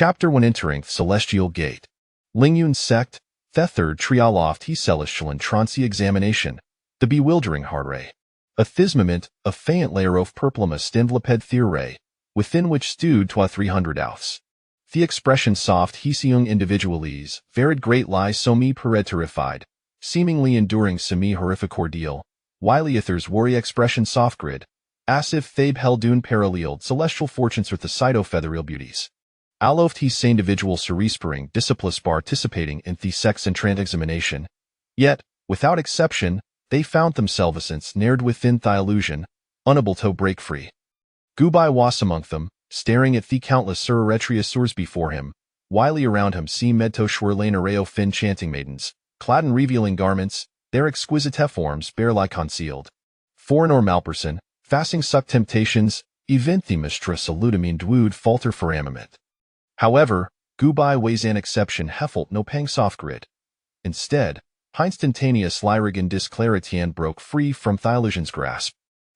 Chapter 1 Entering the Celestial Gate. Lingyun Sect, the third Trialoft he Celestial Entrancy Examination. The bewildering heart ray. A thismament, a faint layer of purplemist enveloped theory, within which stewed twa 300 ouths. The expression soft hesiung individualise, varied great lies so me terrified, seemingly enduring semi-horrific ordeal, wily ithers worry expression soft grid, as if thabe heldun paralleled celestial fortunes with the cyto-featherial beauties. Aloft he individual cerespering disciples participating in the sex and examination, yet, without exception, they found themselves snared within the illusion, unable to break free. Gubai was among them, staring at the countless surretriasurs before him, wily around him see medto schwerlane array of fin chanting maidens, clad in revealing garments, their exquisite forms barely concealed. Foreign or malperson, fasting suck temptations, event the mistress salutamine dwood falter firmament. However, Gubai weighs an exception heffelt no pang soft grid. Instead, instantaneous lyrigan disclaritian broke free from Thylosian's grasp.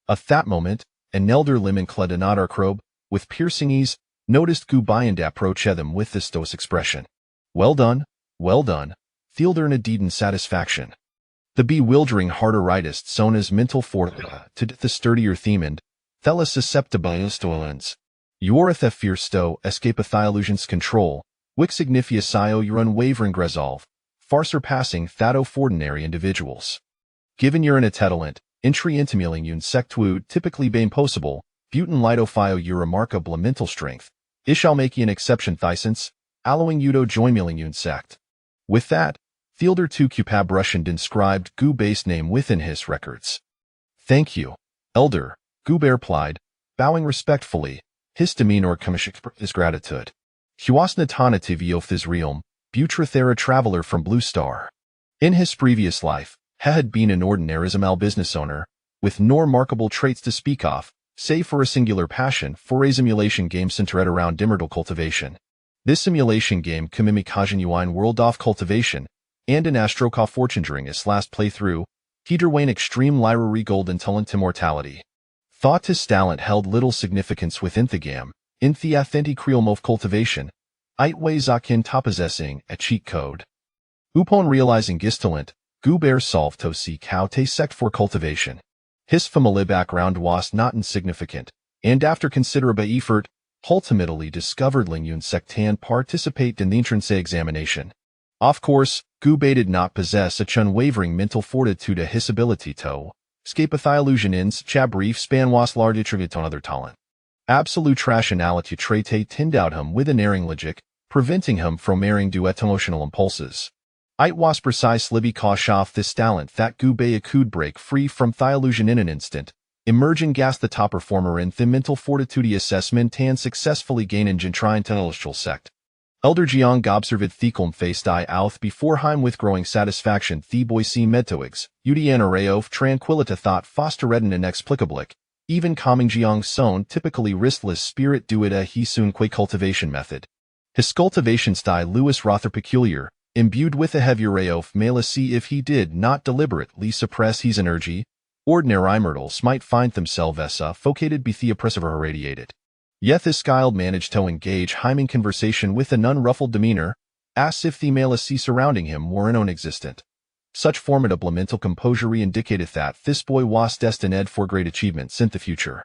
At that moment, an elder limon cledinat arcrobe, with piercing ease, noticed Gubai and approach them with this stoic expression. Well done, Thielder in satisfaction. The bewildering harderightist sona's mental fortha to the sturdier themand, thella susceptibilis tollens. Yorith fierce sto escape a Thylosian's control, wix ignifius io your unwavering resolve, far surpassing that of ordinary individuals. Given your atetalent, entry intimuling un sectwood typically bane possible, butin litophio your remarkable mental strength, ishall make an exception thysens, allowing you to join milling un sect. With that, Thielder 2 Cupab Russian inscribed Gu base name within his records. Thank you, Elder, Guber replied, bowing respectfully, his demeanor comishik his gratitude. Huasnatana TV of this realm, Butrathera traveler from Blue Star. In his previous life, he had been an ordinary Zamal business owner, with no remarkable traits to speak of, save for a singular passion for a simulation game centered around immortal cultivation. This simulation game Kamimikajan Yuine World of Cultivation, and an Astroka fortune during his last playthrough, Heederwane Extreme Lyra Golden Talent Immortality. Thought his talent held little significance within the game, in the authentic realm of cultivation, Itway Zakin possessing a cheat code. Upon realizing his talent, Guber solved to seek how to sect for cultivation. His family background was not insignificant, and after considerable effort, ultimately discovered Lingyun sectan participate in the entrance examination. Of course, Gubai did not possess such unwavering mental fortitude to his ability to escape a Thylosian ins chabrief span was large attribute on other talent. Absolute rationality trait tinned him with an erring logic, preventing him from erring duet emotional impulses. It was precisely because of this talent that Gubai could break free from Thylosian in an instant, emerging gas the top performer in the mental fortitude assessment and successfully gain in Gentrine Celestial sect. Elder Jiang observed Thekulm faced I outh beforehime with growing satisfaction the boy see metoigs, Udian array of tranquillita thought fostereden inexplicably, even calming Jiang's son typically ristless spirit do it a he soon quay cultivation method. His cultivation style Lewis Rother peculiar, imbued with a heavy ray of malice if he did not deliberately suppress his energy, ordinary immortals might find themselves suffocated be the oppressive or irradiated. Yet this child managed to engage him in conversation with an unruffled demeanor, as if the malice surrounding him were non-existent. Such formidable mental composure indicated that this boy was destined for great achievements in the future.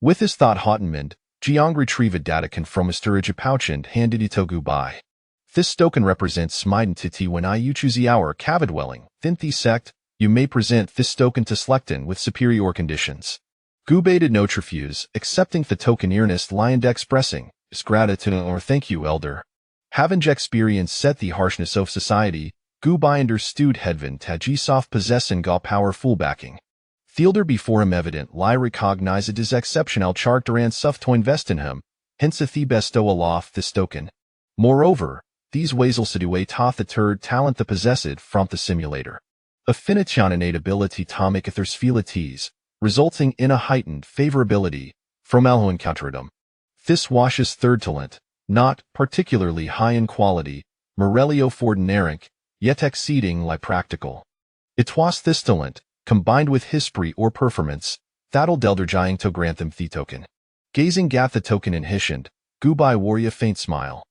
With his thought hot in mind, Jiang retrieved data from a storage pouch and handed it to Gubai. This token represents smidentity when you choose our cavidwelling, thin the sect, you may present this token to Slekton with superior conditions. Gubai did not refuse, accepting the token earnest lion expressing his gratitude or thank you, elder. Having experience set the harshness of society, Gubai understood Hedvin Tajisoft possessing ga powerful backing. Thielder before him evident lie recognized his exceptional character and suff to invest in him, hence the bestow aloft this token. Moreover, these ways will seduate the third talent the possessed from the simulator. Affinition innate ability to make others feel at ease, resulting in a heightened favorability from who encountered him. This washes third talent, not particularly high in quality, Morelio Fordinaric, yet exceeding practical. It was this talent, combined with history or performance, that'll deldergying to grant them the token. Gazing at the token in Hishand, Gubai wore a faint smile.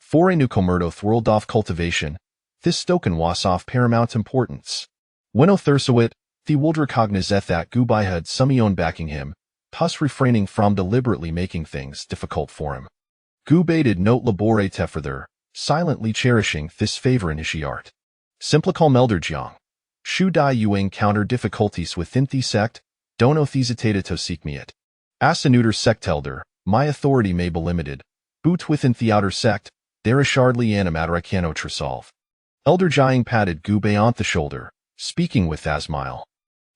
For a nucomerto thworld off cultivation, this token was of paramount importance. When Thursawit, the would recognize that Gubai had Sumion backing him, thus refraining from deliberately making things difficult for him. Gubai did not labore further, silently cherishing this favor in his art. Simplicol melderjiang. Shu dai you encounter difficulties within the sect, dono thesitata to seek me it. As a neuter sect elder, my authority may be limited, boot within the outer sect, there assuredly animatera cano resolve. Elder Jiang patted Gubai on the shoulder, speaking with a smile.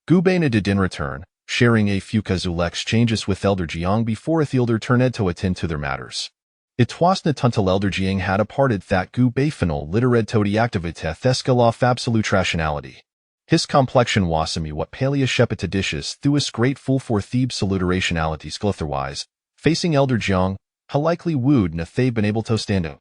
Gubai did in return, sharing a few casual exchanges with Elder Jiang before the elder turned to attend to their matters. It was not until Elder Jiang had departed that Gubai final litered to deactivate theskal off absolute rationality. His complexion was what palea shepetidicious through his grateful for Thebes salutarationalities glitherwise, facing Elder Jiang, how likely would na they been able to stand out.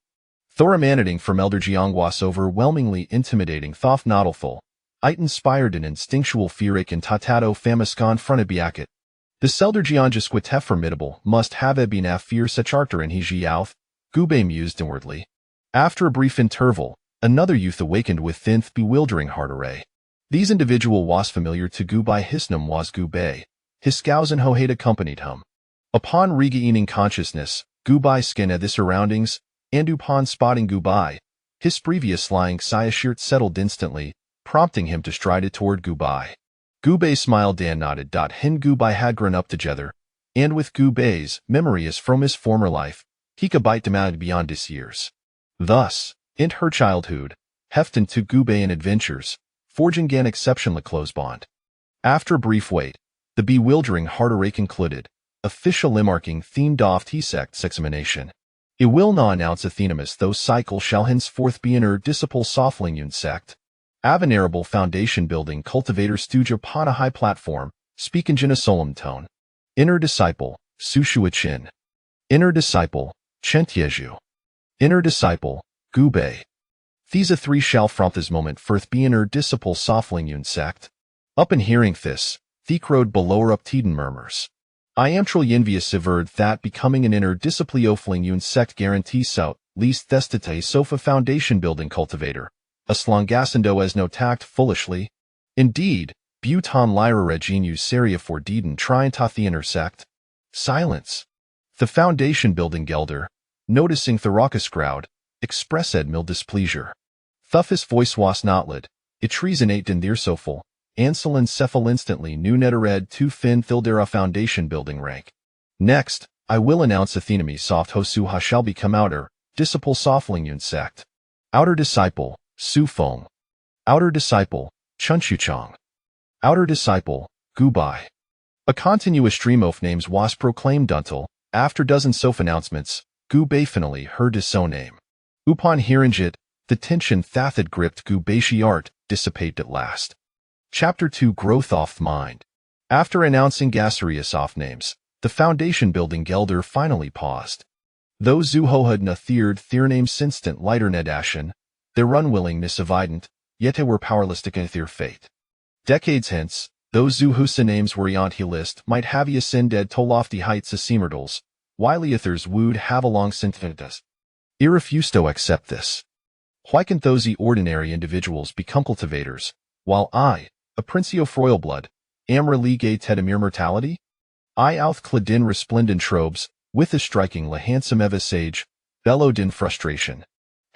Thor emanating from Elder Jiang was overwhelmingly intimidating thoth nodelful, it inspired an instinctual fearic and tatato famuscon frontabiacat. This Elder Jiang just quite formidable must have been a fear such arter in his youth, Gubai mused inwardly. After a brief interval, another youth awakened within the bewildering heart array. These individual was familiar to Gubai, his name was Gubai. His scows and Hohate accompanied him. Upon regaining consciousness, Gubai scanned the surroundings, and upon spotting Gubai, his previous lying shirt settled instantly, prompting him to stride it toward Gubai. Gubai smiled and nodded. Hin Gubai had grown up together, and with Gubai's memories from his former life, he could bite demanded beyond his years. Thus, in her childhood, heften to Gubai in adventures, forging an exceptionally close bond. After a brief wait, the bewildering heart array concluded, official marking themed off T-sect's examination. It will not announce Athenamus those cycle shall henceforth be in her disciple softling sect. A foundation building cultivator stooge upon a high platform, speak in a solemn tone. Inner disciple, Sushua Chin. Inner disciple, Chentieju. Inner disciple, Gubai. These a three shall from this moment forth be in her disciple softling sect. Up in hearing this, the crowed below up Teden murmurs. I am truly envious averred that becoming an inner discipliofling sect guarantees so, least thestate sofa foundation building cultivator. A slongasando as no tact foolishly. Indeed, buton lyra reginu seria for Deden trying to the intersect. Silence. The foundation building gelder, noticing the raucous crowd, expressed mild displeasure. Thuff's voice was not lit, it treasonate in their soful. Ansel and Cephal instantly knew netared to fin thildera foundation building rank. Next, I will announce Athenami soft hosuha shall become outer, disciple softling sect. Outer disciple, Su Feng. Outer disciple, Chunchuchong. Outer disciple, Gubai. A continuous stream of names was proclaimed until, after dozen sof announcements, Gubai finally heard his own name. Upon hearing it, the tension that had gripped Gubai's art dissipated at last. Chapter 2 Growth of Mind. After announcing Gasarius off names, the foundation building gelder finally paused. Though Zuho na feared their names instant lighter nedashen, their unwillingness evident, yet they were powerless to get their fate. Decades hence, those Zuhusa names were yont he list might have ascended to lofty heights as Seamerdals, while ethers would have along sentimentas. I refuse to accept this. Why can't those ordinary individuals become cultivators, while I, a princio froilblood, am relegate to mere mortality? I outh cladin resplendent robes, with a striking la handsome evisage, bellowed in frustration.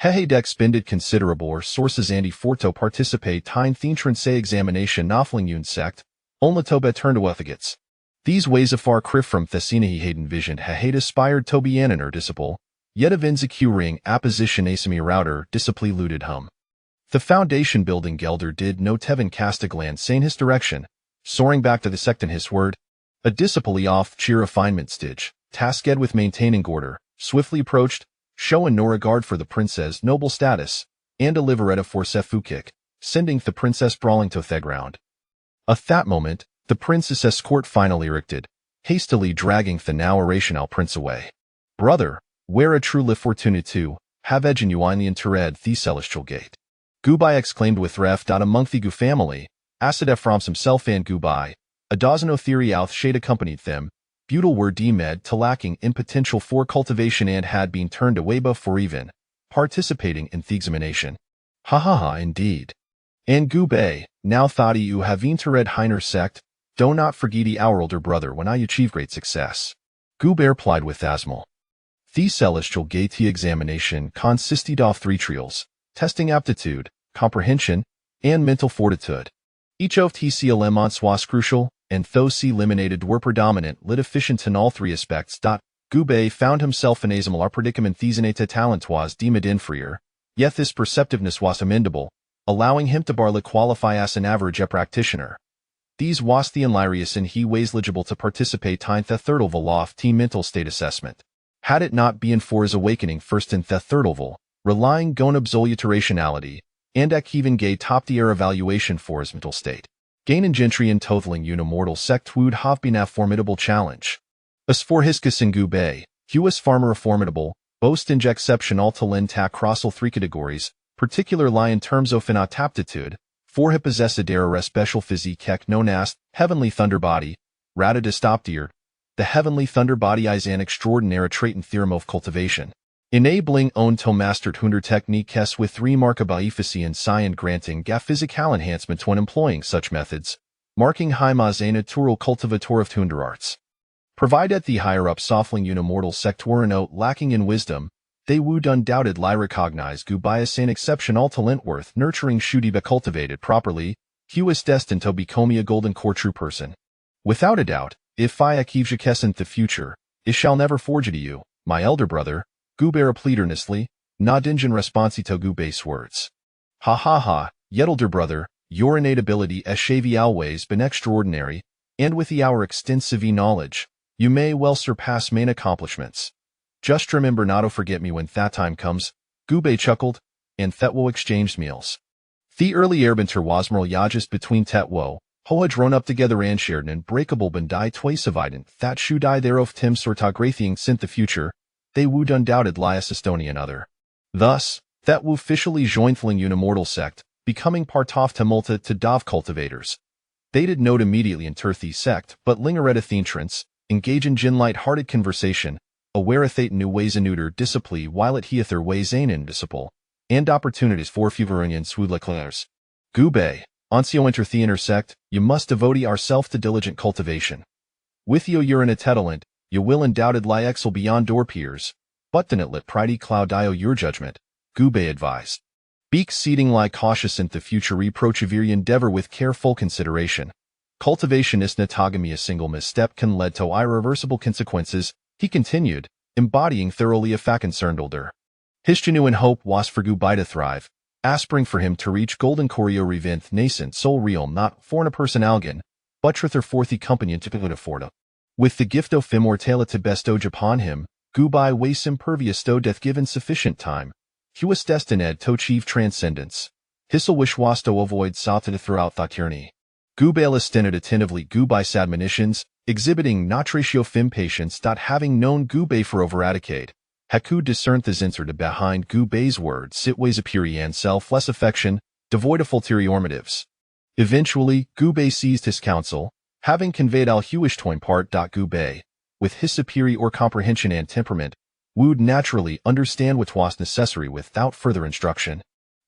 Hehe deck spended considerable sources anti forto participate tine thentrense examination noffling sect, onlatobe turned to ethigates. These ways afar criff from Thessina he had envisioned hehe aspired to be an disciple, yet of insecuring apposition asemi router discipli looted hum. The foundation building gelder did no Tevin cast a glance in his direction, soaring back to the sect in his word. A disciply off cheer refinement stitch, tasked with maintaining order, swiftly approached, showing no regard for the princess' noble status, and a liveretta for Sefukik, sending the princess brawling to the ground. At that moment, the princess escort finally erected, hastily dragging the now irrational prince away. Brother, where a true li fortuna to, have genuinely interred the celestial gate. Gubai exclaimed with ref. Among the Gu family, Asadef Froms himself and Gubai, a dozen theory outh shade accompanied them, butyl were deemed to lacking in potential for cultivation and had been turned away before even, participating in the examination. Ha ha ha, indeed. And Gubei, now thought you have intered Heiner sect, do not forget our older brother when I achieve great success. Gubei replied with asmal. The celestial gate examination consisted of 3 trials, testing aptitude, comprehension, and mental fortitude. Each of these elements was crucial, and those eliminated were predominant lit efficient in all 3 aspects. Gubei found himself in a similar predicament. These innate talent was deemed inferior, yet this perceptiveness was amendable, allowing him to barely qualify as an average practitioner. These was the hilarious and he was eligible to participate in the third level of team mental state assessment. Had it not been for his awakening first in the third level, relying on absolutarationality, and even gay top-tier evaluation for his mental state, gaining gentry and totaling immortal sect would have been a formidable challenge. As for his and Gubei, he was far more formidable, boast in exceptional talent across all 3 categories, particularly in terms of innate aptitude, for he possessed a special physique known as heavenly thunder body, rata dystoptier. The heavenly thunder body is an extraordinary trait in theorem of cultivation, enabling own to mastered hunder techniques with remarkable efficiency and granting a physical enhancement when employing such methods, marking him as a natural cultivator of hunder arts. Provided the higher-up softling immortal sect were not lacking in wisdom, they would undoubtedly recognize Gubei as an exceptional talent worth nurturing should he be cultivated properly. He was destined to become a golden core true person. Without a doubt, if I achieve in the future, it shall never forget you, my elder brother, Gubei replied earnestly, not in response to Gubei's words. Ha ha ha, yet elder brother, your innate ability as Shavi always been extraordinary, and with our extensive knowledge, you may well surpass main accomplishments. Just remember not to forget me when that time comes. Gubei chuckled, and Thetwo exchanged meals. The early Airbinter was more yajust between Tetwo, ho had grown up together and shared an unbreakable bandai twice evident that should I thereof Tim sortagrathiing sint the future, they would undoubtedly assistoni another. Thus, Thetwo officially joined the immortal sect, becoming part of Tumulta to Dov cultivators. They did not immediately enter the sect, but lingered at the entrance, engage in light-hearted conversation, aware of new ways and neuter discipline while at heather ways ain indisciple, and opportunities for fuverunions would leclairs. Gubei, once you enter the intersect, you must devote yourself to diligent cultivation. With you're in a talent, you will undoubtedly excel beyond your peers, but do not let pride cloud your judgment, Gubei advised. Be exceedingly cautious in the future reproach of your endeavor with careful consideration. Cultivation is natogamy a single misstep can lead to irreversible consequences, he continued, embodying thoroughly a fact-concerned older. His genuine hope was for Gubei to thrive, aspiring for him to reach golden choreo revinth nascent soul real not for a personalgan, but truther forthy company to forta. With the gift of immortality bestowed upon him, Gubei was impervious to death given sufficient time. He was destined to achieve transcendence. Hissel wish was to avoid Sata throughout the tyranny. Gubei listened attentively Gubei's admonitions, exhibiting not ratio of impatience. Having known Gubei for over a decade, Haku discerned the zinser behind Gubei's words it was a pure and selfless affection, devoid of ulterior motives. Eventually, Gubei seized his counsel, having conveyed al huish toin part. Gubei, with his superior comprehension and temperament, would naturally understand what was necessary without further instruction.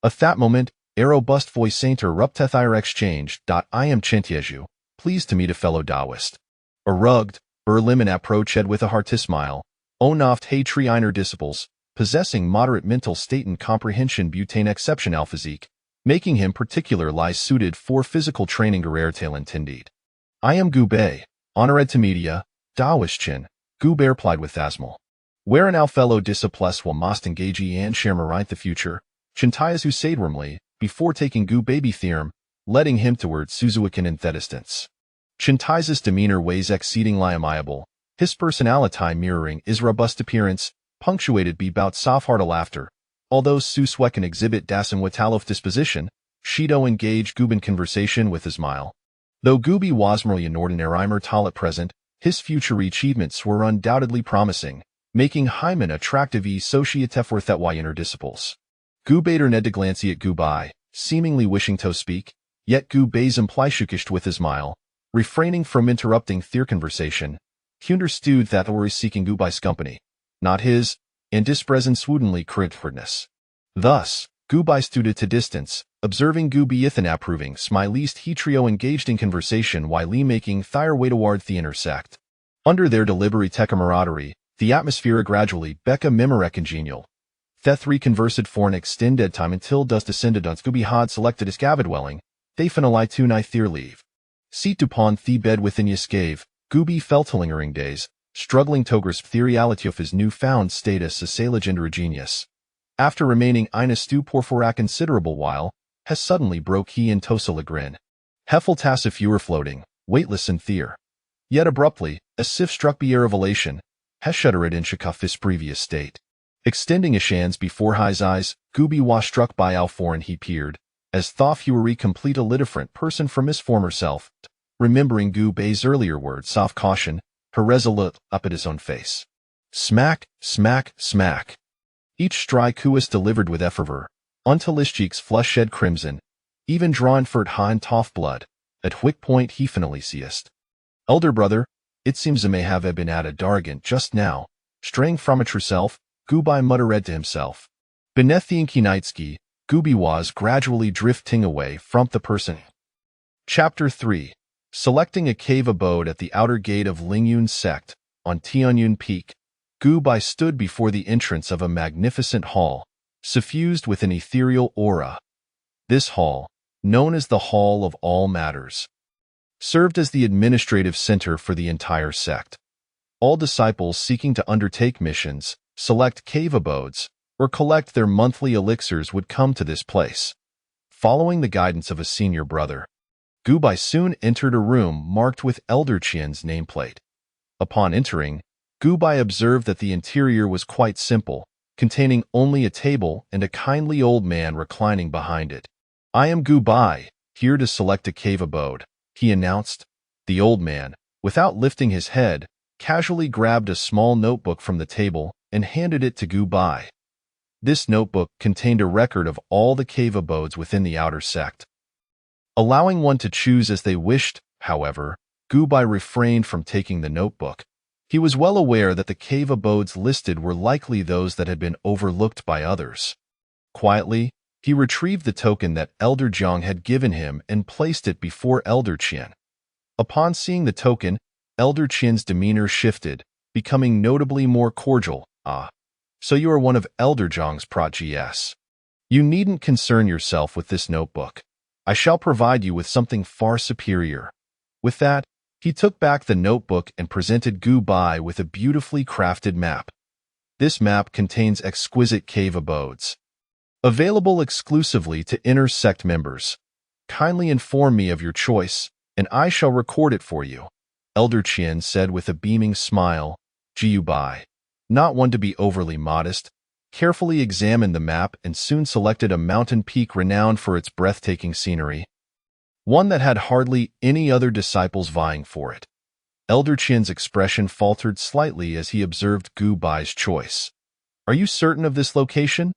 At that moment, a robust voice interrupteth our exchange. I am Chintieju, pleased to meet a fellow Taoist. A rugged, Berlimin approached with a hearty smile, oft hey tree einer disciples, possessing moderate mental state and comprehension butane exceptional physique, making him particularly suited for physical training talent indeed. I am Gubei, honored to media, Taoistchen, Gubei replied with asmal. Where an fellow disciples will must engage and share marite the future, Chintias who said warmly, before taking Gubei theorem, letting him toward Suzuikan in thedistance. Chintias' demeanor was exceedingly amiable, his personality mirroring his robust appearance, punctuated by bout soft-hearted laughter. Although Suswekan exhibit das and Watalof disposition, Shido engaged Gub in conversation with a smile. Though Gubi was merely an ordinary mortal at present, his future achievements were undoubtedly promising, making Hyman attractive associate for Thetwayaner disciples. Gubei ned to glance at Gubei, seemingly wishing to speak, yet Gubei's implyshukish with a smile, refraining from interrupting their conversation. He understood that they were seeking Gubei's company, not his, and his presence wouldn't critfordness. Thus, Gubai stood at a distance, observing Gubiithan approving Smileyst he trio engaged in conversation while making their way toward the intersect. Under their deliberate camaraderie, the atmosphere gradually became more congenial. The three conversed for an extended time until dust descended on Scooby had selected his gavid dwelling, they finally to night their leave. Seat upon the bed within his cave, Gooby felt lingering days, struggling to grasp the reality of his newfound status as a legendary genius. After remaining in a stupor for a considerable while, has suddenly broke he into a grin. Heffeltas if you were floating, weightless and theer. Yet abruptly, as if struck by a revelation, has shuddered in Shakuf's previous state. Extending his hands before his eyes, Gooby was struck by how foreign he peered, as though he were a completely different person from his former self. Remembering Gooby's earlier words of caution, resolute up at his own face. Smack, smack, smack. Each strike was delivered with fervor, until his cheeks flushed crimson, even drawn for high tough blood, at which point he finally ceased. Elder brother, it seems I may have been at a dargant just now, straying from it yourself, Gooby muttered to himself. Beneath the inky night ski, Gooby was gradually drifting away from the person. Chapter 3. Selecting a cave abode at the outer gate of Lingyun sect, on Tianyun Peak, Gooby stood before the entrance of a magnificent hall, suffused with an ethereal aura. This hall, known as the Hall of All Matters, served as the administrative center for the entire sect. All disciples seeking to undertake missions, select cave abodes, or collect their monthly elixirs would come to this place. Following the guidance of a senior brother, Gooby soon entered a room marked with Elder Qian's nameplate. Upon entering, Gooby observed that the interior was quite simple, containing only a table and a kindly old man reclining behind it. I am Gooby, here to select a cave abode, he announced. The old man, without lifting his head, casually grabbed a small notebook from the table and handed it to Gooby. This notebook contained a record of all the cave abodes within the outer sect. Allowing one to choose as they wished, however, Gooby refrained from taking the notebook. He was well aware that the cave abodes listed were likely those that had been overlooked by others. Quietly, he retrieved the token that Elder Jiang had given him and placed it before Elder Qian. Upon seeing the token, Elder Qian's demeanor shifted, becoming notably more cordial. Ah, so you are one of Elder Jiang's protégés. You needn't concern yourself with this notebook. I shall provide you with something far superior. With that, he took back the notebook and presented Gooby with a beautifully crafted map. This map contains exquisite cave abodes, available exclusively to inner sect members. Kindly inform me of your choice, and I shall record it for you, Elder Qian said with a beaming smile. Gooby, not one to be overly modest, carefully examined the map and soon selected a mountain peak renowned for its breathtaking scenery, one that had hardly any other disciples vying for it. Elder Qian's expression faltered slightly as he observed Gooby's choice. Are you certain of this location?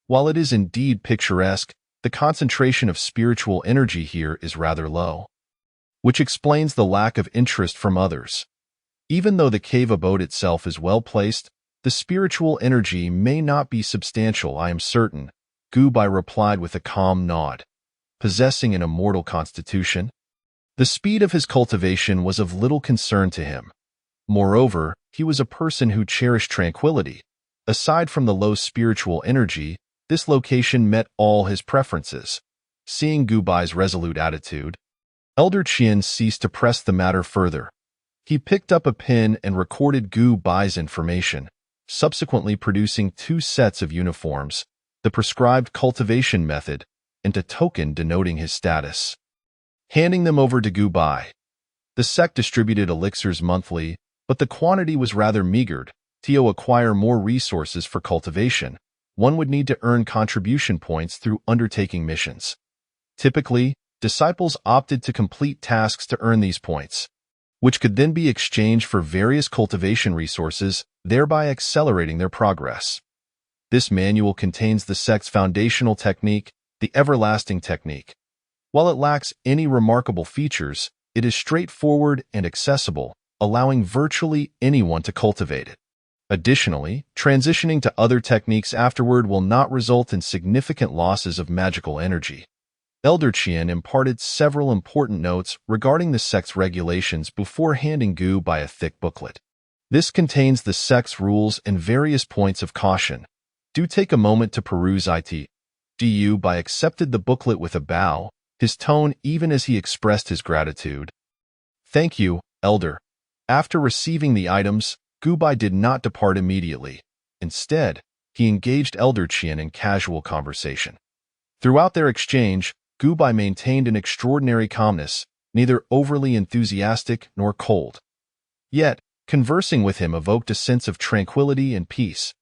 While it is indeed picturesque, the concentration of spiritual energy here is rather low, which explains the lack of interest from others. Even though the cave abode itself is well placed, the spiritual energy may not be substantial, I am certain, Gooby replied with a calm nod. Possessing an immortal constitution, the speed of his cultivation was of little concern to him. Moreover, he was a person who cherished tranquility. Aside from the low spiritual energy, this location met all his preferences. Seeing Gooby's resolute attitude, Elder Qian ceased to press the matter further. He picked up a pen and recorded Gooby's information, subsequently producing 2 sets of uniforms, the prescribed cultivation method, and a token denoting his status. Handing them over to Gooby, the sect distributed elixirs monthly, but the quantity was rather meagered. To acquire more resources for cultivation, one would need to earn contribution points through undertaking missions. Typically, disciples opted to complete tasks to earn these points, which could then be exchanged for various cultivation resources, thereby accelerating their progress. This manual contains the sect's foundational technique, the everlasting technique. While it lacks any remarkable features, it is straightforward and accessible, allowing virtually anyone to cultivate it. Additionally, transitioning to other techniques afterward will not result in significant losses of magical energy. Elder Qian imparted several important notes regarding the sect's regulations before handing Gu Bai a thick booklet. This contains the sect's rules and various points of caution. Do take a moment to peruse it. Gu Bai accepted the booklet with a bow, his tone even as he expressed his gratitude. Thank you, Elder. After receiving the items, Gu Bai did not depart immediately. Instead, he engaged Elder Qian in casual conversation. Throughout their exchange, Gu Bai maintained an extraordinary calmness, neither overly enthusiastic nor cold. Yet, conversing with him evoked a sense of tranquility and peace,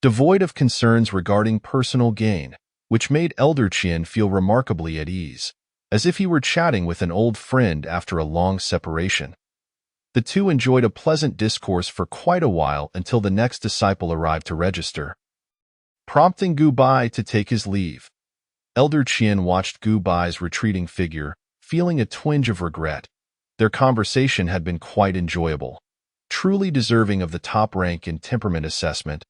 devoid of concerns regarding personal gain, which made Elder Qian feel remarkably at ease, as if he were chatting with an old friend after a long separation. The two enjoyed a pleasant discourse for quite a while until the next disciple arrived to register, prompting Gu Bai to take his leave. Elder Qian watched Gu Bai's retreating figure, feeling a twinge of regret. Their conversation had been quite enjoyable, truly deserving of the top rank in temperament assessment.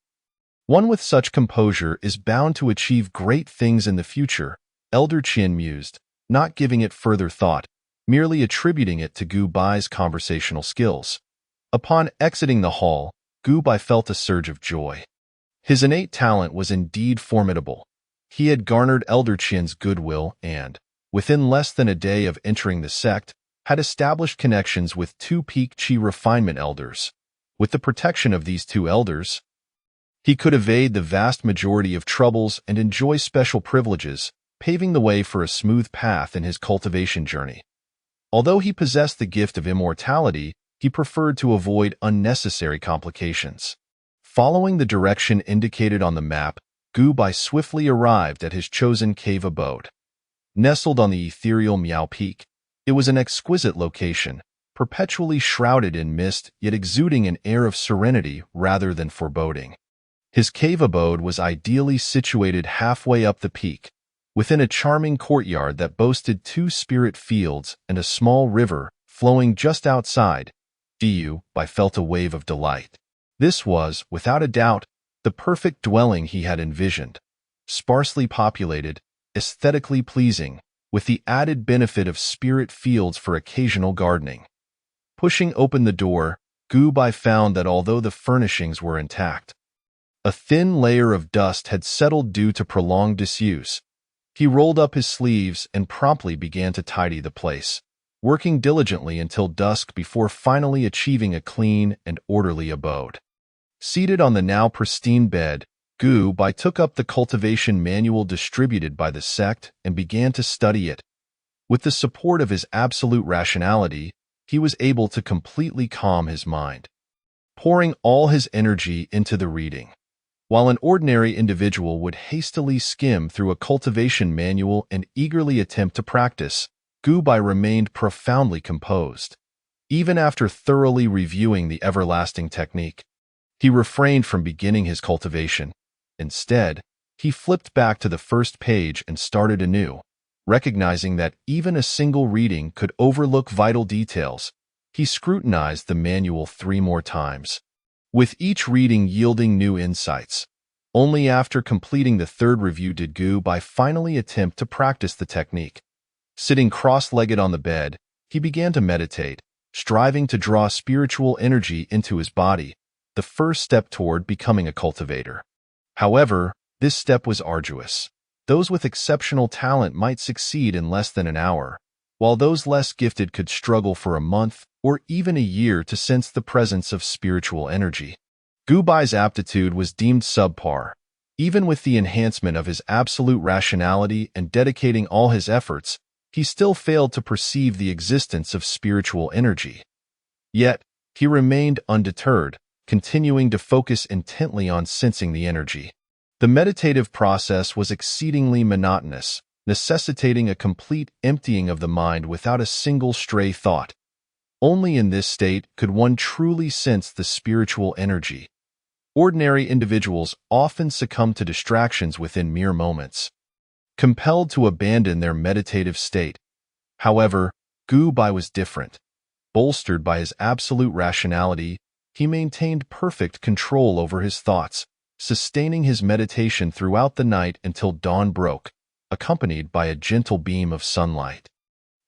One with such composure is bound to achieve great things in the future, Elder Qian mused, not giving it further thought, merely attributing it to Gu Bai's conversational skills. Upon exiting the hall, Gu Bai felt a surge of joy. His innate talent was indeed formidable. He had garnered Elder Qian's goodwill and, within less than a day of entering the sect, had established connections with two peak Qi refinement elders. With the protection of these two elders, he could evade the vast majority of troubles and enjoy special privileges, paving the way for a smooth path in his cultivation journey. Although he possessed the gift of immortality, he preferred to avoid unnecessary complications. Following the direction indicated on the map, Gu Bai swiftly arrived at his chosen cave abode. Nestled on the ethereal Miao Peak, it was an exquisite location, perpetually shrouded in mist yet exuding an air of serenity rather than foreboding. His cave abode was ideally situated halfway up the peak, within a charming courtyard that boasted two spirit fields and a small river flowing just outside. Gu Bai felt a wave of delight. This was, without a doubt, the perfect dwelling he had envisioned, sparsely populated, aesthetically pleasing, with the added benefit of spirit fields for occasional gardening. Pushing open the door, Gu Bai found that although the furnishings were intact, a thin layer of dust had settled due to prolonged disuse. He rolled up his sleeves and promptly began to tidy the place, working diligently until dusk before finally achieving a clean and orderly abode. Seated on the now pristine bed, Gu Bai took up the cultivation manual distributed by the sect and began to study it. With the support of his absolute rationality, he was able to completely calm his mind, pouring all his energy into the reading. While an ordinary individual would hastily skim through a cultivation manual and eagerly attempt to practice, Gu Bai remained profoundly composed. Even after thoroughly reviewing the everlasting technique, he refrained from beginning his cultivation. Instead, he flipped back to the first page and started anew. Recognizing that even a single reading could overlook vital details, he scrutinized the manual 3 more times, with each reading yielding new insights. Only after completing the third review did Gu Bai finally attempt to practice the technique. Sitting cross-legged on the bed, he began to meditate, striving to draw spiritual energy into his body, the first step toward becoming a cultivator. However, this step was arduous. Those with exceptional talent might succeed in less than an hour, while those less gifted could struggle for a month or even a year to sense the presence of spiritual energy. Gu Bai's aptitude was deemed subpar. Even with the enhancement of his absolute rationality and dedicating all his efforts, he still failed to perceive the existence of spiritual energy. Yet, he remained undeterred, continuing to focus intently on sensing the energy. The meditative process was exceedingly monotonous, necessitating a complete emptying of the mind without a single stray thought. Only in this state could one truly sense the spiritual energy. Ordinary individuals often succumb to distractions within mere moments, compelled to abandon their meditative state. However, Gu Bai was different. Bolstered by his absolute rationality, he maintained perfect control over his thoughts, sustaining his meditation throughout the night until dawn broke, accompanied by a gentle beam of sunlight.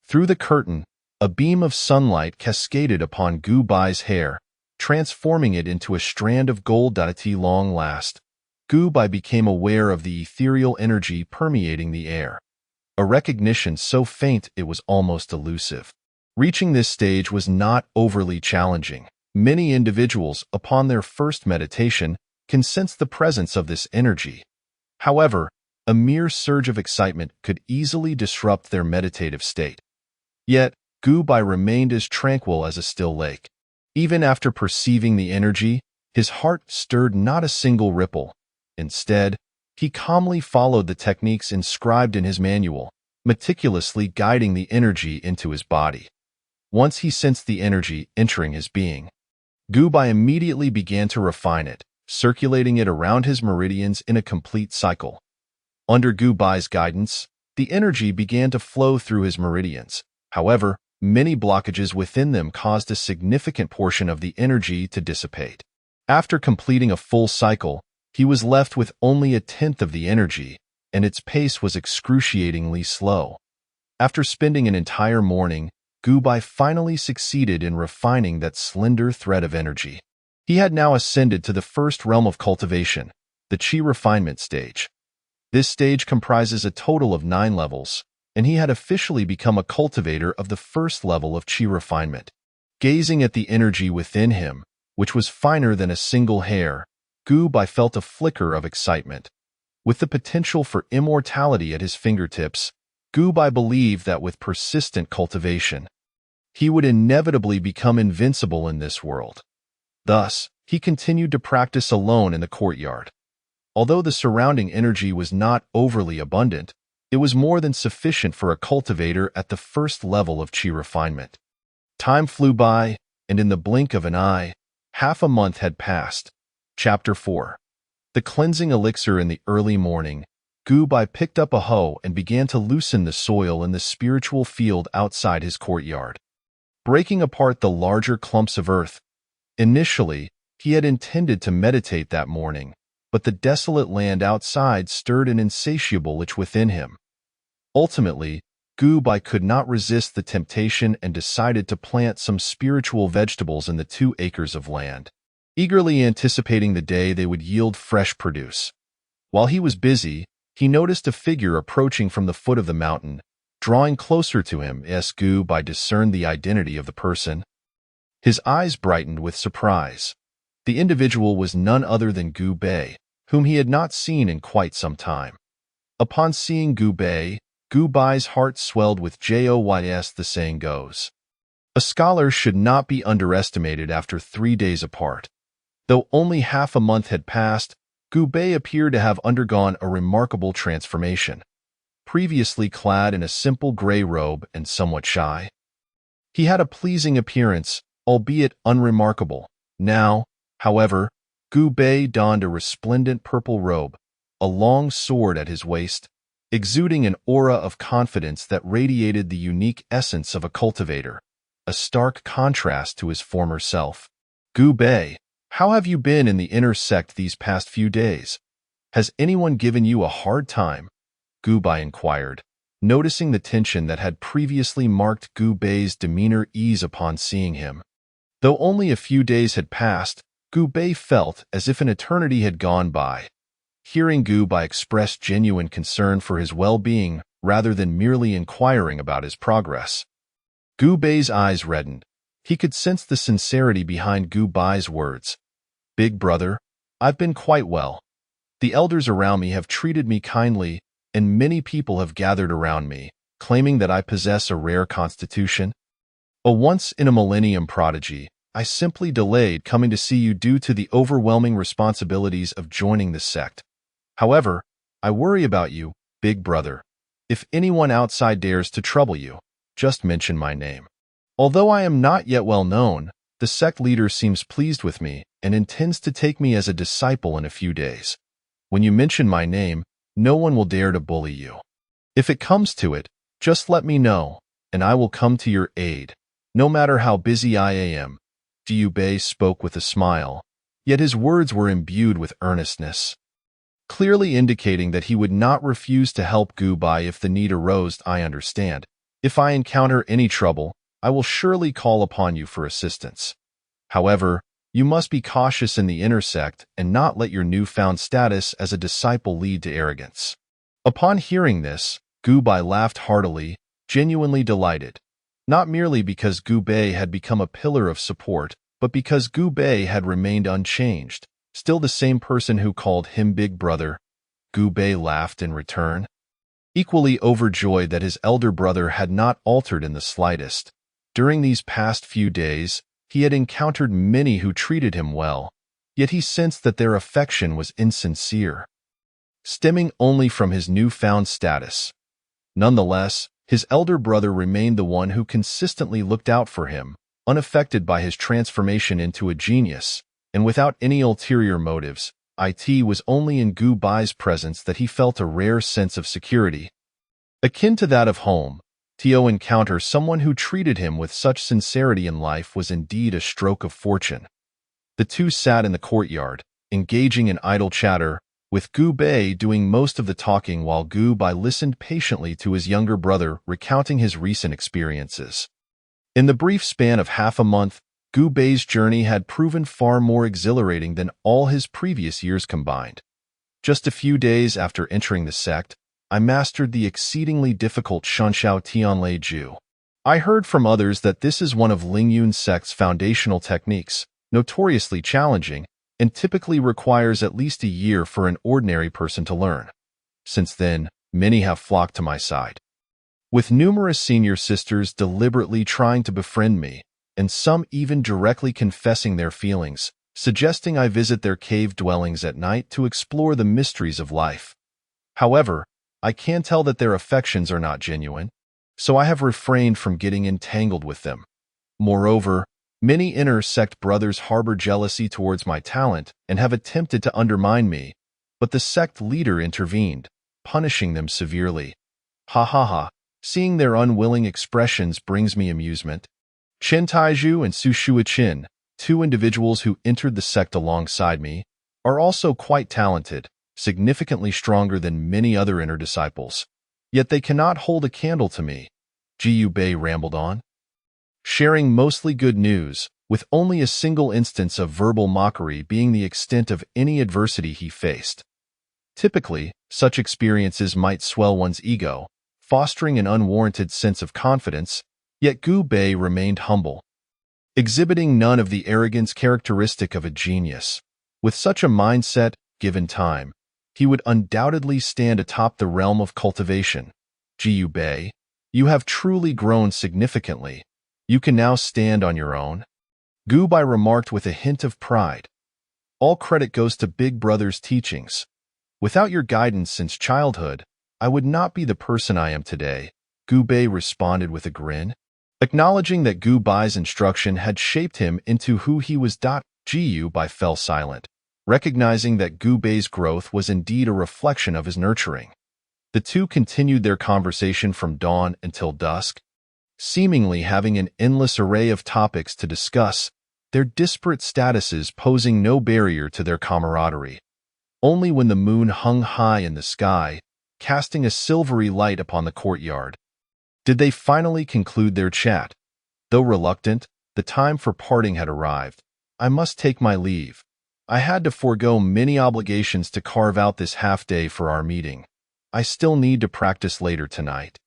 Through the curtain, a beam of sunlight cascaded upon Gu Bai's hair, transforming it into a strand of gold. At long last, Gu Bai became aware of the ethereal energy permeating the air, a recognition so faint it was almost elusive. Reaching this stage was not overly challenging. Many individuals, upon their first meditation, can sense the presence of this energy. However, a mere surge of excitement could easily disrupt their meditative state. Yet, Gu Bai remained as tranquil as a still lake. Even after perceiving the energy, his heart stirred not a single ripple. Instead, he calmly followed the techniques inscribed in his manual, meticulously guiding the energy into his body. Once he sensed the energy entering his being, Gu Bai immediately began to refine it, circulating it around his meridians in a complete cycle. Under Gu Bai's guidance, the energy began to flow through his meridians. However, many blockages within them caused a significant portion of the energy to dissipate. After completing a full cycle, he was left with only a tenth of the energy, and its pace was excruciatingly slow. After spending an entire morning, Gu Bai finally succeeded in refining that slender thread of energy. He had now ascended to the first realm of cultivation, the Qi refinement stage. This stage comprises a total of 9 levels, and he had officially become a cultivator of the first level of Qi refinement. Gazing at the energy within him, which was finer than a single hair, Gu Bai felt a flicker of excitement. With the potential for immortality at his fingertips, Gu Bai believed that with persistent cultivation, he would inevitably become invincible in this world. Thus, he continued to practice alone in the courtyard. Although the surrounding energy was not overly abundant, it was more than sufficient for a cultivator at the first level of Qi refinement. Time flew by, and in the blink of an eye, half a month had passed. Chapter 4. The cleansing elixir. In the early morning, Gu Bai picked up a hoe and began to loosen the soil in the spiritual field outside his courtyard, breaking apart the larger clumps of earth. Initially, he had intended to meditate that morning, but the desolate land outside stirred an insatiable itch within him. Ultimately, Gu Bai could not resist the temptation and decided to plant some spiritual vegetables in the 2 acres of land, eagerly anticipating the day they would yield fresh produce. While he was busy, he noticed a figure approaching from the foot of the mountain. Drawing closer to him, Gu Bai discerned the identity of the person. His eyes brightened with surprise. The individual was none other than Gu Bai, whom he had not seen in quite some time. Upon seeing Gu Bai's heart swelled with joys. The saying goes, a scholar should not be underestimated after 3 days apart. Though only half a month had passed, Gu Bai appeared to have undergone a remarkable transformation. Previously clad in a simple gray robe and somewhat shy, he had a pleasing appearance, albeit unremarkable. Now, however, Gu Bai donned a resplendent purple robe, a long sword at his waist, exuding an aura of confidence that radiated the unique essence of a cultivator, a stark contrast to his former self. Gu Bai, how have you been in the inner sect these past few days? Has anyone given you a hard time? Gu Bai inquired, noticing the tension that had previously marked Gu Bai's demeanor ease upon seeing him. Though only a few days had passed, Gu Bai felt as if an eternity had gone by. Hearing Gu Bai express genuine concern for his well-being rather than merely inquiring about his progress, Gu Bai's eyes reddened. He could sense the sincerity behind Gu Bai's words. Big brother, I've been quite well. The elders around me have treated me kindly, and many people have gathered around me, claiming that I possess a rare constitution. A once-in-a-millennium prodigy, I simply delayed coming to see you due to the overwhelming responsibilities of joining the sect. However, I worry about you, big brother. If anyone outside dares to trouble you, just mention my name. Although I am not yet well known, the sect leader seems pleased with me and intends to take me as a disciple in a few days. When you mention my name, no one will dare to bully you. If it comes to it, just let me know, and I will come to your aid, no matter how busy I am. Bei spoke with a smile, yet his words were imbued with earnestness, clearly indicating that he would not refuse to help Bai if the need arose. I understand. If I encounter any trouble, I will surely call upon you for assistance. However, you must be cautious in the inner sect and not let your newfound status as a disciple lead to arrogance. Upon hearing this, Bai laughed heartily, genuinely delighted, not merely because Bei had become a pillar of support, but because Bei had remained unchanged, still the same person who called him Big Brother. Bei laughed in return, equally overjoyed that his elder brother had not altered in the slightest. During these past few days, he had encountered many who treated him well, yet he sensed that their affection was insincere, stemming only from his newfound status. Nonetheless, his elder brother remained the one who consistently looked out for him, unaffected by his transformation into a genius, and without any ulterior motives. It was only in Bai's presence that he felt a rare sense of security, akin to that of home. To encounter someone who treated him with such sincerity in life was indeed a stroke of fortune. The two sat in the courtyard, engaging in idle chatter, with Bei doing most of the talking while Bai listened patiently to his younger brother recounting his recent experiences. In the brief span of half a month, Bei's journey had proven far more exhilarating than all his previous years combined. Just a few days after entering the sect, I mastered the exceedingly difficult Shanshao Tianlei Ju. I heard from others that this is one of Lingyun's sect's foundational techniques, notoriously challenging, and typically requires at least a year for an ordinary person to learn. Since then, many have flocked to my side, with numerous senior sisters deliberately trying to befriend me, and some even directly confessing their feelings, suggesting I visit their cave dwellings at night to explore the mysteries of life. However, I can tell that their affections are not genuine, so I have refrained from getting entangled with them. Moreover, many inner sect brothers harbor jealousy towards my talent and have attempted to undermine me, but the sect leader intervened, punishing them severely. Ha ha ha, seeing their unwilling expressions brings me amusement. Chen Taiju and Su Shuichin, two individuals who entered the sect alongside me, are also quite talented, significantly stronger than many other inner disciples. Yet they cannot hold a candle to me. Bei rambled on, sharing mostly good news, with only a single instance of verbal mockery being the extent of any adversity he faced. Typically, such experiences might swell one's ego, fostering an unwarranted sense of confidence, yet Bei remained humble, exhibiting none of the arrogance characteristic of a genius. With such a mindset, given time, he would undoubtedly stand atop the realm of cultivation. Bei, you have truly grown significantly. You can now stand on your own. Bai remarked with a hint of pride. All credit goes to Big Brother's teachings. Without your guidance since childhood, I would not be the person I am today. Bei responded with a grin, acknowledging that Bai's instruction had shaped him into who he was. Bai fell silent, recognizing that Bei's growth was indeed a reflection of his nurturing. The two continued their conversation from dawn until dusk, seemingly having an endless array of topics to discuss, their disparate statuses posing no barrier to their camaraderie. Only when the moon hung high in the sky, casting a silvery light upon the courtyard, did they finally conclude their chat. Though reluctant, the time for parting had arrived. I must take my leave. I had to forego many obligations to carve out this half-day for our meeting. I still need to practice later tonight.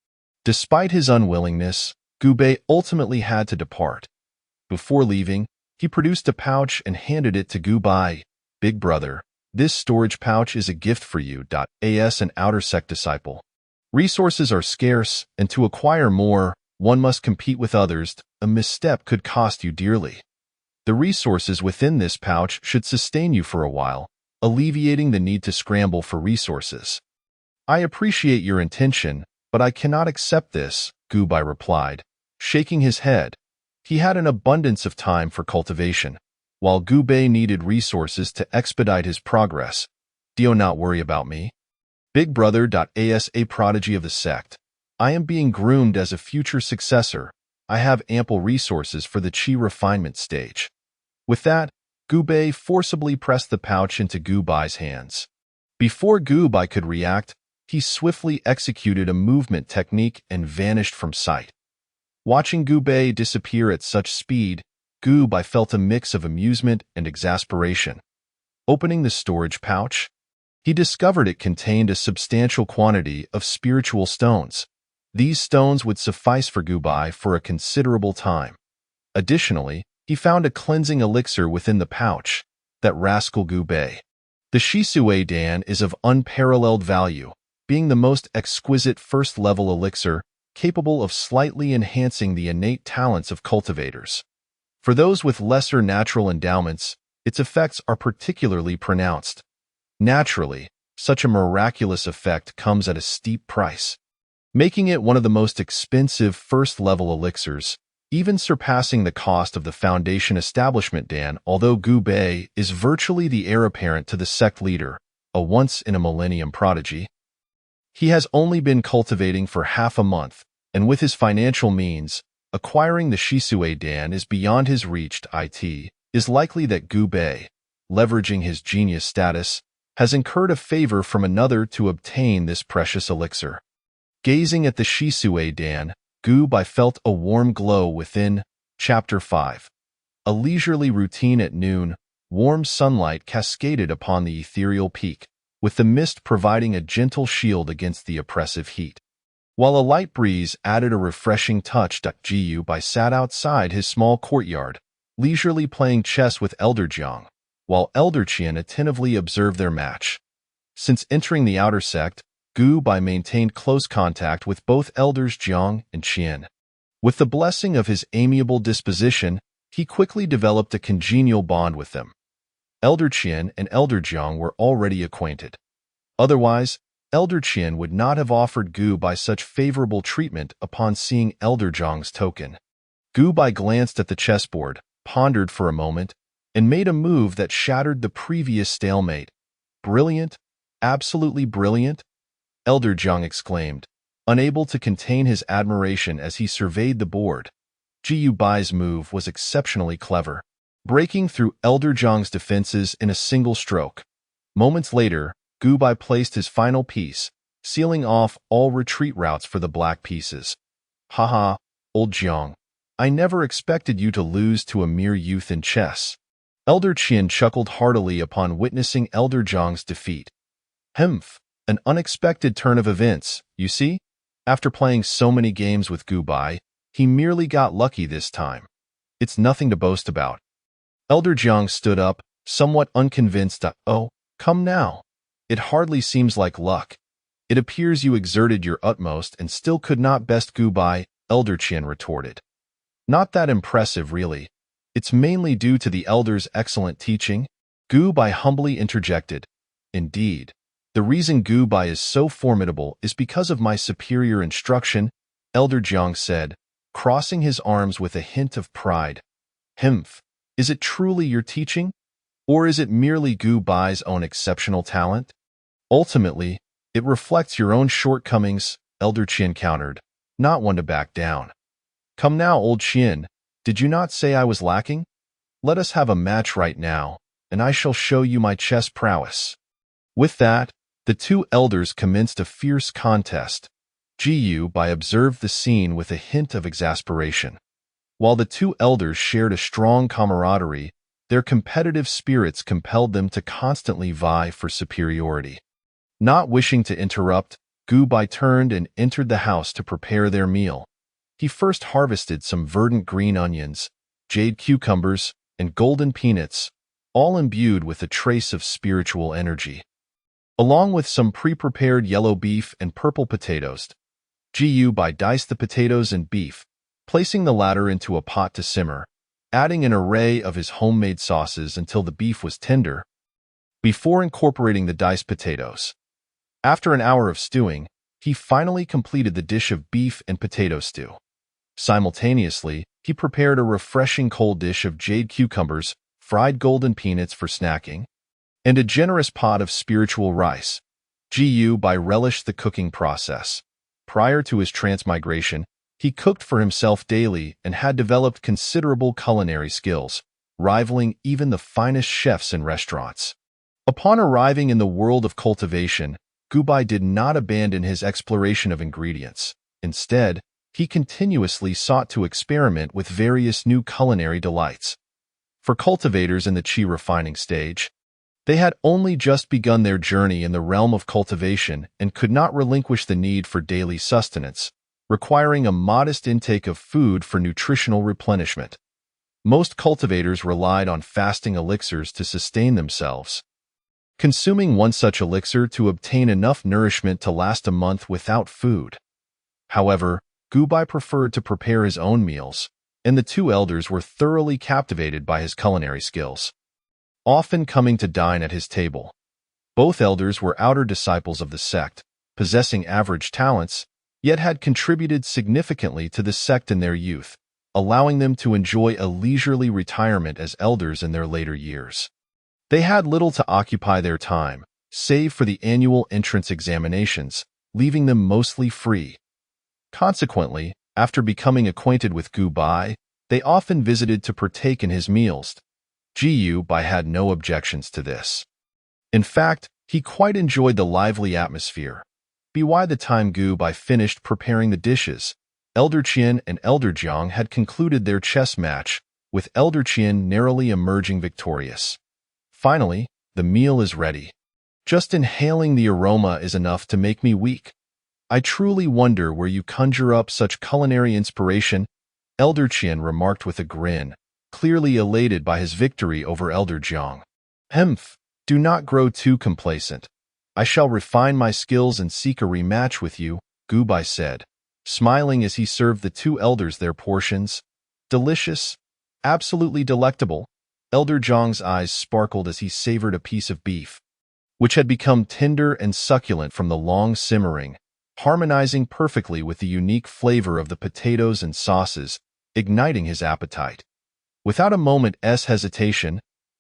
Despite his unwillingness, Bei ultimately had to depart. Before leaving, he produced a pouch and handed it to Bai. Big Brother, this storage pouch is a gift for you. As an outer sect disciple, resources are scarce, and to acquire more, one must compete with others. A misstep could cost you dearly. The resources within this pouch should sustain you for a while, alleviating the need to scramble for resources. I appreciate your intention, but I cannot accept this, Bai replied, shaking his head. He had an abundance of time for cultivation, while Bei needed resources to expedite his progress. Do not worry about me. Big Brother. As a prodigy of the sect, I am being groomed as a future successor. I have ample resources for the chi refinement stage. With that, Gu Bei forcibly pressed the pouch into Gu Bai's hands. Before Gu Bai could react, he swiftly executed a movement technique and vanished from sight. Watching Gu Bei disappear at such speed, Gu Bai felt a mix of amusement and exasperation. Opening the storage pouch, he discovered it contained a substantial quantity of spiritual stones. These stones would suffice for Gu Bai for a considerable time. Additionally, he found a cleansing elixir within the pouch, that rascal Gu Bei. The Shisui Dan is of unparalleled value, being the most exquisite first-level elixir capable of slightly enhancing the innate talents of cultivators. For those with lesser natural endowments, its effects are particularly pronounced. Naturally, such a miraculous effect comes at a steep price, making it one of the most expensive first-level elixirs, even surpassing the cost of the Foundation Establishment Dan. Although Gu Bei is virtually the heir apparent to the sect leader, a once-in-a-millennium prodigy, he has only been cultivating for half a month, and with his financial means, acquiring the Shisui Dan is beyond his reach. It is likely that Gu Bei, leveraging his genius status, has incurred a favor from another to obtain this precious elixir. Gazing at the Shisui Dan, Gu Bai felt a warm glow within. Chapter 5. A leisurely routine at noon, warm sunlight cascaded upon the ethereal peak, with the mist providing a gentle shield against the oppressive heat. While a light breeze added a refreshing touch, Gu Bai sat outside his small courtyard, leisurely playing chess with Elder Jiang, while Elder Qian attentively observed their match. Since entering the outer sect, Gu Bai maintained close contact with both Elders Jiang and Qian. With the blessing of his amiable disposition, he quickly developed a congenial bond with them. Elder Qian and Elder Jiang were already acquainted. Otherwise, Elder Qian would not have offered Gu Bai such favorable treatment upon seeing Elder Jiang's token. Gu Bai glanced at the chessboard, pondered for a moment, and made a move that shattered the previous stalemate. "Brilliant, absolutely brilliant," Elder Jiang exclaimed, unable to contain his admiration as he surveyed the board. Gu Bai's move was exceptionally clever, breaking through Elder Jiang's defenses in a single stroke. Moments later, Gu Bai placed his final piece, sealing off all retreat routes for the black pieces. "Haha, old Jiang, I never expected you to lose to a mere youth in chess." Elder Qian chuckled heartily upon witnessing Elder Jiang's defeat. "Humph, an unexpected turn of events, you see? After playing so many games with Gu Bai, he merely got lucky this time. It's nothing to boast about." Elder Jiang stood up, somewhat unconvinced. "Oh, come now. It hardly seems like luck. It appears you exerted your utmost and still could not best Gu Bai," Elder Qian retorted. "Not that impressive, really. It's mainly due to the Elder's excellent teaching," Gu Bai humbly interjected. "Indeed. The reason Gu Bai is so formidable is because of my superior instruction," Elder Jiang said, crossing his arms with a hint of pride. "Humph, is it truly your teaching? Or is it merely Gu Bai's own exceptional talent?" "Ultimately, it reflects your own shortcomings," Elder Qian countered, not one to back down. "Come now, old Qian, did you not say I was lacking? Let us have a match right now, and I shall show you my chess prowess." With that, the two elders commenced a fierce contest. Gu Bai observed the scene with a hint of exasperation. While the two elders shared a strong camaraderie, their competitive spirits compelled them to constantly vie for superiority. Not wishing to interrupt, Gu Bai turned and entered the house to prepare their meal. He first harvested some verdant green onions, jade cucumbers, and golden peanuts, all imbued with a trace of spiritual energy. Along with some pre-prepared yellow beef and purple potatoes, Gu Bai diced the potatoes and beef, placing the latter into a pot to simmer, adding an array of his homemade sauces until the beef was tender, before incorporating the diced potatoes. After an hour of stewing, he finally completed the dish of beef and potato stew. Simultaneously, he prepared a refreshing cold dish of jade cucumbers, fried golden peanuts for snacking, and a generous pot of spiritual rice. Gu Bai relished the cooking process. Prior to his transmigration, he cooked for himself daily and had developed considerable culinary skills, rivaling even the finest chefs in restaurants. Upon arriving in the world of cultivation, Gubai did not abandon his exploration of ingredients. Instead, he continuously sought to experiment with various new culinary delights. For cultivators in the qi refining stage, they had only just begun their journey in the realm of cultivation and could not relinquish the need for daily sustenance, requiring a modest intake of food for nutritional replenishment. Most cultivators relied on fasting elixirs to sustain themselves, consuming one such elixir to obtain enough nourishment to last a month without food. However, Gubai preferred to prepare his own meals, and the two elders were thoroughly captivated by his culinary skills, often coming to dine at his table. Both elders were outer disciples of the sect, possessing average talents, yet had contributed significantly to the sect in their youth, allowing them to enjoy a leisurely retirement as elders in their later years. They had little to occupy their time, save for the annual entrance examinations, leaving them mostly free. Consequently, after becoming acquainted with Gubai, they often visited to partake in his meals. Gubai had no objections to this. In fact, he quite enjoyed the lively atmosphere. By the time Gubai finished preparing the dishes, Elder Qian and Elder Jiang had concluded their chess match, with Elder Qian narrowly emerging victorious. Finally, the meal is ready. Just inhaling the aroma is enough to make me weak. I truly wonder where you conjure up such culinary inspiration, Elder Qian remarked with a grin, clearly elated by his victory over Elder Jiang. Hemph, do not grow too complacent. I shall refine my skills and seek a rematch with you, Gubai said, smiling as he served the two elders their portions. Delicious, absolutely delectable. Elder Jiang's eyes sparkled as he savored a piece of beef, which had become tender and succulent from the long simmering, harmonizing perfectly with the unique flavor of the potatoes and sauces, igniting his appetite. Without a moment's hesitation,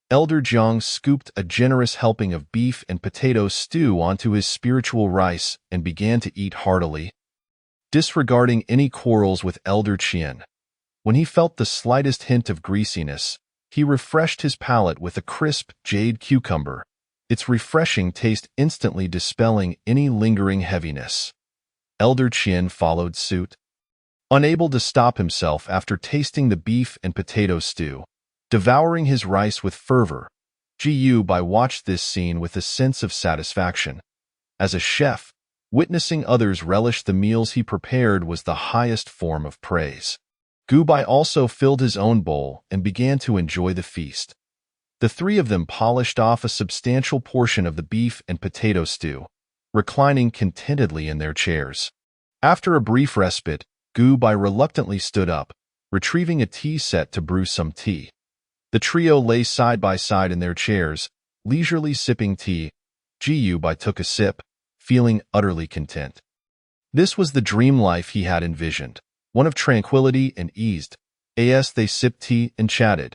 Elder Jiang scooped a generous helping of beef and potato stew onto his spiritual rice and began to eat heartily, disregarding any quarrels with Elder Qian. When he felt the slightest hint of greasiness, he refreshed his palate with a crisp jade cucumber, its refreshing taste instantly dispelling any lingering heaviness. Elder Qian followed suit, unable to stop himself after tasting the beef and potato stew, devouring his rice with fervor. Gubai watched this scene with a sense of satisfaction. As a chef, witnessing others relish the meals he prepared was the highest form of praise. Gubai also filled his own bowl and began to enjoy the feast. The three of them polished off a substantial portion of the beef and potato stew, reclining contentedly in their chairs. After a brief respite, Gubai reluctantly stood up, retrieving a tea set to brew some tea. The trio lay side by side in their chairs, leisurely sipping tea. Gubai took a sip, feeling utterly content. This was the dream life he had envisioned, one of tranquility and ease. As they sipped tea and chatted,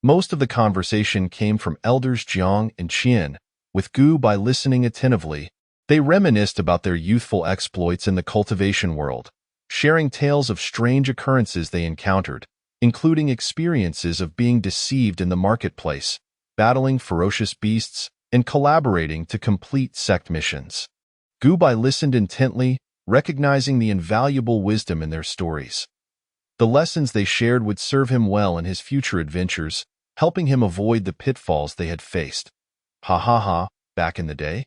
most of the conversation came from Elders Jiang and Qian, with Gubai listening attentively. They reminisced about their youthful exploits in the cultivation world, sharing tales of strange occurrences they encountered, including experiences of being deceived in the marketplace, battling ferocious beasts, and collaborating to complete sect missions. Gubai listened intently, recognizing the invaluable wisdom in their stories. The lessons they shared would serve him well in his future adventures, helping him avoid the pitfalls they had faced. Ha ha ha, back in the day?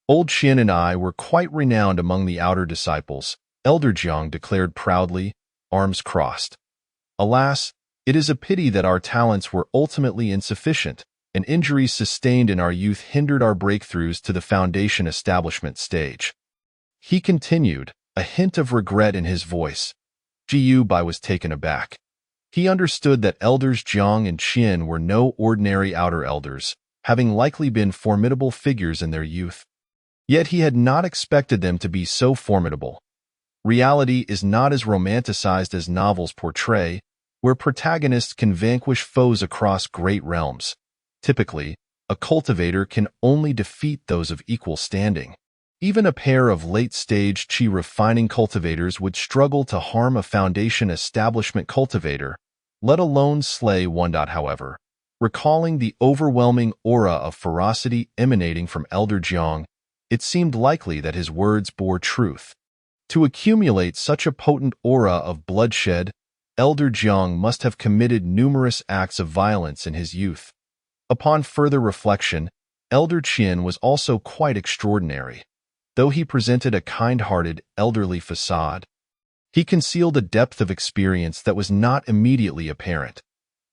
Old Qian and I were quite renowned among the outer disciples, Elder Jiang declared proudly, arms crossed. Alas, it is a pity that our talents were ultimately insufficient, and injuries sustained in our youth hindered our breakthroughs to the foundation establishment stage. He continued, a hint of regret in his voice. Gubai was taken aback. He understood that Elders Jiang and Qian were no ordinary outer elders, having likely been formidable figures in their youth. Yet he had not expected them to be so formidable. Reality is not as romanticized as novels portray, where protagonists can vanquish foes across great realms. Typically, a cultivator can only defeat those of equal standing. Even a pair of late-stage qi refining cultivators would struggle to harm a foundation establishment cultivator, let alone slay one. However, Recalling the overwhelming aura of ferocity emanating from Elder Jiang, it seemed likely that his words bore truth. To accumulate such a potent aura of bloodshed, Elder Jiang must have committed numerous acts of violence in his youth. Upon further reflection, Elder Qin was also quite extraordinary. Though he presented a kind-hearted, elderly facade, he concealed a depth of experience that was not immediately apparent.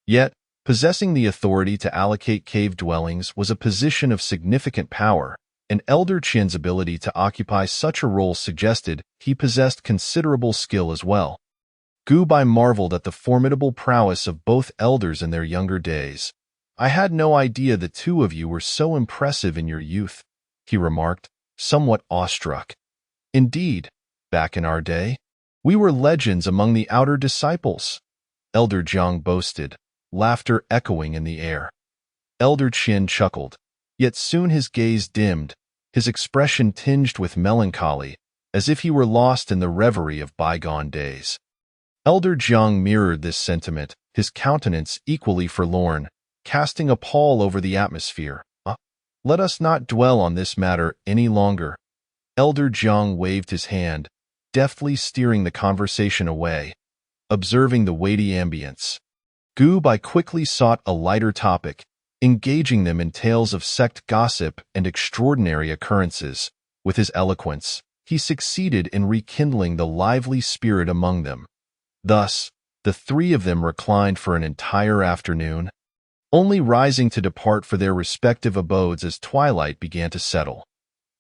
Yet, possessing the authority to allocate cave dwellings was a position of significant power, and Elder Qin's ability to occupy such a role suggested he possessed considerable skill as well. Gu Bai marveled at the formidable prowess of both elders in their younger days. "I had no idea the two of you were so impressive in your youth," he remarked, somewhat awestruck. "Indeed, back in our day, we were legends among the outer disciples," Elder Jiang boasted, laughter echoing in the air. Elder Qin chuckled, yet soon his gaze dimmed, his expression tinged with melancholy, as if he were lost in the reverie of bygone days. Elder Jiang mirrored this sentiment, his countenance equally forlorn, casting a pall over the atmosphere. Let us not dwell on this matter any longer." Elder Jiang waved his hand, deftly steering the conversation away. Observing the weighty ambience, Gu Bai quickly sought a lighter topic, engaging them in tales of sect gossip and extraordinary occurrences. With his eloquence, he succeeded in rekindling the lively spirit among them. Thus, the three of them reclined for an entire afternoon, only rising to depart for their respective abodes as twilight began to settle.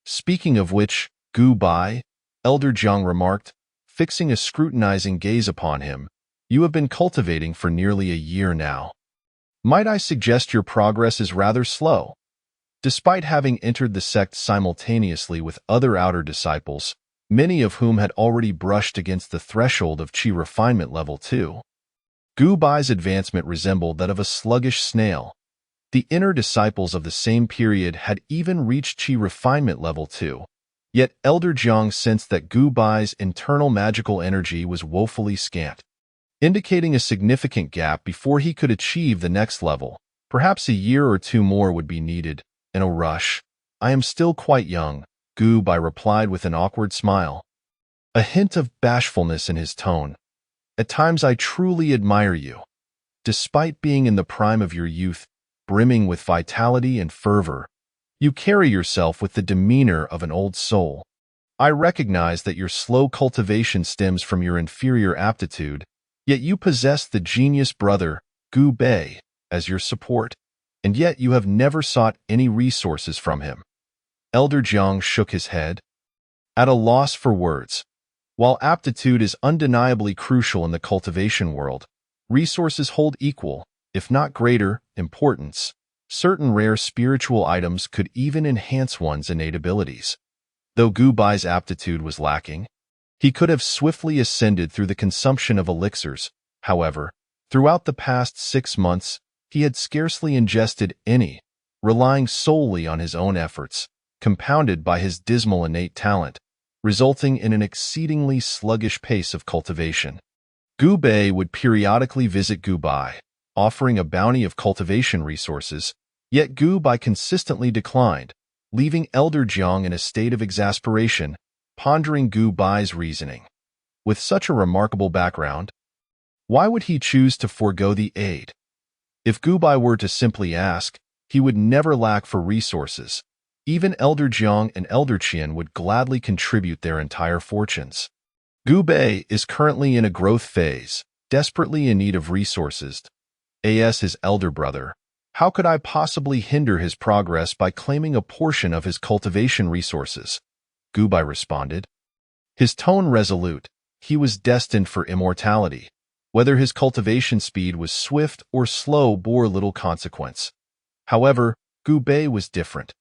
"Speaking of which, Gu Bai," Elder Jiang remarked, fixing a scrutinizing gaze upon him, "you have been cultivating for nearly a year now. Might I suggest your progress is rather slow?" Despite having entered the sect simultaneously with other outer disciples, many of whom had already brushed against the threshold of Qi refinement level 2, Gu Bai's advancement resembled that of a sluggish snail. The inner disciples of the same period had even reached Qi refinement level 2, yet Elder Jiang sensed that Gu Bai's internal magical energy was woefully scant, indicating a significant gap before he could achieve the next level. Perhaps a year or two more would be needed. In a rush. "I am still quite young," Gu Bai replied with an awkward smile, a hint of bashfulness in his tone. "At times I truly admire you. Despite being in the prime of your youth, brimming with vitality and fervor, you carry yourself with the demeanor of an old soul. I recognize that your slow cultivation stems from your inferior aptitude, yet you possess the genius brother, Gu Bei, as your support, and yet you have never sought any resources from him." Elder Jiang shook his head, at a loss for words. While aptitude is undeniably crucial in the cultivation world, resources hold equal, if not greater, importance. Certain rare spiritual items could even enhance one's innate abilities. Though Gu Bai's aptitude was lacking, he could have swiftly ascended through the consumption of elixirs. However, throughout the past 6 months, he had scarcely ingested any, relying solely on his own efforts, compounded by his dismal innate talent, resulting in an exceedingly sluggish pace of cultivation. Gu Bei would periodically visit Gu Bai, offering a bounty of cultivation resources, yet Gu Bai consistently declined, leaving Elder Jiang in a state of exasperation, pondering Gu Bai's reasoning. With such a remarkable background, why would he choose to forego the aid? If Gu Bai were to simply ask, he would never lack for resources. Even Elder Jiang and Elder Qian would gladly contribute their entire fortunes. Gu Bei is currently in a growth phase, desperately in need of resources. As his elder brother, how could I possibly hinder his progress by claiming a portion of his cultivation resources? Gu Bai responded. His tone resolute. He was destined for immortality. Whether his cultivation speed was swift or slow bore little consequence. However, Gu Bei was different.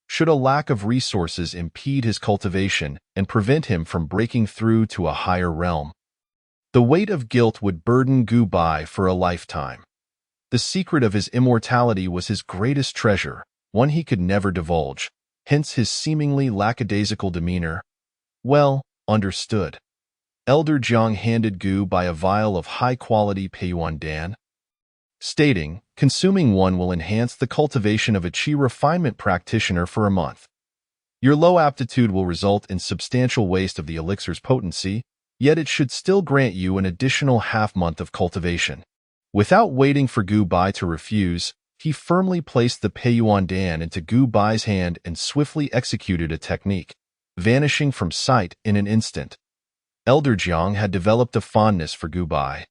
Should a lack of resources impede his cultivation and prevent him from breaking through to a higher realm, the weight of guilt would burden Gu Bai for a lifetime. The secret of his immortality was his greatest treasure, one he could never divulge, hence his seemingly lackadaisical demeanor. Well, understood. Elder Jiang handed Gu Bai a vial of high-quality Peiyuan Dan. stating, "Consuming one will enhance the cultivation of a Qi refinement practitioner for a month. Your low aptitude will result in substantial waste of the elixir's potency, yet it should still grant you an additional half-month of cultivation." Without waiting for Gu Bai to refuse, he firmly placed the Peiyuan Dan into Gu Bai's hand and swiftly executed a technique, vanishing from sight in an instant. Elder Jiang had developed a fondness for Gu Bai,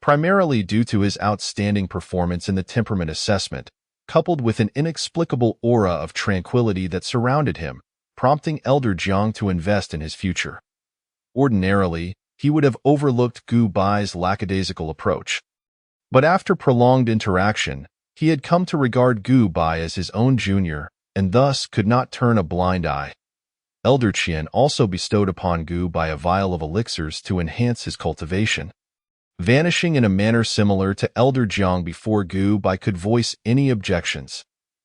primarily due to his outstanding performance in the temperament assessment, coupled with an inexplicable aura of tranquility that surrounded him, prompting Elder Jiang to invest in his future. Ordinarily, he would have overlooked Gu Bai's lackadaisical approach. But after prolonged interaction, he had come to regard Gu Bai as his own junior, and thus could not turn a blind eye. Elder Qian also bestowed upon Gu Bai a vial of elixirs to enhance his cultivation. Vanishing in a manner similar to Elder Jiang before Gu Bai could voice any objections,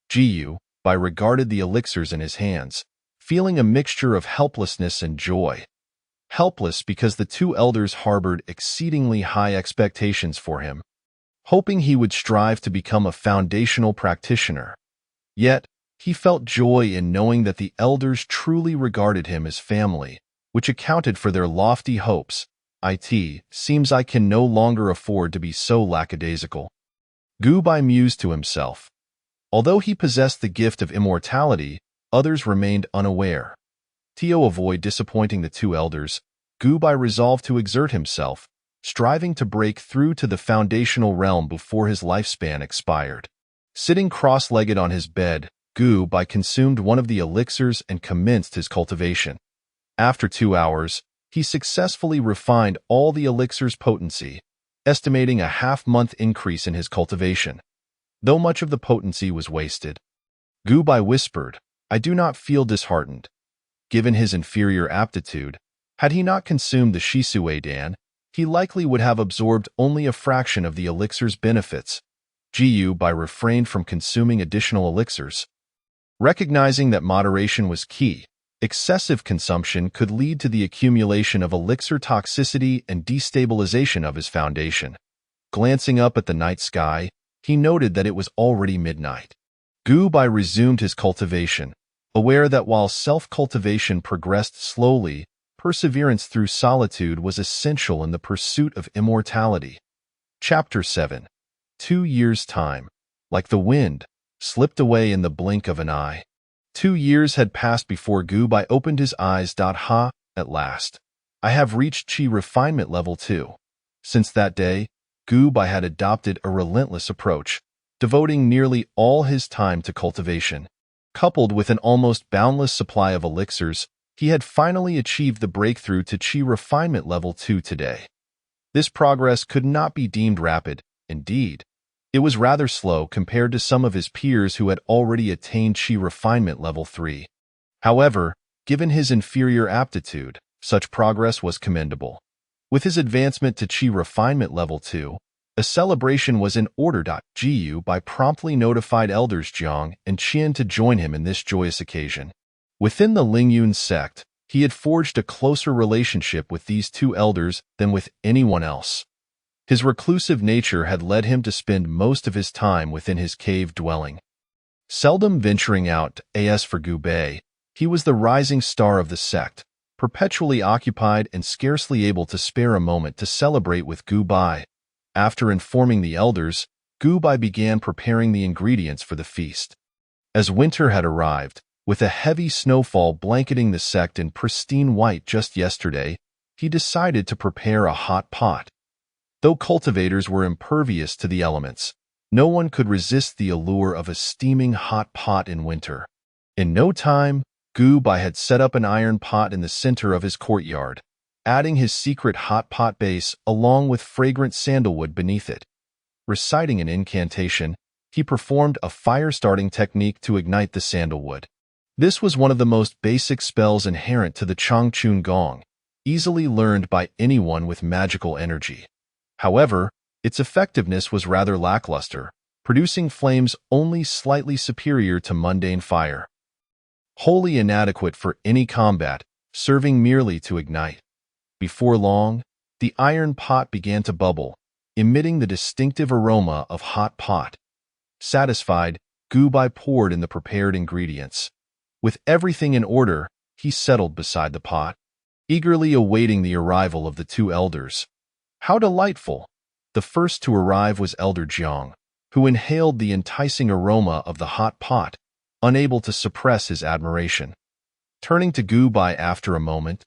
Gu Bai regarded the elixirs in his hands, feeling a mixture of helplessness and joy. Helpless because the two elders harbored exceedingly high expectations for him, hoping he would strive to become a foundational practitioner. Yet, he felt joy in knowing that the elders truly regarded him as family, which accounted for their lofty hopes. It seems I can no longer afford to be so lackadaisical. Gu Bai mused to himself. Although he possessed the gift of immortality, others remained unaware. To avoid disappointing the two elders, Gu Bai resolved to exert himself, striving to break through to the foundational realm before his lifespan expired. Sitting cross-legged on his bed, Gu Bai consumed one of the elixirs and commenced his cultivation. After 2 hours, he successfully refined all the elixir's potency, estimating a half-month increase in his cultivation. Though much of the potency was wasted, Gu Bai whispered, "I do not feel disheartened." Given his inferior aptitude, had he not consumed the Shisui Dan, he likely would have absorbed only a fraction of the elixir's benefits. Gu Bai refrained from consuming additional elixirs. Recognizing that moderation was key, excessive consumption could lead to the accumulation of elixir toxicity and destabilization of his foundation. Glancing up at the night sky, he noted that it was already midnight. Gu Bai resumed his cultivation, aware that while self-cultivation progressed slowly, perseverance through solitude was essential in the pursuit of immortality. Chapter 7. 2 years' time, like the wind, slipped away in the blink of an eye. 2 years had passed before Gu Bai opened his eyes. At last, I have reached Qi refinement level 2. Since that day, Gu Bai had adopted a relentless approach, devoting nearly all his time to cultivation. Coupled with an almost boundless supply of elixirs, he had finally achieved the breakthrough to Qi refinement level 2 today. This progress could not be deemed rapid. Indeed, it was rather slow compared to some of his peers who had already attained Qi refinement level 3. However, given his inferior aptitude, such progress was commendable. With his advancement to Qi refinement level 2, a celebration was in order. Gu Bai promptly notified elders Jiang and Qian to join him in this joyous occasion. Within the Lingyun sect, he had forged a closer relationship with these two elders than with anyone else. His reclusive nature had led him to spend most of his time within his cave dwelling. Seldom venturing out as for Gu Bai, he was the rising star of the sect, perpetually occupied and scarcely able to spare a moment to celebrate with Gu Bai. After informing the elders, Gu Bai began preparing the ingredients for the feast. As winter had arrived, with a heavy snowfall blanketing the sect in pristine white just yesterday, he decided to prepare a hot pot. Though cultivators were impervious to the elements, no one could resist the allure of a steaming hot pot in winter. In no time, Gu Bai had set up an iron pot in the center of his courtyard, adding his secret hot pot base along with fragrant sandalwood beneath it. Reciting an incantation, he performed a fire-starting technique to ignite the sandalwood. This was one of the most basic spells inherent to the Changchun Gong, easily learned by anyone with magical energy. However, its effectiveness was rather lackluster, producing flames only slightly superior to mundane fire. Wholly inadequate for any combat, serving merely to ignite. Before long, the iron pot began to bubble, emitting the distinctive aroma of hot pot. Satisfied, Gu Bai poured in the prepared ingredients. With everything in order, he settled beside the pot, eagerly awaiting the arrival of the two elders. How delightful! The first to arrive was Elder Jiang, who inhaled the enticing aroma of the hot pot, unable to suppress his admiration. Turning to Gu Bai after a moment,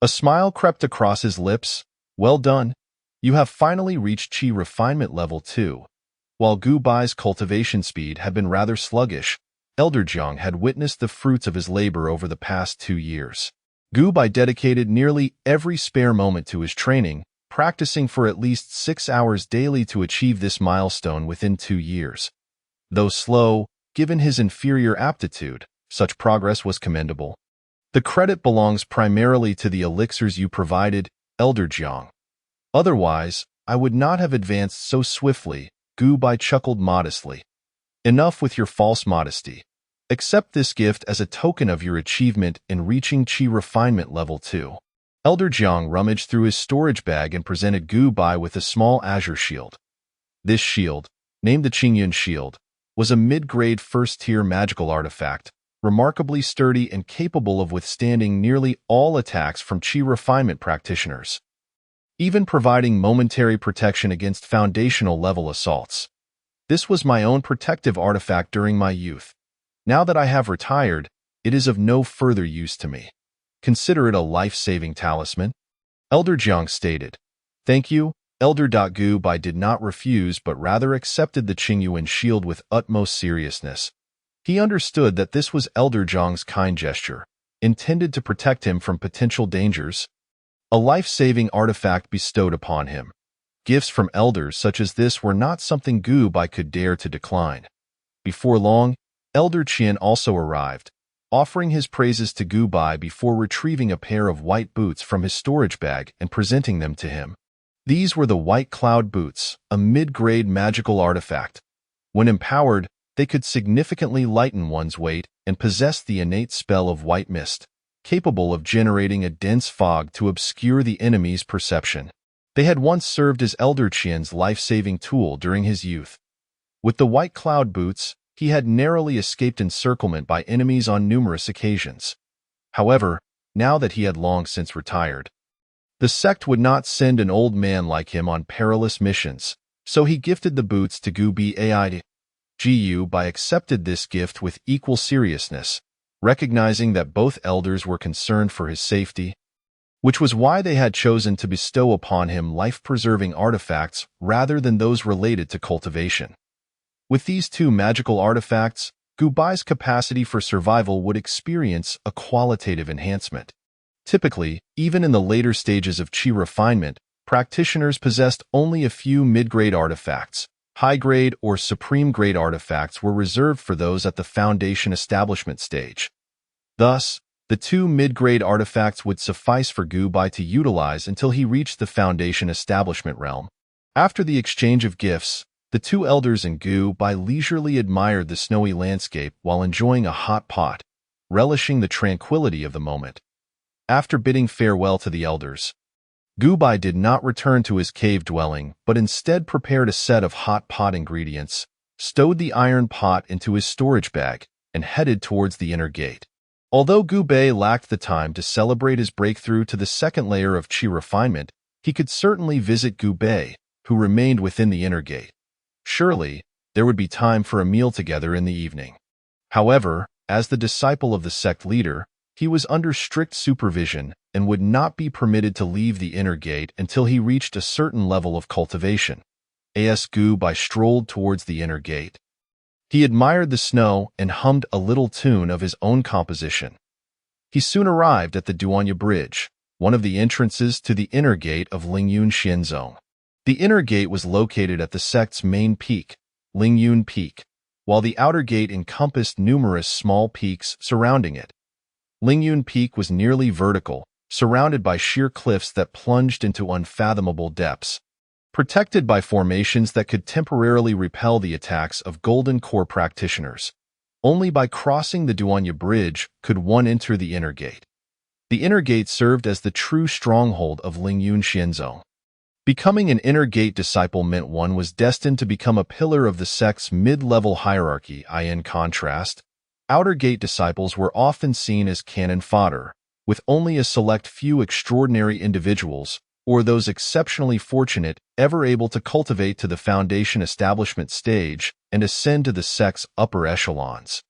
a smile crept across his lips. Well done. You have finally reached Qi refinement level 2. While Gu Bai's cultivation speed had been rather sluggish, Elder Jiang had witnessed the fruits of his labor over the past 2 years. Gu Bai dedicated nearly every spare moment to his training, practicing for at least 6 hours daily to achieve this milestone within 2 years. Though slow, given his inferior aptitude, such progress was commendable. The credit belongs primarily to the elixirs you provided, Elder Jiang. Otherwise, I would not have advanced so swiftly. Gu Bai chuckled modestly. Enough with your false modesty. Accept this gift as a token of your achievement in reaching Qi refinement level 2. Elder Jiang rummaged through his storage bag and presented Gu Bai with a small azure shield. This shield, named the Qingyun Shield, was a mid-grade first-tier magical artifact, remarkably sturdy and capable of withstanding nearly all attacks from Qi refinement practitioners, even providing momentary protection against foundational-level assaults. This was my own protective artifact during my youth. Now that I have retired, it is of no further use to me. Consider it a life-saving talisman. Elder Jiang stated. Thank you. Elder Gu Bai did not refuse but rather accepted the Qingyuan shield with utmost seriousness. He understood that this was Elder Jiang's kind gesture, intended to protect him from potential dangers. A life-saving artifact bestowed upon him. Gifts from elders such as this were not something Gu Bai could dare to decline. Before long, Elder Qian also arrived, offering his praises to Gu Bai before retrieving a pair of white boots from his storage bag and presenting them to him. These were the White Cloud Boots, a mid-grade magical artifact. When empowered, they could significantly lighten one's weight and possess the innate spell of white mist, capable of generating a dense fog to obscure the enemy's perception. They had once served as Elder Qian's life-saving tool during his youth. With the White Cloud Boots, he had narrowly escaped encirclement by enemies on numerous occasions. However, now that he had long since retired, the sect would not send an old man like him on perilous missions, so he gifted the boots to Gu Bai. Gu Bai accepted this gift with equal seriousness, recognizing that both elders were concerned for his safety, which was why they had chosen to bestow upon him life-preserving artifacts rather than those related to cultivation. With these two magical artifacts, Gu Bai's capacity for survival would experience a qualitative enhancement. Typically, even in the later stages of Qi refinement, practitioners possessed only a few mid-grade artifacts. High-grade or supreme-grade artifacts were reserved for those at the foundation establishment stage. Thus, the two mid-grade artifacts would suffice for Gu Bai to utilize until he reached the foundation establishment realm. After the exchange of gifts, the two elders and Gu Bai leisurely admired the snowy landscape while enjoying a hot pot, relishing the tranquility of the moment. After bidding farewell to the elders, Gu Bai did not return to his cave dwelling, but instead prepared a set of hot pot ingredients, stowed the iron pot into his storage bag, and headed towards the inner gate. Although Gu Bai lacked the time to celebrate his breakthrough to the second layer of Qi refinement, he could certainly visit Gu Bai, who remained within the inner gate. Surely, there would be time for a meal together in the evening. However, as the disciple of the sect leader, he was under strict supervision and would not be permitted to leave the inner gate until he reached a certain level of cultivation. As Gu Bai strolled towards the inner gate, he admired the snow and hummed a little tune of his own composition. He soon arrived at the Duanya Bridge, one of the entrances to the inner gate of Lingyun Xianzong. The inner gate was located at the sect's main peak, Lingyun Peak, while the outer gate encompassed numerous small peaks surrounding it. Lingyun Peak was nearly vertical, surrounded by sheer cliffs that plunged into unfathomable depths, protected by formations that could temporarily repel the attacks of Golden Core practitioners. Only by crossing the Duanya Bridge could one enter the inner gate. The inner gate served as the true stronghold of Lingyun Xianzong. Becoming an inner gate disciple meant one was destined to become a pillar of the sect's mid-level hierarchy. In contrast, outer gate disciples were often seen as cannon fodder, with only a select few extraordinary individuals, or those exceptionally fortunate, ever able to cultivate to the foundation establishment stage and ascend to the sect's upper echelons.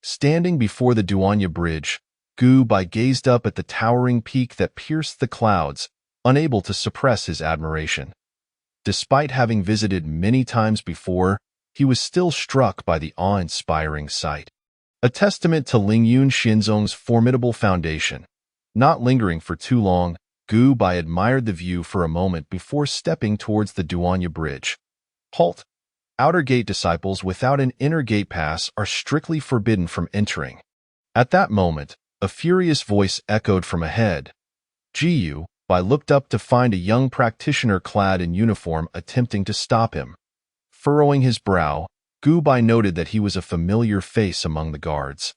Standing before the Duanya Bridge, Gu Bai gazed up at the towering peak that pierced the clouds, unable to suppress his admiration. Despite having visited many times before, he was still struck by the awe-inspiring sight. A testament to Lingyun Xinzong's formidable foundation. Not lingering for too long, Gu Bai admired the view for a moment before stepping towards the Duanya Bridge. Halt! Outer gate disciples without an inner gate pass are strictly forbidden from entering. At that moment, a furious voice echoed from ahead. Jiyu Bai looked up to find a young practitioner clad in uniform attempting to stop him. Furrowing his brow, Gu Bai noted that he was a familiar face among the guards,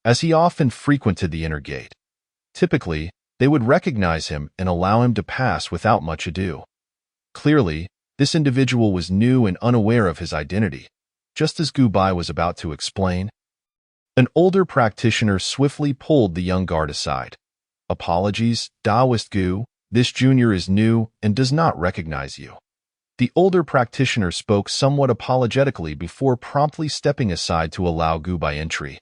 as he often frequented the inner gate. Typically, they would recognize him and allow him to pass without much ado. Clearly, this individual was new and unaware of his identity. Just as Gu Bai was about to explain, an older practitioner swiftly pulled the young guard aside. Apologies, Taoist Gu, this junior is new and does not recognize you. The older practitioner spoke somewhat apologetically before promptly stepping aside to allow Gu Bai entry.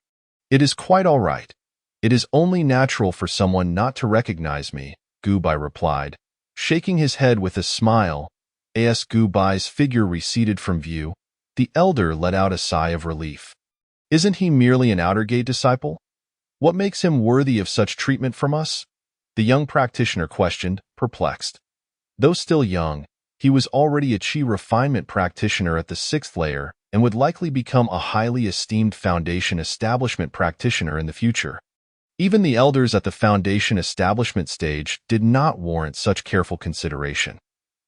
It is quite all right. It is only natural for someone not to recognize me, Gu Bai replied, shaking his head with a smile. As Gu Bai's figure receded from view, the elder let out a sigh of relief. Isn't he merely an outer gate disciple? What makes him worthy of such treatment from us? The young practitioner questioned, perplexed. Though still young, he was already a Qi refinement practitioner at the 6th layer and would likely become a highly esteemed foundation establishment practitioner in the future. Even the elders at the foundation establishment stage did not warrant such careful consideration.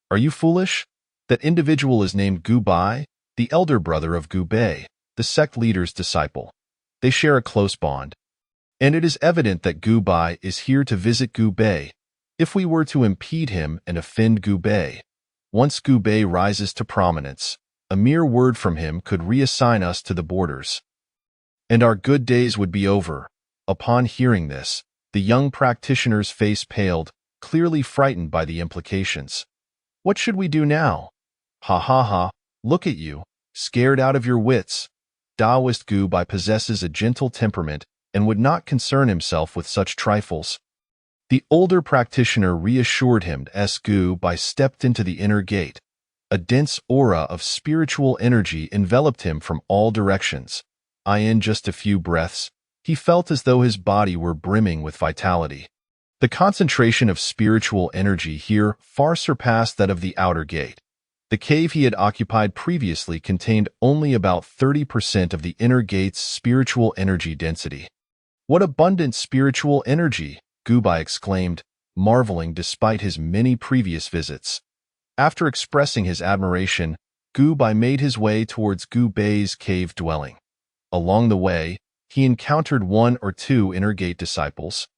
Are you foolish? That individual is named Gu Bai, the elder brother of Gu Bei, the sect leader's disciple. They share a close bond. And it is evident that Gu Bai is here to visit Gu Bei. If we were to impede him and offend Gu Bei, once Gu Bei rises to prominence, a mere word from him could reassign us to the borders, and our good days would be over. Upon hearing this, the young practitioner's face paled, clearly frightened by the implications. What should we do now? Ha ha ha, look at you, scared out of your wits. Taoist Gu Bai possesses a gentle temperament and would not concern himself with such trifles. The older practitioner reassured him as Gu Bai stepped into the inner gate. A dense aura of spiritual energy enveloped him from all directions. In just a few breaths, he felt as though his body were brimming with vitality. The concentration of spiritual energy here far surpassed that of the outer gate. The cave he had occupied previously contained only about 30% of the inner gate's spiritual energy density. What abundant spiritual energy, Gu Bai exclaimed, marveling despite his many previous visits. After expressing his admiration, Gu Bai made his way towards Gu Bei's cave dwelling. Along the way, he encountered one or two inner gate disciples,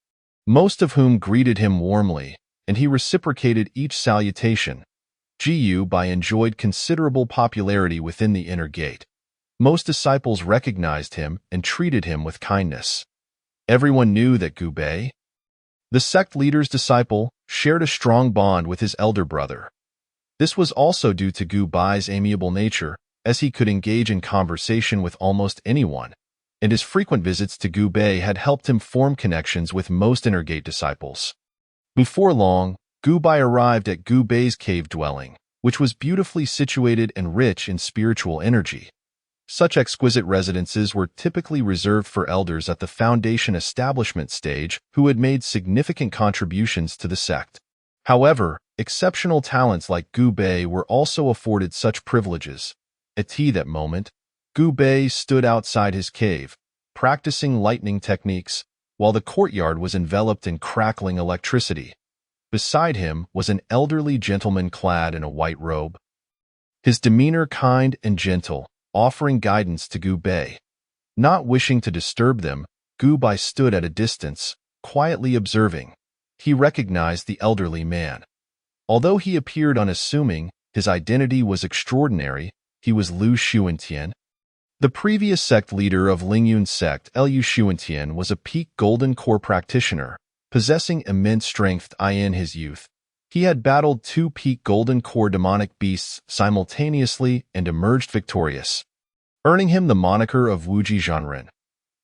most of whom greeted him warmly, and he reciprocated each salutation. Jiyu Bai enjoyed considerable popularity within the inner gate. Most disciples recognized him and treated him with kindness. Everyone knew that Gu Bei, the sect leader's disciple, shared a strong bond with his elder brother. This was also due to Gu Bai's amiable nature, as he could engage in conversation with almost anyone, and his frequent visits to Gu Bei had helped him form connections with most inner gate disciples. Before long, Gu Bai arrived at Gu Bei's cave dwelling, which was beautifully situated and rich in spiritual energy. Such exquisite residences were typically reserved for elders at the foundation establishment stage who had made significant contributions to the sect. However, exceptional talents like Gu Bei were also afforded such privileges. At that moment, Gu Bei stood outside his cave, practicing lightning techniques, while the courtyard was enveloped in crackling electricity. Beside him was an elderly gentleman clad in a white robe, his demeanor kind and gentle, offering guidance to Gu Bei. Not wishing to disturb them, Gu Bai stood at a distance, quietly observing. He recognized the elderly man. Although he appeared unassuming, his identity was extraordinary. He was Lu Xuantian. The previous sect leader of Lingyun sect, Lu Xuantian, was a peak golden core practitioner, possessing immense strength in his youth. He had battled 2 peak golden core demonic beasts simultaneously and emerged victorious, earning him the moniker of Wuji Zhanren.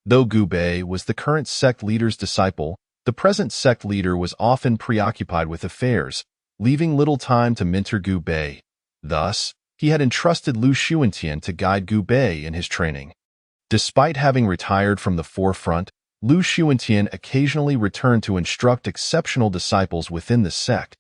Though Gu Bei was the current sect leader's disciple, the present sect leader was often preoccupied with affairs, leaving little time to mentor Gu Bei. Thus, he had entrusted Lu Xuantian to guide Gu Bei in his training. Despite having retired from the forefront, Lu Xuantian occasionally returned to instruct exceptional disciples within the sect.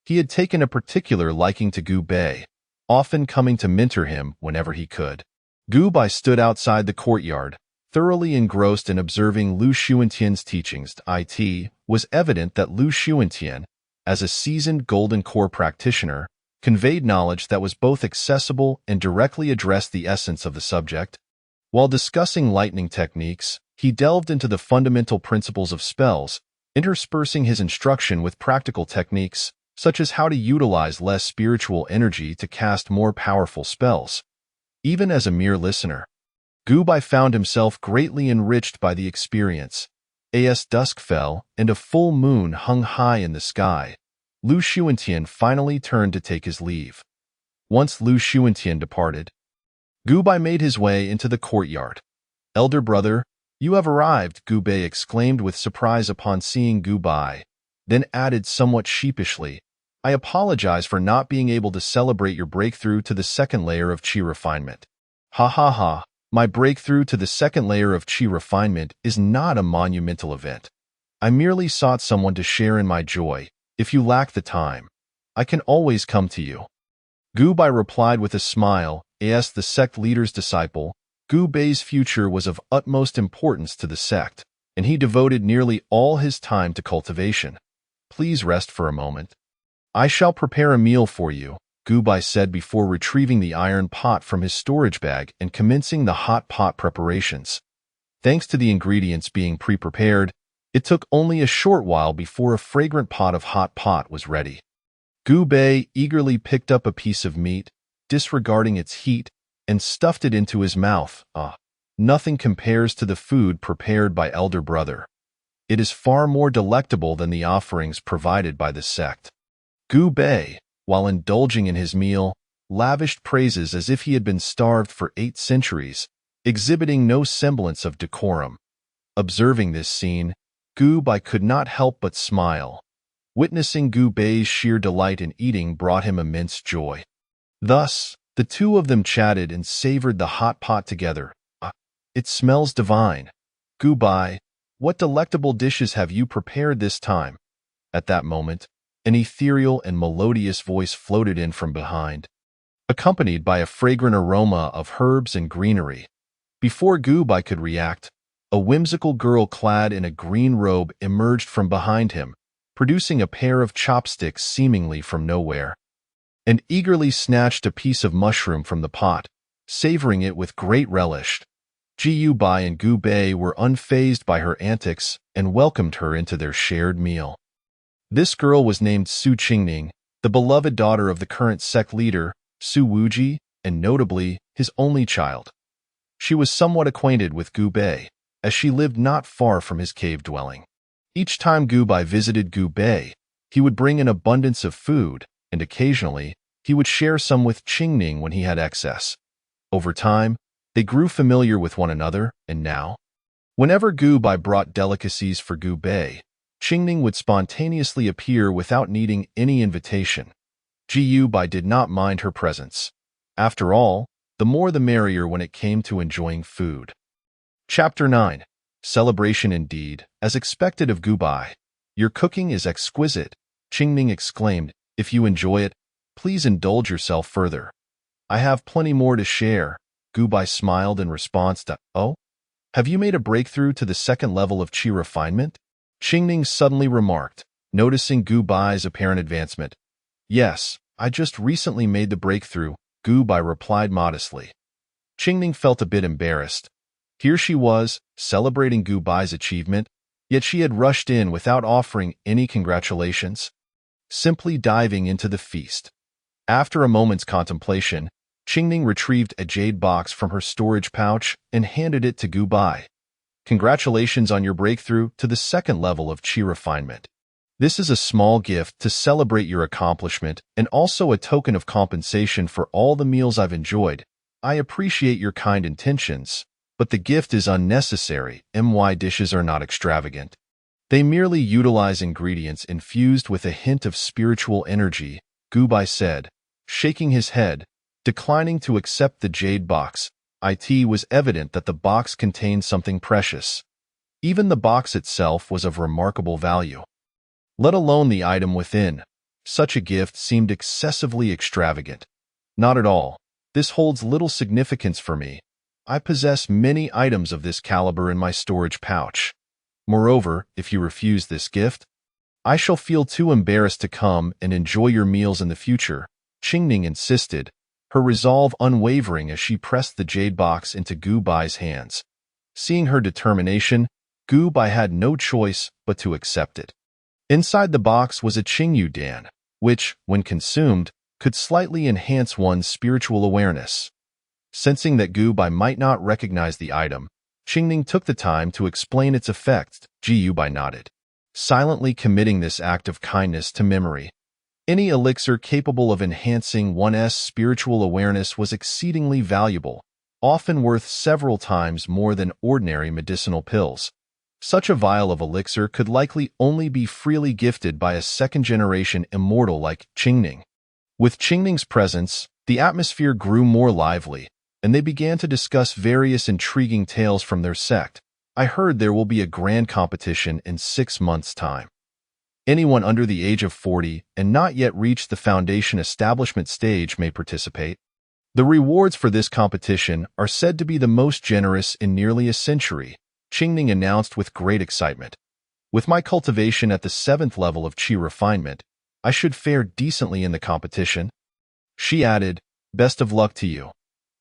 He had taken a particular liking to Gu Bei, often coming to mentor him whenever he could. Gu Bei stood outside the courtyard, thoroughly engrossed in observing Lu Xuantian's teachings. It was evident that Lu Xuantian, as a seasoned golden core practitioner, conveyed knowledge that was both accessible and directly addressed the essence of the subject. While discussing lightning techniques, he delved into the fundamental principles of spells, interspersing his instruction with practical techniques, such as how to utilize less spiritual energy to cast more powerful spells. Even as a mere listener, Gu Bei found himself greatly enriched by the experience. As dusk fell and a full moon hung high in the sky, Lu Xuantian finally turned to take his leave. Once Lu Xuantian departed, Gu Bei made his way into the courtyard. "Elder brother, you have arrived," Gu Bei exclaimed with surprise upon seeing Gu Bei, then added somewhat sheepishly, "I apologize for not being able to celebrate your breakthrough to the second layer of Qi refinement." "Ha ha ha, my breakthrough to the second layer of Qi refinement is not a monumental event. I merely sought someone to share in my joy. If you lack the time, I can always come to you." Gu Bei replied with a smile. As the sect leader's disciple, Gu Bei's future was of utmost importance to the sect, and he devoted nearly all his time to cultivation. "Please rest for a moment. I shall prepare a meal for you," Gu Bei said before retrieving the iron pot from his storage bag and commencing the hot pot preparations. Thanks to the ingredients being pre-prepared, it took only a short while before a fragrant pot of hot pot was ready. Gu Bei eagerly picked up a piece of meat, disregarding its heat, and stuffed it into his mouth. Nothing compares to the food prepared by Elder Brother. It is far more delectable than the offerings provided by the sect. Gu Bei, while indulging in his meal, lavished praises as if he had been starved for 8 centuries, exhibiting no semblance of decorum. Observing this scene, Gu Bei could not help but smile. Witnessing Gu Bei's sheer delight in eating brought him immense joy. Thus, the two of them chatted and savored the hot pot together. "It smells divine. Gu Bei, what delectable dishes have you prepared this time?" At that moment, an ethereal and melodious voice floated in from behind, accompanied by a fragrant aroma of herbs and greenery. Before Gu Bei could react, a whimsical girl clad in a green robe emerged from behind him, producing a pair of chopsticks seemingly from nowhere, and eagerly snatched a piece of mushroom from the pot, savoring it with great relish. Gu Bei and Gu Bei were unfazed by her antics and welcomed her into their shared meal. This girl was named Su Qingning, the beloved daughter of the current sect leader, Su Wuji, and notably, his only child. She was somewhat acquainted with Gu Bei, as she lived not far from his cave dwelling. Each time Gu Bei visited Gu Bei, he would bring an abundance of food, and occasionally, he would share some with Qingning when he had excess. Over time, they grew familiar with one another, and now, whenever Gu Bei brought delicacies for Gu Bei, Qingning would spontaneously appear without needing any invitation. Gu Bei did not mind her presence. After all, the more the merrier when it came to enjoying food. Chapter 9. Celebration indeed, as expected of Gu Bei. "Your cooking is exquisite," Qingning exclaimed. "If you enjoy it, please indulge yourself further." "I have plenty more to share," Gu Bei smiled in response to, "Oh? Have you made a breakthrough to the second level of Qi refinement?" Qingning suddenly remarked, noticing Gu Bai's apparent advancement. "Yes, I just recently made the breakthrough," Gu Bei replied modestly. Qingning felt a bit embarrassed. Here she was, celebrating Gu Bai's achievement, yet she had rushed in without offering any congratulations. simply diving into the feast. After a moment's contemplation, Qingning retrieved a jade box from her storage pouch and handed it to Gu Bai. Congratulations on your breakthrough to the second level of qi refinement. This is a small gift to celebrate your accomplishment and also a token of compensation for all the meals I've enjoyed. I appreciate your kind intentions, but the gift is unnecessary. My dishes are not extravagant. They merely utilize ingredients infused with a hint of spiritual energy, Gu Bai said, shaking his head, declining to accept the jade box. It was evident that the box contained something precious. Even the box itself was of remarkable value, let alone the item within. Such a gift seemed excessively extravagant. Not at all. This holds little significance for me. I possess many items of this caliber in my storage pouch. Moreover, if you refuse this gift, I shall feel too embarrassed to come and enjoy your meals in the future, Qingning insisted, her resolve unwavering as she pressed the jade box into Gu Bai's hands. Seeing her determination, Gu Bai had no choice but to accept it. Inside the box was a Qingyu Dan, which, when consumed, could slightly enhance one's spiritual awareness. Sensing that Gu Bai might not recognize the item, Qingning took the time to explain its effects. Gu Bai nodded, silently committing this act of kindness to memory. Any elixir capable of enhancing one's spiritual awareness was exceedingly valuable, often worth several times more than ordinary medicinal pills. Such a vial of elixir could likely only be freely gifted by a second-generation immortal like Qingning. With Qingning's presence, the atmosphere grew more lively, and they began to discuss various intriguing tales from their sect. I heard there will be a grand competition in 6 months' time. Anyone under the age of 40 and not yet reached the foundation establishment stage may participate. The rewards for this competition are said to be the most generous in nearly a century, Qingning announced with great excitement. With my cultivation at the 7th level of qi refinement, I should fare decently in the competition. She added, best of luck to you.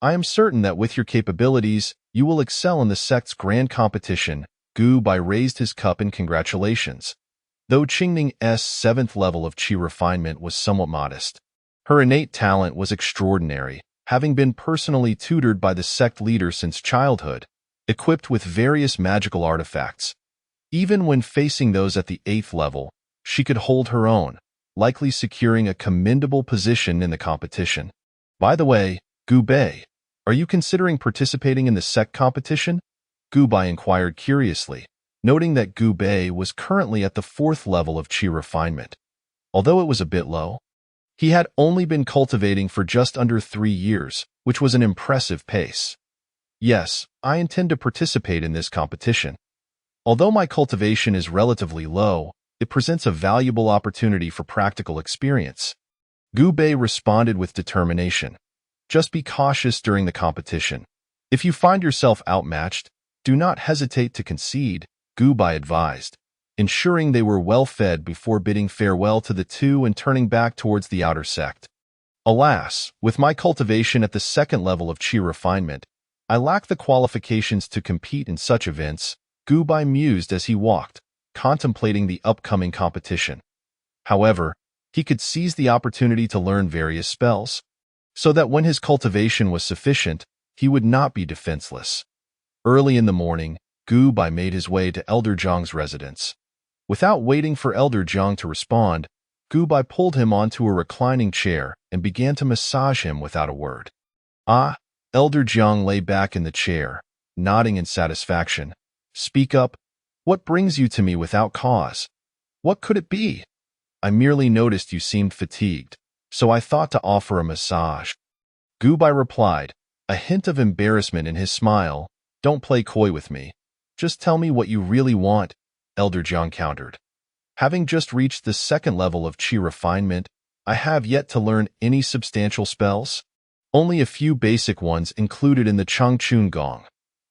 I am certain that with your capabilities, you will excel in the sect's grand competition. Gu Bai raised his cup in congratulations. Though Qingning's 7th level of qi refinement was somewhat modest, her innate talent was extraordinary, having been personally tutored by the sect leader since childhood, equipped with various magical artifacts. Even when facing those at the 8th level, she could hold her own, likely securing a commendable position in the competition. By the way, Gu Bai, are you considering participating in the sect competition? Gu Bai inquired curiously, noting that Gu Bai was currently at the 4th level of qi refinement. Although it was a bit low, he had only been cultivating for just under 3 years, which was an impressive pace. Yes, I intend to participate in this competition. Although my cultivation is relatively low, it presents a valuable opportunity for practical experience. Gu Bai responded with determination. Just be cautious during the competition. If you find yourself outmatched, do not hesitate to concede, Gu Bai advised, ensuring they were well fed before bidding farewell to the two and turning back towards the outer sect. Alas, with my cultivation at the 2nd level of qi refinement, I lack the qualifications to compete in such events, Gu Bai mused as he walked, contemplating the upcoming competition. However, he could seize the opportunity to learn various spells, so that when his cultivation was sufficient, he would not be defenseless. Early in the morning, Gu Bai made his way to Elder Zhang's residence. Without waiting for Elder Zhang to respond, Gu Bai pulled him onto a reclining chair and began to massage him without a word. Ah, Elder Zhang lay back in the chair, nodding in satisfaction. Speak up. What brings you to me without cause? What could it be? I merely noticed you seemed fatigued, so I thought to offer a massage. Gu Bai replied, a hint of embarrassment in his smile. Don't play coy with me. Just tell me what you really want, Elder Zhang countered. Having just reached the 2nd level of qi refinement, I have yet to learn any substantial spells. Only a few basic ones included in the Changchun Gong.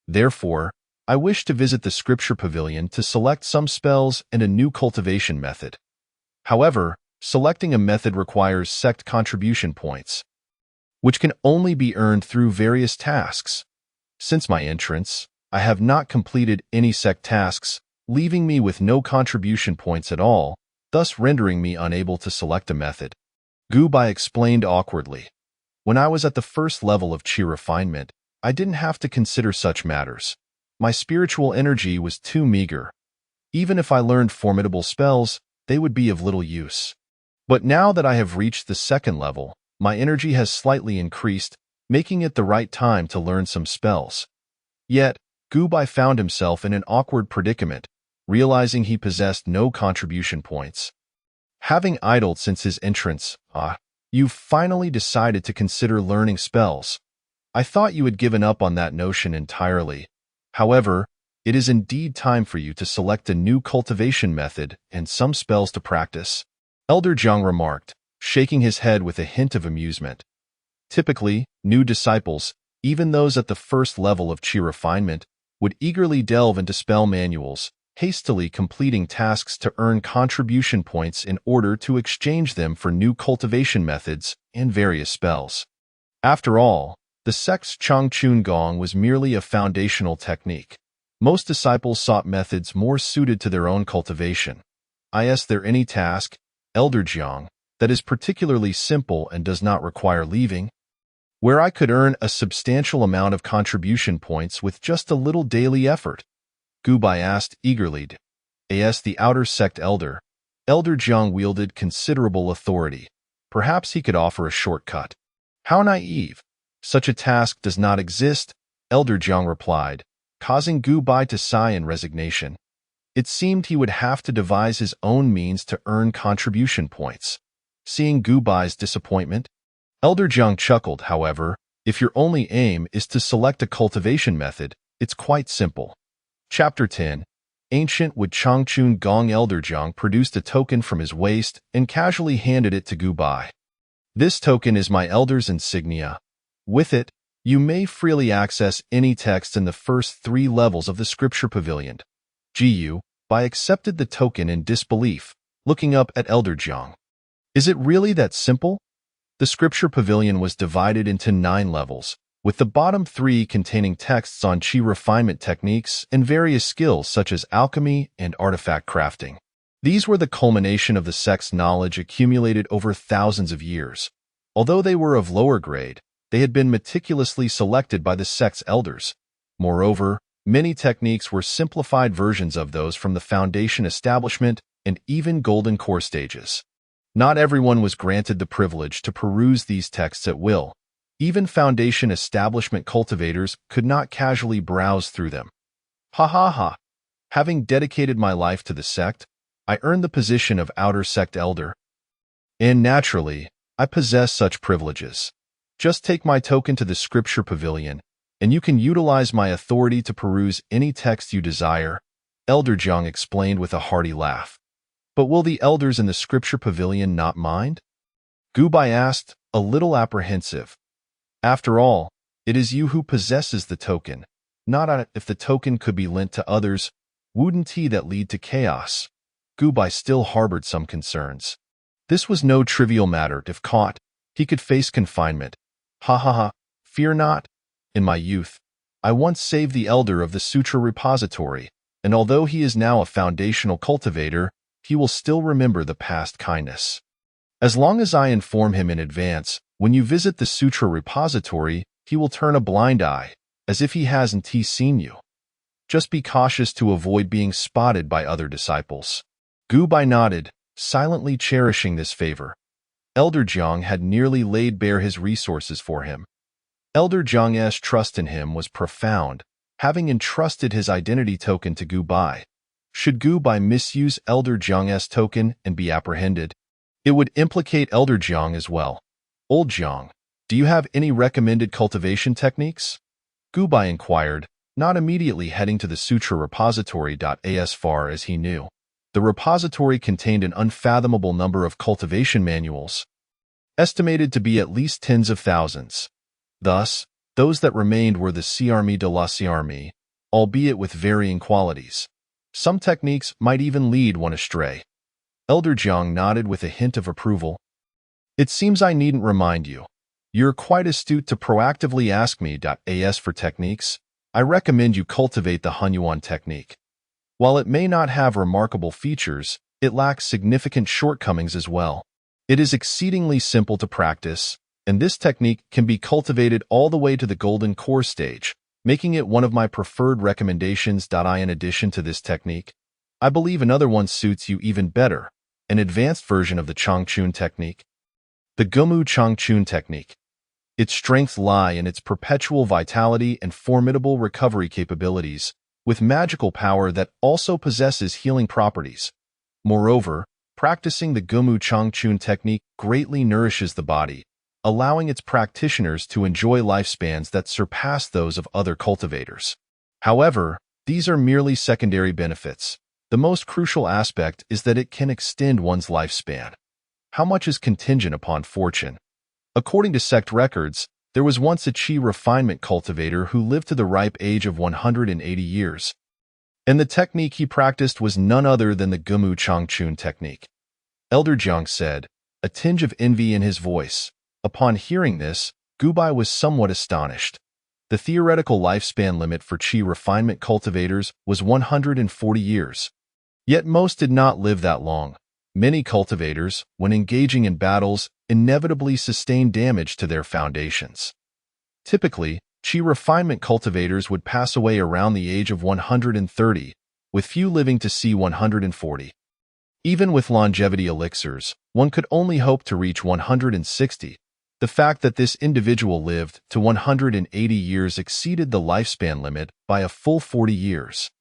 Therefore, I wish to visit the scripture pavilion to select some spells and a new cultivation method. However, selecting a method requires sect contribution points, which can only be earned through various tasks. Since my entrance, I have not completed any sect tasks, leaving me with no contribution points at all, thus rendering me unable to select a method. Gu Bai explained awkwardly. When I was at the first level of chi refinement, I didn't have to consider such matters. My spiritual energy was too meager. Even if I learned formidable spells, they would be of little use. But now that I have reached the second level, my energy has slightly increased, making it the right time to learn some spells. Yet, Gu Bai found himself in an awkward predicament, realizing he possessed no contribution points. Having idled since his entrance, you've finally decided to consider learning spells. I thought you had given up on that notion entirely. However, it is indeed time for you to select a new cultivation method and some spells to practice, Elder Jiang remarked, shaking his head with a hint of amusement. Typically, new disciples, even those at the first level of chi refinement, would eagerly delve into spell manuals, hastily completing tasks to earn contribution points in order to exchange them for new cultivation methods and various spells. After all, the sect's Changchun Gong was merely a foundational technique. Most disciples sought methods more suited to their own cultivation. Is there any task, Elder Jiang, that is particularly simple and does not require leaving, where I could earn a substantial amount of contribution points with just a little daily effort? Gu Bai asked eagerly. As the outer sect elder, Elder Jiang wielded considerable authority. Perhaps he could offer a shortcut. How naive! Such a task does not exist, Elder Jiang replied, causing Gu Bai to sigh in resignation. It seemed he would have to devise his own means to earn contribution points. Seeing Gu Bai's disappointment, Elder Jiang chuckled. However, if your only aim is to select a cultivation method, it's quite simple. Chapter 10. Ancient with Changchun Gong. Elder Jiang produced a token from his waist and casually handed it to Gu Bai. This token is my elder's insignia. With it, you may freely access any text in the first 3 levels of the Scripture Pavilion. Gu Bai accepted the token in disbelief, looking up at Elder Jiang. Is it really that simple? The Scripture Pavilion was divided into 9 levels, with the bottom 3 containing texts on chi refinement techniques and various skills such as alchemy and artifact crafting. These were the culmination of the sect's knowledge accumulated over thousands of years. Although they were of lower grade, they had been meticulously selected by the sect's elders. Moreover, many techniques were simplified versions of those from the Foundation establishment and even Golden Core stages. Not everyone was granted the privilege to peruse these texts at will. Even Foundation establishment cultivators could not casually browse through them. Ha ha ha! Having dedicated my life to the sect, I earned the position of outer sect elder. And naturally, I possess such privileges. Just take my token to the Scripture Pavilion, and you can utilize my authority to peruse any text you desire, Elder Jiang explained with a hearty laugh. But will the elders in the Scripture Pavilion not mind? Gu Bai asked, a little apprehensive. After all, it is you who possesses the token, not if the token could be lent to others, wouldn't he that lead to chaos? Gu Bai still harbored some concerns. This was no trivial matter. If caught, he could face confinement. Ha ha ha, fear not. In my youth, I once saved the elder of the Sutra repository, and although he is now a foundational cultivator, he will still remember the past kindness. As long as I inform him in advance, when you visit the Sutra repository, he will turn a blind eye, as if he hasn't seen you. Just be cautious to avoid being spotted by other disciples. Gu Bai nodded, silently cherishing this favor. Elder Jiang had nearly laid bare his resources for him. Elder Jiang's trust in him was profound, having entrusted his identity token to Gu Bai. Should Gu Bai misuse Elder Jiang's token and be apprehended, it would implicate Elder Jiang as well. Old Jiang, do you have any recommended cultivation techniques? Gu Bai inquired, not immediately heading to the Sutra repository. As far as he knew, the repository contained an unfathomable number of cultivation manuals, estimated to be at least tens of thousands. Thus, those that remained were the Ciarmi de la Ciarmi, albeit with varying qualities. Some techniques might even lead one astray. Elder Jiang nodded with a hint of approval. It seems I needn't remind you. You're quite astute to proactively ask me. As for techniques, I recommend you cultivate the Hunyuan technique. While it may not have remarkable features, it lacks significant shortcomings as well. It is exceedingly simple to practice, and this technique can be cultivated all the way to the golden core stage, making it one of my preferred recommendations. In addition to this technique, I believe another one suits you even better, an advanced version of the Changchun technique. The Gumu Changchun technique. Its strengths lie in its perpetual vitality and formidable recovery capabilities, with magical power that also possesses healing properties. Moreover, practicing the Gumu Changchun technique greatly nourishes the body, allowing its practitioners to enjoy lifespans that surpass those of other cultivators. However, these are merely secondary benefits. The most crucial aspect is that it can extend one's lifespan. How much is contingent upon fortune? According to sect records, there was once a Qi refinement cultivator who lived to the ripe age of 180 years. And the technique he practiced was none other than the Gumu Changchun technique. Elder Jiang said, a tinge of envy in his voice. Upon hearing this, Gubai was somewhat astonished. The theoretical lifespan limit for Qi refinement cultivators was 140 years. Yet most did not live that long. Many cultivators, when engaging in battles, inevitably sustain damage to their foundations. Typically, Qi refinement cultivators would pass away around the age of 130, with few living to see 140. Even with longevity elixirs, one could only hope to reach 160. The fact that this individual lived to 180 years exceeded the lifespan limit by a full 40 years.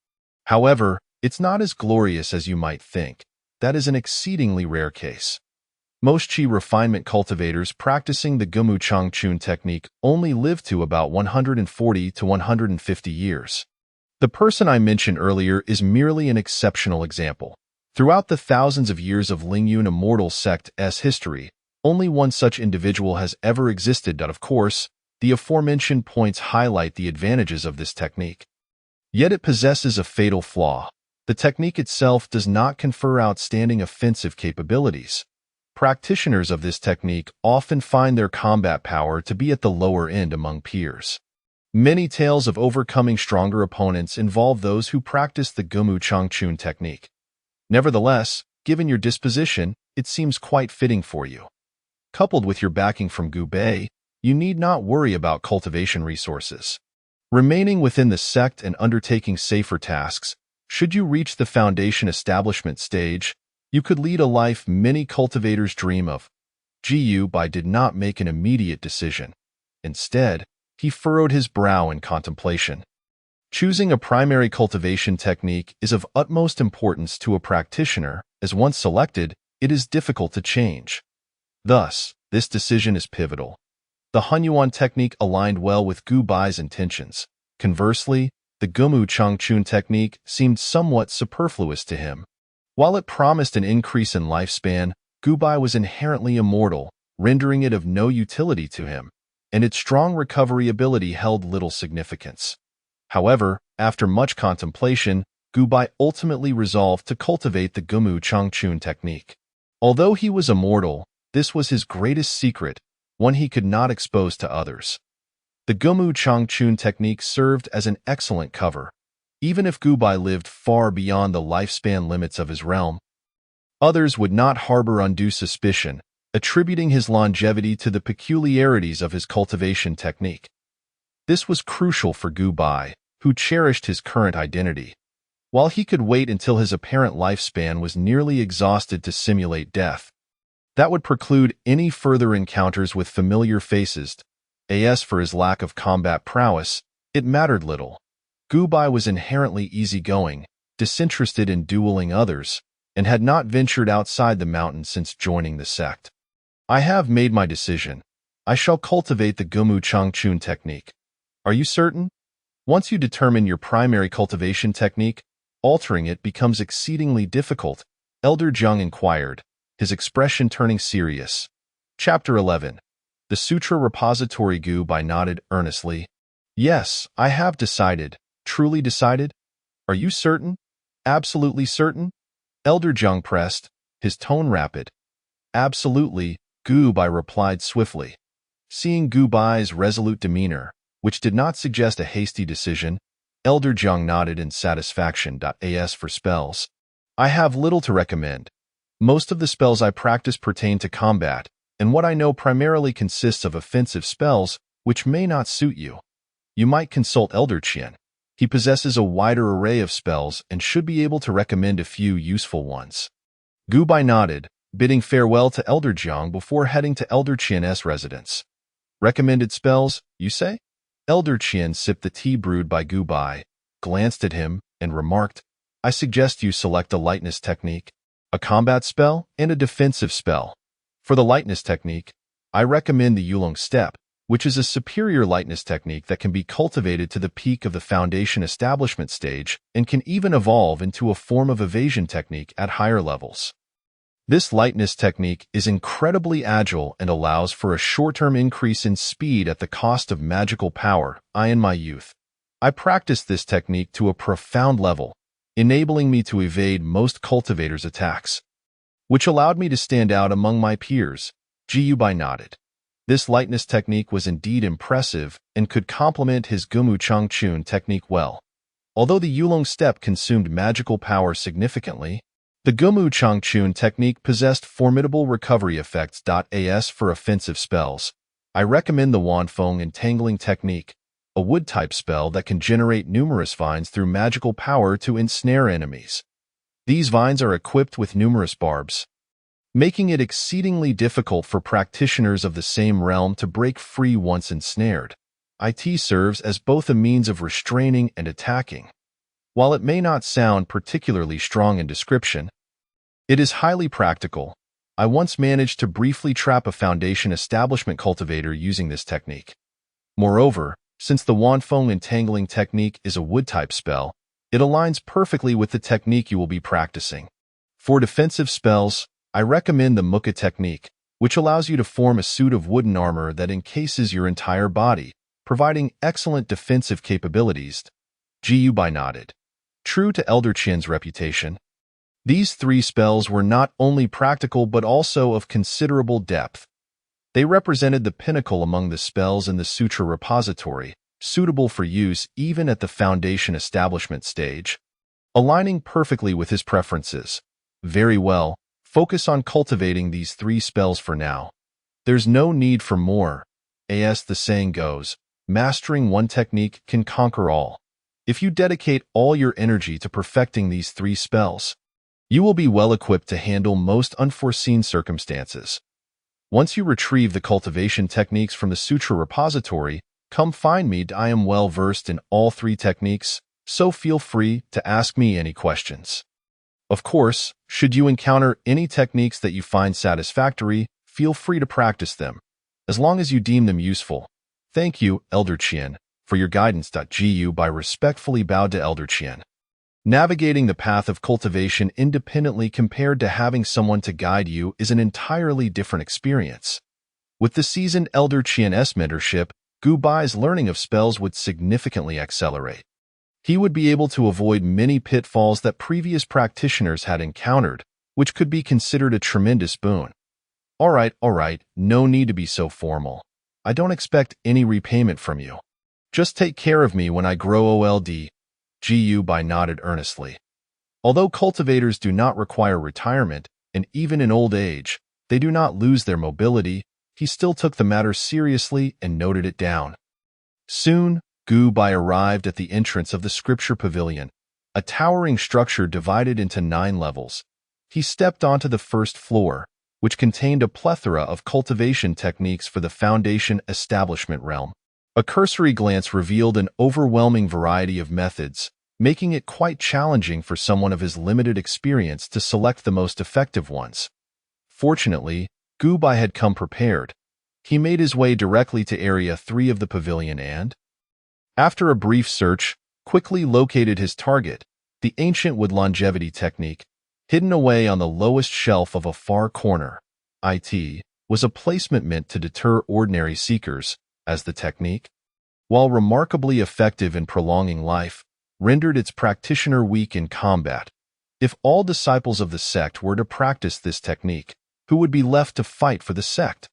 However, it's not as glorious as you might think. That is an exceedingly rare case. Most Qi refinement cultivators practicing the Gumu Changchun technique only live to about 140 to 150 years. The person I mentioned earlier is merely an exceptional example. Throughout the thousands of years of Lingyun Immortal Sect's history, only one such individual has ever existed. Of course, the aforementioned points highlight the advantages of this technique. Yet it possesses a fatal flaw. The technique itself does not confer outstanding offensive capabilities. Practitioners of this technique often find their combat power to be at the lower end among peers. Many tales of overcoming stronger opponents involve those who practice the Gumu Changchun technique. Nevertheless, given your disposition, it seems quite fitting for you. Coupled with your backing from Gu Bei, you need not worry about cultivation resources. Remaining within the sect and undertaking safer tasks, should you reach the foundation establishment stage, you could lead a life many cultivators dream of. Gu Bai did not make an immediate decision. Instead, he furrowed his brow in contemplation. Choosing a primary cultivation technique is of utmost importance to a practitioner, as once selected, it is difficult to change. Thus, this decision is pivotal. The Hunyuan technique aligned well with Gu Bai's intentions. Conversely, the Gumu Changchun technique seemed somewhat superfluous to him. While it promised an increase in lifespan, Gu Bai was inherently immortal, rendering it of no utility to him, and its strong recovery ability held little significance. However, after much contemplation, Gu Bai ultimately resolved to cultivate the Gumu Changchun technique. Although he was immortal, this was his greatest secret, one he could not expose to others. The Gumu Changchun technique served as an excellent cover. Even if Gu Bai lived far beyond the lifespan limits of his realm, others would not harbor undue suspicion, attributing his longevity to the peculiarities of his cultivation technique. This was crucial for Gu Bai, who cherished his current identity. While he could wait until his apparent lifespan was nearly exhausted to simulate death, that would preclude any further encounters with familiar faces. As for his lack of combat prowess, it mattered little. Gu Bai was inherently easygoing, disinterested in dueling others, and had not ventured outside the mountain since joining the sect. I have made my decision. I shall cultivate the Gumu Changchun technique. Are you certain? Once you determine your primary cultivation technique, altering it becomes exceedingly difficult, Elder Jiang inquired, his expression turning serious. Chapter 11. The Sutra Repository. Gu Bai nodded earnestly. Yes, I have decided. Truly decided? Are you certain? Absolutely certain? Elder Jiang pressed, his tone rapid. Absolutely, Gu Bai replied swiftly. Seeing Gu Bai's resolute demeanor, which did not suggest a hasty decision, Elder Jiang nodded in satisfaction. As for spells, I have little to recommend. Most of the spells I practice pertain to combat, and what I know primarily consists of offensive spells, which may not suit you. You might consult Elder Qian. He possesses a wider array of spells and should be able to recommend a few useful ones. Gu Bai nodded, bidding farewell to Elder Jiang before heading to Elder Qian's residence. Recommended spells, you say? Elder Qian sipped the tea brewed by Gu Bai, glanced at him, and remarked, I suggest you select a lightness technique, a combat spell, and a defensive spell. For the lightness technique, I recommend the Yulong Step, which is a superior lightness technique that can be cultivated to the peak of the foundation establishment stage and can even evolve into a form of evasion technique at higher levels. This lightness technique is incredibly agile and allows for a short-term increase in speed at the cost of magical power. In my youth, I practiced this technique to a profound level, enabling me to evade most cultivators' attacks, which allowed me to stand out among my peers. Gu Bai nodded. This lightness technique was indeed impressive and could complement his Gumu Changchun technique well. Although the Yulong Step consumed magical power significantly, the Gumu Changchun technique possessed formidable recovery effects. As for offensive spells, I recommend the Wanfeng Entangling technique, a wood-type spell that can generate numerous vines through magical power to ensnare enemies. These vines are equipped with numerous barbs, making it exceedingly difficult for practitioners of the same realm to break free once ensnared. It serves as both a means of restraining and attacking. While it may not sound particularly strong in description, it is highly practical. I once managed to briefly trap a foundation establishment cultivator using this technique. Moreover, since the Wanfeng Entangling technique is a wood-type spell, it aligns perfectly with the technique you will be practicing. For defensive spells, I recommend the Muka technique, which allows you to form a suit of wooden armor that encases your entire body, providing excellent defensive capabilities. Gu Bai nodded. True to Elder Qian's reputation, these three spells were not only practical but also of considerable depth. They represented the pinnacle among the spells in the Sutra repository, suitable for use even at the foundation establishment stage, aligning perfectly with his preferences. Very well, focus on cultivating these three spells for now. There's no need for more. As the saying goes, mastering one technique can conquer all. If you dedicate all your energy to perfecting these three spells, you will be well equipped to handle most unforeseen circumstances. Once you retrieve the cultivation techniques from the Sutra repository, come find me. I am well versed in all three techniques, so feel free to ask me any questions. Of course, should you encounter any techniques that you find satisfactory, feel free to practice them, as long as you deem them useful. Thank you, Elder Qian, for your guidance. Gu Bai respectfully bowed to Elder Qian. Navigating the path of cultivation independently compared to having someone to guide you is an entirely different experience. With the seasoned Elder Qian's mentorship, Gu Bai's learning of spells would significantly accelerate. He would be able to avoid many pitfalls that previous practitioners had encountered, which could be considered a tremendous boon. All right, no need to be so formal. I don't expect any repayment from you. Just take care of me when I grow old. Gu Bai nodded earnestly. Although cultivators do not require retirement, and even in old age, they do not lose their mobility, he still took the matter seriously and noted it down. Soon, Gu Bai arrived at the entrance of the Scripture Pavilion, a towering structure divided into 9 levels. He stepped onto the first floor, which contained a plethora of cultivation techniques for the foundation establishment realm. A cursory glance revealed an overwhelming variety of methods, making it quite challenging for someone of his limited experience to select the most effective ones. Fortunately, Gu Bai had come prepared. He made his way directly to Area 3 of the pavilion and, after a brief search, quickly located his target, the ancient wood longevity technique, hidden away on the lowest shelf of a far corner. It was a placement meant to deter ordinary seekers, as the technique, while remarkably effective in prolonging life, rendered its practitioner weak in combat. If all disciples of the sect were to practice this technique, who would be left to fight for the sect?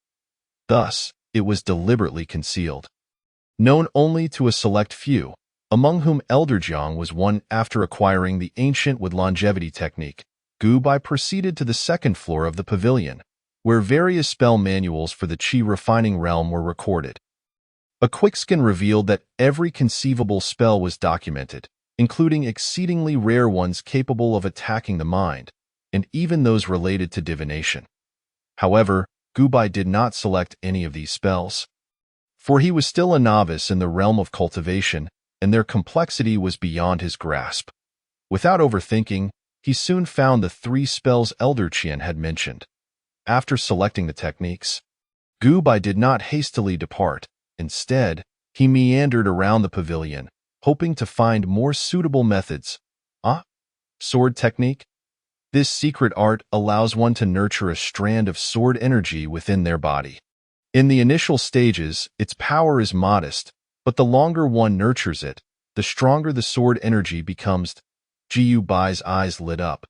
Thus, it was deliberately concealed, known only to a select few, among whom Elder Jiang was one. After acquiring the ancient wood longevity technique, Gu proceeded to the second floor of the pavilion, where various spell manuals for the Qi refining realm were recorded. A quick scan revealed that every conceivable spell was documented, including exceedingly rare ones capable of attacking the mind, and even those related to divination. However, Gu did not select any of these spells, for he was still a novice in the realm of cultivation, and their complexity was beyond his grasp. Without overthinking, he soon found the 3 spells Elder Qian had mentioned. After selecting the techniques, Gu did not hastily depart. Instead, he meandered around the pavilion, hoping to find more suitable methods. Sword technique? This secret art allows one to nurture a strand of sword energy within their body. In the initial stages, its power is modest, but the longer one nurtures it, the stronger the sword energy becomes. Jiyu Bai's eyes lit up.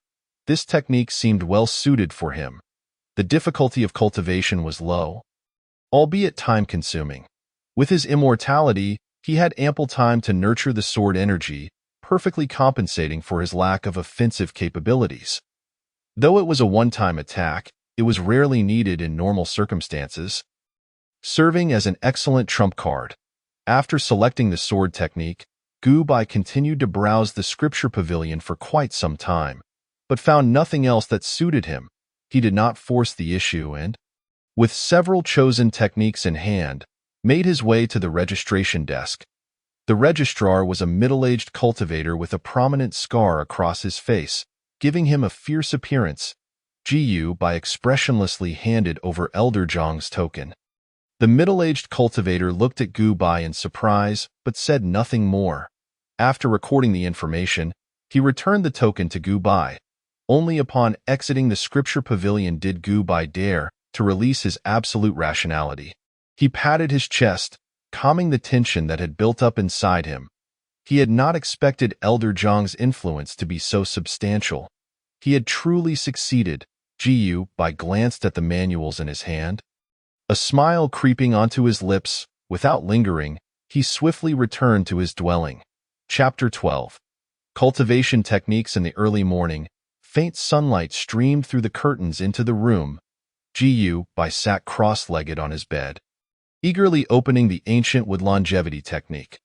This technique seemed well suited for him. The difficulty of cultivation was low, albeit time-consuming. With his immortality, he had ample time to nurture the sword energy, perfectly compensating for his lack of offensive capabilities. Though it was a one-time attack, it was rarely needed in normal circumstances, serving as an excellent trump card. After selecting the sword technique, Gu continued to browse the scripture pavilion for quite some time, but found nothing else that suited him. He did not force the issue and, with several chosen techniques in hand, made his way to the registration desk. The registrar was a middle-aged cultivator with a prominent scar across his face, giving him a fierce appearance. Jiyu expressionlessly handed over Elder Zhang's token. The middle-aged cultivator looked at Gu in surprise, but said nothing more. After recording the information, he returned the token to Gu. Only upon exiting the scripture pavilion did Gu dare to release his absolute rationality. He patted his chest, calming the tension that had built up inside him. He had not expected Elder Zhang's influence to be so substantial. He had truly succeeded. Jiyu glanced at the manuals in his hand. A smile creeping onto his lips, without lingering, he swiftly returned to his dwelling. Chapter 12. Cultivation techniques in the early morning. Faint sunlight streamed through the curtains into the room. Jiyu sat cross-legged on his bed, eagerly opening the ancient wood longevity technique.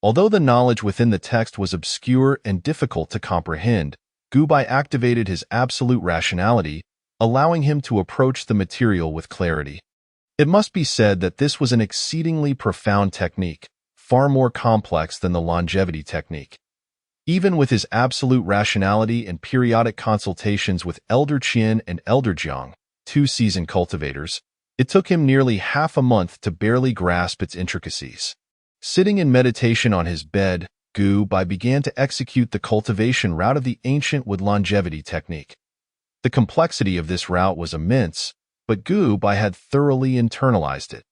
Although the knowledge within the text was obscure and difficult to comprehend, Gu activated his absolute rationality, allowing him to approach the material with clarity. It must be said that this was an exceedingly profound technique, far more complex than the longevity technique. Even with his absolute rationality and periodic consultations with Elder Qian and Elder Jiang, 2 seasoned cultivators, it took him nearly half a month to barely grasp its intricacies. Sitting in meditation on his bed, Gu began to execute the cultivation route of the ancient wood longevity technique. The complexity of this route was immense, but Gu had thoroughly internalized it.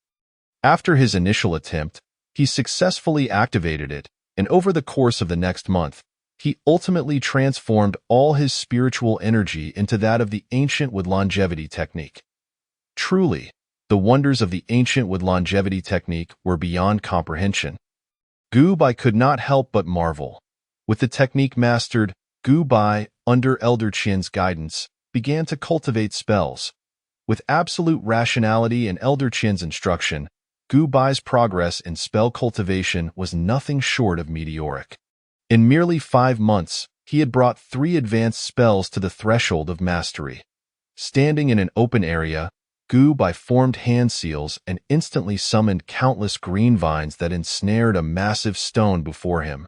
After his initial attempt, he successfully activated it, and over the course of the next month, he ultimately transformed all his spiritual energy into that of the ancient wood longevity technique. Truly, the wonders of the ancient wood longevity technique were beyond comprehension. Gu could not help but marvel. With the technique mastered, Gu under Elder Qian's guidance, began to cultivate spells. With absolute rationality and Elder Qian's instruction, Gu progress in spell cultivation was nothing short of meteoric. In merely 5 months, he had brought 3 advanced spells to the threshold of mastery. Standing in an open area, Gu formed hand seals and instantly summoned countless green vines that ensnared a massive stone before him.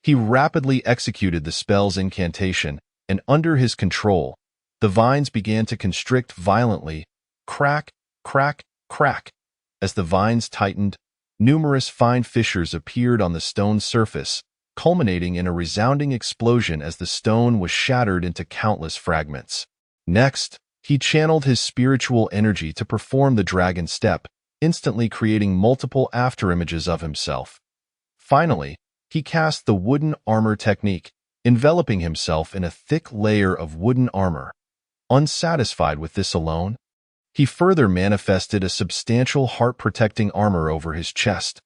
He rapidly executed the spell's incantation, and under his control, the vines began to constrict violently, crack, crack, crack. As the vines tightened, numerous fine fissures appeared on the stone's surface, culminating in a resounding explosion as the stone was shattered into countless fragments. Next, he channeled his spiritual energy to perform the dragon step, instantly creating multiple afterimages of himself. Finally, he cast the wooden armor technique, enveloping himself in a thick layer of wooden armor. Unsatisfied with this alone, he further manifested a substantial heart-protecting armor over his chest.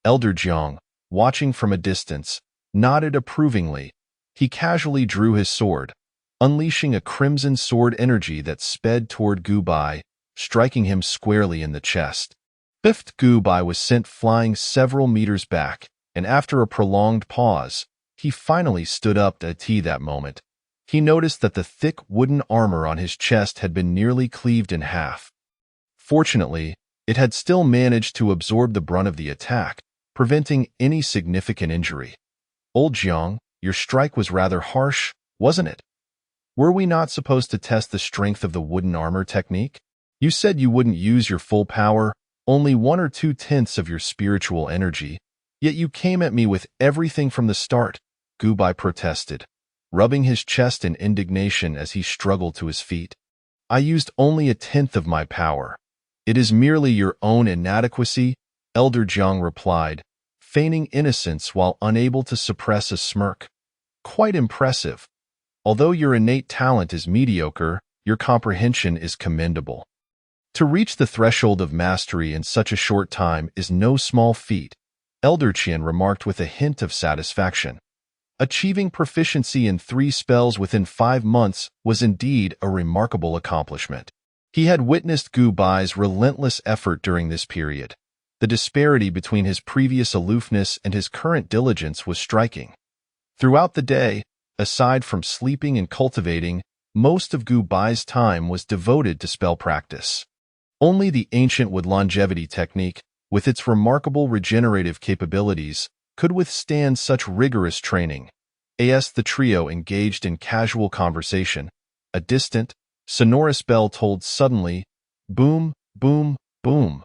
Elder Jiang, watching from a distance, nodded approvingly. He casually drew his sword, unleashing a crimson sword energy that sped toward Gu Bai, striking him squarely in the chest. Fifth Gu Bai was sent flying several meters back, and after a prolonged pause, he finally stood up at that moment. He noticed that the thick wooden armor on his chest had been nearly cleaved in half. Fortunately, it had still managed to absorb the brunt of the attack, preventing any significant injury. Old Jiang, your strike was rather harsh, wasn't it? Were we not supposed to test the strength of the wooden armor technique? You said you wouldn't use your full power, only 1 or 2/10 of your spiritual energy, yet you came at me with everything from the start, Gu Bai protested, rubbing his chest in indignation as he struggled to his feet. I used only 1/10 of my power. It is merely your own inadequacy, Elder Jiang replied, feigning innocence while unable to suppress a smirk. Quite impressive. Although your innate talent is mediocre, your comprehension is commendable. To reach the threshold of mastery in such a short time is no small feat, Elder Qian remarked with a hint of satisfaction. Achieving proficiency in 3 spells within 5 months was indeed a remarkable accomplishment. He had witnessed Gu Bai's relentless effort during this period. The disparity between his previous aloofness and his current diligence was striking. Throughout the day, aside from sleeping and cultivating, most of Gu Bai's time was devoted to spell practice. Only the ancient wood longevity technique, with its remarkable regenerative capabilities, could withstand such rigorous training. As the trio engaged in casual conversation, a distant, sonorous bell tolled suddenly, boom, boom, boom.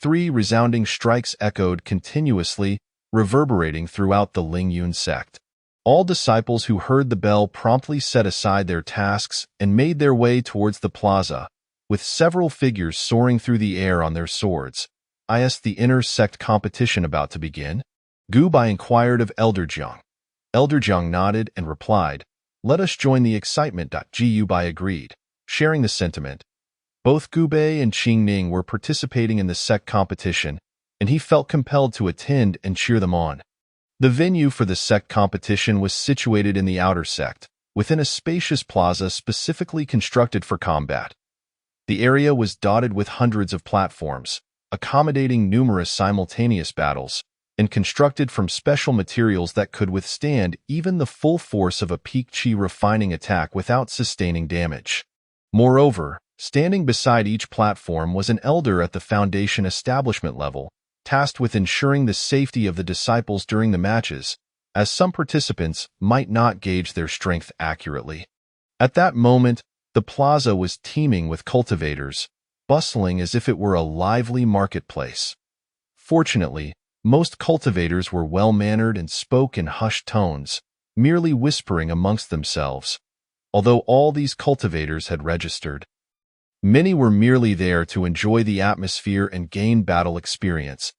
3 resounding strikes echoed continuously, reverberating throughout the Lingyun sect. All disciples who heard the bell promptly set aside their tasks and made their way towards the plaza, with several figures soaring through the air on their swords. Is the inner sect competition about to begin? Gu Bai inquired of Elder Jiang. Elder Jiang nodded and replied, let us join the excitement. Gu Bai agreed, sharing the sentiment. Both Gu Bei and Qing Ning were participating in the sect competition, and he felt compelled to attend and cheer them on. The venue for the sect competition was situated in the outer sect, within a spacious plaza specifically constructed for combat. The area was dotted with hundreds of platforms, accommodating numerous simultaneous battles, and constructed from special materials that could withstand even the full force of a peak chi refining attack without sustaining damage. Moreover, standing beside each platform was an elder at the foundation establishment level, tasked with ensuring the safety of the disciples during the matches, as some participants might not gauge their strength accurately. At that moment, the plaza was teeming with cultivators, bustling as if it were a lively marketplace. Fortunately, most cultivators were well-mannered and spoke in hushed tones, merely whispering amongst themselves. Although all these cultivators had registered, many were merely there to enjoy the atmosphere and gain battle experience.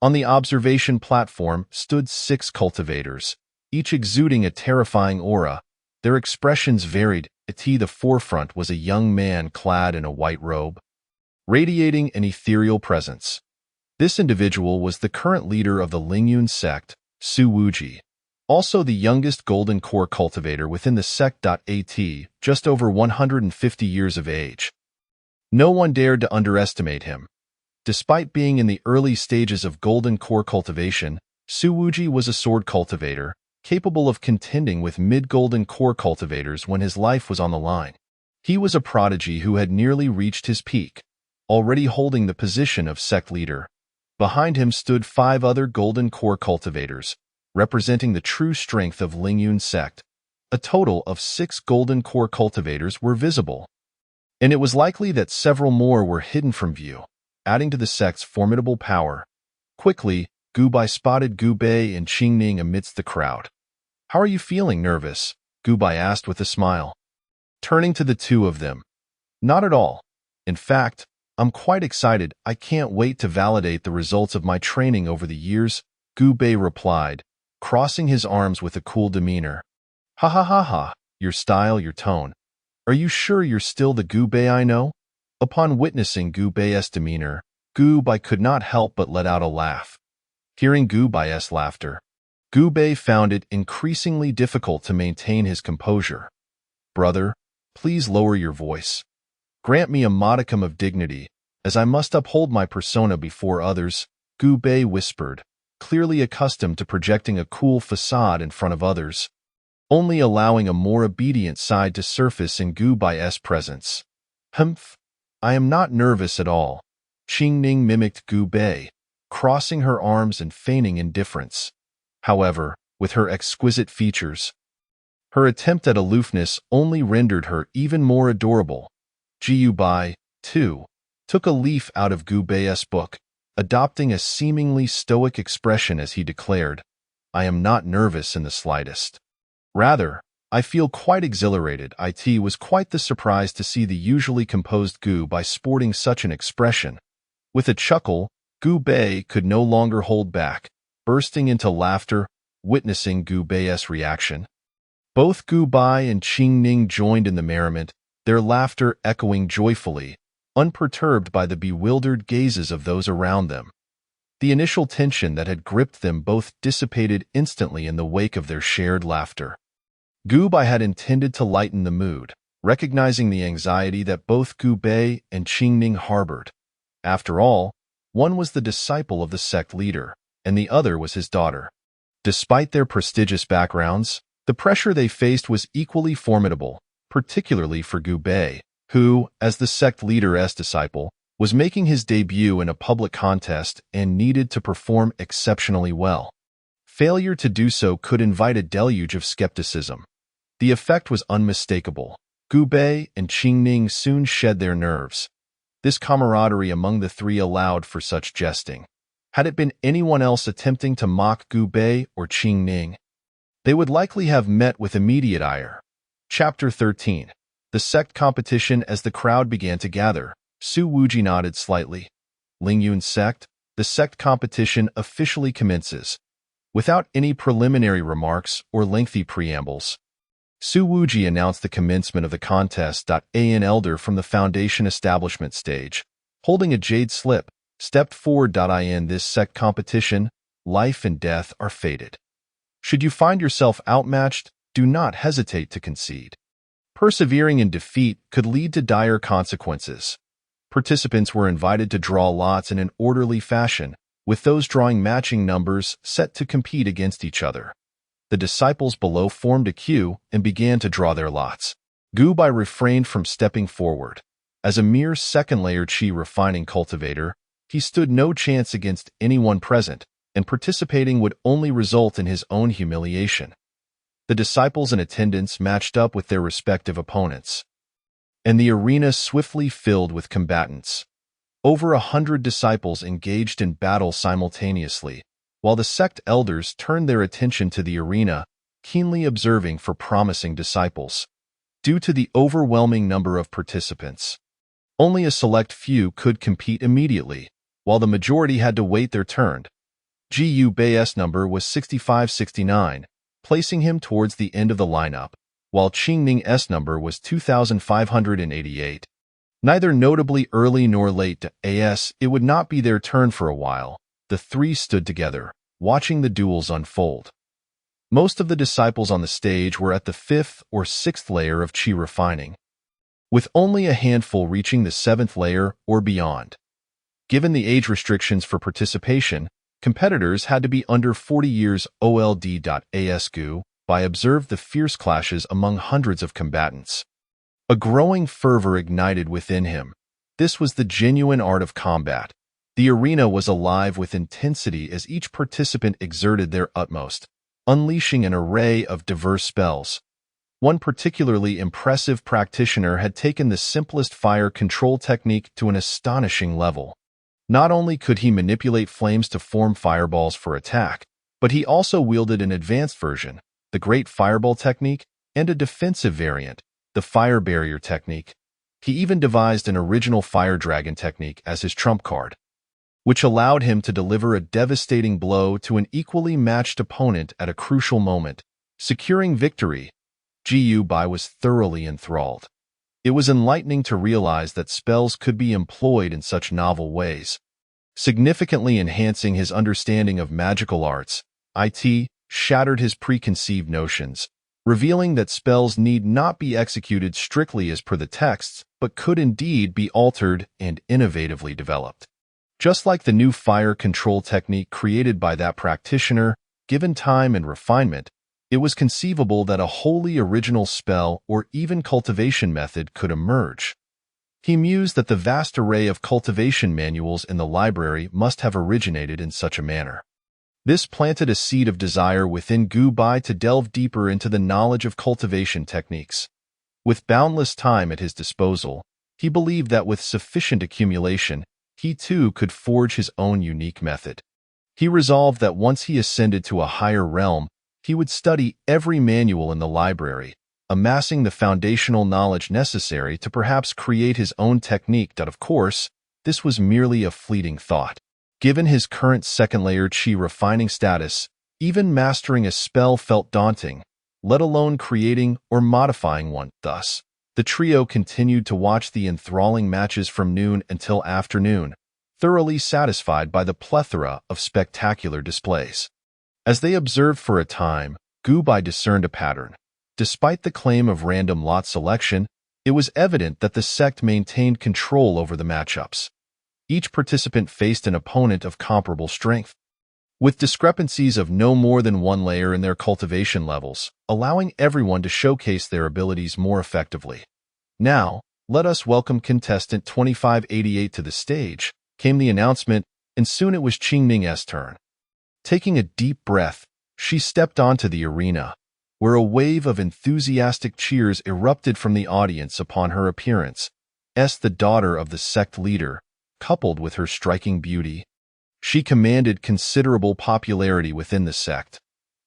On the observation platform stood 6 cultivators, each exuding a terrifying aura. Their expressions varied. At the forefront was a young man clad in a white robe, radiating an ethereal presence. This individual was the current leader of the Lingyun sect, Su Wuji, also the youngest golden core cultivator within the sect. At just over 150 years of age. No one dared to underestimate him. Despite being in the early stages of golden core cultivation, Su Wuji was a sword cultivator, capable of contending with mid-golden core cultivators when his life was on the line. He was a prodigy who had nearly reached his peak, already holding the position of sect leader. Behind him stood 5 other golden core cultivators, representing the true strength of Lingyun sect. A total of 6 golden core cultivators were visible, and it was likely that several more were hidden from view, adding to the sect's formidable power. Quickly, Gu Bai spotted Gu Bei and Qing Ning amidst the crowd. How are you feeling? Nervous? Gu Bai asked with a smile, turning to the 2 of them. Not at all. In fact, I'm quite excited. I can't wait to validate the results of my training over the years, Gu Bei replied, crossing his arms with a cool demeanor. Ha ha ha ha, your style, your tone. Are you sure you're still the Gu Bei I know? Upon witnessing Gu Bei's demeanor, Gu Bai could not help but let out a laugh. Hearing Gu Bai's laughter, Gu Bei found it increasingly difficult to maintain his composure. Brother, please lower your voice. Grant me a modicum of dignity, as I must uphold my persona before others, Gu Bei whispered, clearly accustomed to projecting a cool facade in front of others, only allowing a more obedient side to surface in Gu Bai's presence. Humph, I am not nervous at all, Qingning mimicked Gu Bei, crossing her arms and feigning indifference. However, with her exquisite features, her attempt at aloofness only rendered her even more adorable. Jiu Bai, too, took a leaf out of Gu Bei's book, adopting a seemingly stoic expression as he declared, I am not nervous in the slightest. Rather, I feel quite exhilarated. It was quite the surprise to see the usually composed Gu Bei sporting such an expression. With a chuckle, Gu Bei could no longer hold back, bursting into laughter, witnessing Gu Bei's reaction. Both Gu Bei and Qingning joined in the merriment, their laughter echoing joyfully, unperturbed by the bewildered gazes of those around them. The initial tension that had gripped them both dissipated instantly in the wake of their shared laughter. Gu Bei had intended to lighten the mood, recognizing the anxiety that both Gu Bei and Qingning harbored. After all, one was the disciple of the sect leader, and the other was his daughter. Despite their prestigious backgrounds, the pressure they faced was equally formidable, particularly for Gu Bei, who, as the sect leader's disciple, was making his debut in a public contest and needed to perform exceptionally well. Failure to do so could invite a deluge of skepticism. The effect was unmistakable. Gu Bei and Qingning soon shed their nerves. This camaraderie among the three allowed for such jesting. Had it been anyone else attempting to mock Gu Bei or Qingning, they would likely have met with immediate ire. Chapter 13. The Sect Competition. As the crowd began to gather, Su Wuji nodded slightly. Lingyun Sect, the sect competition officially commences. Without any preliminary remarks or lengthy preambles, Su Wuji announced the commencement of the contest. An elder from the Foundation establishment stage, holding a jade slip, stepped forward. In this sect competition, life and death are fated. Should you find yourself outmatched, do not hesitate to concede. Persevering in defeat could lead to dire consequences. Participants were invited to draw lots in an orderly fashion, with those drawing matching numbers set to compete against each other. The disciples below formed a queue and began to draw their lots. Gu Bei refrained from stepping forward. As a mere second-layer qi refining cultivator, he stood no chance against anyone present, and participating would only result in his own humiliation. The disciples in attendance matched up with their respective opponents, and the arena swiftly filled with combatants. Over 100 disciples engaged in battle simultaneously, while the sect elders turned their attention to the arena, keenly observing for promising disciples. Due to the overwhelming number of participants, only a select few could compete immediately, while the majority had to wait their turn. Gu Bei's number was 6569, placing him towards the end of the lineup, while Qingning's number was 2588. Neither notably early nor late to as it would not be their turn for a while. The three stood together, watching the duels unfold. Most of the disciples on the stage were at the 5th or 6th layer of qi refining, with only a handful reaching the 7th layer or beyond. Given the age restrictions for participation, competitors had to be under 40 years old. As Gu Bei observed the fierce clashes among hundreds of combatants. A growing fervor ignited within him. This was the genuine art of combat. The arena was alive with intensity as each participant exerted their utmost, unleashing an array of diverse spells. One particularly impressive practitioner had taken the simplest fire control technique to an astonishing level. Not only could he manipulate flames to form fireballs for attack, but he also wielded an advanced version, the Great Fireball technique, and a defensive variant, the Fire Barrier technique. He even devised an original Fire Dragon technique as his trump card, which allowed him to deliver a devastating blow to an equally matched opponent at a crucial moment, securing victory. Gu Bei was thoroughly enthralled. It was enlightening to realize that spells could be employed in such novel ways, significantly enhancing his understanding of magical arts. It shattered his preconceived notions. revealing that spells need not be executed strictly as per the texts, but could indeed be altered and innovatively developed. Just like the new fire control technique created by that practitioner, given time and refinement, it was conceivable that a wholly original spell or even cultivation method could emerge. He mused that the vast array of cultivation manuals in the library must have originated in such a manner. This planted a seed of desire within Gu Bai to delve deeper into the knowledge of cultivation techniques. With boundless time at his disposal, he believed that with sufficient accumulation, he too could forge his own unique method. He resolved that once he ascended to a higher realm, he would study every manual in the library, amassing the foundational knowledge necessary to perhaps create his own technique. Of course, this was merely a fleeting thought. Given his current second-layer qi refining status, even mastering a spell felt daunting, let alone creating or modifying one. Thus, the trio continued to watch the enthralling matches from noon until afternoon, thoroughly satisfied by the plethora of spectacular displays. As they observed for a time, Gu Bai discerned a pattern. Despite the claim of random lot selection, it was evident that the sect maintained control over the matchups. Each participant faced an opponent of comparable strength, with discrepancies of no more than one layer in their cultivation levels, allowing everyone to showcase their abilities more effectively. Now, let us welcome contestant 2588 to the stage, came the announcement, and soon it was Qingning's turn. Taking a deep breath, she stepped onto the arena, where a wave of enthusiastic cheers erupted from the audience upon her appearance. The daughter of the sect leader, coupled with her striking beauty, she commanded considerable popularity within the sect.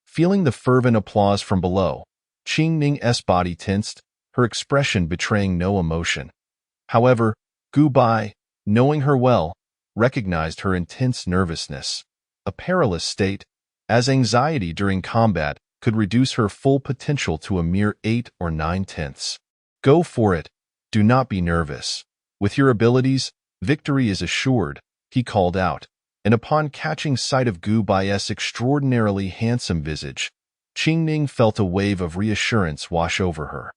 Feeling the fervent applause from below, Qingning's body tensed, her expression betraying no emotion. However, Gu Bai, knowing her well, recognized her intense nervousness, a perilous state, as anxiety during combat could reduce her full potential to a mere 8 or 9/10. Go for it, do not be nervous. With your abilities, victory is assured, he called out, and upon catching sight of Gu Bai's extraordinarily handsome visage, Qingning felt a wave of reassurance wash over her.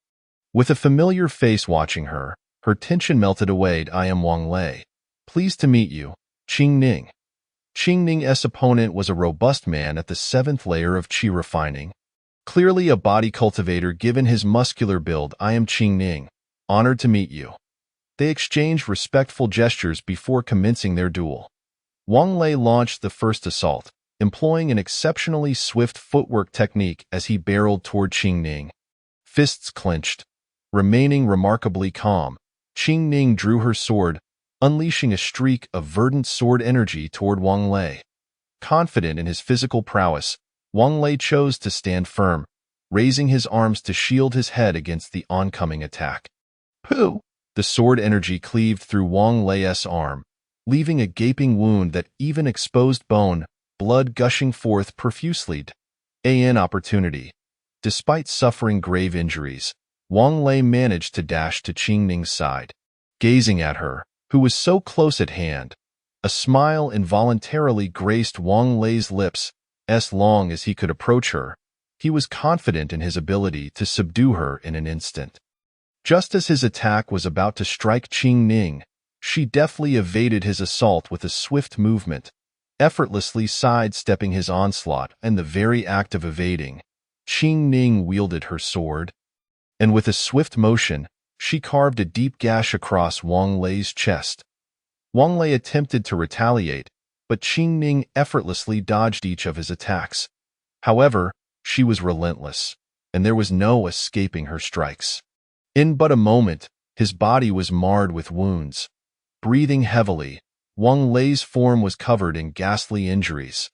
With a familiar face watching her, her tension melted away. I am Wang Lei. Pleased to meet you, Qingning. Qingning's opponent was a robust man at the 7th layer of qi refining. Clearly a body cultivator given his muscular build. I am Qingning. Honored to meet you. They exchanged respectful gestures before commencing their duel. Wang Lei launched the first assault, employing an exceptionally swift footwork technique as he barreled toward Qingning. Fists clenched. Remaining remarkably calm, Qingning drew her sword, unleashing a streak of verdant sword energy toward Wang Lei. Confident in his physical prowess, Wang Lei chose to stand firm, raising his arms to shield his head against the oncoming attack. Pooh! The sword energy cleaved through Wang Lei's arm, leaving a gaping wound that even exposed bone, blood gushing forth profusely. An opportunity. Despite suffering grave injuries, Wang Lei managed to dash to Qingning's side. Gazing at her, who was so close at hand, a smile involuntarily graced Wang Lei's lips. As long as he could approach her, he was confident in his ability to subdue her in an instant. Just as his attack was about to strike Qingning, she deftly evaded his assault with a swift movement, effortlessly sidestepping his onslaught. In the very act of evading, Qingning wielded her sword, and with a swift motion, she carved a deep gash across Wang Lei's chest. Wang Lei attempted to retaliate, but Qingning effortlessly dodged each of his attacks. However, she was relentless, and there was no escaping her strikes. In but a moment, his body was marred with wounds. Breathing heavily, Wang Lei's form was covered in ghastly injuries.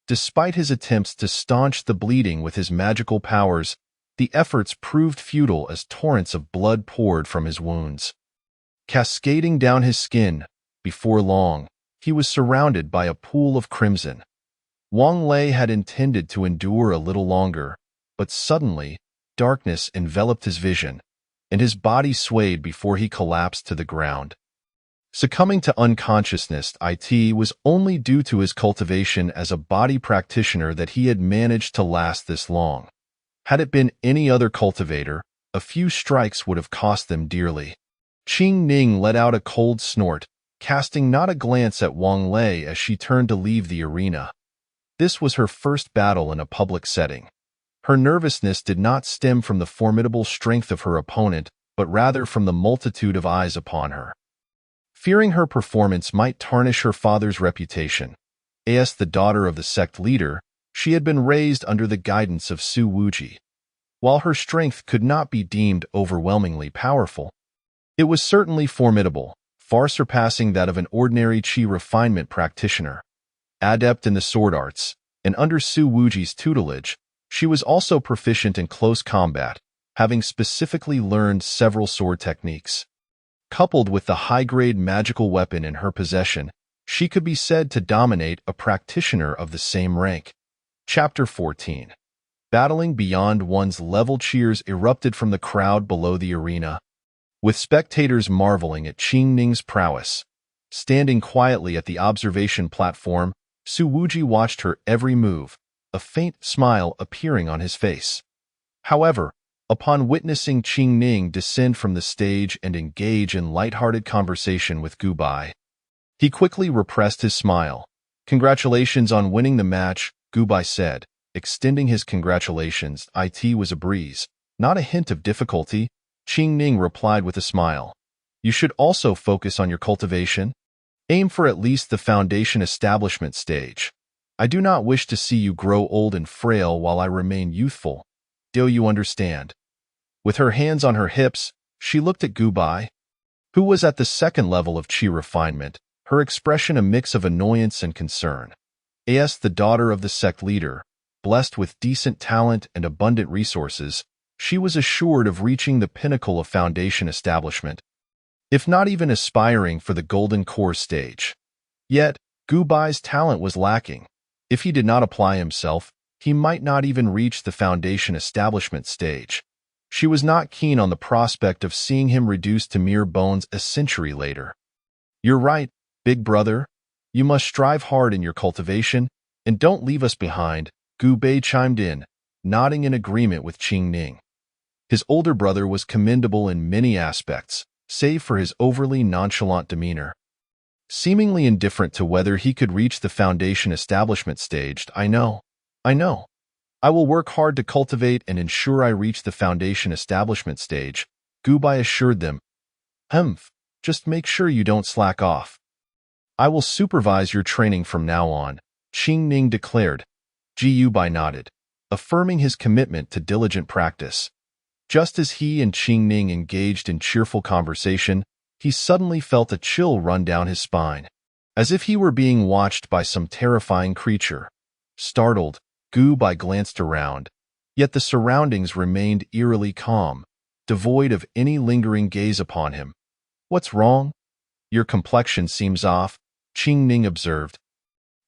Despite his attempts to staunch the bleeding with his magical powers, the efforts proved futile as torrents of blood poured from his wounds. Cascading down his skin, before long, he was surrounded by a pool of crimson. Wang Lei had intended to endure a little longer, but suddenly, darkness enveloped his vision, and his body swayed before he collapsed to the ground. Succumbing to unconsciousness, it was only due to his cultivation as a body practitioner that he had managed to last this long. Had it been any other cultivator, a few strikes would have cost them dearly. Qing Ning let out a cold snort, casting not a glance at Wang Lei as she turned to leave the arena. This was her first battle in a public setting. Her nervousness did not stem from the formidable strength of her opponent, but rather from the multitude of eyes upon her. Fearing her performance might tarnish her father's reputation, as the daughter of the sect leader, she had been raised under the guidance of Su Wuji. While her strength could not be deemed overwhelmingly powerful, it was certainly formidable, far surpassing that of an ordinary qi refinement practitioner. Adept in the sword arts, and under Su Wuji's tutelage, she was also proficient in close combat, having specifically learned several sword techniques. Coupled with the high-grade magical weapon in her possession, she could be said to dominate a practitioner of the same rank. Chapter 14. Battling beyond one's level. Cheers erupted from the crowd below the arena, with spectators marveling at Qing Ning's prowess. Standing quietly at the observation platform, Su Wuji watched her every move, a faint smile appearing on his face. However, upon witnessing Qing Ning descend from the stage and engage in light-hearted conversation with Gu Bai, he quickly repressed his smile. "Congratulations on winning the match," Gu Bai said, extending his congratulations. "It was a breeze, not a hint of difficulty," Qing Ning replied with a smile. "You should also focus on your cultivation. Aim for at least the foundation establishment stage. I do not wish to see you grow old and frail while I remain youthful. Do you understand?" With her hands on her hips, she looked at Gu Bai, who was at the second level of qi refinement, her expression a mix of annoyance and concern. As the daughter of the sect leader, blessed with decent talent and abundant resources, she was assured of reaching the pinnacle of foundation establishment, if not even aspiring for the golden core stage. Yet, Gu Bai's talent was lacking. If he did not apply himself, he might not even reach the foundation establishment stage. She was not keen on the prospect of seeing him reduced to mere bones a century later. "You're right, big brother. You must strive hard in your cultivation, and don't leave us behind," Gu Bai chimed in, nodding in agreement with Qing Ning. His older brother was commendable in many aspects, save for his overly nonchalant demeanor. Seemingly indifferent to whether he could reach the foundation establishment stage. I know. I will work hard to cultivate and ensure I reach the foundation establishment stage," Gu Bai assured them. Just make sure you don't slack off. "I will supervise your training from now on," Qing Ning declared. Gu Bai nodded, affirming his commitment to diligent practice. Just as he and Qing Ning engaged in cheerful conversation, he suddenly felt a chill run down his spine, as if he were being watched by some terrifying creature. Startled, Gu Bai glanced around, yet the surroundings remained eerily calm, devoid of any lingering gaze upon him. "What's wrong? Your complexion seems off," Qing Ning observed,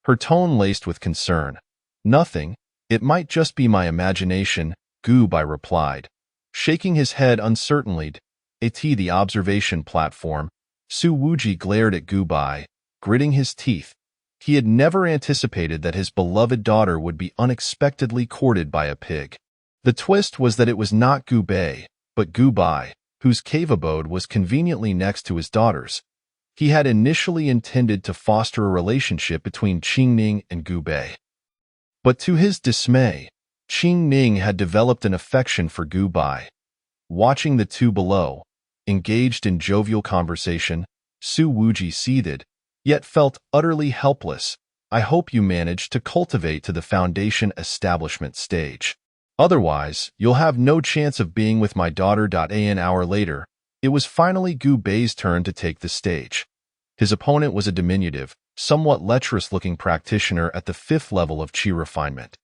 her tone laced with concern. "Nothing. It might just be my imagination," Gu Bai replied, shaking his head uncertainly. At the observation platform, Su Wuji glared at Gu Bai, gritting his teeth. He had never anticipated that his beloved daughter would be unexpectedly courted by a pig. The twist was that it was not Gu Bai, but Gu Bai, whose cave abode was conveniently next to his daughter's. He had initially intended to foster a relationship between Qing Ning and Gu Bai. But to his dismay, Qing Ning had developed an affection for Gu Bai. Watching the two below, engaged in jovial conversation, Su Wuji seethed, yet felt utterly helpless. "I hope you manage to cultivate to the foundation establishment stage. Otherwise, you'll have no chance of being with my daughter." An hour later, it was finally Gu Bai's turn to take the stage. His opponent was a diminutive, somewhat lecherous-looking practitioner at the 5th level of qi refinement.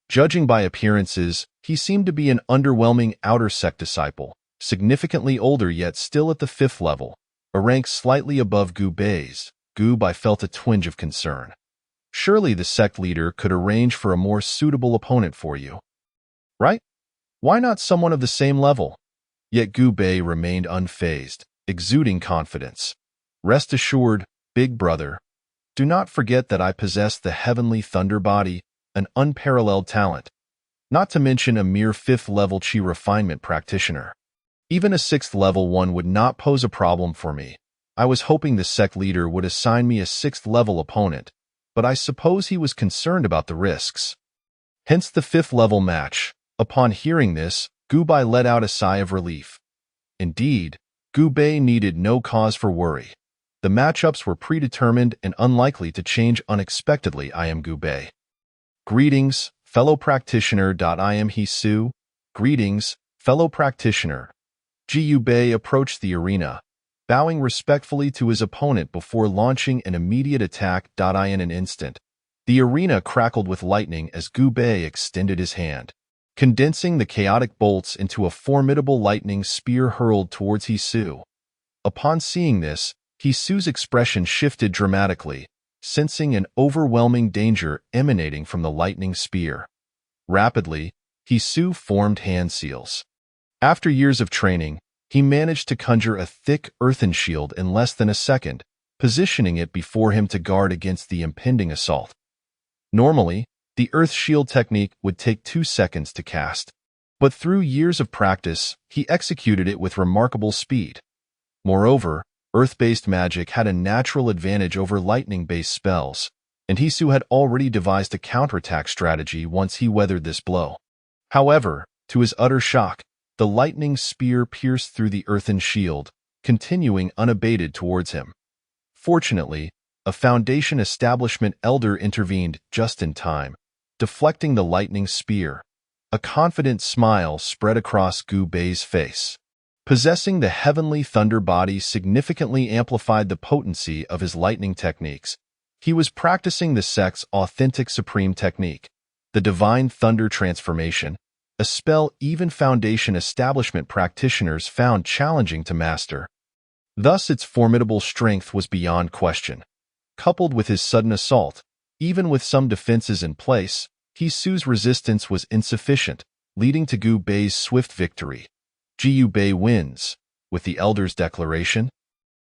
Judging by appearances, he seemed to be an underwhelming outer sect disciple, significantly older yet still at the 5th level, a rank slightly above Gu Bai's. Gu Bai felt a twinge of concern. Surely the sect leader could arrange for a more suitable opponent for you, right? Why not someone of the same level? Yet Gu Bai remained unfazed, exuding confidence. "Rest assured, big brother. Do not forget that I possess the heavenly thunder body, an unparalleled talent. not to mention a mere 5th-level Qi refinement practitioner. Even a 6th-level one would not pose a problem for me. I was hoping the sect leader would assign me a 6th-level opponent, but I suppose he was concerned about the risks. Hence the 5th-level match. Upon hearing this, Gu Bai let out a sigh of relief. Indeed, Gu Bei needed no cause for worry. The matchups were predetermined and unlikely to change unexpectedly. I am Gu Bei. Greetings, fellow practitioner. I am He Su. Greetings, fellow practitioner. Gu Bei approached the arena, bowing respectfully to his opponent before launching an immediate attack. In an instant, the arena crackled with lightning as Gu Bei extended his hand, condensing the chaotic bolts into a formidable lightning spear hurled towards He Su. Upon seeing this, He Su's expression shifted dramatically, sensing an overwhelming danger emanating from the lightning spear. Rapidly, He Su formed hand seals. After years of training, he managed to conjure a thick earthen shield in less than a second, positioning it before him to guard against the impending assault. Normally, the earth shield technique would take 2 seconds to cast, but through years of practice, he executed it with remarkable speed. Moreover, earth-based magic had a natural advantage over lightning-based spells, and He Su had already devised a counterattack strategy once he weathered this blow. However, to his utter shock, the lightning spear pierced through the earthen shield, continuing unabated towards him. Fortunately, a Foundation establishment elder intervened just in time, deflecting the lightning spear. A confident smile spread across Gu Bei's face. Possessing the heavenly thunder body significantly amplified the potency of his lightning techniques. He was practicing the sect's authentic supreme technique, the divine thunder transformation, a spell even Foundation establishment practitioners found challenging to master. Thus its formidable strength was beyond question. Coupled with his sudden assault, even with some defenses in place, He Su's resistance was insufficient, leading to Gu Bei's swift victory. Gu Bei wins. With the elder's declaration,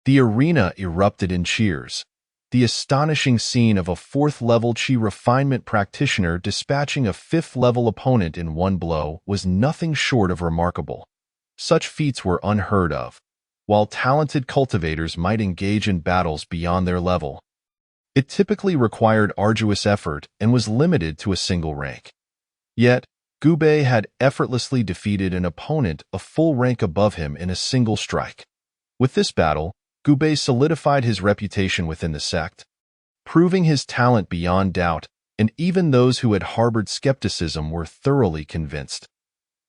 the arena erupted in cheers. The astonishing scene of a 4th-level Qi refinement practitioner dispatching a 5th-level opponent in one blow was nothing short of remarkable. Such feats were unheard of, while talented cultivators might engage in battles beyond their level. It typically required arduous effort and was limited to a single rank. Yet, Gu Bei had effortlessly defeated an opponent a full rank above him in a single strike. With this battle, Gu Bei solidified his reputation within the sect, proving his talent beyond doubt, and even those who had harbored skepticism were thoroughly convinced.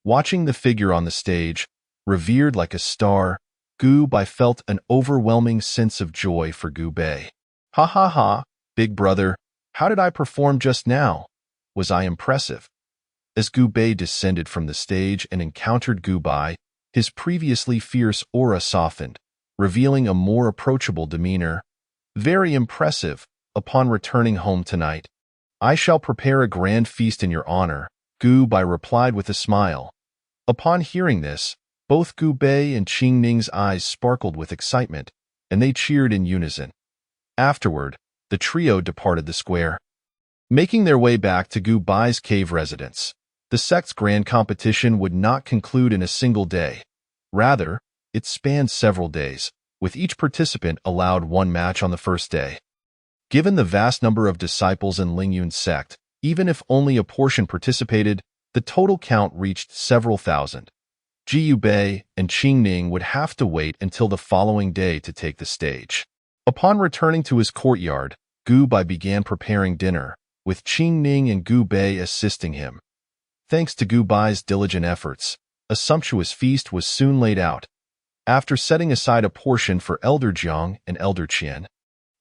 Watching the figure on the stage, revered like a star, Gu Bei felt an overwhelming sense of joy for Gu Bei. Ha ha ha, big brother, how did I perform just now? Was I impressive? As Gu Bei descended from the stage and encountered Gu Bai, his previously fierce aura softened, revealing a more approachable demeanor. Very impressive. Upon returning home tonight, I shall prepare a grand feast in your honor, Gu Bai replied with a smile. Upon hearing this, both Gu Bei and Qing Ning's eyes sparkled with excitement, and they cheered in unison. Afterward, the trio departed the square. Making their way back to Gu Bai's cave residence, the sect's grand competition would not conclude in a single day. Rather, it spanned several days, with each participant allowed one match on the first day. Given the vast number of disciples in Lingyun's sect, even if only a portion participated, the total count reached several thousand. Gu Bei and Qing Ning would have to wait until the following day to take the stage. Upon returning to his courtyard, Gu Bai began preparing dinner, with Qing Ning and Gu Bei assisting him. Thanks to Gu Bai's diligent efforts, a sumptuous feast was soon laid out. After setting aside a portion for Elder Jiang and Elder Qian,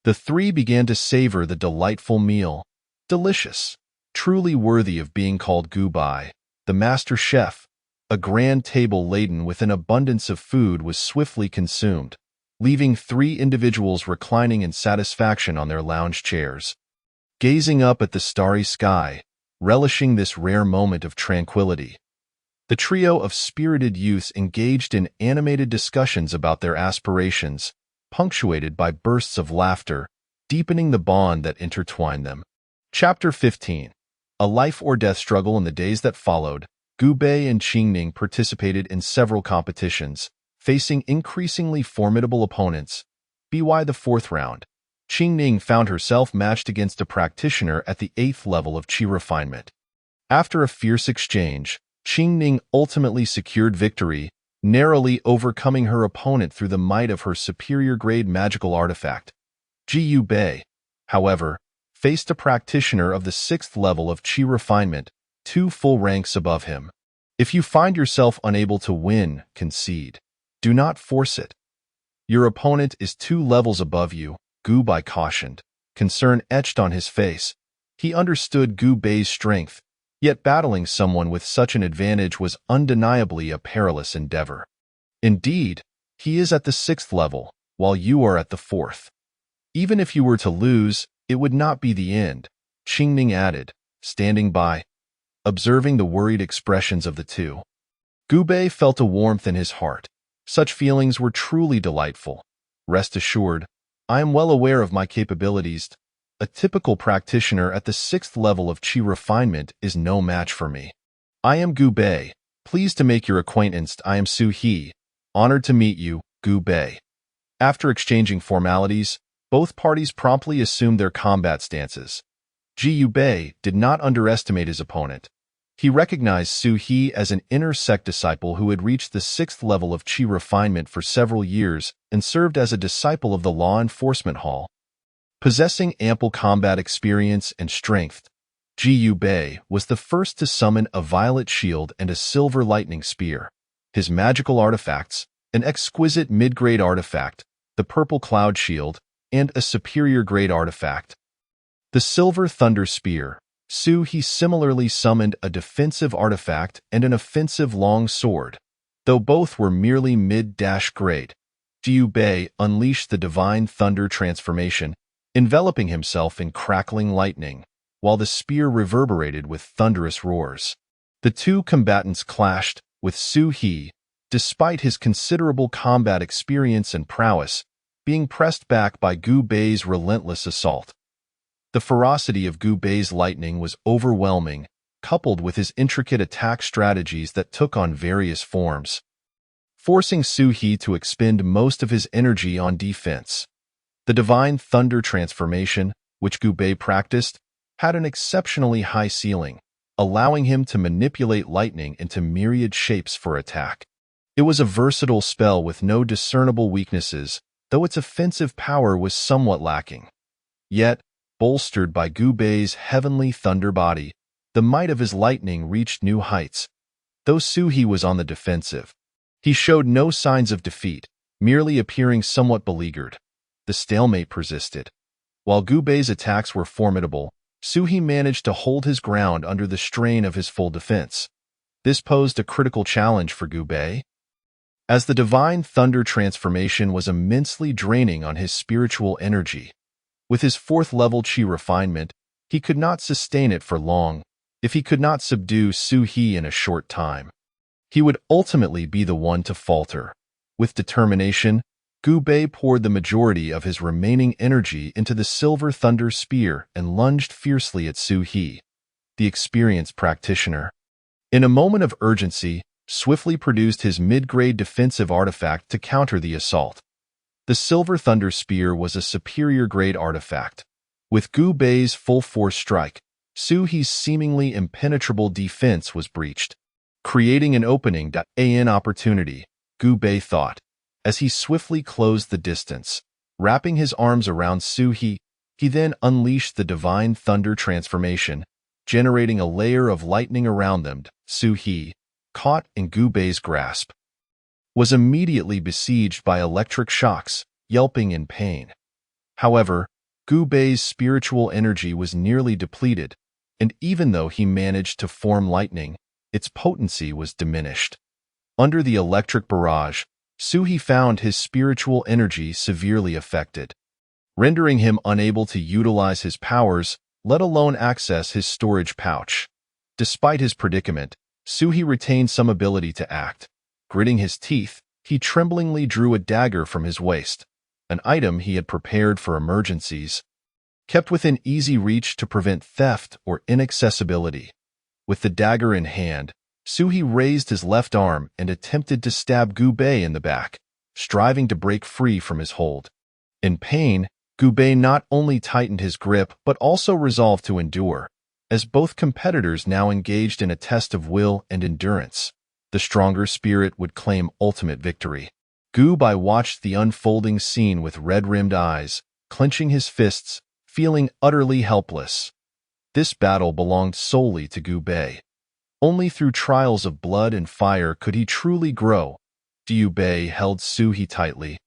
the three began to savor the delightful meal. Delicious, truly worthy of being called Gu Bai, the master chef. A grand table laden with an abundance of food was swiftly consumed, leaving 3 individuals reclining in satisfaction on their lounge chairs, gazing up at the starry sky, relishing this rare moment of tranquility. The trio of spirited youths engaged in animated discussions about their aspirations, punctuated by bursts of laughter, deepening the bond that intertwined them. Chapter 15. A life-or-death struggle in the days that followed, Gu Bei and Qingning participated in several competitions, facing increasingly formidable opponents. By the fourth round, Qingning found herself matched against a practitioner at the 8th level of Qi refinement. After a fierce exchange, Qingning ultimately secured victory, narrowly overcoming her opponent through the might of her superior-grade magical artifact. Gu Bei, however, faced a practitioner of the 6th level of Qi refinement, 2 full ranks above him. If you find yourself unable to win, concede. Do not force it. Your opponent is 2 levels above you, Gu Bei cautioned, concern etched on his face. He understood Gu Bei's strength, yet battling someone with such an advantage was undeniably a perilous endeavor. Indeed, he is at the 6th level, while you are at the 4th. Even if you were to lose, it would not be the end, Qingning added, standing by, observing the worried expressions of the two. Gu Bei felt a warmth in his heart. Such feelings were truly delightful. Rest assured, I am well aware of my capabilities. A typical practitioner at the 6th level of Qi refinement is no match for me. I am Gu Bei. Pleased to make your acquaintance. I am Su He. Honored to meet you, Gu Bei. After exchanging formalities, both parties promptly assumed their combat stances. Gu Bei did not underestimate his opponent. He recognized Su He as an inner sect disciple who had reached the 6th level of Qi refinement for several years and served as a disciple of the Law Enforcement Hall. Possessing ample combat experience and strength, Gu Bei was the first to summon a violet shield and a silver lightning spear. His magical artifacts, an exquisite mid-grade artifact, the purple cloud shield, and a superior-grade artifact, the silver thunder spear. Su He similarly summoned a defensive artifact and an offensive long sword. Though both were merely mid-grade, Gu Bei unleashed the divine thunder transformation, enveloping himself in crackling lightning, while the spear reverberated with thunderous roars. The two combatants clashed, with Su He, despite his considerable combat experience and prowess, being pressed back by Gu Bei's relentless assault. The ferocity of Gu Bei's lightning was overwhelming, coupled with his intricate attack strategies that took on various forms, forcing Su He to expend most of his energy on defense. The divine thunder transformation, which Gu Bei practiced, had an exceptionally high ceiling, allowing him to manipulate lightning into myriad shapes for attack. It was a versatile spell with no discernible weaknesses, though its offensive power was somewhat lacking. Yet, bolstered by Gu Bei's heavenly thunder body, the might of his lightning reached new heights. Though Su He was on the defensive, he showed no signs of defeat, merely appearing somewhat beleaguered. The stalemate persisted. While Gu Bei's attacks were formidable, Su He managed to hold his ground under the strain of his full defense. This posed a critical challenge for Gu Bei, as the divine thunder transformation was immensely draining on his spiritual energy. With his 4th level Qi refinement, he could not sustain it for long. If he could not subdue Su He in a short time, he would ultimately be the one to falter. With determination, Gu Bei poured the majority of his remaining energy into the silver thunder spear and lunged fiercely at Su He, the experienced practitioner. In a moment of urgency, swiftly produced his mid-grade defensive artifact to counter the assault. The silver thunder spear was a superior-grade artifact. With Gu Bei's full-force strike, Su He's seemingly impenetrable defense was breached, creating an opening. An opportunity, Gu Bei thought, as he swiftly closed the distance. Wrapping his arms around Su He, he then unleashed the divine thunder transformation, generating a layer of lightning around them. Su He, caught in Gu Bei's grasp, was immediately besieged by electric shocks, yelping in pain. However, Gu Bei's spiritual energy was nearly depleted, and even though he managed to form lightning, its potency was diminished. Under the electric barrage, Su He found his spiritual energy severely affected, rendering him unable to utilize his powers, let alone access his storage pouch. Despite his predicament, Su He retained some ability to act. Gritting his teeth, he tremblingly drew a dagger from his waist, an item he had prepared for emergencies. kept within easy reach to prevent theft or inaccessibility. With the dagger in hand, Suhi raised his left arm and attempted to stab Gu Bei in the back, striving to break free from his hold. In pain, Gu Bei not only tightened his grip but also resolved to endure, as both competitors now engaged in a test of will and endurance. The stronger spirit would claim ultimate victory. Gu Bei watched the unfolding scene with red-rimmed eyes, clenching his fists, feeling utterly helpless. This battle belonged solely to Gu Bei. Only through trials of blood and fire could he truly grow. Gu Bei held Suhi tightly.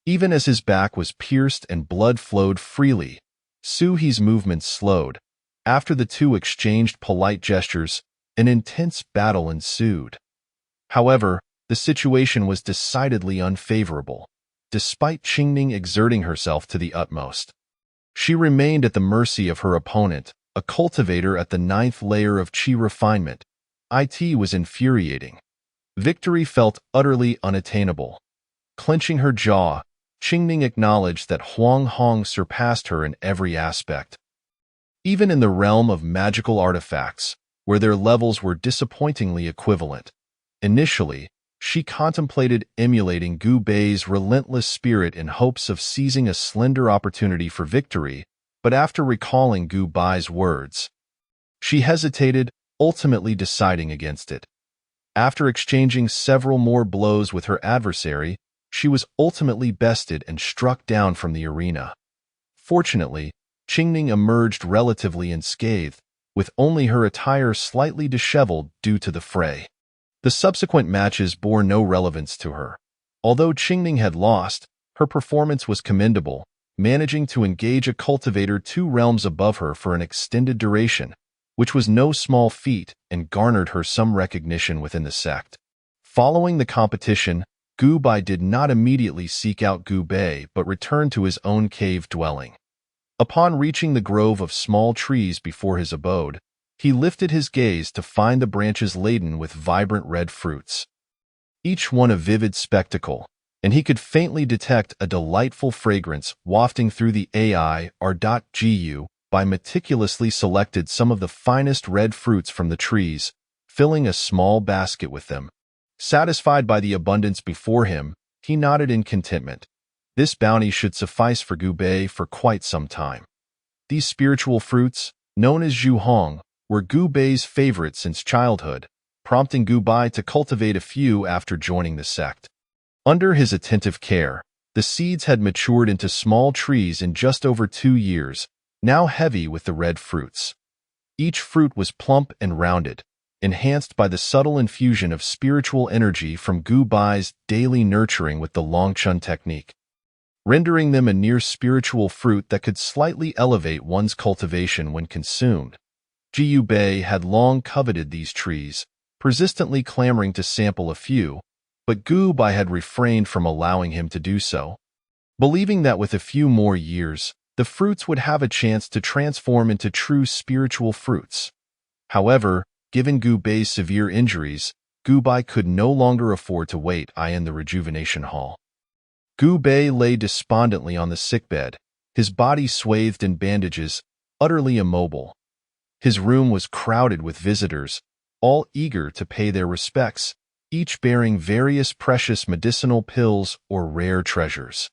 Even as his back was pierced and blood flowed freely, Suhi's movements slowed. After the two exchanged polite gestures, an intense battle ensued. However, the situation was decidedly unfavorable, despite Qingning exerting herself to the utmost. She remained at the mercy of her opponent, a cultivator at the 9th layer of qi refinement. It was infuriating. Victory felt utterly unattainable. Clenching her jaw, Qingning acknowledged that Huang Hong surpassed her in every aspect. Even in the realm of magical artifacts, where their levels were disappointingly equivalent. Initially, she contemplated emulating Gu Bei's relentless spirit in hopes of seizing a slender opportunity for victory, but after recalling Gu Bei's words, she hesitated, ultimately deciding against it. After exchanging several more blows with her adversary, she was ultimately bested and struck down from the arena. Fortunately, Qingning emerged relatively unscathed, with only her attire slightly disheveled due to the fray. The subsequent matches bore no relevance to her. Although Qingning had lost, her performance was commendable, managing to engage a cultivator 2 realms above her for an extended duration, which was no small feat and garnered her some recognition within the sect. Following the competition, Gu Bei did not immediately seek out Gu Bei but returned to his own cave dwelling. Upon reaching the grove of small trees before his abode, he lifted his gaze to find the branches laden with vibrant red fruits. Each one a vivid spectacle, and he could faintly detect a delightful fragrance wafting through the air.gu by meticulously selected some of the finest red fruits from the trees, filling a small basket with them. Satisfied by the abundance before him, he nodded in contentment. This bounty should suffice for Gu Bei for quite some time. These spiritual fruits, known as zhuhong, were Gu Bei's favorite since childhood, prompting Gu Bei to cultivate a few after joining the sect. Under his attentive care, the seeds had matured into small trees in just over 2 years, now heavy with the red fruits. Each fruit was plump and rounded, enhanced by the subtle infusion of spiritual energy from Gu Bei's daily nurturing with the Longchun technique, rendering them a near-spiritual fruit that could slightly elevate one's cultivation when consumed. Gu Bei had long coveted these trees, persistently clamoring to sample a few, but Gu Bei had refrained from allowing him to do so, believing that with a few more years, the fruits would have a chance to transform into true spiritual fruits. However, given Gu Bei's severe injuries, Gu Bei could no longer afford to wait in the rejuvenation hall. Gu Bei lay despondently on the sickbed, his body swathed in bandages, utterly immobile. His room was crowded with visitors, all eager to pay their respects, each bearing various precious medicinal pills or rare treasures.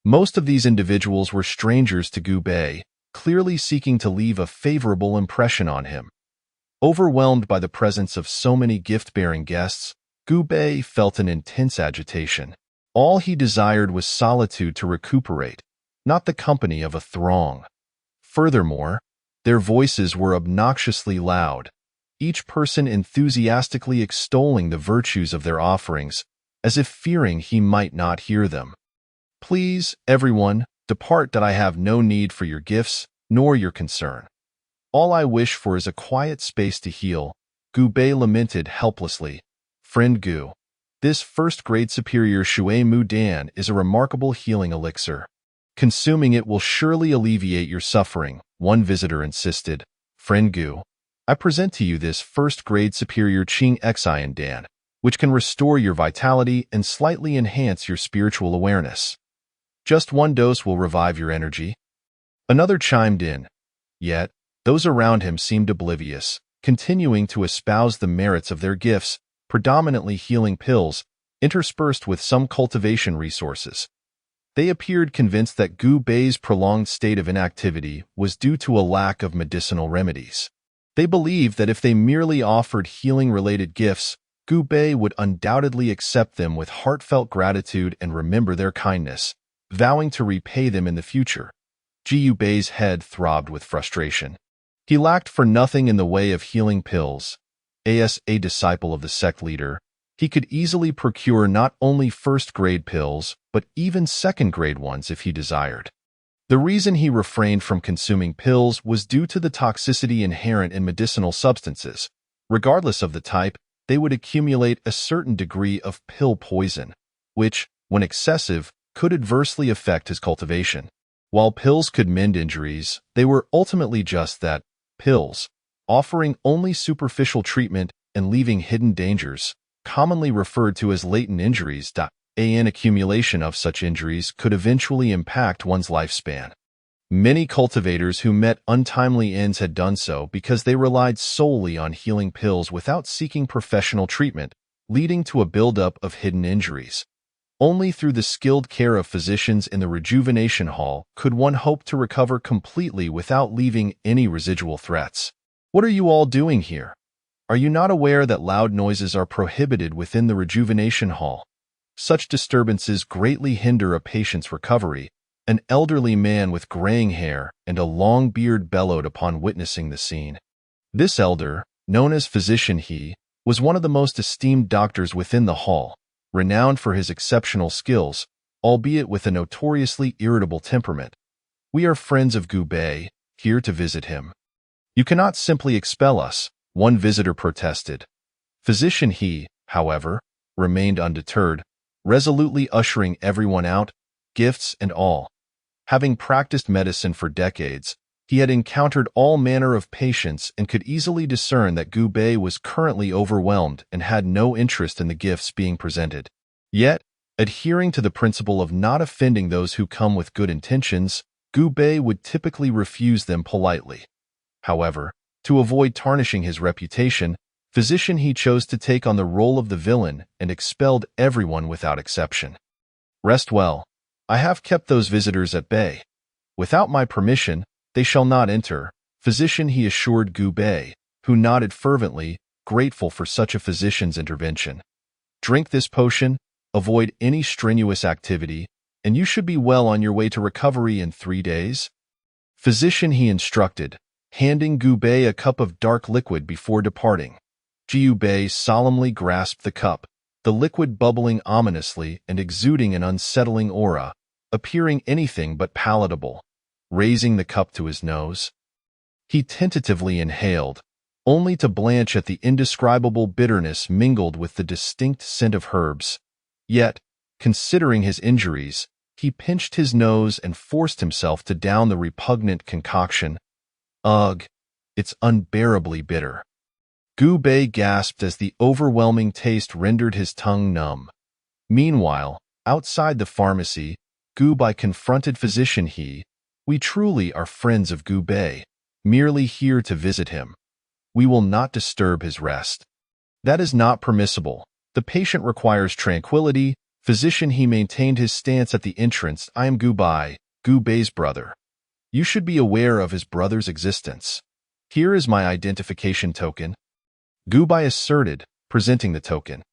Most of these individuals were strangers to Gu Bei, clearly seeking to leave a favorable impression on him. Overwhelmed by the presence of so many gift-bearing guests, Gu Bei felt an intense agitation. All he desired was solitude to recuperate, not the company of a throng. Furthermore, their voices were obnoxiously loud, each person enthusiastically extolling the virtues of their offerings, as if fearing he might not hear them. "Please, everyone, depart that I have no need for your gifts, nor your concern. All I wish for is a quiet space to heal," Gu Bei lamented helplessly. "Friend Gu, this first-grade superior Shui Mu Dan is a remarkable healing elixir. Consuming it will surely alleviate your suffering," one visitor insisted. "Friend Gu, I present to you this first-grade superior Qing Xian Dan, which can restore your vitality and slightly enhance your spiritual awareness. Just 1 dose will revive your energy." Another chimed in, yet those around him seemed oblivious, continuing to espouse the merits of their gifts, predominantly healing pills, interspersed with some cultivation resources. They appeared convinced that Gu Bei's prolonged state of inactivity was due to a lack of medicinal remedies. They believed that if they merely offered healing-related gifts, Gu Bei would undoubtedly accept them with heartfelt gratitude and remember their kindness, vowing to repay them in the future. Jiu Bei's head throbbed with frustration. He lacked for nothing in the way of healing pills. As a disciple of the sect leader, he could easily procure not only first-grade pills, but even second-grade ones if he desired. The reason he refrained from consuming pills was due to the toxicity inherent in medicinal substances. Regardless of the type, they would accumulate a certain degree of pill poison, which, when excessive, could adversely affect his cultivation. While pills could mend injuries, they were ultimately just that, pills, offering only superficial treatment and leaving hidden dangers, commonly referred to as latent injuries. An accumulation of such injuries could eventually impact one's lifespan. Many cultivators who met untimely ends had done so because they relied solely on healing pills without seeking professional treatment, leading to a buildup of hidden injuries. Only through the skilled care of physicians in the rejuvenation hall could one hope to recover completely without leaving any residual threats. What are you all doing here? Are you not aware that loud noises are prohibited within the rejuvenation hall? Such disturbances greatly hinder a patient's recovery. An elderly man with graying hair and a long beard bellowed upon witnessing the scene. This elder, known as Physician He, was one of the most esteemed doctors within the hall, renowned for his exceptional skills, albeit with a notoriously irritable temperament. We are friends of Gu Bei, here to visit him. You cannot simply expel us, one visitor protested. Physician He, however, remained undeterred, resolutely ushering everyone out, gifts and all. Having practiced medicine for decades, he had encountered all manner of patients and could easily discern that Gu Bei was currently overwhelmed and had no interest in the gifts being presented. Yet, adhering to the principle of not offending those who come with good intentions, Gu Bei would typically refuse them politely. However, to avoid tarnishing his reputation, Physician He chose to take on the role of the villain and expelled everyone without exception. Rest well. I have kept those visitors at bay. Without my permission, they shall not enter, Physician He assured Gu Bei, who nodded fervently, grateful for such a physician's intervention. Drink this potion, avoid any strenuous activity, and you should be well on your way to recovery in 3 days. Physician He instructed, handing Gu Bei a cup of dark liquid before departing. Jiu Bei solemnly grasped the cup, the liquid bubbling ominously and exuding an unsettling aura, appearing anything but palatable. Raising the cup to his nose, he tentatively inhaled, only to blanch at the indescribable bitterness mingled with the distinct scent of herbs. Yet, considering his injuries, he pinched his nose and forced himself to down the repugnant concoction. Ugh, it's unbearably bitter. Gu Bei gasped as the overwhelming taste rendered his tongue numb. Meanwhile, outside the pharmacy, Gu Bei confronted Physician He. We truly are friends of Gu Bei, merely here to visit him. We will not disturb his rest. That is not permissible. The patient requires tranquility. Physician He maintained his stance at the entrance. I am Gu Bei, Gu Bei's brother. You should be aware of his brother's existence. Here is my identification token. Gu Bei asserted, presenting the token.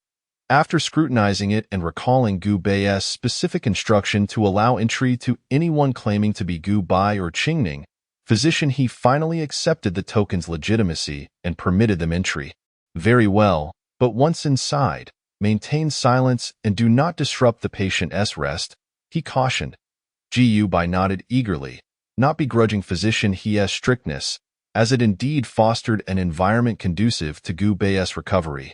After scrutinizing it and recalling Gu Bei's specific instruction to allow entry to anyone claiming to be Gu Bei or Qingning, Physician He finally accepted the token's legitimacy and permitted them entry. Very well, but once inside, maintain silence and do not disrupt the patient's rest, he cautioned. Jiu Bei nodded eagerly, not begrudging Physician He's strictness, as it indeed fostered an environment conducive to Gu Bei's recovery.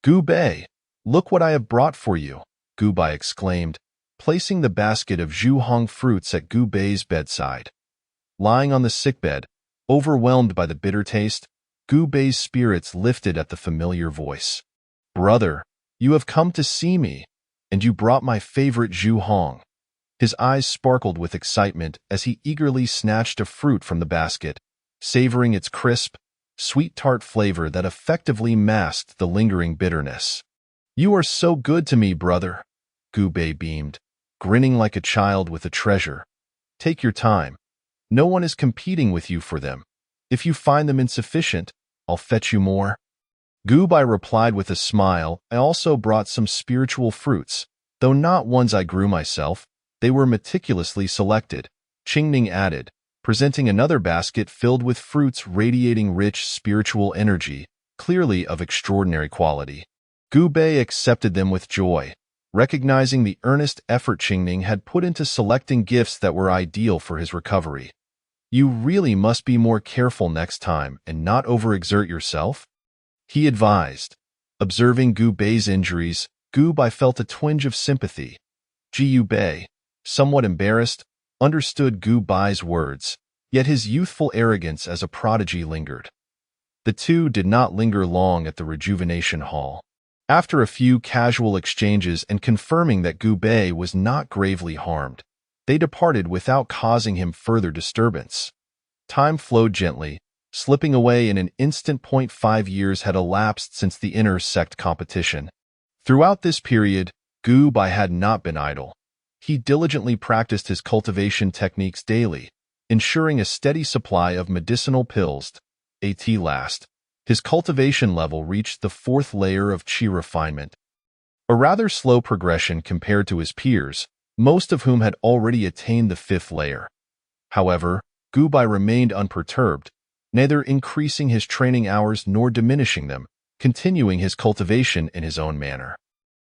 Gu Bei, look what I have brought for you, Gu Bei exclaimed, placing the basket of Zhuhong fruits at Gu Bei's bedside. Lying on the sickbed, overwhelmed by the bitter taste, Gu Bei's spirits lifted at the familiar voice. Brother, you have come to see me, and you brought my favorite Zhuhong. His eyes sparkled with excitement as he eagerly snatched a fruit from the basket, savoring its crisp, sweet tart flavor that effectively masked the lingering bitterness. "You are so good to me, brother," Gu Bei beamed, grinning like a child with a treasure. "Take your time. No one is competing with you for them. If you find them insufficient, I'll fetch you more." Gu Bei replied with a smile, "I also brought some spiritual fruits, though not ones I grew myself. They were meticulously selected," Qingning added, presenting another basket filled with fruits radiating rich spiritual energy, clearly of extraordinary quality. Gu Bei accepted them with joy, recognizing the earnest effort Qingning had put into selecting gifts that were ideal for his recovery. "You really must be more careful next time and not overexert yourself," he advised. Observing Gu Bei's injuries, Gu Bei felt a twinge of sympathy. Ji Bei, somewhat embarrassed, understood Gu Bai's words, yet his youthful arrogance as a prodigy lingered. The two did not linger long at the rejuvenation hall. After a few casual exchanges and confirming that Gu Bei was not gravely harmed, they departed without causing him further disturbance. Time flowed gently, slipping away in an instant. 5 years had elapsed since the inner sect competition. Throughout this period, Gu Bei had not been idle. He diligently practiced his cultivation techniques daily, ensuring a steady supply of medicinal pills. At last, his cultivation level reached the 4th layer of qi refinement. A rather slow progression compared to his peers, most of whom had already attained the 5th layer. However, Gu Bei remained unperturbed, neither increasing his training hours nor diminishing them, continuing his cultivation in his own manner.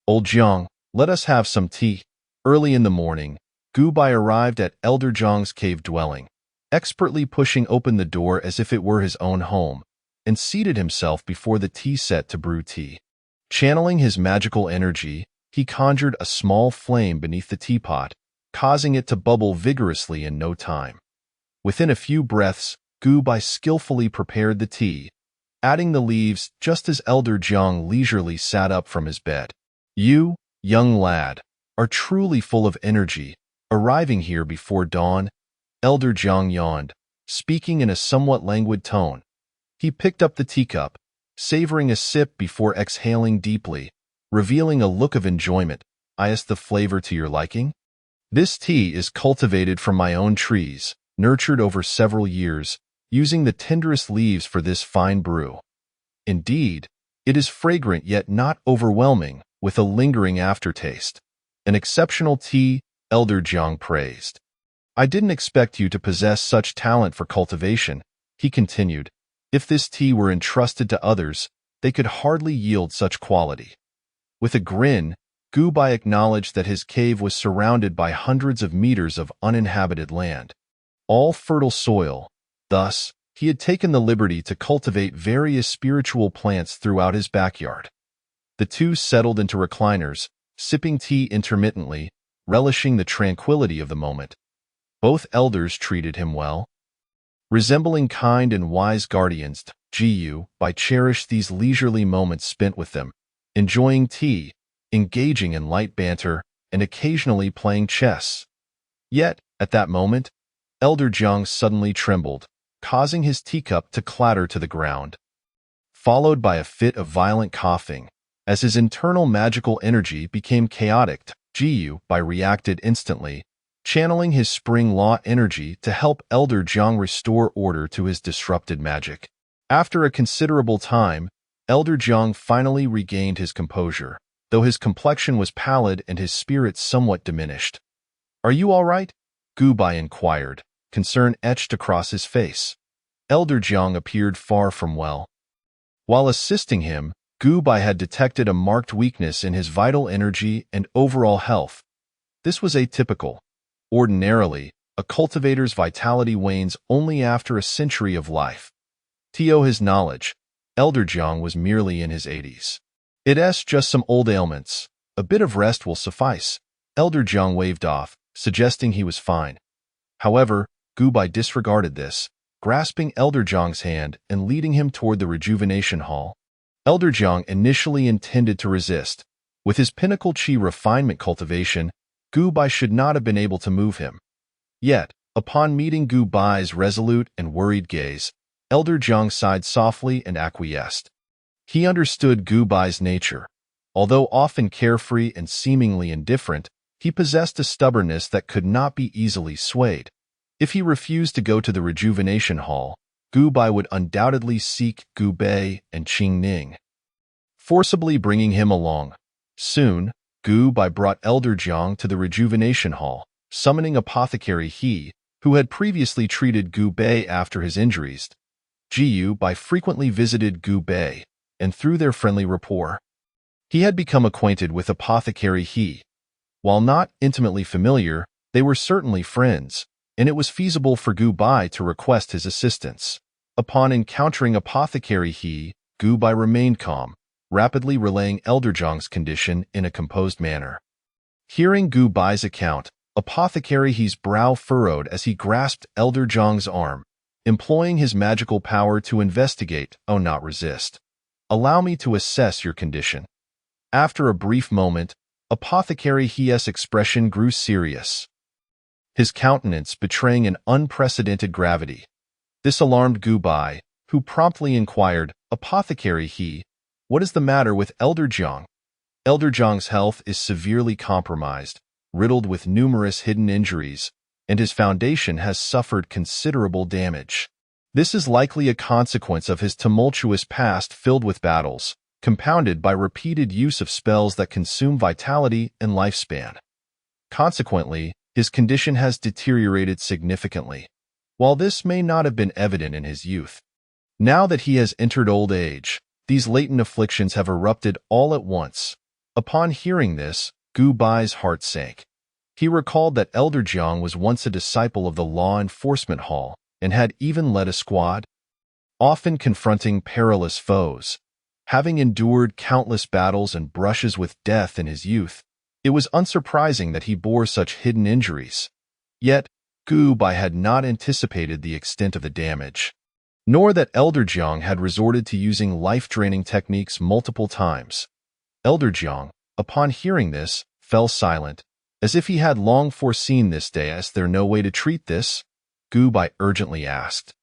"Old Jiang, let us have some tea." Early in the morning, Gu Bei arrived at Elder Jiang's cave dwelling, expertly pushing open the door as if it were his own home, and seated himself before the tea set to brew tea. Channeling his magical energy, he conjured a small flame beneath the teapot, causing it to bubble vigorously in no time. Within a few breaths, Gu Bei skillfully prepared the tea, adding the leaves just as Elder Jiang leisurely sat up from his bed. "You, young lad, are truly full of energy, arriving here before dawn," Elder Jiang yawned, speaking in a somewhat languid tone. He picked up the teacup, savoring a sip before exhaling deeply, revealing a look of enjoyment. "Is the flavor to your liking? This tea is cultivated from my own trees, nurtured over several years, using the tenderest leaves for this fine brew. Indeed, it is fragrant yet not overwhelming, with a lingering aftertaste. An exceptional tea," Elder Jiang praised. "I didn't expect you to possess such talent for cultivation," he continued. "If this tea were entrusted to others, they could hardly yield such quality." With a grin, Gu Bei acknowledged that his cave was surrounded by hundreds of meters of uninhabited land, all fertile soil. Thus, he had taken the liberty to cultivate various spiritual plants throughout his backyard. The two settled into recliners, sipping tea intermittently, relishing the tranquility of the moment. Both elders treated him well. Resembling kind and wise guardians, Ji Bei cherished these leisurely moments spent with them, enjoying tea, engaging in light banter, and occasionally playing chess. Yet, at that moment, Elder Jiang suddenly trembled, causing his teacup to clatter to the ground. Followed by a fit of violent coughing, as his internal magical energy became chaotic, Ji Bei reacted instantly, channeling his spring law energy to help Elder Jiang restore order to his disrupted magic. After a considerable time, Elder Jiang finally regained his composure, though his complexion was pallid and his spirits somewhat diminished. "Are you all right?" Gu Bei inquired, concern etched across his face. Elder Jiang appeared far from well. While assisting him, Gu Bei had detected a marked weakness in his vital energy and overall health. This was atypical. Ordinarily, a cultivator's vitality wanes only after a century of life. To his knowledge, Elder Jiang was merely in his 80s. "It's just some old ailments. A bit of rest will suffice," Elder Jiang waved off, suggesting he was fine. However, Gu Bei disregarded this, grasping Elder Jiang's hand and leading him toward the rejuvenation hall. Elder Jiang initially intended to resist. With his pinnacle qi refinement cultivation, Gu Bai should not have been able to move him. Yet, upon meeting Gu Bai's resolute and worried gaze, Elder Jiang sighed softly and acquiesced. He understood Gu Bai's nature. Although often carefree and seemingly indifferent, he possessed a stubbornness that could not be easily swayed. If he refused to go to the rejuvenation hall, Gu Bai would undoubtedly seek Gu Bei and Qing Ning, forcibly bringing him along. Soon, Gu Bai brought Elder Jiang to the rejuvenation hall, summoning Apothecary He, who had previously treated Gu Bei after his injuries. Gu Bai frequently visited Gu Bei, and through their friendly rapport, he had become acquainted with Apothecary He. While not intimately familiar, they were certainly friends, and it was feasible for Gu Bai to request his assistance. Upon encountering Apothecary He, Gu Bai remained calm, rapidly relaying Elder Jiang's condition in a composed manner. Hearing Gu Bai's account, Apothecary He's brow furrowed as he grasped Elder Jiang's arm, employing his magical power to investigate, not resist. Allow me to assess your condition. After a brief moment, Apothecary He's expression grew serious, his countenance betraying an unprecedented gravity. This alarmed Gu Bai, who promptly inquired, Apothecary He, what is the matter with Elder Jiang? Elder Jiang's health is severely compromised, riddled with numerous hidden injuries, and his foundation has suffered considerable damage. This is likely a consequence of his tumultuous past filled with battles, compounded by repeated use of spells that consume vitality and lifespan. Consequently, his condition has deteriorated significantly. While this may not have been evident in his youth, now that he has entered old age, these latent afflictions have erupted all at once. Upon hearing this, Gu Bai's heart sank. He recalled that Elder Jiang was once a disciple of the Law Enforcement Hall and had even led a squad, often confronting perilous foes. Having endured countless battles and brushes with death in his youth, it was unsurprising that he bore such hidden injuries. Yet, Gu Bai had not anticipated the extent of the damage, nor that Elder Jiang had resorted to using life-draining techniques multiple times. Elder Jiang, upon hearing this, fell silent, as if he had long foreseen this day. Is there no way to treat this? Gu Bai urgently asked.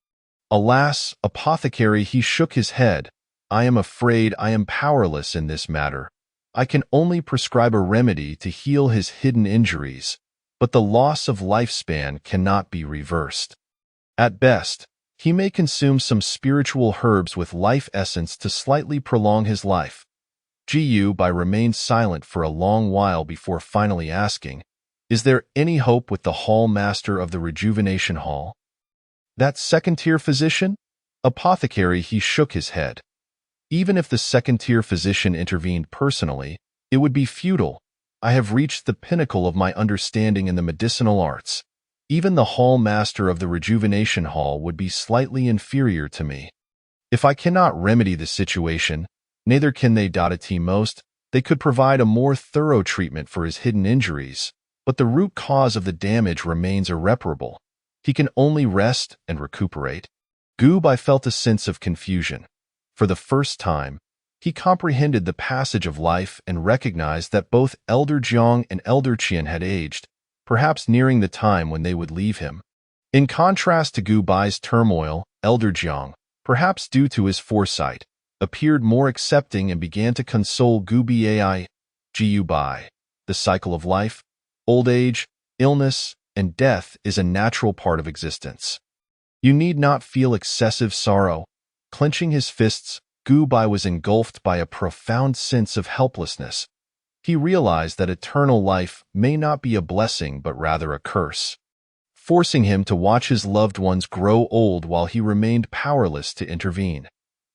Alas, Apothecary, he shook his head. I am afraid I am powerless in this matter. I can only prescribe a remedy to heal his hidden injuries, but the loss of lifespan cannot be reversed. At best, he may consume some spiritual herbs with life essence to slightly prolong his life. Gu Bai remained silent for a long while before finally asking, is there any hope with the hall master of the rejuvenation hall? That second-tier physician? Apothecary, he shook his head. Even if the second-tier physician intervened personally, it would be futile. I have reached the pinnacle of my understanding in the medicinal arts. Even the hall master of the rejuvenation hall would be slightly inferior to me. If I cannot remedy the situation, neither can they. At most, they could provide a more thorough treatment for his hidden injuries, but the root cause of the damage remains irreparable. He can only rest and recuperate. Gu Bai felt a sense of confusion. For the first time, he comprehended the passage of life and recognized that both Elder Jiang and Elder Qian had aged, perhaps nearing the time when they would leave him. In contrast to Gu Bai's turmoil, Elder Jiang, perhaps due to his foresight, appeared more accepting and began to console Gu Bai. Gu Bai, the cycle of life, old age, illness, and death is a natural part of existence. You need not feel excessive sorrow. Clenching his fists, Gu Bai was engulfed by a profound sense of helplessness. He realized that eternal life may not be a blessing but rather a curse, forcing him to watch his loved ones grow old while he remained powerless to intervene.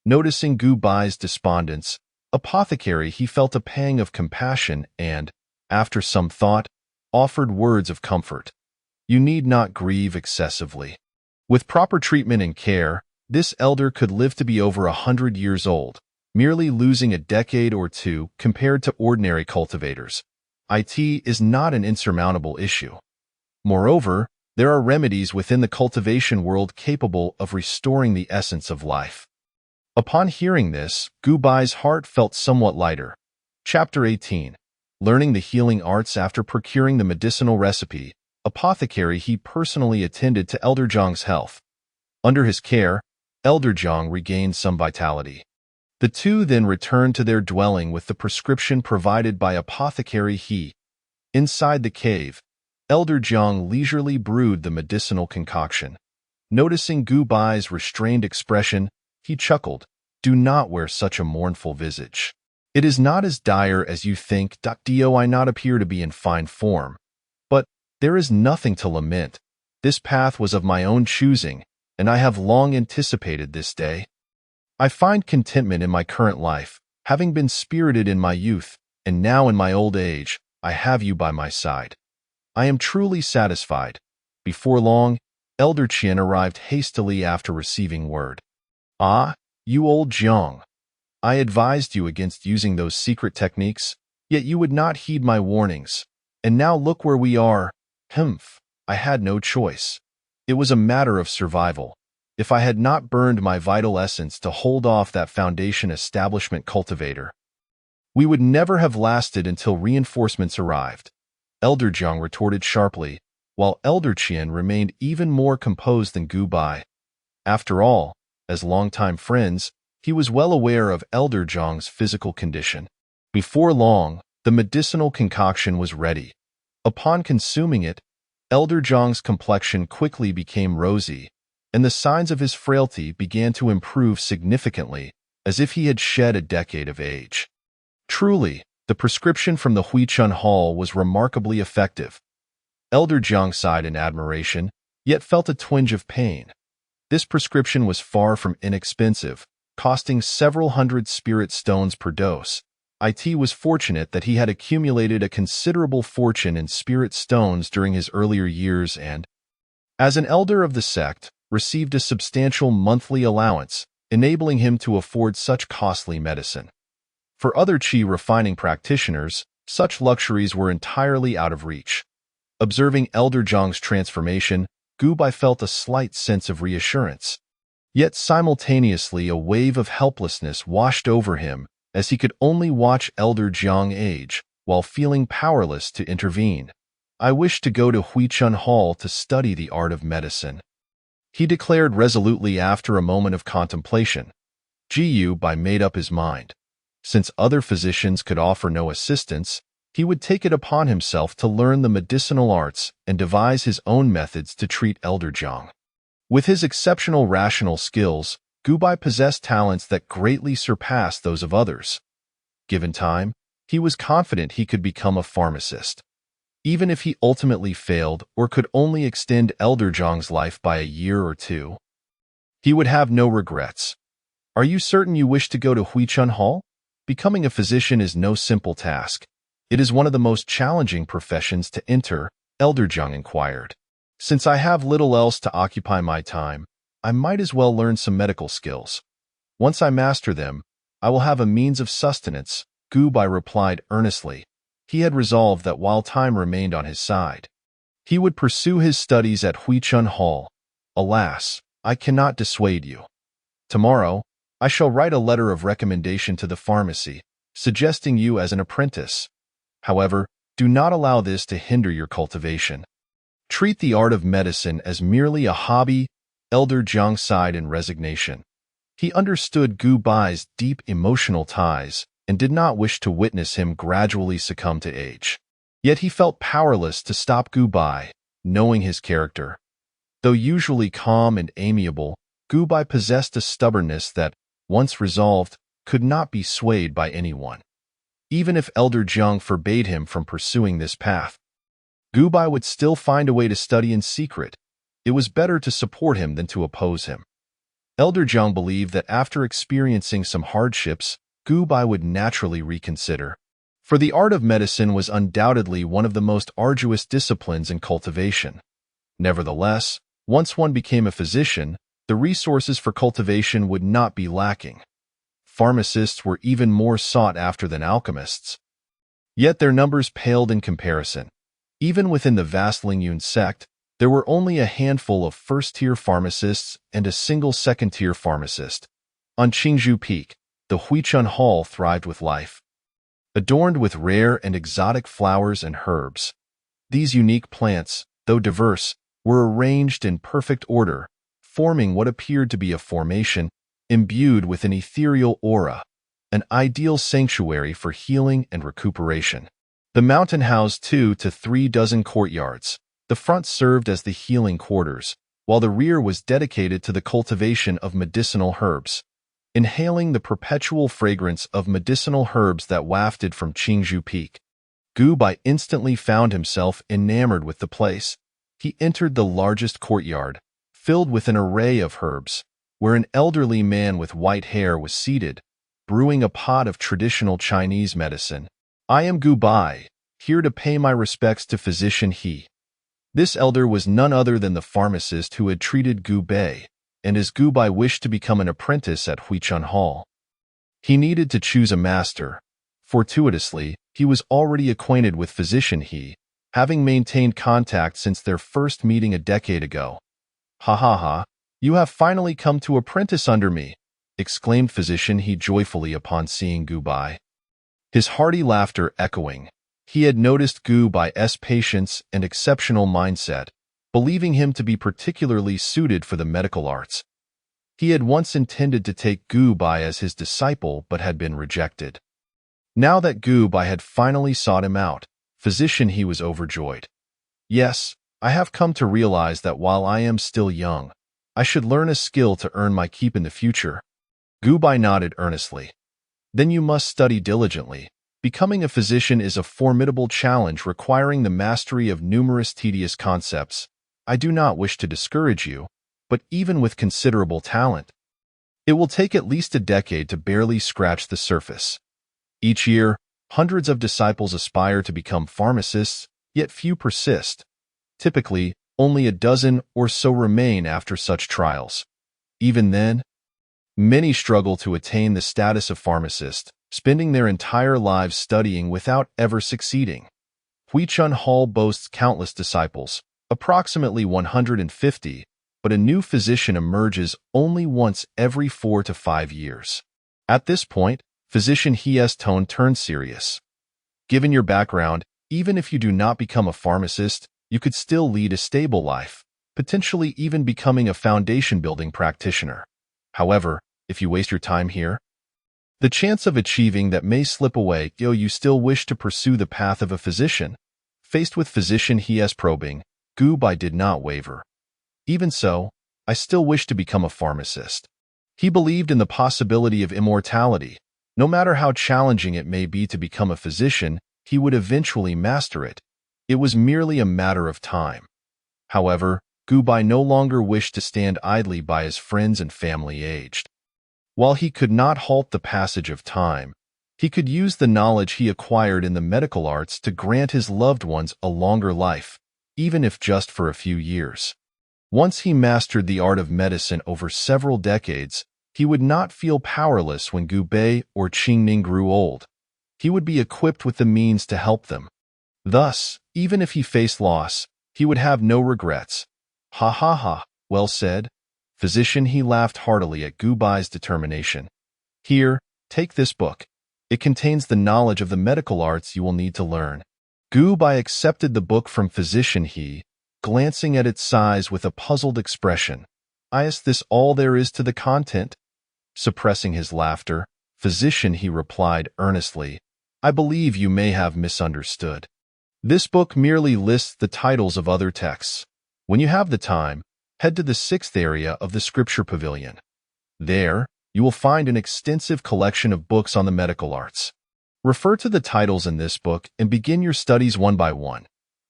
Noticing Gu Bai's despondence, Apothecary, he felt a pang of compassion and, after some thought, offered words of comfort. You need not grieve excessively. With proper treatment and care, this elder could live to be over 100 years old, merely losing a decade or two compared to ordinary cultivators. It is not an insurmountable issue. Moreover, there are remedies within the cultivation world capable of restoring the essence of life. Upon hearing this, Gu Bai's heart felt somewhat lighter. Chapter 18. Learning the healing arts after procuring the medicinal recipe, apothecary he personally attended to Elder Zhang's health. Under his care, Elder Zhang regained some vitality. The two then returned to their dwelling with the prescription provided by apothecary He. Inside the cave, Elder Zhang leisurely brewed the medicinal concoction. Noticing Gu Bai's restrained expression, he chuckled, "Do not wear such a mournful visage. It is not as dire as you think. Do I not appear to be in fine form? But there is nothing to lament. This path was of my own choosing, and I have long anticipated this day. I find contentment in my current life, having been spirited in my youth, and now in my old age, I have you by my side. I am truly satisfied." Before long, Elder Qian arrived hastily after receiving word. "Ah, you old Jiang. I advised you against using those secret techniques, yet you would not heed my warnings. And now look where we are. Humph, I had no choice. It was a matter of survival. If I had not burned my vital essence to hold off that Foundation establishment cultivator, we would never have lasted until reinforcements arrived," Elder Jiang retorted sharply, while Elder Qian remained even more composed than Gu Bai. After all, as longtime friends, he was well aware of Elder Zhang's physical condition. Before long, the medicinal concoction was ready. Upon consuming it, Elder Zhang's complexion quickly became rosy, and the signs of his frailty began to improve significantly, as if he had shed a decade of age. Truly, the prescription from the Huichun Hall was remarkably effective. Elder Jiang sighed in admiration, yet felt a twinge of pain. This prescription was far from inexpensive, costing several hundred spirit stones per dose. It was fortunate that he had accumulated a considerable fortune in spirit stones during his earlier years and, as an elder of the sect, received a substantial monthly allowance, enabling him to afford such costly medicine. For other qi refining practitioners, such luxuries were entirely out of reach. Observing Elder Zhang's transformation, Gu Bai felt a slight sense of reassurance. Yet simultaneously a wave of helplessness washed over him as he could only watch Elder Jiang age, while feeling powerless to intervene. "I wish to go to Huichun Hall to study the art of medicine," he declared resolutely after a moment of contemplation. Gu Bai made up his mind. Since other physicians could offer no assistance, he would take it upon himself to learn the medicinal arts and devise his own methods to treat Elder Jiang. With his exceptional rational skills, Gu Bai possessed talents that greatly surpassed those of others. Given time, he was confident he could become a pharmacist. Even if he ultimately failed or could only extend Elder Jiang's life by a year or two, he would have no regrets. "Are you certain you wish to go to Huichun Hall? Becoming a physician is no simple task. It is one of the most challenging professions to enter," Elder Jiang inquired. "Since I have little else to occupy my time, I might as well learn some medical skills. Once I master them, I will have a means of sustenance," Gu Bai replied earnestly. He had resolved that while time remained on his side, he would pursue his studies at Huichun Hall. "Alas, I cannot dissuade you. Tomorrow, I shall write a letter of recommendation to the pharmacy, suggesting you as an apprentice. However, do not allow this to hinder your cultivation. Treat the art of medicine as merely a hobby." Elder Jiang sighed in resignation. He understood Gu Bai's deep emotional ties and did not wish to witness him gradually succumb to age. Yet he felt powerless to stop Gu Bai, knowing his character. Though usually calm and amiable, Gu Bai possessed a stubbornness that, once resolved, could not be swayed by anyone. Even if Elder Jiang forbade him from pursuing this path, Gu Bai would still find a way to study in secret. It was better to support him than to oppose him. Elder Jiang believed that after experiencing some hardships, Gu Bai would naturally reconsider. For the art of medicine was undoubtedly one of the most arduous disciplines in cultivation. Nevertheless, once one became a physician, the resources for cultivation would not be lacking. Pharmacists were even more sought after than alchemists. Yet their numbers paled in comparison. Even within the vast Lingyun sect, there were only a handful of first-tier pharmacists and a single second-tier pharmacist. On Qingzhou Peak, the Huichun Hall thrived with life. adorned with rare and exotic flowers and herbs. These unique plants, though diverse, were arranged in perfect order, forming what appeared to be a formation imbued with an ethereal aura, an ideal sanctuary for healing and recuperation. The mountain housed 2 to 3 dozen courtyards. The front served as the healing quarters, while the rear was dedicated to the cultivation of medicinal herbs. Inhaling the perpetual fragrance of medicinal herbs that wafted from Qingzhou Peak, Gu Bai instantly found himself enamored with the place. He entered the largest courtyard, filled with an array of herbs, where an elderly man with white hair was seated, brewing a pot of traditional Chinese medicine. "I am Gu Bai, here to pay my respects to Physician He." This elder was none other than the pharmacist who had treated Gu Bai, and as Gu Bai wished to become an apprentice at Huichun Hall, he needed to choose a master. Fortuitously, he was already acquainted with Physician He, having maintained contact since their first meeting a decade ago. "Ha ha ha, you have finally come to apprentice under me," exclaimed Physician He joyfully upon seeing Gu Bai. His hearty laughter echoing. He had noticed Gu Bai's patience and exceptional mindset, believing him to be particularly suited for the medical arts. He had once intended to take Gu Bai as his disciple but had been rejected. Now that Gu Bai had finally sought him out, Physician He was overjoyed. "Yes, I have come to realize that while I am still young, I should learn a skill to earn my keep in the future." Gu Bai nodded earnestly. "Then you must study diligently. Becoming a physician is a formidable challenge requiring the mastery of numerous tedious concepts. I do not wish to discourage you, but even with considerable talent, it will take at least a decade to barely scratch the surface. Each year, hundreds of disciples aspire to become pharmacists, yet few persist. Typically, only a dozen or so remain after such trials. Even then, many struggle to attain the status of pharmacist, spending their entire lives studying without ever succeeding. Huichun Hall boasts countless disciples, approximately 150, but a new physician emerges only once every 4 to 5 years. At this point, Physician He's tone turned serious. "Given your background, even if you do not become a pharmacist, you could still lead a stable life, potentially even becoming a foundation-building practitioner. However, if you waste your time here, the chance of achieving that may slip away. You still wish to pursue the path of a physician." Faced with Physician He's probing, Gu Bai did not waver. "Even so, I still wish to become a pharmacist." He believed in the possibility of immortality. No matter how challenging it may be to become a physician, he would eventually master it. It was merely a matter of time. However, Gu Bai no longer wished to stand idly by his friends and family aged. While he could not halt the passage of time, he could use the knowledge he acquired in the medical arts to grant his loved ones a longer life, even if just for a few years. Once he mastered the art of medicine over several decades, he would not feel powerless when Gu Bai or Qingning grew old. He would be equipped with the means to help them. Thus, even if he faced loss, he would have no regrets. "Ha ha ha, well said." Physician He laughed heartily at Gu Bai's determination. "Here, take this book. It contains the knowledge of the medical arts you will need to learn." Gu Bai accepted the book from Physician He, glancing at its size with a puzzled expression. "Is this all there is to the content?" Suppressing his laughter, Physician He replied earnestly, "I believe you may have misunderstood. This book merely lists the titles of other texts. When you have the time, head to the 6th area of the Scripture Pavilion. There, you will find an extensive collection of books on the medical arts. Refer to the titles in this book and begin your studies one by one.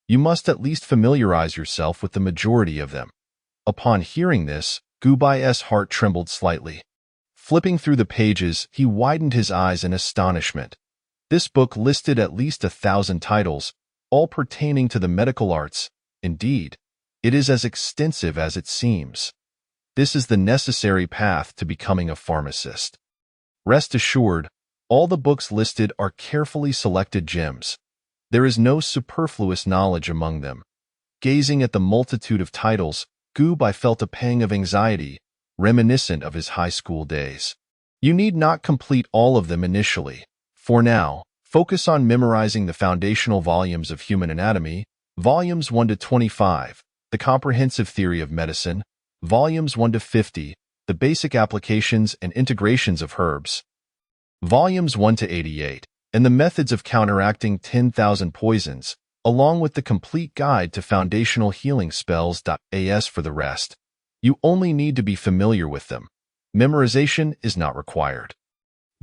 You must at least familiarize yourself with the majority of them." Upon hearing this, Gu Bai's heart trembled slightly. Flipping through the pages, he widened his eyes in astonishment. This book listed at least 1,000 titles, all pertaining to the medical arts. Indeed, it is as extensive as it seems. This is the necessary path to becoming a pharmacist. Rest assured, all the books listed are carefully selected gems. There is no superfluous knowledge among them. Gazing at the multitude of titles, Gu Bai felt a pang of anxiety, reminiscent of his high school days. "You need not complete all of them initially. For now, Focus on memorizing the foundational volumes of human anatomy, volumes 1 to 25, the comprehensive theory of medicine, volumes 1 to 50, the basic applications and integrations of herbs, volumes 1 to 88, and the methods of counteracting 10,000 poisons, along with the complete guide to foundational healing spells. As for the rest, you only need to be familiar with them. Memorization is not required.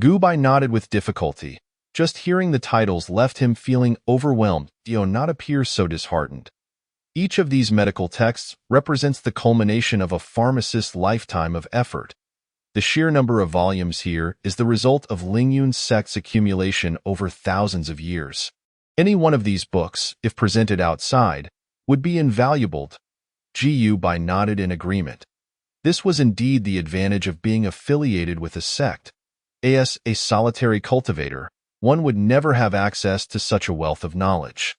Gubai nodded with difficulty. Just hearing the titles left him feeling overwhelmed. Dio not appear so disheartened. Each of these medical texts represents the culmination of a pharmacist's lifetime of effort. The sheer number of volumes here is the result of Lingyun sect's accumulation over thousands of years. Any one of these books, if presented outside, would be invaluable. Gubai nodded in agreement. This was indeed the advantage of being affiliated with a sect. As a solitary cultivator, one would never have access to such a wealth of knowledge.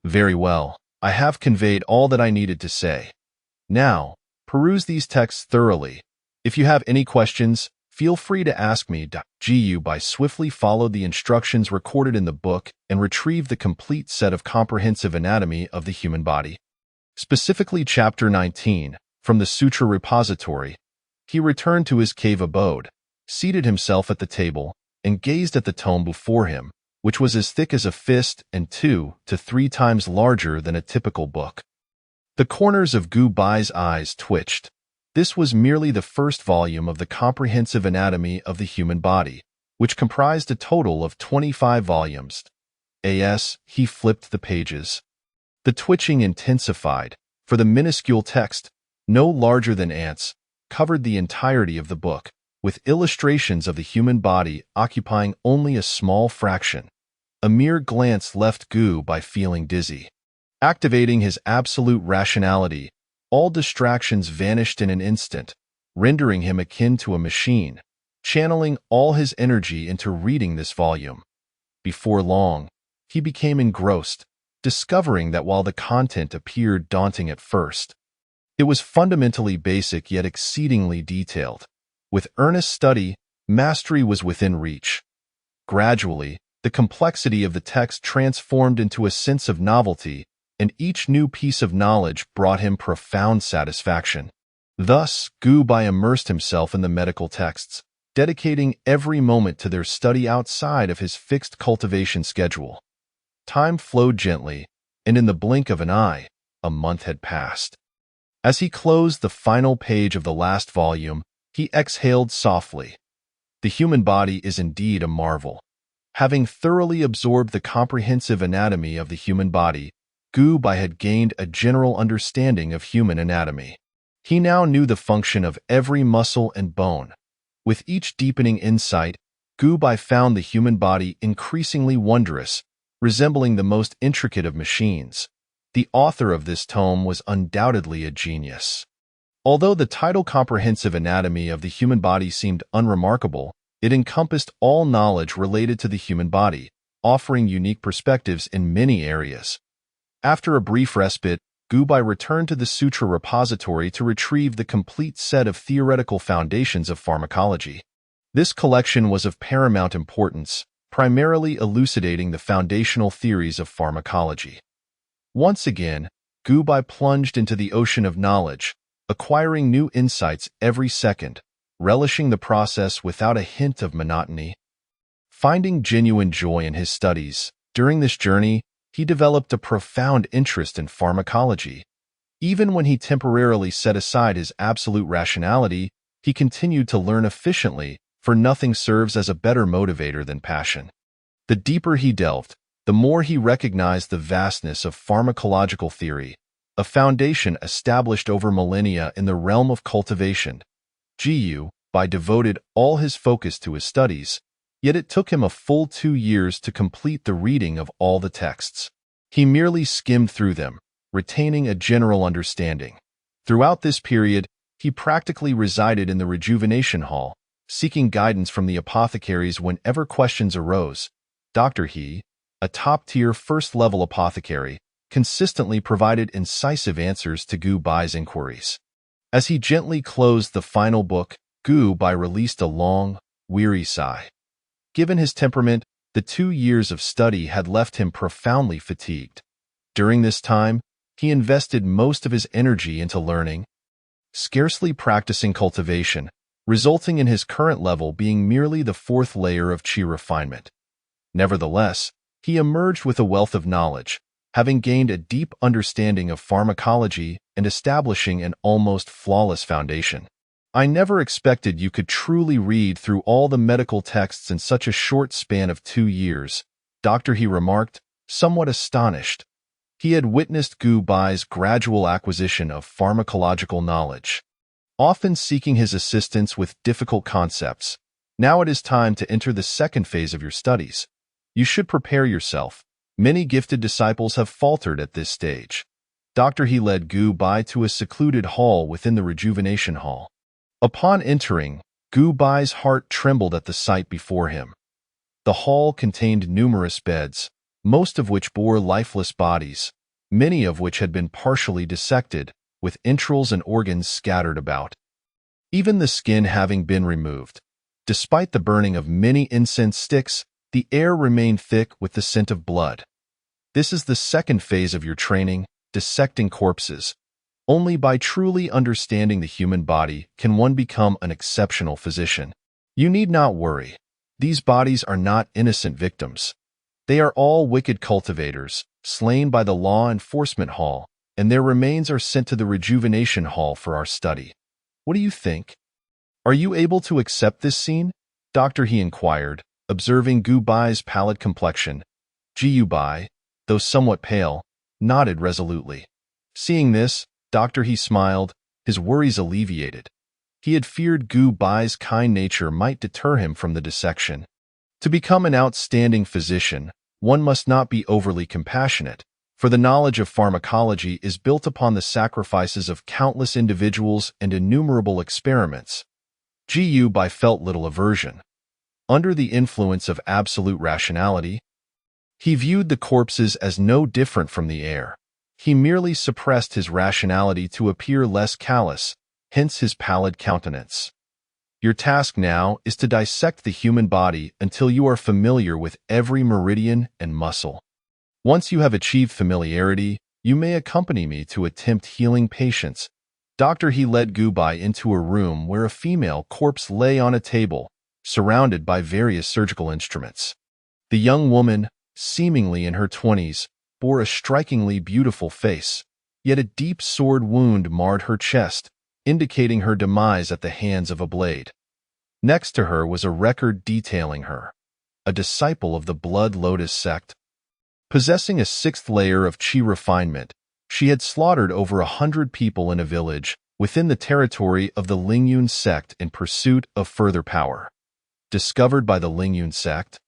Very well, I have conveyed all that I needed to say. Now, peruse these texts thoroughly. If you have any questions, feel free to ask me. Gubai swiftly followed the instructions recorded in the book and retrieved the complete set of comprehensive anatomy of the human body. Specifically Chapter 19, from the Sutra repository. He returned to his cave abode, seated himself at the table, and gazed at the tome before him, which was as thick as a fist and 2 to 3 times larger than a typical book. The corners of Gubai's eyes twitched. This was merely the first volume of the comprehensive anatomy of the human body, which comprised a total of 25 volumes. As he flipped the pages, the twitching intensified, for the minuscule text, no larger than ants, covered the entirety of the book, with illustrations of the human body occupying only a small fraction. A mere glance left Gubai feeling dizzy. Activating his absolute rationality, all distractions vanished in an instant, rendering him akin to a machine, channeling all his energy into reading this volume. Before long, he became engrossed, discovering that while the content appeared daunting at first, it was fundamentally basic yet exceedingly detailed. With earnest study, mastery was within reach. Gradually, the complexity of the text transformed into a sense of novelty, and each new piece of knowledge brought him profound satisfaction. Thus, Gubai immersed himself in the medical texts, dedicating every moment to their study outside of his fixed cultivation schedule. Time flowed gently, and in the blink of an eye, a month had passed. As he closed the final page of the last volume, he exhaled softly. The human body is indeed a marvel. Having thoroughly absorbed the comprehensive anatomy of the human body, Gubai had gained a general understanding of human anatomy. He now knew the function of every muscle and bone. With each deepening insight, Gubai found the human body increasingly wondrous, resembling the most intricate of machines. The author of this tome was undoubtedly a genius. Although the title Comprehensive Anatomy of the Human Body seemed unremarkable, it encompassed all knowledge related to the human body, offering unique perspectives in many areas. After a brief respite, Gubai returned to the Sutra repository to retrieve the complete set of theoretical foundations of pharmacology. This collection was of paramount importance, primarily elucidating the foundational theories of pharmacology. Once again, Gubai plunged into the ocean of knowledge, acquiring new insights every second, relishing the process without a hint of monotony. Finding genuine joy in his studies, during this journey, he developed a profound interest in pharmacology. Even when he temporarily set aside his absolute rationality, he continued to learn efficiently, for nothing serves as a better motivator than passion. The deeper he delved, the more he recognized the vastness of pharmacological theory, a foundation established over millennia in the realm of cultivation. Gubai devoted all his focus to his studies, yet it took him a full 2 years to complete the reading of all the texts. He merely skimmed through them, retaining a general understanding. Throughout this period, he practically resided in the rejuvenation hall, seeking guidance from the apothecaries whenever questions arose. Dr. He, a top-tier first-level apothecary, consistently provided incisive answers to Gubai's inquiries. As he gently closed the final book, Gubai released a long, weary sigh. Given his temperament, The 2 years of study had left him profoundly fatigued. During this time, he invested most of his energy into learning, scarcely practicing cultivation, resulting in his current level being merely the fourth layer of qi refinement. Nevertheless, he emerged with a wealth of knowledge, having gained a deep understanding of pharmacology and establishing an almost flawless foundation. I never expected you could truly read through all the medical texts in such a short span of 2 years, Dr. He remarked, somewhat astonished. He had witnessed Gu Bai's gradual acquisition of pharmacological knowledge, often seeking his assistance with difficult concepts. Now it is time to enter the second phase of your studies. You should prepare yourself. Many gifted disciples have faltered at this stage. Dr. He led Gu Bai to a secluded hall within the rejuvenation hall. Upon entering, Gu Bai's heart trembled at the sight before him. The hall contained numerous beds, most of which bore lifeless bodies, many of which had been partially dissected, with entrails and organs scattered about, even the skin having been removed. Despite the burning of many incense sticks, the air remained thick with the scent of blood. This is the second phase of your training, dissecting corpses. Only by truly understanding the human body can one become an exceptional physician. You need not worry. These bodies are not innocent victims. They are all wicked cultivators, slain by the law enforcement hall, and their remains are sent to the rejuvenation hall for our study. What do you think? Are you able to accept this scene? Dr. He inquired, observing Gu Bai's pallid complexion. Gu Bai, though somewhat pale, nodded resolutely. Seeing this, Dr. He smiled, his worries alleviated. He had feared Gu Bai's kind nature might deter him from the dissection. To become an outstanding physician, one must not be overly compassionate, for the knowledge of pharmacology is built upon the sacrifices of countless individuals and innumerable experiments. Gu Bai felt little aversion. Under the influence of absolute rationality, he viewed the corpses as no different from the air. He merely suppressed his rationality to appear less callous, hence his pallid countenance. Your task now is to dissect the human body until you are familiar with every meridian and muscle. Once you have achieved familiarity, you may accompany me to attempt healing patients. Dr. He led Gu Bai into a room where a female corpse lay on a table, surrounded by various surgical instruments. The young woman, seemingly in her 20s, bore a strikingly beautiful face, yet a deep sword wound marred her chest, indicating her demise at the hands of a blade. Next to her was a record detailing her, a disciple of the Blood Lotus sect. Possessing a sixth layer of qi refinement, she had slaughtered over 100 people in a village within the territory of the Lingyun sect in pursuit of further power. Discovered by the Lingyun sect,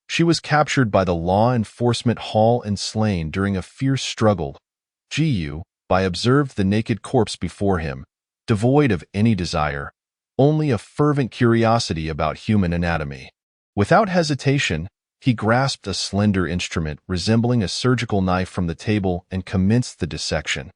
she was captured by the law enforcement hall and slain during a fierce struggle. Gu Bai observed the naked corpse before him, devoid of any desire, only a fervent curiosity about human anatomy. Without hesitation, he grasped a slender instrument resembling a surgical knife from the table and commenced the dissection.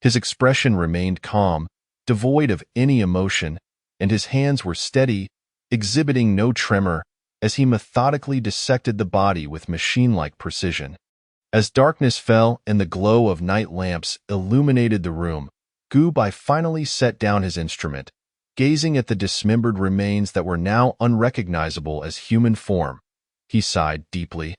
His expression remained calm, devoid of any emotion, and his hands were steady, exhibiting no tremor, as he methodically dissected the body with machine-like precision. As darkness fell and the glow of night lamps illuminated the room, Gu Bai finally set down his instrument, gazing at the dismembered remains that were now unrecognizable as human form. He sighed deeply,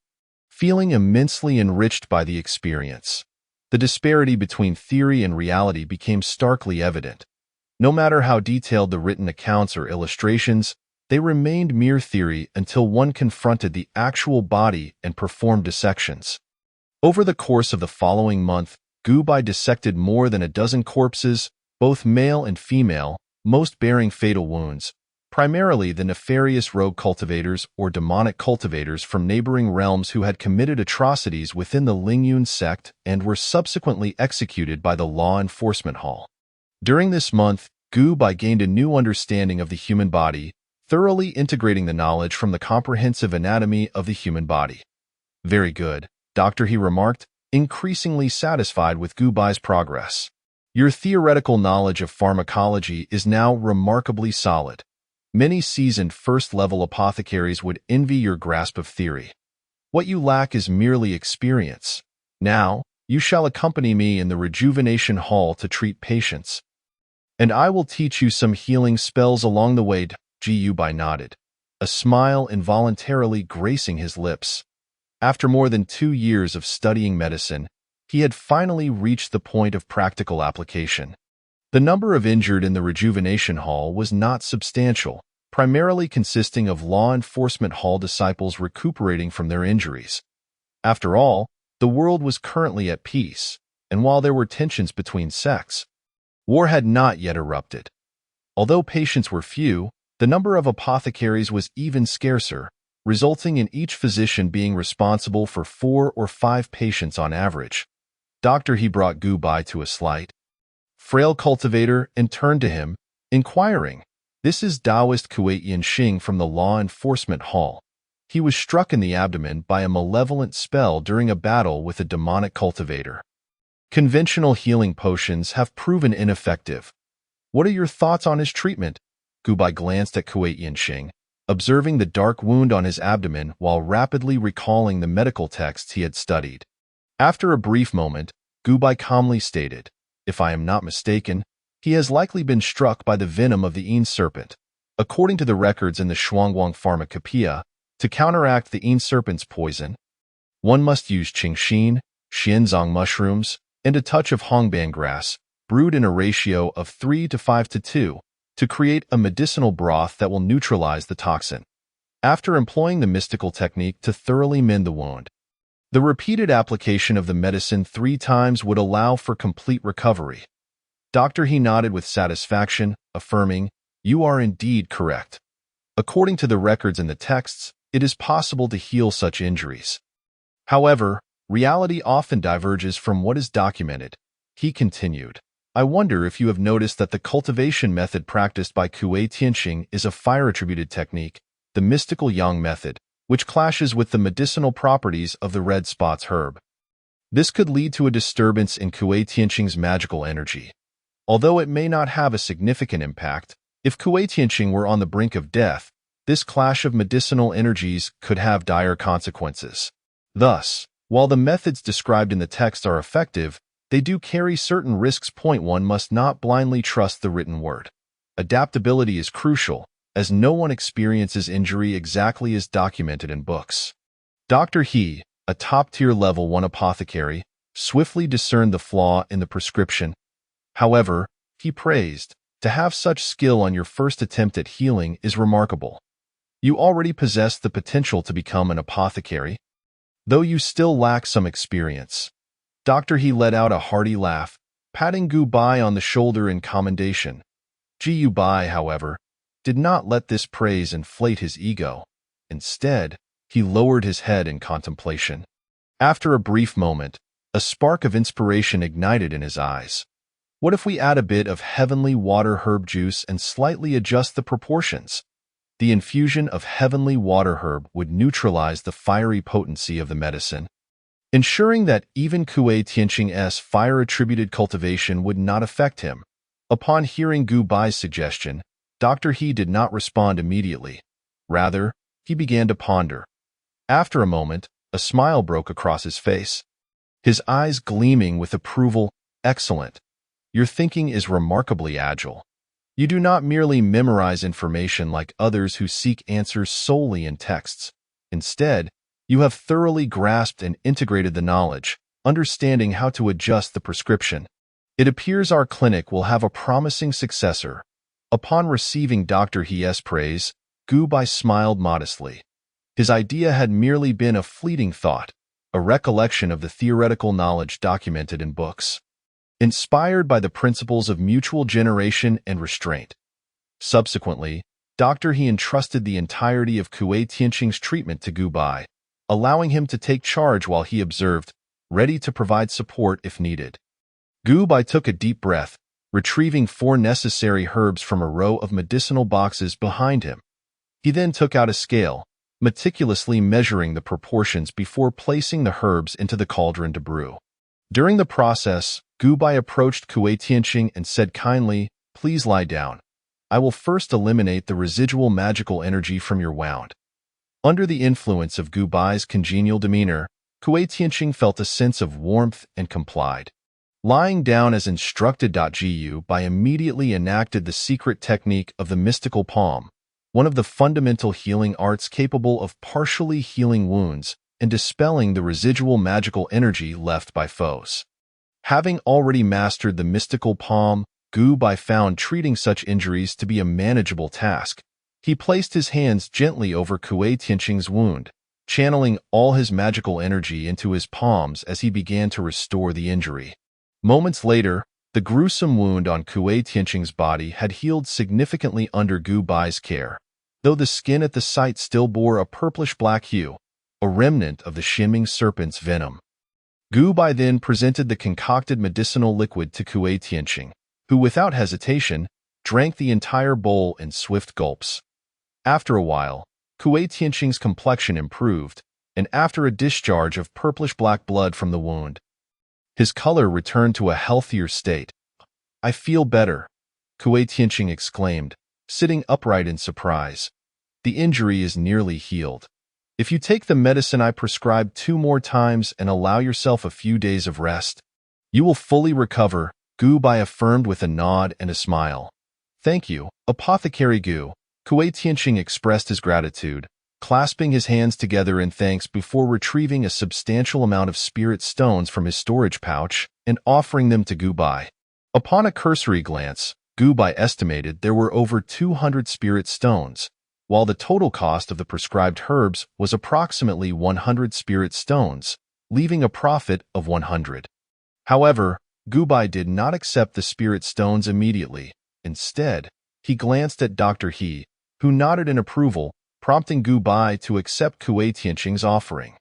feeling immensely enriched by the experience. The disparity between theory and reality became starkly evident. No matter how detailed the written accounts or illustrations, they remained mere theory until one confronted the actual body and performed dissections. Over the course of the following month, Gu Bai dissected more than a dozen corpses, both male and female, most bearing fatal wounds, primarily the nefarious rogue cultivators or demonic cultivators from neighboring realms who had committed atrocities within the Lingyun sect and were subsequently executed by the law enforcement hall. During this month, Gu Bai gained a new understanding of the human body, thoroughly integrating the knowledge from the comprehensive anatomy of the human body. Very good, Doctor, he remarked, increasingly satisfied with Gu Bai's progress. Your theoretical knowledge of pharmacology is now remarkably solid. Many seasoned first-level apothecaries would envy your grasp of theory. What you lack is merely experience. Now, you shall accompany me in the rejuvenation hall to treat patients, and I will teach you some healing spells along the way. Gu nodded, a smile involuntarily gracing his lips. After more than 2 years of studying medicine, he had finally reached the point of practical application. The number of injured in the rejuvenation hall was not substantial, primarily consisting of law enforcement hall disciples recuperating from their injuries. After all, the world was currently at peace, and while there were tensions between sects, war had not yet erupted. Although patients were few, the number of apothecaries was even scarcer, resulting in each physician being responsible for 4 or 5 patients on average. Dr. He brought Gu Bai to a slight, frail cultivator and turned to him, inquiring, "This is Taoist Kuwait Xing from the Law Enforcement Hall." He was struck in the abdomen by a malevolent spell during a battle with a demonic cultivator. Conventional healing potions have proven ineffective. What are your thoughts on his treatment? Gu Bai glanced at Kuwait Xing, observing the dark wound on his abdomen while rapidly recalling the medical texts he had studied. After a brief moment, Gu Bai calmly stated, "If I am not mistaken, he has likely been struck by the venom of the Yin serpent. According to the records in the Shuangguang Pharmacopoeia, to counteract the Yin serpent's poison, one must use qingxin, xianzang mushrooms, and a touch of hongban grass, brewed in a ratio of 3 to 5 to 2, to create a medicinal broth that will neutralize the toxin. After employing the mystical technique to thoroughly mend the wound, the repeated application of the medicine 3 times would allow for complete recovery." Dr. He nodded with satisfaction, affirming, "You are indeed correct. According to the records in the texts, it is possible to heal such injuries. However, reality often diverges from what is documented." He continued, "I wonder if you have noticed that the cultivation method practiced by Kuwei Tianxing is a fire-attributed technique, the mystical yang method, which clashes with the medicinal properties of the red spots herb. This could lead to a disturbance in Kuwei Tianxing's magical energy. Although it may not have a significant impact, if Kuwei Tianxing were on the brink of death, this clash of medicinal energies could have dire consequences. Thus, while the methods described in the text are effective, they do carry certain risks. One must not blindly trust the written word. Adaptability is crucial, as no one experiences injury exactly as documented in books." Dr. He, a top-tier level 1 apothecary, swiftly discerned the flaw in the prescription. However, he praised, "To have such skill on your first attempt at healing is remarkable. You already possess the potential to become an apothecary, though you still lack some experience." Dr. He let out a hearty laugh, patting Gu Bai on the shoulder in commendation. Gu Bai, however, did not let this praise inflate his ego. Instead, he lowered his head in contemplation. After a brief moment, a spark of inspiration ignited in his eyes. "What if we add a bit of heavenly water herb juice and slightly adjust the proportions?" The infusion of heavenly water herb would neutralize the fiery potency of the medicine, ensuring that even Kuwei Tianxing's fire-attributed cultivation would not affect him. Upon hearing Gu Bai's suggestion, Dr. He did not respond immediately. Rather, he began to ponder. After a moment, a smile broke across his face, his eyes gleaming with approval. "Excellent. Your thinking is remarkably agile. You do not merely memorize information like others who seek answers solely in texts. Instead, you have thoroughly grasped and integrated the knowledge, understanding how to adjust the prescription. It appears our clinic will have a promising successor." Upon receiving Dr. He's praise, Gu Bai smiled modestly. His idea had merely been a fleeting thought, a recollection of the theoretical knowledge documented in books, inspired by the principles of mutual generation and restraint. Subsequently, Dr. He entrusted the entirety of Kuwei Tianxing's treatment to Gu Bai, allowing him to take charge while he observed, ready to provide support if needed. Gu Bai took a deep breath, retrieving 4 necessary herbs from a row of medicinal boxes behind him. He then took out a scale, meticulously measuring the proportions before placing the herbs into the cauldron to brew. During the process, Gu Bai approached Kuwei Tianxing and said kindly, "Please lie down. I will first eliminate the residual magical energy from your wound. Under the influence of Gu Bai's congenial demeanor, Kuei Tianqing felt a sense of warmth and complied. Lying down as instructed, Gu Bai immediately enacted the secret technique of the mystical palm, one of the fundamental healing arts capable of partially healing wounds and dispelling the residual magical energy left by foes. Having already mastered the mystical palm, Gu Bai found treating such injuries to be a manageable task. He placed his hands gently over Kuei Tianqing's wound, channeling all his magical energy into his palms as he began to restore the injury. Moments later, the gruesome wound on Kuei Tianqing's body had healed significantly under Gu Bai's care, though the skin at the site still bore a purplish-black hue, a remnant of the shimming serpent's venom. Gu Bai then presented the concocted medicinal liquid to Kuei Tianqing, who without hesitation drank the entire bowl in swift gulps. After a while, Kuei Tianqing's complexion improved, and after a discharge of purplish-black blood from the wound, his color returned to a healthier state. "I feel better," Kuei Tianqing exclaimed, sitting upright in surprise. "The injury is nearly healed. If you take the medicine I prescribed 2 more times and allow yourself a few days of rest, you will fully recover," Gu Bai affirmed with a nod and a smile. "Thank you, Apothecary Gu." Kuei Tianqing expressed his gratitude, clasping his hands together in thanks before retrieving a substantial amount of spirit stones from his storage pouch and offering them to Gu Bai. Upon a cursory glance, Gu Bai estimated there were over 200 spirit stones, while the total cost of the prescribed herbs was approximately 100 spirit stones, leaving a profit of 100. However, Gu Bai did not accept the spirit stones immediately. Instead, he glanced at Dr. He, who nodded in approval, prompting Gu Bai to accept Kuei Tianqing's offering.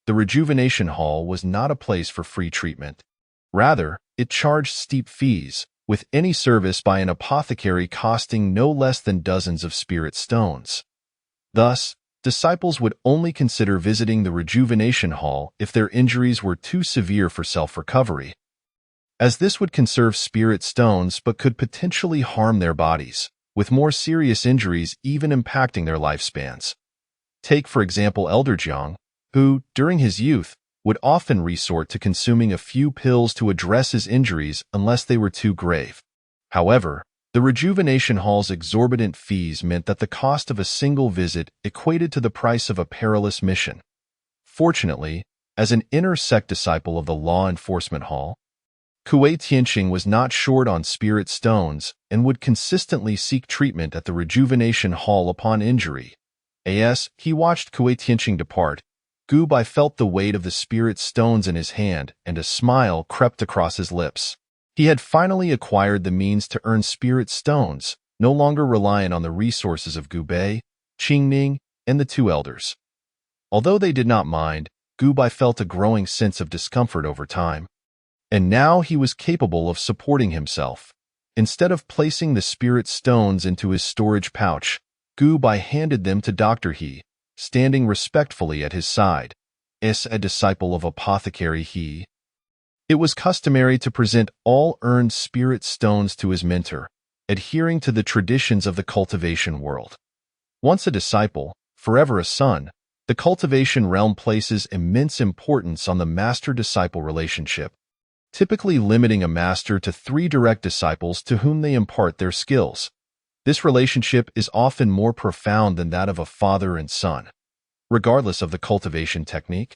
The rejuvenation hall was not a place for free treatment. Rather, it charged steep fees, with any service by an apothecary costing no less than dozens of spirit stones. Thus, disciples would only consider visiting the rejuvenation hall if their injuries were too severe for self-recovery, as this would conserve spirit stones but could potentially harm their bodies, with more serious injuries even impacting their lifespans. Take, for example, Elder Jiang, who, during his youth, would often resort to consuming a few pills to address his injuries unless they were too grave. However, the rejuvenation hall's exorbitant fees meant that the cost of a single visit equated to the price of a perilous mission. Fortunately, as an inner sect disciple of the law enforcement hall, Kuei Tianqing was not short on spirit stones and would consistently seek treatment at the rejuvenation hall upon injury. As he watched Kuei Tianqing depart, Gu Bai felt the weight of the spirit stones in his hand and a smile crept across his lips. He had finally acquired the means to earn spirit stones, no longer reliant on the resources of Gu Bei, Qingning, and the 2 elders. Although they did not mind, Gu Bai felt a growing sense of discomfort over time. And now he was capable of supporting himself. Instead of placing the spirit stones into his storage pouch, Gu Bai handed them to Dr. He, standing respectfully at his side. As a disciple of Apothecary He, it was customary to present all earned spirit stones to his mentor, adhering to the traditions of the cultivation world. Once a disciple, forever a son, the cultivation realm places immense importance on the master-disciple relationship, typically limiting a master to 3 direct disciples to whom they impart their skills. This relationship is often more profound than that of a father and son, regardless of the cultivation technique.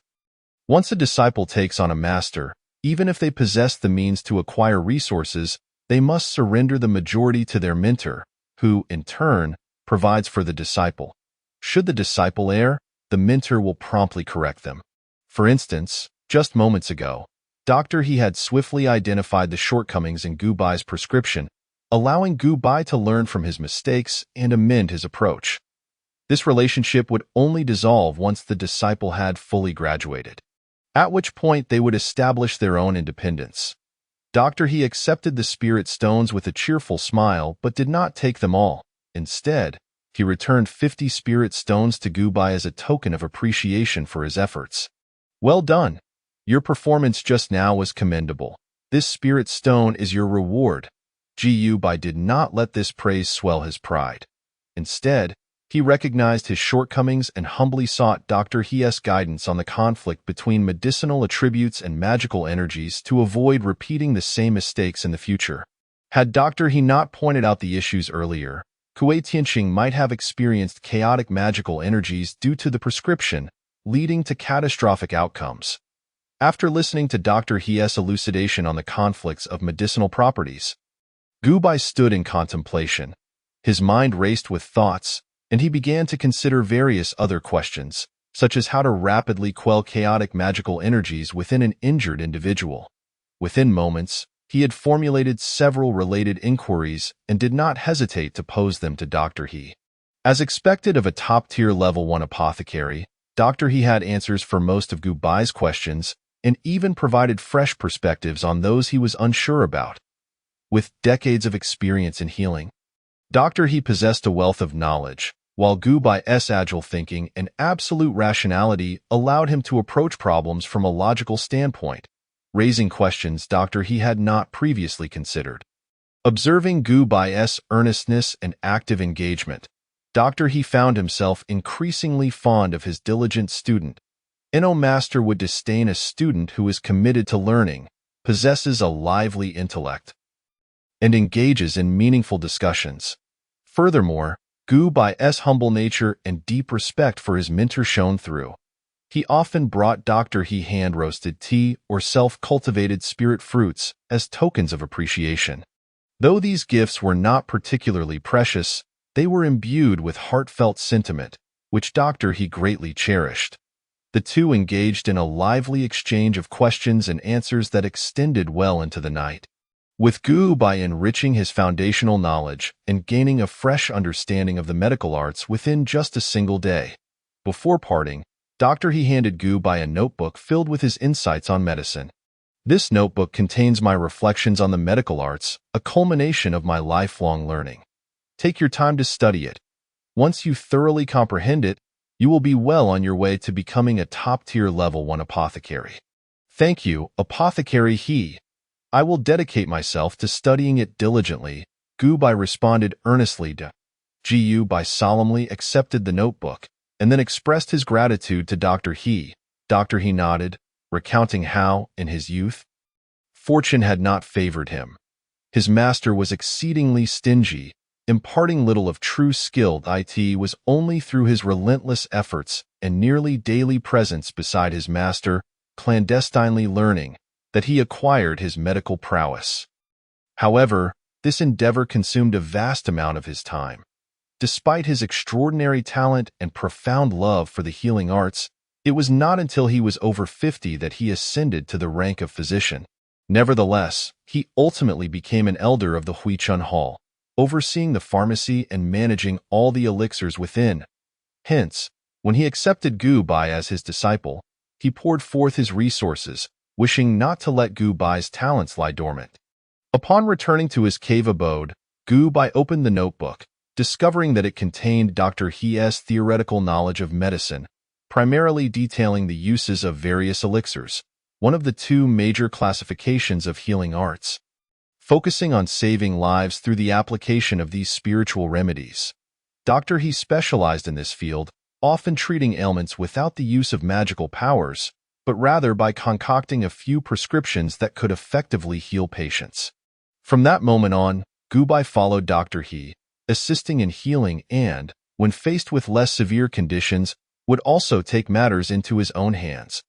Once a disciple takes on a master, even if they possess the means to acquire resources, they must surrender the majority to their mentor, who, in turn, provides for the disciple. Should the disciple err, the mentor will promptly correct them. For instance, just moments ago, Dr. He had swiftly identified the shortcomings in Gu Bai's prescription, allowing Gu Bai to learn from his mistakes and amend his approach. This relationship would only dissolve once the disciple had fully graduated, at which point they would establish their own independence. Dr. He accepted the spirit stones with a cheerful smile but did not take them all. Instead, he returned 50 spirit stones to Gu Bai as a token of appreciation for his efforts. "Well done. Your performance just now was commendable. This spirit stone is your reward." Bai did not let this praise swell his pride. Instead, he recognized his shortcomings and humbly sought Dr. He's guidance on the conflict between medicinal attributes and magical energies to avoid repeating the same mistakes in the future. Had Dr. He not pointed out the issues earlier, Kuei Tianqing might have experienced chaotic magical energies due to the prescription, leading to catastrophic outcomes. After listening to Dr. He's elucidation on the conflicts of medicinal properties, Bai stood in contemplation. His mind raced with thoughts, and he began to consider various other questions, such as how to rapidly quell chaotic magical energies within an injured individual. Within moments, he had formulated several related inquiries and did not hesitate to pose them to Dr. He. As expected of a top-tier level 1 apothecary, Dr. He had answers for most of Bai's questions and even provided fresh perspectives on those he was unsure about. With decades of experience in healing, Dr. He possessed a wealth of knowledge, while Bai's agile thinking and absolute rationality allowed him to approach problems from a logical standpoint, raising questions Dr. He had not previously considered. Observing Bai's earnestness and active engagement, Dr. He found himself increasingly fond of his diligent student. No master would disdain a student who is committed to learning, possesses a lively intellect, and engages in meaningful discussions. Furthermore, Bai's humble nature and deep respect for his mentor shone through. He often brought Dr. He hand-roasted tea or self-cultivated spirit fruits as tokens of appreciation. Though these gifts were not particularly precious, they were imbued with heartfelt sentiment, which Dr. He greatly cherished. The two engaged in a lively exchange of questions and answers that extended well into the night. With Bai enriching his foundational knowledge and gaining a fresh understanding of the medical arts within just a single day. Before parting, Dr. He handed Bai a notebook filled with his insights on medicine. This notebook contains my reflections on the medical arts, a culmination of my lifelong learning. Take your time to study it. Once you thoroughly comprehend it, you will be well on your way to becoming a top-tier level 1 apothecary. Thank you, Apothecary He. I will dedicate myself to studying it diligently, Bai responded earnestly. Bai solemnly accepted the notebook and then expressed his gratitude to Dr. He. Dr. He nodded, recounting how, in his youth, fortune had not favored him. His master was exceedingly stingy, imparting little of true skill. It was only through his relentless efforts and nearly daily presence beside his master, clandestinely learning, that he acquired his medical prowess. However, this endeavor consumed a vast amount of his time. Despite his extraordinary talent and profound love for the healing arts, it was not until he was over 50 that he ascended to the rank of physician. Nevertheless, he ultimately became an elder of the Huichun Hall, overseeing the pharmacy and managing all the elixirs within. Hence, when he accepted Bai as his disciple, he poured forth his resources, wishing not to let Bai's talents lie dormant. Upon returning to his cave abode, Bai opened the notebook, discovering that it contained Dr. He's theoretical knowledge of medicine, primarily detailing the uses of various elixirs, one of the two major classifications of healing arts, focusing on saving lives through the application of these spiritual remedies. Dr. He specialized in this field, often treating ailments without the use of magical powers, but rather by concocting a few prescriptions that could effectively heal patients. From that moment on, Bai followed Dr. He, assisting in healing and, when faced with less severe conditions, would also take matters into his own hands.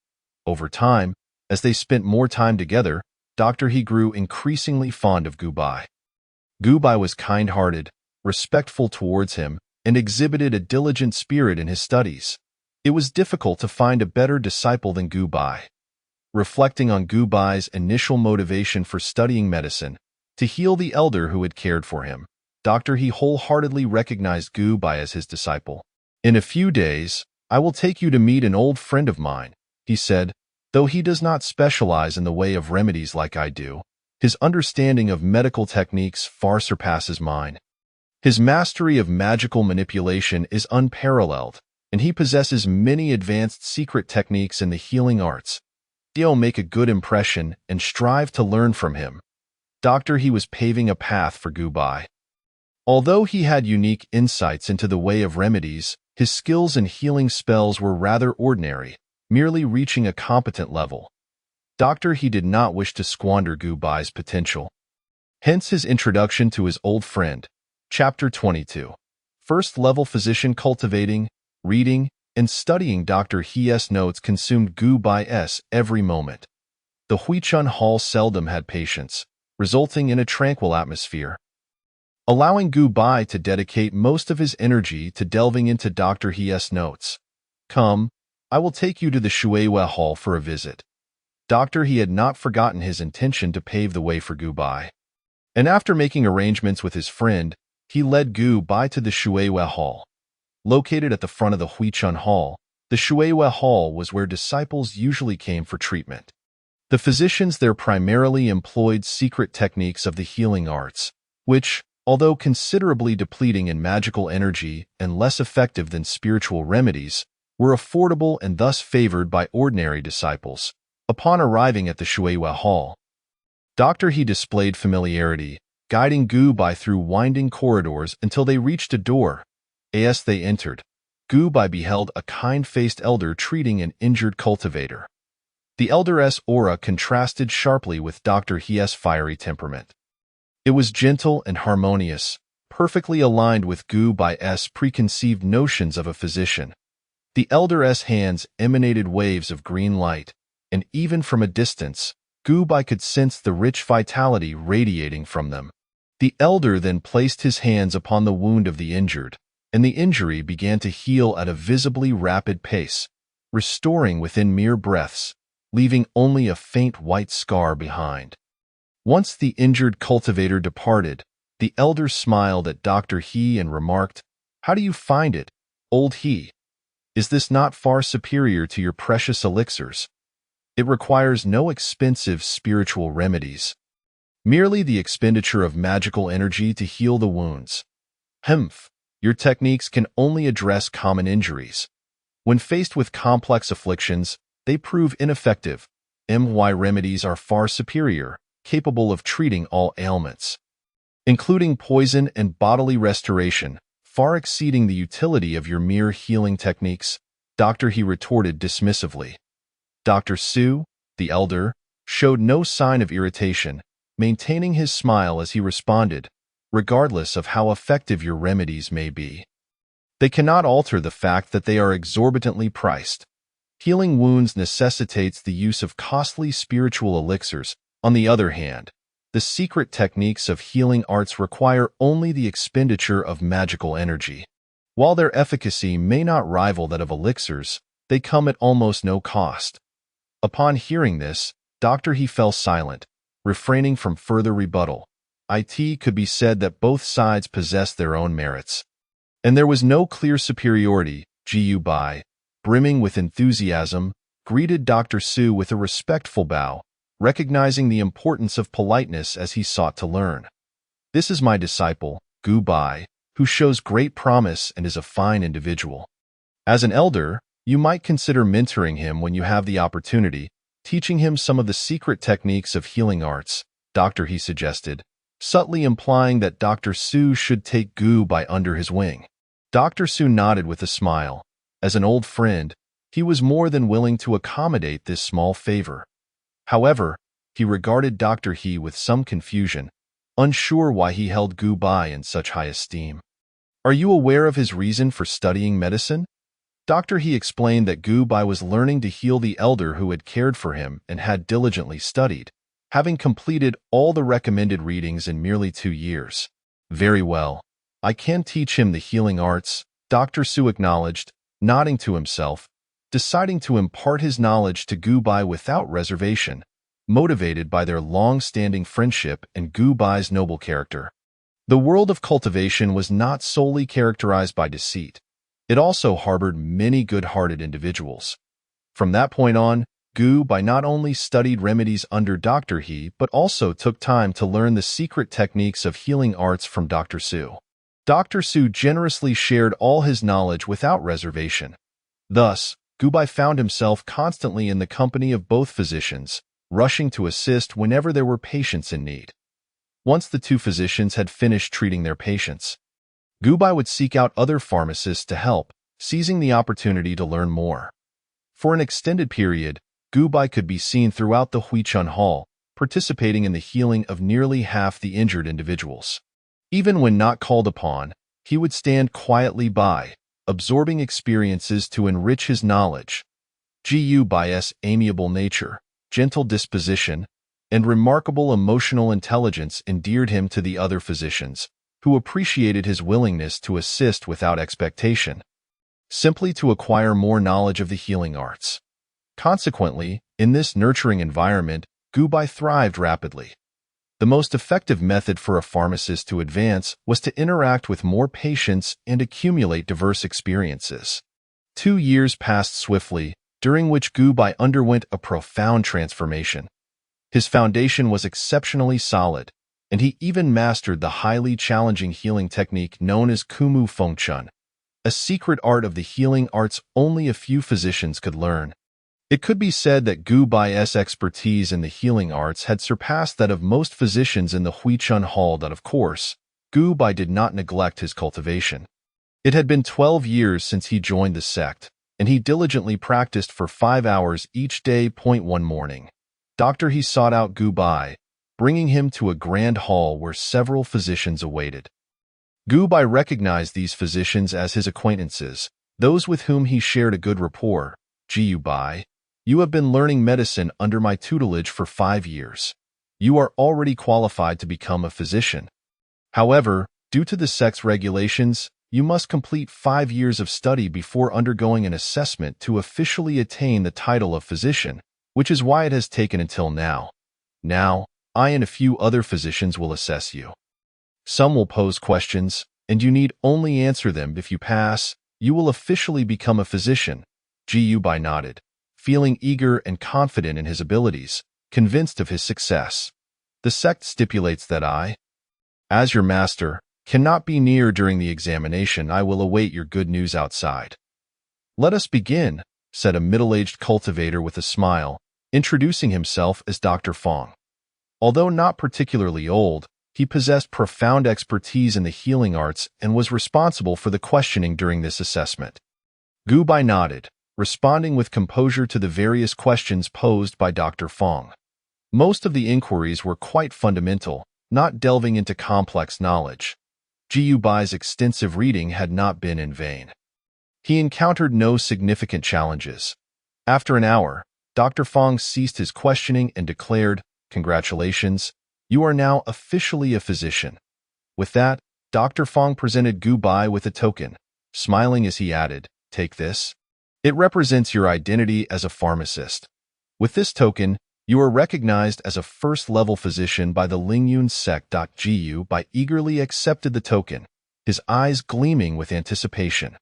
Over time, as they spent more time together, Dr. He grew increasingly fond of Bai. Bai was kind-hearted, respectful towards him, and exhibited a diligent spirit in his studies. It was difficult to find a better disciple than Bai. Reflecting on Bai's initial motivation for studying medicine, to heal the elder who had cared for him, Dr. He wholeheartedly recognized Bai as his disciple. In a few days, I will take you to meet an old friend of mine, he said. Though he does not specialize in the way of remedies like I do, his understanding of medical techniques far surpasses mine. His mastery of magical manipulation is unparalleled, and he possesses many advanced secret techniques in the healing arts. Make a good impression and strive to learn from him. Dr. He was paving a path for Gu Bai. Although he had unique insights into the way of remedies, his skills in healing spells were rather ordinary, merely reaching a competent level. Dr. He did not wish to squander Gu Bai's potential. Hence his introduction to his old friend. Chapter 22. First-level physician cultivating, reading, and studying Dr. He's notes consumed Gu Bai's every moment. The Huichun Hall seldom had patience, resulting in a tranquil atmosphere. Allowing Gu Bai to dedicate most of his energy to delving into Dr. He's notes. Come, I will take you to the Shuiwei Hall for a visit. Dr. He had not forgotten his intention to pave the way for Gu Bai. And after making arrangements with his friend, he led Gu Bai to the Shuiwei Hall. Located at the front of the Huichun Hall, the Shuiwei Hall was where disciples usually came for treatment. The physicians there primarily employed secret techniques of the healing arts, which, although considerably depleting in magical energy and less effective than spiritual remedies, were affordable and thus favored by ordinary disciples. Upon arriving at the Shuiwei Hall, Dr. He displayed familiarity, guiding Gu Bai through winding corridors until they reached a door. As they entered, Gu Bai beheld a kind-faced elder treating an injured cultivator. The elder's aura contrasted sharply with Dr. He's fiery temperament. It was gentle and harmonious, perfectly aligned with Gu Bai's preconceived notions of a physician. The elder's hands emanated waves of green light, and even from a distance, Gu Bai could sense the rich vitality radiating from them. The elder then placed his hands upon the wound of the injured, and the injury began to heal at a visibly rapid pace, restoring within mere breaths, leaving only a faint white scar behind. Once the injured cultivator departed, the elder smiled at Dr. He and remarked, "How do you find it, old He? Is this not far superior to your precious elixirs? It requires no expensive spiritual remedies, merely the expenditure of magical energy to heal the wounds. Humph, your techniques can only address common injuries. When faced with complex afflictions, they prove ineffective. My remedies are far superior, capable of treating all ailments, including poison and bodily restoration, far exceeding the utility of your mere healing techniques," Dr. He retorted dismissively. Dr. Su, the elder, showed no sign of irritation, maintaining his smile as he responded, "Regardless of how effective your remedies may be, they cannot alter the fact that they are exorbitantly priced. Healing wounds necessitates the use of costly spiritual elixirs. On the other hand, the secret techniques of healing arts require only the expenditure of magical energy. While their efficacy may not rival that of elixirs, they come at almost no cost." Upon hearing this, Dr. He fell silent, refraining from further rebuttal. It could be said that both sides possessed their own merits, and there was no clear superiority. Gu Bai, brimming with enthusiasm, greeted Dr. Su with a respectful bow, recognizing the importance of politeness as he sought to learn. "This is my disciple, Gu Bai, who shows great promise and is a fine individual. As an elder, you might consider mentoring him when you have the opportunity, teaching him some of the secret techniques of healing arts," Dr. He suggested, subtly implying that Dr. Su should take Gu Bai under his wing. Dr. Su nodded with a smile. As an old friend, he was more than willing to accommodate this small favor. However, he regarded Dr. He with some confusion, unsure why he held Gu Bai in such high esteem. "Are you aware of his reason for studying medicine?" Dr. He explained that Gu Bai was learning to heal the elder who had cared for him and had diligently studied, having completed all the recommended readings in merely 2 years. "Very well. I can teach him the healing arts," Dr. Su acknowledged, nodding to himself, deciding to impart his knowledge to Gu Bai without reservation, motivated by their long-standing friendship and Gu Bai's noble character. The world of cultivation was not solely characterized by deceit. It also harbored many good-hearted individuals. From that point on, Gu Bai not only studied remedies under Dr. He but also took time to learn the secret techniques of healing arts from Dr. Su. Dr. Su generously shared all his knowledge without reservation. Thus, Gu Bai found himself constantly in the company of both physicians, rushing to assist whenever there were patients in need. Once the two physicians had finished treating their patients, Gubai would seek out other pharmacists to help, seizing the opportunity to learn more. For an extended period, Gubai could be seen throughout the Huichun Hall, participating in the healing of nearly half the injured individuals. Even when not called upon, he would stand quietly by, absorbing experiences to enrich his knowledge. Gubai's amiable nature, gentle disposition, and remarkable emotional intelligence endeared him to the other physicians, who appreciated his willingness to assist without expectation, simply to acquire more knowledge of the healing arts. Consequently, in this nurturing environment, Gubai thrived rapidly. The most effective method for a pharmacist to advance was to interact with more patients and accumulate diverse experiences. 2 years passed swiftly, during which Gubai underwent a profound transformation. His foundation was exceptionally solid, and he even mastered the highly challenging healing technique known as Kumu Fengchun, a secret art of the healing arts only a few physicians could learn. It could be said that Gubai's expertise in the healing arts had surpassed that of most physicians in the Huichun Hall. That, of course, Gubai did not neglect his cultivation. It had been 12 years since he joined the sect, and he diligently practiced for 5 hours each day. One morning, he sought out Gubai, bringing him to a grand hall where several physicians awaited. Gubai recognized these physicians as his acquaintances, those with whom he shared a good rapport. Gubai, you have been learning medicine under my tutelage for 5 years. You are already qualified to become a physician. However, due to the sect's regulations, you must complete 5 years of study before undergoing an assessment to officially attain the title of physician, which is why it has taken until now. Now, I and a few other physicians will assess you. Some will pose questions, and you need only answer them. If you pass, you will officially become a physician. Gubai nodded, feeling eager and confident in his abilities, convinced of his success. The sect stipulates that I, as your master, cannot be near during the examination. I will await your good news outside. Let us begin, said a middle-aged cultivator with a smile, introducing himself as Dr. Fong. Although not particularly old, he possessed profound expertise in the healing arts and was responsible for the questioning during this assessment. Gubai nodded, responding with composure to the various questions posed by Dr. Fong. Most of the inquiries were quite fundamental, not delving into complex knowledge. Gubai's extensive reading had not been in vain. He encountered no significant challenges. After an hour, Dr. Fong ceased his questioning and declared, "Congratulations, you are now officially a physician." With that, Dr. Fong presented Gubai with a token, smiling as he added, "Take this. It represents your identity as a pharmacist. With this token, you are recognized as a first-level physician by the Lingyun sect. Gubai eagerly accepted the token, his eyes gleaming with anticipation.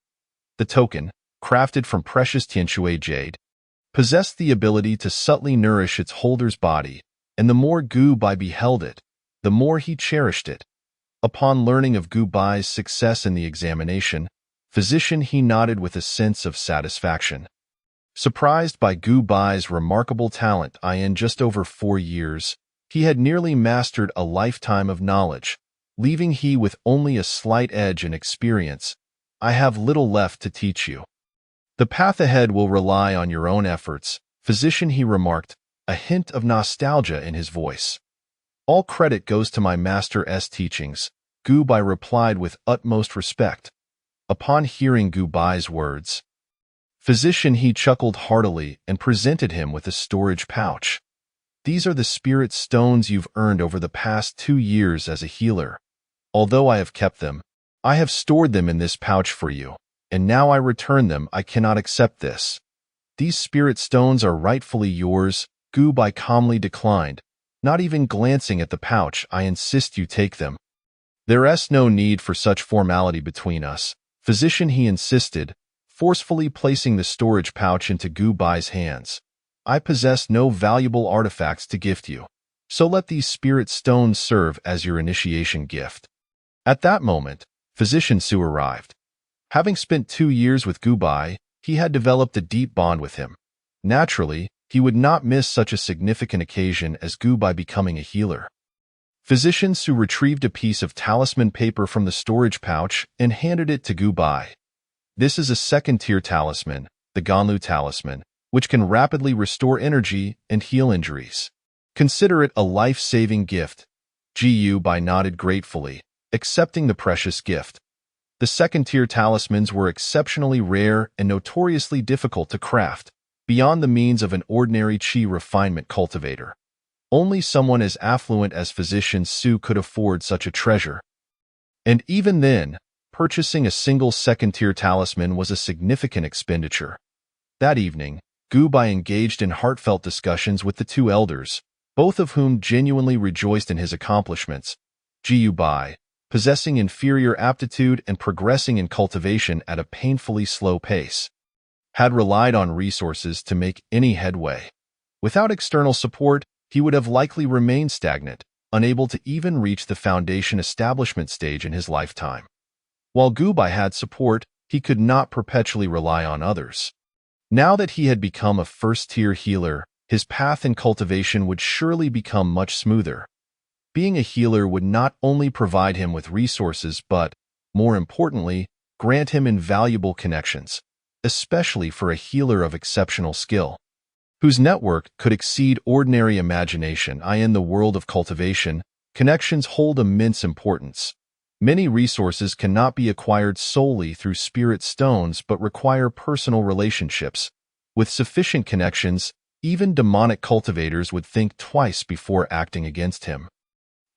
The token, crafted from precious Tianshui jade, possessed the ability to subtly nourish its holder's body, and the more Gubai beheld it, the more he cherished it. Upon learning of Gubai's success in the examination, he nodded with a sense of satisfaction. Surprised by Gubai's remarkable talent, in just over 4 years, he had nearly mastered a lifetime of knowledge, leaving he with only a slight edge in experience. I have little left to teach you. The path ahead will rely on your own efforts, he remarked, a hint of nostalgia in his voice. All credit goes to my master's teachings, Gubai replied with utmost respect. Upon hearing Gubai's words, he chuckled heartily and presented him with a storage pouch. These are the spirit stones you've earned over the past 2 years as a healer. Although I have kept them, I have stored them in this pouch for you, and now I return them. I cannot accept this. These spirit stones are rightfully yours, Gubai calmly declined, not even glancing at the pouch. I insist you take them. There's no need for such formality between us, he insisted, forcefully placing the storage pouch into Gubai's hands. I possess no valuable artifacts to gift you, so let these spirit stones serve as your initiation gift. At that moment, Physician Su arrived. Having spent 2 years with Gubai, he had developed a deep bond with him. Naturally, he would not miss such a significant occasion as Gubai becoming a healer. Physician Su retrieved a piece of talisman paper from the storage pouch and handed it to Gu Bai. This is a second-tier talisman, the Ganlu talisman, which can rapidly restore energy and heal injuries. Consider it a life-saving gift. Gu Bai nodded gratefully, accepting the precious gift. The second-tier talismans were exceptionally rare and notoriously difficult to craft, beyond the means of an ordinary qi refinement cultivator. Only someone as affluent as Physician Su could afford such a treasure. And even then, purchasing a single second-tier talisman was a significant expenditure. That evening, Gu Bai engaged in heartfelt discussions with the two elders, both of whom genuinely rejoiced in his accomplishments. Gu Bai, possessing inferior aptitude and progressing in cultivation at a painfully slow pace, had relied on resources to make any headway. Without external support, he would have likely remained stagnant, unable to even reach the foundation establishment stage in his lifetime. While Gu Bai had support, he could not perpetually rely on others. Now that he had become a first-tier healer, his path in cultivation would surely become much smoother. Being a healer would not only provide him with resources but, more importantly, grant him invaluable connections, especially for a healer of exceptional skill, whose network could exceed ordinary imagination. In the world of cultivation, connections hold immense importance. Many resources cannot be acquired solely through spirit stones but require personal relationships. With sufficient connections, even demonic cultivators would think twice before acting against him.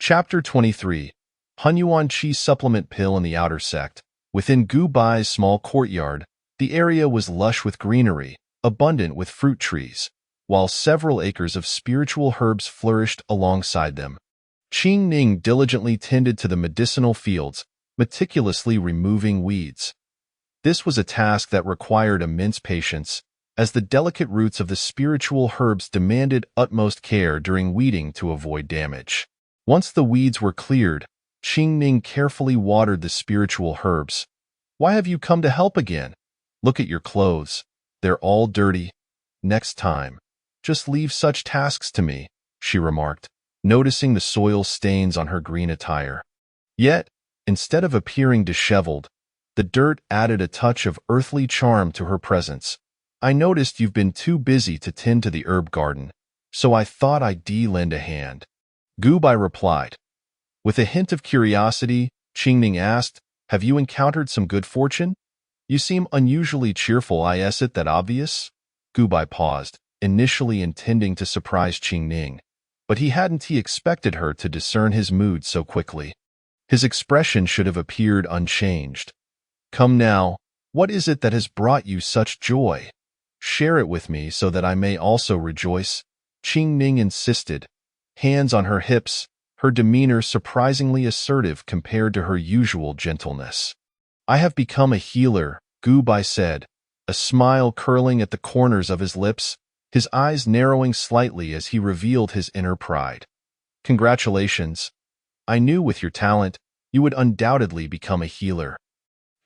Chapter 23. Hunyuan Qi Supplement Pill in the Outer Sect. Within Gu Bai's small courtyard, the area was lush with greenery, abundant with fruit trees, while several acres of spiritual herbs flourished alongside them. Qing Ning diligently tended to the medicinal fields, meticulously removing weeds. This was a task that required immense patience, as the delicate roots of the spiritual herbs demanded utmost care during weeding to avoid damage. Once the weeds were cleared, Qing Ning carefully watered the spiritual herbs. "Why have you come to help again? Look at your clothes. They're all dirty. Next time, just leave such tasks to me," she remarked, noticing the soil stains on her green attire. Yet, instead of appearing disheveled, the dirt added a touch of earthly charm to her presence. "I noticed you've been too busy to tend to the herb garden, so I thought I'd lend a hand." Gu Bai replied. With a hint of curiosity, Qing Ning asked, "Have you encountered some good fortune? You seem unusually cheerful. Is it that obvious?" Gu Bai paused, initially intending to surprise Qing Ning, but he hadn't expected her to discern his mood so quickly. His expression should have appeared unchanged. "Come now, what is it that has brought you such joy? Share it with me so that I may also rejoice," Qing Ning insisted, hands on her hips, her demeanor surprisingly assertive compared to her usual gentleness. "I have become a healer," Gu Bai said, a smile curling at the corners of his lips, his eyes narrowing slightly as he revealed his inner pride. "Congratulations. I knew with your talent, you would undoubtedly become a healer."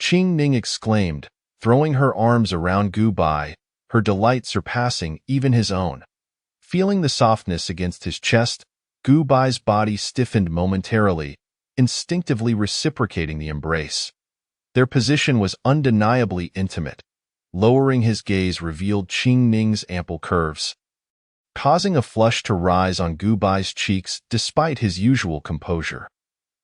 Qing Ning exclaimed, throwing her arms around Gu Bai, her delight surpassing even his own. Feeling the softness against his chest, Gu Bai's body stiffened momentarily, instinctively reciprocating the embrace. Their position was undeniably intimate. Lowering his gaze revealed Qing Ning's ample curves, causing a flush to rise on Gu Bai's cheeks despite his usual composure.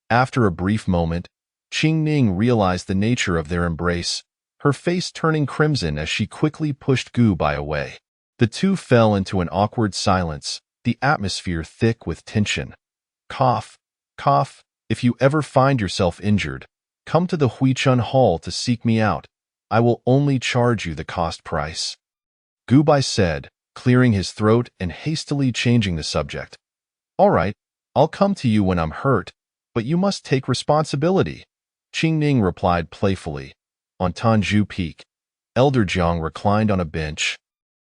After a brief moment, Qing Ning realized the nature of their embrace, her face turning crimson as she quickly pushed Gu Bai away. The two fell into an awkward silence, the atmosphere thick with tension. "Cough, cough, if you ever find yourself injured, come to the Huichun Hall to seek me out. I will only charge you the cost price," Gu Bai said, clearing his throat and hastily changing the subject. "All right, I'll come to you when I'm hurt, but you must take responsibility," Qing Ning replied playfully. On Tanju Peak, Elder Jiang reclined on a bench,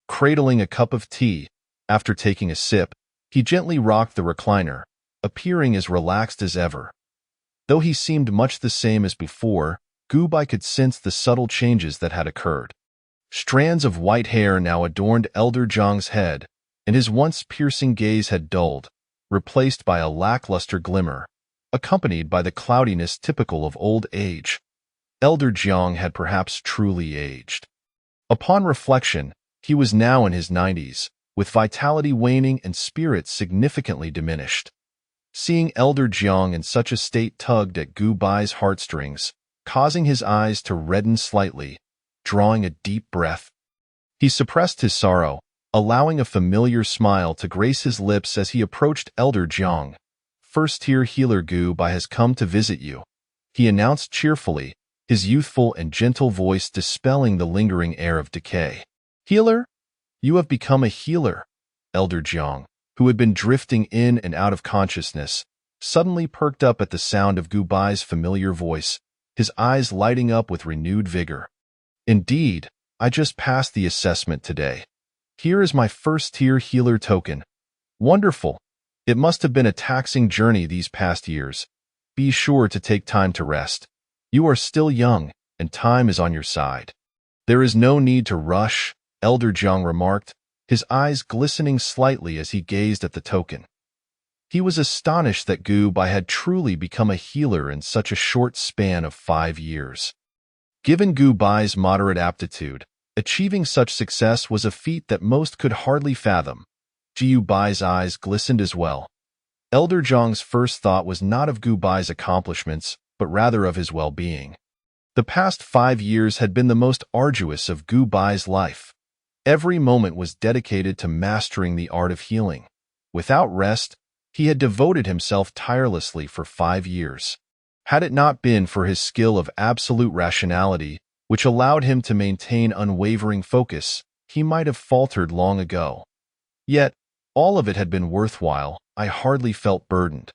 cradling a cup of tea. After taking a sip, he gently rocked the recliner, appearing as relaxed as ever. Though he seemed much the same as before, Gu Bai could sense the subtle changes that had occurred. Strands of white hair now adorned Elder Jiang's head, and his once piercing gaze had dulled, replaced by a lackluster glimmer, accompanied by the cloudiness typical of old age. Elder Jiang had perhaps truly aged. Upon reflection, he was now in his 90s, with vitality waning and spirits significantly diminished. Seeing Elder Jiang in such a state tugged at Gu Bai's heartstrings, causing his eyes to redden slightly. Drawing a deep breath, he suppressed his sorrow, allowing a familiar smile to grace his lips as he approached Elder Jiang. "First-tier healer Gu Bai has come to visit you," he announced cheerfully, his youthful and gentle voice dispelling the lingering air of decay. "Healer? You have become a healer." Elder Jiang, who had been drifting in and out of consciousness, suddenly perked up at the sound of Gu Bai's familiar voice, his eyes lighting up with renewed vigor. "Indeed, I just passed the assessment today. Here is my first-tier healer token." "Wonderful. It must have been a taxing journey these past years. Be sure to take time to rest. You are still young, and time is on your side." "There is no need to rush," Elder Jiang remarked, his eyes glistening slightly as he gazed at the token. He was astonished that Gu Bai had truly become a healer in such a short span of 5 years. Given Gu Bai's moderate aptitude, achieving such success was a feat that most could hardly fathom. Gu Bai's eyes glistened as well. Elder Jiang's first thought was not of Gu Bai's accomplishments, but rather of his well-being. The past 5 years had been the most arduous of Gu Bai's life. Every moment was dedicated to mastering the art of healing. Without rest, he had devoted himself tirelessly for 5 years. Had it not been for his skill of absolute rationality, which allowed him to maintain unwavering focus, he might have faltered long ago. Yet, all of it had been worthwhile. I hardly felt burdened.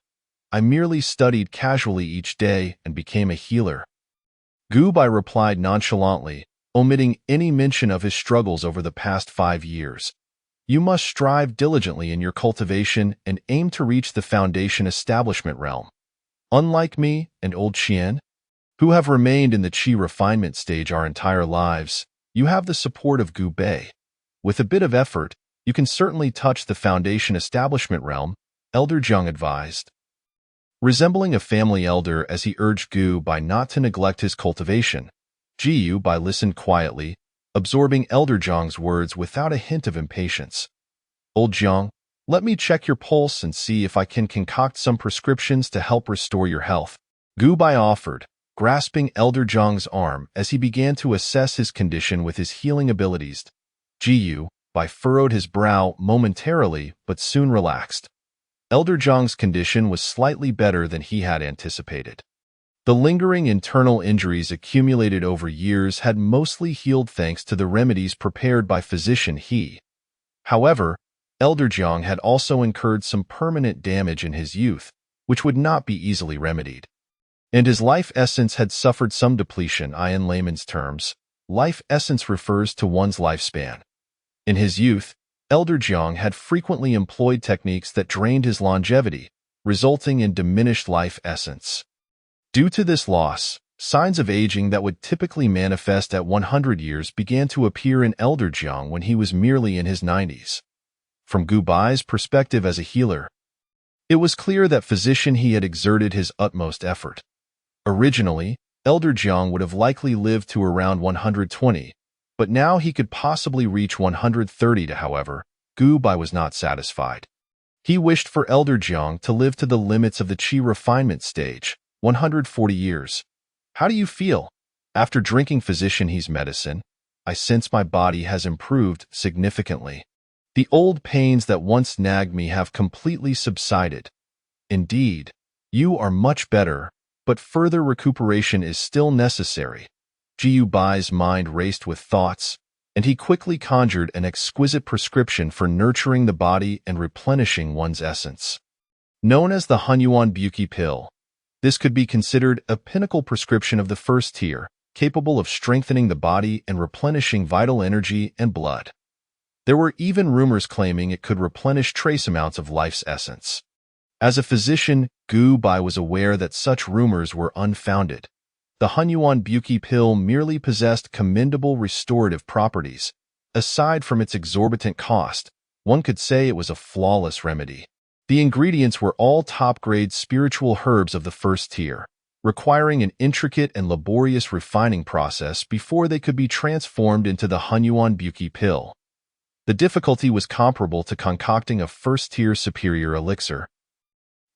I merely studied casually each day and became a healer." Gu Bai replied nonchalantly, omitting any mention of his struggles over the past 5 years. "You must strive diligently in your cultivation and aim to reach the foundation establishment realm. Unlike me and old Qian, who have remained in the Qi refinement stage our entire lives, you have the support of Gu Bai. With a bit of effort, you can certainly touch the foundation establishment realm," Elder Jiang advised. Resembling a family elder as he urged Gu Bai not to neglect his cultivation, Gu Bai listened quietly, absorbing Elder Jiang's words without a hint of impatience. "Old Jiang, let me check your pulse and see if I can concoct some prescriptions to help restore your health," Gu Bai offered, grasping Elder Jiang's arm as he began to assess his condition with his healing abilities. Gu Bai furrowed his brow momentarily but soon relaxed. Elder Jiang's condition was slightly better than he had anticipated. The lingering internal injuries accumulated over years had mostly healed thanks to the remedies prepared by physician He. However, Elder Jiang had also incurred some permanent damage in his youth, which would not be easily remedied. And his life essence had suffered some depletion. In layman's terms, life essence refers to one's lifespan. In his youth, Elder Jiang had frequently employed techniques that drained his longevity, resulting in diminished life essence. Due to this loss, signs of aging that would typically manifest at 100 years began to appear in Elder Jiang when he was merely in his 90s. From Gu Bai's perspective as a healer, it was clear that physician He had exerted his utmost effort. Originally, Elder Jiang would have likely lived to around 120, but now he could possibly reach 130. However, Gu Bai was not satisfied. He wished for Elder Jiang to live to the limits of the Qi refinement stage, 140 years. "How do you feel?" "After drinking physician He's medicine, I sense my body has improved significantly. The old pains that once nagged me have completely subsided." "Indeed, you are much better, but further recuperation is still necessary." Gu Bai's mind raced with thoughts, and he quickly conjured an exquisite prescription for nurturing the body and replenishing one's essence. Known as the Hunyuan Buki pill, this could be considered a pinnacle prescription of the first tier, capable of strengthening the body and replenishing vital energy and blood. There were even rumors claiming it could replenish trace amounts of life's essence. As a physician, Gu Bai was aware that such rumors were unfounded. The Hunyuan Buki pill merely possessed commendable restorative properties. Aside from its exorbitant cost, one could say it was a flawless remedy. The ingredients were all top-grade spiritual herbs of the first tier, requiring an intricate and laborious refining process before they could be transformed into the Hunyuan Buki pill. The difficulty was comparable to concocting a first-tier superior elixir.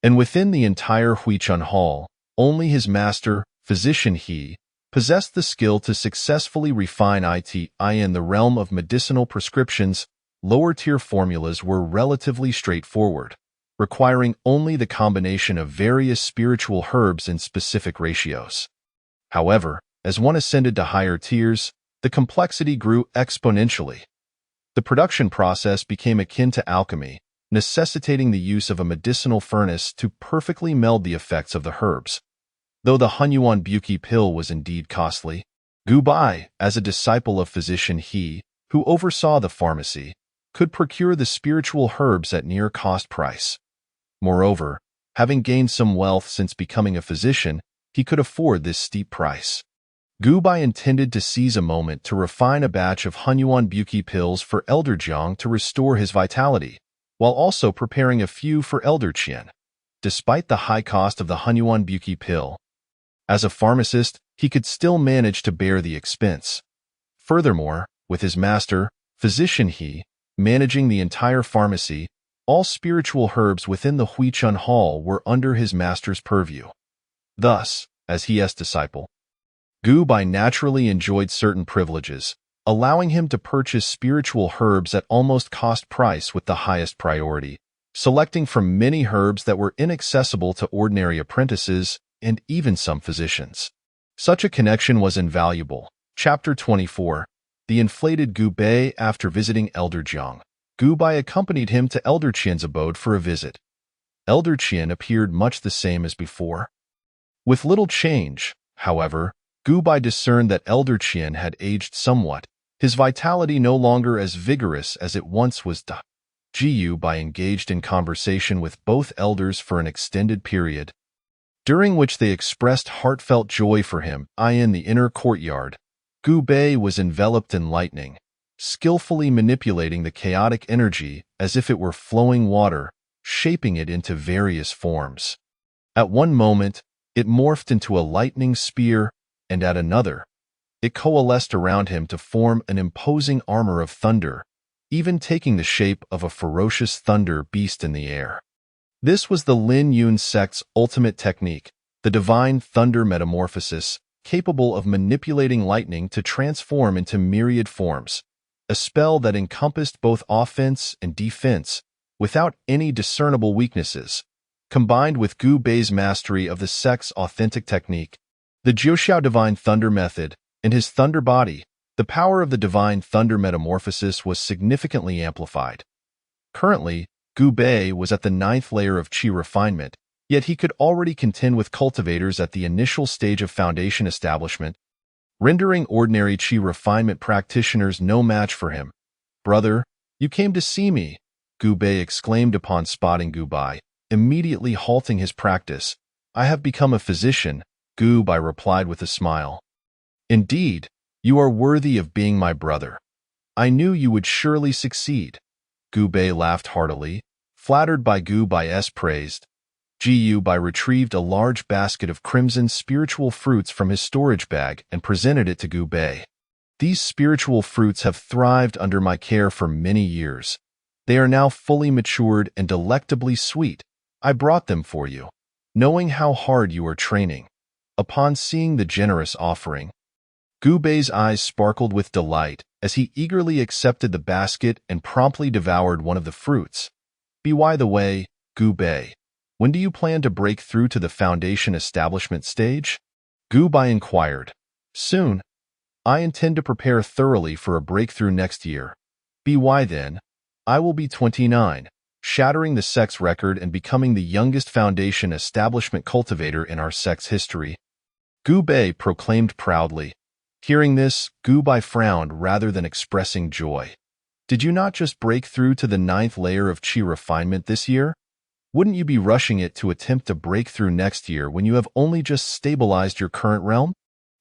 And within the entire Huichun Hall, only his master, Physician He, possessed the skill to successfully refine it. In the realm of medicinal prescriptions, lower-tier formulas were relatively straightforward, requiring only the combination of various spiritual herbs in specific ratios. However, as one ascended to higher tiers, the complexity grew exponentially. The production process became akin to alchemy, necessitating the use of a medicinal furnace to perfectly meld the effects of the herbs. Though the Hunyuan Buki pill was indeed costly, Gu Bai, as a disciple of Physician He, who oversaw the pharmacy, could procure the spiritual herbs at near cost price. Moreover, having gained some wealth since becoming a physician, he could afford this steep price. Gu Bai intended to seize a moment to refine a batch of Hunyuan Buki pills for Elder Jiang to restore his vitality, while also preparing a few for Elder Qian. Despite the high cost of the Hunyuan Buki pill, as a pharmacist, he could still manage to bear the expense. Furthermore, with his master, Physician He, managing the entire pharmacy, all spiritual herbs within the Huichun Hall were under his master's purview. Thus, as He's disciple, Gu Bai naturally enjoyed certain privileges, allowing him to purchase spiritual herbs at almost cost price with the highest priority, selecting from many herbs that were inaccessible to ordinary apprentices and even some physicians. Such a connection was invaluable. Chapter 24. The inflated Gu Bai. After visiting Elder Jiang, Gu Bai accompanied him to Elder Qian's abode for a visit. Elder Qian appeared much the same as before. With little change, however, Gu Bai discerned that Elder Qian had aged somewhat, his vitality no longer as vigorous as it once was. Gu Bai engaged in conversation with both elders for an extended period, during which they expressed heartfelt joy for him. In the inner courtyard, Gu Bai was enveloped in lightning, skillfully manipulating the chaotic energy as if it were flowing water, shaping it into various forms. At one moment, it morphed into a lightning spear, and at another, it coalesced around him to form an imposing armor of thunder, even taking the shape of a ferocious thunder beast in the air. This was the Lin Yun sect's ultimate technique, the divine thunder metamorphosis, capable of manipulating lightning to transform into myriad forms, a spell that encompassed both offense and defense, without any discernible weaknesses. Combined with Gu Bai's mastery of the sect's authentic technique, the Jiuxiao Divine Thunder Method, and his thunder body, the power of the divine thunder metamorphosis was significantly amplified. Currently, Gu Bai was at the 9th layer of Qi refinement, yet he could already contend with cultivators at the initial stage of foundation establishment, rendering ordinary Qi refinement practitioners no match for him. "Brother, you came to see me," Gu Bai exclaimed upon spotting Gu Bai, immediately halting his practice. "I have become a physician," Gu Bai replied with a smile. "Indeed, you are worthy of being my brother. I knew you would surely succeed." Gu Bai laughed heartily, flattered by Gu Bai's praise. Gu Bai retrieved a large basket of crimson spiritual fruits from his storage bag and presented it to Gu Bai. "These spiritual fruits have thrived under my care for many years. They are now fully matured and delectably sweet. I brought them for you, knowing how hard you are training." Upon seeing the generous offering, Gu Bai's eyes sparkled with delight as he eagerly accepted the basket and promptly devoured one of the fruits. By the way, Gu Bai, when do you plan to break through to the foundation establishment stage? Gu Bai inquired. "Soon. I intend to prepare thoroughly for a breakthrough next year. By then, I will be 29, shattering the sect's record and becoming the youngest foundation establishment cultivator in our sect's history," Gu Bai proclaimed proudly. Hearing this, Gu Bai frowned rather than expressing joy. "Did you not just break through to the 9th layer of Qi refinement this year? Wouldn't you be rushing it to attempt to break through next year when you have only just stabilized your current realm?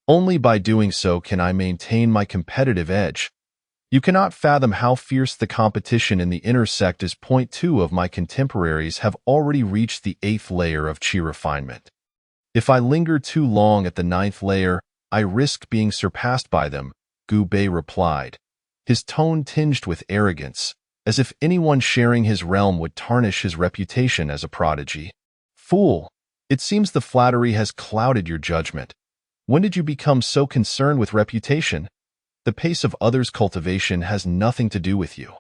Only by doing so can I maintain my competitive edge." You cannot fathom how fierce the competition in the inner sect is. Point 2 of my contemporaries have already reached the 8th layer of chi refinement. If I linger too long at the 9th layer, I risk being surpassed by them, Gu Bei replied, his tone tinged with arrogance, as if anyone sharing his realm would tarnish his reputation as a prodigy. Fool! It seems the flattery has clouded your judgment. When did you become so concerned with reputation? The pace of others' cultivation has nothing to do with you.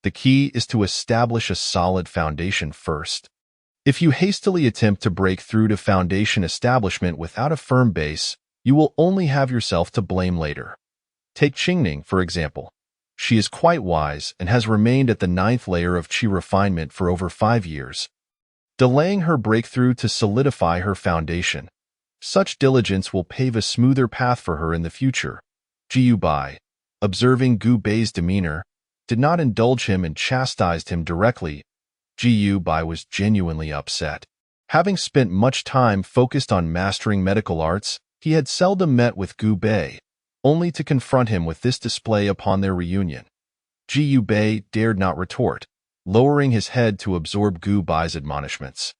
The key is to establish a solid foundation first. If you hastily attempt to break through to foundation establishment without a firm base, you will only have yourself to blame later. Take Qingning, for example. She is quite wise and has remained at the 9th layer of chi refinement for over 5 years, delaying her breakthrough to solidify her foundation. Such diligence will pave a smoother path for her in the future. Jiu Bai, observing Gu Bei's demeanor, did not indulge him and chastised him directly. Jiu Bai was genuinely upset. Having spent much time focused on mastering medical arts, he had seldom met with Gu Bei, only to confront him with this display upon their reunion. Jiu Bei dared not retort, lowering his head to absorb Gu Bai's admonishments.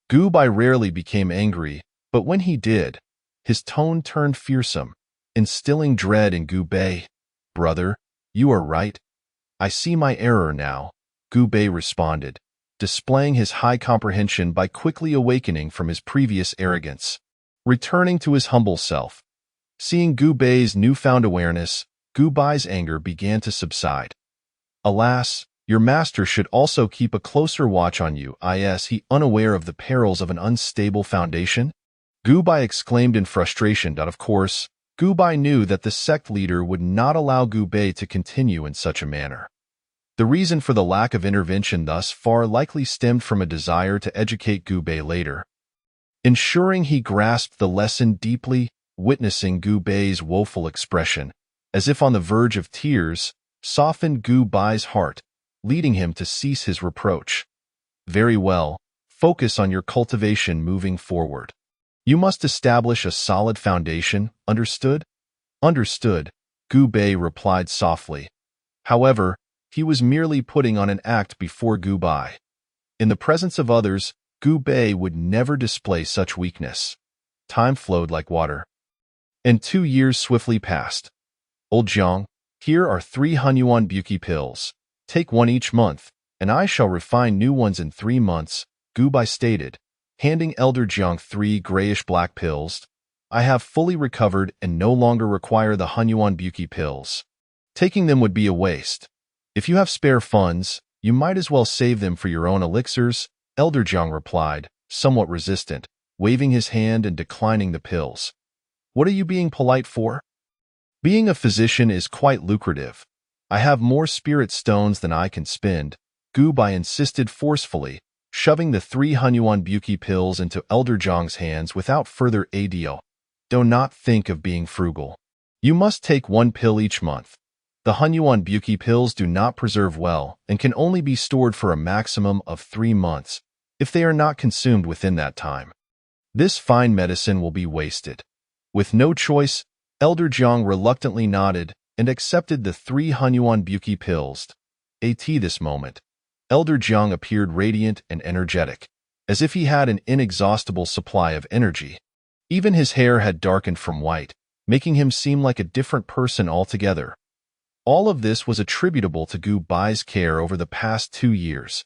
Gu Bai rarely became angry, but when he did, his tone turned fearsome, instilling dread in Gu Bei. Brother, you are right. I see my error now, Gu Bei responded, displaying his high comprehension by quickly awakening from his previous arrogance. Returning to his humble self. Seeing Gu Bei's newfound awareness, Gu Bai's anger began to subside. Alas, your master should also keep a closer watch on you. Is he unaware of the perils of an unstable foundation? Gu Bai exclaimed in frustration. Of course, Gu Bai knew that the sect leader would not allow Gu Bei to continue in such a manner. The reason for the lack of intervention thus far likely stemmed from a desire to educate Gu Bei later. Ensuring he grasped the lesson deeply, witnessing Gu Bei's woeful expression, as if on the verge of tears, softened Gu Bai's heart, leading him to cease his reproach. Very well, focus on your cultivation moving forward. You must establish a solid foundation, understood? Understood, Gu Bei replied softly. However, he was merely putting on an act before Gu Bai. In the presence of others, Gu Bei would never display such weakness. Time flowed like water. And 2 years swiftly passed. Old Jiang, here are 3 Hunyuan Buki pills. Take one each month, and I shall refine new ones in 3 months, Gu Bai stated, handing Elder Jiang 3 grayish-black pills. I have fully recovered and no longer require the Hunyuan Buki pills. Taking them would be a waste. If you have spare funds, you might as well save them for your own elixirs, Elder Jiang replied, somewhat resistant, waving his hand and declining the pills. What are you being polite for? Being a physician is quite lucrative. I have more spirit stones than I can spend, Gu Bai insisted forcefully, shoving the 3 Hunyuan Buki pills into Elder Jiang's hands without further ado. Do not think of being frugal. You must take 1 pill each month. The Hunyuan Buki pills do not preserve well and can only be stored for a maximum of 3 months if they are not consumed within that time. This fine medicine will be wasted. With no choice, Elder Jiang reluctantly nodded and accepted the 3 Hunyuan Buki pills. At this moment, Elder Jiang appeared radiant and energetic, as if he had an inexhaustible supply of energy. Even his hair had darkened from white, making him seem like a different person altogether. All of this was attributable to Gu Bai's care over the past 2 years.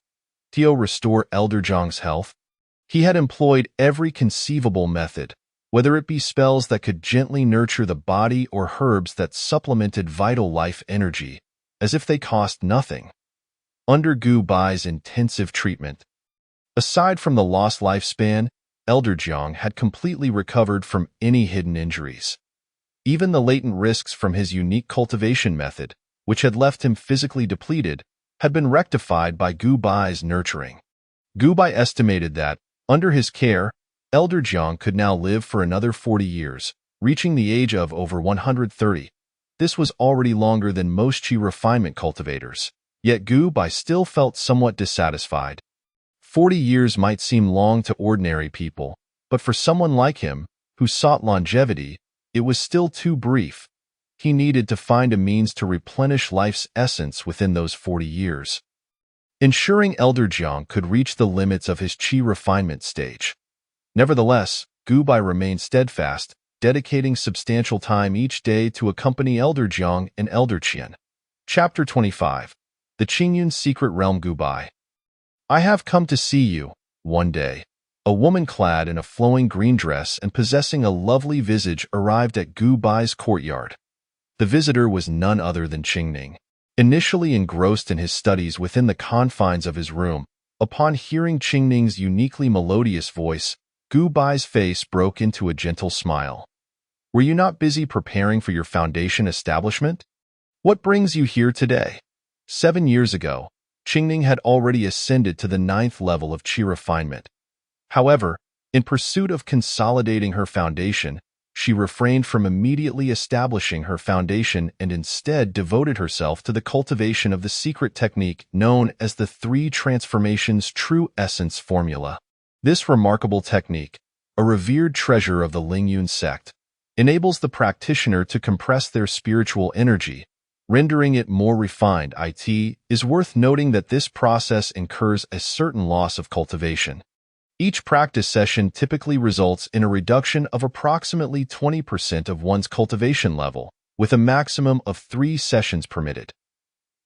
To restore Elder Jiang's health, he had employed every conceivable method, whether it be spells that could gently nurture the body or herbs that supplemented vital life energy, as if they cost nothing. Under Gu Bai's intensive treatment, aside from the lost lifespan, Elder Jiang had completely recovered from any hidden injuries. Even the latent risks from his unique cultivation method, which had left him physically depleted, had been rectified by Gu Bai's nurturing. Gu Bai estimated that, under his care, Elder Jiang could now live for another 40 years, reaching the age of over 130. This was already longer than most chi refinement cultivators, yet Gu Bai still felt somewhat dissatisfied. 40 years might seem long to ordinary people, but for someone like him, who sought longevity, it was still too brief. he needed to find a means to replenish life's essence within those 40 years, ensuring Elder Jiang could reach the limits of his qi refinement stage. Nevertheless, Gu Bai remained steadfast, dedicating substantial time each day to accompany Elder Jiang and Elder Qian. Chapter 25. The Qingyun's Secret Realm. Gu Bai. I have come to see you. One day, a woman clad in a flowing green dress and possessing a lovely visage arrived at Gu Bai's courtyard. The visitor was none other than Qingning. Initially engrossed in his studies within the confines of his room, upon hearing Qingning's uniquely melodious voice, Gu Bai's face broke into a gentle smile. Were you not busy preparing for your foundation establishment? What brings you here today? 7 years ago, Qingning had already ascended to the 9th level of qi refinement. However, in pursuit of consolidating her foundation, she refrained from immediately establishing her foundation and instead devoted herself to the cultivation of the secret technique known as the 3 transformations true essence formula. This remarkable technique, a revered treasure of the Lingyun sect, enables the practitioner to compress their spiritual energy, rendering it more refined. It is worth noting that this process incurs a certain loss of cultivation. Each practice session typically results in a reduction of approximately 20% of one's cultivation level, with a maximum of 3 sessions permitted.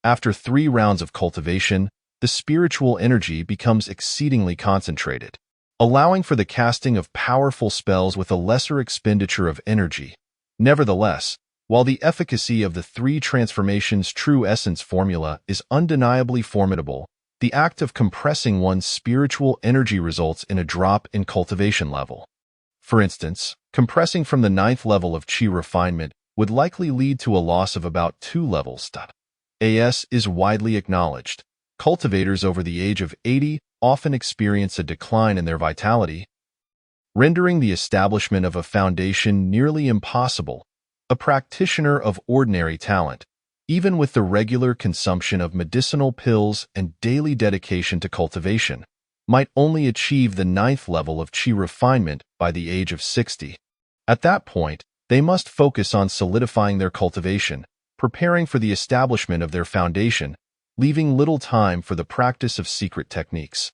After 3 rounds of cultivation, the spiritual energy becomes exceedingly concentrated, allowing for the casting of powerful spells with a lesser expenditure of energy. Nevertheless, while the efficacy of the 3 transformations true essence formula is undeniably formidable, the act of compressing one's spiritual energy results in a drop in cultivation level. For instance, compressing from the 9th level of qi refinement would likely lead to a loss of about 2 levels. As is widely acknowledged, cultivators over the age of 80 often experience a decline in their vitality, rendering the establishment of a foundation nearly impossible. A practitioner of ordinary talent, even with the regular consumption of medicinal pills and daily dedication to cultivation, might only achieve the 9th level of qi refinement by the age of 60. At that point, they must focus on solidifying their cultivation, preparing for the establishment of their foundation, leaving little time for the practice of secret techniques.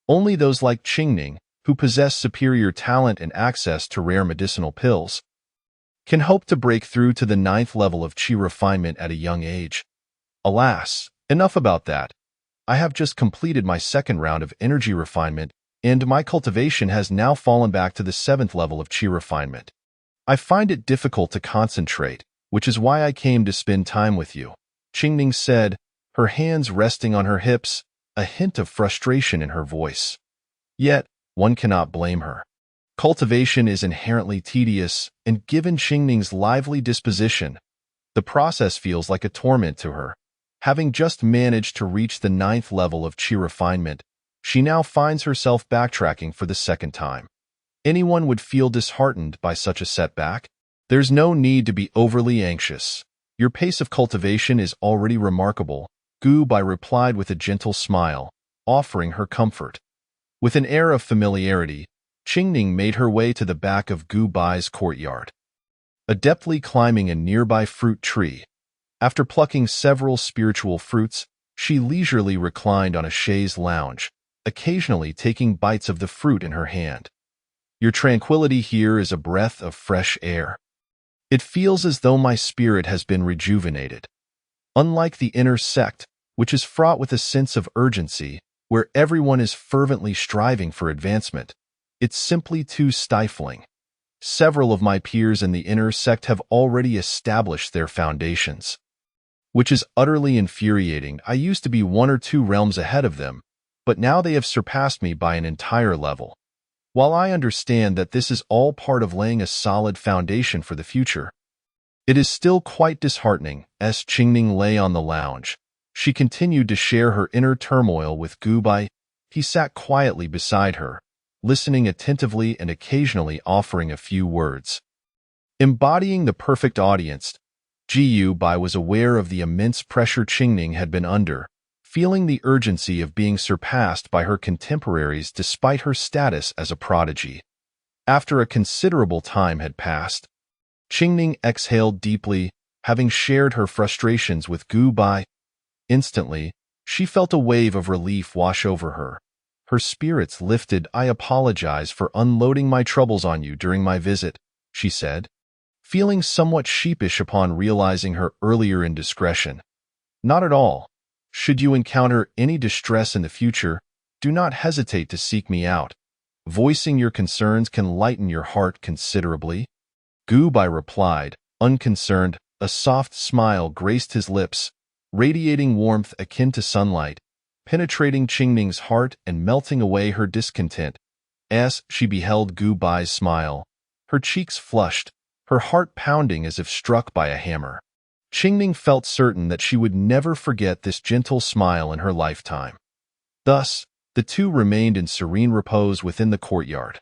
Only those like Qingning, who possess superior talent and access to rare medicinal pills, can hope to break through to the 9th level of qi refinement at a young age. Alas, enough about that. I have just completed my 2nd round of energy refinement, and my cultivation has now fallen back to the 7th level of qi refinement. I find it difficult to concentrate, which is why I came to spend time with you, Qingning said, her hands resting on her hips, a hint of frustration in her voice. Yet, one cannot blame her. Cultivation is inherently tedious, and given Qingning's lively disposition, the process feels like a torment to her. Having just managed to reach the 9th level of qi refinement, she now finds herself backtracking for the 2nd time. Anyone would feel disheartened by such a setback. There's no need to be overly anxious. Your pace of cultivation is already remarkable, Gu Bai replied with a gentle smile, offering her comfort. With an air of familiarity, Qingning made her way to the back of Gu Bai's courtyard. Adeptly climbing a nearby fruit tree, after plucking several spiritual fruits, she leisurely reclined on a chaise lounge, occasionally taking bites of the fruit in her hand. Your tranquility here is a breath of fresh air. It feels as though my spirit has been rejuvenated. Unlike the inner sect, which is fraught with a sense of urgency, where everyone is fervently striving for advancement, it's simply too stifling. Several of my peers in the inner sect have already established their foundations, which is utterly infuriating. I used to be 1 or 2 realms ahead of them, but now they have surpassed me by an entire level. While I understand that this is all part of laying a solid foundation for the future, it is still quite disheartening. As Qingning lay on the lounge, she continued to share her inner turmoil with Gu Bai. He sat quietly beside her, listening attentively and occasionally offering a few words. Embodying the perfect audience, Gu Bai was aware of the immense pressure Qingning had been under, feeling the urgency of being surpassed by her contemporaries despite her status as a prodigy. After a considerable time had passed, Qingning exhaled deeply. having shared her frustrations with Gu Bai. Instantly, she felt a wave of relief wash over her. Her spirits lifted. "I apologize for unloading my troubles on you during my visit," she said, feeling somewhat sheepish upon realizing her earlier indiscretion. "Not at all. Should you encounter any distress in the future, do not hesitate to seek me out. Voicing your concerns can lighten your heart considerably." Gu Bai replied, unconcerned. A soft smile graced his lips, radiating warmth akin to sunlight, penetrating Qingning's heart and melting away her discontent. As she beheld Gu Bai's smile, her cheeks flushed, her heart pounding as if struck by a hammer. Qingning felt certain that she would never forget this gentle smile in her lifetime. Thus, the two remained in serene repose within the courtyard.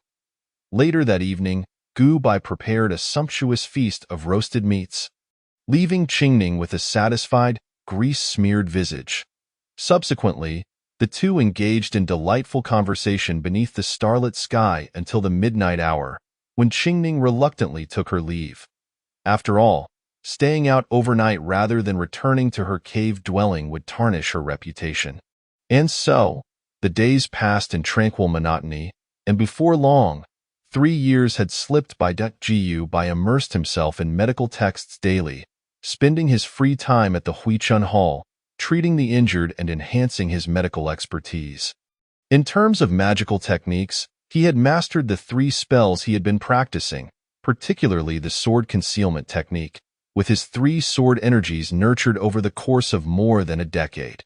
Later that evening, Gu Bai prepared a sumptuous feast of roasted meats, leaving Qingning with a satisfied, grease-smeared visage. Subsequently, the two engaged in delightful conversation beneath the starlit sky until the midnight hour, when Qingning reluctantly took her leave. After all, staying out overnight rather than returning to her cave dwelling would tarnish her reputation. And so, the days passed in tranquil monotony, and before long, 3 years had slipped by. Gu Bai immersed himself in medical texts daily, spending his free time at the Huichun Hall, treating the injured and enhancing his medical expertise. In terms of magical techniques, he had mastered the 3 spells he had been practicing, particularly the sword concealment technique, with his 3 sword energies nurtured over the course of more than a decade.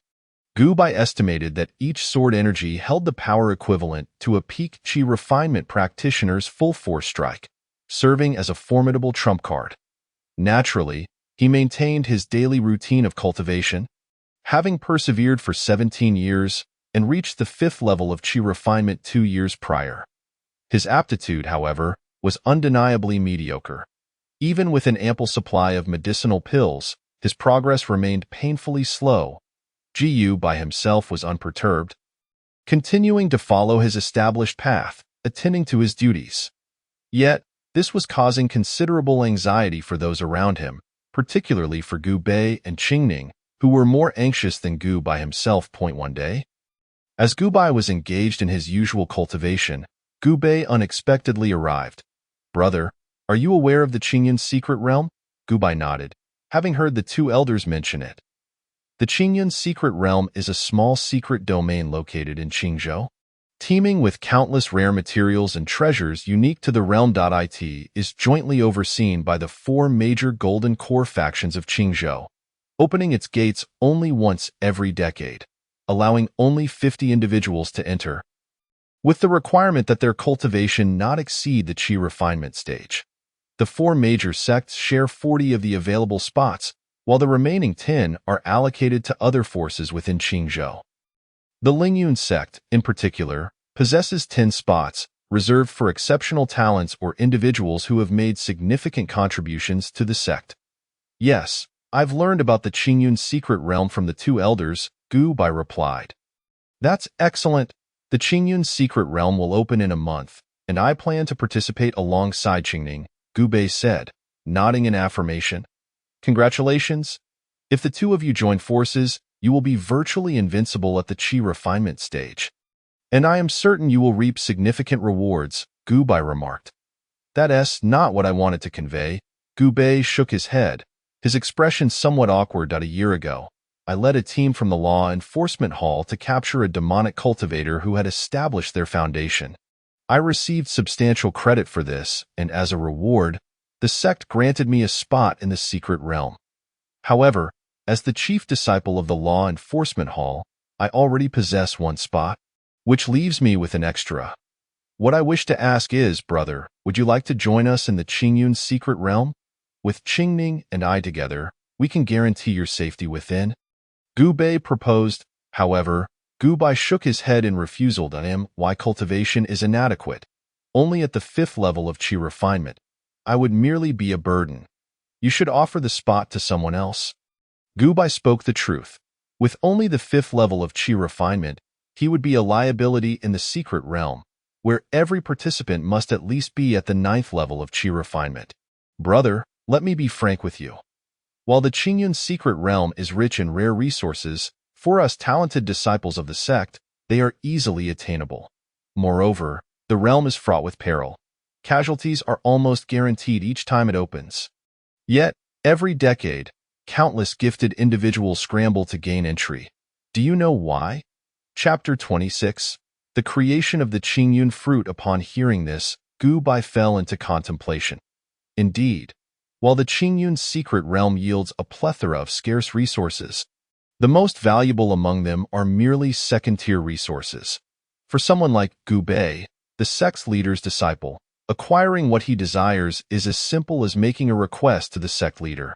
Gu Bai estimated that each sword energy held the power equivalent to a peak Qi refinement practitioner's full force strike, serving as a formidable trump card. Naturally, he maintained his daily routine of cultivation, having persevered for 17 years and reached the 5th level of Qi refinement 2 years prior. His aptitude, however, was undeniably mediocre. Even with an ample supply of medicinal pills, his progress remained painfully slow. Gu Bai himself was unperturbed, continuing to follow his established path, attending to his duties. Yet, this was causing considerable anxiety for those around him, particularly for Gu Bai and Qingning, who were more anxious than Gu Bai himself. One day, as Gu Bai was engaged in his usual cultivation, Gu Bai unexpectedly arrived. "Brother, are you aware of the Qingyun secret realm?" Gu Bai nodded, having heard the 2 elders mention it. The Qingyun secret realm is a small secret domain located in Qingzhou, teeming with countless rare materials and treasures unique to the realm. It is jointly overseen by the 4 major golden core factions of Qingzhou, opening its gates only once every decade, allowing only 50 individuals to enter, with the requirement that their cultivation not exceed the Qi refinement stage. The 4 major sects share 40 of the available spots, while the remaining 10 are allocated to other forces within Qingzhou. The Lingyun sect, in particular, possesses 10 spots, reserved for exceptional talents or individuals who have made significant contributions to the sect. "Yes, I've learned about the Qingyun secret realm from the 2 elders," Gu Bai replied. "That's excellent. The Qingyun secret realm will open in a month, and I plan to participate alongside Qingning," Gu Bai said, nodding in affirmation. "Congratulations. If the 2 of you join forces, you will be virtually invincible at the Qi refinement stage. And I am certain you will reap significant rewards," Gu Bai remarked. "That's not what I wanted to convey." Gu Bai shook his head, his expression somewhat awkward. "A year ago, I led a team from the Law Enforcement Hall to capture a demonic cultivator who had established their foundation. I received substantial credit for this, and as a reward, the sect granted me a spot in the secret realm. However, as the chief disciple of the Law Enforcement Hall, I already possess 1 spot, which leaves me with an extra. What I wish to ask is, brother, would you like to join us in the Qingyun secret realm? With Qingning and I together, we can guarantee your safety within." Gu Bai proposed. However, Gu Bai shook his head in refusal. "Why cultivation is inadequate. Only at the 5th level of Qi refinement. I would merely be a burden. You should offer the spot to someone else." Gu Bai spoke the truth. With only the 5th level of Qi refinement, he would be a liability in the secret realm, where every participant must at least be at the 9th level of Qi refinement. "Brother, let me be frank with you. While the Qingyun secret realm is rich in rare resources, for us talented disciples of the sect, they are easily attainable. Moreover, the realm is fraught with peril. Casualties are almost guaranteed each time it opens. Yet, every decade, countless gifted individuals scramble to gain entry. Do you know why? Chapter 26. The creation of the Qingyun fruit. Upon hearing this, Gu Bai fell into contemplation. Indeed, while the Qingyun secret realm yields a plethora of scarce resources, the most valuable among them are merely second-tier resources. For someone like Gu Bai, the sect's leader's disciple, acquiring what he desires is as simple as making a request to the sect leader.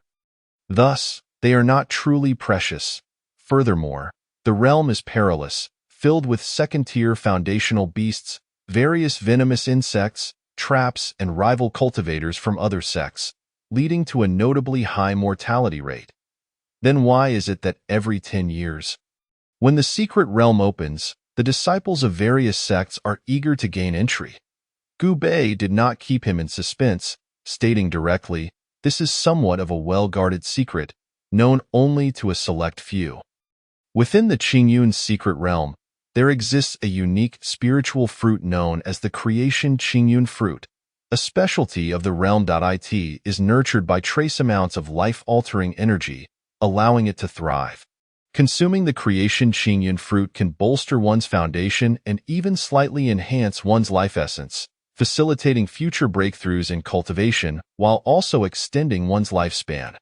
Thus, they are not truly precious. Furthermore, the realm is perilous, filled with second-tier foundational beasts, various venomous insects, traps, and rival cultivators from other sects, leading to a notably high mortality rate. Then why is it that every 10 years, when the secret realm opens, the disciples of various sects are eager to gain entry? Gu Bai did not keep him in suspense, stating directly, "This is somewhat of a well-guarded secret, known only to a select few." Within the Qingyun secret realm, there exists a unique spiritual fruit known as the creation Qingyun fruit. A specialty of the realm. It is nurtured by trace amounts of life-altering energy, allowing it to thrive. Consuming the creation Qingyun fruit can bolster one's foundation and even slightly enhance one's life essence, facilitating future breakthroughs in cultivation while also extending one's lifespan.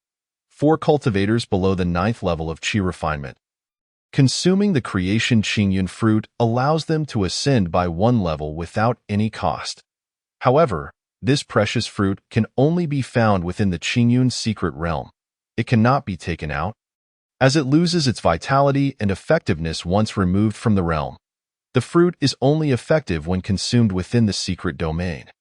For cultivators below the 9th level of Qi refinement, consuming the creation Qingyun fruit allows them to ascend by one level without any cost. However, this precious fruit can only be found within the Qingyun secret realm. It cannot be taken out, as it loses its vitality and effectiveness once removed from the realm. The fruit is only effective when consumed within the secret domain.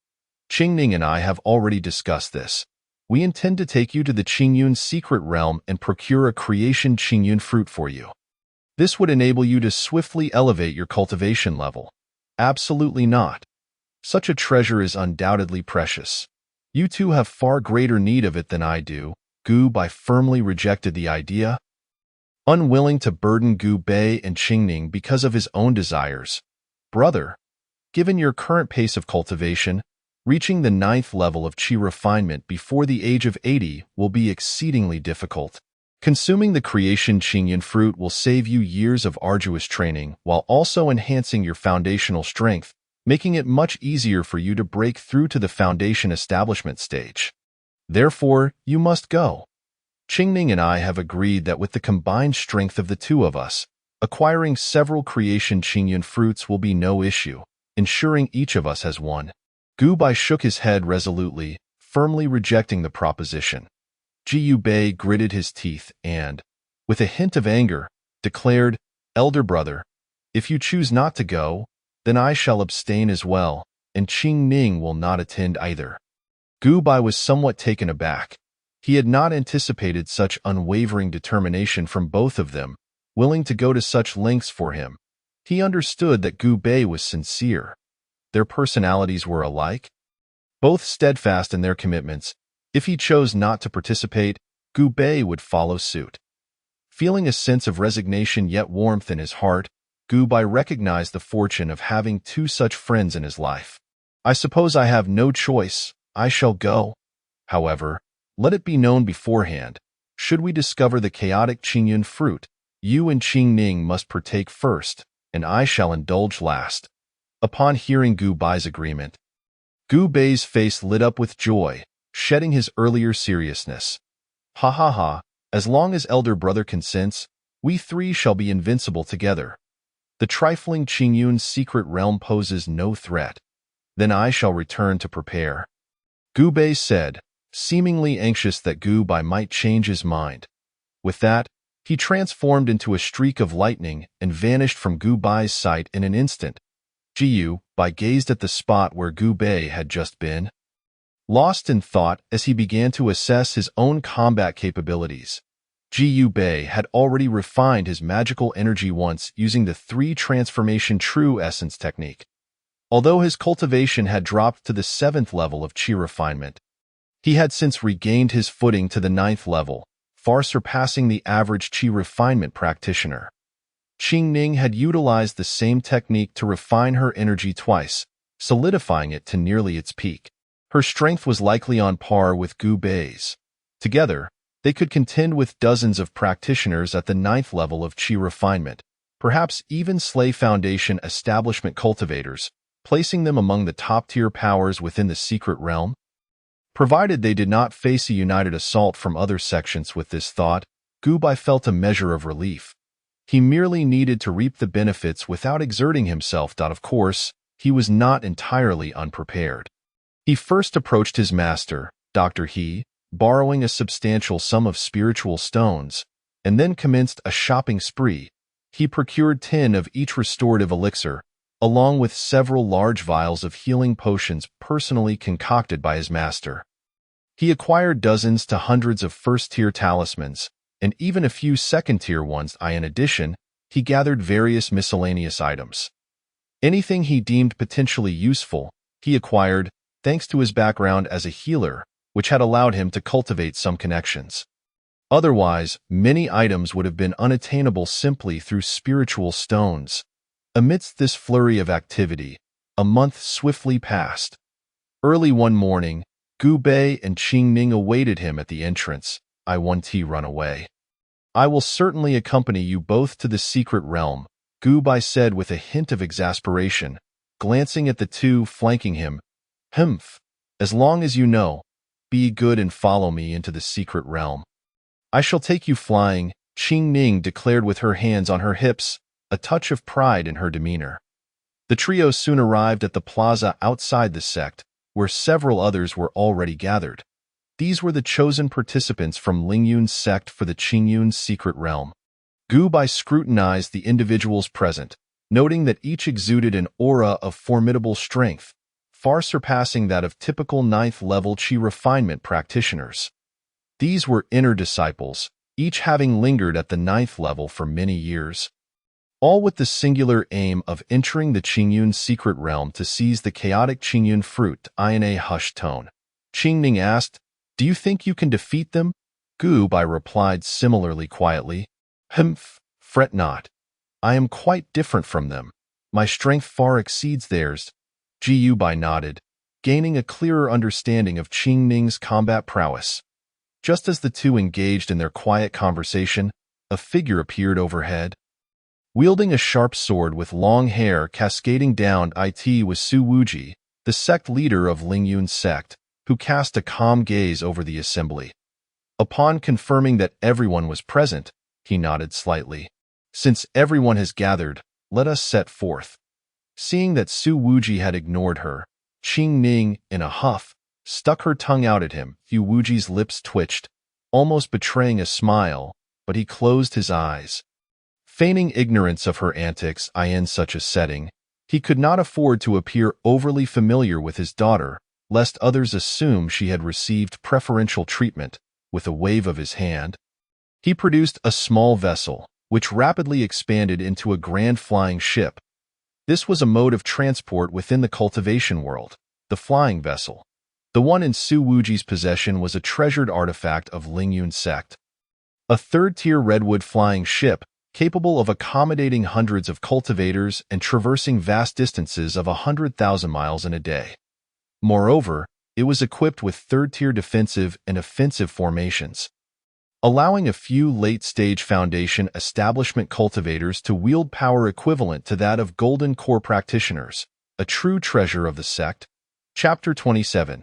Qingning and I have already discussed this. We intend to take you to the Qingyun secret realm and procure a creation Qingyun fruit for you. This would enable you to swiftly elevate your cultivation level. Absolutely not. Such a treasure is undoubtedly precious. You two have far greater need of it than I do. Gu Bai firmly rejected the idea, unwilling to burden Gu Bai and Qingning because of his own desires. Brother, given your current pace of cultivation, reaching the 9th level of Qi refinement before the age of 80 will be exceedingly difficult. Consuming the creation Qingyun fruit will save you years of arduous training while also enhancing your foundational strength, making it much easier for you to break through to the foundation establishment stage. Therefore, you must go. Qingning and I have agreed that with the combined strength of the two of us, acquiring several creation Qingyun fruits will be no issue, ensuring each of us has one. Gu Bai shook his head resolutely, firmly rejecting the proposition. Jiu Bei gritted his teeth and, with a hint of anger, declared, "Elder brother, if you choose not to go, then I shall abstain as well, and Qingning will not attend either." Gu Bai was somewhat taken aback. He had not anticipated such unwavering determination from both of them, willing to go to such lengths for him. He understood that Gu Bai was sincere. Their personalities were alike, both steadfast in their commitments. If he chose not to participate, Gu Bai would follow suit. Feeling a sense of resignation yet warmth in his heart, Gu Bai recognized the fortune of having two such friends in his life. "I suppose I have no choice. I shall go. However, let it be known beforehand, should we discover the chaotic Qingyun fruit, you and Qingning must partake first, and I shall indulge last." Upon hearing Gu Bai's agreement, Gu Bai's face lit up with joy, shedding his earlier seriousness. "Ha ha ha, as long as elder brother consents, we three shall be invincible together. The trifling Qingyun secret realm poses no threat. Then I shall return to prepare," Gu Bai said, seemingly anxious that Gu Bai might change his mind. With that, he transformed into a streak of lightning and vanished from Gu Bai's sight in an instant. Jiu Bai gazed at the spot where Gu Bai had just been, lost in thought as he began to assess his own combat capabilities. Jiu Bai had already refined his magical energy once using the 3 transformation true essence technique. Although his cultivation had dropped to the 7th level of Qi refinement, he had since regained his footing to the 9th level, far surpassing the average qi refinement practitioner. Qingning had utilized the same technique to refine her energy twice, solidifying it to nearly its peak. Her strength was likely on par with Gu Bei's. Together, they could contend with dozens of practitioners at the 9th level of qi refinement, perhaps even slay Foundation establishment cultivators, placing them among the top-tier powers within the secret realm. Provided they did not face a united assault from other sections with this thought, Gu Bei felt a measure of relief. He merely needed to reap the benefits without exerting himself. Of course, he was not entirely unprepared. He first approached his master, Dr. He, borrowing a substantial sum of spiritual stones, and then commenced a shopping spree. He procured 10 of each restorative elixir, along with several large vials of healing potions personally concocted by his master. He acquired dozens to hundreds of first-tier talismans, and even a few second-tier ones. In addition, he gathered various miscellaneous items. Anything he deemed potentially useful, he acquired, thanks to his background as a healer, which had allowed him to cultivate some connections. Otherwise, many items would have been unattainable simply through spiritual stones. Amidst this flurry of activity, a month swiftly passed. Early one morning, Gu Bei and Qingning awaited him at the entrance. "I want to run away. I will certainly accompany you both to the secret realm," Gu Bei said with a hint of exasperation, glancing at the two flanking him. "Humph. As long as you know, be good and follow me into the secret realm." "I shall take you flying," Qingning declared with her hands on her hips, a touch of pride in her demeanor. The trio soon arrived at the plaza outside the sect, where several others were already gathered. These were the chosen participants from Lingyun's sect for the Qingyun's secret realm. Gu Bei scrutinized the individuals present, noting that each exuded an aura of formidable strength, far surpassing that of typical 9th-level qi refinement practitioners. These were inner disciples, each having lingered at the 9th level for many years, all with the singular aim of entering the Qingyun secret realm to seize the chaotic Qingyun fruit. In a hushed tone, Qingning asked, "Do you think you can defeat them?" Gu Bei replied similarly quietly, "Humph, fret not. I am quite different from them. My strength far exceeds theirs." Gu Bei nodded, gaining a clearer understanding of Qingning's combat prowess. Just as the two engaged in their quiet conversation, a figure appeared overhead. Wielding a sharp sword with long hair cascading down, it was Su Wuji, the sect leader of Lingyun's sect, who cast a calm gaze over the assembly. Upon confirming that everyone was present, he nodded slightly. "Since everyone has gathered, let us set forth." Seeing that Su Wuji had ignored her, Qingning, in a huff, stuck her tongue out at him. Su Wuji's lips twitched, almost betraying a smile, but he closed his eyes. Feigning ignorance of her antics in such a setting, he could not afford to appear overly familiar with his daughter, lest others assume she had received preferential treatment. With a wave of his hand, he produced a small vessel, which rapidly expanded into a grand flying ship. This was a mode of transport within the cultivation world, the flying vessel. The one in Su Wuji's possession was a treasured artifact of Lingyun sect. A third-tier redwood flying ship, capable of accommodating hundreds of cultivators and traversing vast distances of 100,000 miles in a day. Moreover, it was equipped with third-tier defensive and offensive formations, allowing a few late-stage Foundation establishment cultivators to wield power equivalent to that of Golden Core practitioners, a true treasure of the sect. Chapter 27.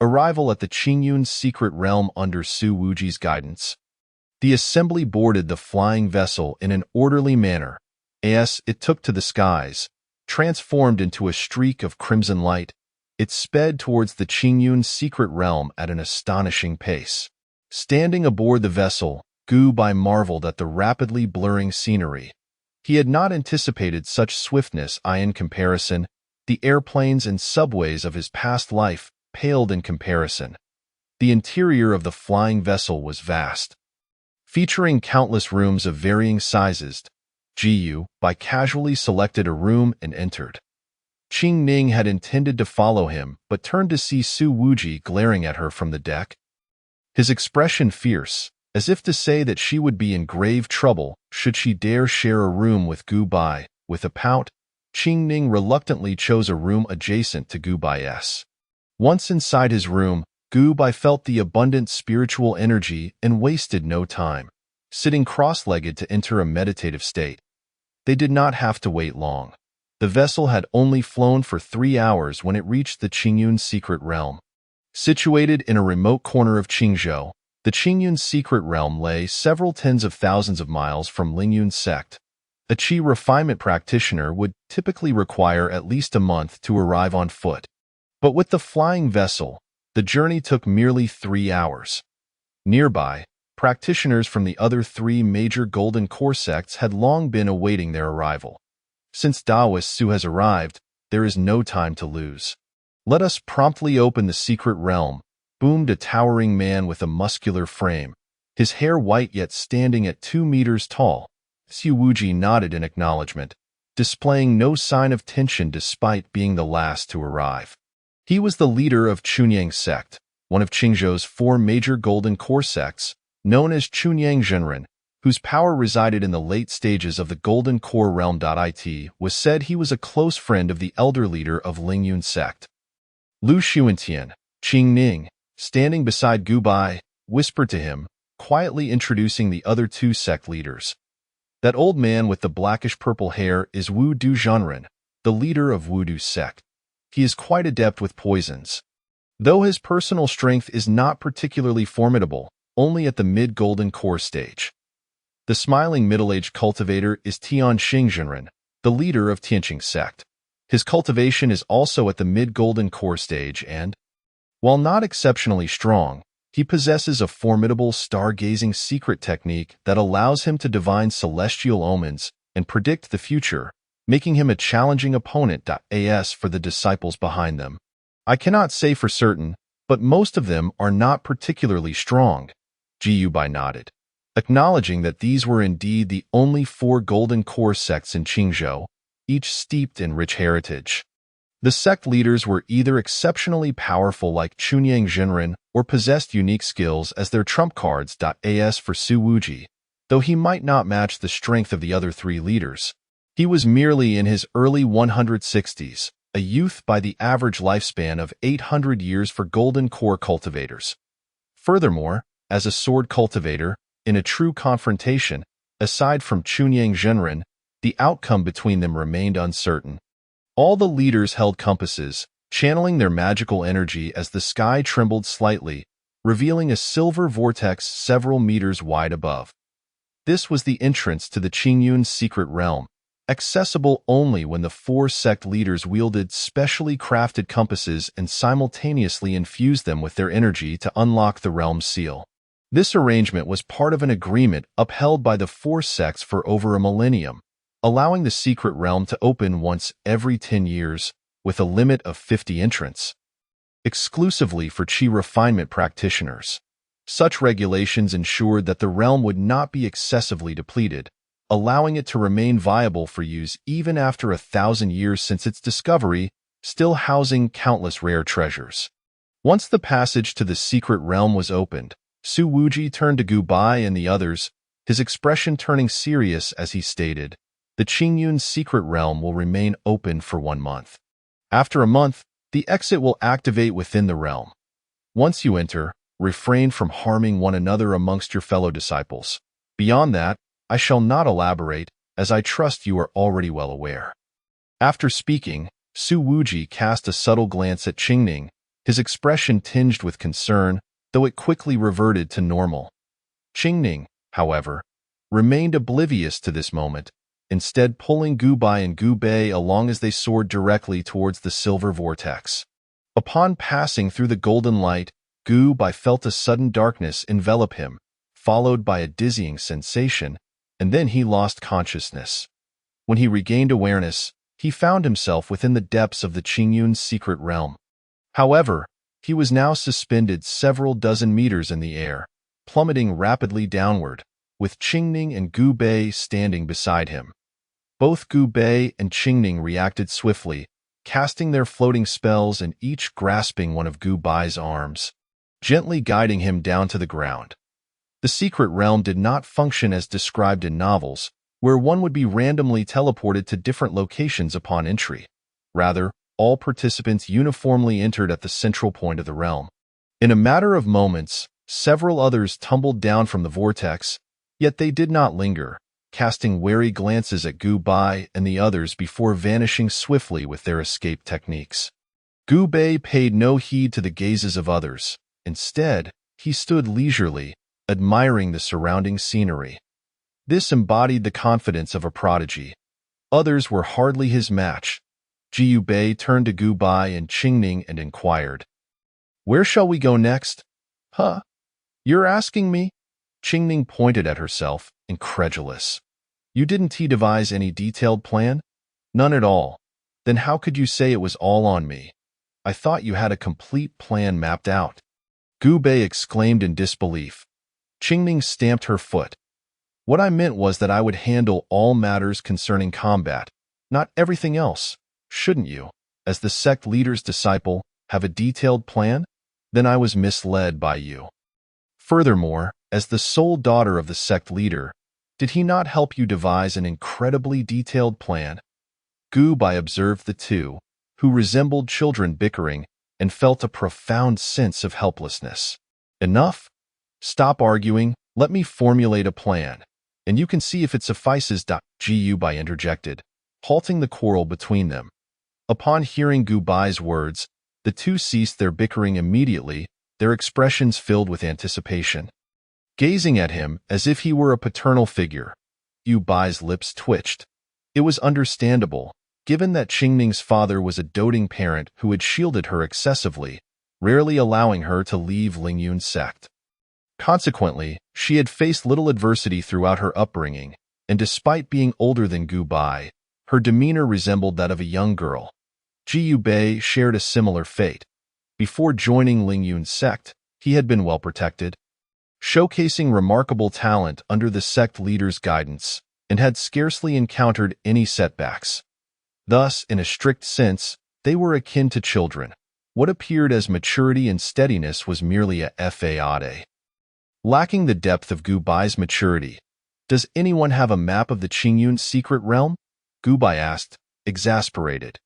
Arrival at the Qingyun's secret realm under Su Wuji's guidance. The assembly boarded the flying vessel in an orderly manner. As it took to the skies, transformed into a streak of crimson light, it sped towards the Qingyun's secret realm at an astonishing pace. Standing aboard the vessel, Gu Bei marveled at the rapidly blurring scenery. He had not anticipated such swiftness. In comparison, the airplanes and subways of his past life paled in comparison. The interior of the flying vessel was vast, featuring countless rooms of varying sizes. Gu Bei casually selected a room and entered. Qingning had intended to follow him, but turned to see Su Wuji glaring at her from the deck. His expression fierce, as if to say that she would be in grave trouble should she dare share a room with Gu Bai. With a pout, Qingning reluctantly chose a room adjacent to Gu Bai's. Once inside his room, Gu Bai felt the abundant spiritual energy and wasted no time, sitting cross-legged to enter a meditative state. They did not have to wait long. The vessel had only flown for 3 hours when it reached the Qingyun secret realm. Situated in a remote corner of Qingzhou, the Qingyun secret realm lay several tens of thousands of miles from Lingyun sect. A qi refinement practitioner would typically require at least a month to arrive on foot. But with the flying vessel, the journey took merely 3 hours. Nearby, practitioners from the other 3 major golden core sects had long been awaiting their arrival. Since Daoist Su has arrived, there is no time to lose. Let us promptly open the secret realm, boomed a towering man with a muscular frame, his hair white yet standing at 2 meters tall. Su Wuji nodded in acknowledgement, displaying no sign of tension despite being the last to arrive. He was the leader of Chunyang sect, one of Qingzhou's 4 major golden core sects, known as Chunyang Zhenren, whose power resided in the late stages of the golden core realm. It was said he was a close friend of the elder leader of Lingyun sect. Lu Xuantian, Qingning, standing beside Gu Bai, whispered to him, quietly introducing the other 2 sect leaders. That old man with the blackish-purple hair is Wu Du Zhenren, the leader of Wu Du's sect. He is quite adept with poisons. Though his personal strength is not particularly formidable, only at the mid-golden core stage. The smiling middle-aged cultivator is Tian Xingzhenren, the leader of Tianqing sect. His cultivation is also at the mid-golden core stage and, while not exceptionally strong, he possesses a formidable stargazing secret technique that allows him to divine celestial omens and predict the future, making him a challenging opponent. As for the disciples behind them, I cannot say for certain, but most of them are not particularly strong. Gu Bai nodded, acknowledging that these were indeed the only 4 golden core sects in Qingzhou, each steeped in rich heritage. The sect leaders were either exceptionally powerful like Chunyang Zhenren or possessed unique skills as their trump cards. As for Su Wuji, though he might not match the strength of the other 3 leaders, he was merely in his early 160s, a youth by the average lifespan of 800 years for golden core cultivators. Furthermore, as a sword cultivator, in a true confrontation, aside from Chunyang Zhenren, the outcome between them remained uncertain. All the leaders held compasses, channeling their magical energy as the sky trembled slightly, revealing a silver vortex several meters wide above. This was the entrance to the Qingyun secret realm, accessible only when the 4 sect leaders wielded specially crafted compasses and simultaneously infused them with their energy to unlock the realm's seal. This arrangement was part of an agreement upheld by the 4 sects for over a millennium, allowing the secret realm to open once every 10 years, with a limit of 50 entrants, exclusively for qi refinement practitioners. Such regulations ensured that the realm would not be excessively depleted, allowing it to remain viable for use even after 1,000 years since its discovery, still housing countless rare treasures. Once the passage to the secret realm was opened, Su Wuji turned to Gu Bai and the others, his expression turning serious as he stated, "The Qingyun secret realm will remain open for 1 month. After a month, the exit will activate within the realm. Once you enter, refrain from harming one another amongst your fellow disciples. Beyond that, I shall not elaborate, as I trust you are already well aware." After speaking, Su Wuji cast a subtle glance at Qingning, his expression tinged with concern, though it quickly reverted to normal. Qingning, however, remained oblivious to this moment, instead pulling Gu Bai and Gu Bei along as they soared directly towards the silver vortex. Upon passing through the golden light, Gu Bai felt a sudden darkness envelop him, followed by a dizzying sensation, and then he lost consciousness. When he regained awareness, he found himself within the depths of the Qingyun secret realm. However, he was now suspended several dozen meters in the air, plummeting rapidly downward, with Qingning and Gu Bei standing beside him. Both Gu Bei and Qingning reacted swiftly, casting their floating spells and each grasping one of Gu Bai's arms, gently guiding him down to the ground. The secret realm did not function as described in novels, where one would be randomly teleported to different locations upon entry. Rather, all participants uniformly entered at the central point of the realm. In a matter of moments, several others tumbled down from the vortex, yet they did not linger, casting wary glances at Gu Bai and the others before vanishing swiftly with their escape techniques. Gu Bai paid no heed to the gazes of others. Instead, he stood leisurely, admiring the surrounding scenery. This embodied the confidence of a prodigy. Others were hardly his match. Jiyu Bei turned to Gu Bai and Qingning and inquired, "Where shall we go next?" "Huh? You're asking me?" Qingning pointed at herself, incredulous. "You didn't devise any detailed plan?" "None at all. Then how could you say it was all on me? I thought you had a complete plan mapped out." Gu Bei exclaimed in disbelief. Qingning stamped her foot. "What I meant was that I would handle all matters concerning combat, not everything else. Shouldn't you, as the sect leader's disciple, have a detailed plan? Then I was misled by you. Furthermore, as the sole daughter of the sect leader, did he not help you devise an incredibly detailed plan?" Gu Bai observed the two, who resembled children bickering, and felt a profound sense of helplessness. "Enough? Stop arguing, let me formulate a plan, and you can see if it suffices." Gu Bai interjected, halting the quarrel between them. Upon hearing Gu Bai's words, the two ceased their bickering immediately, their expressions filled with anticipation. Gazing at him as if he were a paternal figure, Gu Bai's lips twitched. It was understandable, given that Qingning's father was a doting parent who had shielded her excessively, rarely allowing her to leave Lingyun's sect. Consequently, she had faced little adversity throughout her upbringing, and despite being older than Gu Bai, her demeanor resembled that of a young girl. Jiyu Bei shared a similar fate. Before joining Lingyun's sect, he had been well protected, showcasing remarkable talent under the sect leader's guidance, and had scarcely encountered any setbacks. Thus, in a strict sense, they were akin to children. What appeared as maturity and steadiness was merely a fade. Lacking the depth of Gu Bai's maturity, "Does anyone have a map of the Qingyun's secret realm?" Gu Bai asked, exasperated.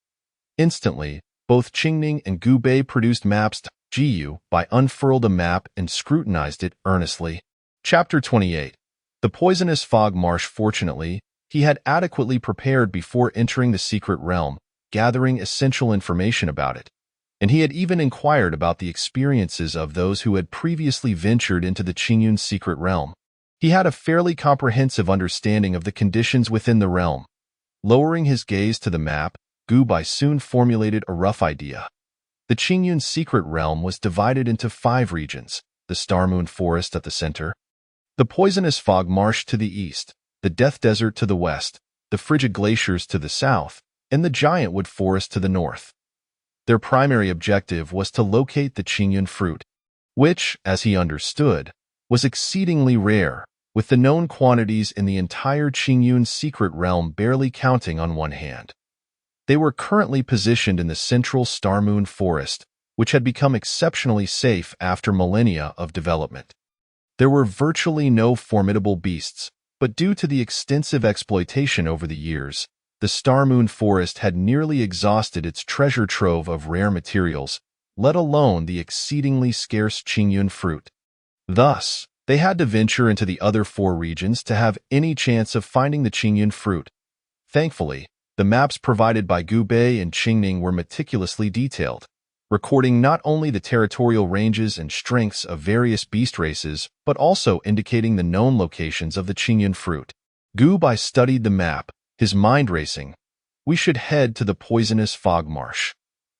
Instantly, both Qingning and Gu Bai produced maps. Jiyu Bai unfurled a map and scrutinized it earnestly. Chapter 28. The poisonous fog marsh. Fortunately, he had adequately prepared before entering the secret realm, gathering essential information about it. And he had even inquired about the experiences of those who had previously ventured into the Qingyun's secret realm. He had a fairly comprehensive understanding of the conditions within the realm. Lowering his gaze to the map, Gu Bai soon formulated a rough idea. The Qingyun's secret realm was divided into 5 regions: the Starmoon Forest at the center, the poisonous fog marsh to the east, the Death Desert to the west, the frigid glaciers to the south, and the giant wood forest to the north. Their primary objective was to locate the Qingyun fruit, which, as he understood, was exceedingly rare, with the known quantities in the entire Qingyun's secret realm barely counting on one hand. They were currently positioned in the central Starmoon Forest, which had become exceptionally safe after millennia of development. There were virtually no formidable beasts, but due to the extensive exploitation over the years, the Starmoon Forest had nearly exhausted its treasure trove of rare materials, let alone the exceedingly scarce Qingyun fruit. Thus, they had to venture into the other 4 regions to have any chance of finding the Qingyun fruit. Thankfully, the maps provided by Gu Bai and Qingning were meticulously detailed, recording not only the territorial ranges and strengths of various beast races, but also indicating the known locations of the Qingyun fruit. Gu Bai studied the map, his mind racing. "We should head to the poisonous fog marsh.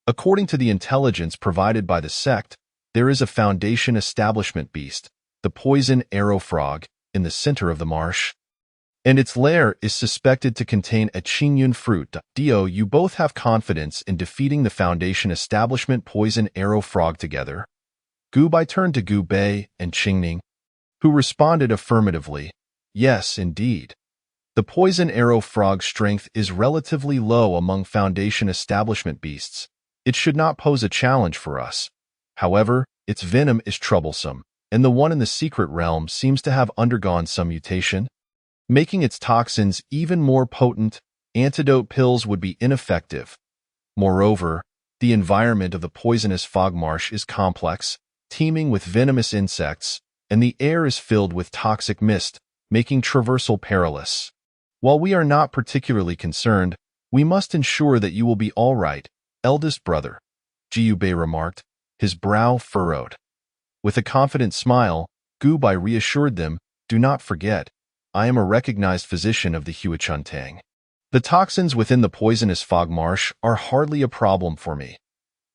According to the intelligence provided by the sect, there is a Foundation establishment beast, the poison arrow frog, in the center of the marsh, and its lair is suspected to contain a Qingyun fruit. You both have confidence in defeating the Foundation establishment poison arrow frog together?" Gu Bai turned to Gu Bai and Qingning, who responded affirmatively. "Yes, indeed. The poison arrow frog's strength is relatively low among Foundation establishment beasts. It should not pose a challenge for us. However, its venom is troublesome, and the one in the secret realm seems to have undergone some mutation, making its toxins even more potent. Antidote pills would be ineffective. Moreover, the environment of the poisonous fog marsh is complex, teeming with venomous insects, and the air is filled with toxic mist, making traversal perilous. While we are not particularly concerned, we must ensure that you will be all right, eldest brother, Jiubei remarked, his brow furrowed. With a confident smile, Gu Bai reassured them, do not forget, I am a recognized physician of the Huachuntang. The toxins within the poisonous fog marsh are hardly a problem for me.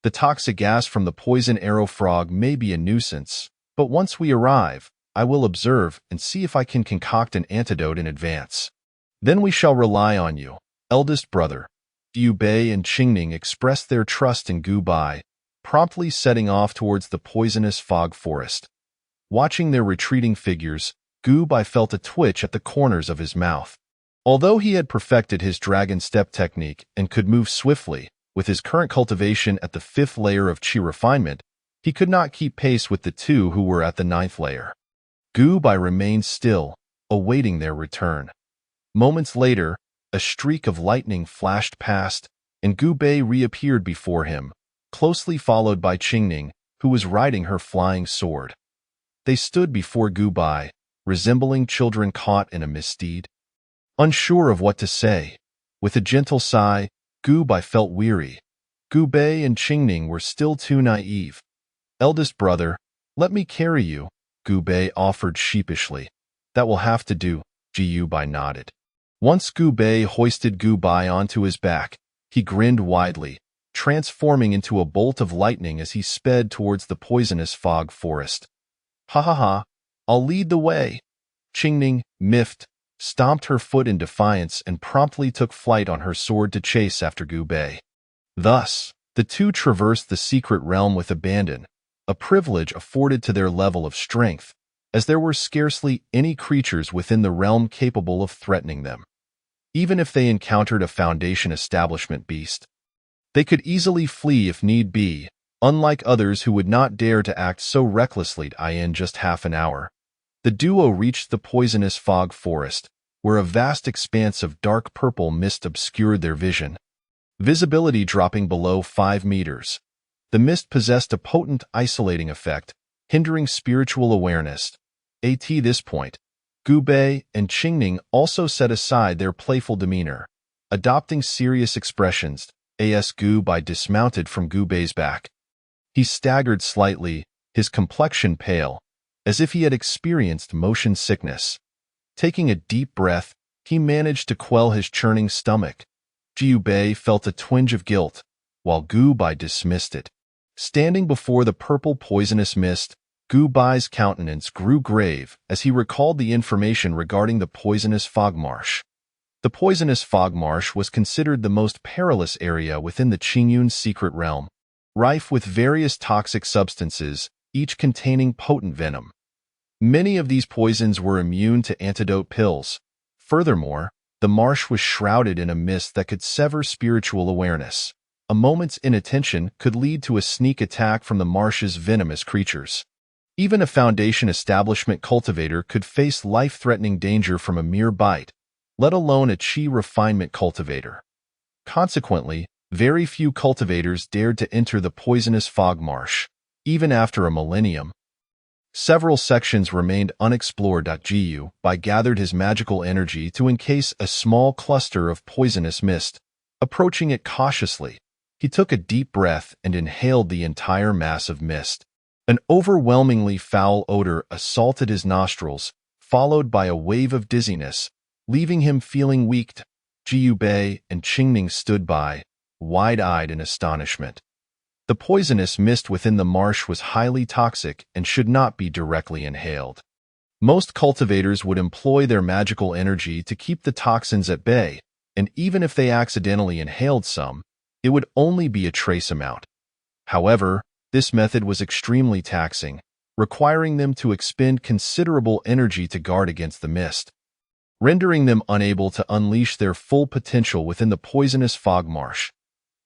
The toxic gas from the poison arrow frog may be a nuisance, but once we arrive, I will observe and see if I can concoct an antidote in advance. Then we shall rely on you, eldest brother. Liu Bei and Qingning expressed their trust in Gu Bai, promptly setting off towards the poisonous fog forest. Watching their retreating figures, Gu Bai felt a twitch at the corners of his mouth. Although he had perfected his dragon step technique and could move swiftly, with his current cultivation at the 5th layer of Qi refinement, he could not keep pace with the two who were at the 9th layer. Gu Bai remained still, awaiting their return. Moments later, a streak of lightning flashed past, and Gu Bei reappeared before him, closely followed by Qingning, who was riding her flying sword. They stood before Gu Bai, resembling children caught in a misdeed. Unsure of what to say, with a gentle sigh, Gu Bai felt weary. Gu Bei and Qingning were still too naive. Eldest brother, let me carry you, Gu Bei offered sheepishly. That will have to do, Jiu Bai nodded. Once Gu Bei hoisted Gu Bai onto his back, he grinned widely, transforming into a bolt of lightning as he sped towards the poisonous fog forest. Ha ha ha, I'll lead the way. Qingning, miffed, stomped her foot in defiance and promptly took flight on her sword to chase after Gu Bei. Thus, the two traversed the secret realm with abandon, a privilege afforded to their level of strength, as there were scarcely any creatures within the realm capable of threatening them. Even if they encountered a Foundation establishment beast, they could easily flee if need be, unlike others who would not dare to act so recklessly. In just half an hour, the duo reached the poisonous fog forest, where a vast expanse of dark purple mist obscured their vision. Visibility dropping below 5 meters. The mist possessed a potent isolating effect, hindering spiritual awareness. At this point, Gu Bei and Qingning also set aside their playful demeanor, adopting serious expressions. As Gu Bai dismounted from Gu Bei's back. He staggered slightly, his complexion pale, as if he had experienced motion sickness. Taking a deep breath, he managed to quell his churning stomach. Jiu Bei felt a twinge of guilt, while Gu Bai dismissed it. Standing before the purple poisonous mist, Gu Bai's countenance grew grave as he recalled the information regarding the poisonous fog marsh. The poisonous fog marsh was considered the most perilous area within the Qingyun secret realm, rife with various toxic substances, each containing potent venom. Many of these poisons were immune to antidote pills. Furthermore, the marsh was shrouded in a mist that could sever spiritual awareness. A moment's inattention could lead to a sneak attack from the marsh's venomous creatures. Even a Foundation establishment cultivator could face life-threatening danger from a mere bite, let alone a Qi refinement cultivator. Consequently, very few cultivators dared to enter the poisonous fog marsh, even after a millennium. Several sections remained unexplored. Jiu Bai gathered his magical energy to encase a small cluster of poisonous mist. Approaching it cautiously, he took a deep breath and inhaled the entire mass of mist. An overwhelmingly foul odor assaulted his nostrils, followed by a wave of dizziness, leaving him feeling weak. Jiu Bei and Qingning stood by, wide-eyed in astonishment. The poisonous mist within the marsh was highly toxic and should not be directly inhaled. Most cultivators would employ their magical energy to keep the toxins at bay, and even if they accidentally inhaled some, it would only be a trace amount. However, this method was extremely taxing, requiring them to expend considerable energy to guard against the mist, rendering them unable to unleash their full potential within the poisonous fog marsh.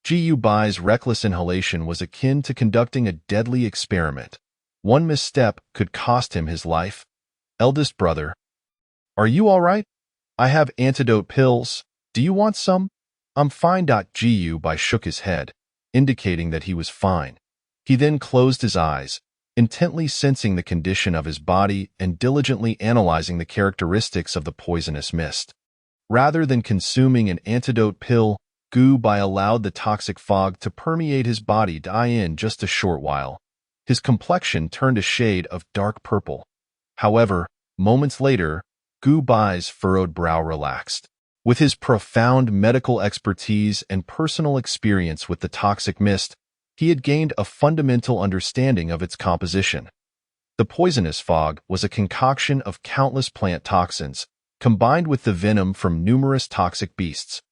Jiu Bai's reckless inhalation was akin to conducting a deadly experiment. One misstep could cost him his life. Eldest brother. Are you all right? I have antidote pills. Do you want some? I'm fine. Gu shook his head, indicating that he was fine. He then closed his eyes, intently sensing the condition of his body and diligently analyzing the characteristics of the poisonous mist. Rather than consuming an antidote pill, Gu Bai allowed the toxic fog to permeate his body in just a short while. His complexion turned a shade of dark purple. However, moments later, Gu Bai's furrowed brow relaxed. With his profound medical expertise and personal experience with the toxic mist, he had gained a fundamental understanding of its composition. The poisonous fog was a concoction of countless plant toxins, combined with the venom from numerous toxic beasts,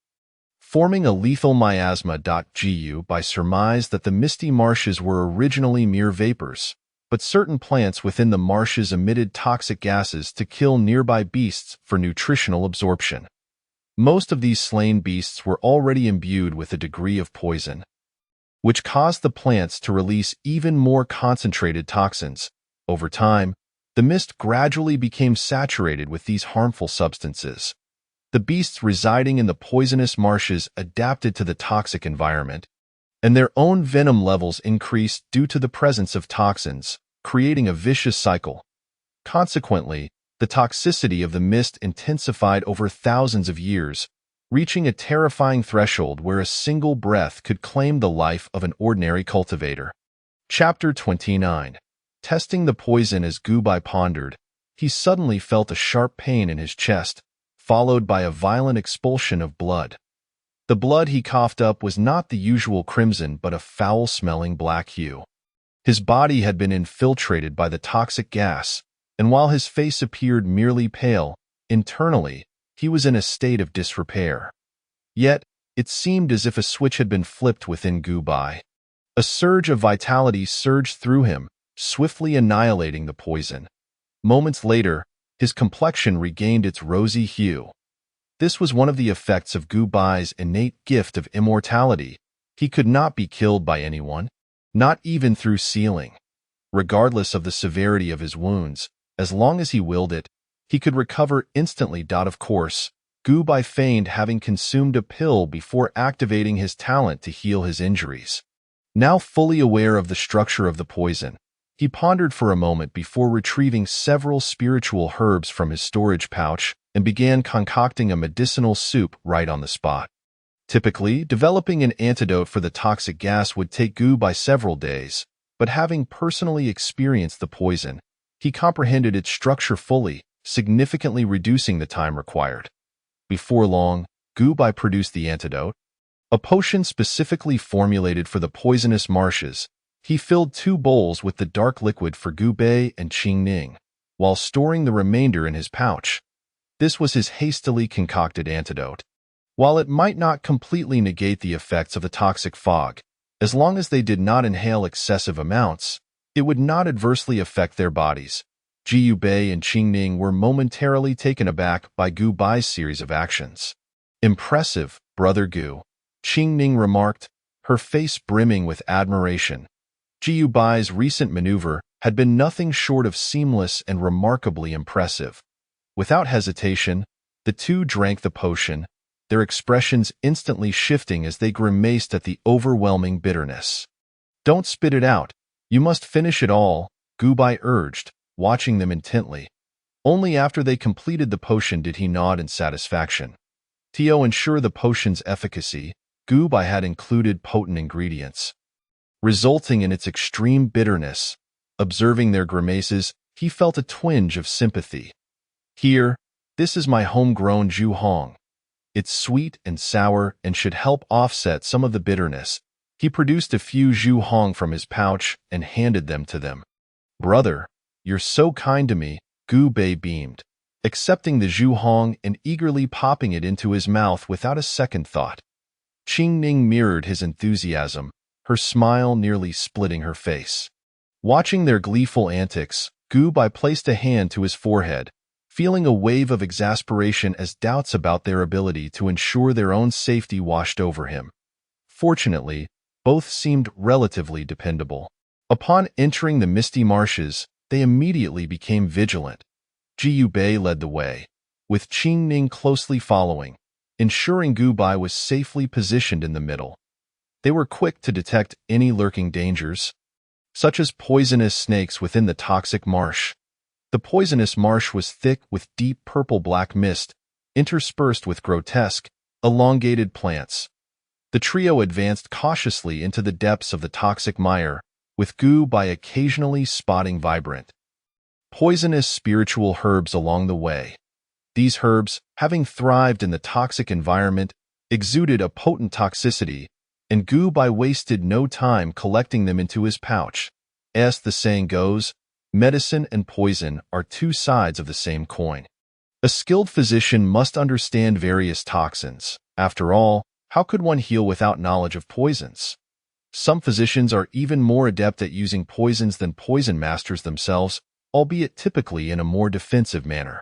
forming a lethal miasma. Gu Bai surmised that the misty marshes were originally mere vapors, but certain plants within the marshes emitted toxic gases to kill nearby beasts for nutritional absorption. Most of these slain beasts were already imbued with a degree of poison, which caused the plants to release even more concentrated toxins. Over time, the mist gradually became saturated with these harmful substances. The beasts residing in the poisonous marshes adapted to the toxic environment, and their own venom levels increased due to the presence of toxins, creating a vicious cycle. Consequently, the toxicity of the mist intensified over thousands of years, reaching a terrifying threshold where a single breath could claim the life of an ordinary cultivator. Chapter 29. Testing the poison. As Gu Bai pondered, he suddenly felt a sharp pain in his chest, followed by a violent expulsion of blood. The blood he coughed up was not the usual crimson but a foul-smelling black hue. His body had been infiltrated by the toxic gas, and while his face appeared merely pale, internally, he was in a state of disrepair. Yet, it seemed as if a switch had been flipped within Gu Bai. A surge of vitality surged through him, swiftly annihilating the poison. Moments later, his complexion regained its rosy hue. This was one of the effects of Gu Bai's innate gift of immortality. He could not be killed by anyone, not even through sealing. Regardless of the severity of his wounds, as long as he willed it, he could recover instantly. Of course, Gu Bai feigned having consumed a pill before activating his talent to heal his injuries. Now fully aware of the structure of the poison, he pondered for a moment before retrieving several spiritual herbs from his storage pouch and began concocting a medicinal soup right on the spot. Typically, developing an antidote for the toxic gas would take Gu Bai several days, but having personally experienced the poison, he comprehended its structure fully, significantly reducing the time required. Before long, Gu Bai produced the antidote, a potion specifically formulated for the poisonous marshes. He filled 2 bowls with the dark liquid for Gu Bai and Qing Ning, while storing the remainder in his pouch. This was his hastily concocted antidote. While it might not completely negate the effects of the toxic fog, as long as they did not inhale excessive amounts, it would not adversely affect their bodies. Gu Bai and Qing Ning were momentarily taken aback by Gu Bai's series of actions. "Impressive, Brother Gu," Qing Ning remarked, her face brimming with admiration. Gu Bai's recent maneuver had been nothing short of seamless and remarkably impressive. Without hesitation, the two drank the potion, their expressions instantly shifting as they grimaced at the overwhelming bitterness. "Don't spit it out. You must finish it all," Gu Bai urged, watching them intently. Only after they completed the potion did he nod in satisfaction. To ensure the potion's efficacy, Gu Bai had included potent ingredients, resulting in its extreme bitterness. Observing their grimaces, he felt a twinge of sympathy. "Here, this is my homegrown Zhu Hong. It's sweet and sour and should help offset some of the bitterness." He produced a few Zhu Hong from his pouch and handed them to them. "Brother, you're so kind to me," Gu Bai beamed, accepting the Zhu Hong and eagerly popping it into his mouth without a second thought. Qing Ning mirrored his enthusiasm, her smile nearly splitting her face. Watching their gleeful antics, Gu Bai placed a hand to his forehead, feeling a wave of exasperation as doubts about their ability to ensure their own safety washed over him. Fortunately, both seemed relatively dependable. Upon entering the misty marshes, they immediately became vigilant. Ji Bei led the way, with Qing Ning closely following, ensuring Gu Bai was safely positioned in the middle. They were quick to detect any lurking dangers, such as poisonous snakes within the toxic marsh. The poisonous marsh was thick with deep purple-black mist, interspersed with grotesque, elongated plants. The trio advanced cautiously into the depths of the toxic mire, with Gu Bai occasionally spotting vibrant, poisonous spiritual herbs along the way. These herbs, having thrived in the toxic environment, exuded a potent toxicity, and Gu Bai wasted no time collecting them into his pouch. As the saying goes, medicine and poison are two sides of the same coin. A skilled physician must understand various toxins. After all, how could one heal without knowledge of poisons? Some physicians are even more adept at using poisons than poison masters themselves, albeit typically in a more defensive manner.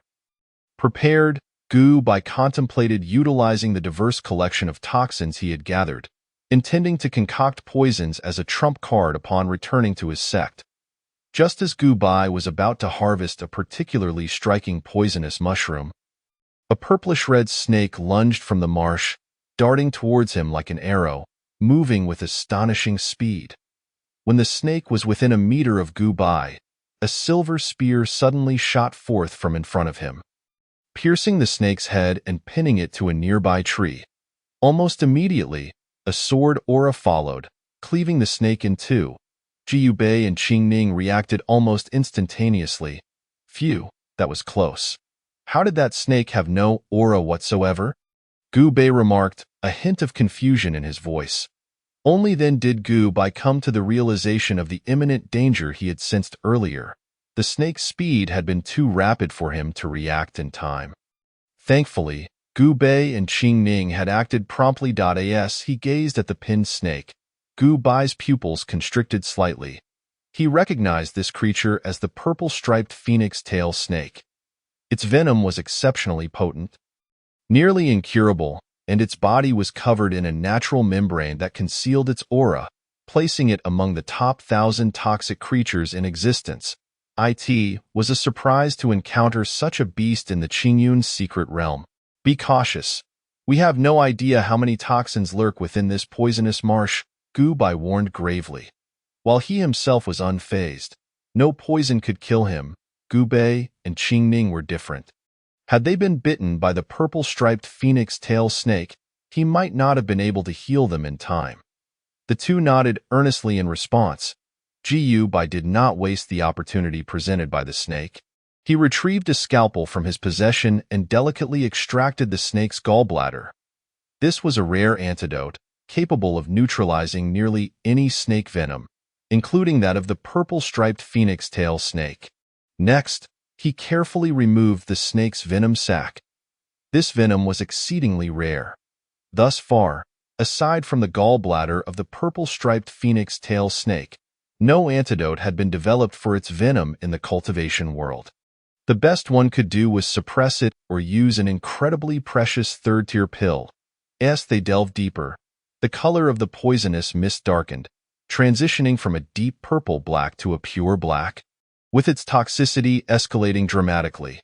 Prepared, Gu Bai contemplated utilizing the diverse collection of toxins he had gathered, intending to concoct poisons as a trump card upon returning to his sect. Just as Gu Bai was about to harvest a particularly striking poisonous mushroom, a purplish-red snake lunged from the marsh, darting towards him like an arrow, moving with astonishing speed. When the snake was within a meter of Gu Bai, a silver spear suddenly shot forth from in front of him, piercing the snake's head and pinning it to a nearby tree. Almost immediately, a sword aura followed, cleaving the snake in two. Ji Bei and Qing Ning reacted almost instantaneously. Phew, that was close. How did that snake have no aura whatsoever? Gu Bei remarked, a hint of confusion in his voice. Only then did Gu Bai come to the realization of the imminent danger he had sensed earlier. The snake's speed had been too rapid for him to react in time. Thankfully, Gu Bei and Qing Ning had acted promptly. As he gazed at the pinned snake, Gu Bai's pupils constricted slightly. He recognized this creature as the purple-striped phoenix tail snake. Its venom was exceptionally potent, nearly incurable, and its body was covered in a natural membrane that concealed its aura, placing it among the top 1,000 toxic creatures in existence. It was a surprise to encounter such a beast in the Qingyun's secret realm. Be cautious. We have no idea how many toxins lurk within this poisonous marsh, Gu Bai warned gravely. While he himself was unfazed, no poison could kill him. Gu Bei and Qing Ning were different. Had they been bitten by the purple-striped phoenix tail snake, he might not have been able to heal them in time. The two nodded earnestly in response. Ji Bai did not waste the opportunity presented by the snake. He retrieved a scalpel from his possession and delicately extracted the snake's gallbladder. This was a rare antidote, capable of neutralizing nearly any snake venom, including that of the purple-striped phoenix tail snake. Next, he carefully removed the snake's venom sac. This venom was exceedingly rare. Thus far, aside from the gallbladder of the purple-striped phoenix tail snake, no antidote had been developed for its venom in the cultivation world. The best one could do was suppress it or use an incredibly precious third-tier pill. As they delved deeper, the color of the poisonous mist darkened, transitioning from a deep purple-black to a pure black, with its toxicity escalating dramatically.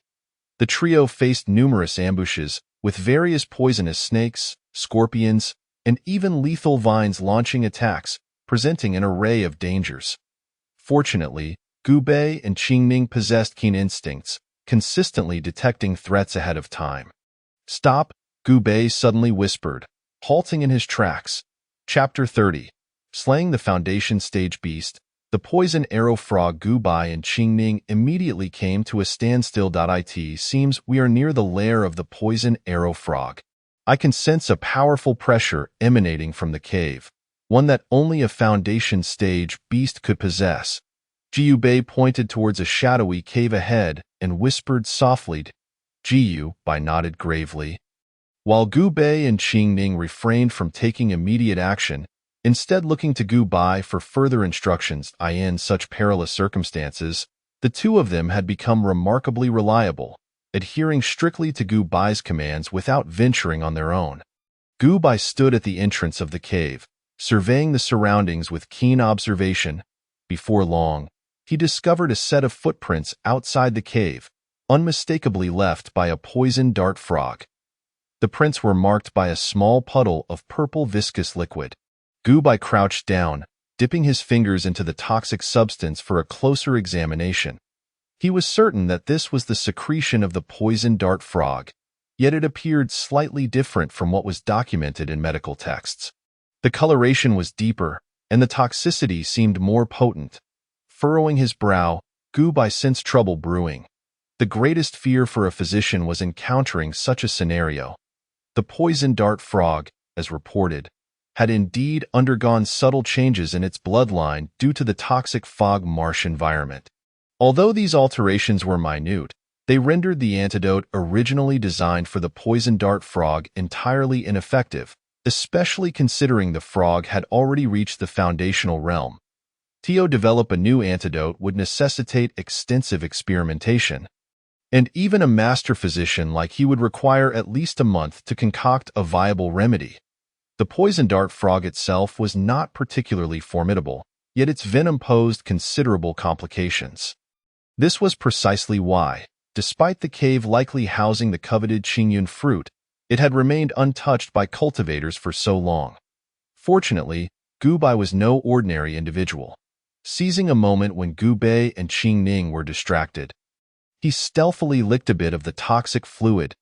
The trio faced numerous ambushes, with various poisonous snakes, scorpions, and even lethal vines launching attacks, presenting an array of dangers. Fortunately, Gu Bei and Qing Ning possessed keen instincts, consistently detecting threats ahead of time. Stop, Gu Bei suddenly whispered, halting in his tracks. Chapter 30. Slaying the Foundation Stage Beast. The poison arrow frog. Gu Bai and Qing Ning immediately came to a standstill. It seems we are near the lair of the poison arrow frog. I can sense a powerful pressure emanating from the cave, one that only a Foundation Stage beast could possess. Ji Bei pointed towards a shadowy cave ahead and whispered softly. Ji Bei nodded gravely. While Gu Bei and Qing Ning refrained from taking immediate action, instead looking to Gu Bai for further instructions. In such perilous circumstances, the two of them had become remarkably reliable, adhering strictly to Gu Bai's commands without venturing on their own. Gu Bai stood at the entrance of the cave, surveying the surroundings with keen observation. Before long, he discovered a set of footprints outside the cave, unmistakably left by a poison dart frog. The prints were marked by a small puddle of purple viscous liquid. Gubai crouched down, dipping his fingers into the toxic substance for a closer examination. He was certain that this was the secretion of the poison dart frog, yet it appeared slightly different from what was documented in medical texts. The coloration was deeper, and the toxicity seemed more potent. Furrowing his brow, Gubai sensed trouble brewing. The greatest fear for a physician was encountering such a scenario. The poison dart frog, as reported, had indeed undergone subtle changes in its bloodline due to the toxic fog marsh environment. Although these alterations were minute, they rendered the antidote originally designed for the poison dart frog entirely ineffective, especially considering the frog had already reached the foundational realm. To develop a new antidote would necessitate extensive experimentation, and even a master physician like he would require at least a month to concoct a viable remedy. The poison dart frog itself was not particularly formidable, yet its venom posed considerable complications. This was precisely why, despite the cave likely housing the coveted Qingyun fruit, it had remained untouched by cultivators for so long. Fortunately, Gubai was no ordinary individual. Seizing a moment when Gubei and Qingning were distracted, he stealthily licked a bit of the toxic fluid.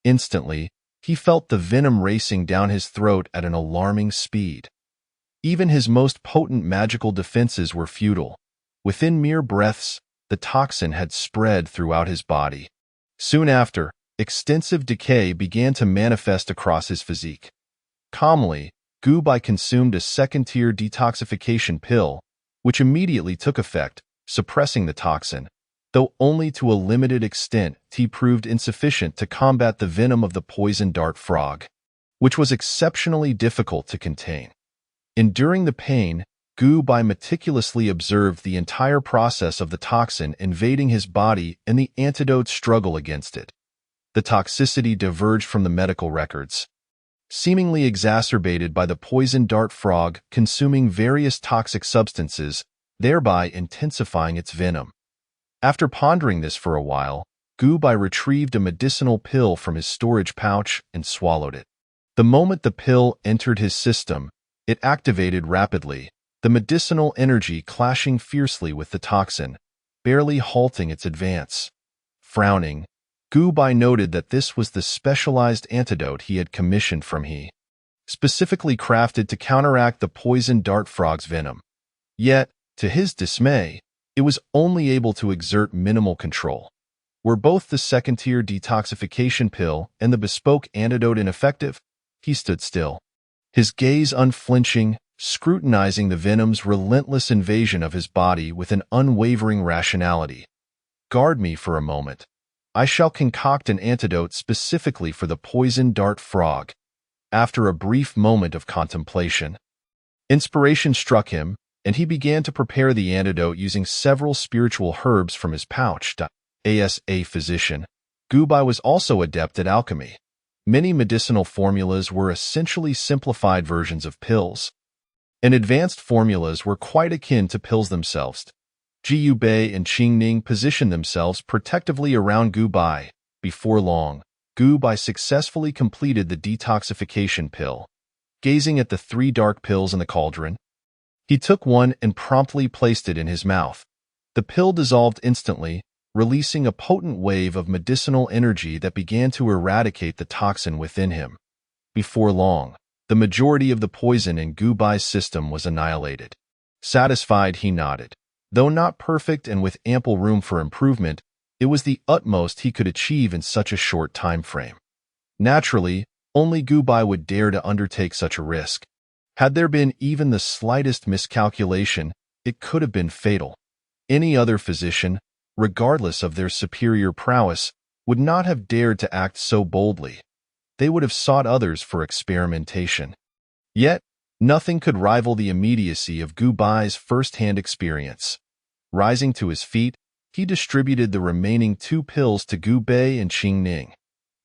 Instantly, he felt the venom racing down his throat at an alarming speed. Even his most potent magical defenses were futile. Within mere breaths, the toxin had spread throughout his body. Soon after, extensive decay began to manifest across his physique. Calmly, Gubai consumed a second-tier detoxification pill, which immediately took effect, suppressing the toxin, though only to a limited extent. Tea proved insufficient to combat the venom of the poison dart frog, which was exceptionally difficult to contain. Enduring the pain, Gubai meticulously observed the entire process of the toxin invading his body and the antidote's struggle against it. The toxicity diverged from the medical records, seemingly exacerbated by the poison dart frog consuming various toxic substances, thereby intensifying its venom. After pondering this for a while, Gubai retrieved a medicinal pill from his storage pouch and swallowed it. The moment the pill entered his system, it activated rapidly, the medicinal energy clashing fiercely with the toxin, barely halting its advance. Frowning, Gubai noted that this was the specialized antidote he had commissioned from He, specifically crafted to counteract the poison dart frog's venom. Yet, to his dismay, it was only able to exert minimal control. Were both the second-tier detoxification pill and the bespoke antidote ineffective? He stood still, his gaze unflinching, scrutinizing the venom's relentless invasion of his body with an unwavering rationality. Guard me for a moment. I shall concoct an antidote specifically for the poison dart frog. After a brief moment of contemplation, inspiration struck him, and he began to prepare the antidote using several spiritual herbs from his pouch. As a physician, Gubai was also adept at alchemy. Many medicinal formulas were essentially simplified versions of pills, and advanced formulas were quite akin to pills themselves. Jiu Bei and Qingning positioned themselves protectively around Gubai. Before long, Gubai successfully completed the detoxification pill. Gazing at the 3 dark pills in the cauldron, he took one and promptly placed it in his mouth. The pill dissolved instantly, releasing a potent wave of medicinal energy that began to eradicate the toxin within him. Before long, the majority of the poison in Gubai's system was annihilated. Satisfied, he nodded. Though not perfect and with ample room for improvement, it was the utmost he could achieve in such a short time frame. Naturally, only Gubai would dare to undertake such a risk. Had there been even the slightest miscalculation, it could have been fatal. Any other physician, regardless of their superior prowess, would not have dared to act so boldly. They would have sought others for experimentation. Yet, nothing could rival the immediacy of Gubai's first-hand experience. Rising to his feet, he distributed the remaining 2 pills to Gubei and Qingning.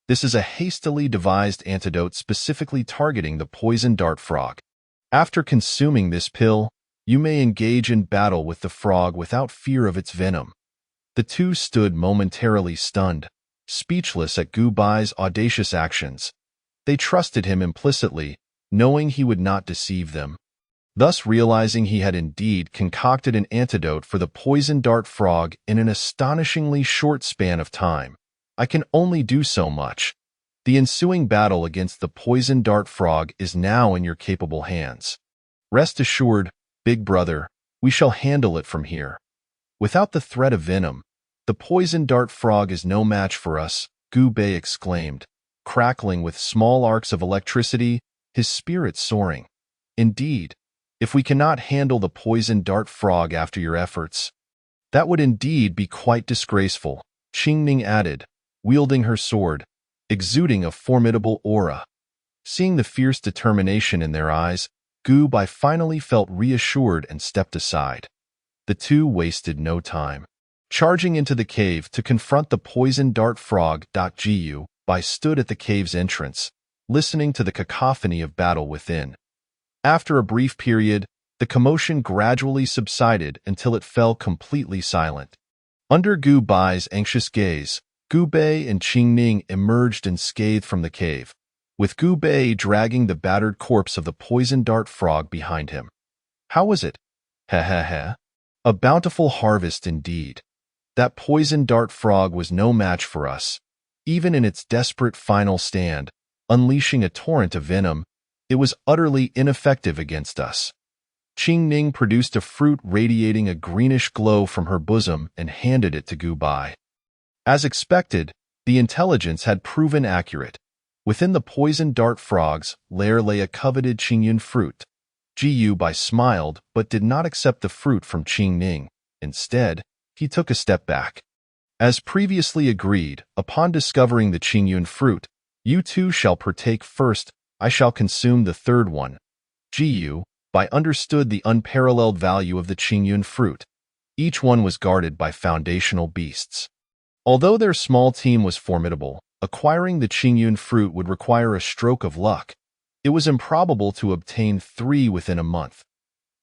This is a hastily devised antidote specifically targeting the poison dart frog. After consuming this pill, You may engage in battle with the frog without fear of its venom. The two stood momentarily stunned, speechless at Gu Bai's audacious actions. They trusted him implicitly, knowing he would not deceive them. Thus realizing he had indeed concocted an antidote for the poison dart frog in an astonishingly short span of time. I can only do so much. The ensuing battle against the poison dart frog is now in your capable hands. Rest assured, big brother, we shall handle it from here. Without the threat of venom, the poison dart frog is no match for us, Gu Bei exclaimed, crackling with small arcs of electricity, his spirit soaring. Indeed, if we cannot handle the poison dart frog after your efforts, that would indeed be quite disgraceful, Qingning added, wielding her sword, exuding a formidable aura. Seeing the fierce determination in their eyes, Gu Bai finally felt reassured and stepped aside. The two wasted no time. Charging into the cave to confront the poison dart frog, Gu Bai stood at the cave's entrance, listening to the cacophony of battle within. After a brief period, the commotion gradually subsided until it fell completely silent. Under Gu Bai's anxious gaze, Gu Bei and Qingning emerged unscathed from the cave, with Gu Bei dragging the battered corpse of the poison dart frog behind him. How was it? Heh. A bountiful harvest indeed. That poison dart frog was no match for us. Even in its desperate final stand, unleashing a torrent of venom, it was utterly ineffective against us. Qingning produced a fruit radiating a greenish glow from her bosom and handed it to Gu Bai. As expected, the intelligence had proven accurate. Within the poison dart frog's lair lay a coveted Qingyun fruit. Gu Bai smiled but did not accept the fruit from Qingning. Instead, he took a step back. As previously agreed, upon discovering the Qingyun fruit, you two shall partake first. I shall consume the third one. Gu Bai understood the unparalleled value of the Qingyun fruit. Each one was guarded by foundational beasts. Although their small team was formidable, acquiring the Qingyun fruit would require a stroke of luck. It was improbable to obtain 3 within a month.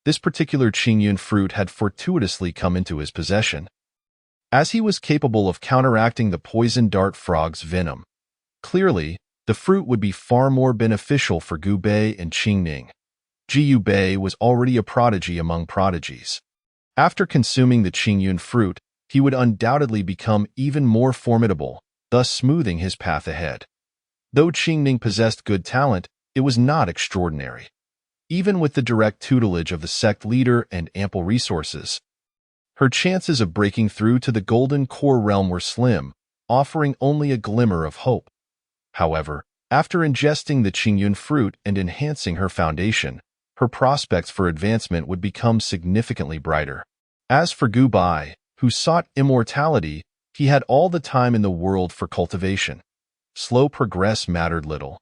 This particular Qingyun fruit had fortuitously come into his possession, as he was capable of counteracting the poison dart frog's venom. Clearly, the fruit would be far more beneficial for Gu Bei and Qingning. Gu Bei was already a prodigy among prodigies. After consuming the Qingyun fruit, he would undoubtedly become even more formidable, thus smoothing his path ahead. Though Qingning possessed good talent, it was not extraordinary. Even with the direct tutelage of the sect leader and ample resources, her chances of breaking through to the Golden Core realm were slim, offering only a glimmer of hope. However, after ingesting the Qingyun fruit and enhancing her foundation, her prospects for advancement would become significantly brighter. As for Gu Bai, who sought immortality, he had all the time in the world for cultivation. Slow progress mattered little.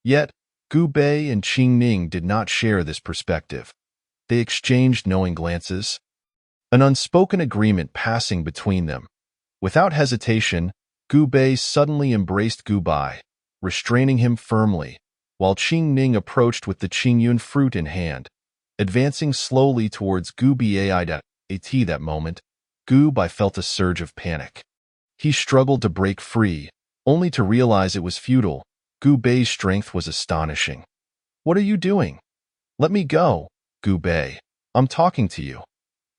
Yet, Gu Bei and Qingning did not share this perspective. They exchanged knowing glances, an unspoken agreement passing between them. Without hesitation, Gu Bei suddenly embraced Gu Bai, restraining him firmly, while Qingning approached with the Qingyun fruit in hand. Advancing slowly towards Gu Bai that moment, Gu Bai felt a surge of panic. He struggled to break free, only to realize it was futile. Gu Bei's strength was astonishing. What are you doing? Let me go, Gu Bei. I'm talking to you.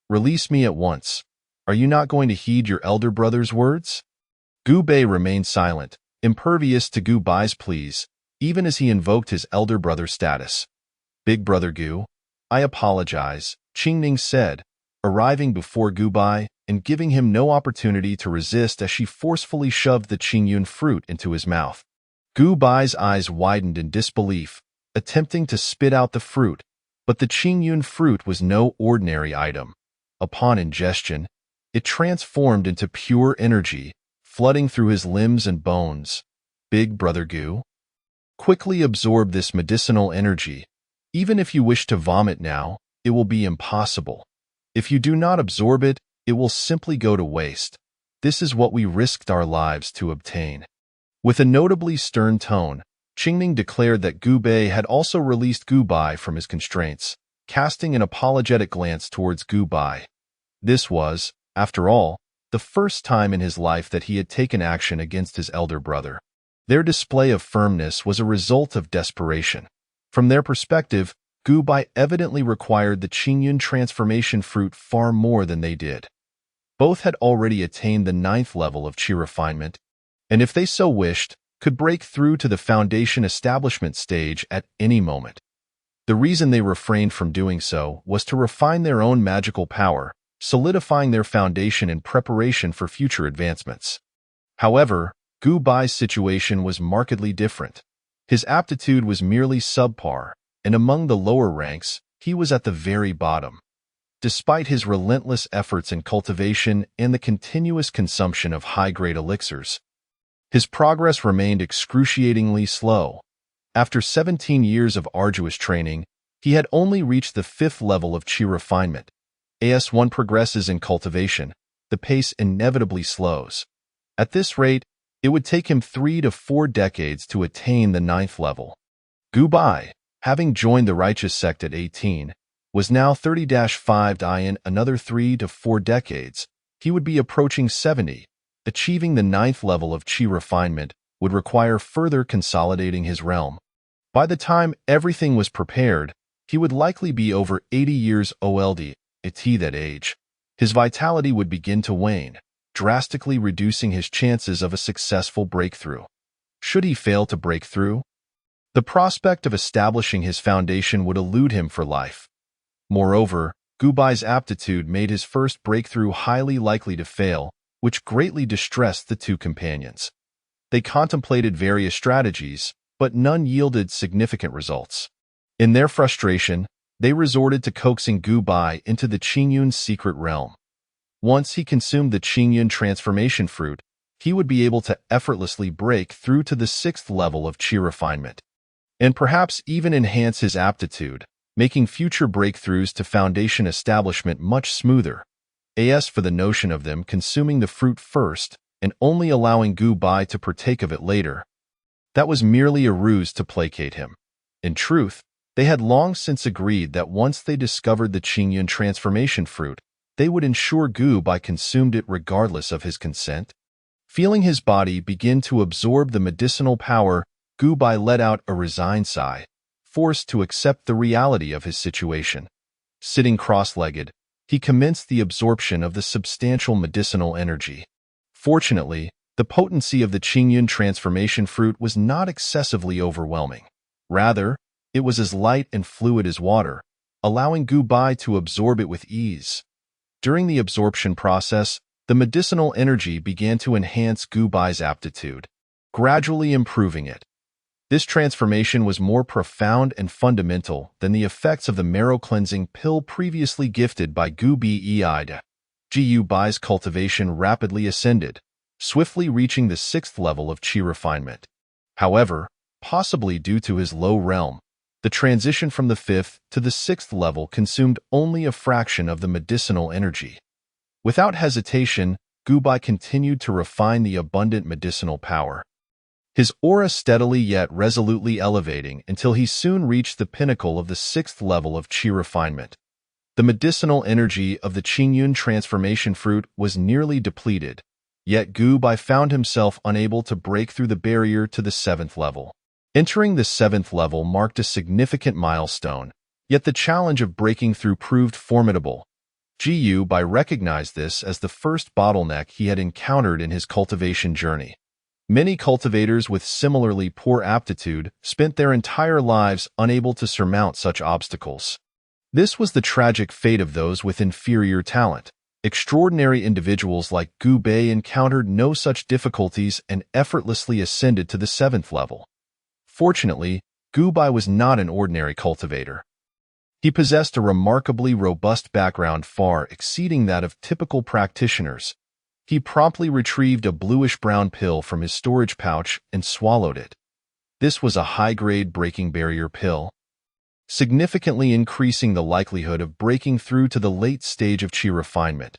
Release me at once. Are you not going to heed your elder brother's words? Gu Bei remained silent, impervious to Gu Bai's pleas, even as he invoked his elder brother status. Big brother Gu, I apologize, Qingning said, arriving before Gu Bai and giving him no opportunity to resist as she forcefully shoved the Qingyun fruit into his mouth. Gu Bai's eyes widened in disbelief, attempting to spit out the fruit, but the Qingyun fruit was no ordinary item. Upon ingestion, it transformed into pure energy, flooding through his limbs and bones. Big brother Gu, quickly absorb this medicinal energy. Even if you wish to vomit now, it will be impossible. If you do not absorb it, it will simply go to waste. This is what we risked our lives to obtain. With a notably stern tone, Qingning declared that Gu Bei had also released Gu Bai from his constraints. casting an apologetic glance towards Gu Bai. This was, after all, the first time in his life that he had taken action against his elder brother. Their display of firmness was a result of desperation. From their perspective, Gu Bai evidently required the Qingyun transformation fruit far more than they did. Both had already attained the 9th level of qi refinement, and if they so wished, could break through to the foundation establishment stage at any moment. The reason they refrained from doing so was to refine their own magical power, solidifying their foundation in preparation for future advancements. However, Gu Bai's situation was markedly different. His aptitude was merely subpar, and among the lower ranks, he was at the very bottom. Despite his relentless efforts in cultivation and the continuous consumption of high-grade elixirs, his progress remained excruciatingly slow. After 17 years of arduous training, he had only reached the 5th level of qi refinement. As one progresses in cultivation, the pace inevitably slows. At this rate, it would take him 3 to 4 decades to attain the 9th level. Gu Bai, having joined the righteous sect at 18, was now 30-5. In another 3 to 4 decades, he would be approaching 70. Achieving the 9th level of qi refinement would require further consolidating his realm. By the time everything was prepared, he would likely be over 80 years old. At that age, his vitality would begin to wane, drastically reducing his chances of a successful breakthrough. Should he fail to break through, the prospect of establishing his foundation would elude him for life. Moreover, Gu Bai's aptitude made his first breakthrough highly likely to fail, which greatly distressed the two companions. They contemplated various strategies, but none yielded significant results. In their frustration, they resorted to coaxing Gu Bai into the Qingyun's secret realm. Once he consumed the Qingyun transformation fruit, he would be able to effortlessly break through to the 6th level of qi refinement, and perhaps even enhance his aptitude, making future breakthroughs to foundation establishment much smoother. As for the notion of them consuming the fruit first and only allowing Gu Bai to partake of it later, that was merely a ruse to placate him. In truth, they had long since agreed that once they discovered the Qingyun transformation fruit, they would ensure Gu Bai consumed it regardless of his consent. Feeling his body begin to absorb the medicinal power, Gu Bai let out a resigned sigh, forced to accept the reality of his situation. Sitting cross-legged, he commenced the absorption of the substantial medicinal energy. Fortunately, the potency of the Qingyun transformation fruit was not excessively overwhelming. Rather, it was as light and fluid as water, allowing Gu Bai to absorb it with ease. During the absorption process, the medicinal energy began to enhance Gu Bai's aptitude, gradually improving it. This transformation was more profound and fundamental than the effects of the marrow-cleansing pill previously gifted by Gu Bai. Gu Bai's cultivation rapidly ascended, swiftly reaching the 6th level of qi refinement. However, possibly due to his low realm, the transition from the 5th to the 6th level consumed only a fraction of the medicinal energy. Without hesitation, Gu Bai continued to refine the abundant medicinal power, his aura steadily yet resolutely elevating until he soon reached the pinnacle of the 6th level of qi refinement. The medicinal energy of the Qingyun transformation fruit was nearly depleted, yet Gu Bai found himself unable to break through the barrier to the 7th level. Entering the 7th level marked a significant milestone, yet the challenge of breaking through proved formidable. Gu Bai recognized this as the first bottleneck he had encountered in his cultivation journey. Many cultivators with similarly poor aptitude spent their entire lives unable to surmount such obstacles. This was the tragic fate of those with inferior talent. Extraordinary individuals like Gu Bai encountered no such difficulties and effortlessly ascended to the 7th level. Fortunately, Gu Bai was not an ordinary cultivator. He possessed a remarkably robust background far exceeding that of typical practitioners. He promptly retrieved a bluish-brown pill from his storage pouch and swallowed it. This was a high-grade breaking barrier pill, significantly increasing the likelihood of breaking through to the late stage of qi refinement.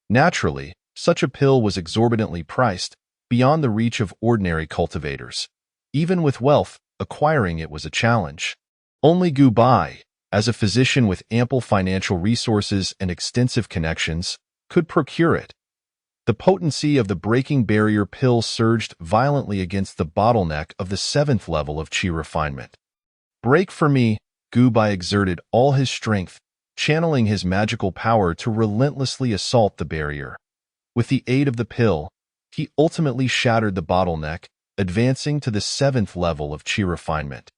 Naturally, such a pill was exorbitantly priced, beyond the reach of ordinary cultivators. Even with wealth, acquiring it was a challenge. Only Gu Bai, as a physician with ample financial resources and extensive connections, could procure it. The potency of the breaking barrier pill surged violently against the bottleneck of the 7th level of Qi refinement. Break for me, Gu Bai exerted all his strength, channeling his magical power to relentlessly assault the barrier. With the aid of the pill, he ultimately shattered the bottleneck, advancing to the 7th level of Qi refinement.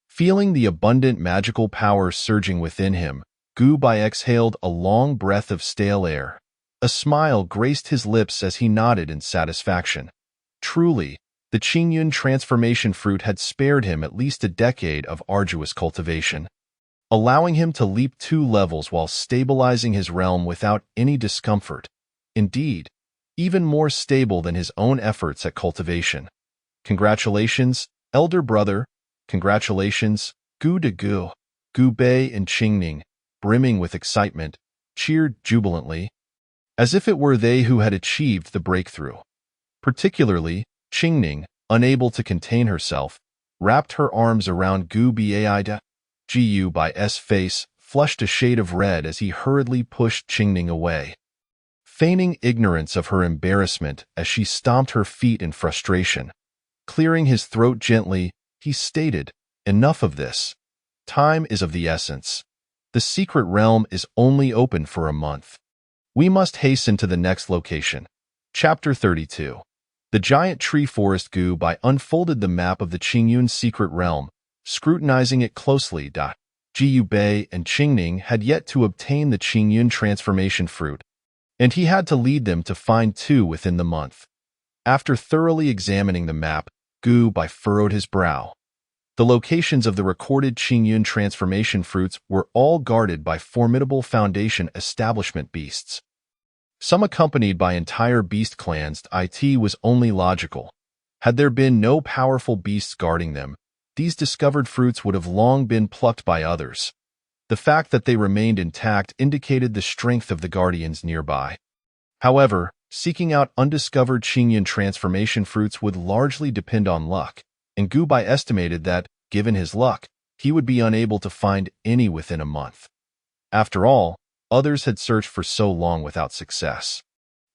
Feeling the abundant magical power surging within him, Gu Bai exhaled a long breath of stale air. A smile graced his lips as he nodded in satisfaction. Truly, the Qingyun transformation fruit had spared him at least a decade of arduous cultivation, allowing him to leap 2 levels while stabilizing his realm without any discomfort. Indeed, even more stable than his own efforts at cultivation. Congratulations, elder brother. Congratulations, Gu de Gu. Gu Bei and Qingning, brimming with excitement, cheered jubilantly, as if it were they who had achieved the breakthrough. Particularly, Qingning, unable to contain herself, wrapped her arms around Gu Bai's face, flushed a shade of red as he hurriedly pushed Qingning away. Feigning ignorance of her embarrassment as she stomped her feet in frustration. Clearing his throat gently, he stated, "Enough of this. Time is of the essence. The secret realm is only open for a month. We must hasten to the next location." Chapter 32. The giant tree forest Gu Bai unfolded the map of the Qingyun secret realm, scrutinizing it closely. Gu Bei and Qingning had yet to obtain the Qingyun transformation fruit, and he had to lead them to find 2 within the month. After thoroughly examining the map, Gu Bai furrowed his brow. The locations of the recorded Qingyun transformation fruits were all guarded by formidable Foundation establishment beasts. Some accompanied by entire beast clans. It was only logical. Had there been no powerful beasts guarding them, these discovered fruits would have long been plucked by others. The fact that they remained intact indicated the strength of the guardians nearby. However, seeking out undiscovered Qingyun transformation fruits would largely depend on luck, and Gu Bai estimated that, given his luck, he would be unable to find any within a month. After all, others had searched for so long without success.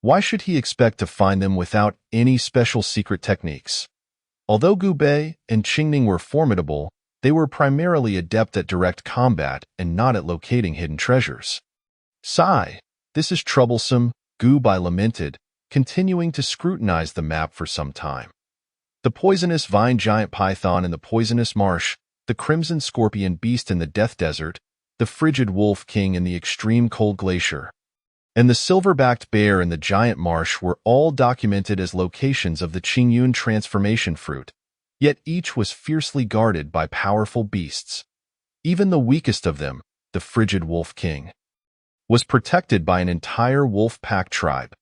Why should he expect to find them without any special secret techniques? Although Gu Bei and Qingning were formidable, they were primarily adept at direct combat and not at locating hidden treasures. Sigh, this is troublesome, Gu Bai lamented, continuing to scrutinize the map for some time. The poisonous vine giant python in the poisonous marsh, the crimson scorpion beast in the death desert, the frigid wolf king in the extreme cold glacier, and the silver-backed bear in the giant marsh were all documented as locations of the Qingyun transformation fruit, yet each was fiercely guarded by powerful beasts. Even the weakest of them, the frigid wolf king, was protected by an entire wolf pack tribe.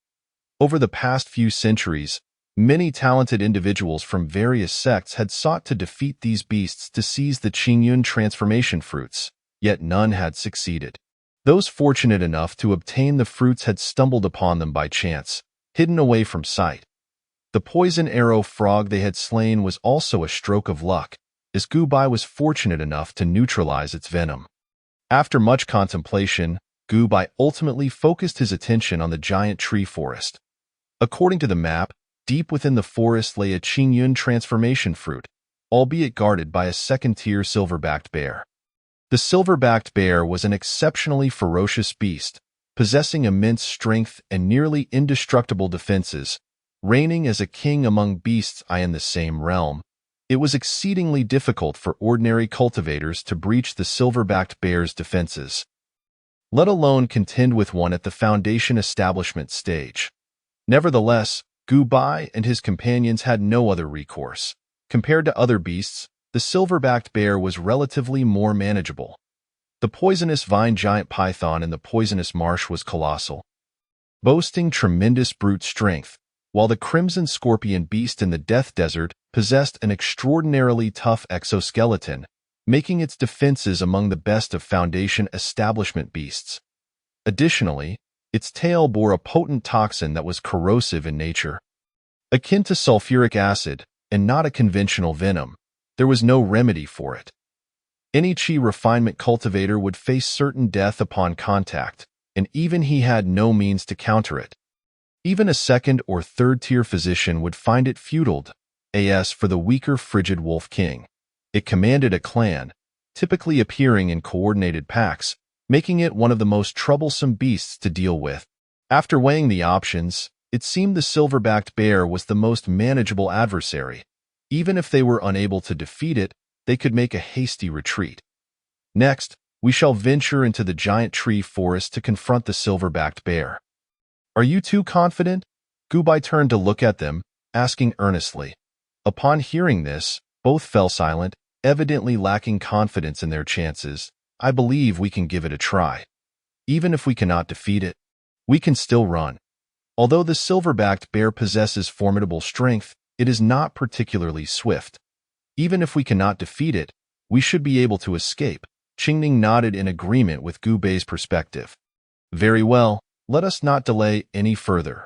Over the past few centuries, many talented individuals from various sects had sought to defeat these beasts to seize the Qingyun transformation fruits, yet none had succeeded. Those fortunate enough to obtain the fruits had stumbled upon them by chance, hidden away from sight. The poison arrow frog they had slain was also a stroke of luck, as Gu Bai was fortunate enough to neutralize its venom. After much contemplation, Gu Bai ultimately focused his attention on the giant tree forest. According to the map, deep within the forest lay a Qingyun transformation fruit, albeit guarded by a second-tier silver-backed bear. The silver-backed bear was an exceptionally ferocious beast, possessing immense strength and nearly indestructible defenses. Reigning as a king among beasts in the same realm, it was exceedingly difficult for ordinary cultivators to breach the silver-backed bear's defenses, let alone contend with one at the Foundation establishment stage. Nevertheless, Gu Bai and his companions had no other recourse. Compared to other beasts, the silver-backed bear was relatively more manageable. The poisonous vine giant python in the poisonous marsh was colossal, boasting tremendous brute strength, while the crimson scorpion beast in the death desert possessed an extraordinarily tough exoskeleton, making its defenses among the best of Foundation establishment beasts. Additionally, its tail bore a potent toxin that was corrosive in nature. Akin to sulfuric acid, and not a conventional venom, there was no remedy for it. Any Qi refinement cultivator would face certain death upon contact, and even he had no means to counter it. Even a second or third-tier physician would find it futile, as for the weaker frigid wolf king. It commanded a clan, typically appearing in coordinated packs, making it one of the most troublesome beasts to deal with. After weighing the options, it seemed the silverbacked bear was the most manageable adversary. Even if they were unable to defeat it, they could make a hasty retreat. Next, we shall venture into the giant tree forest to confront the silverbacked bear. Are you too confident? Gubai turned to look at them, asking earnestly. Upon hearing this, both fell silent, evidently lacking confidence in their chances. I believe we can give it a try. Even if we cannot defeat it, we can still run. Although the silverbacked bear possesses formidable strength, it is not particularly swift. Even if we cannot defeat it, we should be able to escape. Qingning nodded in agreement with Gu Bei's perspective. Very well, let us not delay any further.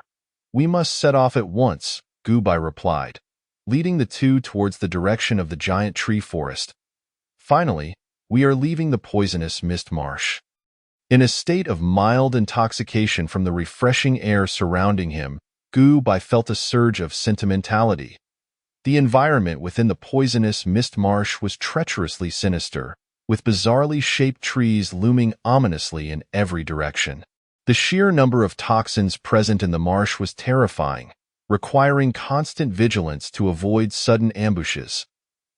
We must set off at once, Gu Bei replied, leading the two towards the direction of the giant tree forest. Finally, we are leaving the poisonous mist marsh. In a state of mild intoxication from the refreshing air surrounding him, Gu Bei felt a surge of sentimentality. The environment within the poisonous mist marsh was treacherously sinister, with bizarrely shaped trees looming ominously in every direction. The sheer number of toxins present in the marsh was terrifying, requiring constant vigilance to avoid sudden ambushes.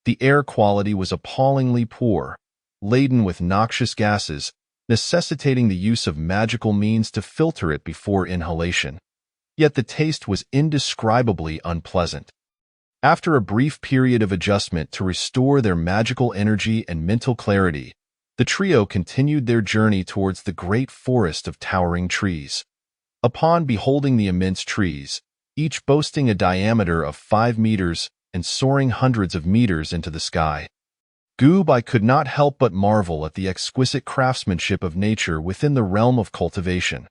The air quality was appallingly poor, laden with noxious gases, necessitating the use of magical means to filter it before inhalation. Yet the taste was indescribably unpleasant. After a brief period of adjustment to restore their magical energy and mental clarity, the trio continued their journey towards the great forest of towering trees. Upon beholding the immense trees, each boasting a diameter of 5 meters and soaring hundreds of meters into the sky, Gu Bei could not help but marvel at the exquisite craftsmanship of nature within the realm of cultivation.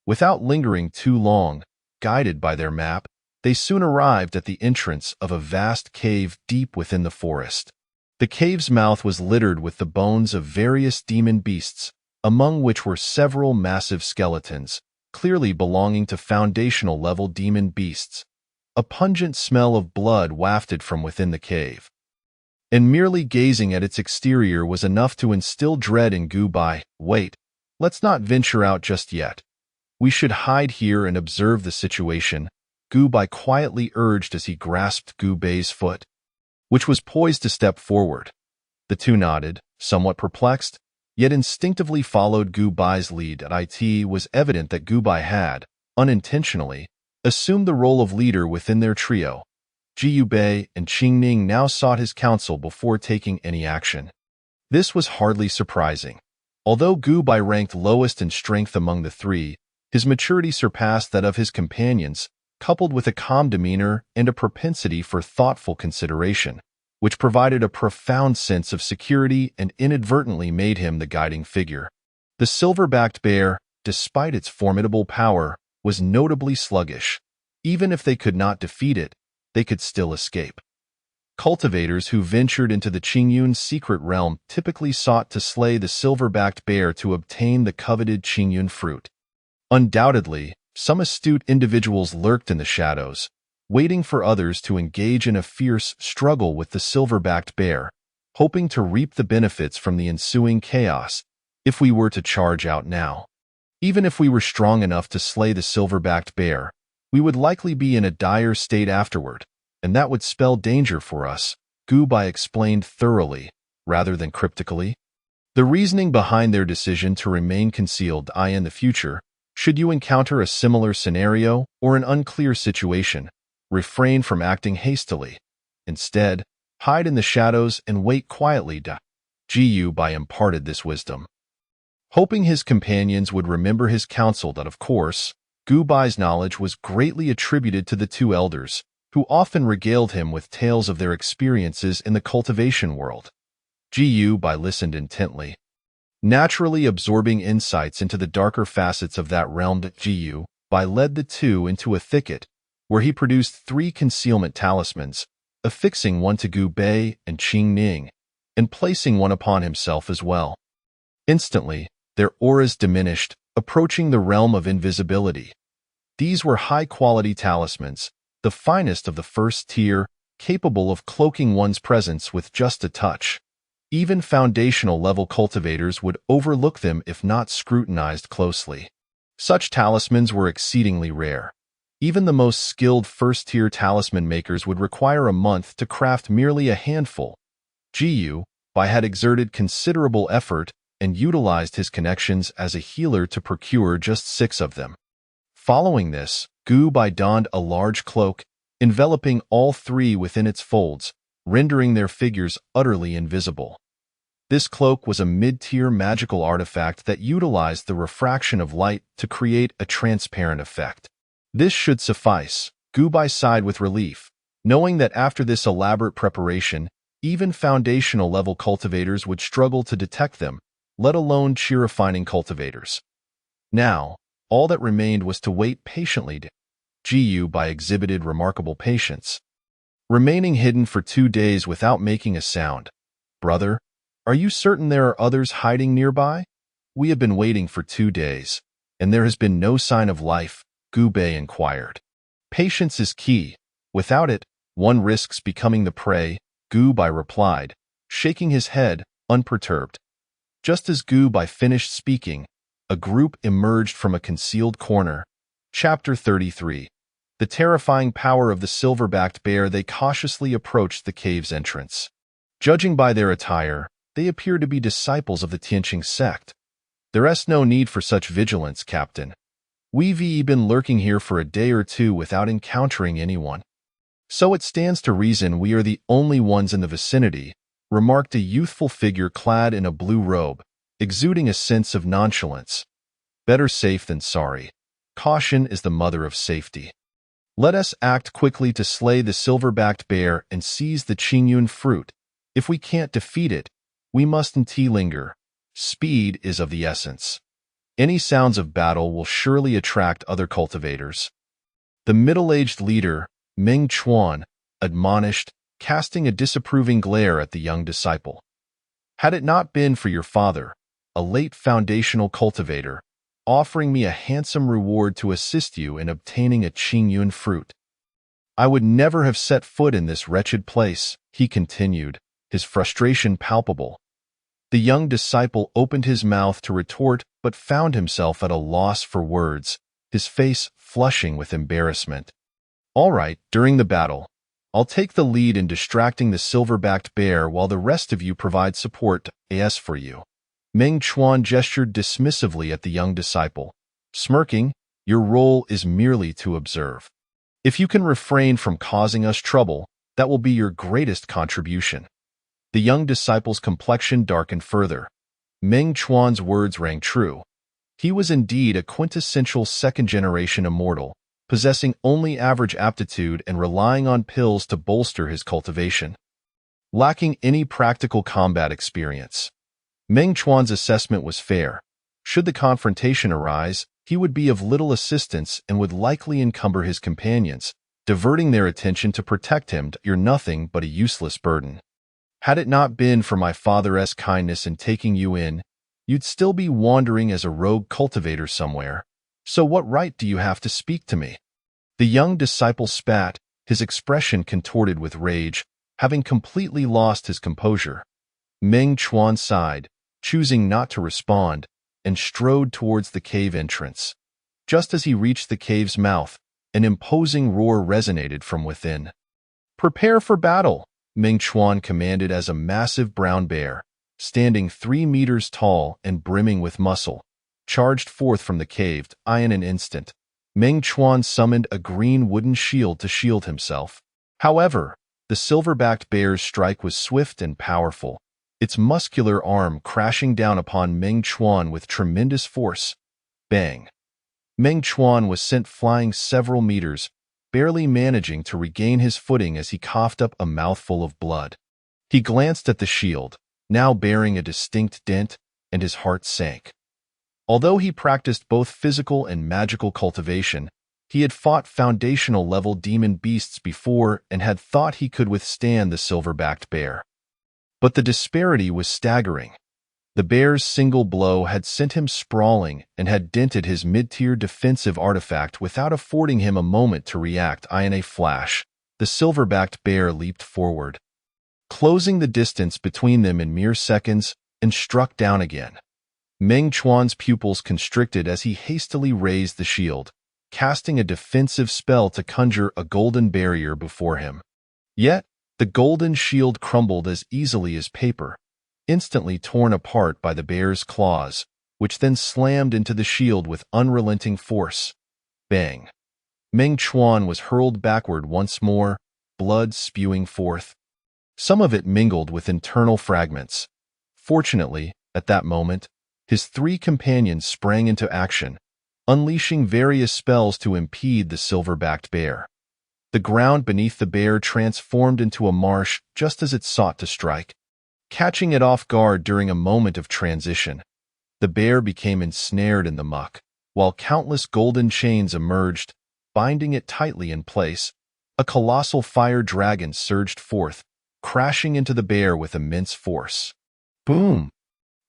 Without lingering too long, guided by their map, they soon arrived at the entrance of a vast cave deep within the forest. The cave's mouth was littered with the bones of various demon beasts, among which were several massive skeletons, clearly belonging to foundational-level demon beasts. A pungent smell of blood wafted from within the cave, and merely gazing at its exterior was enough to instill dread in Gu Bei. Wait, let's not venture out just yet. We should hide here and observe the situation, Gu Bei quietly urged as he grasped Gu Bei's foot, which was poised to step forward. The two nodded, somewhat perplexed, yet instinctively followed Gu Bei's lead. It was evident that Gu Bei had, unintentionally, assumed the role of leader within their trio. Jiyu Bei and Qingning now sought his counsel before taking any action. This was hardly surprising. Although Gu Bei ranked lowest in strength among the three, his maturity surpassed that of his companions, coupled with a calm demeanor and a propensity for thoughtful consideration, which provided a profound sense of security and inadvertently made him the guiding figure. The silver-backed bear, despite its formidable power, was notably sluggish. Even if they could not defeat it, they could still escape. Cultivators who ventured into the Qingyun's secret realm typically sought to slay the silver-backed bear to obtain the coveted Qingyun fruit. Undoubtedly, some astute individuals lurked in the shadows, waiting for others to engage in a fierce struggle with the silver-backed bear, hoping to reap the benefits from the ensuing chaos. If we were to charge out now, even if we were strong enough to slay the silver-backed bear, we would likely be in a dire state afterward, and that would spell danger for us, Gu Bei explained thoroughly, rather than cryptically. The reasoning behind their decision to remain concealed in the future, should you encounter a similar scenario or an unclear situation, refrain from acting hastily. Instead, hide in the shadows and wait quietly. Jiyu Bei imparted this wisdom, hoping his companions would remember his counsel. That, of course, Gu Bei's knowledge was greatly attributed to the two elders, who often regaled him with tales of their experiences in the cultivation world. Jiyu Bei listened intently, naturally absorbing insights into the darker facets of that realm. Jiyu Bei led the two into a thicket, where he produced 3 concealment talismans, affixing one to Gu Bei and Qingning, and placing one upon himself as well. Instantly, their auras diminished, approaching the realm of invisibility. These were high-quality talismans, the finest of the first tier, capable of cloaking one's presence with just a touch. Even foundational-level cultivators would overlook them if not scrutinized closely. Such talismans were exceedingly rare. Even the most skilled first-tier talisman makers would require a month to craft merely a handful. Gu Bai had exerted considerable effort and utilized his connections as a healer to procure just 6 of them. Following this, Gu Bai donned a large cloak, enveloping all 3 within its folds, rendering their figures utterly invisible. This cloak was a mid-tier magical artifact that utilized the refraction of light to create a transparent effect. This should suffice. Gu Bai sighed with relief, knowing that after this elaborate preparation, even foundational-level cultivators would struggle to detect them, let alone chi-refining cultivators. Now, all that remained was to wait patiently. Gu Bai exhibited remarkable patience, remaining hidden for 2 days without making a sound. "Brother, are you certain there are others hiding nearby? We have been waiting for 2 days, and there has been no sign of life," Gu Bai inquired. "Patience is key. Without it, one risks becoming the prey," Gu Bai replied, shaking his head, unperturbed. Just as Gu Bai finished speaking, a group emerged from a concealed corner. Chapter 33. The terrifying power of the silver-backed bear. They cautiously approached the cave's entrance. Judging by their attire, they appeared to be disciples of the Tianqing sect. "There's no need for such vigilance, Captain. We've been lurking here for a day or 2 without encountering anyone. So it stands to reason we are the only ones in the vicinity," remarked a youthful figure clad in a blue robe, exuding a sense of nonchalance. "Better safe than sorry. Caution is the mother of safety. Let us act quickly to slay the silver-backed bear and seize the Qingyun fruit. If we can't defeat it, we mustn't linger. Speed is of the essence. Any sounds of battle will surely attract other cultivators." The middle-aged leader, Meng Chuan, admonished, casting a disapproving glare at the young disciple. "Had it not been for your father, a late foundational cultivator, offering me a handsome reward to assist you in obtaining a Qingyun fruit, I would never have set foot in this wretched place," he continued, his frustration palpable. The young disciple opened his mouth to retort but found himself at a loss for words, his face flushing with embarrassment. "All right, during the battle, I'll take the lead in distracting the silver-backed bear while the rest of you provide support as for you." Meng Chuan gestured dismissively at the young disciple, smirking. "Your role is merely to observe. If you can refrain from causing us trouble, that will be your greatest contribution." The young disciple's complexion darkened further. Meng Chuan's words rang true. He was indeed a quintessential second-generation immortal, possessing only average aptitude and relying on pills to bolster his cultivation. Lacking any practical combat experience. Meng Chuan's assessment was fair. Should the confrontation arise, he would be of little assistance and would likely encumber his companions, diverting their attention to protect him. "You're nothing but a useless burden. Had it not been for my father's kindness in taking you in, you'd still be wandering as a rogue cultivator somewhere. So what right do you have to speak to me?" The young disciple spat, his expression contorted with rage, having completely lost his composure. Meng Chuan sighed, choosing not to respond, and strode towards the cave entrance. Just as he reached the cave's mouth, an imposing roar resonated from within. "Prepare for battle," Meng Chuan commanded as a massive brown bear, standing 3 meters tall and brimming with muscle, charged forth from the cave. In an instant, Meng Chuan summoned a green wooden shield to shield himself. However, the silver-backed bear's strike was swift and powerful, its muscular arm crashing down upon Meng Chuan with tremendous force. Bang! Meng Chuan was sent flying several meters, barely managing to regain his footing as he coughed up a mouthful of blood. He glanced at the shield, now bearing a distinct dent, and his heart sank. Although he practiced both physical and magical cultivation, he had fought foundational-level demon beasts before and had thought he could withstand the silver-backed bear. But the disparity was staggering. The bear's single blow had sent him sprawling and had dented his mid-tier defensive artifact without affording him a moment to react. In a flash, the silver-backed bear leaped forward, closing the distance between them in mere seconds, and struck down again. Meng Chuan's pupils constricted as he hastily raised the shield, casting a defensive spell to conjure a golden barrier before him. Yet, the golden shield crumbled as easily as paper, instantly torn apart by the bear's claws, which then slammed into the shield with unrelenting force. Bang! Meng Chuan was hurled backward once more, blood spewing forth. Some of it mingled with internal fragments. Fortunately, at that moment, his three companions sprang into action, unleashing various spells to impede the silver-backed bear. The ground beneath the bear transformed into a marsh just as it sought to strike. Catching it off guard during a moment of transition, the bear became ensnared in the muck, while countless golden chains emerged, binding it tightly in place. A colossal fire dragon surged forth, crashing into the bear with immense force. Boom!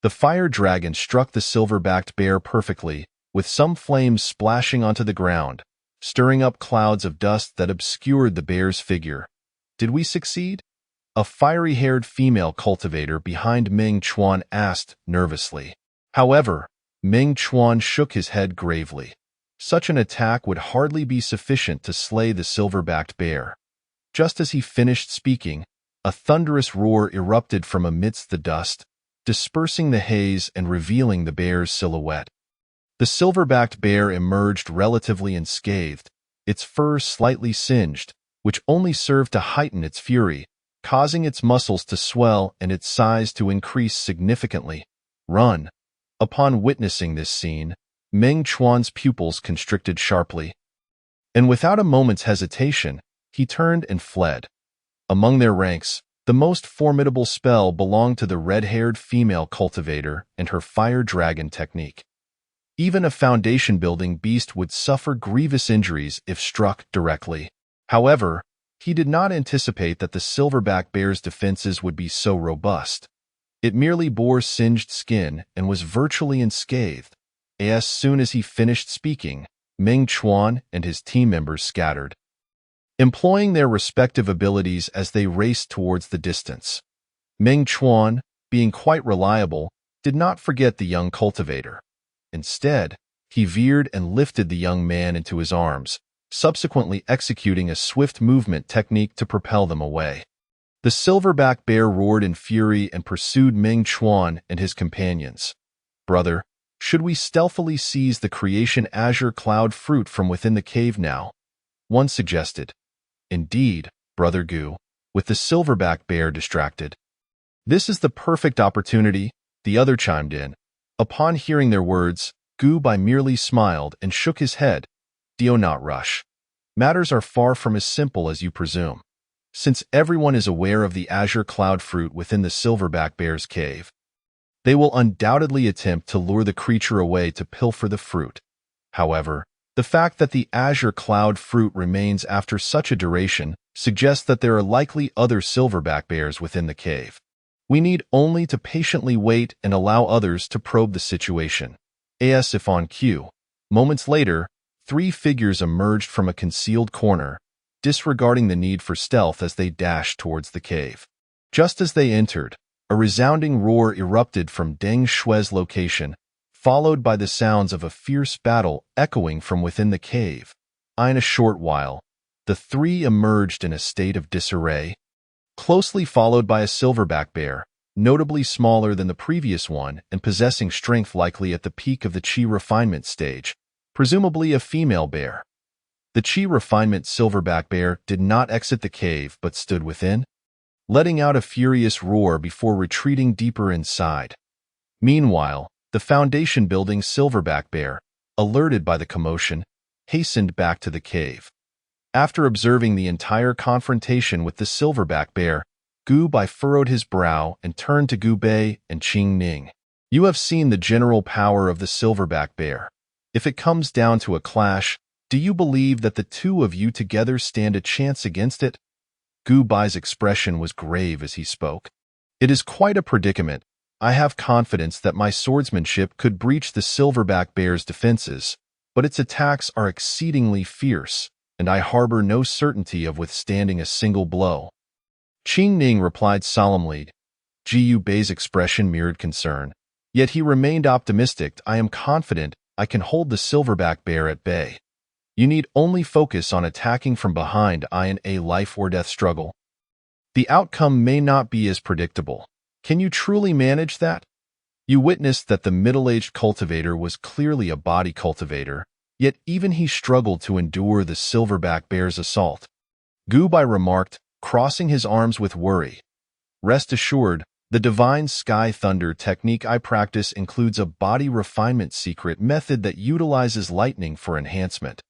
The fire dragon struck the silver-backed bear perfectly, with some flames splashing onto the ground, stirring up clouds of dust that obscured the bear's figure. Did we succeed? A fiery-haired female cultivator behind Meng Chuan asked nervously. However, Meng Chuan shook his head gravely. Such an attack would hardly be sufficient to slay the silver-backed bear. Just as he finished speaking, a thunderous roar erupted from amidst the dust, dispersing the haze and revealing the bear's silhouette. The silver-backed bear emerged relatively unscathed, its fur slightly singed, which only served to heighten its fury, causing its muscles to swell and its size to increase significantly. Run! Upon witnessing this scene, Meng Chuan's pupils constricted sharply, and without a moment's hesitation, he turned and fled. Among their ranks, the most formidable spell belonged to the red-haired female cultivator and her fire dragon technique. Even a foundation-building beast would suffer grievous injuries if struck directly. However, he did not anticipate that the silverback bear's defenses would be so robust. It merely bore singed skin and was virtually unscathed. As soon as he finished speaking, Meng Chuan and his team members scattered, employing their respective abilities as they raced towards the distance. Meng Chuan, being quite reliable, did not forget the young cultivator. Instead, he veered and lifted the young man into his arms, subsequently executing a swift movement technique to propel them away. The silverback bear roared in fury and pursued Meng Chuan and his companions. "Brother, should we stealthily seize the creation azure cloud fruit from within the cave now?" one suggested. "Indeed, Brother Gu," with the silverback bear distracted. "This is the perfect opportunity," the other chimed in. Upon hearing their words, Gu merely smiled and shook his head. "Do not rush. Matters are far from as simple as you presume. Since everyone is aware of the azure cloud fruit within the silverback bear's cave, they will undoubtedly attempt to lure the creature away to pilfer the fruit. However, the fact that the azure cloud fruit remains after such a duration suggests that there are likely other silverback bears within the cave. We need only to patiently wait and allow others to probe the situation." As if on cue, moments later, 3 figures emerged from a concealed corner, disregarding the need for stealth as they dashed towards the cave. Just as they entered, a resounding roar erupted from Deng Shui's location, followed by the sounds of a fierce battle echoing from within the cave. In a short while, the 3 emerged in a state of disarray, closely followed by a silverback bear, notably smaller than the previous one and possessing strength likely at the peak of the chi refinement stage, presumably a female bear. The chi refinement silverback bear did not exit the cave but stood within, letting out a furious roar before retreating deeper inside. Meanwhile, the foundation-building silverback bear, alerted by the commotion, hastened back to the cave. After observing the entire confrontation with the silverback bear, Gu furrowed his brow and turned to Gu Bei and Qing Ning. "You have seen the general power of the silverback bear. If it comes down to a clash, do you believe that the 2 of you together stand a chance against it?" Gu Bai's expression was grave as he spoke. It is quite a predicament. I have confidence that my swordsmanship could breach the silverback bear's defenses, but its attacks are exceedingly fierce, and I harbor no certainty of withstanding a single blow. Qing Ning replied solemnly. Gu Bei's expression mirrored concern, yet he remained optimistic. I am confident I can hold the silverback bear at bay. You need only focus on attacking from behind in a life-or-death struggle. The outcome may not be as predictable. Can you truly manage that? You witnessed that the middle-aged cultivator was clearly a body cultivator, yet even he struggled to endure the silverback bear's assault. Gu Bai remarked, crossing his arms with worry. Rest assured, the divine sky thunder technique I practice includes a body refinement secret method that utilizes lightning for enhancement.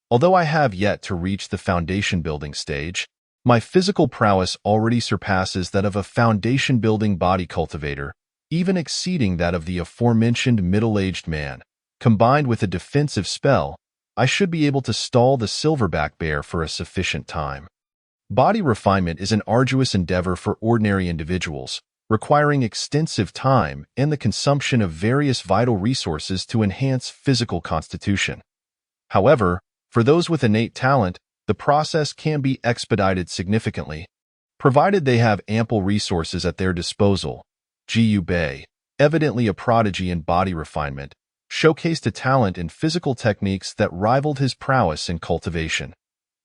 Although I have yet to reach the foundation building stage, my physical prowess already surpasses that of a foundation-building body cultivator, even exceeding that of the aforementioned middle-aged man. Combined with a defensive spell, I should be able to stall the silverback bear for a sufficient time. Body refinement is an arduous endeavor for ordinary individuals, requiring extensive time and the consumption of various vital resources to enhance physical constitution. However, for those with innate talent, the process can be expedited significantly, provided they have ample resources at their disposal. Gu Bei, evidently a prodigy in body refinement, showcased a talent in physical techniques that rivaled his prowess in cultivation.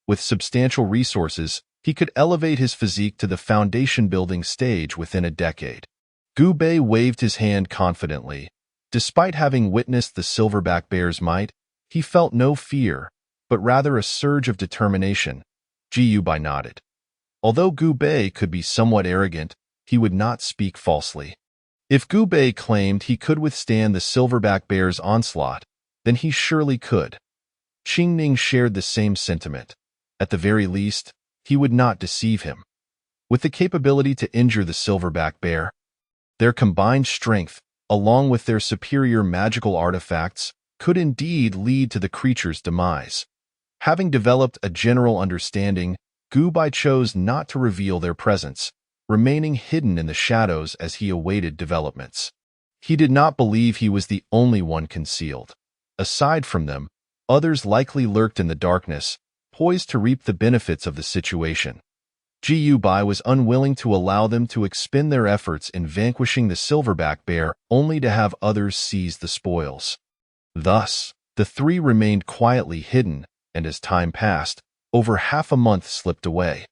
With substantial resources, he could elevate his physique to the foundation-building stage within a decade. Gu Bei waved his hand confidently. Despite having witnessed the silverback bear's might, he felt no fear, but rather a surge of determination. Gu Bai nodded. Although Gu Bei could be somewhat arrogant, he would not speak falsely. If Gu Bei claimed he could withstand the silverback bear's onslaught, then he surely could. Qing Ning shared the same sentiment. At the very least, he would not deceive him. With the capability to injure the silverback bear, their combined strength, along with their superior magical artifacts, could indeed lead to the creature's demise. Having developed a general understanding, Gu Bai chose not to reveal their presence, remaining hidden in the shadows as he awaited developments. He did not believe he was the only one concealed. Aside from them, others likely lurked in the darkness, poised to reap the benefits of the situation. Gu Bai was unwilling to allow them to expend their efforts in vanquishing the silverback bear only to have others seize the spoils. Thus, the three remained quietly hidden, and as time passed, over half a month slipped away.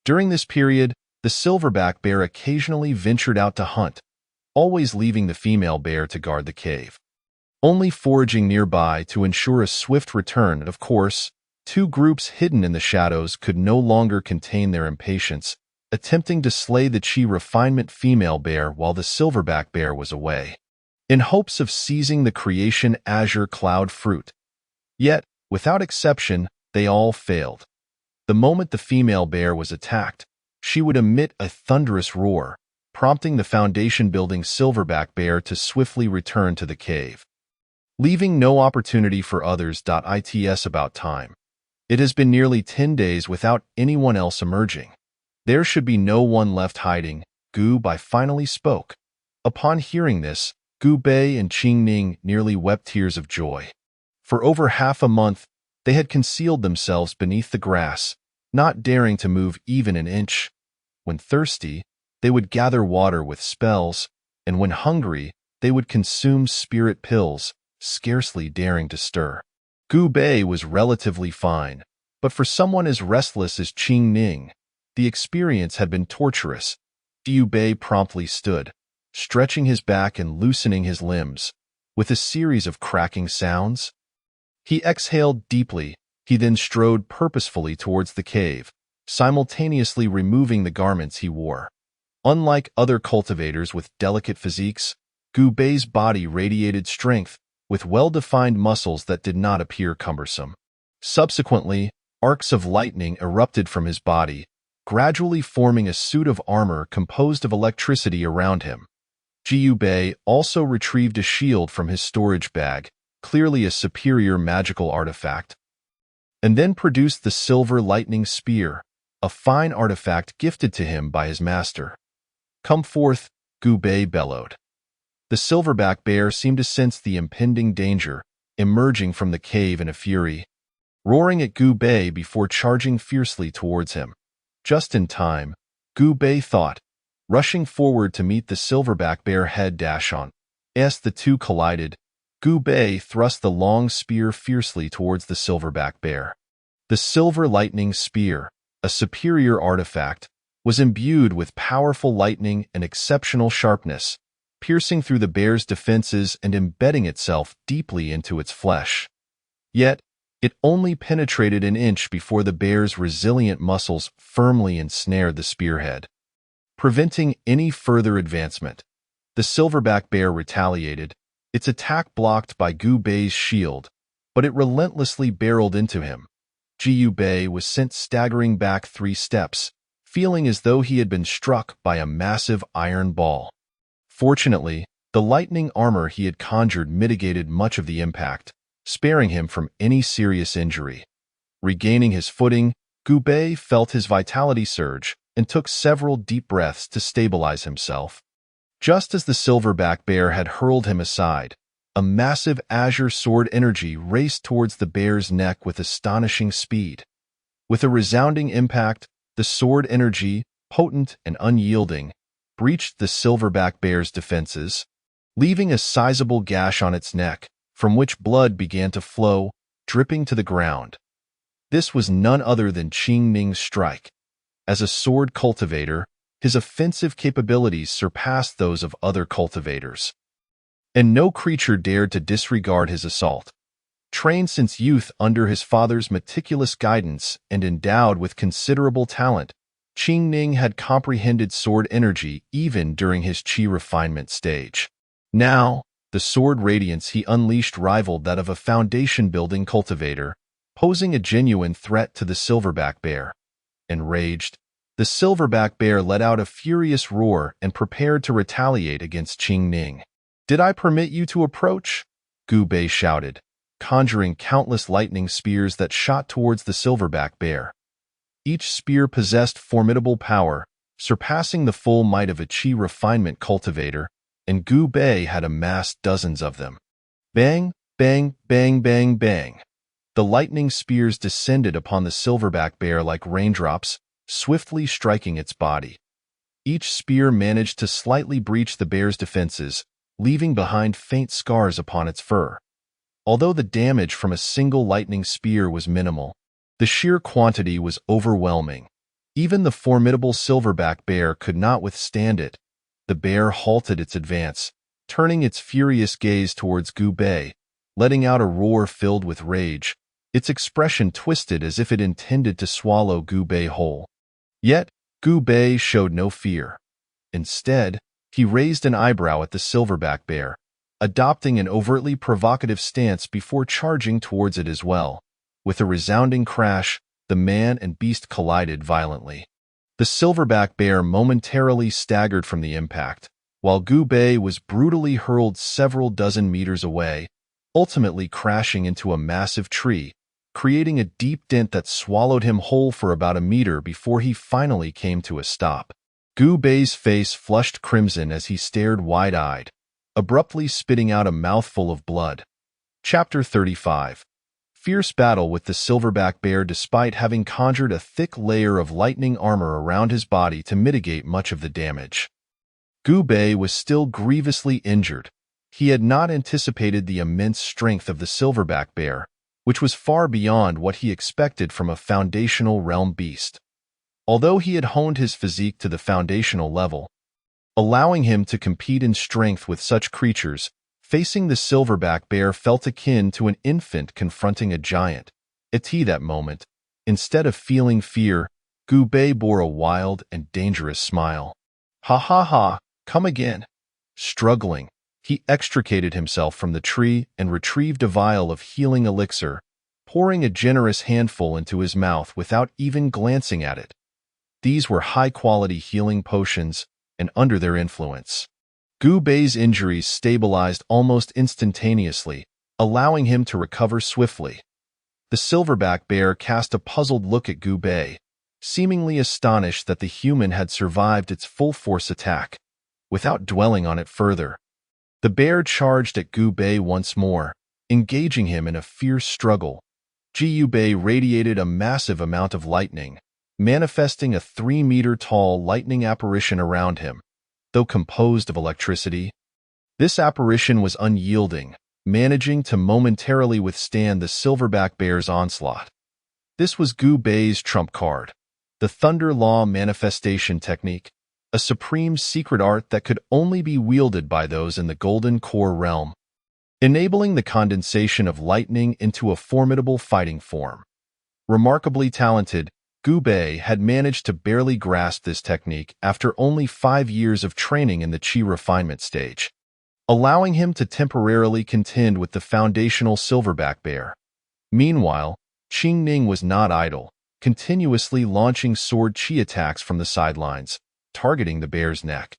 During this period, the silverback bear occasionally ventured out to hunt, always leaving the female bear to guard the cave. Only foraging nearby to ensure a swift return. Of course, two groups hidden in the shadows could no longer contain their impatience, attempting to slay the chi refinement female bear while the silverback bear was away, in hopes of seizing the creation azure cloud fruit. Yet, without exception, they all failed. The moment the female bear was attacked, she would emit a thunderous roar, prompting the foundation-building silverback bear to swiftly return to the cave, leaving no opportunity for others. It's about time. It has been nearly 10 days without anyone else emerging. There should be no one left hiding, Gu Bai finally spoke. Upon hearing this, Gu Bei and Qing Ning nearly wept tears of joy. For over half a month, they had concealed themselves beneath the grass, not daring to move even an inch. When thirsty, they would gather water with spells, and when hungry, they would consume spirit pills, scarcely daring to stir. Gu Bei was relatively fine, but for someone as restless as Qing Ning, the experience had been torturous. Gu Bei promptly stood, stretching his back and loosening his limbs, with a series of cracking sounds. He exhaled deeply. He then strode purposefully towards the cave, simultaneously removing the garments he wore. Unlike other cultivators with delicate physiques, Gu Bei's body radiated strength, with well-defined muscles that did not appear cumbersome. Subsequently, arcs of lightning erupted from his body, gradually forming a suit of armor composed of electricity around him. Gu Bei also retrieved a shield from his storage bag, clearly a superior magical artifact, and then produced the silver lightning spear, a fine artifact gifted to him by his master. "Come forth," Gu Bei bellowed. The silverback bear seemed to sense the impending danger, emerging from the cave in a fury, roaring at Gu Bei before charging fiercely towards him. Just in time, Gu Bei thought, rushing forward to meet the silverback bear head dash on. As the two collided, Gu Bei thrust the long spear fiercely towards the silverback bear. The silver lightning spear, a superior artifact, was imbued with powerful lightning and exceptional sharpness, piercing through the bear's defenses and embedding itself deeply into its flesh. Yet, it only penetrated an inch before the bear's resilient muscles firmly ensnared the spearhead, preventing any further advancement. The silverback bear retaliated, its attack blocked by Gu Bei's shield, but it relentlessly barreled into him. Gu Bei was sent staggering back 3 steps, feeling as though he had been struck by a massive iron ball. Fortunately, the lightning armor he had conjured mitigated much of the impact, sparing him from any serious injury. Regaining his footing, Gu Bei felt his vitality surge and took several deep breaths to stabilize himself. Just as the silverback bear had hurled him aside, a massive azure sword energy raced towards the bear's neck with astonishing speed. With a resounding impact, the sword energy, potent and unyielding, breached the silverback bear's defenses, leaving a sizable gash on its neck, from which blood began to flow, dripping to the ground. This was none other than Qing Ning's strike. As a sword cultivator, his offensive capabilities surpassed those of other cultivators, and no creature dared to disregard his assault. Trained since youth under his father's meticulous guidance and endowed with considerable talent, Qing Ning had comprehended sword energy even during his qi refinement stage. Now, the sword radiance he unleashed rivaled that of a foundation-building cultivator, posing a genuine threat to the silverback bear. Enraged, the silverback bear let out a furious roar and prepared to retaliate against Qing Ning. "Did I permit you to approach?" Gu Bei shouted, conjuring countless lightning spears that shot towards the silverback bear. Each spear possessed formidable power, surpassing the full might of a qi refinement cultivator, and Gu Bei had amassed dozens of them. Bang, bang, bang, bang, bang. The lightning spears descended upon the silverback bear like raindrops, swiftly striking its body. Each spear managed to slightly breach the bear's defenses, leaving behind faint scars upon its fur. Although the damage from a single lightning spear was minimal, the sheer quantity was overwhelming. Even the formidable silverback bear could not withstand it. The bear halted its advance, turning its furious gaze towards Gu Bei, letting out a roar filled with rage, its expression twisted as if it intended to swallow Gu Bei whole. Yet, Gu Bei showed no fear. Instead, he raised an eyebrow at the silverback bear, adopting an overtly provocative stance before charging towards it as well. With a resounding crash, the man and beast collided violently. The silverback bear momentarily staggered from the impact, while Gu Bei was brutally hurled several dozen meters away, ultimately crashing into a massive tree, creating a deep dent that swallowed him whole for about a meter before he finally came to a stop. Gu Bei's face flushed crimson as he stared wide-eyed, abruptly spitting out a mouthful of blood. Chapter 35. Fierce battle with the silverback bear. Despite having conjured a thick layer of lightning armor around his body to mitigate much of the damage, Gu Bei was still grievously injured. He had not anticipated the immense strength of the silverback bear, which was far beyond what he expected from a foundational realm beast. Although he had honed his physique to the foundational level, allowing him to compete in strength with such creatures, facing the silverback bear felt akin to an infant confronting a giant. At that moment, instead of feeling fear, Gu Bei bore a wild and dangerous smile. "Ha ha ha, come again." Struggling, he extricated himself from the tree and retrieved a vial of healing elixir, pouring a generous handful into his mouth without even glancing at it. These were high-quality healing potions, and under their influence, Gu Bei's injuries stabilized almost instantaneously, allowing him to recover swiftly. The silverback bear cast a puzzled look at Gu Bei, seemingly astonished that the human had survived its full-force attack. Without dwelling on it further, the bear charged at Gu Bei once more, engaging him in a fierce struggle. Gu Bei radiated a massive amount of lightning, manifesting a 3-meter-tall lightning apparition around him. Though composed of electricity, this apparition was unyielding, managing to momentarily withstand the silverback bear's onslaught. This was Gu Bei's trump card, the Thunder Law manifestation technique, a supreme secret art that could only be wielded by those in the Golden Core realm, enabling the condensation of lightning into a formidable fighting form. Remarkably talented, Gu Bei had managed to barely grasp this technique after only 5 years of training in the Qi refinement stage, allowing him to temporarily contend with the foundational silverback bear. Meanwhile, Qing Ning was not idle, continuously launching sword Qi attacks from the sidelines, targeting the bear's neck.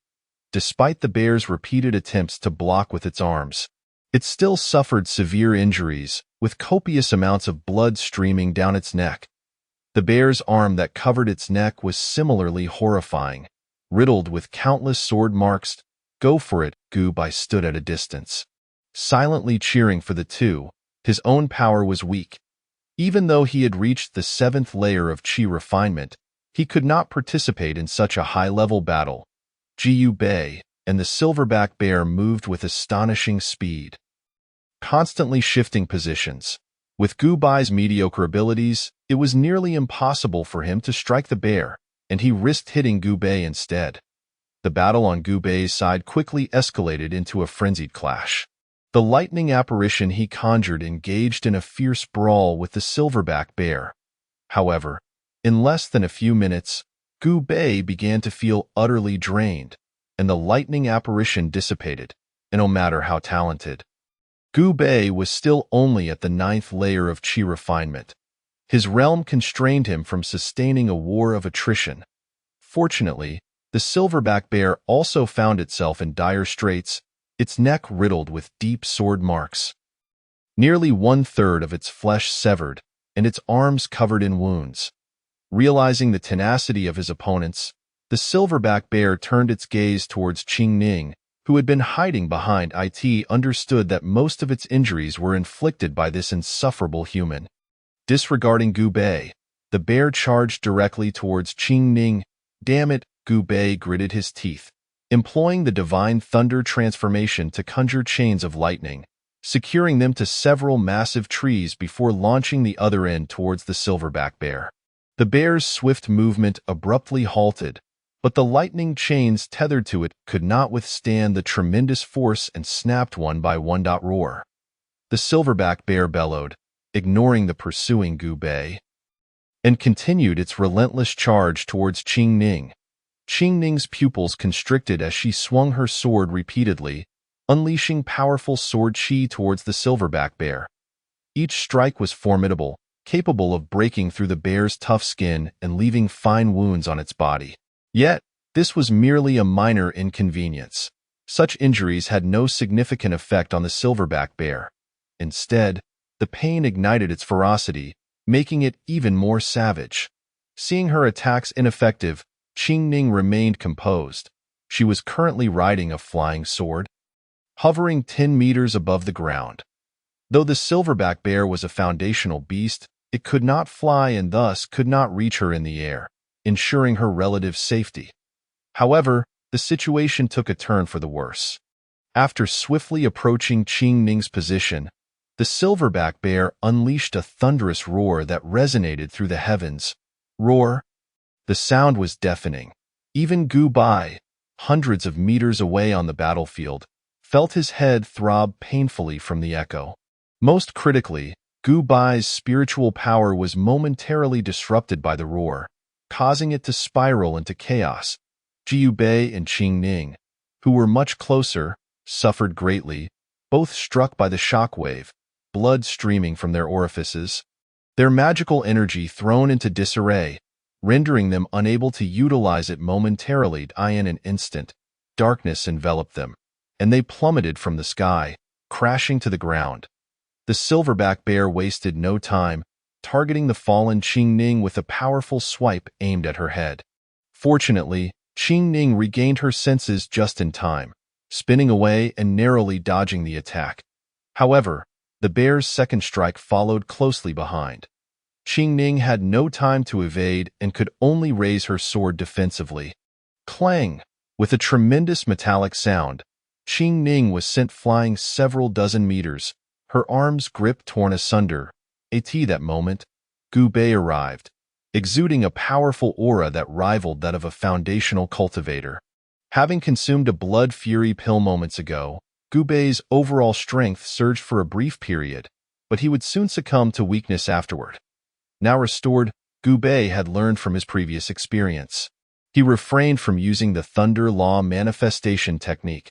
Despite the bear's repeated attempts to block with its arms, it still suffered severe injuries, with copious amounts of blood streaming down its neck. The bear's arm that covered its neck was similarly horrifying, riddled with countless sword marks. "Go for it," Gu Bei stood at a distance, silently cheering for the two. His own power was weak. Even though he had reached the 7th layer of Qi refinement, he could not participate in such a high-level battle. Gu Bei and the silverback bear moved with astonishing speed, constantly shifting positions. With Gu Bai's mediocre abilities, it was nearly impossible for him to strike the bear, and he risked hitting Gu Bei instead. The battle on Gu Bei's side quickly escalated into a frenzied clash. The lightning apparition he conjured engaged in a fierce brawl with the silverback bear. However, in less than a few minutes, Gu Bei began to feel utterly drained, and the lightning apparition dissipated, and no matter how talented, Gu Bei was still only at the 9th layer of Qi refinement. His realm constrained him from sustaining a war of attrition. Fortunately, the silverback bear also found itself in dire straits, its neck riddled with deep sword marks, nearly 1/3 of its flesh severed, and its arms covered in wounds. Realizing the tenacity of his opponents, the silverback bear turned its gaze towards Qing Ning, who had been hiding behind it. Understood that most of its injuries were inflicted by this insufferable human. Disregarding Gu Bei, the bear charged directly towards Qing Ning. "Damn it," Gu Bei gritted his teeth, employing the divine thunder transformation to conjure chains of lightning, securing them to several massive trees before launching the other end towards the silverback bear. The bear's swift movement abruptly halted, but the lightning chains tethered to it could not withstand the tremendous force and snapped one by one. Roar. The silverback bear bellowed, ignoring the pursuing Gu Bei, and continued its relentless charge towards Qing Ning. Qing Ning's pupils constricted as she swung her sword repeatedly, unleashing powerful sword Qi towards the silverback bear. Each strike was formidable, capable of breaking through the bear's tough skin and leaving fine wounds on its body. Yet, this was merely a minor inconvenience. Such injuries had no significant effect on the silverback bear. Instead, the pain ignited its ferocity, making it even more savage. Seeing her attacks ineffective, Qing Ning remained composed. She was currently riding a flying sword, hovering 10 meters above the ground. Though the silverback bear was a foundational beast, it could not fly and thus could not reach her in the air, ensuring her relative safety. However, the situation took a turn for the worse. After swiftly approaching Qing Ning's position, the silverback bear unleashed a thunderous roar that resonated through the heavens. Roar. The sound was deafening. Even Gu Bei, hundreds of meters away on the battlefield, felt his head throb painfully from the echo. Most critically, Gu Bai's spiritual power was momentarily disrupted by the roar, causing it to spiral into chaos. Gu Bei and Qing Ning, who were much closer, suffered greatly, both struck by the shockwave, blood streaming from their orifices, their magical energy thrown into disarray, rendering them unable to utilize it momentarily. In an instant, darkness enveloped them, and they plummeted from the sky, crashing to the ground. The silverback bear wasted no time, targeting the fallen Qing Ning with a powerful swipe aimed at her head. Fortunately, Qing Ning regained her senses just in time, spinning away and narrowly dodging the attack. However, the bear's second strike followed closely behind. Qing Ning had no time to evade and could only raise her sword defensively. Clang! With a tremendous metallic sound, Qing Ning was sent flying several dozen meters, her arm's grip torn asunder. At that moment, Gu Bei arrived, exuding a powerful aura that rivaled that of a foundational cultivator. Having consumed a blood fury pill moments ago, Gu Bei's overall strength surged for a brief period, but he would soon succumb to weakness afterward. Now restored, Gu Bei had learned from his previous experience. He refrained from using the Thunder Law manifestation technique,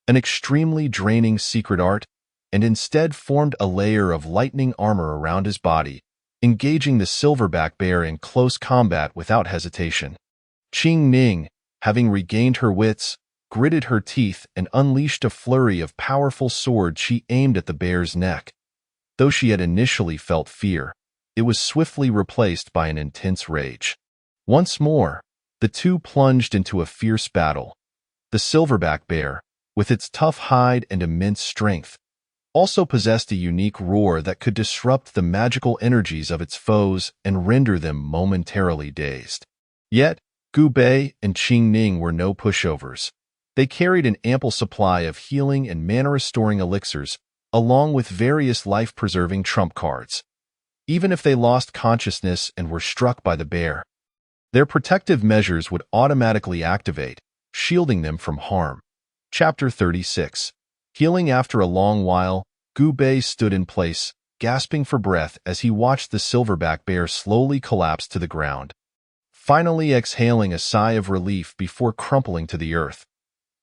an extremely draining secret art, and instead formed a layer of lightning armor around his body, engaging the silverback bear in close combat without hesitation. Qing Ning, having regained her wits, gritted her teeth and unleashed a flurry of powerful swords she aimed at the bear's neck. Though she had initially felt fear, it was swiftly replaced by an intense rage. Once more, the two plunged into a fierce battle. The silverback bear, with its tough hide and immense strength, also possessed a unique roar that could disrupt the magical energies of its foes and render them momentarily dazed. Yet, Gu Bei and Qing Ning were no pushovers. They carried an ample supply of healing and mana-restoring elixirs, along with various life-preserving trump cards. Even if they lost consciousness and were struck by the bear, their protective measures would automatically activate, shielding them from harm. Chapter 36. Healing after a long while, Gu Bei stood in place, gasping for breath as he watched the silverback bear slowly collapse to the ground, finally exhaling a sigh of relief before crumpling to the earth.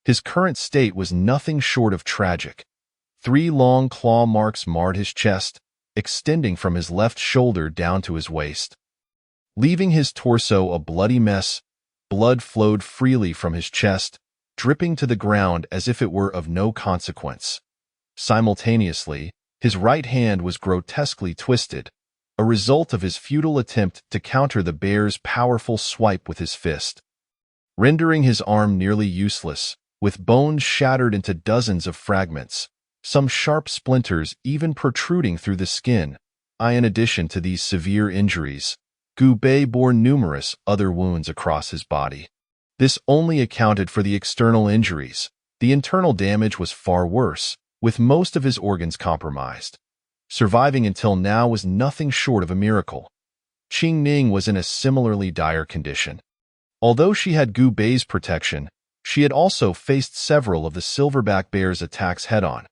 His current state was nothing short of tragic. 3 long claw marks marred his chest, extending from his left shoulder down to his waist. Leaving his torso a bloody mess, blood flowed freely from his chest, dripping to the ground as if it were of no consequence. Simultaneously, his right hand was grotesquely twisted, a result of his futile attempt to counter the bear's powerful swipe with his fist, rendering his arm nearly useless, with bones shattered into dozens of fragments, some sharp splinters even protruding through the skin. In addition to these severe injuries, Gu Bei bore numerous other wounds across his body. This only accounted for the external injuries. The internal damage was far worse, with most of his organs compromised. Surviving until now was nothing short of a miracle. Qing Ning was in a similarly dire condition. Although she had Gu Bei's protection, she had also faced several of the silverback bear's attacks head-on.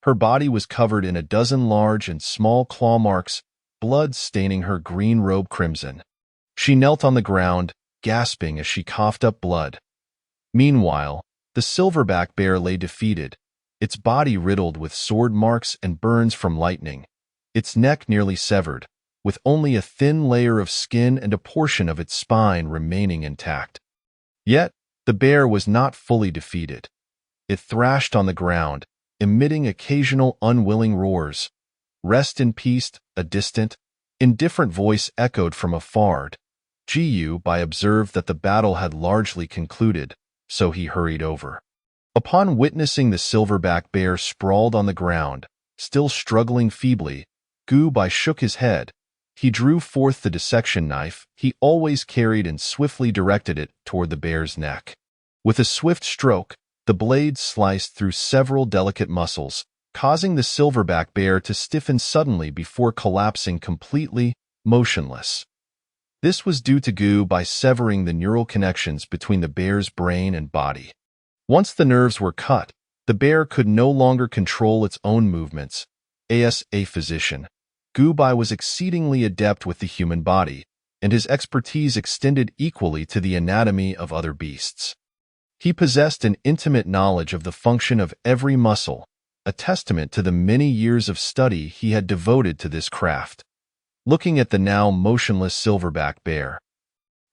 Her body was covered in a dozen large and small claw marks, blood staining her green robe crimson. She knelt on the ground, gasping as she coughed up blood. Meanwhile, the silverback bear lay defeated, its body riddled with sword marks and burns from lightning, its neck nearly severed, with only a thin layer of skin and a portion of its spine remaining intact. Yet, the bear was not fully defeated. It thrashed on the ground, emitting occasional unwilling roars. "Rest in peace," a distant, indifferent voice echoed from afar. Gu Bei observed that the battle had largely concluded, so he hurried over. Upon witnessing the silverback bear sprawled on the ground, still struggling feebly, Gu Bei shook his head. He drew forth the dissection knife he always carried and swiftly directed it toward the bear's neck. With a swift stroke, the blade sliced through several delicate muscles, causing the silverback bear to stiffen suddenly before collapsing completely, motionless. This was due to Gu Bei severing the neural connections between the bear's brain and body. Once the nerves were cut, the bear could no longer control its own movements. As a physician, Gu Bei was exceedingly adept with the human body, and his expertise extended equally to the anatomy of other beasts. He possessed an intimate knowledge of the function of every muscle, a testament to the many years of study he had devoted to this craft. Looking at the now motionless silverback bear,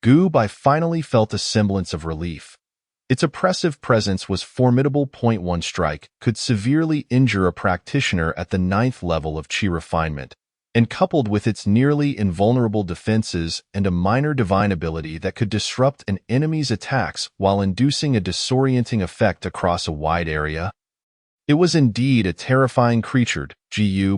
Gu Bei finally felt a semblance of relief. Its oppressive presence was formidable. One strike could severely injure a practitioner at the 9th level of Qi refinement, and coupled with its nearly invulnerable defenses and a minor divine ability that could disrupt an enemy's attacks while inducing a disorienting effect across a wide area. It was indeed a terrifying creature.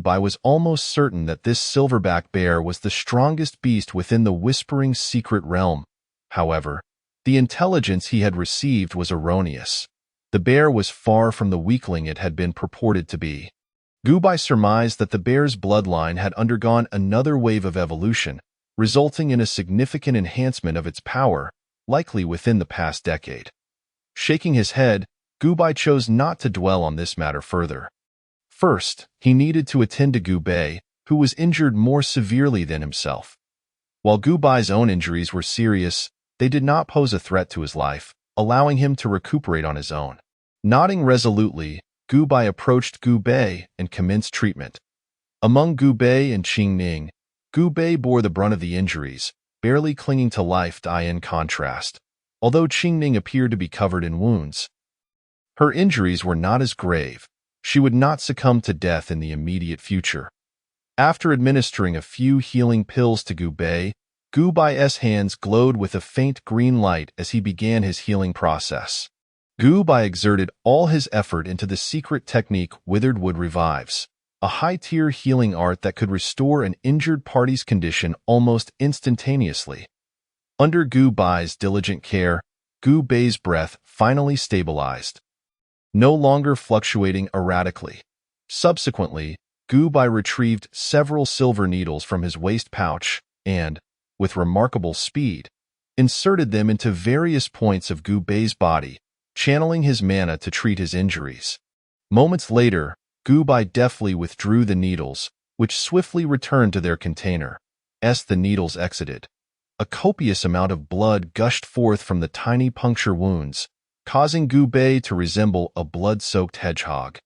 Bai was almost certain that this silverback bear was the strongest beast within the Whispering Secret Realm. However, the intelligence he had received was erroneous. The bear was far from the weakling it had been purported to be. Bai surmised that the bear's bloodline had undergone another wave of evolution, resulting in a significant enhancement of its power, likely within the past decade. Shaking his head, Bai chose not to dwell on this matter further. First, he needed to attend to Bai, who was injured more severely than himself. While Bai's own injuries were serious, they did not pose a threat to his life, allowing him to recuperate on his own. Nodding resolutely, Bai approached Bai and commenced treatment. Among Bai and Qingning, Bai bore the brunt of the injuries, barely clinging to life. In contrast, although Qingning appeared to be covered in wounds, her injuries were not as grave. She would not succumb to death in the immediate future. After administering a few healing pills to Bai's hands glowed with a faint green light as he began his healing process. Bai exerted all his effort into the secret technique Withered Wood Revives, a high-tier healing art that could restore an injured party's condition almost instantaneously. Under Bai's diligent care, Bai's breath finally stabilized, no longer fluctuating erratically. Subsequently, Bai retrieved several silver needles from his waist pouch and, with remarkable speed, inserted them into various points of Bai's body, channeling his mana to treat his injuries. Moments later, Bai deftly withdrew the needles, which swiftly returned to their container. As the needles exited, a copious amount of blood gushed forth from the tiny puncture wounds, causing Bai to resemble a blood-soaked hedgehog.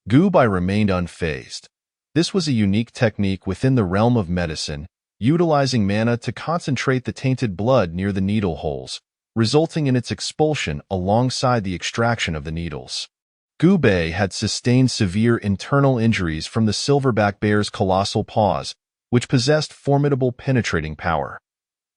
Bai remained unfazed. This was a unique technique within the realm of medicine, utilizing mana to concentrate the tainted blood near the needle holes, resulting in its expulsion alongside the extraction of the needles. Bai had sustained severe internal injuries from the silverback bear's colossal paws, which possessed formidable penetrating power.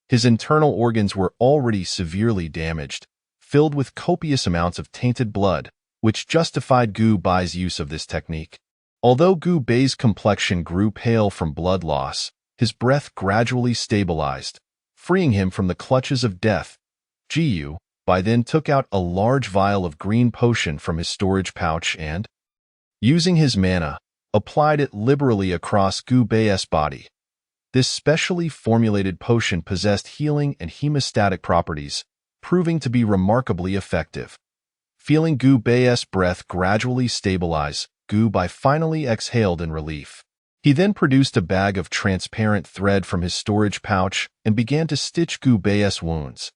His internal organs were already severely damaged, filled with copious amounts of tainted blood, which justified Bai's use of this technique. Although Bai's complexion grew pale from blood loss, his breath gradually stabilized, freeing him from the clutches of death. Bai then took out a large vial of green potion from his storage pouch and, using his mana, applied it liberally across Bai's body. This specially formulated potion possessed healing and hemostatic properties, proving to be remarkably effective. Feeling Bai's breath gradually stabilize, Bai finally exhaled in relief. He then produced a bag of transparent thread from his storage pouch and began to stitch Bai's wounds.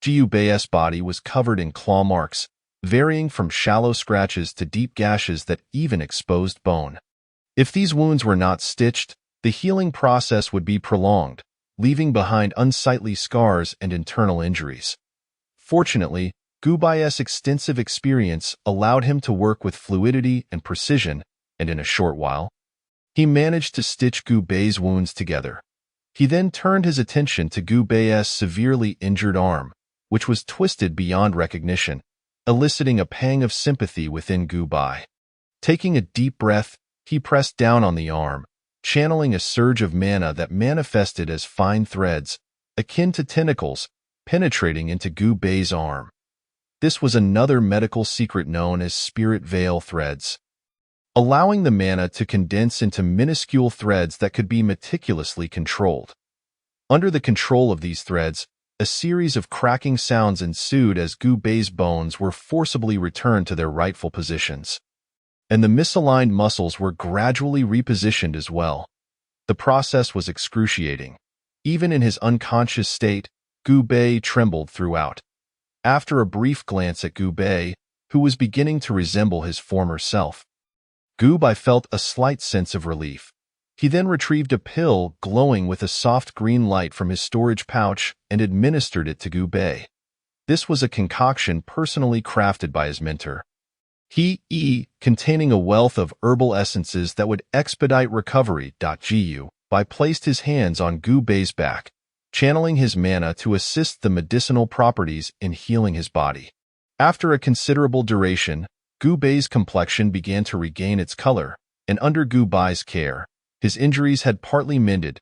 Bai's body was covered in claw marks, varying from shallow scratches to deep gashes that even exposed bone. If these wounds were not stitched, the healing process would be prolonged, leaving behind unsightly scars and internal injuries. Fortunately, Bai's extensive experience allowed him to work with fluidity and precision, and in a short while, he managed to stitch Bai's wounds together. He then turned his attention to Bai's severely injured arm, which was twisted beyond recognition, eliciting a pang of sympathy within Bai. Taking a deep breath, he pressed down on the arm, channeling a surge of mana that manifested as fine threads, akin to tentacles, penetrating into Bai's arm. This was another medical secret known as spirit veil threads, allowing the mana to condense into minuscule threads that could be meticulously controlled. Under the control of these threads, a series of cracking sounds ensued as Bai's bones were forcibly returned to their rightful positions, and the misaligned muscles were gradually repositioned as well. The process was excruciating. Even in his unconscious state, Bai trembled throughout. After a brief glance at Bai, who was beginning to resemble his former self, Bai felt a slight sense of relief. He then retrieved a pill glowing with a soft green light from his storage pouch and administered it to Bai. This was a concoction personally crafted by his mentor, containing a wealth of herbal essences that would expedite recovery. Bai placed his hands on Gu Bei's back, channeling his mana to assist the medicinal properties in healing his body. After a considerable duration, Gu Bei's complexion began to regain its color, and under Gu Bai's care, his injuries had partly mended.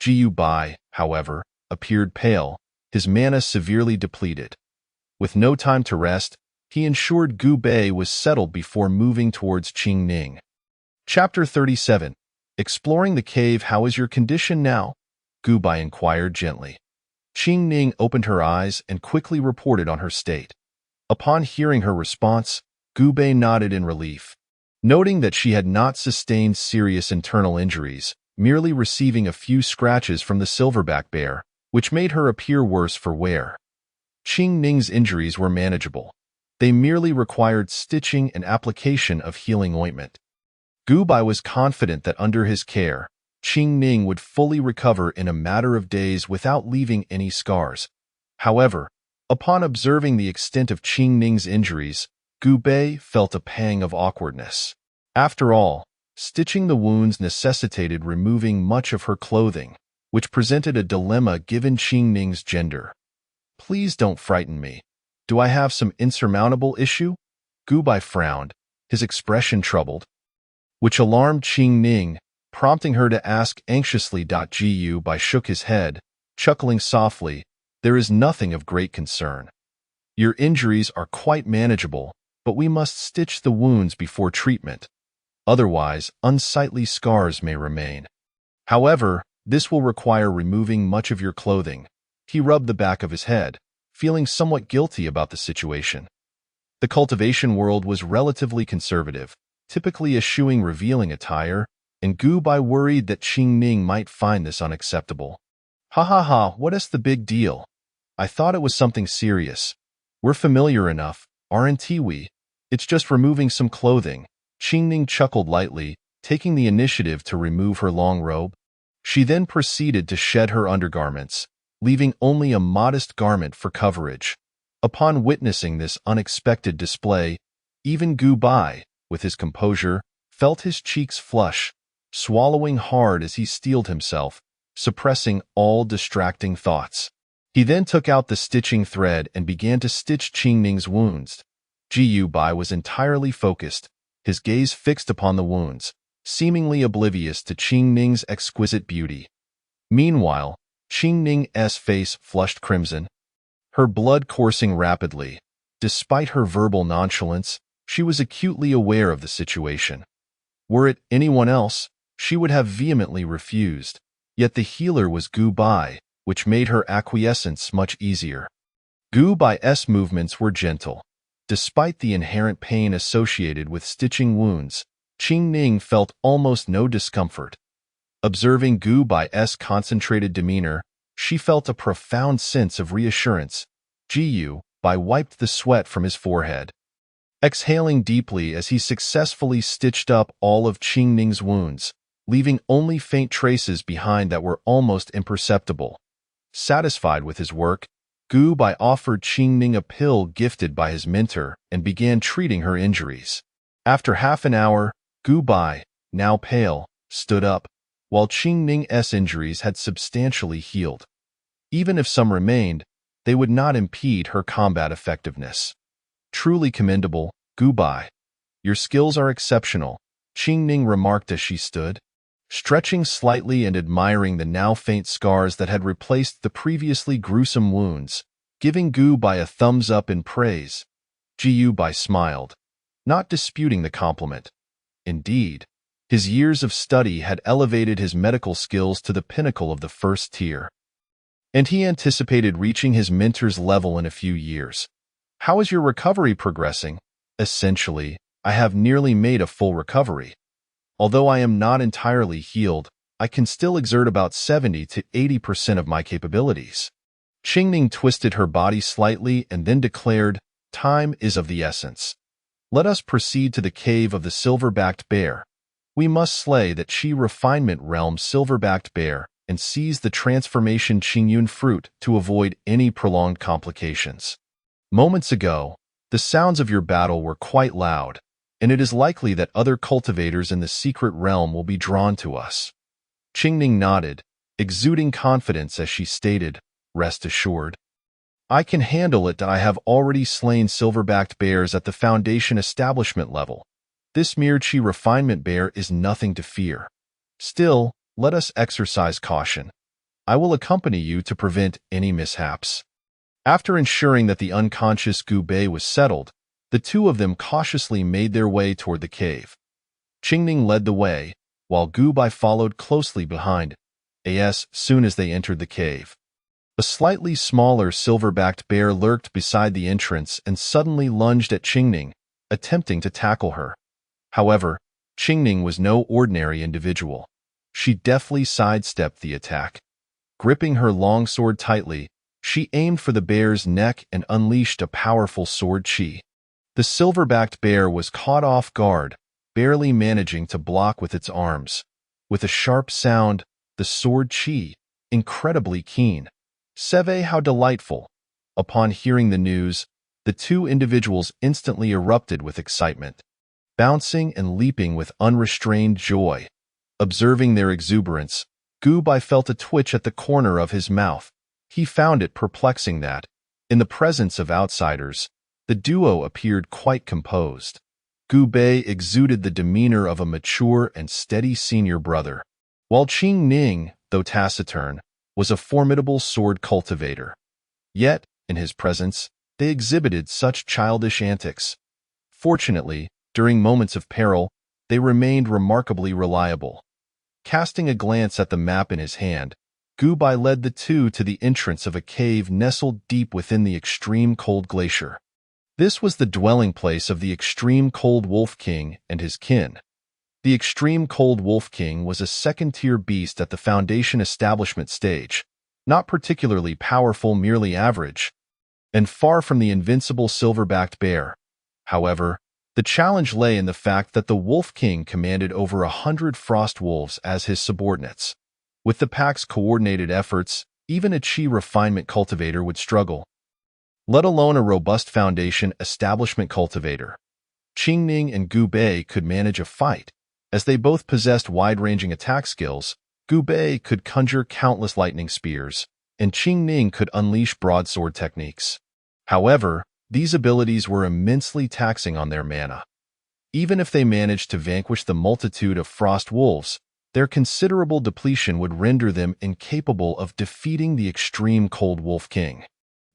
Gu Bai, however, appeared pale, his mana severely depleted. With no time to rest, he ensured Gu Bei was settled before moving towards Qing Ning. Chapter 37. Exploring the cave. How is your condition now? Gu Bai inquired gently. Qing Ning opened her eyes and quickly reported on her state. Upon hearing her response, Gu Bei nodded in relief. Noting that she had not sustained serious internal injuries, merely receiving a few scratches from the silverback bear, which made her appear worse for wear. Qing Ning's injuries were manageable. They merely required stitching and application of healing ointment. Gu Bai was confident that under his care, Qing Ning would fully recover in a matter of days without leaving any scars. However, upon observing the extent of Qing Ning's injuries, Gu Bei felt a pang of awkwardness. After all, stitching the wounds necessitated removing much of her clothing, which presented a dilemma given Qing Ning's gender. Please don't frighten me. Do I have some insurmountable issue? Gu Bai frowned, his expression troubled, which alarmed Qing Ning, prompting her to ask anxiously. Gu Bai shook his head, chuckling softly. There is nothing of great concern. Your injuries are quite manageable, but we must stitch the wounds before treatment. Otherwise, unsightly scars may remain. However, this will require removing much of your clothing. He rubbed the back of his head, feeling somewhat guilty about the situation. The cultivation world was relatively conservative, typically eschewing revealing attire, and Gu Bai worried that Qing Ning might find this unacceptable. Ha ha ha, what is the big deal? I thought it was something serious. We're familiar enough, aren't we? It's just removing some clothing. Qing Ning chuckled lightly, taking the initiative to remove her long robe. She then proceeded to shed her undergarments, leaving only a modest garment for coverage. Upon witnessing this unexpected display, even Gu Bai, with his composure, felt his cheeks flush, swallowing hard as he steeled himself, suppressing all distracting thoughts. He then took out the stitching thread and began to stitch Qing Ning's wounds. Gu Bai was entirely focused, his gaze fixed upon the wounds, seemingly oblivious to Qing Ning's exquisite beauty. Meanwhile, Qing Ning's face flushed crimson, her blood coursing rapidly. Despite her verbal nonchalance, she was acutely aware of the situation. Were it anyone else, she would have vehemently refused. Yet the healer was Gu Bai, which made her acquiescence much easier. Gu Bai's movements were gentle. Despite the inherent pain associated with stitching wounds, Qing Ning felt almost no discomfort. Observing Gu Bai's concentrated demeanor, she felt a profound sense of reassurance. Gu Bai wiped the sweat from his forehead, exhaling deeply as he successfully stitched up all of Qing Ning's wounds, leaving only faint traces behind that were almost imperceptible. Satisfied with his work, Gu Bai offered Qing Ning a pill gifted by his mentor and began treating her injuries. After half an hour, Gu Bai, now pale, stood up, while Qing Ning's injuries had substantially healed. Even if some remained, they would not impede her combat effectiveness. Truly commendable, Gu Bai. Your skills are exceptional, Qing Ning remarked as she stood, stretching slightly and admiring the now faint scars that had replaced the previously gruesome wounds, giving Gu Bai a thumbs up in praise. Gu Bai smiled, not disputing the compliment. Indeed, his years of study had elevated his medical skills to the pinnacle of the first tier, and he anticipated reaching his mentor's level in a few years. How is your recovery progressing? Essentially, I have nearly made a full recovery. Although I am not entirely healed, I can still exert about 70 to 80% of my capabilities. Qing Ning twisted her body slightly and then declared, time is of the essence. Let us proceed to the cave of the silver-backed bear. We must slay that Qi refinement realm silver-backed bear and seize the transformation Qingyun fruit to avoid any prolonged complications. Moments ago, the sounds of your battle were quite loud, and it is likely that other cultivators in the secret realm will be drawn to us. Qingning nodded, exuding confidence as she stated, "Rest assured. I can handle it. I have already slain silverbacked bears at the Foundation establishment level. This mere chi refinement bear is nothing to fear. Still, let us exercise caution. I will accompany you to prevent any mishaps." After ensuring that the unconscious Gu Bei was settled, the two of them cautiously made their way toward the cave. Qingning led the way, while Gu Bei followed closely behind, as soon as they entered the cave. A slightly smaller silverbacked bear lurked beside the entrance and suddenly lunged at Qingning, attempting to tackle her. However, Qingning was no ordinary individual. She deftly sidestepped the attack. Gripping her longsword tightly, she aimed for the bear's neck and unleashed a powerful sword chi. The silverbacked bear was caught off guard, barely managing to block with its arms. With a sharp sound, the sword chi, incredibly keen. "Seve, how delightful!" Upon hearing the news, the two individuals instantly erupted with excitement, bouncing and leaping with unrestrained joy. Observing their exuberance, Gu Bai felt a twitch at the corner of his mouth. He found it perplexing that, in the presence of outsiders, the duo appeared quite composed. Gu Bei exuded the demeanor of a mature and steady senior brother, while Qingning, though taciturn, was a formidable sword cultivator. Yet, in his presence, they exhibited such childish antics. Fortunately, during moments of peril, they remained remarkably reliable. Casting a glance at the map in his hand, Gu Bai led the two to the entrance of a cave nestled deep within the extreme cold glacier. This was the dwelling place of the extreme cold wolf king and his kin. The extreme cold wolf king was a second-tier beast at the Foundation establishment stage, not particularly powerful, merely average, and far from the invincible silverbacked bear. However, the challenge lay in the fact that the Wolf King commanded over 100 frost wolves as his subordinates. With the pack's coordinated efforts, even a chi refinement cultivator would struggle, let alone a robust Foundation establishment cultivator. Qingning and Gu Bei could manage a fight. As they both possessed wide-ranging attack skills, Gu Bei could conjure countless lightning spears, and Qingning could unleash broadsword techniques. However, these abilities were immensely taxing on their mana. Even if they managed to vanquish the multitude of frost wolves, their considerable depletion would render them incapable of defeating the extreme cold wolf king.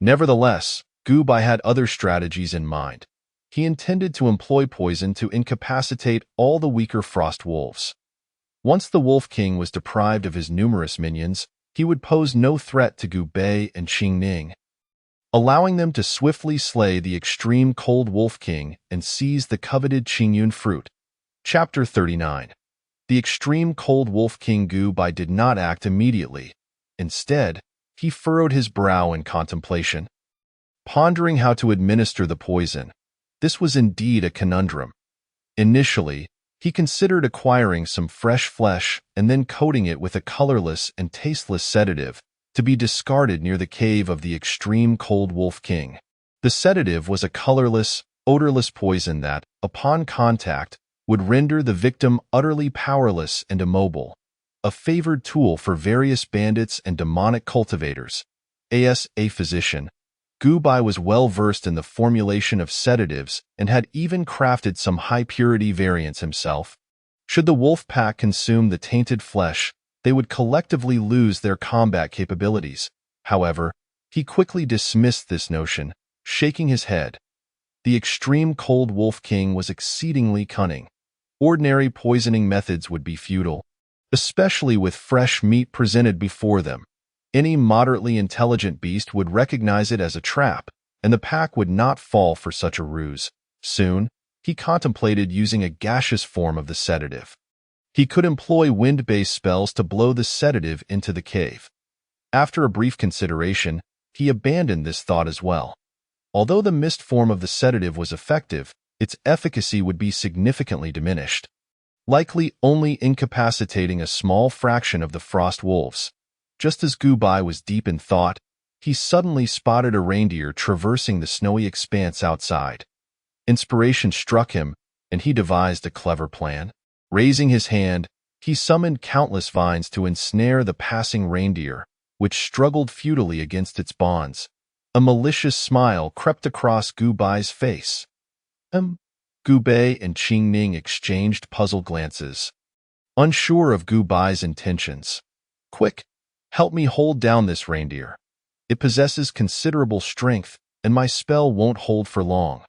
Nevertheless, Gu Bai had other strategies in mind. He intended to employ poison to incapacitate all the weaker frost wolves. Once the Wolf King was deprived of his numerous minions, he would pose no threat to Gu Bei and Qingning, allowing them to swiftly slay the extreme cold Wolf King and seize the coveted Qingyun fruit. Chapter 39. The extreme cold Wolf King Gu Bai did not act immediately. Instead, he furrowed his brow in contemplation, pondering how to administer the poison. This was indeed a conundrum. Initially, he considered acquiring some fresh flesh and then coating it with a colorless and tasteless sedative to be discarded near the cave of the extreme cold Wolf King. The sedative was a colorless, odorless poison that, upon contact, would render the victim utterly powerless and immobile, a favored tool for various bandits and demonic cultivators. As a physician, Gu Bai was well versed in the formulation of sedatives and had even crafted some high-purity variants himself. Should the wolf pack consume the tainted flesh, they would collectively lose their combat capabilities. However, he quickly dismissed this notion, shaking his head. The extreme cold Wolf King was exceedingly cunning. Ordinary poisoning methods would be futile, especially with fresh meat presented before them. Any moderately intelligent beast would recognize it as a trap, and the pack would not fall for such a ruse. Soon, he contemplated using a gaseous form of the sedative. He could employ wind-based spells to blow the sedative into the cave. After a brief consideration, he abandoned this thought as well. Although the mist form of the sedative was effective, its efficacy would be significantly diminished, likely only incapacitating a small fraction of the frost wolves. Just as Gu Bai was deep in thought, he suddenly spotted a reindeer traversing the snowy expanse outside. Inspiration struck him, and he devised a clever plan. Raising his hand, He summoned countless vines to ensnare the passing reindeer, which struggled futilely against its bonds. A malicious smile crept across Gu Bai's face. Gu Bai and Qing Ning exchanged puzzled glances, unsure of Gu Bai's intentions. Quick, help me hold down this reindeer. It possesses considerable strength, and my spell won't hold for long.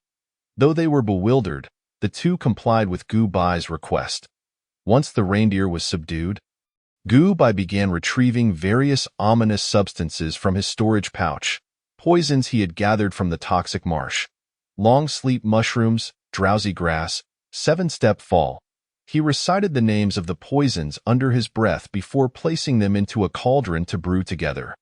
Though they were bewildered, the two complied with Gu Bai's request. Once the reindeer was subdued, Gu Bai began retrieving various ominous substances from his storage pouch, poisons he had gathered from the toxic marsh. Long sleep mushrooms, drowsy grass, seven-step fall. He recited the names of the poisons under his breath before placing them into a cauldron to brew together.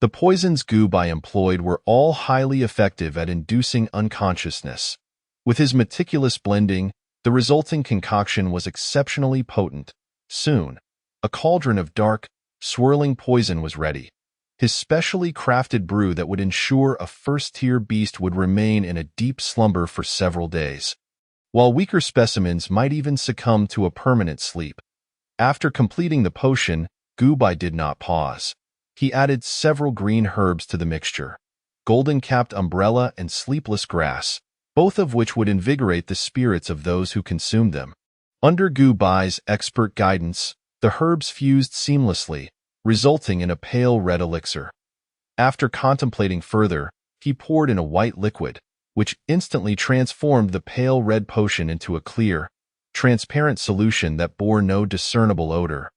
The poisons Gu Bai employed were all highly effective at inducing unconsciousness. With his meticulous blending, the resulting concoction was exceptionally potent. Soon, a cauldron of dark, swirling poison was ready. His specially crafted brew that would ensure a first-tier beast would remain in a deep slumber for several days, while weaker specimens might even succumb to a permanent sleep. After completing the potion, Gu Bai did not pause. He added several green herbs to the mixture, golden-capped umbrella and sleepless grass, both of which would invigorate the spirits of those who consumed them. Under Gu Bai's expert guidance, the herbs fused seamlessly, resulting in a pale red elixir. After contemplating further, he poured in a white liquid, which instantly transformed the pale red potion into a clear, transparent solution that bore no discernible odor,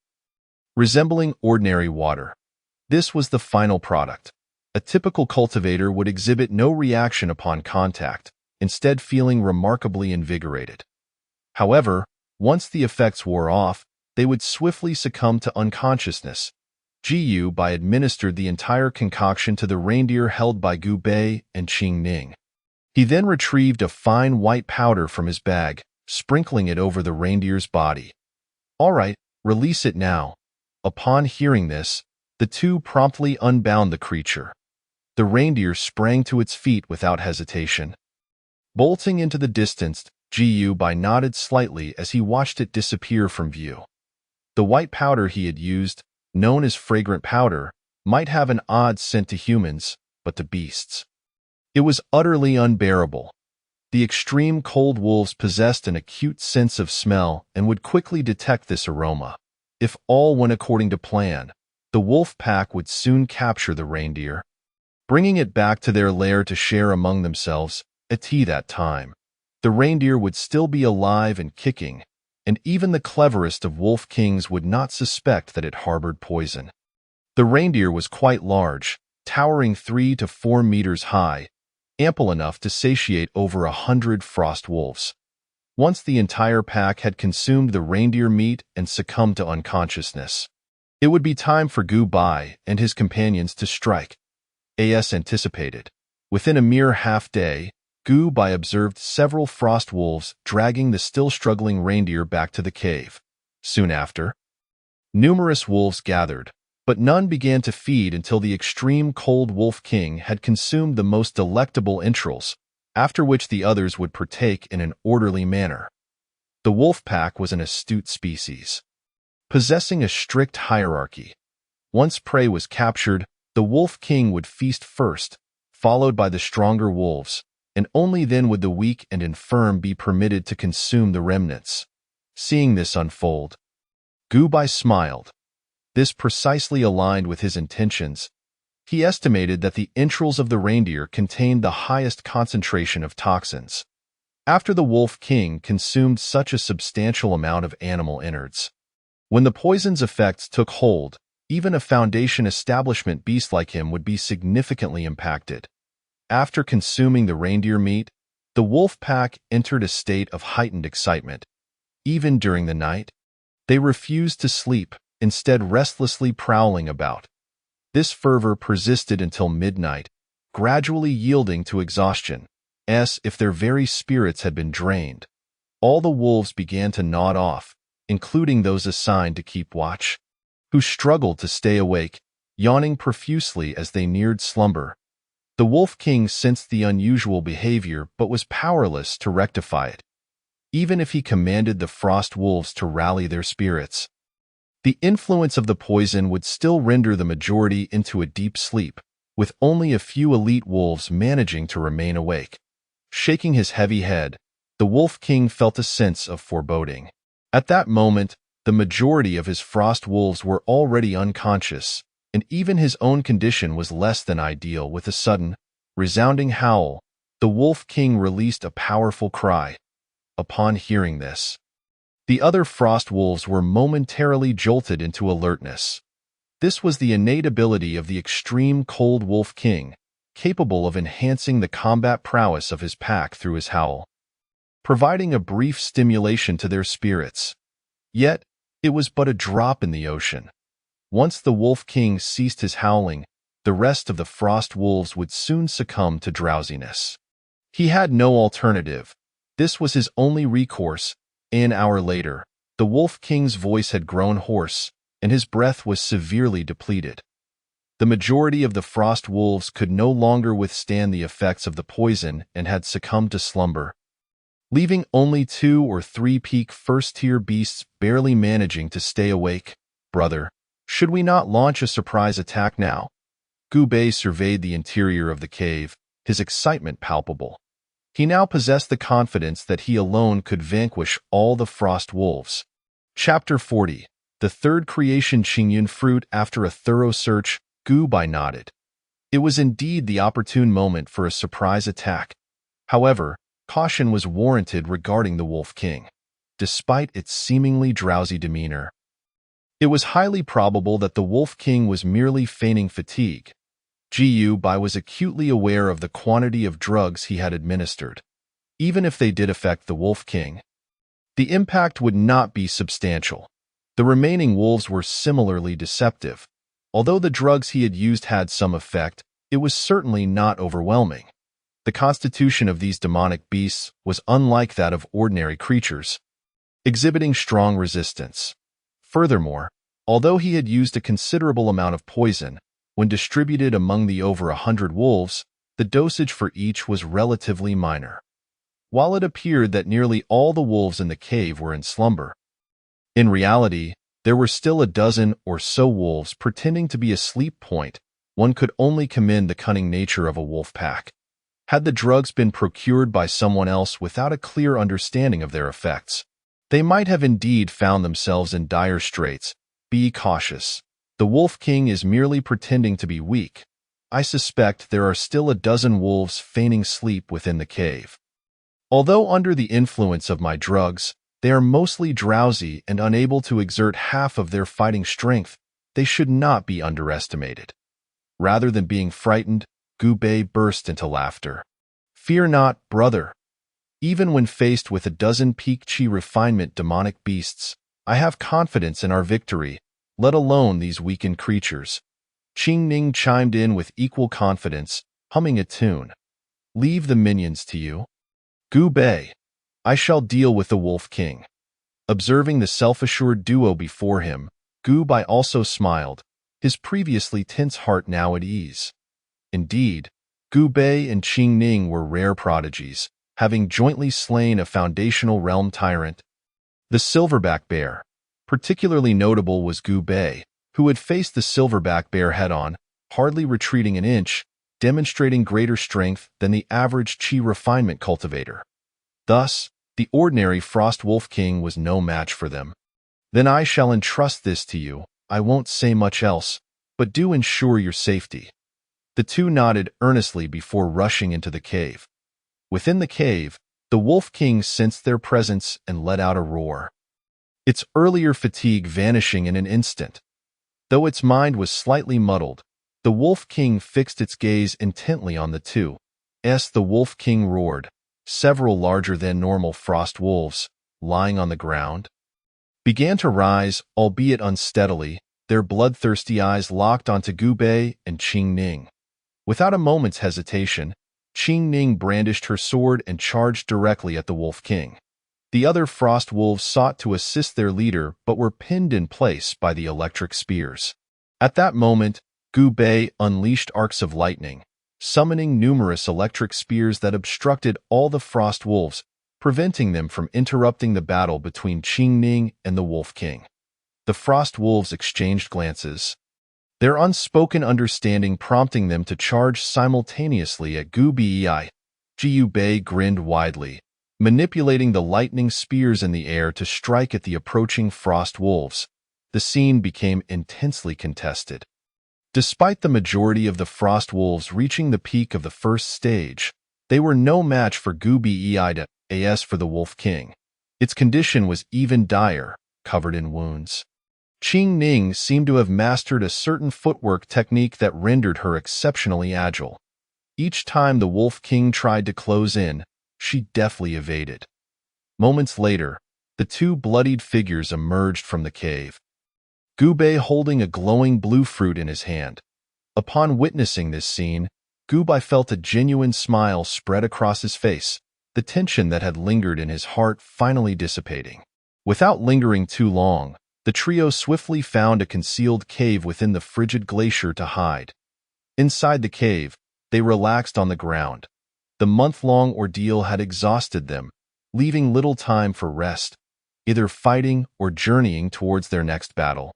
resembling ordinary water. This was the final product. A typical cultivator would exhibit no reaction upon contact, instead feeling remarkably invigorated. However, once the effects wore off, they would swiftly succumb to unconsciousness. Gu Bai administered the entire concoction to the reindeer held by Gu Bai and Qing Ning. He then retrieved a fine white powder from his bag, sprinkling it over the reindeer's body. "All right, release it now." Upon hearing this, the two promptly unbound the creature. The reindeer sprang to its feet without hesitation. Bolting into the distance, Gu Bai nodded slightly as he watched it disappear from view. The white powder he had used, known as fragrant powder, might have an odd scent to humans, but to beasts, it was utterly unbearable. The extreme cold wolves possessed an acute sense of smell and would quickly detect this aroma. If all went according to plan, the wolf pack would soon capture the reindeer, bringing it back to their lair to share among themselves. At that time, the reindeer would still be alive and kicking, and even the cleverest of wolf kings would not suspect that it harbored poison. The reindeer was quite large, towering 3 to 4 meters high, ample enough to satiate over 100 frost wolves. Once the entire pack had consumed the reindeer meat and succumbed to unconsciousness, it would be time for Gu Bai and his companions to strike. As anticipated, within a mere half-day, Gu Bai observed several frost wolves dragging the still-struggling reindeer back to the cave. Soon after, numerous wolves gathered, but none began to feed until the extreme cold wolf king had consumed the most delectable entrails, after which the others would partake in an orderly manner. The wolf pack was an astute species, possessing a strict hierarchy. Once prey was captured, the wolf king would feast first, followed by the stronger wolves, and only then would the weak and infirm be permitted to consume the remnants. Seeing this unfold, Gu Bai smiled. This precisely aligned with his intentions. He estimated that the entrails of the reindeer contained the highest concentration of toxins. After the wolf king consumed such a substantial amount of animal innards, when the poison's effects took hold, even a foundation establishment beast like him would be significantly impacted. After consuming the reindeer meat, the wolf pack entered a state of heightened excitement. Even during the night, they refused to sleep, instead restlessly prowling about. This fervor persisted until midnight, gradually yielding to exhaustion, as if their very spirits had been drained. All the wolves began to nod off, including those assigned to keep watch, who struggled to stay awake, yawning profusely as they neared slumber. The wolf king sensed the unusual behavior but was powerless to rectify it. Even if he commanded the frost wolves to rally their spirits, The influence of the poison would still render the majority into a deep sleep, with only a few elite wolves managing to remain awake. Shaking his heavy head, the Wolf King felt a sense of foreboding. At that moment, the majority of his frost wolves were already unconscious, and even his own condition was less than ideal. With a sudden, resounding howl, the Wolf King released a powerful cry. Upon hearing this, the other frost wolves were momentarily jolted into alertness. This was the innate ability of the extreme cold Wolf King, capable of enhancing the combat prowess of his pack through his howl, providing a brief stimulation to their spirits. Yet, it was but a drop in the ocean. Once the Wolf King ceased his howling, the rest of the frost wolves would soon succumb to drowsiness. He had no alternative. This was his only recourse. An hour later, the Wolf King's voice had grown hoarse, and his breath was severely depleted. The majority of the frost wolves could no longer withstand the effects of the poison and had succumbed to slumber, leaving only 2 or 3 peak first-tier beasts barely managing to stay awake. "Brother, should we not launch a surprise attack now?" Gu Bei surveyed the interior of the cave, his excitement palpable. He now possessed the confidence that he alone could vanquish all the frost wolves. Chapter 40. The Third Creation. Qingyun fruit. After a thorough search, Gu Bei nodded. It was indeed the opportune moment for a surprise attack. However, caution was warranted regarding the Wolf King. Despite its seemingly drowsy demeanor, it was highly probable that the Wolf King was merely feigning fatigue. Gu Bei was acutely aware of the quantity of drugs he had administered. Even if they did affect the Wolf King, the impact would not be substantial. The remaining wolves were similarly deceptive. Although the drugs he had used had some effect, it was certainly not overwhelming. The constitution of these demonic beasts was unlike that of ordinary creatures, exhibiting strong resistance. Furthermore, although he had used a considerable amount of poison, when distributed among the over 100 wolves, the dosage for each was relatively minor. While it appeared that nearly all the wolves in the cave were in slumber, in reality, there were still a dozen or so wolves pretending to be asleep. One could only commend the cunning nature of a wolf pack. Had the drugs been procured by someone else without a clear understanding of their effects, they might have indeed found themselves in dire straits. Be cautious. The Wolf King is merely pretending to be weak. I suspect there are still a dozen wolves feigning sleep within the cave. Although under the influence of my drugs, they are mostly drowsy and unable to exert half of their fighting strength. They should not be underestimated. Rather than being frightened, Gu Bei burst into laughter. Fear not, brother. Even when faced with a dozen peak qi refinement demonic beasts, I have confidence in our victory, let alone these weakened creatures. Qing Ning chimed in with equal confidence, humming a tune. Leave the minions to you, Gu Bei. I shall deal with the Wolf King. Observing the self-assured duo before him, Gu Bei also smiled, his previously tense heart now at ease. Indeed, Gu Bei and Qing Ning were rare prodigies, having jointly slain a foundational realm tyrant, the Silverback Bear. Particularly notable was Gu Bei, who had faced the Silverback Bear head-on, hardly retreating an inch, demonstrating greater strength than the average Qi refinement cultivator. Thus, the ordinary Frost Wolf King was no match for them. Then I shall entrust this to you. I won't say much else, but do ensure your safety. The two nodded earnestly before rushing into the cave. Within the cave, the Wolf King sensed their presence and let out a roar, its earlier fatigue vanishing in an instant. Though its mind was slightly muddled, the Wolf King fixed its gaze intently on the two. The Wolf King roared. Several larger than normal frost wolves, lying on the ground, began to rise, albeit unsteadily, their bloodthirsty eyes locked onto Gu Bei and Qing Ning. Without a moment's hesitation, Qing Ning brandished her sword and charged directly at the Wolf King. The other frost wolves sought to assist their leader but were pinned in place by the electric spears. At that moment, Gu Bei unleashed arcs of lightning, summoning numerous electric spears that obstructed all the frost wolves, preventing them from interrupting the battle between Qing Ning and the Wolf King. The frost wolves exchanged glances, their unspoken understanding prompting them to charge simultaneously at Gu Bei. Jiu Bei grinned widely, manipulating the lightning spears in the air to strike at the approaching frost wolves. The scene became intensely contested. Despite the majority of the frost wolves reaching the peak of the first stage, they were no match for Gu Bei as for the Wolf King. Its condition was even dire, covered in wounds. Qing Ning seemed to have mastered a certain footwork technique that rendered her exceptionally agile. Each time the Wolf King tried to close in, she deftly evaded. Moments later, the two bloodied figures emerged from the cave, Gu Bei holding a glowing blue fruit in his hand. Upon witnessing this scene, Gu Bei felt a genuine smile spread across his face, the tension that had lingered in his heart finally dissipating. Without lingering too long, the trio swiftly found a concealed cave within the frigid glacier to hide. Inside the cave, they relaxed on the ground. The month-long ordeal had exhausted them, leaving little time for rest, either fighting or journeying towards their next battle.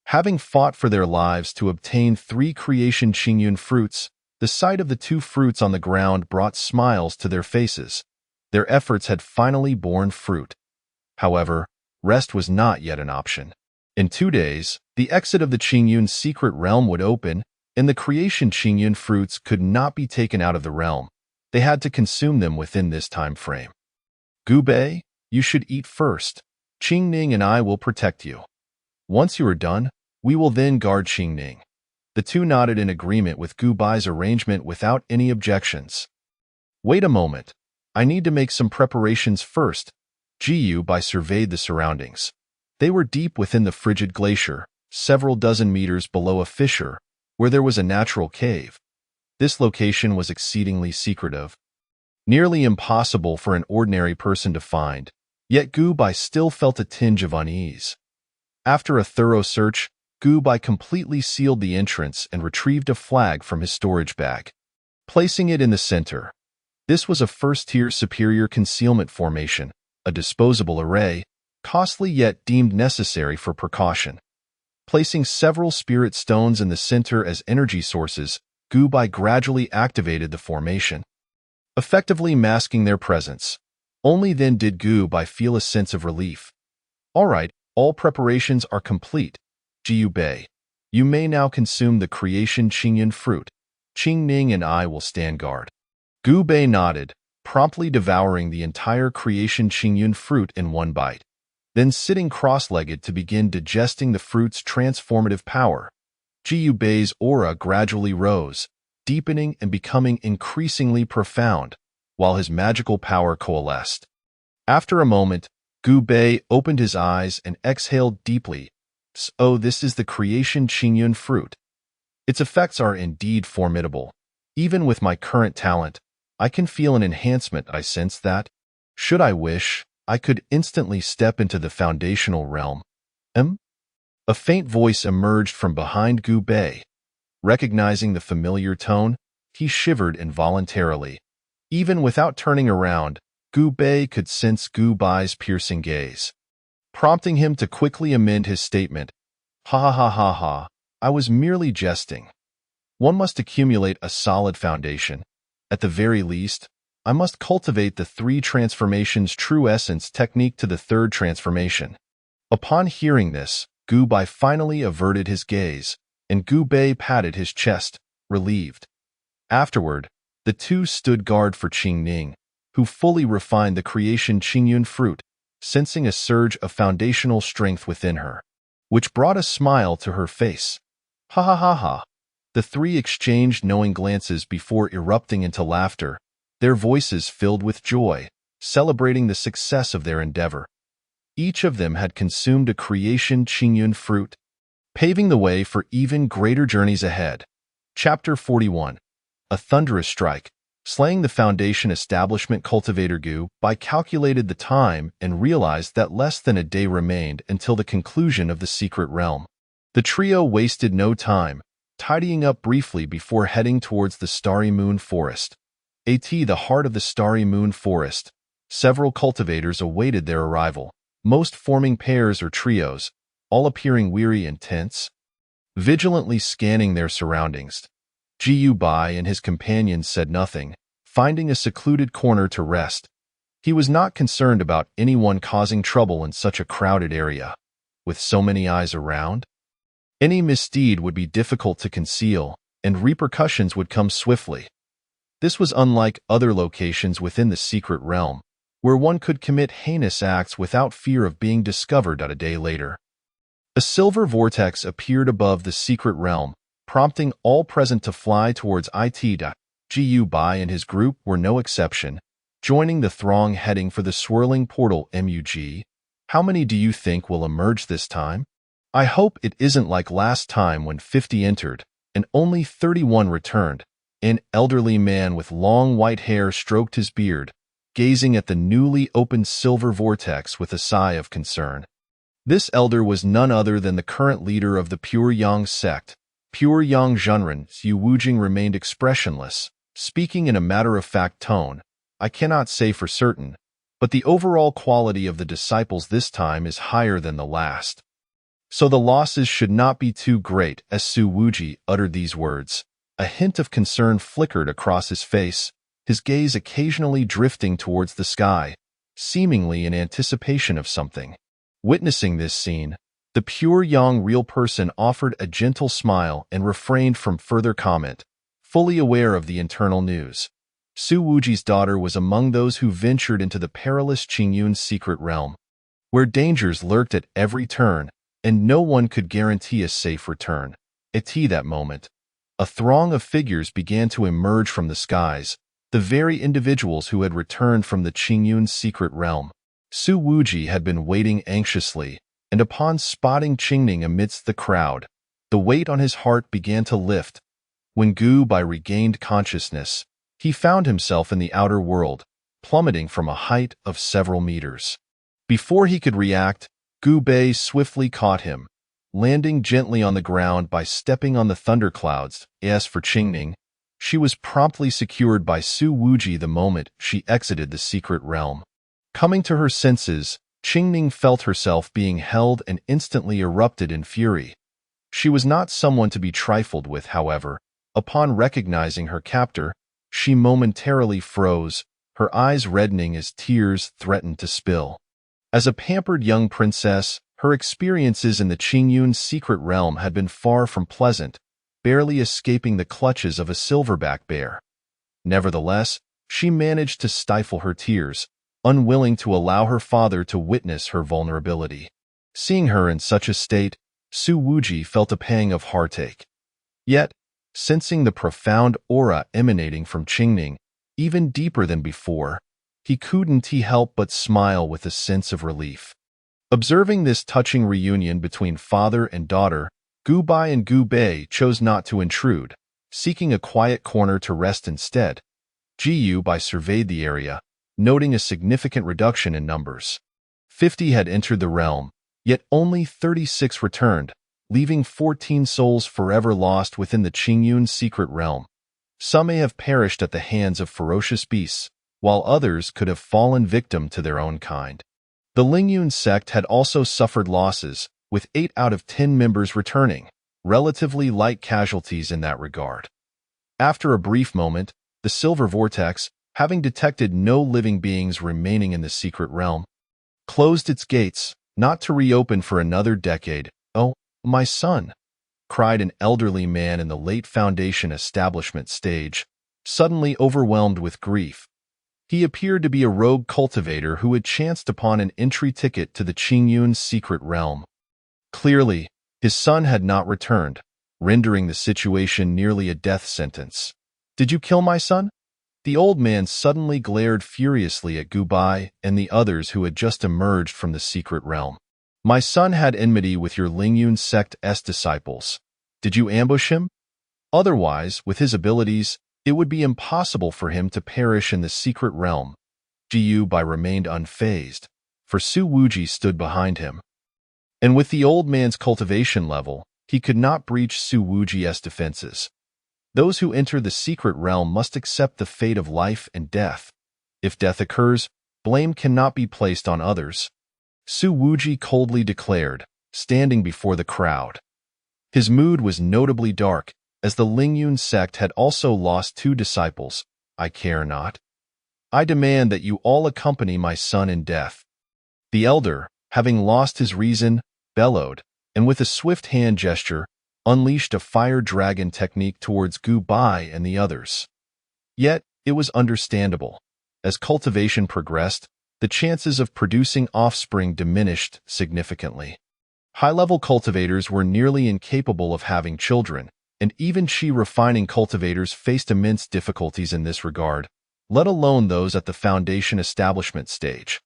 Having fought for their lives to obtain 3 creation Qingyun fruits, the sight of the 2 fruits on the ground brought smiles to their faces. Their efforts had finally borne fruit. However, rest was not yet an option. In 2 days, the exit of the Qingyun secret realm would open, and the creation Qingyun fruits could not be taken out of the realm. They had to consume them within this time frame. Gu Bei, you should eat first. Qing Ning and I will protect you. Once you are done, we will then guard Qing Ning. The two nodded in agreement with Gu Bai's arrangement without any objections. Wait a moment. I need to make some preparations first. Jiu Bai surveyed the surroundings. They were deep within the frigid glacier, several dozen meters below a fissure, where there was a natural cave. This location was exceedingly secretive, nearly impossible for an ordinary person to find, yet Gu Bai still felt a tinge of unease. After a thorough search, Gu Bai completely sealed the entrance and retrieved a flag from his storage bag, placing it in the center. This was a first-tier superior concealment formation, a disposable array, costly yet deemed necessary for precaution. Placing several spirit stones in the center as energy sources, Gu Bai gradually activated the formation, effectively masking their presence. Only then did Gu Bai feel a sense of relief. All right, all preparations are complete. Jiu Bei, you may now consume the creation Qingyun fruit. Qing Ning and I will stand guard. Gu Bei nodded, promptly devouring the entire creation Qingyun fruit in one bite, then sitting cross-legged to begin digesting the fruit's transformative power. Jiu Bei's aura gradually rose, deepening and becoming increasingly profound, while his magical power coalesced. After a moment, Gu Bei opened his eyes and exhaled deeply. So this is the creation Qingyun fruit. Its effects are indeed formidable. Even with my current talent, I can feel an enhancement. I sense that, should I wish, I could instantly step into the foundational realm. A faint voice emerged from behind Gu Bei. Recognizing the familiar tone, he shivered involuntarily. Even without turning around, Gu Bei could sense Gu Bai's piercing gaze, prompting him to quickly amend his statement. Ha ha ha ha ha, I was merely jesting. One must accumulate a solid foundation. At the very least, I must cultivate the 3 transformations true essence technique to the 3rd transformation. Upon hearing this, Gu Bai finally averted his gaze, and Gu Bei patted his chest, relieved. Afterward, the two stood guard for Qing Ning, who fully refined the creation Qingyun fruit, sensing a surge of foundational strength within her, which brought a smile to her face. Ha ha ha ha. The 3 exchanged knowing glances before erupting into laughter, their voices filled with joy, celebrating the success of their endeavor. Each of them had consumed a creation Qingyun fruit, paving the way for even greater journeys ahead. Chapter 41. A Thunderous Strike. Slaying the foundation establishment cultivator Gu Bai calculated the time and realized that less than a day remained until the conclusion of the secret realm. The trio wasted no time, tidying up briefly before heading towards the Starry Moon Forest. The heart of the Starry Moon Forest. Several cultivators awaited their arrival, most forming pairs or trios, all appearing weary and tense. Vigilantly scanning their surroundings, Gu Bai and his companions said nothing, finding a secluded corner to rest. He was not concerned about anyone causing trouble in such a crowded area. With so many eyes around, any misdeed would be difficult to conceal, and repercussions would come swiftly. This was unlike other locations within the secret realm, where one could commit heinous acts without fear of being discovered a day later. A silver vortex appeared above the secret realm, prompting all present to fly towards it. Gu Bai and his group were no exception, joining the throng heading for the swirling portal. Mug, how many do you think will emerge this time? I hope it isn't like last time when 50 entered, and only 31 returned. An elderly man with long white hair stroked his beard, gazing at the newly opened silver vortex with a sigh of concern. This elder was none other than the current leader of the Pure Yang sect. Pure Yang Zhenren. Xu Wujing remained expressionless, speaking in a matter-of-fact tone. I cannot say for certain, but the overall quality of the disciples this time is higher than the last. So the losses should not be too great. As Xu Wuji uttered these words, a hint of concern flickered across his face, his gaze occasionally drifting towards the sky, seemingly in anticipation of something. Witnessing this scene, the Pure Yang real person offered a gentle smile and refrained from further comment, fully aware of the internal news. Xu Wuji's daughter was among those who ventured into the perilous Qingyun's secret realm, where dangers lurked at every turn, and no one could guarantee a safe return. At that moment, a throng of figures began to emerge from the skies, the very individuals who had returned from the Qingyun's secret realm. Xu Wuji had been waiting anxiously, and upon spotting Qingning amidst the crowd, the weight on his heart began to lift. When Gu Bai regained consciousness, he found himself in the outer world, plummeting from a height of several meters. Before he could react, Gu Bai swiftly caught him, landing gently on the ground by stepping on the thunderclouds. As for Qingning, she was promptly secured by Xu Wuji the moment she exited the secret realm. Coming to her senses, Qingning felt herself being held and instantly erupted in fury. She was not someone to be trifled with, however. Upon recognizing her captor, she momentarily froze, her eyes reddening as tears threatened to spill. As a pampered young princess, her experiences in the Qingyun's secret realm had been far from pleasant, barely escaping the clutches of a silverback bear. Nevertheless, she managed to stifle her tears, unwilling to allow her father to witness her vulnerability. Seeing her in such a state, Xu Wuji felt a pang of heartache. Yet, sensing the profound aura emanating from Qingning, even deeper than before, he couldn't help but smile with a sense of relief. Observing this touching reunion between father and daughter, Gu Bai and Gu Bei chose not to intrude, seeking a quiet corner to rest instead. Gu Bai surveyed the area, noting a significant reduction in numbers. 50 had entered the realm, yet only 36 returned, leaving 14 souls forever lost within the Qingyun's secret realm. Some may have perished at the hands of ferocious beasts, while others could have fallen victim to their own kind. The Lingyun sect had also suffered losses, with 8 out of 10 members returning, relatively light casualties in that regard. After a brief moment, the silver vortex, having detected no living beings remaining in the secret realm, closed its gates, not to reopen for another decade. "Oh, my son," cried an elderly man in the late Foundation establishment stage, suddenly overwhelmed with grief. He appeared to be a rogue cultivator who had chanced upon an entry ticket to the Qingyun's secret realm. Clearly, his son had not returned, rendering the situation nearly a death sentence. "Did you kill my son?" The old man suddenly glared furiously at Gu Bai and the others who had just emerged from the secret realm. "My son had enmity with your Lingyun sect's disciples. Did you ambush him? Otherwise, with his abilities, it would be impossible for him to perish in the secret realm." Gu Bai remained unfazed, for Xu Wuji stood behind him. And with the old man's cultivation level, he could not breach Xu Wuji's defenses. Those who enter the secret realm must accept the fate of life and death. If death occurs, blame cannot be placed on others. Xu Wuji coldly declared, standing before the crowd. His mood was notably dark, as the Lingyun sect had also lost 2 disciples. I care not. I demand that you all accompany my son in death. The elder, having lost his reason, bellowed, and with a swift hand gesture, unleashed a fire dragon technique towards Gu Bai and the others. Yet, it was understandable. As cultivation progressed, the chances of producing offspring diminished significantly. High-level cultivators were nearly incapable of having children, and even Qi refining cultivators faced immense difficulties in this regard, let alone those at the foundation establishment stage.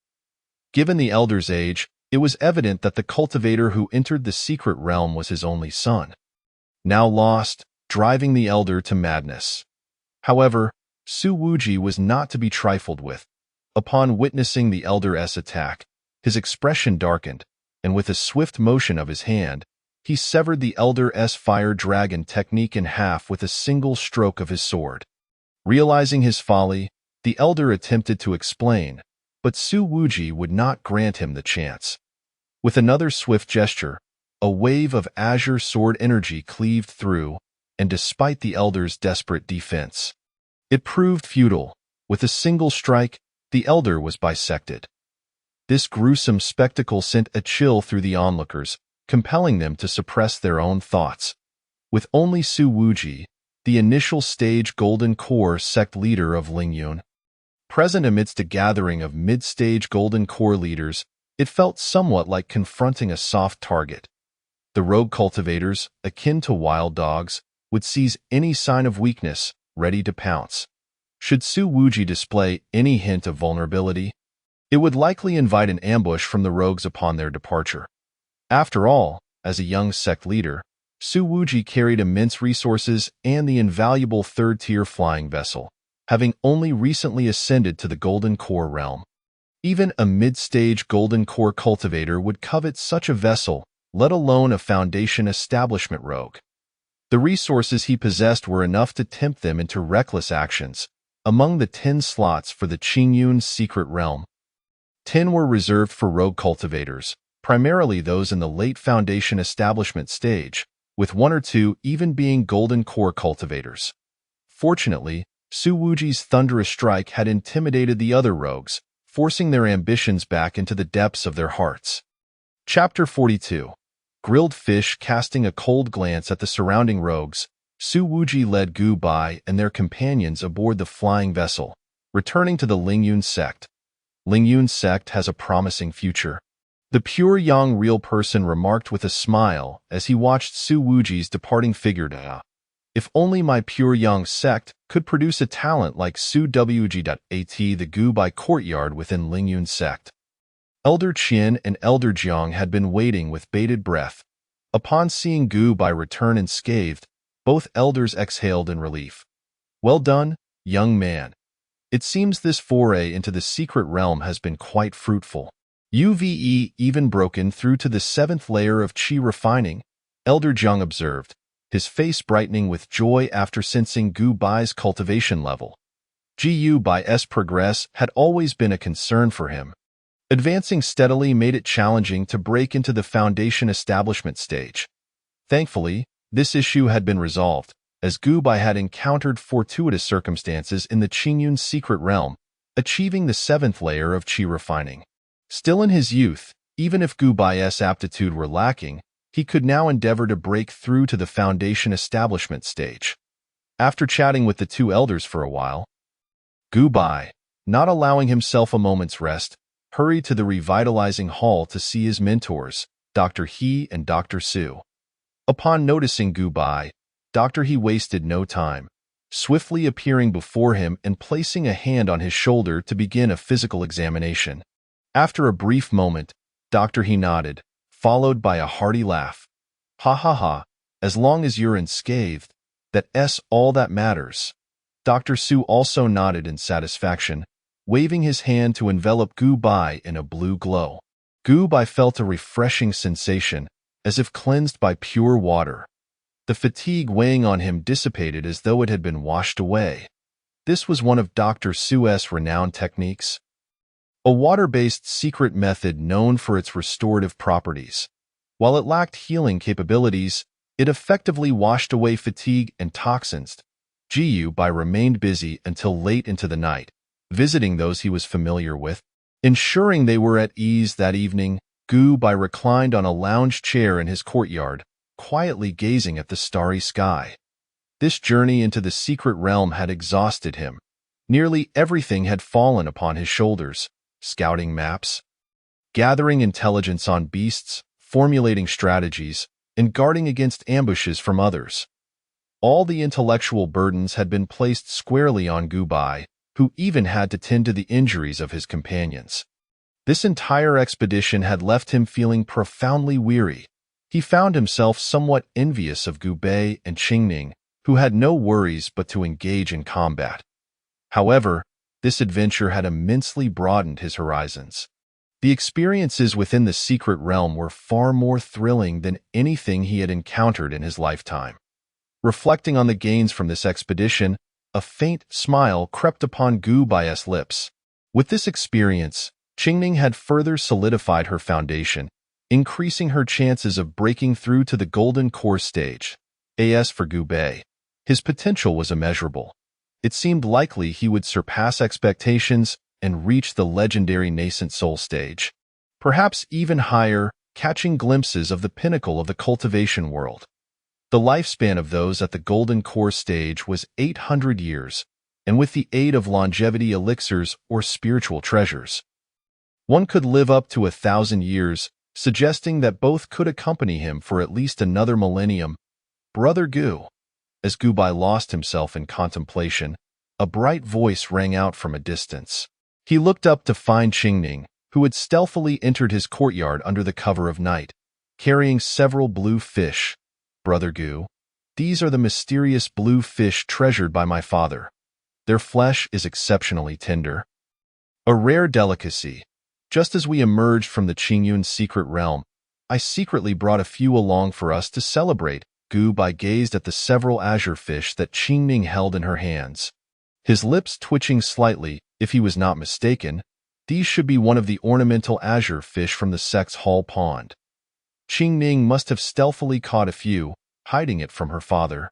Given the elder's age, it was evident that the cultivator who entered the secret realm was his only son, now lost, driving the elder to madness. However, Su Wuji was not to be trifled with. Upon witnessing the elder's attack, his expression darkened, and with a swift motion of his hand, he severed the elder's fire dragon technique in half with a single stroke of his sword. Realizing his folly, the elder attempted to explain, but Su Wuji would not grant him the chance. With another swift gesture, a wave of azure sword energy cleaved through, and despite the elder's desperate defense, it proved futile. With a single strike, the elder was bisected. This gruesome spectacle sent a chill through the onlookers, compelling them to suppress their own thoughts. With only Su Wuji, the initial stage Golden Core sect leader of Lingyun, present amidst a gathering of mid-stage Golden Core leaders, it felt somewhat like confronting a soft target. The rogue cultivators, akin to wild dogs, would seize any sign of weakness, ready to pounce. Should Su Wuji display any hint of vulnerability, it would likely invite an ambush from the rogues upon their departure. After all, as a young sect leader, Su Wuji carried immense resources and the invaluable third-tier flying vessel, having only recently ascended to the Golden Core realm. Even a mid-stage Golden Core cultivator would covet such a vessel, let alone a foundation establishment rogue. The resources he possessed were enough to tempt them into reckless actions. Among the 10 slots for the Qingyun secret realm, 10 were reserved for rogue cultivators, primarily those in the late foundation establishment stage, with 1 or 2 even being Golden Core cultivators. Fortunately, Su Wuji's thunderous strike had intimidated the other rogues, forcing their ambitions back into the depths of their hearts. Chapter 42. Grilled fish. Casting a cold glance at the surrounding rogues, Su Wuji led Gu Bai and their companions aboard the flying vessel, returning to the Lingyun sect. Lingyun sect has a promising future, the pure young real person remarked with a smile as he watched Su Wuji's departing figure. If only my pure young sect could produce a talent like Su Wg. The Gu Bai courtyard within Lingyun sect. Elder Qian and Elder Jiang had been waiting with bated breath. Upon seeing Gu Bai return unscathed, both elders exhaled in relief. Well done, young man. It seems this foray into the secret realm has been quite fruitful. You've even broken through to the 7th layer of Qi refining, Elder Jiang observed, his face brightening with joy after sensing Gu Bai's cultivation level. Gu Bai's progress had always been a concern for him. Advancing steadily made it challenging to break into the foundation establishment stage. Thankfully, this issue had been resolved, as Gu Bai had encountered fortuitous circumstances in the Qingyun secret realm, achieving the 7th layer of Qi refining. Still in his youth, even if Gu Bai's aptitude were lacking, he could now endeavor to break through to the foundation establishment stage. After chatting with the 2 elders for a while, Gu Bai, not allowing himself a moment's rest, hurried to the revitalizing hall to see his mentors, Dr. He and Dr. Su. Upon noticing Gu Bai, Dr. He wasted no time, swiftly appearing before him and placing a hand on his shoulder to begin a physical examination. After a brief moment, Dr. He nodded, followed by a hearty laugh. Ha ha ha, as long as you're unscathed, that's all that matters. Dr. Su also nodded in satisfaction, waving his hand to envelop Gu Bai in a blue glow. Gu Bai felt a refreshing sensation, as if cleansed by pure water. The fatigue weighing on him dissipated as though it had been washed away. This was one of Dr. Su's renowned techniques, a water-based secret method known for its restorative properties. While it lacked healing capabilities, it effectively washed away fatigue and toxins. Gu Bai remained busy until late into the night, visiting those he was familiar with. Ensuring they were at ease that evening, Gu Bai reclined on a lounge chair in his courtyard, quietly gazing at the starry sky. This journey into the secret realm had exhausted him. Nearly everything had fallen upon his shoulders: scouting maps, gathering intelligence on beasts, formulating strategies, and guarding against ambushes from others. All the intellectual burdens had been placed squarely on Gu Bai, who even had to tend to the injuries of his companions. This entire expedition had left him feeling profoundly weary. He found himself somewhat envious of Gu Bei and Qingning, who had no worries but to engage in combat. However, this adventure had immensely broadened his horizons. The experiences within the secret realm were far more thrilling than anything he had encountered in his lifetime. Reflecting on the gains from this expedition, a faint smile crept upon Gu Bai's lips. With this experience, Qingning had further solidified her foundation, increasing her chances of breaking through to the golden core stage. As for Gu Bei, his potential was immeasurable. It seemed likely he would surpass expectations and reach the legendary nascent soul stage, perhaps even higher, catching glimpses of the pinnacle of the cultivation world. The lifespan of those at the golden core stage was 800 years, and with the aid of longevity elixirs or spiritual treasures, one could live up to 1,000 years, suggesting that both could accompany him for at least another millennium. Brother Gu. As Gu Bai lost himself in contemplation, a bright voice rang out from a distance. He looked up to find Qingning, who had stealthily entered his courtyard under the cover of night, carrying several blue fish. Brother Gu, these are the mysterious blue fish treasured by my father. Their flesh is exceptionally tender, a rare delicacy. Just as we emerged from the Qingyun's secret realm, I secretly brought a few along for us to celebrate. Gu Bai gazed at the several azure fish that Qingning held in her hands, his lips twitching slightly. If he was not mistaken, these should be one of the ornamental azure fish from the sect's hall pond. Qingning must have stealthily caught a few, hiding it from her father.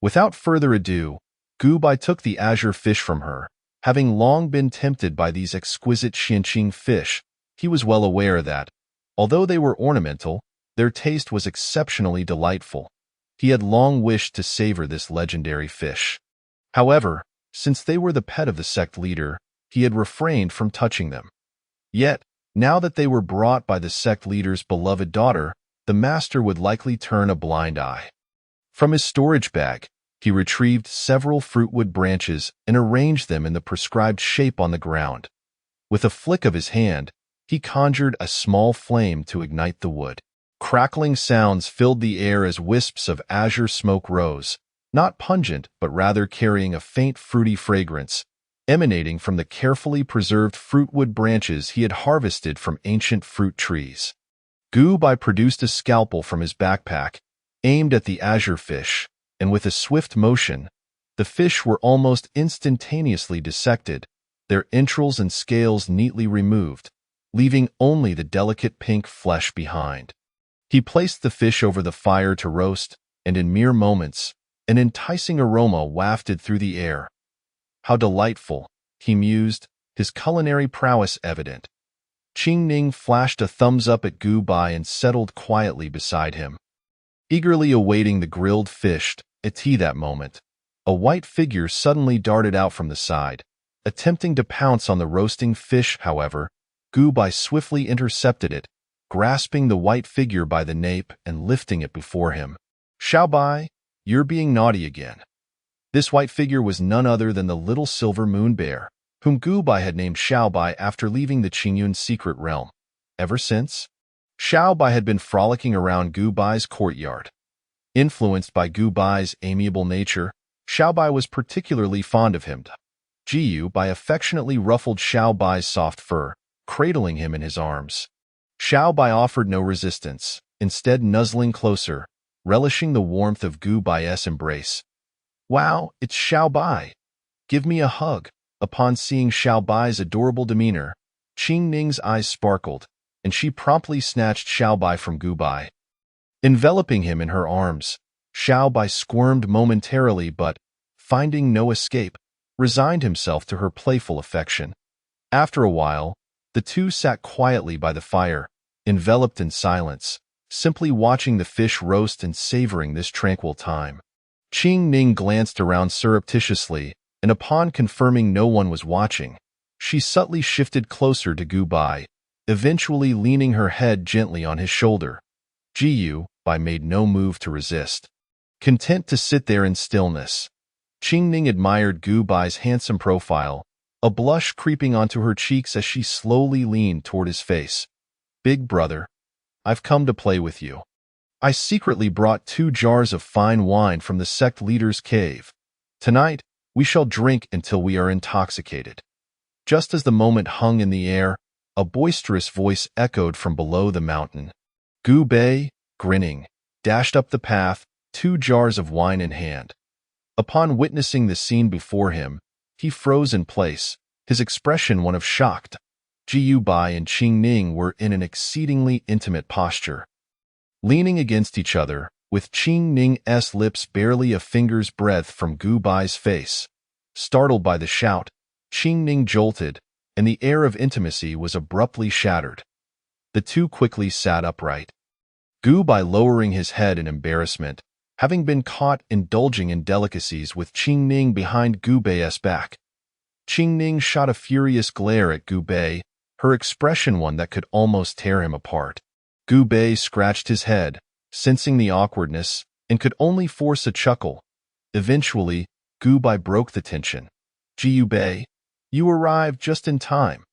Without further ado, Gu Bai took the azure fish from her. Having long been tempted by these exquisite Xianqing fish, he was well aware that, although they were ornamental, their taste was exceptionally delightful. He had long wished to savor this legendary fish. However, since they were the pet of the sect leader, he had refrained from touching them. Yet, now that they were brought by the sect leader's beloved daughter, the master would likely turn a blind eye. From his storage bag, he retrieved several fruitwood branches and arranged them in the prescribed shape on the ground. With a flick of his hand, he conjured a small flame to ignite the wood. Crackling sounds filled the air as wisps of azure smoke rose, not pungent but rather carrying a faint fruity fragrance, emanating from the carefully preserved fruitwood branches he had harvested from ancient fruit trees. Gu Bai produced a scalpel from his backpack, aimed at the azure fish, and with a swift motion, the fish were almost instantaneously dissected, their entrails and scales neatly removed, leaving only the delicate pink flesh behind. He placed the fish over the fire to roast, and in mere moments, an enticing aroma wafted through the air. How delightful, he mused, his culinary prowess evident. Qingning flashed a thumbs up at Gu Bai and settled quietly beside him. Eagerly awaiting the grilled fish, at that moment, a white figure suddenly darted out from the side. Attempting to pounce on the roasting fish, however, Gu Bai swiftly intercepted it, grasping the white figure by the nape and lifting it before him. Xiao Bai, you're being naughty again. This white figure was none other than the little silver moon bear, whom Gu Bai had named Xiao Bai after leaving the Qingyun secret realm. Ever since, Xiao Bai had been frolicking around Gu Bai's courtyard. Influenced by Gu Bai's amiable nature, Xiao Bai was particularly fond of him. Gu Bai affectionately ruffled Xiao Bai's soft fur, cradling him in his arms. Xiao Bai offered no resistance, instead nuzzling closer, relishing the warmth of Gu Bai's embrace. Wow, it's Xiao Bai. Give me a hug. Upon seeing Xiao Bai's adorable demeanor, Qingning's eyes sparkled, and she promptly snatched Xiao Bai from Gu Bai, Enveloping him in her arms, Xiao Bai squirmed momentarily but, finding no escape, resigned himself to her playful affection. After a while, the two sat quietly by the fire, enveloped in silence, simply watching the fish roast and savoring this tranquil time. Qing Ning glanced around surreptitiously, and upon confirming no one was watching, she subtly shifted closer to Gu Bai, eventually leaning her head gently on his shoulder. Gu Bai made no move to resist. Content to sit there in stillness, Qing Ning admired Gu Bai's handsome profile, a blush creeping onto her cheeks as she slowly leaned toward his face. "Big brother, I've come to play with you. I secretly brought 2 jars of fine wine from the sect leader's cave. Tonight, we shall drink until we are intoxicated." Just as the moment hung in the air, a boisterous voice echoed from below the mountain. Gu Bei, grinning, dashed up the path, 2 jars of wine in hand. Upon witnessing the scene before him, he froze in place, his expression one of shocked. Gu Bai and Qing Ning were in an exceedingly intimate posture. Leaning against each other, with Qing Ning's lips barely a finger's breadth from Gu Bai's face. Startled by the shout, Qing Ning jolted, and the air of intimacy was abruptly shattered. The two quickly sat upright. Gu Bai lowering his head in embarrassment, having been caught indulging in delicacies with Qing Ning behind Gu Bai's back. Qing Ning shot a furious glare at Gu Bai, her expression one that could almost tear him apart. Gu Bai scratched his head, sensing the awkwardness, and could only force a chuckle. Eventually, Gu Bai broke the tension. "Gu Bai, you arrived just in time.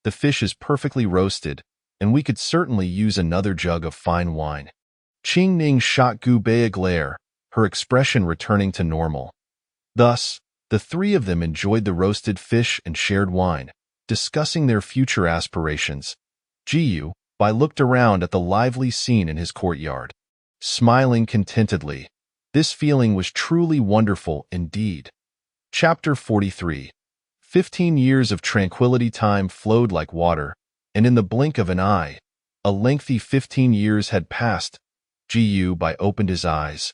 The fish is perfectly roasted, and we could certainly use another jug of fine wine." Qing Ning shot Gu Bai a glare, her expression returning to normal. Thus, the three of them enjoyed the roasted fish and shared wine, discussing their future aspirations. Gu Bai looked around at the lively scene in his courtyard, smiling contentedly. This feeling was truly wonderful indeed. Chapter 43. 15 years of tranquility. Time flowed like water, and in the blink of an eye, a lengthy 15 years had passed. Gu Bai opened his eyes.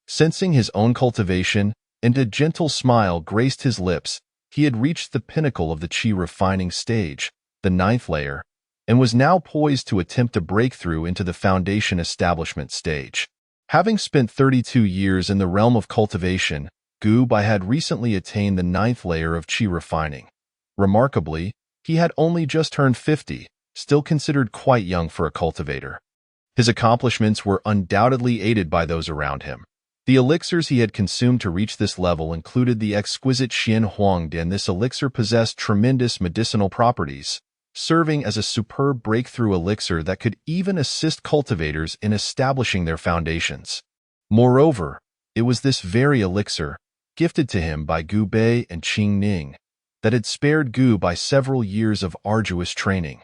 Sensing his own cultivation, and a gentle smile graced his lips, he had reached the pinnacle of the qi refining stage, the 9th layer, and was now poised to attempt a breakthrough into the foundation establishment stage. Having spent 32 years in the realm of cultivation, Gu Bai had recently attained the 9th layer of qi refining. Remarkably, he had only just turned 50, still considered quite young for a cultivator. His accomplishments were undoubtedly aided by those around him. The elixirs he had consumed to reach this level included the exquisite Xian Huangdian. This elixir possessed tremendous medicinal properties, serving as a superb breakthrough elixir that could even assist cultivators in establishing their foundations. Moreover, it was this very elixir, gifted to him by Gu Bai and Qing Ning, that had spared Gu Bai several years of arduous training.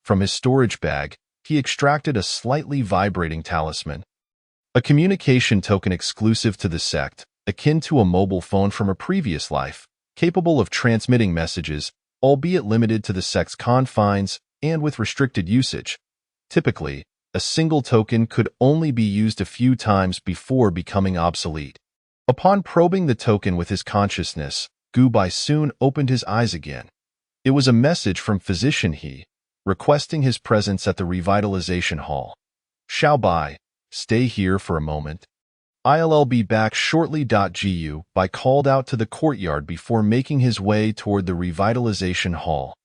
From his storage bag, he extracted a slightly vibrating talisman, a communication token exclusive to the sect, akin to a mobile phone from a previous life, capable of transmitting messages, albeit limited to the sect's confines and with restricted usage. Typically, a single token could only be used a few times before becoming obsolete. Upon probing the token with his consciousness, Gu Bai soon opened his eyes again. It was a message from Physician He, requesting his presence at the revitalization hall. "Xiao Bai, stay here for a moment. I'll be back shortly." Gu Bai called out to the courtyard before making his way toward the revitalization hall.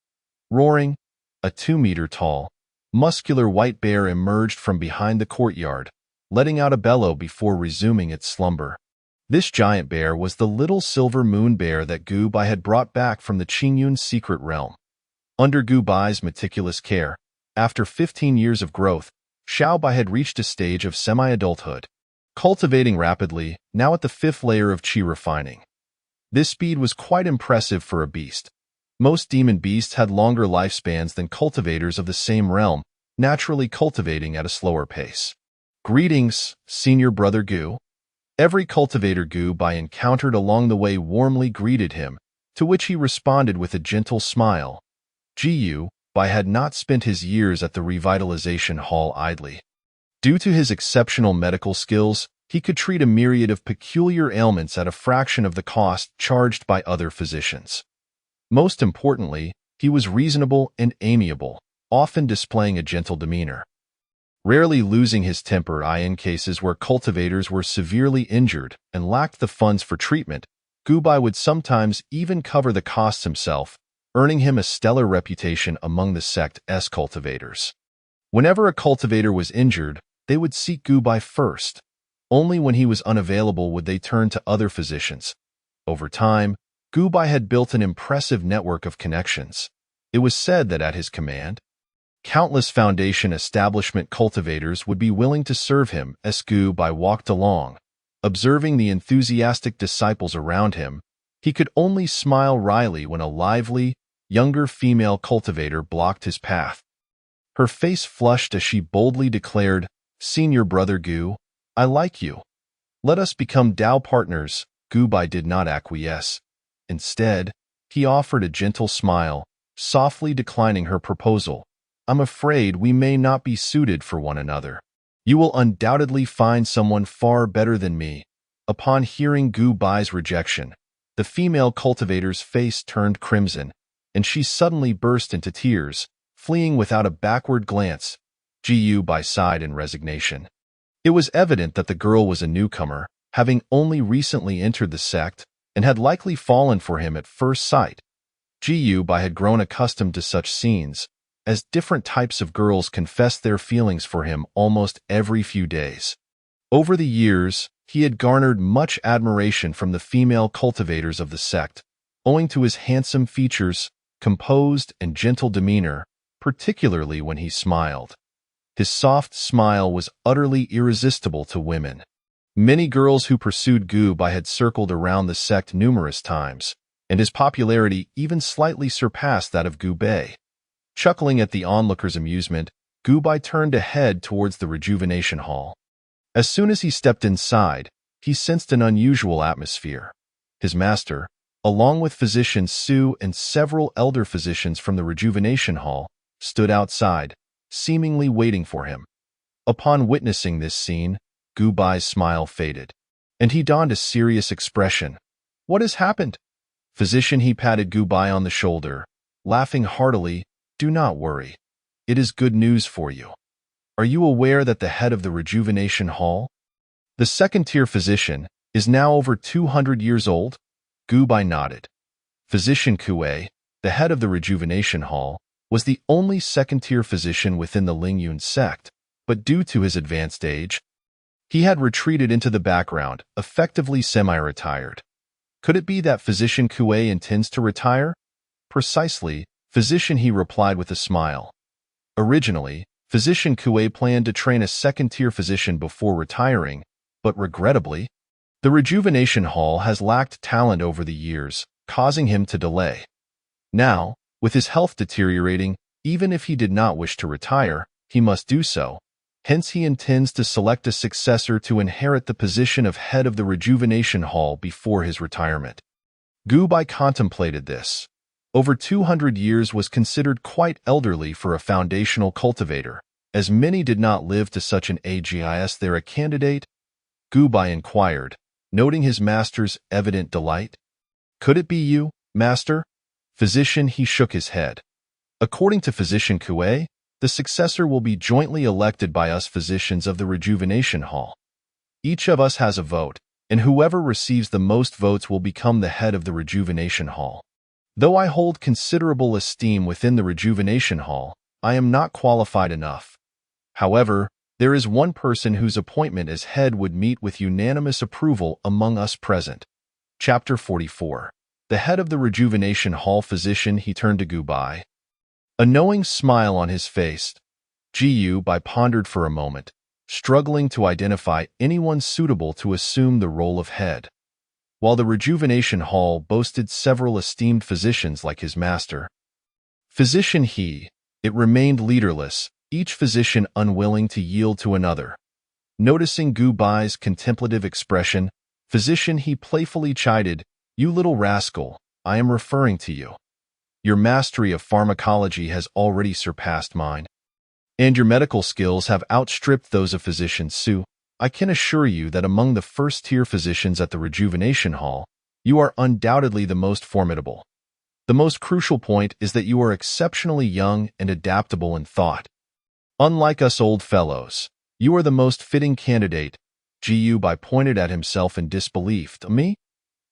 Roaring, a 2-meter-tall, muscular white bear emerged from behind the courtyard, letting out a bellow before resuming its slumber. This giant bear was the little silver moon bear that Gu Bai had brought back from the Qingyun's secret realm. Under Gu Bai's meticulous care, after 15 years of growth, Xiao Bai had reached a stage of semi-adulthood, cultivating rapidly, now at the 5th layer of qi refining. This speed was quite impressive for a beast. Most demon beasts had longer lifespans than cultivators of the same realm, naturally cultivating at a slower pace. "Greetings, senior brother Gu." Every cultivator Gu Bai encountered along the way warmly greeted him, to which he responded with a gentle smile. Gu Bai had not spent his years at the revitalization hall idly. Due to his exceptional medical skills, he could treat a myriad of peculiar ailments at a fraction of the cost charged by other physicians. Most importantly, he was reasonable and amiable, often displaying a gentle demeanor. Rarely losing his temper in cases where cultivators were severely injured and lacked the funds for treatment, Gubai would sometimes even cover the costs himself, earning him a stellar reputation among the sect's cultivators. Whenever a cultivator was injured, they would seek Gubai first. Only when he was unavailable would they turn to other physicians. Over time, Gubai had built an impressive network of connections. It was said that at his command, countless foundation establishment cultivators would be willing to serve him as Gubai walked along. Observing the enthusiastic disciples around him, he could only smile wryly when a lively, younger female cultivator blocked his path. Her face flushed as she boldly declared, "Senior brother Gu, I like you. Let us become Tao partners." Gubai did not acquiesce. Instead, he offered a gentle smile, softly declining her proposal. "I'm afraid we may not be suited for one another. You will undoubtedly find someone far better than me." Upon hearing Gubai's rejection, the female cultivator's face turned crimson, and she suddenly burst into tears, fleeing without a backward glance. Gubai sighed in resignation. It was evident that the girl was a newcomer, having only recently entered the sect, and had likely fallen for him at first sight. Gubai had grown accustomed to such scenes, as different types of girls confessed their feelings for him almost every few days. Over the years, he had garnered much admiration from the female cultivators of the sect, owing to his handsome features, composed and gentle demeanor, particularly when he smiled. His soft smile was utterly irresistible to women. Many girls who pursued Gubai had circled around the sect numerous times, and his popularity even slightly surpassed that of Gubai. Chuckling at the onlookers' amusement, Gubai turned to head towards the rejuvenation hall. As soon as he stepped inside, he sensed an unusual atmosphere. His master, along with physician Su and several elder physicians from the rejuvenation hall, stood outside, seemingly waiting for him. Upon witnessing this scene, Gubai's smile faded, and he donned a serious expression. "What has happened?" "Physician," he patted Gubai on the shoulder, laughing heartily. "Do not worry. It is good news for you. Are you aware that the head of the rejuvenation hall, the second-tier physician, is now over 200 years old?" Gubai nodded. Physician Kue, the head of the rejuvenation hall, was the only second-tier physician within the Lingyun sect, but due to his advanced age, he had retreated into the background, effectively semi-retired. Could it be that Physician Kue intends to retire? "Precisely, Physician," he replied with a smile. Originally, Physician Kue planned to train a second-tier physician before retiring, but regrettably, the rejuvenation hall has lacked talent over the years, causing him to delay. Now, with his health deteriorating, even if he did not wish to retire, he must do so. Hence he intends to select a successor to inherit the position of head of the rejuvenation hall before his retirement. Gubai contemplated this. Over 200 years was considered quite elderly for a foundational cultivator, as many did not live to such an age. "Is there a candidate?" Gubai inquired, noting his master's evident delight. "Could it be you, master?" "Physician," he shook his head. "According to Physician Kue, the successor will be jointly elected by us physicians of the rejuvenation hall. Each of us has a vote, and whoever receives the most votes will become the head of the rejuvenation hall. Though I hold considerable esteem within the rejuvenation hall, I am not qualified enough. However, there is one person whose appointment as head would meet with unanimous approval among us present." Chapter 44. The head of the rejuvenation hall physician. He turned to Gubai. A knowing smile on his face. Gubai pondered for a moment, struggling to identify anyone suitable to assume the role of head. While the rejuvenation hall boasted several esteemed physicians like his master, Physician He, it remained leaderless, each physician unwilling to yield to another. Noticing Gubai's contemplative expression, Physician He playfully chided, "You little rascal, I am referring to you. Your mastery of pharmacology has already surpassed mine." and your medical skills have outstripped those of Physician Su. I can assure you that among the first-tier physicians at the Rejuvenation Hall, you are undoubtedly the most formidable. The most crucial point is that you are exceptionally young and adaptable in thought. Unlike us old fellows, you are the most fitting candidate. Gu Bai pointed at himself in disbelief. Me?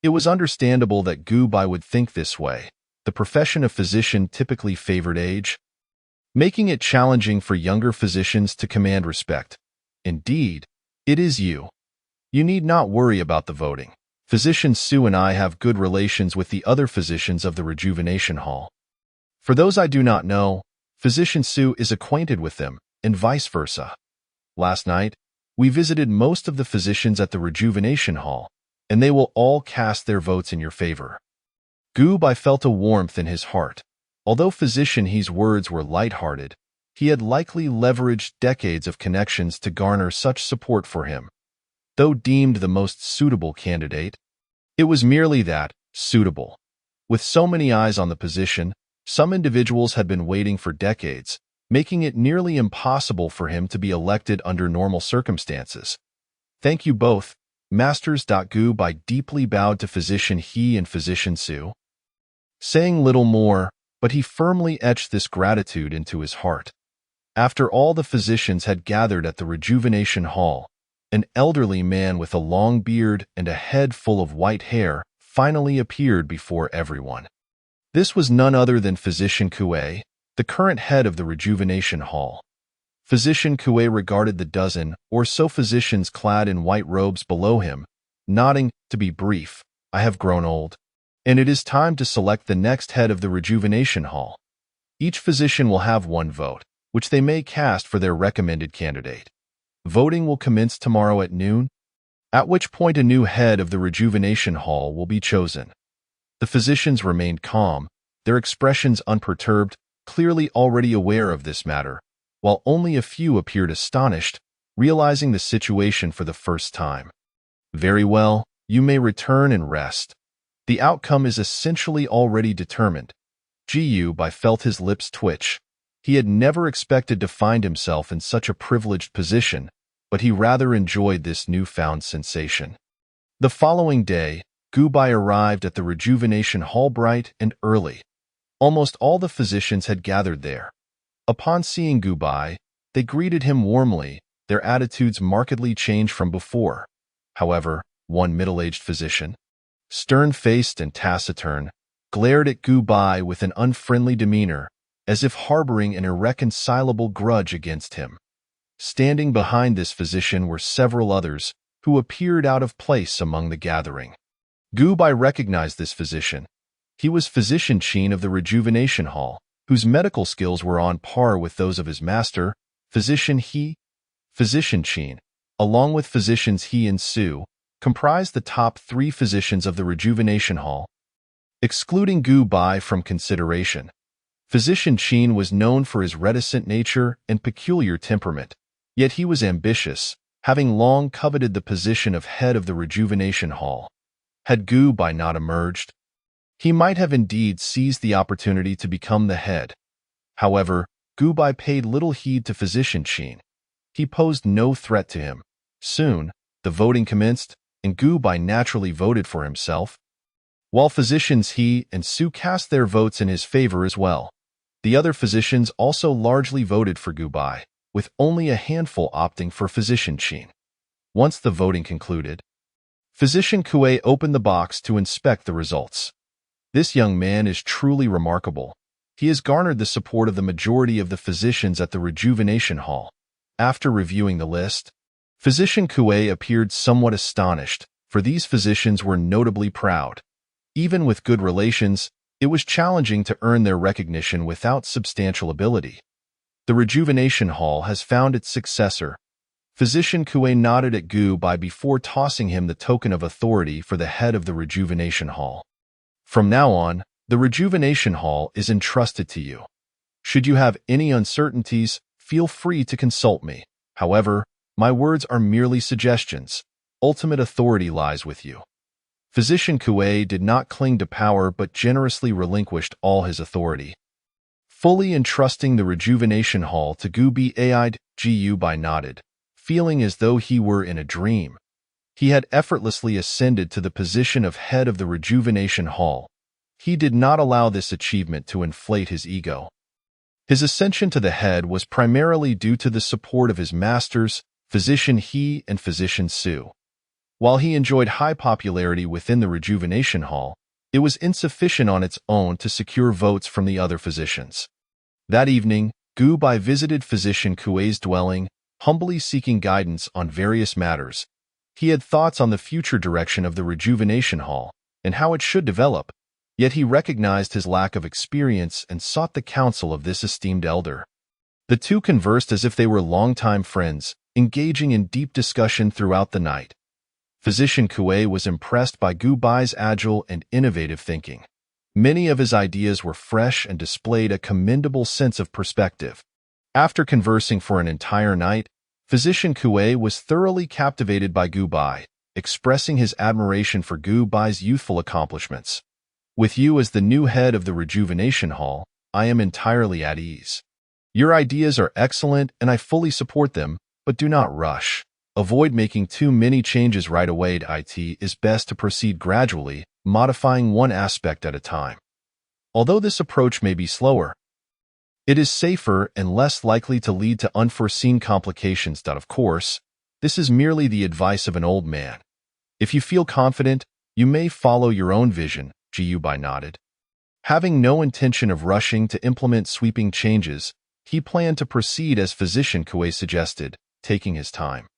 It was understandable that Gu Bai would think this way. The profession of physician typically favored age, making it challenging for younger physicians to command respect. Indeed, it is you. You need not worry about the voting. Physician Su and I have good relations with the other physicians of the Rejuvenation Hall. For those I do not know, Physician Su is acquainted with them, and vice versa. Last night, we visited most of the physicians at the Rejuvenation Hall, and they will all cast their votes in your favor. Gu Bai felt a warmth in his heart. Although Physician He's words were light-hearted, he had likely leveraged decades of connections to garner such support for him. Though deemed the most suitable candidate, it was merely that, suitable. With so many eyes on the position, some individuals had been waiting for decades, making it nearly impossible for him to be elected under normal circumstances. Thank you both, Masters. Gu Bai deeply bowed to Physician He and Physician Su, saying little more, but he firmly etched this gratitude into his heart. After all the physicians had gathered at the Rejuvenation Hall, an elderly man with a long beard and a head full of white hair finally appeared before everyone. This was none other than Physician Kue, the current head of the Rejuvenation Hall. Physician Kue regarded the dozen or so physicians clad in white robes below him, nodding. To be brief, I have grown old, and it is time to select the next head of the Rejuvenation Hall. Each physician will have one vote, which they may cast for their recommended candidate. Voting will commence tomorrow at noon, at which point a new head of the Rejuvenation Hall will be chosen. The physicians remained calm, their expressions unperturbed, clearly already aware of this matter, while only a few appeared astonished, realizing the situation for the first time. Very well, you may return and rest. The outcome is essentially already determined. Gu Bai felt his lips twitch. He had never expected to find himself in such a privileged position, but he rather enjoyed this newfound sensation. The following day, Gu Bai arrived at the Rejuvenation Hall bright and early. Almost all the physicians had gathered there. Upon seeing Gu Bai, they greeted him warmly, their attitudes markedly changed from before. However, one middle-aged physician, stern-faced and taciturn, glared at Gu Bai with an unfriendly demeanor, as if harboring an irreconcilable grudge against him. Standing behind this physician were several others, who appeared out of place among the gathering. Gu Bai recognized this physician. He was Physician Qin of the Rejuvenation Hall, whose medical skills were on par with those of his master, Physician He. Physician Qin, along with Physicians He and Su, comprised the top 3 physicians of the Rejuvenation Hall. Excluding Gu Bai from consideration, Physician Qin was known for his reticent nature and peculiar temperament, yet he was ambitious, having long coveted the position of head of the Rejuvenation Hall. Had Gu Bai not emerged, he might have indeed seized the opportunity to become the head. However, Gu Bai paid little heed to Physician Qin. He posed no threat to him. Soon, the voting commenced, and Gu Bai naturally voted for himself, while Physicians He and Su cast their votes in his favor as well. The other physicians also largely voted for Gu Bai, with only a handful opting for Physician Qin. Once the voting concluded, Physician Kue opened the box to inspect the results. This young man is truly remarkable. He has garnered the support of the majority of the physicians at the Rejuvenation Hall. After reviewing the list, Physician Kue appeared somewhat astonished, for these physicians were notably proud. Even with good relations, it was challenging to earn their recognition without substantial ability. The Rejuvenation Hall has found its successor. Physician Kue nodded at Gu Bai before tossing him the token of authority for the head of the Rejuvenation Hall. From now on, the Rejuvenation Hall is entrusted to you. Should you have any uncertainties, feel free to consult me. However, my words are merely suggestions. Ultimate authority lies with you. Physician Kue did not cling to power but generously relinquished all his authority. Fully entrusting the rejuvenation hall to Gu Bai'd, Gu Bai nodded, feeling as though he were in a dream. He had effortlessly ascended to the position of head of the rejuvenation hall. He did not allow this achievement to inflate his ego. His ascension to the head was primarily due to the support of his masters, Physician He and Physician Su. While he enjoyed high popularity within the rejuvenation hall, it was insufficient on its own to secure votes from the other physicians. That evening, Gu Bai visited Physician Kuei's dwelling, humbly seeking guidance on various matters. He had thoughts on the future direction of the rejuvenation hall and how it should develop, yet he recognized his lack of experience and sought the counsel of this esteemed elder. The two conversed as if they were longtime friends, engaging in deep discussion throughout the night. Physician Kuei was impressed by Gu Bai's agile and innovative thinking. Many of his ideas were fresh and displayed a commendable sense of perspective. After conversing for an entire night, Physician Kuei was thoroughly captivated by Gu Bai, expressing his admiration for Gu Bai's youthful accomplishments. With you as the new head of the rejuvenation hall, I am entirely at ease. Your ideas are excellent and I fully support them, but do not rush. Avoid making too many changes right away. It is best to proceed gradually, modifying one aspect at a time. Although this approach may be slower, it is safer and less likely to lead to unforeseen complications. Of course, this is merely the advice of an old man. If you feel confident, you may follow your own vision, Gu Bai nodded. Having no intention of rushing to implement sweeping changes, he planned to proceed as Physician Kuei suggested, taking his time.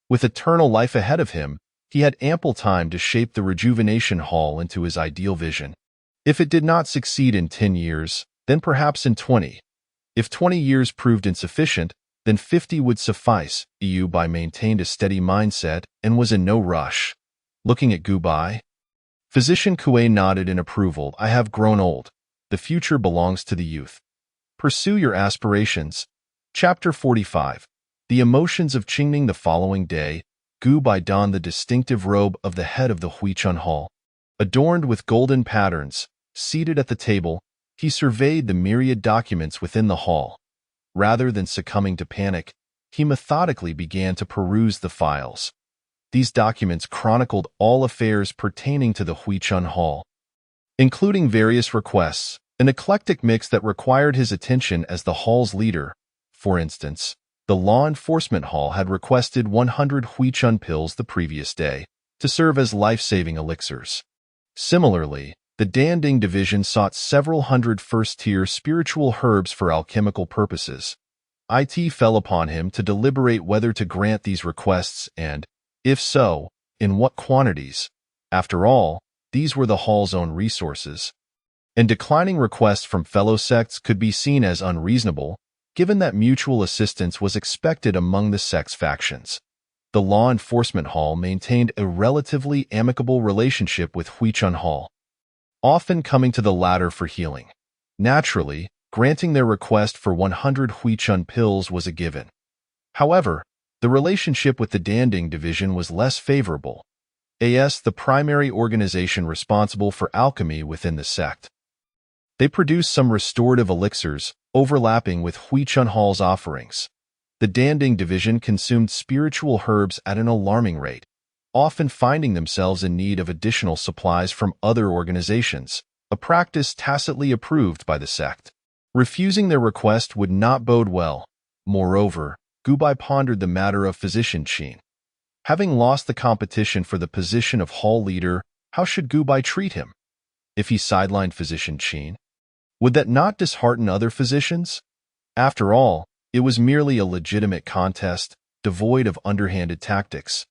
With eternal life ahead of him, he had ample time to shape the rejuvenation hall into his ideal vision. If it did not succeed in 10 years, then perhaps in 20. If 20 years proved insufficient, then 50 would suffice. Gu Bai maintained a steady mindset and was in no rush. Looking at Gu Bai, Physician Kuei nodded in approval. I have grown old. The future belongs to the youth. Pursue your aspirations. Chapter 45. The emotions of Qingning. The following day, Gu Bai donned the distinctive robe of the head of the Huichun Hall. Adorned with golden patterns, seated at the table, he surveyed the myriad documents within the hall. Rather than succumbing to panic, he methodically began to peruse the files. These documents chronicled all affairs pertaining to the Huichun Hall, including various requests, an eclectic mix that required his attention as the hall's leader. For instance, the Law Enforcement Hall had requested 100 Huichun pills the previous day to serve as life-saving elixirs. Similarly, the Danding Division sought several hundred first-tier spiritual herbs for alchemical purposes. It fell upon him to deliberate whether to grant these requests and, if so, in what quantities. After all, these were the hall's own resources. And declining requests from fellow sects could be seen as unreasonable, given that mutual assistance was expected among the sect's factions. The Law Enforcement Hall maintained a relatively amicable relationship with Huichun Hall, often coming to the latter for healing. Naturally, granting their request for 100 Huichun pills was a given. However, the relationship with the Danding Division was less favorable, as the primary organization responsible for alchemy within the sect. They produced some restorative elixirs, overlapping with Huichun Hall's offerings. The Danding Division consumed spiritual herbs at an alarming rate, often finding themselves in need of additional supplies from other organizations, a practice tacitly approved by the sect. Refusing their request would not bode well. Moreover, Gu Bai pondered the matter of Physician Qin. Having lost the competition for the position of hall leader, how should Gu Bai treat him? If he sidelined Physician Qin, would that not dishearten other physicians? After all, it was merely a legitimate contest, devoid of underhanded tactics.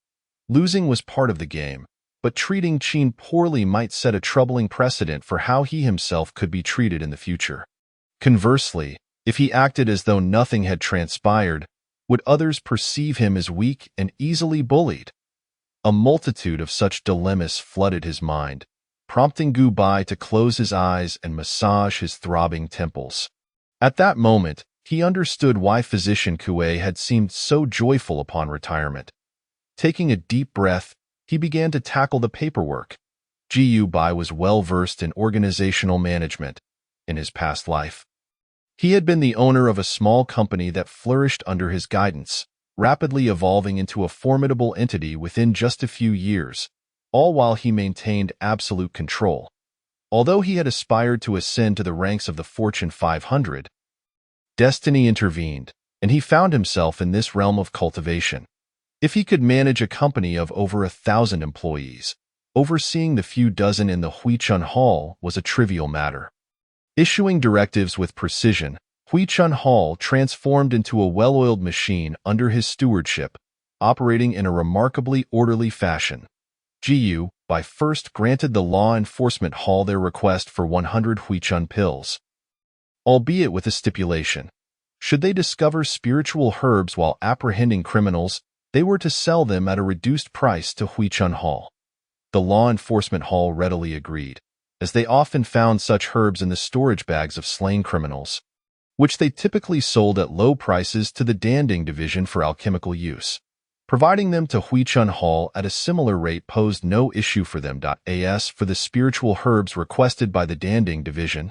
Losing was part of the game, but treating Qin poorly might set a troubling precedent for how he himself could be treated in the future. Conversely, if he acted as though nothing had transpired, would others perceive him as weak and easily bullied? A multitude of such dilemmas flooded his mind, prompting Gu Bai to close his eyes and massage his throbbing temples. At that moment, he understood why Physician Kuei had seemed so joyful upon retirement. Taking a deep breath, he began to tackle the paperwork. Gu Bai was well versed in organizational management in his past life. He had been the owner of a small company that flourished under his guidance, rapidly evolving into a formidable entity within just a few years, all while he maintained absolute control. Although he had aspired to ascend to the ranks of the Fortune 500, destiny intervened, and he found himself in this realm of cultivation. If he could manage a company of over 1,000 employees, overseeing the few dozen in the Huichun Hall was a trivial matter. Issuing directives with precision, Huichun Hall transformed into a well-oiled machine under his stewardship, operating in a remarkably orderly fashion. GU, by first granted the law enforcement hall their request for 100 Huichun pills, albeit with a stipulation. Should they discover spiritual herbs while apprehending criminals, they were to sell them at a reduced price to Huichun Hall. The law enforcement hall readily agreed, as they often found such herbs in the storage bags of slain criminals, which they typically sold at low prices to the Danding division for alchemical use. Providing them to Huichun Hall at a similar rate posed no issue for them. As for the spiritual herbs requested by the Danding division,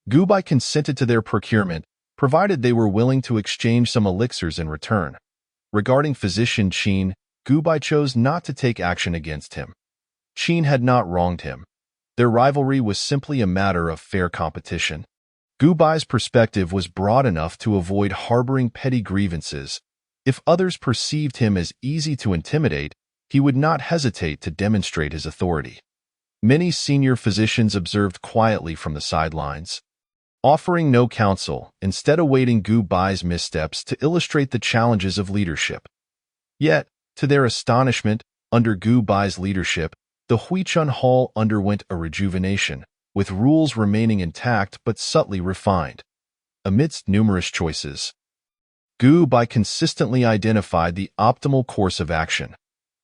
Gubai consented to their procurement, provided they were willing to exchange some elixirs in return. Regarding physician Qin, Gubai chose not to take action against him. Qin had not wronged him. Their rivalry was simply a matter of fair competition. Gubai's perspective was broad enough to avoid harboring petty grievances. If others perceived him as easy to intimidate, he would not hesitate to demonstrate his authority. Many senior physicians observed quietly from the sidelines, offering no counsel, instead awaiting Gubai's missteps to illustrate the challenges of leadership. Yet, to their astonishment, under Gubai's leadership, the Huichun Hall underwent a rejuvenation, with rules remaining intact but subtly refined. Amidst numerous choices, Gubai consistently identified the optimal course of action.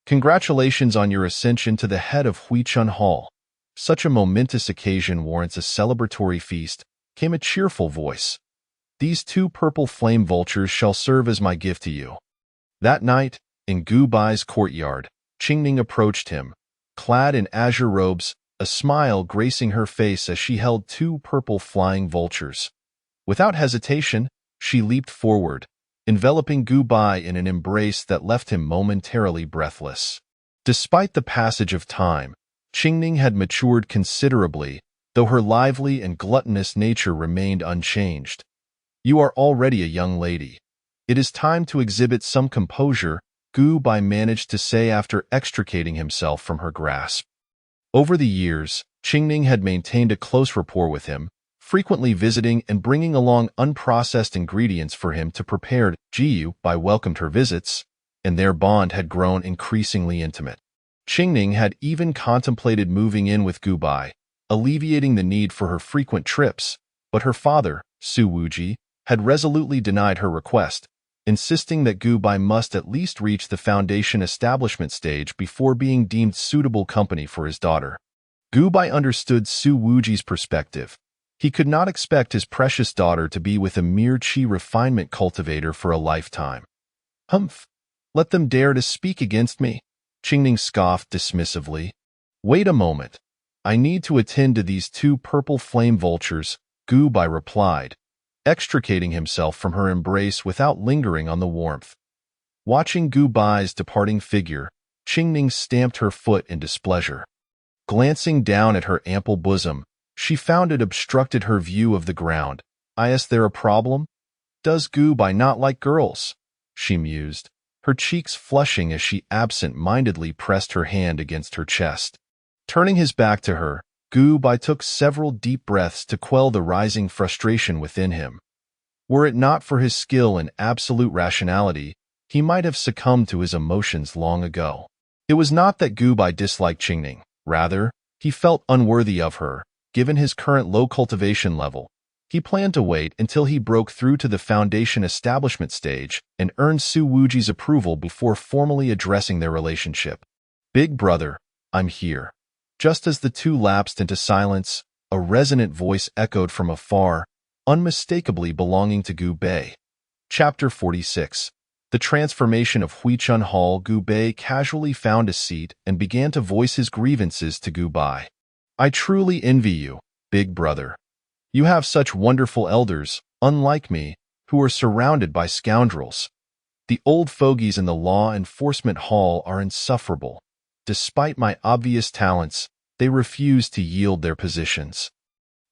Congratulations on your ascension to the head of Huichun Hall. Such a momentous occasion warrants a celebratory feast, came a cheerful voice. These 2 purple flame vultures shall serve as my gift to you. That night, in Gubai's courtyard, Qingning approached him, clad in azure robes, a smile gracing her face as she held 2 purple flying vultures. Without hesitation, she leaped forward, enveloping Gubai in an embrace that left him momentarily breathless. Despite the passage of time, Qingning had matured considerably, though her lively and gluttonous nature remained unchanged. You are already a young lady. It is time to exhibit some composure, Gubai managed to say after extricating himself from her grasp. Over the years, Qingning had maintained a close rapport with him, frequently visiting and bringing along unprocessed ingredients for him to prepare. Gubai welcomed her visits, and their bond had grown increasingly intimate. Qingning had even contemplated moving in with Gubai, alleviating the need for her frequent trips, but her father, Su Wuji, had resolutely denied her request, insisting that Gubai must at least reach the foundation establishment stage before being deemed suitable company for his daughter. Gubai understood Su Wuji's perspective. He could not expect his precious daughter to be with a mere qi refinement cultivator for a lifetime. Humph! Let them dare to speak against me, Qingning scoffed dismissively. Wait a moment. I need to attend to these 2 purple flame vultures, Gubai replied, extricating himself from her embrace without lingering on the warmth. Watching Gubai's departing figure, Qingning stamped her foot in displeasure. Glancing down at her ample bosom, she found it obstructed her view of the ground. Is there a problem? Does Gubai not like girls? She mused, her cheeks flushing as she absent-mindedly pressed her hand against her chest. Turning his back to her, Gubai took several deep breaths to quell the rising frustration within him. Were it not for his skill and absolute rationality, he might have succumbed to his emotions long ago. It was not that Gubai disliked Qingning. Rather, he felt unworthy of her, given his current low cultivation level. He planned to wait until he broke through to the foundation establishment stage and earned Su Wuji's approval before formally addressing their relationship. Big brother, I'm here. Just as the 2 lapsed into silence, a resonant voice echoed from afar, unmistakably belonging to Gubai. Chapter 46. The transformation of Huichun Hall. Gubai casually found a seat and began to voice his grievances to Gubai. I truly envy you, big brother. You have such wonderful elders, unlike me, who are surrounded by scoundrels. The old fogies in the law enforcement hall are insufferable. Despite my obvious talents, they refuse to yield their positions.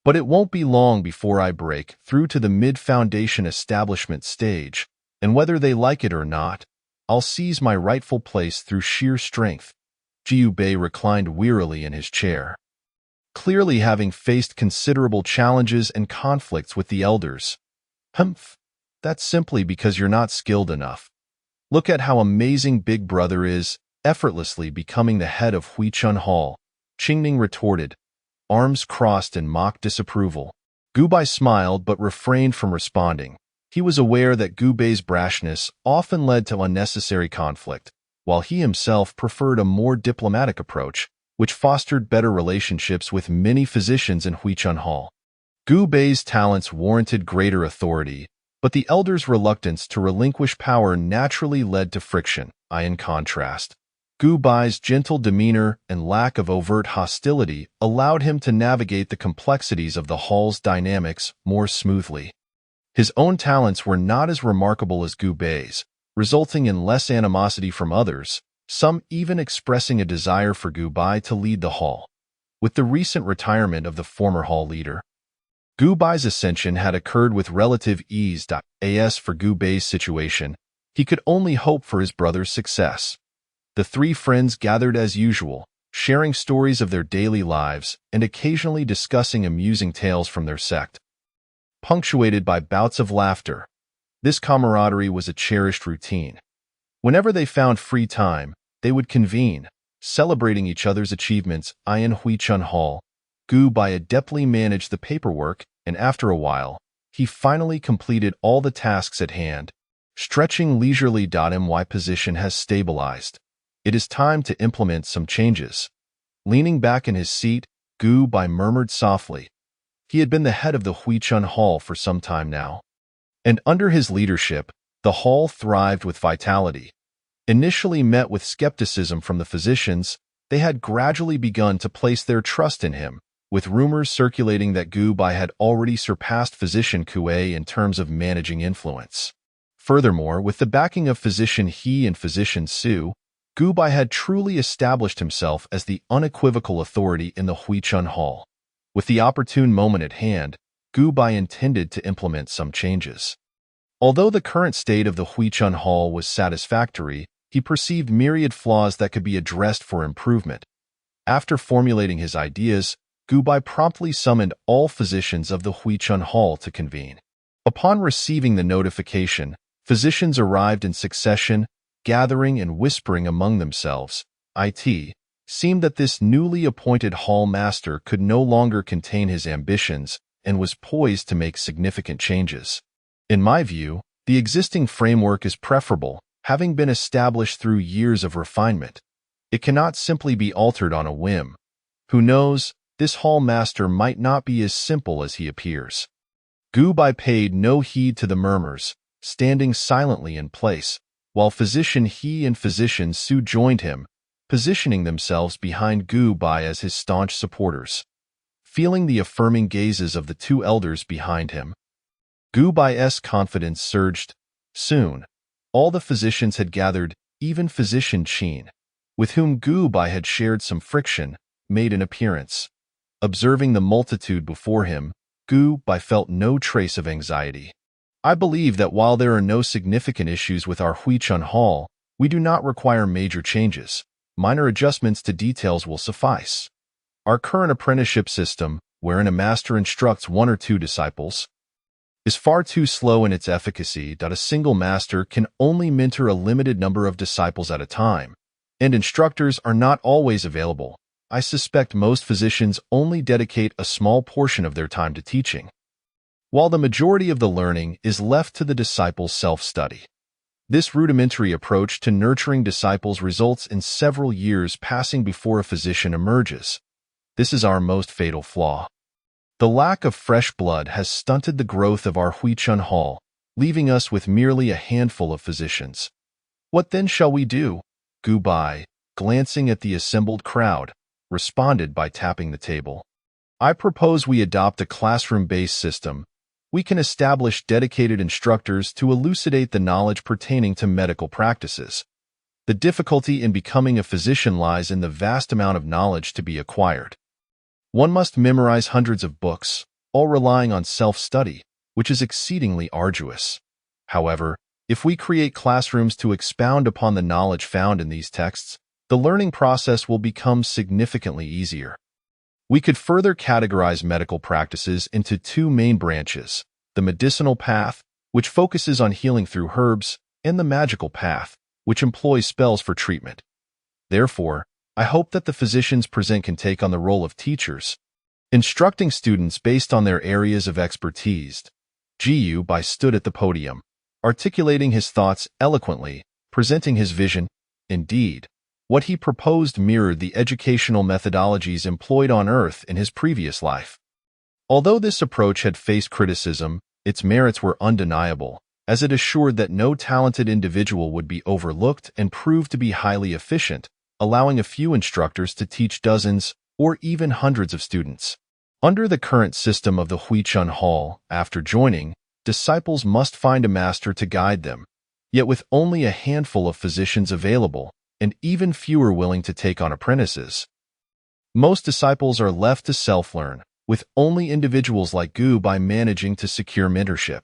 But it won't be long before I break through to the mid-foundation establishment stage, and whether they like it or not, I'll seize my rightful place through sheer strength. Jiu Bei reclined wearily in his chair, clearly having faced considerable challenges and conflicts with the elders. Humph, that's simply because you're not skilled enough. Look at how amazing Big Brother is, effortlessly becoming the head of Huichun Hall, Qingning retorted, arms crossed in mock disapproval. Gu Bai smiled but refrained from responding. He was aware that Gu Bei's brashness often led to unnecessary conflict, while he himself preferred a more diplomatic approach, which fostered better relationships with many physicians in Huichun Hall. Gu Bei's talents warranted greater authority, but the elders' reluctance to relinquish power naturally led to friction. In contrast, Gu Bai's gentle demeanor and lack of overt hostility allowed him to navigate the complexities of the hall's dynamics more smoothly. His own talents were not as remarkable as Gu Bei's, resulting in less animosity from others, some even expressing a desire for Gu Bai to lead the hall. With the recent retirement of the former hall leader, Gu Bai's ascension had occurred with relative ease. As for Gu Bei's situation, he could only hope for his brother's success. The three friends gathered as usual, sharing stories of their daily lives and occasionally discussing amusing tales from their sect, punctuated by bouts of laughter. This camaraderie was a cherished routine. Whenever they found free time, they would convene, celebrating each other's achievements. In Huichun Hall, Gu Bai adeptly managed the paperwork, and after a while, he finally completed all the tasks at hand. Stretching leisurely. My position has stabilized. It is time to implement some changes. Leaning back in his seat, Gu Bai murmured softly. He had been the head of the Huichun Hall for some time now, and under his leadership, the hall thrived with vitality. Initially met with skepticism from the physicians, they had gradually begun to place their trust in him, with rumors circulating that Gu Bai had already surpassed physician Kuei in terms of managing influence. Furthermore, with the backing of physician He and physician Su, Gu Bai had truly established himself as the unequivocal authority in the Huichun Hall. With the opportune moment at hand, Gu Bai intended to implement some changes. Although the current state of the Huichun Hall was satisfactory, he perceived myriad flaws that could be addressed for improvement. After formulating his ideas, Gu Bai promptly summoned all physicians of the Huichun Hall to convene. Upon receiving the notification, physicians arrived in succession, gathering and whispering among themselves. It seemed that this newly appointed hall master could no longer contain his ambitions and was poised to make significant changes. In my view, the existing framework is preferable, having been established through years of refinement. It cannot simply be altered on a whim. Who knows, this hall master might not be as simple as he appears. Gu Bai paid no heed to the murmurs, standing silently in place, while physician He and physician Su joined him, positioning themselves behind Gu Bai as his staunch supporters. Feeling the affirming gazes of the two elders behind him, Gu Bai's confidence surged. Soon, all the physicians had gathered, even physician Qin, with whom Gu Bai had shared some friction, made an appearance. Observing the multitude before him, Gu Bai felt no trace of anxiety. I believe that while there are no significant issues with our Huichun Hall, we do not require major changes. Minor adjustments to details will suffice. Our current apprenticeship system, wherein a master instructs one or two disciples, is far too slow in its efficacy. A single master can only mentor a limited number of disciples at a time, and instructors are not always available. I suspect most physicians only dedicate a small portion of their time to teaching, while the majority of the learning is left to the disciples' self-study. This rudimentary approach to nurturing disciples results in several years passing before a physician emerges. This is our most fatal flaw. The lack of fresh blood has stunted the growth of our Huichun Hall, leaving us with merely a handful of physicians. What then shall we do? Gu Bai, glancing at the assembled crowd, responded by tapping the table. I propose we adopt a classroom-based system. we can establish dedicated instructors to elucidate the knowledge pertaining to medical practices. The difficulty in becoming a physician lies in the vast amount of knowledge to be acquired. One must memorize hundreds of books, all relying on self-study, which is exceedingly arduous. However, if we create classrooms to expound upon the knowledge found in these texts, the learning process will become significantly easier. We could further categorize medical practices into two main branches: the medicinal path, which focuses on healing through herbs, and the magical path, which employs spells for treatment. Therefore, I hope that the physicians present can take on the role of teachers, instructing students based on their areas of expertise. Gu Bai stood at the podium, articulating his thoughts eloquently, presenting his vision. Indeed, what he proposed mirrored the educational methodologies employed on Earth in his previous life. Although this approach had faced criticism, its merits were undeniable, as it assured that no talented individual would be overlooked and proved to be highly efficient, allowing a few instructors to teach dozens or even hundreds of students. Under the current system of the Huichun Hall, after joining, disciples must find a master to guide them. Yet with only a handful of physicians available, and even fewer willing to take on apprentices, most disciples are left to self-learn, with only individuals like Gu Bai managing to secure mentorship.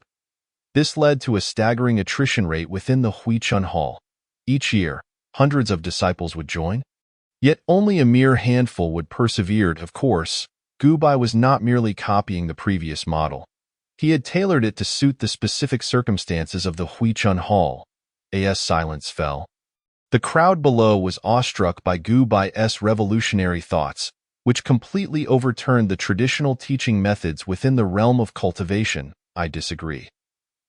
This led to a staggering attrition rate within the Huichun Hall. Each year, hundreds of disciples would join, yet only a mere handful would persevere. Of course, Gu Bai was not merely copying the previous model. He had tailored it to suit the specific circumstances of the Huichun Hall. As silence fell, the crowd below was awestruck by Gu Bai's revolutionary thoughts, which completely overturned the traditional teaching methods within the realm of cultivation. I disagree.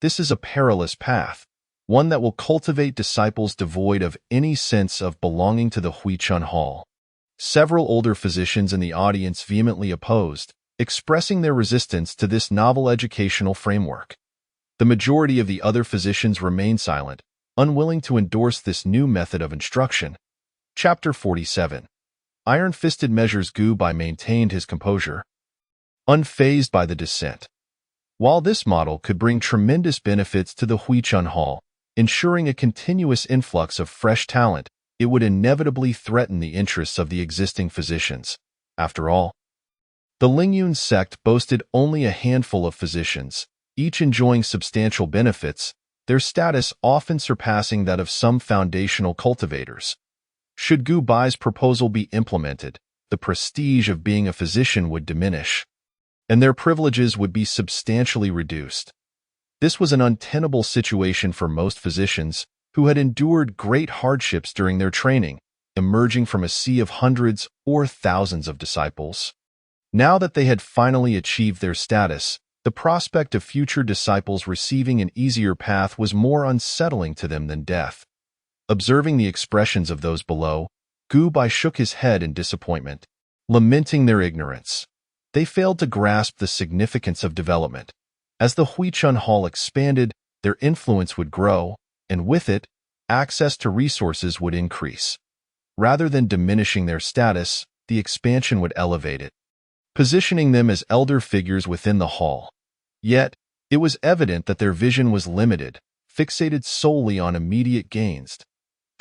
This is a perilous path, one that will cultivate disciples devoid of any sense of belonging to the Huichun Hall. Several older physicians in the audience vehemently opposed, expressing their resistance to this novel educational framework. The majority of the other physicians remained silent, unwilling to endorse this new method of instruction. Chapter 47. Iron-fisted measures. Gu Bai maintained his composure, unfazed by the dissent. While this model could bring tremendous benefits to the Huichun Hall, ensuring a continuous influx of fresh talent, it would inevitably threaten the interests of the existing physicians. After all, the Lingyun sect boasted only a handful of physicians, each enjoying substantial benefits, their status often surpassing that of some foundational cultivators. Should Gu Bai's proposal be implemented, the prestige of being a physician would diminish, and their privileges would be substantially reduced. This was an untenable situation for most physicians, who had endured great hardships during their training, emerging from a sea of hundreds or thousands of disciples. Now that they had finally achieved their status, the prospect of future disciples receiving an easier path was more unsettling to them than death. Observing the expressions of those below, Gu Bai shook his head in disappointment, lamenting their ignorance. They failed to grasp the significance of development. As the Huichun Hall expanded, their influence would grow, and with it, access to resources would increase. Rather than diminishing their status, the expansion would elevate it, positioning them as elder figures within the hall. Yet, it was evident that their vision was limited, fixated solely on immediate gains.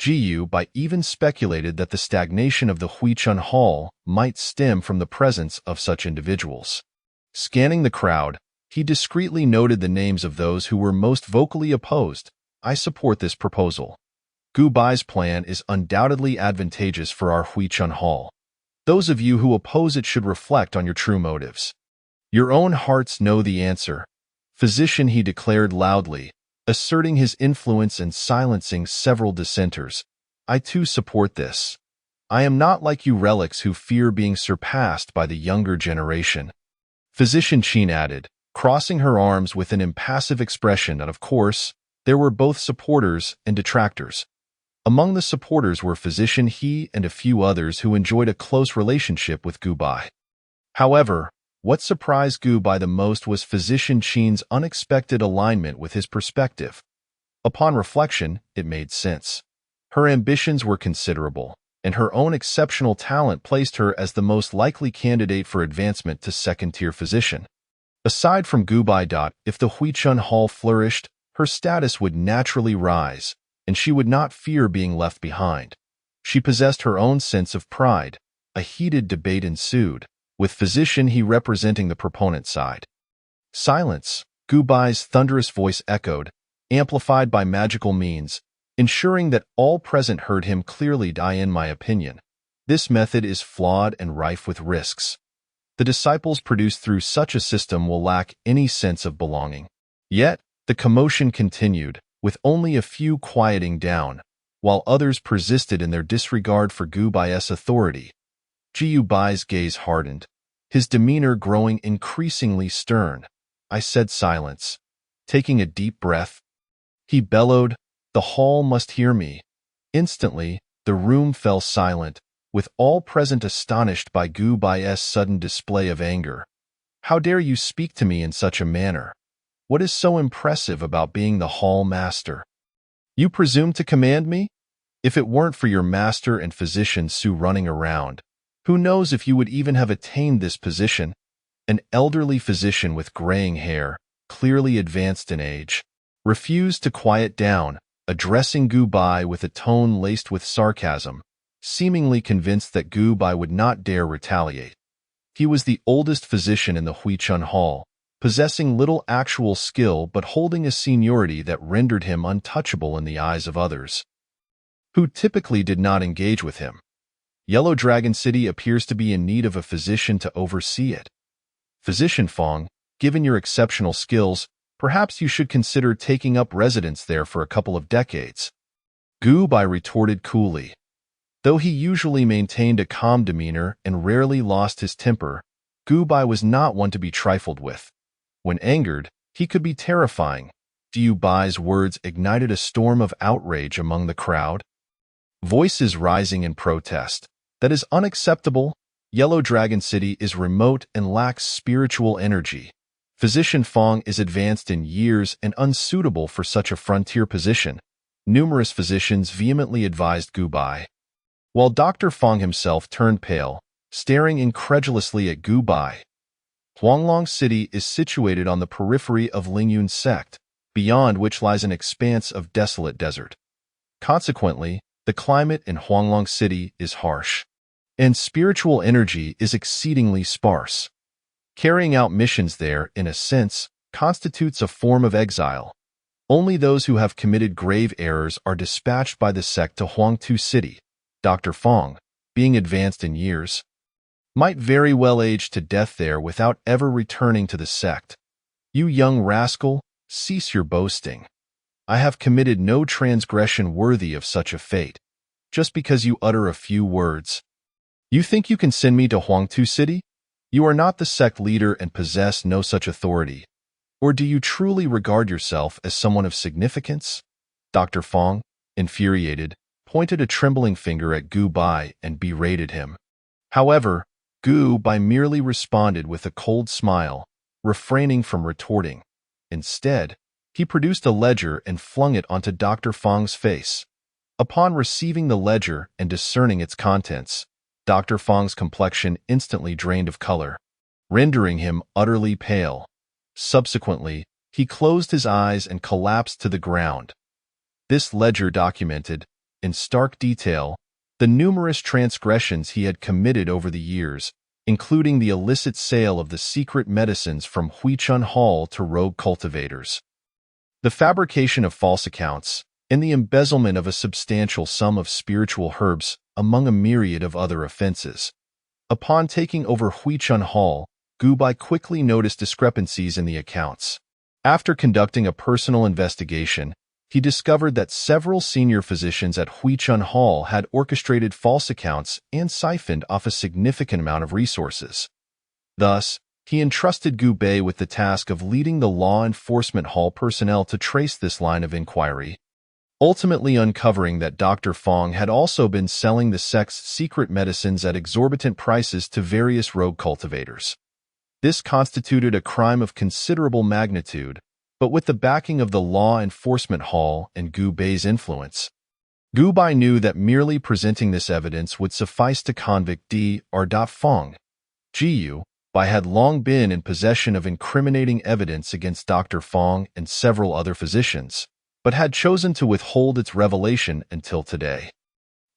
Gu Bai even speculated that the stagnation of the Huichun Hall might stem from the presence of such individuals. Scanning the crowd, he discreetly noted the names of those who were most vocally opposed. I support this proposal. Gu Bai's plan is undoubtedly advantageous for our Huichun Hall. Those of you who oppose it should reflect on your true motives. Your own hearts know the answer. Physician, he declared loudly, asserting his influence and silencing several dissenters. I too support this. I am not like you relics who fear being surpassed by the younger generation. Physician Qin added, crossing her arms with an impassive expression, and of course, there were both supporters and detractors. Among the supporters were Physician He and a few others who enjoyed a close relationship with Gu Bai. However, what surprised Gu Bai the most was Physician Qin's unexpected alignment with his perspective. Upon reflection, it made sense. Her ambitions were considerable, and her own exceptional talent placed her as the most likely candidate for advancement to second-tier physician. Aside from Gu Bai, if the Huichun Hall flourished, her status would naturally rise, and she would not fear being left behind. She possessed her own sense of pride. A heated debate ensued, with Physician He representing the proponent side. Silence. Gu Bai's thunderous voice echoed, amplified by magical means, ensuring that all present heard him clearly. In my opinion, this method is flawed and rife with risks. The disciples produced through such a system will lack any sense of belonging. Yet, the commotion continued, with only a few quieting down, while others persisted in their disregard for Gu Bai's authority. Gu Bai's gaze hardened, his demeanor growing increasingly stern. I said silence. Taking a deep breath, he bellowed, "The hall must hear me." Instantly, the room fell silent, with all present astonished by Gu Bai's sudden display of anger. "How dare you speak to me in such a manner? What is so impressive about being the hall master? You presume to command me? If it weren't for your master and physician Su running around, who knows if you would even have attained this position?" An elderly physician with graying hair, clearly advanced in age, refused to quiet down, addressing Gu Bai with a tone laced with sarcasm, seemingly convinced that Gu Bai would not dare retaliate. He was the oldest physician in the Huichun Hall, possessing little actual skill but holding a seniority that rendered him untouchable in the eyes of others, who typically did not engage with him. Yellow Dragon City appears to be in need of a physician to oversee it. Physician Fong, given your exceptional skills, perhaps you should consider taking up residence there for a couple of decades. Gu Bai retorted coolly. Though he usually maintained a calm demeanor and rarely lost his temper, Gu Bai was not one to be trifled with. When angered, he could be terrifying. Gu Bai's words ignited a storm of outrage among the crowd. Voices rising in protest. That is unacceptable. Yellow Dragon City is remote and lacks spiritual energy. Physician Fong is advanced in years and unsuitable for such a frontier position. Numerous physicians vehemently advised Gu Bai, while Dr. Fong himself turned pale, staring incredulously at Gu Bai. Huanglong City is situated on the periphery of Lingyun sect, beyond which lies an expanse of desolate desert. Consequently, the climate in Huanglong City is harsh, and spiritual energy is exceedingly sparse. Carrying out missions there, in a sense, constitutes a form of exile. Only those who have committed grave errors are dispatched by the sect to Huangtu City. Dr. Fong, being advanced in years, might very well age to death there without ever returning to the sect. You young rascal, cease your boasting. I have committed no transgression worthy of such a fate, just because you utter a few words. You think you can send me to Huangtu City? You are not the sect leader and possess no such authority. Or do you truly regard yourself as someone of significance? Dr. Fong, infuriated, pointed a trembling finger at Gu Bai and berated him. However, Gu Bai merely responded with a cold smile, refraining from retorting. Instead, he produced a ledger and flung it onto Dr. Fong's face. Upon receiving the ledger and discerning its contents, Dr. Fong's complexion instantly drained of color, rendering him utterly pale. Subsequently, he closed his eyes and collapsed to the ground. This ledger documented, in stark detail, the numerous transgressions he had committed over the years, including the illicit sale of the secret medicines from Huichun Hall to rogue cultivators, the fabrication of false accounts, and the embezzlement of a substantial sum of spiritual herbs, among a myriad of other offenses. Upon taking over Huichun Hall, Gu Bai quickly noticed discrepancies in the accounts. After conducting a personal investigation, he discovered that several senior physicians at Huichun Hall had orchestrated false accounts and siphoned off a significant amount of resources. Thus, he entrusted Gu Bai with the task of leading the law enforcement hall personnel to trace this line of inquiry, ultimately uncovering that Dr. Fong had also been selling the sect's secret medicines at exorbitant prices to various rogue cultivators. This constituted a crime of considerable magnitude, but with the backing of the law enforcement hall and Gu Bai's influence, Gu Bai knew that merely presenting this evidence would suffice to convict Dr. Fong. Jiu, Bai had long been in possession of incriminating evidence against Dr. Fong and several other physicians, but had chosen to withhold its revelation until today.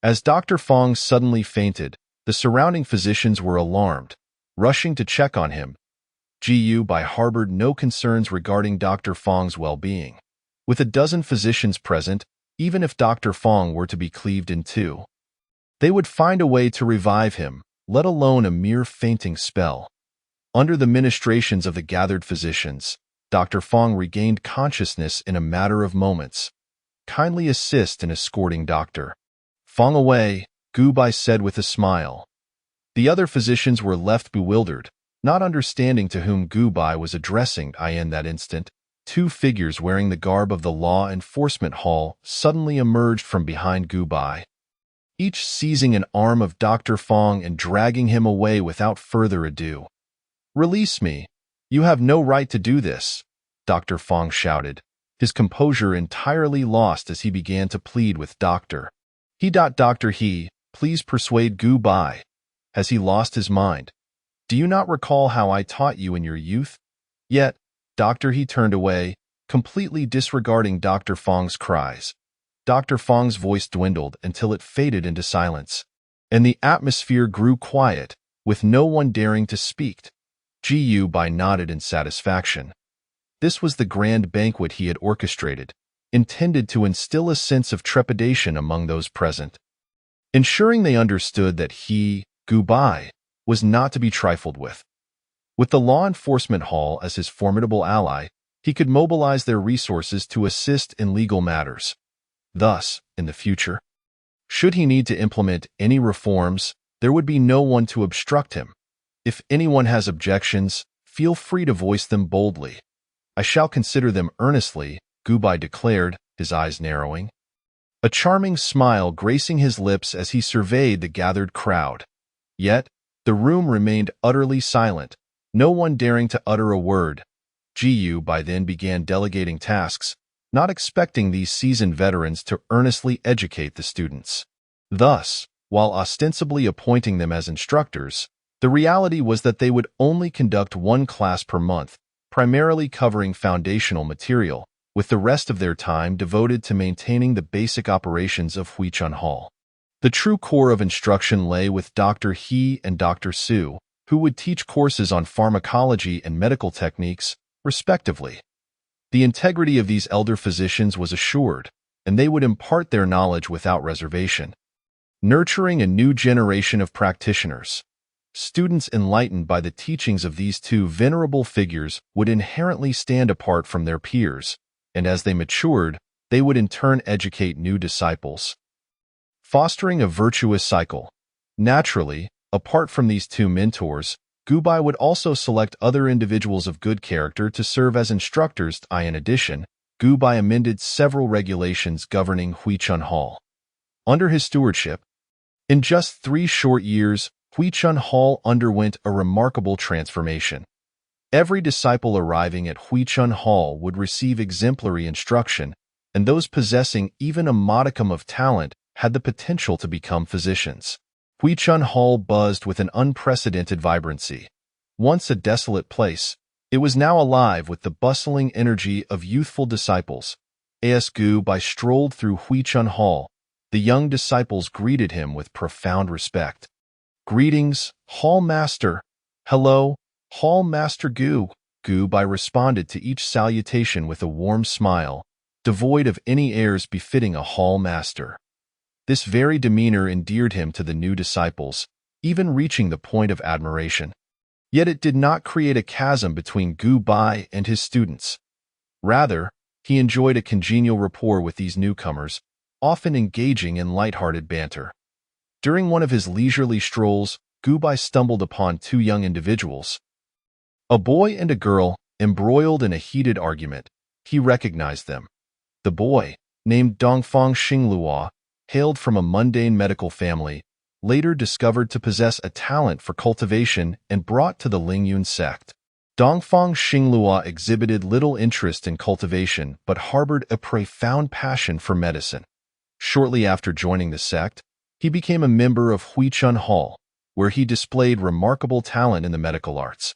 As Dr. Fong suddenly fainted, the surrounding physicians were alarmed, rushing to check on him. Bai harbored no concerns regarding Dr. Fong's well-being. With a dozen physicians present, even if Dr. Fong were to be cleaved in two, they would find a way to revive him, let alone a mere fainting spell. Under the ministrations of the gathered physicians, Dr. Fong regained consciousness in a matter of moments. Kindly assist in escorting Dr. Fong away, Bai said with a smile. The other physicians were left bewildered, not understanding to whom Bai was addressing. In that instant, two figures wearing the garb of the law enforcement hall suddenly emerged from behind Bai, each seizing an arm of Dr. Fong and dragging him away without further ado. "Release me! You have no right to do this," Dr. Fong shouted, his composure entirely lost as he began to plead with Dr. He, please persuade Bai. Has he lost his mind? Do you not recall how I taught you in your youth? Yet, Dr. He turned away, completely disregarding Dr. Fong's cries. Dr. Fong's voice dwindled until it faded into silence, and the atmosphere grew quiet, with no one daring to speak. Bai nodded in satisfaction. This was the grand banquet he had orchestrated, intended to instill a sense of trepidation among those present, ensuring they understood that he, Bai, was not to be trifled with. With the law enforcement hall as his formidable ally, he could mobilize their resources to assist in legal matters. Thus, in the future, should he need to implement any reforms, there would be no one to obstruct him. If anyone has objections, feel free to voice them boldly. I shall consider them earnestly, Bai declared, his eyes narrowing, a charming smile gracing his lips as he surveyed the gathered crowd. Yet, the room remained utterly silent, no one daring to utter a word. Bai then began delegating tasks, not expecting these seasoned veterans to earnestly educate the students. Thus, while ostensibly appointing them as instructors, the reality was that they would only conduct one class per month, primarily covering foundational material, with the rest of their time devoted to maintaining the basic operations of Huichun Hall. The true core of instruction lay with Dr. He and Dr. Su, who would teach courses on pharmacology and medical techniques, respectively. The integrity of these elder physicians was assured, and they would impart their knowledge without reservation, nurturing a new generation of practitioners. Students enlightened by the teachings of these two venerable figures would inherently stand apart from their peers, and as they matured, they would in turn educate new disciples, fostering a virtuous cycle. Naturally, apart from these two mentors, Bai would also select other individuals of good character to serve as instructors. In addition, Bai amended several regulations governing Huichun Hall. Under his stewardship, in just 3 short years, Huichun Hall underwent a remarkable transformation. Every disciple arriving at Huichun Hall would receive exemplary instruction, and those possessing even a modicum of talent had the potential to become physicians. Huichun Hall buzzed with an unprecedented vibrancy. Once a desolate place, it was now alive with the bustling energy of youthful disciples. As Bai strolled through Huichun Hall, the young disciples greeted him with profound respect. "Greetings, Hall Master." "Hello, Hall Master Gu." Bai responded to each salutation with a warm smile, devoid of any airs befitting a Hall Master. This very demeanor endeared him to the new disciples, even reaching the point of admiration. Yet it did not create a chasm between Bai and his students. Rather, he enjoyed a congenial rapport with these newcomers, often engaging in light-hearted banter. During one of his leisurely strolls, Bai stumbled upon 2 young individuals, a boy and a girl, embroiled in a heated argument. He recognized them. The boy, named Dongfang Xinglua, hailed from a mundane medical family, later discovered to possess a talent for cultivation and brought to the Lingyun sect. Dongfang Xinglua exhibited little interest in cultivation but harbored a profound passion for medicine. Shortly after joining the sect, he became a member of Huichun Hall, where he displayed remarkable talent in the medical arts,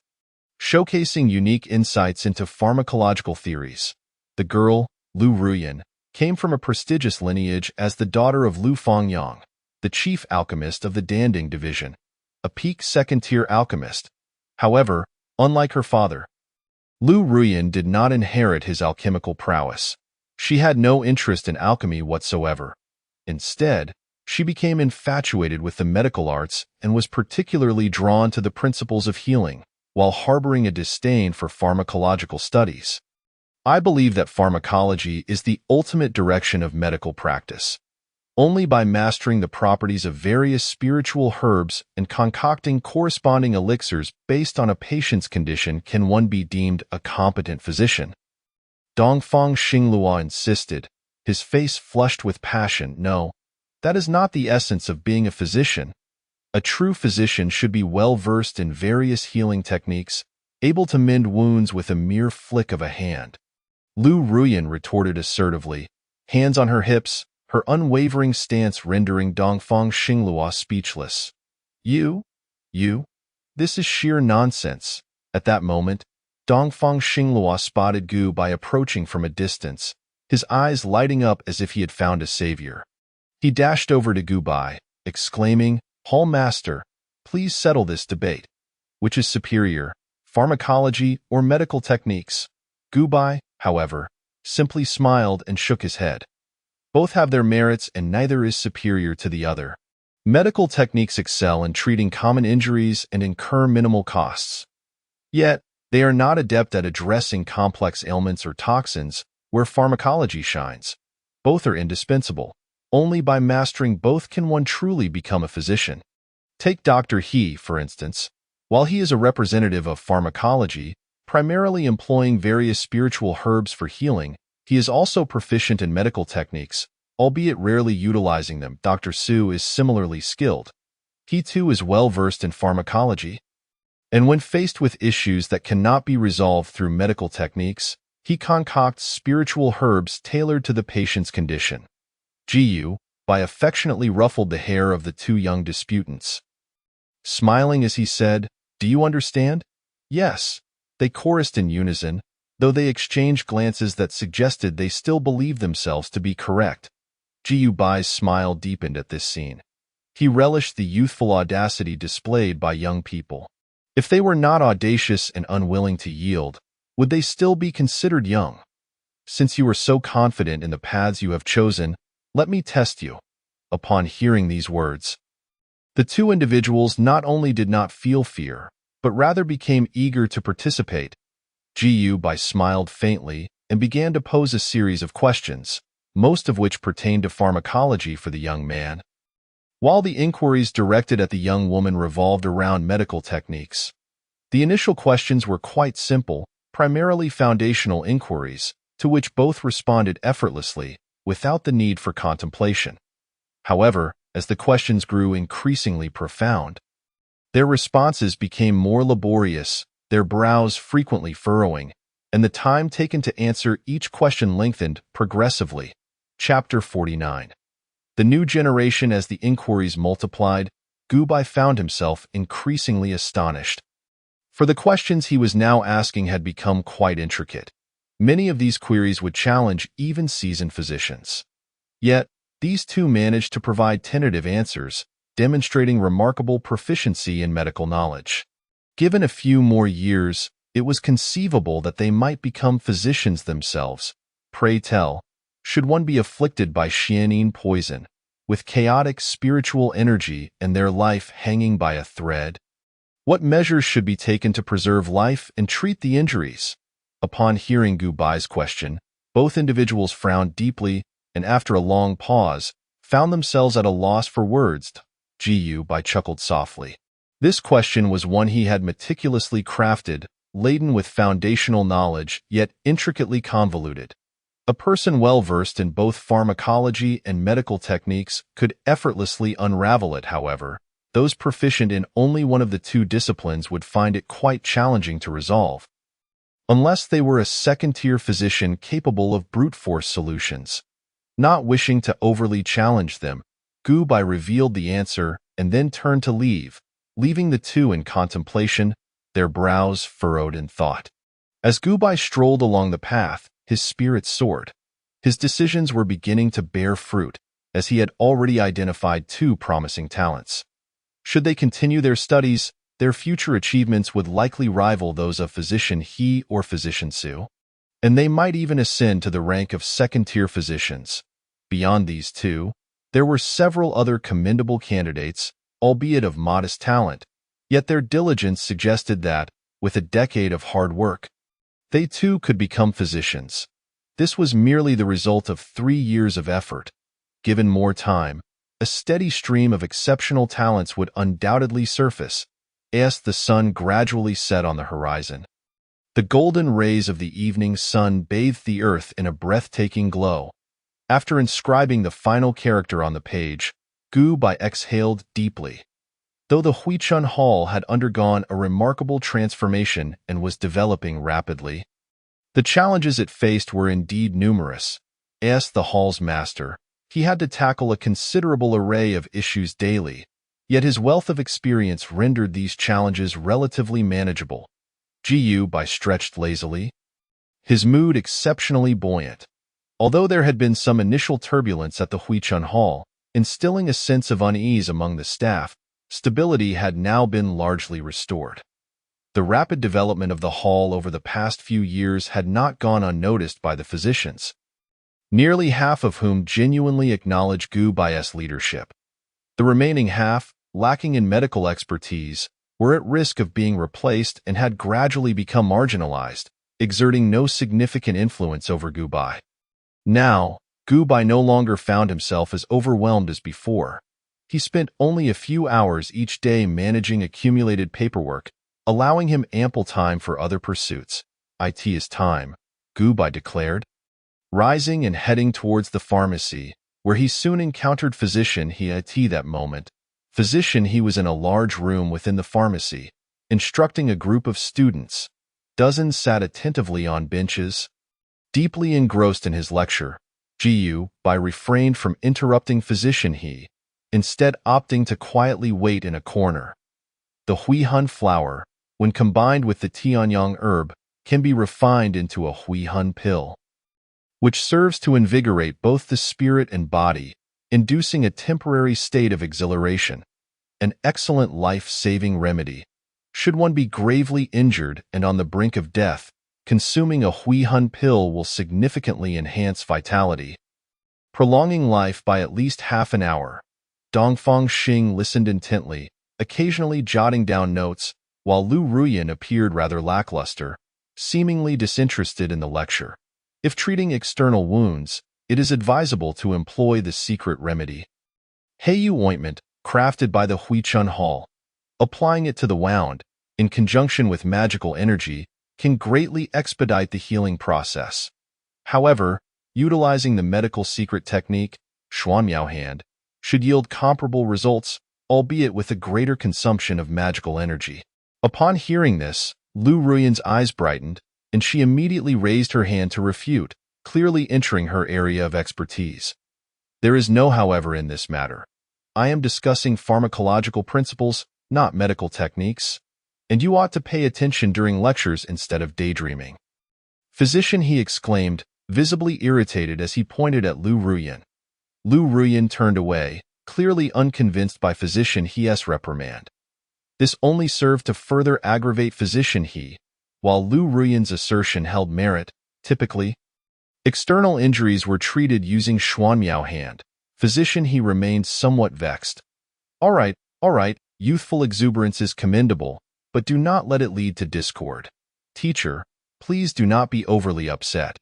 showcasing unique insights into pharmacological theories. The girl, Lu Ruyan, came from a prestigious lineage as the daughter of Lu Fengyang, the chief alchemist of the Danding division, a peak second-tier alchemist. However, unlike her father, Lu Ruyan did not inherit his alchemical prowess. She had no interest in alchemy whatsoever. Instead, she became infatuated with the medical arts and was particularly drawn to the principles of healing, while harboring a disdain for pharmacological studies. I believe that pharmacology is the ultimate direction of medical practice. Only by mastering the properties of various spiritual herbs and concocting corresponding elixirs based on a patient's condition can one be deemed a competent physician. Dongfang Xinglua insisted, his face flushed with passion. No, that is not the essence of being a physician. A true physician should be well-versed in various healing techniques, able to mend wounds with a mere flick of a hand. Lu Ruyan retorted assertively, hands on her hips, her unwavering stance rendering Dongfang Xinglua speechless. You? This is sheer nonsense. At that moment, Dongfang Xinglua spotted Gu Bai approaching from a distance, his eyes lighting up as if he had found a savior. He dashed over to Gu Bai, exclaiming, "Hall Master, please settle this debate. Which is superior, pharmacology or medical techniques?" Gu Bai, however, simply smiled and shook his head. Both have their merits and neither is superior to the other. Medical techniques excel in treating common injuries and incur minimal costs. Yet, they are not adept at addressing complex ailments or toxins, where pharmacology shines. Both are indispensable. Only by mastering both can one truly become a physician. Take Dr. He, for instance. While he is a representative of pharmacology, primarily employing various spiritual herbs for healing, he is also proficient in medical techniques, albeit rarely utilizing them. Dr. Su is similarly skilled. He too is well-versed in pharmacology. And when faced with issues that cannot be resolved through medical techniques, he concocts spiritual herbs tailored to the patient's condition. Jiyu Bai affectionately ruffled the hair of the two young disputants. Smiling as he said, "Do you understand?" "Yes." They chorused in unison, though they exchanged glances that suggested they still believed themselves to be correct. Jiyu Bai's smile deepened at this scene. He relished the youthful audacity displayed by young people. If they were not audacious and unwilling to yield, would they still be considered young? "Since you are so confident in the paths you have chosen, let me test you." Upon hearing these words, the two individuals not only did not feel fear, but rather became eager to participate. Jiyu Bai smiled faintly and began to pose a series of questions, most of which pertained to pharmacology for the young man. While the inquiries directed at the young woman revolved around medical techniques, the initial questions were quite simple, primarily foundational inquiries, to which both responded effortlessly, without the need for contemplation. However, as the questions grew increasingly profound, their responses became more laborious, their brows frequently furrowing, and the time taken to answer each question lengthened progressively. Chapter 49. The new generation. As the inquiries multiplied, Gu Bai found himself increasingly astonished. For the questions he was now asking had become quite intricate. Many of these queries would challenge even seasoned physicians. Yet, these two managed to provide tentative answers, demonstrating remarkable proficiency in medical knowledge. Given a few more years, it was conceivable that they might become physicians themselves. Pray tell, should one be afflicted by xianin poison, with chaotic spiritual energy and their life hanging by a thread? What measures should be taken to preserve life and treat the injuries? Upon hearing Gu Bai's question, both individuals frowned deeply and after a long pause, found themselves at a loss for words. Jiyu Bai chuckled softly. This question was one he had meticulously crafted, laden with foundational knowledge, yet intricately convoluted. A person well-versed in both pharmacology and medical techniques could effortlessly unravel it. However, those proficient in only one of the two disciplines would find it quite challenging to resolve, unless they were a second-tier physician capable of brute force solutions. Not wishing to overly challenge them, Gu Bai revealed the answer and then turned to leave, leaving the two in contemplation, their brows furrowed in thought. As Gubai strolled along the path, his spirits soared. His decisions were beginning to bear fruit, as he had already identified two promising talents. Should they continue their studies, their future achievements would likely rival those of Physician He or Physician Su, and they might even ascend to the rank of second-tier physicians. Beyond these two, there were several other commendable candidates, albeit of modest talent, yet their diligence suggested that, with a decade of hard work, they too could become physicians. This was merely the result of 3 years of effort. Given more time, a steady stream of exceptional talents would undoubtedly surface, as the sun gradually set on the horizon. The golden rays of the evening sun bathed the earth in a breathtaking glow. After inscribing the final character on the page, Gu Bai exhaled deeply. Though the Huichun Hall had undergone a remarkable transformation and was developing rapidly, the challenges it faced were indeed numerous. As the hall's master, he had to tackle a considerable array of issues daily, yet his wealth of experience rendered these challenges relatively manageable. Gu Bai stretched lazily, his mood exceptionally buoyant. Although there had been some initial turbulence at the Huichun Hall, instilling a sense of unease among the staff, stability had now been largely restored. The rapid development of the hall over the past few years had not gone unnoticed by the physicians, nearly half of whom genuinely acknowledged Gu Bai's leadership. The remaining half, lacking in medical expertise, were at risk of being replaced and had gradually become marginalized, exerting no significant influence over Gu Bai. Now, Gu Bai no longer found himself as overwhelmed as before. He spent only a few hours each day managing accumulated paperwork, allowing him ample time for other pursuits. "It is time," Gu Bai declared. Rising and heading towards the pharmacy, where he soon encountered Physician He at that moment. Physician He was in a large room within the pharmacy, instructing a group of students. Dozens sat attentively on benches. Deeply engrossed in his lecture, Gu Bai refrained from interrupting Physician He, instead opting to quietly wait in a corner. The Huihun flower, when combined with the Tianyang herb, can be refined into a Huihun pill, which serves to invigorate both the spirit and body, inducing a temporary state of exhilaration. An excellent life-saving remedy. Should one be gravely injured and on the brink of death, consuming a Huihun pill will significantly enhance vitality, prolonging life by at least half an hour. Dongfang Xing listened intently, occasionally jotting down notes, while Lu Ruyan appeared rather lackluster, seemingly disinterested in the lecture. If treating external wounds, it is advisable to employ the secret remedy. Heiyu ointment, crafted by the Huichun Hall. Applying it to the wound, in conjunction with magical energy, can greatly expedite the healing process. However, utilizing the medical secret technique, Xuanmiao Hand, should yield comparable results, albeit with a greater consumption of magical energy. Upon hearing this, Lu Ruyan's eyes brightened, and she immediately raised her hand to refute, clearly entering her area of expertise. There is no however in this matter. I am discussing pharmacological principles, not medical techniques, and you ought to pay attention during lectures instead of daydreaming. Physician He exclaimed, visibly irritated as he pointed at Lu Ruyan. Lu Ruyan turned away, clearly unconvinced by Physician He's reprimand. This only served to further aggravate Physician He, while Lu Ruyan's assertion held merit. Typically, external injuries were treated using Xuanmiao Hand. Physician He remained somewhat vexed. All right, youthful exuberance is commendable, but do not let it lead to discord. Teacher, please do not be overly upset.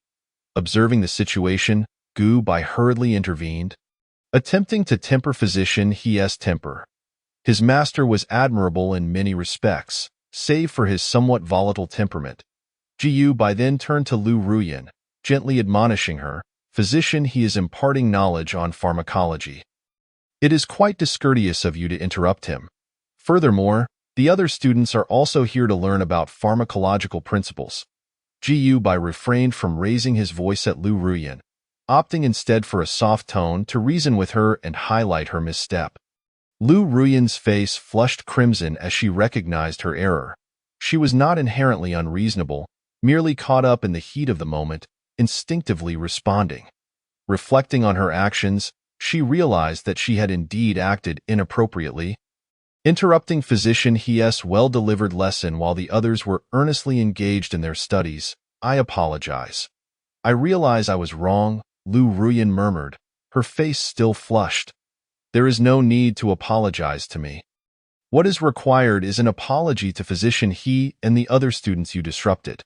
Observing the situation, Gu Bai hurriedly intervened, attempting to temper Physician He's temper. His master was admirable in many respects, save for his somewhat volatile temperament. Gu Bai then turned to Lu Ruyan, gently admonishing her, Physician He is imparting knowledge on pharmacology. It is quite discourteous of you to interrupt him. Furthermore, the other students are also here to learn about pharmacological principles. Gu Bai refrained from raising his voice at Lu Ruyan, opting instead for a soft tone to reason with her and highlight her misstep. Lu Ruyan's face flushed crimson as she recognized her error. She was not inherently unreasonable, merely caught up in the heat of the moment, instinctively responding. Reflecting on her actions, she realized that she had indeed acted inappropriately. Interrupting Physician He's well-delivered lesson while the others were earnestly engaged in their studies, "I apologize. I realize I was wrong," Lu Ruyan murmured, her face still flushed. "There is no need to apologize to me. What is required is an apology to Physician He and the other students you disrupted."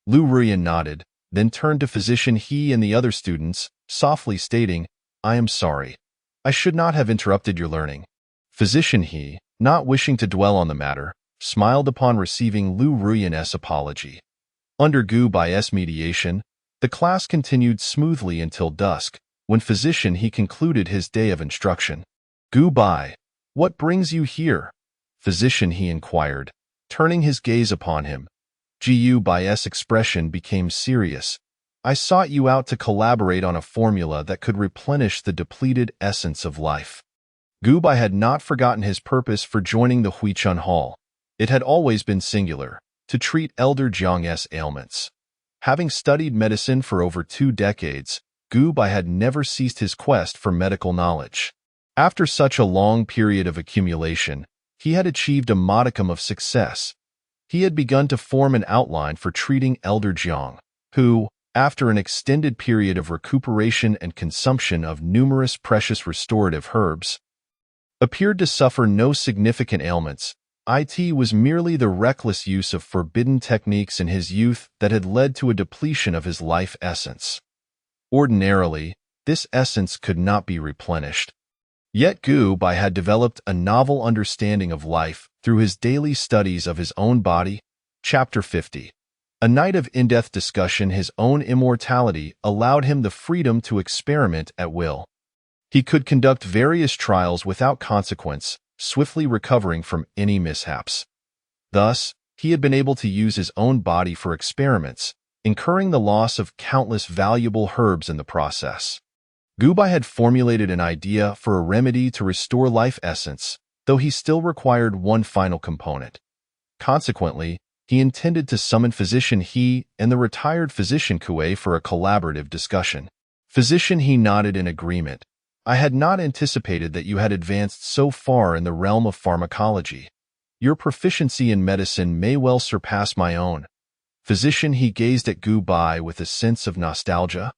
Lu Ruyan nodded, then turned to Physician He and the other students, softly stating, "I am sorry. I should not have interrupted your learning." Physician He, not wishing to dwell on the matter, smiled upon receiving Lu Ruyan's apology. Under Gu Bai's mediation, the class continued smoothly until dusk, when Physician He concluded his day of instruction. "Gu Bai, what brings you here?" Physician He inquired, turning his gaze upon him. Gu Bai's expression became serious. "I sought you out to collaborate on a formula that could replenish the depleted essence of life." Gu Bai had not forgotten his purpose for joining the Huichun Hall. It had always been singular, to treat Elder Jiang's ailments. Having studied medicine for over 2 decades, Gu Bai had never ceased his quest for medical knowledge. After such a long period of accumulation, he had achieved a modicum of success. He had begun to form an outline for treating Elder Jiang, who, after an extended period of recuperation and consumption of numerous precious restorative herbs, appeared to suffer no significant ailments. It was merely the reckless use of forbidden techniques in his youth that had led to a depletion of his life essence. Ordinarily, this essence could not be replenished. Yet Gu Bai had developed a novel understanding of life through his daily studies of his own body. Chapter 50. A night of in-depth discussion, his own immortality allowed him the freedom to experiment at will. He could conduct various trials without consequence, swiftly recovering from any mishaps. Thus, he had been able to use his own body for experiments, incurring the loss of countless valuable herbs in the process. Gu Bai had formulated an idea for a remedy to restore life essence, though he still required one final component. Consequently, he intended to summon Physician He and the retired Physician Kue for a collaborative discussion. Physician He nodded in agreement. "I had not anticipated that you had advanced so far in the realm of pharmacology. Your proficiency in medicine may well surpass my own." Physician He gazed at Gu Bai with a sense of nostalgia.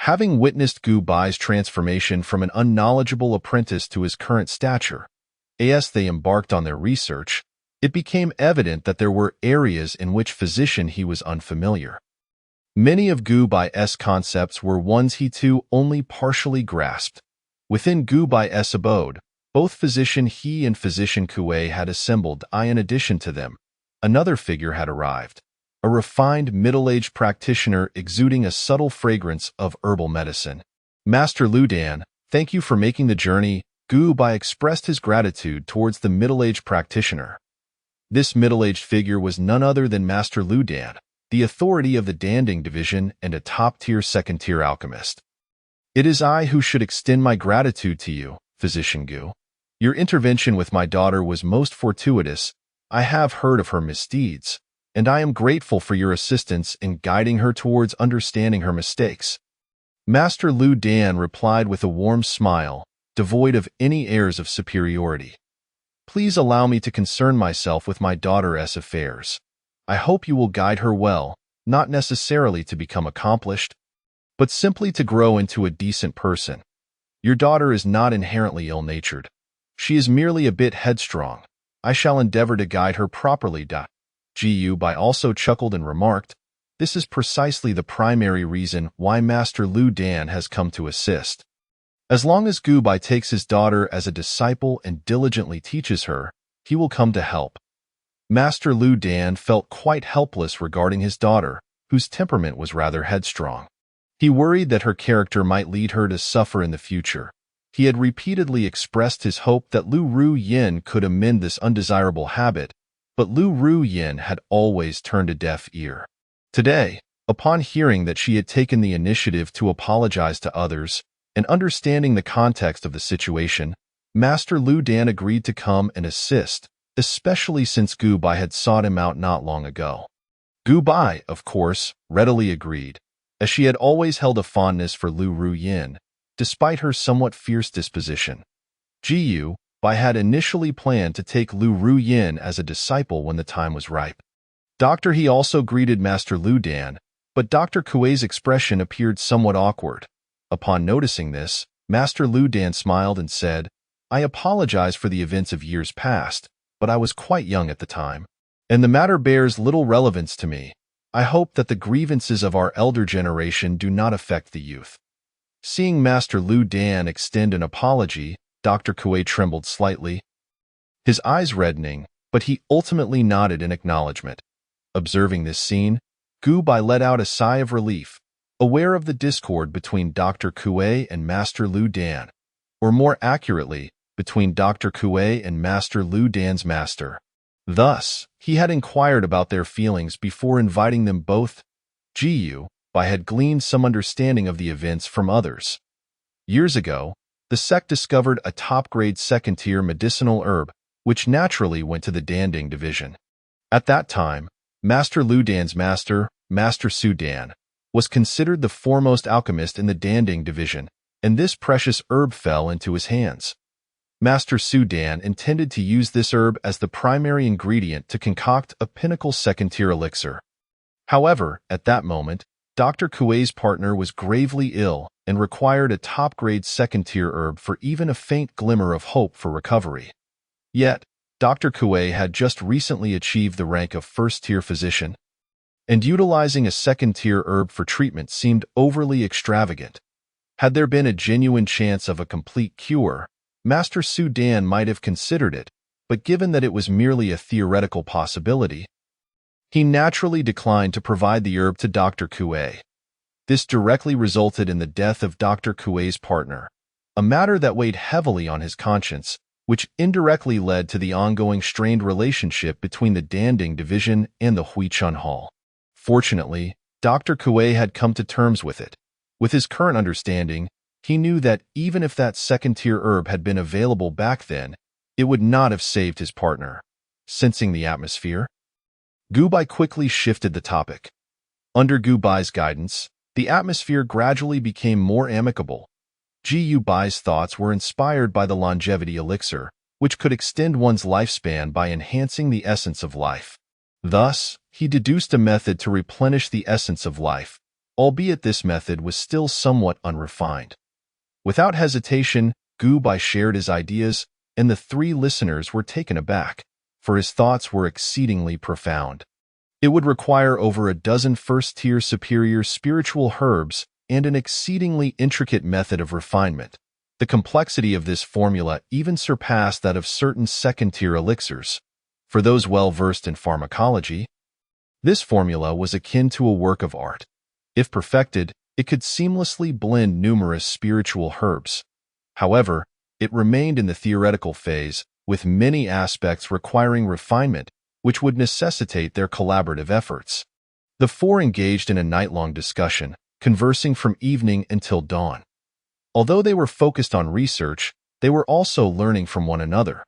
Having witnessed Gu Bai's transformation from an unknowledgeable apprentice to his current stature, as they embarked on their research, it became evident that there were areas in which Physician He was unfamiliar. Many of Gu Bai's concepts were ones he too only partially grasped. Within Gu Bai's abode, both Physician He and Physician Kue had assembled. In addition to them, another figure had arrived, a refined middle-aged practitioner exuding a subtle fragrance of herbal medicine. "Master Lu Dan, thank you for making the journey." Gu Bai expressed his gratitude towards the middle-aged practitioner. This middle-aged figure was none other than Master Lu Dan, the authority of the Danding division and a top-tier second-tier alchemist. "It is I who should extend my gratitude to you, Physician Gu. Your intervention with my daughter was most fortuitous. I have heard of her misdeeds, and I am grateful for your assistance in guiding her towards understanding her mistakes." Master Lu Dan replied with a warm smile, devoid of any airs of superiority. "Please allow me to concern myself with my daughter's affairs. I hope you will guide her well, not necessarily to become accomplished, but simply to grow into a decent person. Your daughter is not inherently ill-natured. She is merely a bit headstrong. I shall endeavor to guide her properly." Gu Bai also chuckled and remarked, "This is precisely the primary reason why Master Lu Dan has come to assist. As long as Gu Bai takes his daughter as a disciple and diligently teaches her, he will come to help." Master Lu Dan felt quite helpless regarding his daughter, whose temperament was rather headstrong. He worried that her character might lead her to suffer in the future. He had repeatedly expressed his hope that Lu Ruyan could amend this undesirable habit, but Lu Ruyan had always turned a deaf ear. Today, upon hearing that she had taken the initiative to apologize to others, and understanding the context of the situation, Master Lu Dan agreed to come and assist, especially since Gu Bai had sought him out not long ago. Gu Bai, of course, readily agreed, as she had always held a fondness for Lu Ruyin, despite her somewhat fierce disposition. Gu Bai had initially planned to take Lu Ruyin as a disciple when the time was ripe. Dr. He also greeted Master Lu Dan, but Dr. Kuei's expression appeared somewhat awkward. Upon noticing this, Master Lu Dan smiled and said, "I apologize for the events of years past, but I was quite young at the time, and the matter bears little relevance to me. I hope that the grievances of our elder generation do not affect the youth." Seeing Master Lu Dan extend an apology, Dr. Kuei trembled slightly, his eyes reddening, but he ultimately nodded in acknowledgement. Observing this scene, Gu Bai let out a sigh of relief, aware of the discord between Dr. Kuei and Master Lu Dan, or more accurately, between Dr. Kuei and Master Lu Dan's master. Thus, he had inquired about their feelings before inviting them both. Gu Bai had gleaned some understanding of the events from others. Years ago, the sect discovered a top-grade second-tier medicinal herb, which naturally went to the Danding division. At that time, Master Lu Dan's master, Master Su Dan, was considered the foremost alchemist in the Danding division, and this precious herb fell into his hands. Master Su Dan intended to use this herb as the primary ingredient to concoct a pinnacle second-tier elixir. However, at that moment, Dr. Kuei's partner was gravely ill and required a top-grade second-tier herb for even a faint glimmer of hope for recovery. Yet, Dr. Kuei had just recently achieved the rank of first-tier physician, and utilizing a second-tier herb for treatment seemed overly extravagant. Had there been a genuine chance of a complete cure, Master Su Dan might have considered it, but given that it was merely a theoretical possibility, he naturally declined to provide the herb to Dr. Kuei. This directly resulted in the death of Dr. Kuei's partner, a matter that weighed heavily on his conscience, which indirectly led to the ongoing strained relationship between the Danding division and the Huichun Hall. Fortunately, Dr. Kuei had come to terms with it. With his current understanding, he knew that even if that second-tier herb had been available back then, it would not have saved his partner. Sensing the atmosphere, Gu Bai quickly shifted the topic. Under Gu Bai's guidance, the atmosphere gradually became more amicable. Gu Bai's thoughts were inspired by the longevity elixir, which could extend one's lifespan by enhancing the essence of life. Thus, he deduced a method to replenish the essence of life, albeit this method was still somewhat unrefined. Without hesitation, Gu Bai shared his ideas, and the three listeners were taken aback, for his thoughts were exceedingly profound. It would require over a dozen first-tier superior spiritual herbs and an exceedingly intricate method of refinement. The complexity of this formula even surpassed that of certain second-tier elixirs. For those well-versed in pharmacology, this formula was akin to a work of art. If perfected, it could seamlessly blend numerous spiritual herbs. However, it remained in the theoretical phase, with many aspects requiring refinement, which would necessitate their collaborative efforts. The four engaged in a night-long discussion, conversing from evening until dawn. Although they were focused on research, they were also learning from one another.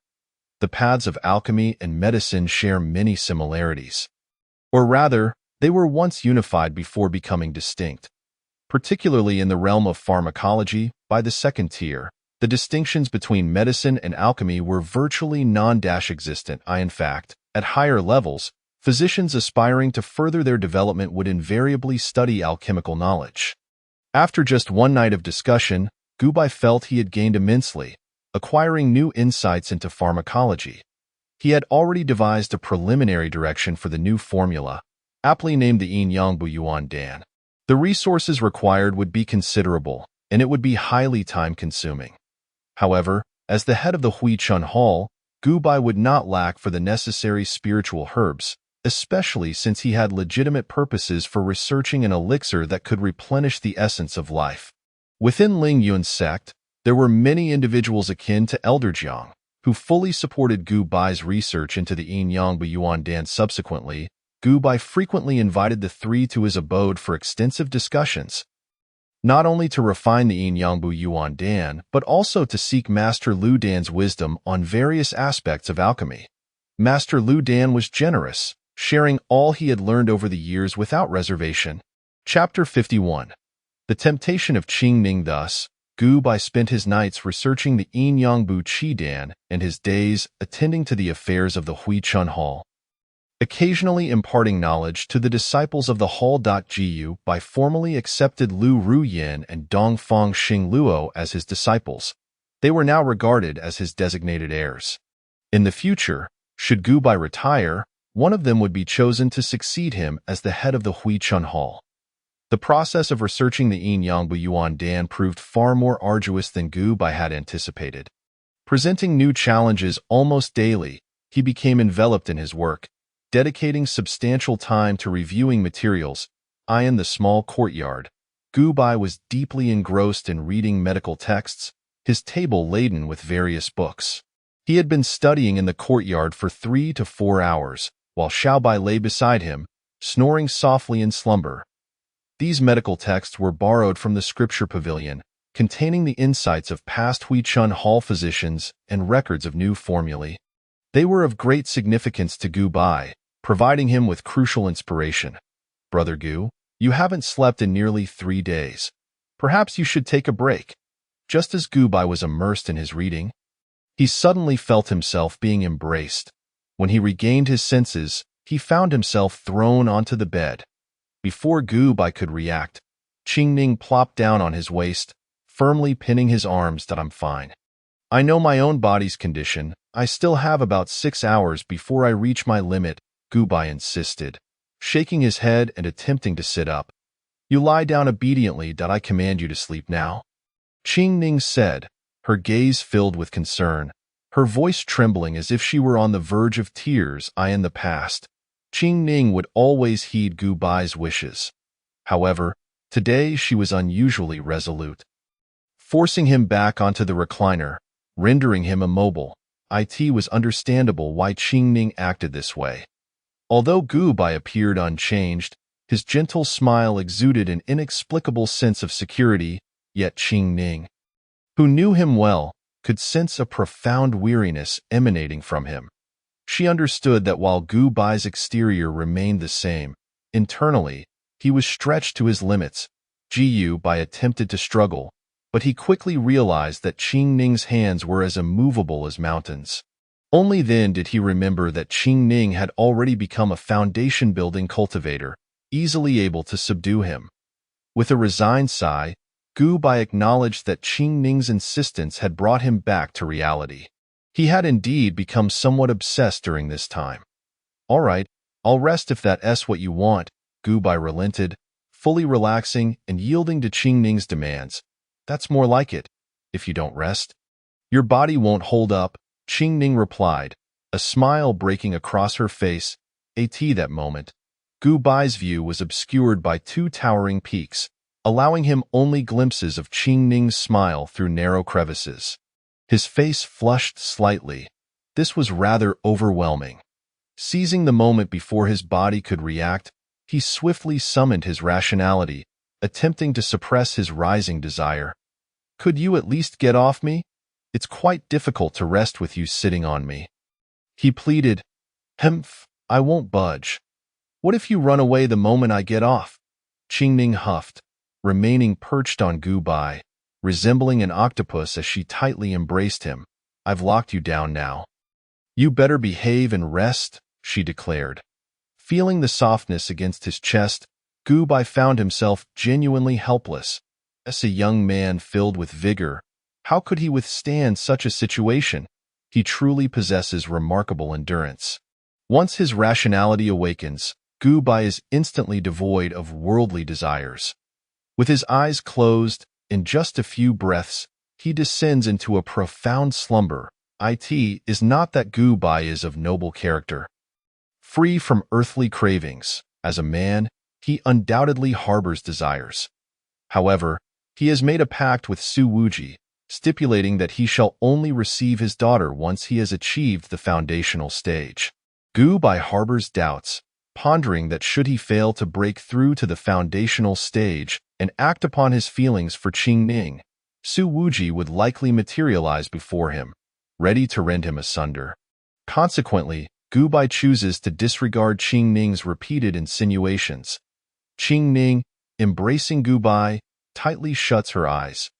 The paths of alchemy and medicine share many similarities. Or rather, they were once unified before becoming distinct. Particularly in the realm of pharmacology, by the second tier, the distinctions between medicine and alchemy were virtually non-existent. In fact, at higher levels, physicians aspiring to further their development would invariably study alchemical knowledge. After just one night of discussion, Gu Bai felt he had gained immensely, acquiring new insights into pharmacology. He had already devised a preliminary direction for the new formula, aptly named the Yin Yang Bu Yuan Dan. The resources required would be considerable, and it would be highly time-consuming. However, as the head of the Huichun Hall, Gu Bai would not lack for the necessary spiritual herbs, especially since he had legitimate purposes for researching an elixir that could replenish the essence of life. Within Ling Yun's sect, there were many individuals akin to Elder Jiang, who fully supported Gu Bai's research into the Yin Yang Bu Yuan Dan. Subsequently, Gu Bai frequently invited the three to his abode for extensive discussions. not only to refine the Yin Yangbu Yuan Dan, but also to seek Master Lu Dan's wisdom on various aspects of alchemy. Master Lu Dan was generous, sharing all he had learned over the years without reservation. Chapter 51. The Temptation of Qing Ning. Thus, Gu Bai spent his nights researching the Yin Yangbu Qi Dan and his days attending to the affairs of the Hui Chun Hall, occasionally imparting knowledge to the disciples of the Hall. Gu Bai formally accepted Lu Ruyin and Dongfang Xing Luo as his disciples. They were now regarded as his designated heirs. In the future, should Gu Bai retire, one of them would be chosen to succeed him as the head of the Hui Chun Hall. The process of researching the Yin Yangbu Yuan Dan proved far more arduous than Gu Bai had anticipated. Presenting new challenges almost daily, he became enveloped in his work, dedicating substantial time to reviewing materials. In the small courtyard, Gu Bai was deeply engrossed in reading medical texts, his table laden with various books. He had been studying in the courtyard for 3 to 4 hours, while Xiaobai lay beside him, snoring softly in slumber. These medical texts were borrowed from the scripture pavilion, containing the insights of past Hui Chun Hall physicians and records of new formulae. They were of great significance to Gu Bai, providing him with crucial inspiration. "Brother Gu, you haven't slept in nearly 3 days. Perhaps you should take a break." Just as Gu Bai was immersed in his reading, he suddenly felt himself being embraced. When he regained his senses, he found himself thrown onto the bed. Before Gu Bai could react, Qing Ning plopped down on his waist, firmly pinning his arms. "I'm fine. I know my own body's condition. I still have about 6 hours before I reach my limit," Gu Bai insisted, shaking his head and attempting to sit up. "You lie down obediently. I command you to sleep now," Qing Ning said, her gaze filled with concern, her voice trembling as if she were on the verge of tears. In the past, Qing Ning would always heed Gu Bai's wishes. However, today she was unusually resolute. Forcing him back onto the recliner, rendering him immobile, it was understandable why Qing Ning acted this way. Although Gu Bai appeared unchanged, his gentle smile exuded an inexplicable sense of security, yet Qing Ning, who knew him well, could sense a profound weariness emanating from him. She understood that while Gu Bai's exterior remained the same, internally, he was stretched to his limits. Gu Bai attempted to struggle, but he quickly realized that Qing Ning's hands were as immovable as mountains. Only then did he remember that Qing Ning had already become a foundation-building cultivator, easily able to subdue him. With a resigned sigh, Gu Bai acknowledged that Qing Ning's insistence had brought him back to reality. He had indeed become somewhat obsessed during this time. "All right, I'll rest if that's what you want," Gu Bai relented, fully relaxing and yielding to Qing Ning's demands. "That's more like it. If you don't rest, your body won't hold up," Qing Ning replied, a smile breaking across her face. At that moment, Gu Bai's view was obscured by 2 towering peaks, allowing him only glimpses of Qing Ning's smile through narrow crevices. His face flushed slightly. This was rather overwhelming. Seizing the moment before his body could react, he swiftly summoned his rationality, attempting to suppress his rising desire. "Could you at least get off me? It's quite difficult to rest with you sitting on me," he pleaded. "Humph, I won't budge. What if you run away the moment I get off?" Qing Ning huffed, remaining perched on Gu Bai, resembling an octopus as she tightly embraced him. "I've locked you down now. You better behave and rest," she declared. Feeling the softness against his chest, Gu Bai found himself genuinely helpless. As a young man filled with vigor, how could he withstand such a situation? He truly possesses remarkable endurance. Once his rationality awakens, Gu Bai is instantly devoid of worldly desires. With his eyes closed, in just a few breaths, he descends into a profound slumber. It is not that Gu Bai is of noble character. Free from earthly cravings, as a man, he undoubtedly harbors desires. However, he has made a pact with Su Wuji, stipulating that he shall only receive his daughter once he has achieved the foundational stage. Gu Bai harbors doubts, pondering that should he fail to break through to the foundational stage, and act upon his feelings for Qing Ning, Su Wuji would likely materialize before him, ready to rend him asunder. Consequently, Gu Bai chooses to disregard Qing Ning's repeated insinuations. Qing Ning, embracing Gu Bai, tightly shuts her eyes.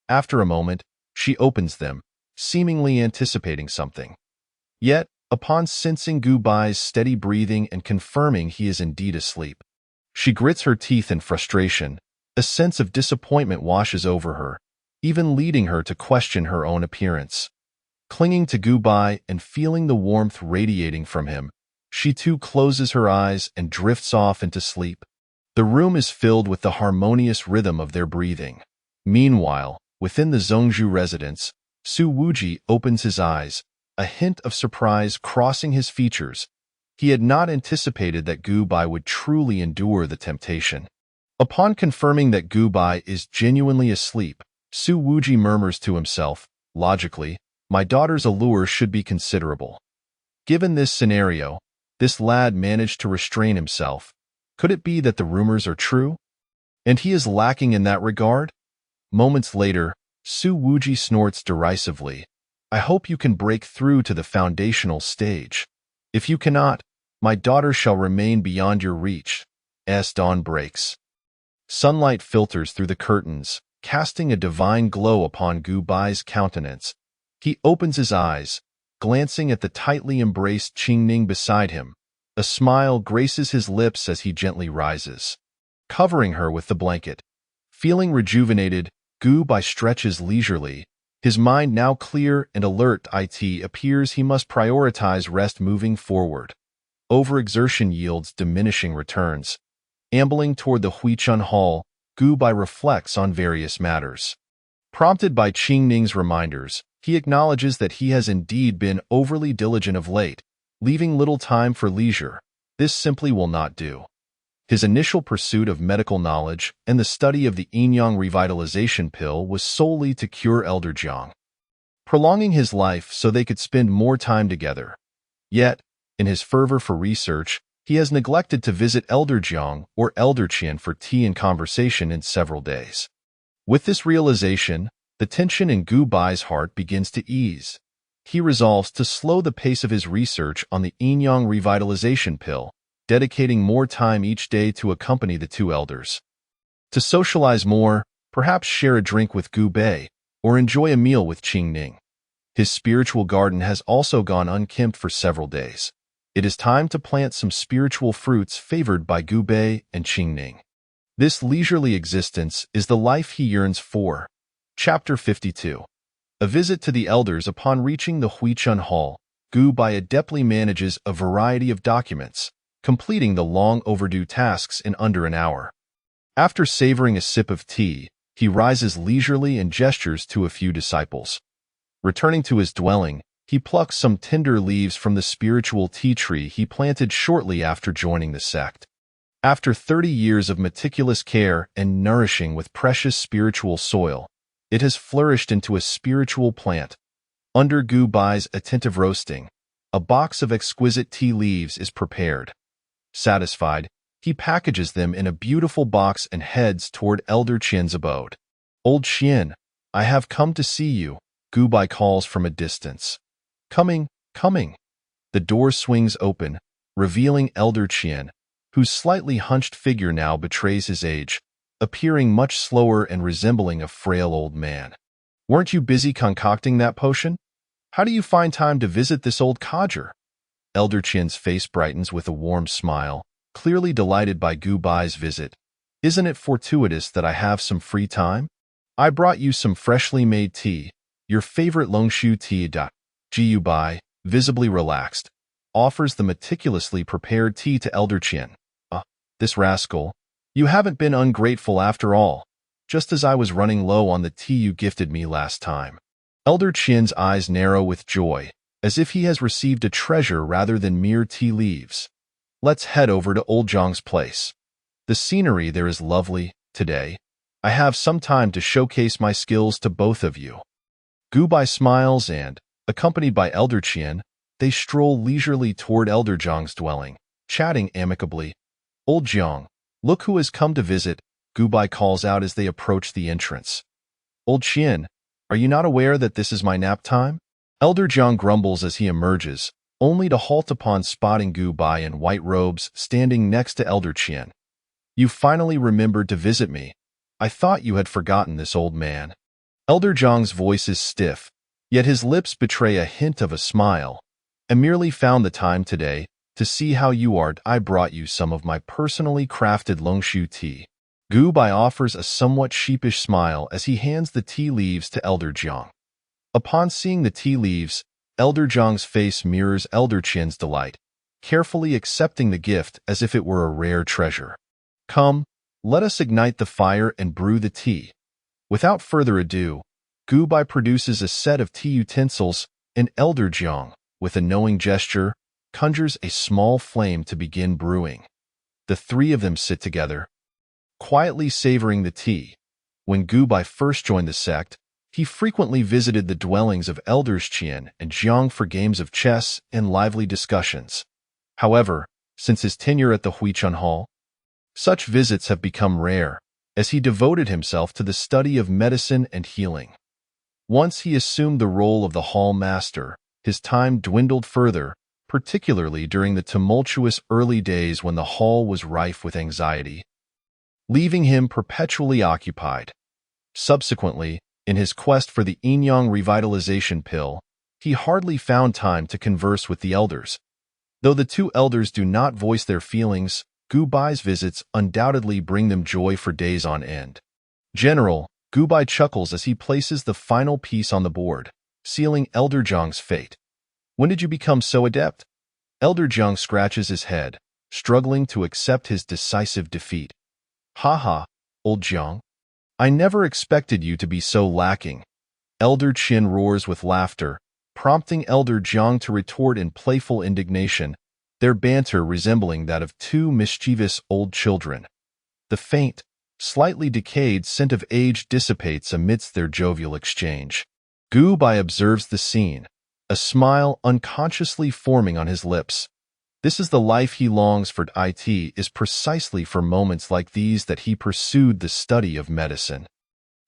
After a moment, she opens them, seemingly anticipating something. Yet, upon sensing Gu Bai's steady breathing and confirming he is indeed asleep, she grits her teeth in frustration. A sense of disappointment washes over her, even leading her to question her own appearance. Clinging to Gu Bai and feeling the warmth radiating from him, she too closes her eyes and drifts off into sleep. The room is filled with the harmonious rhythm of their breathing. Meanwhile, within the Zhongzhou residence, Su Wuji opens his eyes, a hint of surprise crossing his features. He had not anticipated that Gu Bai would truly endure the temptation. Upon confirming that Gu Bai is genuinely asleep, Su Wuji murmurs to himself, logically, my daughter's allure should be considerable. Given this scenario, this lad managed to restrain himself. Could it be that the rumors are true? And he is lacking in that regard? Moments later, Su Wuji snorts derisively. I hope you can break through to the foundational stage. If you cannot, my daughter shall remain beyond your reach. As dawn breaks, sunlight filters through the curtains, casting a divine glow upon Gu Bai's countenance. He opens his eyes, glancing at the tightly embraced Qing Ning beside him. A smile graces his lips as he gently rises, covering her with the blanket. Feeling rejuvenated, Gu Bai stretches leisurely. His mind now clear and alert, it appears he must prioritize rest moving forward. Overexertion yields diminishing returns. Ambling toward the Huichun Hall, Gu Bai reflects on various matters. Prompted by Qing Ning's reminders, he acknowledges that he has indeed been overly diligent of late, leaving little time for leisure. This simply will not do. His initial pursuit of medical knowledge and the study of the yin-yang revitalization pill was solely to cure Elder Jiang, prolonging his life so they could spend more time together. Yet, in his fervor for research, he has neglected to visit Elder Jiang or Elder Qian for tea and conversation in several days. With this realization, the tension in Gu Bai's heart begins to ease. He resolves to slow the pace of his research on the yin-yang revitalization pill, dedicating more time each day to accompany the two elders. To socialize more, perhaps share a drink with Gu Bai, or enjoy a meal with Qing Ning. His spiritual garden has also gone unkempt for several days. It is time to plant some spiritual fruits favored by Gu Bai and Qing Ning. This leisurely existence is the life he yearns for. Chapter 52. A visit to the elders. Upon reaching the Huichun Hall, Gu Bai adeptly manages a variety of documents, completing the long overdue tasks in under an hour. After savoring a sip of tea, he rises leisurely and gestures to a few disciples. Returning to his dwelling, he plucks some tender leaves from the spiritual tea tree he planted shortly after joining the sect. After 30 years of meticulous care and nourishing with precious spiritual soil, it has flourished into a spiritual plant. Under Gu Bai's attentive roasting, a box of exquisite tea leaves is prepared. Satisfied, he packages them in a beautiful box and heads toward Elder Qian's abode. Old Qian, I have come to see you, Gu Bai calls from a distance. Coming, coming. The door swings open, revealing Elder Qian, whose slightly hunched figure now betrays his age, appearing much slower and resembling a frail old man. Weren't you busy concocting that potion? How do you find time to visit this old codger? Elder Qian's face brightens with a warm smile, clearly delighted by Gu Bai's visit. Isn't it fortuitous that I have some free time? I brought you some freshly made tea, your favorite Longshu tea. Gu Bai, visibly relaxed, offers the meticulously prepared tea to Elder Qian. This rascal. You haven't been ungrateful after all, just as I was running low on the tea you gifted me last time. Elder Qian's eyes narrow with joy, as if he has received a treasure rather than mere tea leaves. Let's head over to Old Zhang's place. The scenery there is lovely. Today, I have some time to showcase my skills to both of you. Gu Bai smiles and, accompanied by Elder Qian, they stroll leisurely toward Elder Zhang's dwelling, chatting amicably. Old Zhang, look who has come to visit. Gubai calls out as they approach the entrance. Old Qian, are you not aware that this is my nap time? Elder Jiang grumbles as he emerges, only to halt upon spotting Gubai in white robes standing next to Elder Qian. You finally remembered to visit me. I thought you had forgotten this old man. Elder Jiang's voice is stiff, yet his lips betray a hint of a smile. I merely found the time today to see how you are. I brought you some of my personally crafted longshu tea. Gubai offers a somewhat sheepish smile as he hands the tea leaves to Elder Jiang. Upon seeing the tea leaves, Elder Jiang's face mirrors Elder Qian's delight, carefully accepting the gift as if it were a rare treasure. Come, let us ignite the fire and brew the tea. Without further ado, Gubai produces a set of tea utensils, and Elder Jiang, with a knowing gesture, conjures a small flame to begin brewing. The three of them sit together, quietly savoring the tea. When Gubai first joined the sect, he frequently visited the dwellings of Elders Qian and Jiang for games of chess and lively discussions. However, since his tenure at the Huichun Hall, such visits have become rare, as he devoted himself to the study of medicine and healing. Once he assumed the role of the hall master, his time dwindled further, particularly during the tumultuous early days when the hall was rife with anxiety, leaving him perpetually occupied. Subsequently, in his quest for the yin-yang revitalization pill, he hardly found time to converse with the elders. Though the two elders do not voice their feelings, Gubai's visits undoubtedly bring them joy for days on end. General, Gubai chuckles as he places the final piece on the board, sealing Elder Jiang's fate. When did you become so adept? Elder Jiang scratches his head, struggling to accept his decisive defeat. Ha, old Jiang. I never expected you to be so lacking. Elder Qin roars with laughter, prompting Elder Jiang to retort in playful indignation, their banter resembling that of two mischievous old children. The faint, slightly decayed scent of age dissipates amidst their jovial exchange. Gubai observes the scene, a smile unconsciously forming on his lips. This is the life he longs for. It is precisely for moments like these that he pursued the study of medicine.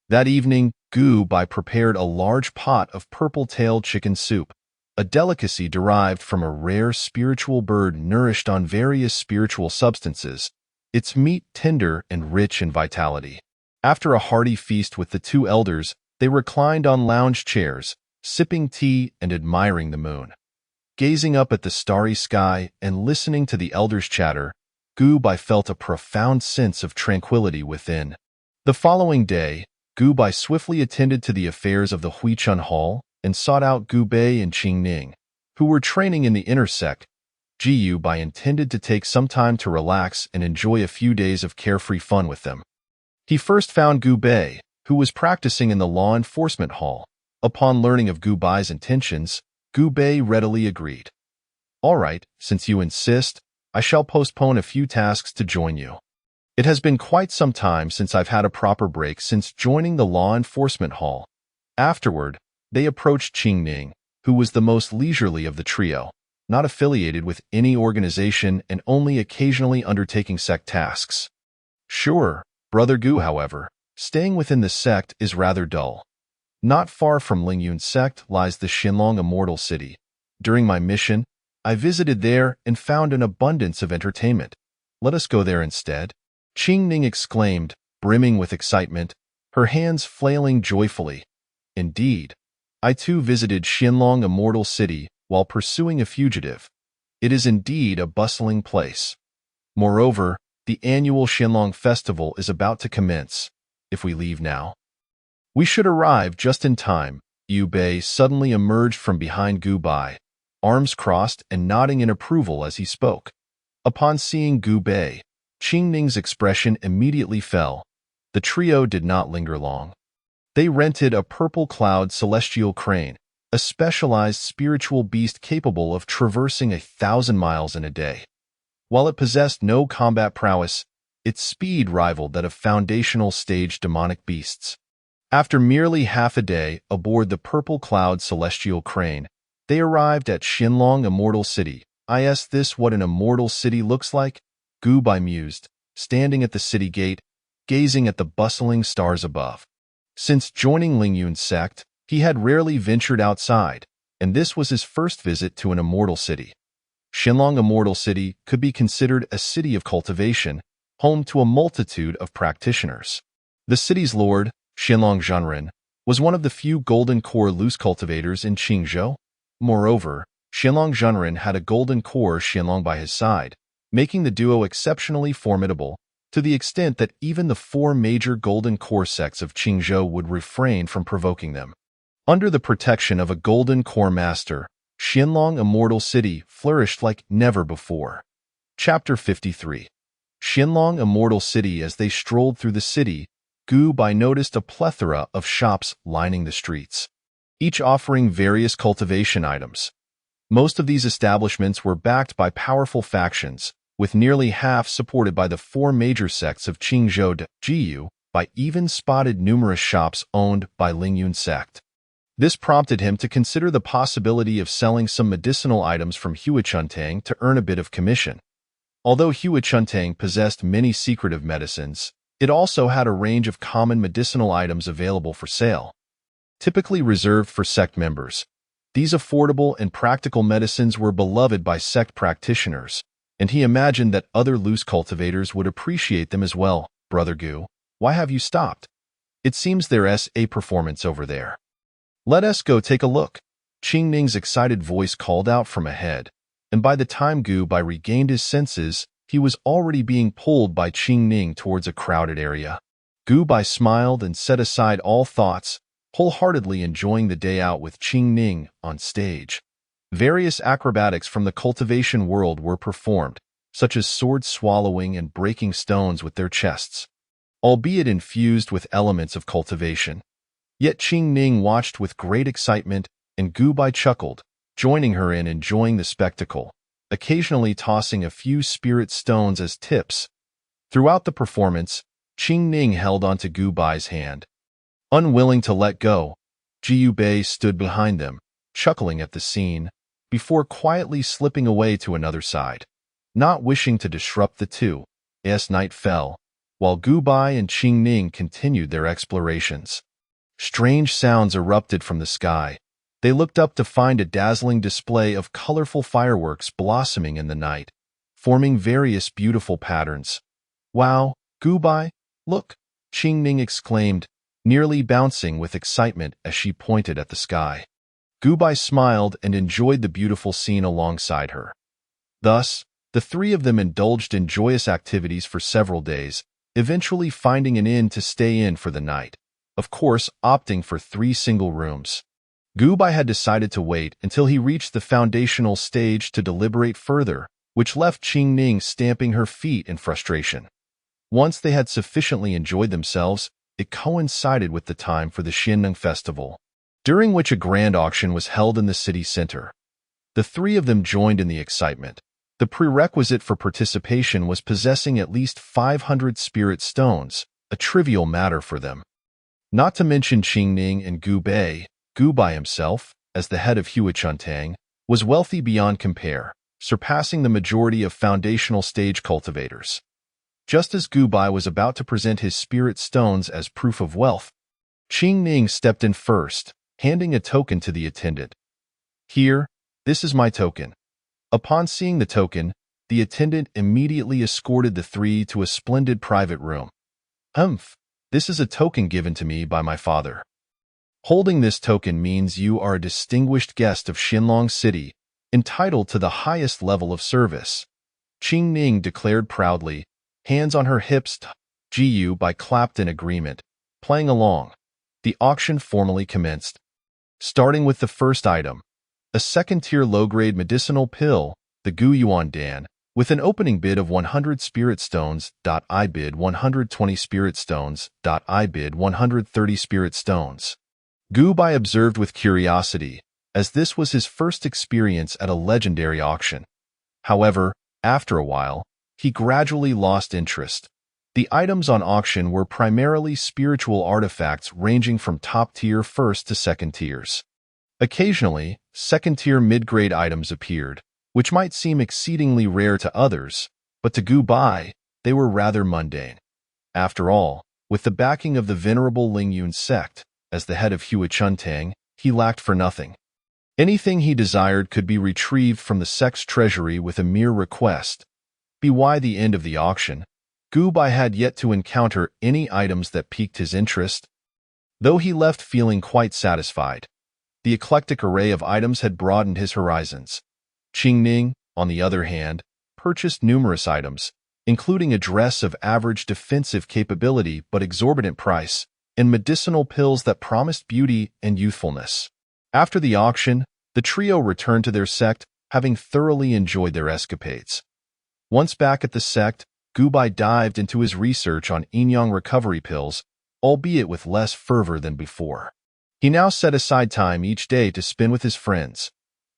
That evening, Gubai prepared a large pot of purple-tailed chicken soup, a delicacy derived from a rare spiritual bird nourished on various spiritual substances, its meat tender and rich in vitality. After a hearty feast with the two elders, they reclined on lounge chairs, sipping tea and admiring the moon. Gazing up at the starry sky and listening to the elders' chatter, Gubai felt a profound sense of tranquility within. The following day, Gubai swiftly attended to the affairs of the Huichun Hall and sought out Gubei and Qingning, who were training in the inner sect. Gubai intended to take some time to relax and enjoy a few days of carefree fun with them. He first found Gubei, who was practicing in the law enforcement hall. Upon learning of Gubai's intentions, Gubei readily agreed. All right, since you insist, I shall postpone a few tasks to join you. It has been quite some time since I've had a proper break since joining the law enforcement hall. Afterward, they approached Qingning, who was the most leisurely of the trio, not affiliated with any organization and only occasionally undertaking sect tasks. Sure, Brother Gu, however, staying within the sect is rather dull. Not far from Lingyun's sect lies the Xinlong immortal city. During my mission, I visited there and found an abundance of entertainment. Let us go there instead. Qingning exclaimed, brimming with excitement, her hands flailing joyfully. Indeed, I too visited Xinlong immortal city while pursuing a fugitive. It is indeed a bustling place. Moreover, the annual Xinlong festival is about to commence. If we leave now, we should arrive just in time. Yu Bei suddenly emerged from behind Gubai, arms crossed and nodding in approval as he spoke. Upon seeing Gubei, Qingning's expression immediately fell. The trio did not linger long. They rented a purple cloud celestial crane, a specialized spiritual beast capable of traversing 1,000 miles in a day. While it possessed no combat prowess, its speed rivaled that of foundational stage demonic beasts. After merely half a day aboard the purple cloud celestial crane, they arrived at Xinlong immortal city. Is this what an immortal city looks like? Gubai mused, standing at the city gate, gazing at the bustling stars above. Since joining Lingyun's sect, he had rarely ventured outside, and this was his first visit to an immortal city. Qianlong Immortal City could be considered a city of cultivation, home to a multitude of practitioners. The city's lord, Qianlong Zhenren, was one of the few golden core loose cultivators in Qingzhou. Moreover, Qianlong Zhenren had a golden core Qianlong by his side, making the duo exceptionally formidable, to the extent that even the four major golden core sects of Qingzhou would refrain from provoking them. Under the protection of a golden core master, Qianlong Immortal City flourished like never before. Chapter 53. Qianlong Immortal City. As they strolled through the city, Gu Bai noticed a plethora of shops lining the streets, each offering various cultivation items. Most of these establishments were backed by powerful factions, with nearly half supported by the four major sects of Qingzhou de Jiyu. Bai even spotted numerous shops owned by Lingyun sect. This prompted him to consider the possibility of selling some medicinal items from Huachuntang to earn a bit of commission. Although Huachuntang possessed many secretive medicines, it also had a range of common medicinal items available for sale. Typically reserved for sect members, these affordable and practical medicines were beloved by sect practitioners, and he imagined that other loose cultivators would appreciate them as well. Brother Gu, why have you stopped? It seems there's a performance over there. Let us go take a look. Qing Ning's excited voice called out from ahead, and by the time Gu Bai regained his senses, he was already being pulled by Qing Ning towards a crowded area. Gu Bai smiled and set aside all thoughts, wholeheartedly enjoying the day out with Qing Ning on stage. Various acrobatics from the cultivation world were performed, such as sword swallowing and breaking stones with their chests, albeit infused with elements of cultivation. Yet Qing Ning watched with great excitement, and Gu Bai chuckled, joining her in enjoying the spectacle, occasionally tossing a few spirit stones as tips. Throughout the performance, Qing Ning held onto Gu Bai's hand. Unwilling to let go, Jiyu Bei stood behind them, chuckling at the scene, before quietly slipping away to another side. Not wishing to disrupt the two, as night fell, while Gu Bai and Qing Ning continued their explorations. Strange sounds erupted from the sky. They looked up to find a dazzling display of colorful fireworks blossoming in the night, forming various beautiful patterns. Wow, Gu Bai, look, Qing Ning exclaimed, nearly bouncing with excitement as she pointed at the sky. Gu Bai smiled and enjoyed the beautiful scene alongside her. Thus, the three of them indulged in joyous activities for several days, eventually finding an inn to stay in for the night, of course opting for 3 single rooms. Gu Bai had decided to wait until he reached the foundational stage to deliberate further, which left Qing Ning stamping her feet in frustration. Once they had sufficiently enjoyed themselves, it coincided with the time for the Xianneng Festival, during which a grand auction was held in the city center. The three of them joined in the excitement. The prerequisite for participation was possessing at least 500 spirit stones, a trivial matter for them. Not to mention Qing Ning and Gu Bai himself, as the head of Huachuntang, was wealthy beyond compare, surpassing the majority of foundational stage cultivators. Just as Gu Bai was about to present his spirit stones as proof of wealth, Qing Ning stepped in first, handing a token to the attendant. Here, this is my token. Upon seeing the token, the attendant immediately escorted the three to a splendid private room. This is a token given to me by my father. Holding this token means you are a distinguished guest of Qianlong City, entitled to the highest level of service. Qing Ning declared proudly, hands on her hips. Jiyu Bai clapped in agreement, playing along. The auction formally commenced. Starting with the first item, a second-tier low-grade medicinal pill, the Gu Yuan Dan, with an opening bid of 100 spirit stones. I bid 120 spirit stones. I bid 130 spirit stones. Gu Bai observed with curiosity, as this was his first experience at a legendary auction. However, after a while, he gradually lost interest. The items on auction were primarily spiritual artifacts ranging from top-tier first to second tiers. Occasionally, second-tier mid-grade items appeared, which might seem exceedingly rare to others, but to Gu Bai, they were rather mundane. After all, with the backing of the venerable Lingyun sect, as the head of Hua Chuntang, he lacked for nothing. Anything he desired could be retrieved from the sect's treasury with a mere request. By the end of the auction, Gu Bai had yet to encounter any items that piqued his interest, though he left feeling quite satisfied. The eclectic array of items had broadened his horizons. Qingning, on the other hand, purchased numerous items, including a dress of average defensive capability but exorbitant price, and medicinal pills that promised beauty and youthfulness. After the auction, the trio returned to their sect, having thoroughly enjoyed their escapades. Once back at the sect, Gu Bai dived into his research on yin-yang recovery pills, albeit with less fervor than before. He now set aside time each day to spend with his friends.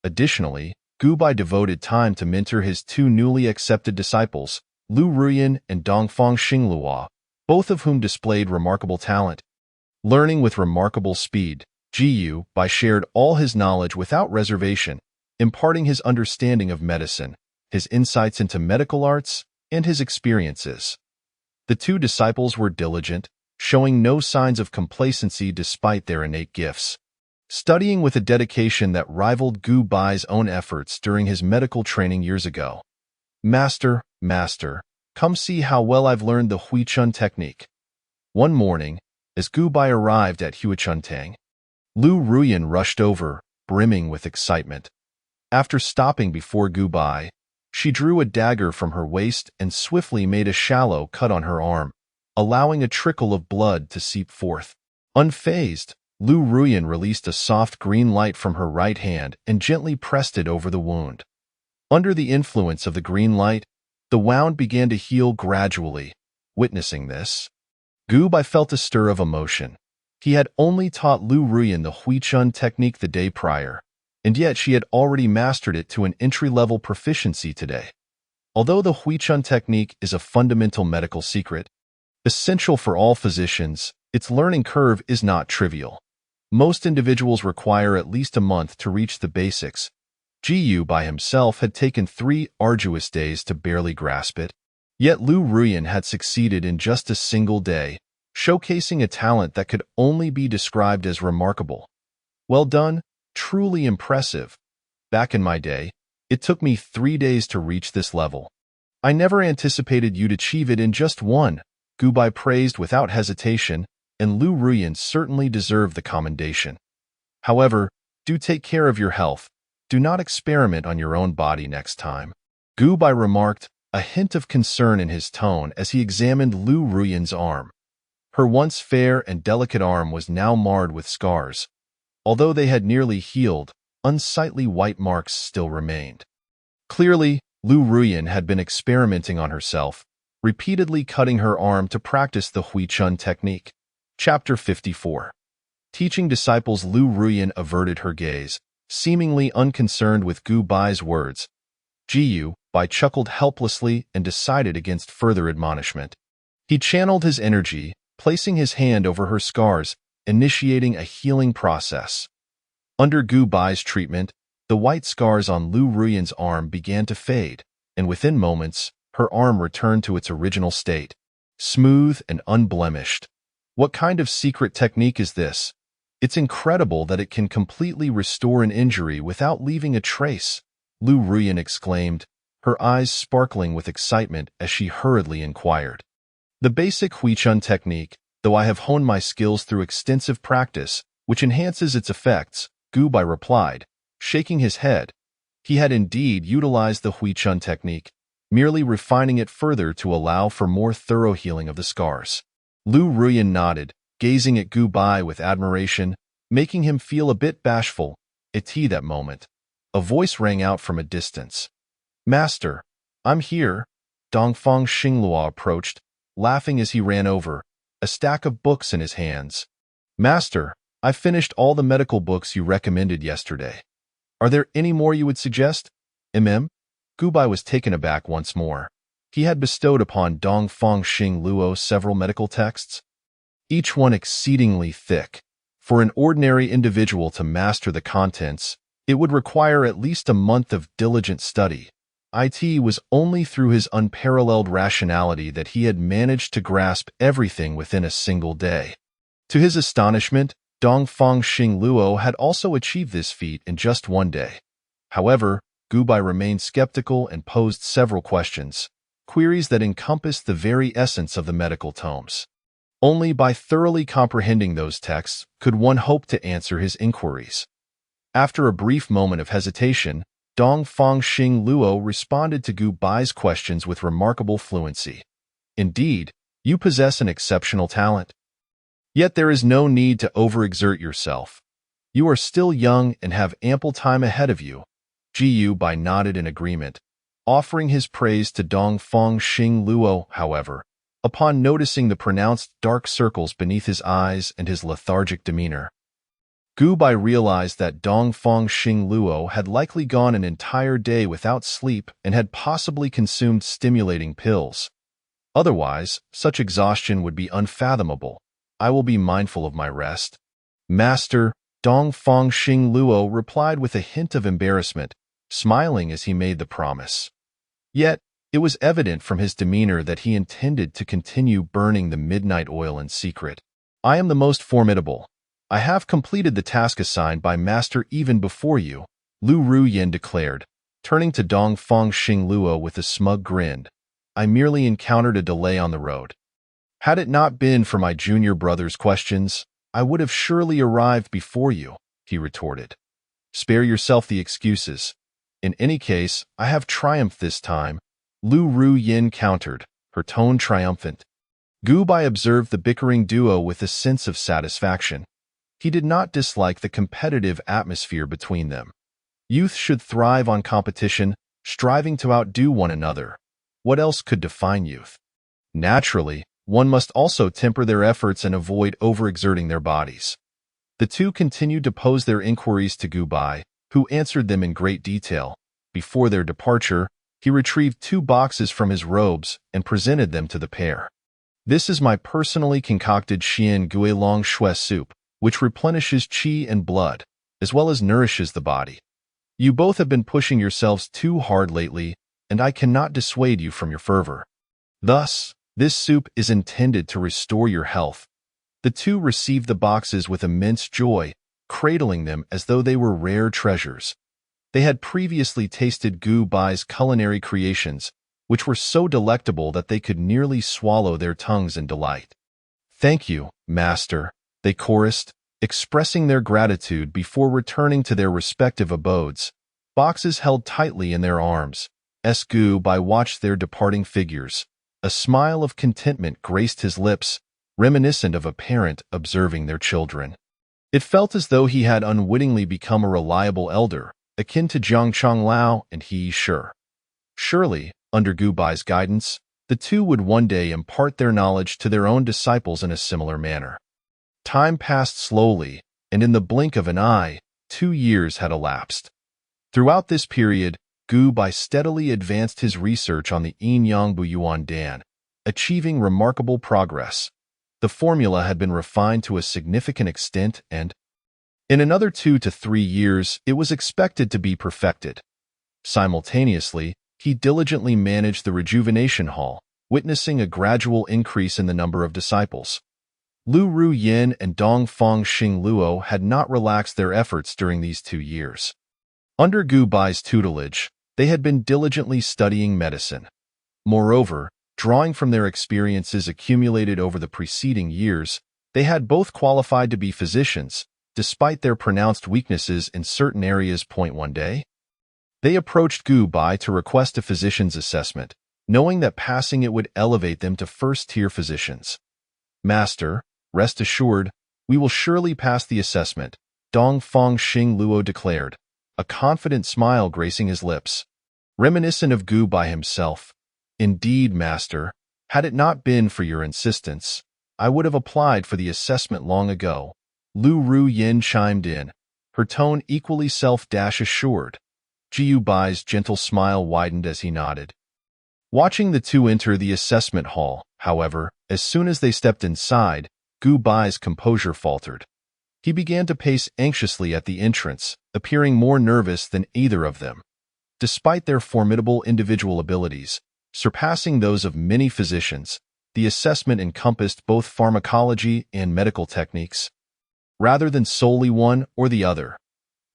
Additionally, Gu Bai devoted time to mentor his two newly accepted disciples, Lu Ruyan and Dongfang Xingluo, both of whom displayed remarkable talent. Learning with remarkable speed, Gu Bai shared all his knowledge without reservation, imparting his understanding of medicine, his insights into medical arts, and his experiences. The two disciples were diligent, showing no signs of complacency despite their innate gifts. Studying with a dedication that rivaled Gu Bai's own efforts during his medical training years ago. Master, come see how well I've learned the Huichun technique. One morning, as Gu Bai arrived at Huichuntang, Lu Ruyan rushed over, brimming with excitement. After stopping before Gu Bai, she drew a dagger from her waist and swiftly made a shallow cut on her arm, allowing a trickle of blood to seep forth. Unfazed, Lu Ruyan released a soft green light from her right hand and gently pressed it over the wound. Under the influence of the green light, the wound began to heal gradually. Witnessing this, Gu Bai felt a stir of emotion. He had only taught Lu Ruyan the Huichun technique the day prior, and yet she had already mastered it to an entry-level proficiency today. Although the Huichun technique is a fundamental medical secret, essential for all physicians, its learning curve is not trivial. Most individuals require at least a month to reach the basics. Gu Bai himself had taken 3 arduous days to barely grasp it. Yet Lu Ruyan had succeeded in just a single day, showcasing a talent that could only be described as remarkable. Well done, truly impressive. Back in my day, it took me 3 days to reach this level. I never anticipated you'd achieve it in just one, Gu Bai praised without hesitation, and Lu Ruyan certainly deserved the commendation. However, do take care of your health. Do not experiment on your own body next time. Gu Bai remarked, a hint of concern in his tone as he examined Lu Ruyan's arm. Her once fair and delicate arm was now marred with scars. Although they had nearly healed, unsightly white marks still remained. Clearly, Lu Ruyan had been experimenting on herself, repeatedly cutting her arm to practice the Huichun technique. Chapter 54. Teaching disciples, Lu Ruyan averted her gaze, seemingly unconcerned with Gu Bai's words. Gu Bai chuckled helplessly and decided against further admonishment. He channeled his energy, placing his hand over her scars, initiating a healing process. Under Gu Bai's treatment, the white scars on Lu Ruyan's arm began to fade, and within moments, her arm returned to its original state, smooth and unblemished. What kind of secret technique is this? It's incredible that it can completely restore an injury without leaving a trace, Lu Ruyan exclaimed, her eyes sparkling with excitement as she hurriedly inquired. The basic Huichun technique, though I have honed my skills through extensive practice, which enhances its effects, Gu Bai replied, shaking his head. He had indeed utilized the Huichun technique, merely refining it further to allow for more thorough healing of the scars. Lu Ruyan nodded, gazing at Gu Bai with admiration, making him feel a bit bashful. At that moment, a voice rang out from a distance. Master, I'm here. Dongfang Xingluo approached, laughing as he ran over, a stack of books in his hands. Master, I finished all the medical books you recommended yesterday. Are there any more you would suggest? Gu Bai was taken aback once more. He had bestowed upon Dongfang Xingluo several medical texts, each one exceedingly thick. For an ordinary individual to master the contents, it would require at least a month of diligent study. It was only through his unparalleled rationality that he had managed to grasp everything within a single day. To his astonishment, Dongfang Xingluo had also achieved this feat in just one day. However, Gubai remained skeptical and posed several questions, queries that encompassed the very essence of the medical tomes. Only by thoroughly comprehending those texts could one hope to answer his inquiries. After a brief moment of hesitation, Dongfang Xingluo responded to Gubai's questions with remarkable fluency. Indeed, you possess an exceptional talent. Yet there is no need to overexert yourself. You are still young and have ample time ahead of you. Gubai nodded in agreement, offering his praise to Dongfang Xingluo, however, upon noticing the pronounced dark circles beneath his eyes and his lethargic demeanor. Gubai realized that Dongfang Xingluo had likely gone an entire day without sleep and had possibly consumed stimulating pills. Otherwise, such exhaustion would be unfathomable. I will be mindful of my rest. Master, Dongfang Xingluo replied with a hint of embarrassment, smiling as he made the promise. Yet, it was evident from his demeanor that he intended to continue burning the midnight oil in secret. I am the most formidable. I have completed the task assigned by Master even before you, Lu Ruyin declared, turning to Dongfang Xingluo with a smug grin. I merely encountered a delay on the road. Had it not been for my junior brother's questions, I would have surely arrived before you, he retorted. Spare yourself the excuses. In any case, I have triumphed this time, Lu Ruyin countered, her tone triumphant. Gubai observed the bickering duo with a sense of satisfaction. He did not dislike the competitive atmosphere between them. Youth should thrive on competition, striving to outdo one another. What else could define youth? Naturally, one must also temper their efforts and avoid overexerting their bodies. The two continued to pose their inquiries to Gubai, who answered them in great detail. Before their departure, he retrieved 2 boxes from his robes and presented them to the pair. This is my personally concocted Xian Guilong Shui soup, which replenishes qi and blood, as well as nourishes the body. You both have been pushing yourselves too hard lately, and I cannot dissuade you from your fervor. Thus, this soup is intended to restore your health. The two received the boxes with immense joy, cradling them as though they were rare treasures. They had previously tasted Gubai's culinary creations, which were so delectable that they could nearly swallow their tongues in delight. Thank you, Master, they chorused, expressing their gratitude before returning to their respective abodes, boxes held tightly in their arms. Gubai watched their departing figures. A smile of contentment graced his lips, reminiscent of a parent observing their children. It felt as though he had unwittingly become a reliable elder, akin to Zhang Changlao and He Shi. Surely, under Gubai's guidance, the two would one day impart their knowledge to their own disciples in a similar manner. Time passed slowly, and in the blink of an eye, 2 years had elapsed. Throughout this period, Gubai steadily advanced his research on the Yin-Yang Buyuan Dan, achieving remarkable progress. The formula had been refined to a significant extent and, in another 2 to 3 years, it was expected to be perfected. Simultaneously, he diligently managed the rejuvenation hall, witnessing a gradual increase in the number of disciples. Lu Ruyin and Dongfang Xingluo had not relaxed their efforts during these 2 years. Under Gubai's tutelage, they had been diligently studying medicine. Moreover, drawing from their experiences accumulated over the preceding years, they had both qualified to be physicians, despite their pronounced weaknesses in certain areas. One day, they approached Gubai to request a physician's assessment, knowing that passing it would elevate them to first-tier physicians. Master, rest assured, we will surely pass the assessment, Dongfang Xingluo declared, a confident smile gracing his lips. Reminiscent of Gubai himself, indeed, Master, had it not been for your insistence, I would have applied for the assessment long ago. Lu Ruyin chimed in, her tone equally self-assured. Gubai's gentle smile widened as he nodded. Watching the two enter the assessment hall, however, as soon as they stepped inside, Gubai's composure faltered. He began to pace anxiously at the entrance, appearing more nervous than either of them. Despite their formidable individual abilities, surpassing those of many physicians, the assessment encompassed both pharmacology and medical techniques, rather than solely one or the other.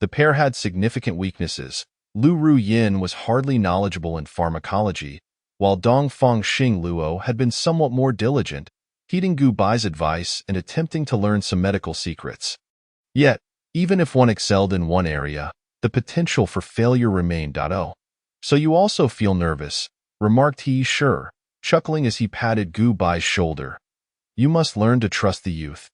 The pair had significant weaknesses. Lu Ruyin was hardly knowledgeable in pharmacology, while Dongfang Xing Luo had been somewhat more diligent, heeding Gu Bai's advice and attempting to learn some medical secrets. Yet, even if one excelled in one area, the potential for failure remained. Oh, so you also feel nervous, remarked he sure, chuckling as he patted Gu Bai's shoulder. You must learn to trust the youth.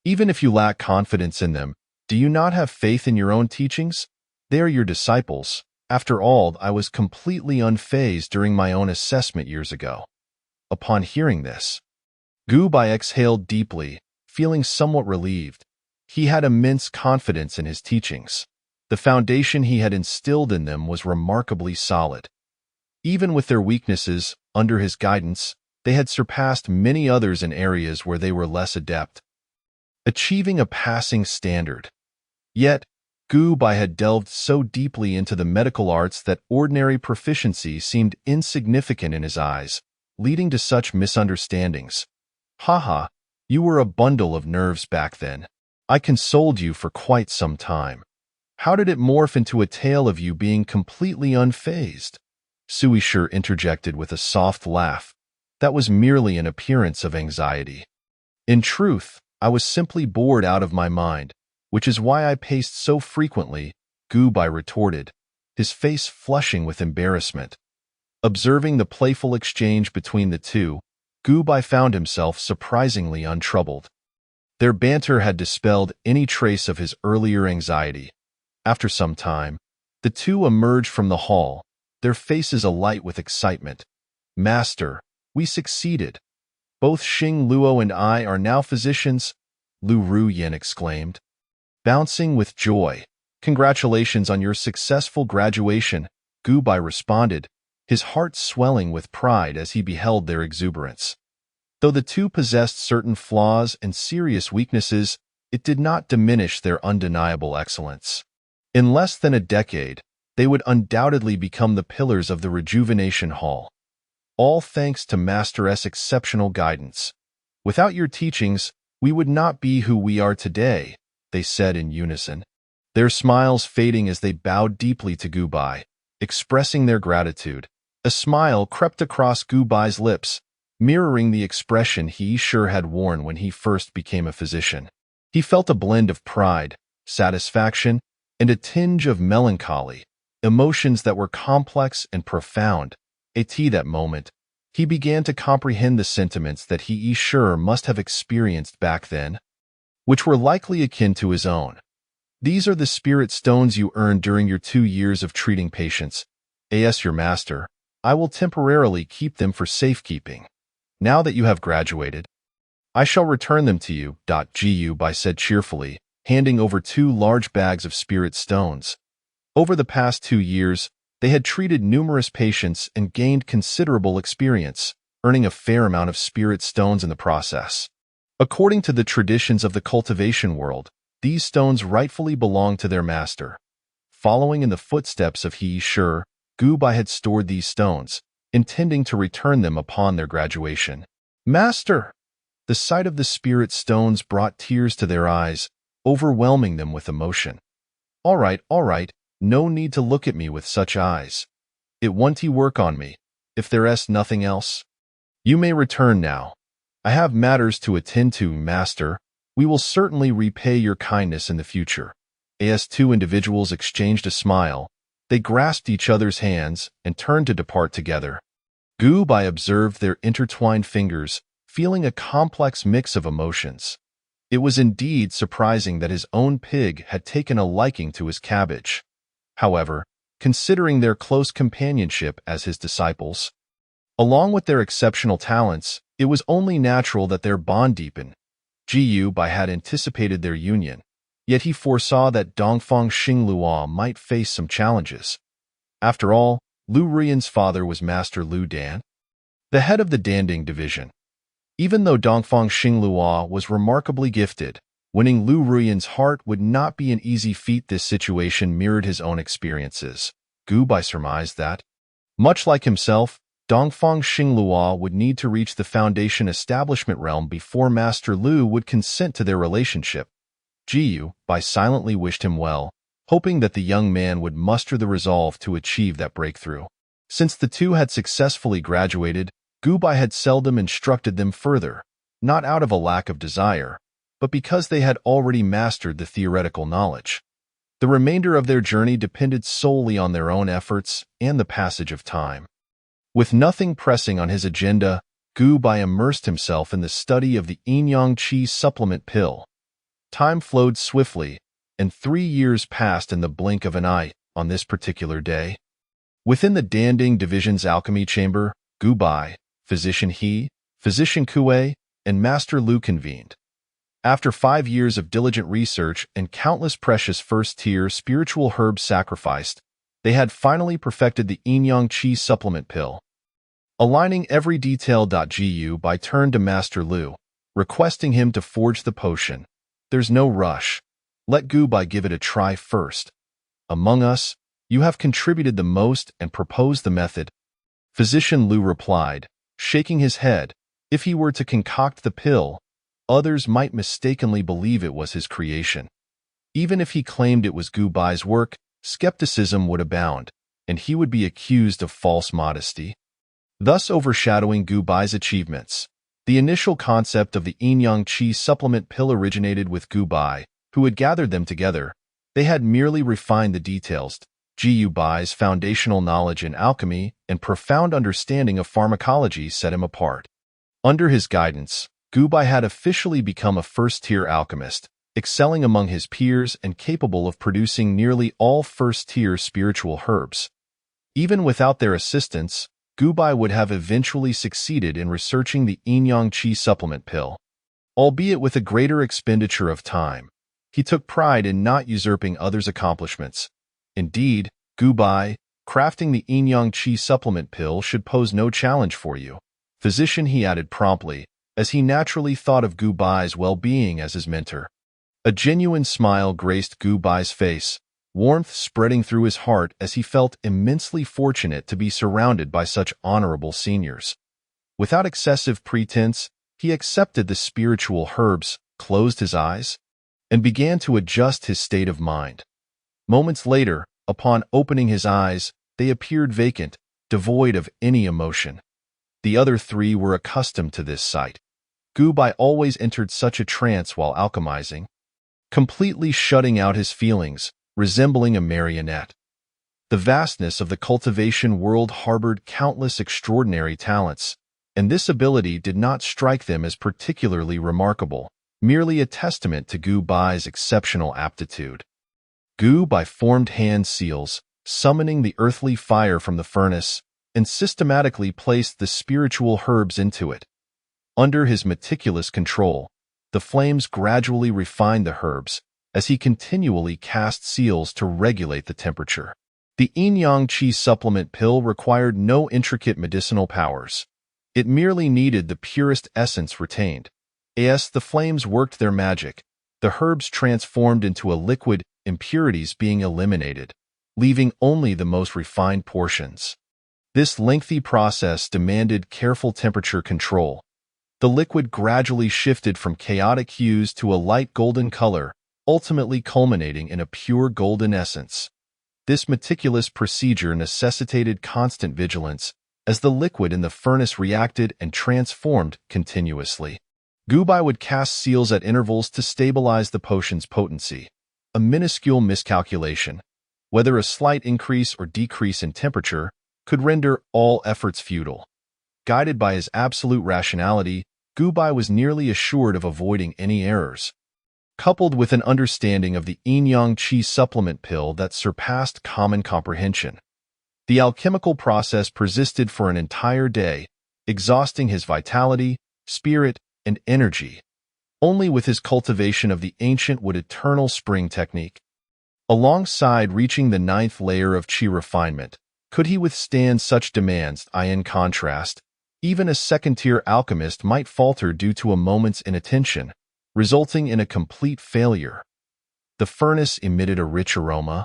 Even if you lack confidence in them, do you not have faith in your own teachings? They are your disciples. After all, I was completely unfazed during my own assessment years ago. Upon hearing this, Gu Bai exhaled deeply, feeling somewhat relieved. He had immense confidence in his teachings. The foundation he had instilled in them was remarkably solid. Even with their weaknesses, under his guidance, they had surpassed many others in areas where they were less adept, achieving a passing standard. Yet, Gu Bai had delved so deeply into the medical arts that ordinary proficiency seemed insignificant in his eyes, leading to such misunderstandings. Haha, you were a bundle of nerves back then. I consoled you for quite some time. How did it morph into a tale of you being completely unfazed? Sui Shi interjected with a soft laugh. That was merely an appearance of anxiety. In truth, I was simply bored out of my mind, which is why I paced so frequently, Gu Bai retorted, his face flushing with embarrassment. Observing the playful exchange between the two, Gu Bai found himself surprisingly untroubled. Their banter had dispelled any trace of his earlier anxiety. After some time, the two emerged from the hall, their faces alight with excitement. Master, we succeeded. Both Xing Luo and I are now physicians, Lu Ruyin exclaimed, bouncing with joy. Congratulations on your successful graduation, Gu Bai responded, his heart swelling with pride as he beheld their exuberance. Though the two possessed certain flaws and serious weaknesses, it did not diminish their undeniable excellence. In less than a decade, they would undoubtedly become the pillars of the Rejuvenation Hall. All thanks to Master S' exceptional guidance. Without your teachings, we would not be who we are today, they said in unison, their smiles fading as they bowed deeply to Gu Bai, expressing their gratitude. A smile crept across Gu Bai's lips, mirroring the expression he sure had worn when he first became a physician. He felt a blend of pride, satisfaction, and a tinge of melancholy, emotions that were complex and profound. At that moment, he began to comprehend the sentiments that he sure must have experienced back then, which were likely akin to his own. These are the spirit stones you earned during your 2 years of treating patients. As your master, I will temporarily keep them for safekeeping. Now that you have graduated, I shall return them to you, Gu Bai said cheerfully, handing over 2 large bags of spirit stones. Over the past 2 years, they had treated numerous patients and gained considerable experience, earning a fair amount of spirit stones in the process. According to the traditions of the cultivation world, these stones rightfully belong to their master. Following in the footsteps of He Shi, Gu Bai had stored these stones, intending to return them upon their graduation. Master! The sight of the spirit stones brought tears to their eyes, overwhelming them with emotion. All right, no need to look at me with such eyes. It won't work on me, if there's nothing else. You may return now. I have matters to attend to, Master. We will certainly repay your kindness in the future. As 2 individuals exchanged a smile, they grasped each other's hands and turned to depart together. Gu Bai observed their intertwined fingers, feeling a complex mix of emotions. It was indeed surprising that his own pig had taken a liking to his cabbage. However, considering their close companionship as his disciples, along with their exceptional talents, it was only natural that their bond deepen. Gu Bai had anticipated their union, yet he foresaw that Dongfang Xing Luo might face some challenges. After all, Lu Ruyin's father was Master Lu Dan, the head of the Danding division. Even though Dongfang Xing Luo was remarkably gifted, winning Lu Ruyin's heart would not be an easy feat. This situation mirrored his own experiences. Gu Bai surmised that, much like himself, Dongfang Xinglua would need to reach the Foundation establishment realm before Master Lu would consent to their relationship. Jiyu Bai silently wished him well, hoping that the young man would muster the resolve to achieve that breakthrough. Since the two had successfully graduated, Gu Bai had seldom instructed them further, not out of a lack of desire, but because they had already mastered the theoretical knowledge. The remainder of their journey depended solely on their own efforts and the passage of time. With nothing pressing on his agenda, Gu Bai immersed himself in the study of the Yin-Yang Qi supplement pill. Time flowed swiftly, and 3 years passed in the blink of an eye on this particular day. Within the Danding Division's alchemy chamber, Gu Bai, Physician He, Physician Kue, and Master Lu convened. After 5 years of diligent research and countless precious first-tier spiritual herbs sacrificed, they had finally perfected the Yin-Yang Qi supplement pill. Aligning every detail, Gu Bai turned to Master Lu, requesting him to forge the potion. There's no rush. Let Gu Bai give it a try first. Among us, you have contributed the most and proposed the method. Physician Lu replied, shaking his head. If he were to concoct the pill, others might mistakenly believe it was his creation. Even if he claimed it was Gu Bai's work, skepticism would abound, and he would be accused of false modesty, thus overshadowing Gu Bai's achievements. The initial concept of the Yin-Yang Qi supplement pill originated with Gu Bai, who had gathered them together. They had merely refined the details. Gu Bai's foundational knowledge in alchemy and profound understanding of pharmacology set him apart. Under his guidance, Gu Bai had officially become a first-tier alchemist, excelling among his peers and capable of producing nearly all first-tier spiritual herbs. Even without their assistance, Gu Bai would have eventually succeeded in researching the Yin-Yang Qi supplement pill. Albeit with a greater expenditure of time, he took pride in not usurping others' accomplishments. Indeed, Gu Bai, crafting the Yin-Yang Qi supplement pill should pose no challenge for you. Physician, he added promptly, as he naturally thought of Gu Bai's well-being as his mentor. A genuine smile graced Gu Bai's face, warmth spreading through his heart as he felt immensely fortunate to be surrounded by such honorable seniors. Without excessive pretense, he accepted the spiritual herbs, closed his eyes, and began to adjust his state of mind. Moments later, upon opening his eyes, they appeared vacant, devoid of any emotion. The other three were accustomed to this sight. Gu Bai always entered such a trance while alchemizing, completely shutting out his feelings, resembling a marionette. The vastness of the cultivation world harbored countless extraordinary talents, and this ability did not strike them as particularly remarkable, merely a testament to Gu Bai's exceptional aptitude. Gu Bai formed hand seals, summoning the earthly fire from the furnace, and systematically placed the spiritual herbs into it. Under his meticulous control, the flames gradually refined the herbs, as he continually cast seals to regulate the temperature. The Yin-Yang Qi supplement pill required no intricate medicinal powers. It merely needed the purest essence retained. As the flames worked their magic, the herbs transformed into a liquid, impurities being eliminated, leaving only the most refined portions. This lengthy process demanded careful temperature control. The liquid gradually shifted from chaotic hues to a light golden color, ultimately culminating in a pure golden essence. This meticulous procedure necessitated constant vigilance, as the liquid in the furnace reacted and transformed continuously. Gu Bai would cast seals at intervals to stabilize the potion's potency. A minuscule miscalculation, whether a slight increase or decrease in temperature, could render all efforts futile. Guided by his absolute rationality, Gu Bai was nearly assured of avoiding any errors. Coupled with an understanding of the Yin-Yang Qi supplement pill that surpassed common comprehension, the alchemical process persisted for an entire day, exhausting his vitality, spirit, and energy. Only with his cultivation of the ancient would eternal spring technique. Alongside reaching the 9th layer of Qi refinement, could he withstand such demands? In contrast, even a second-tier alchemist might falter due to a moment's inattention, resulting in a complete failure. The furnace emitted a rich aroma,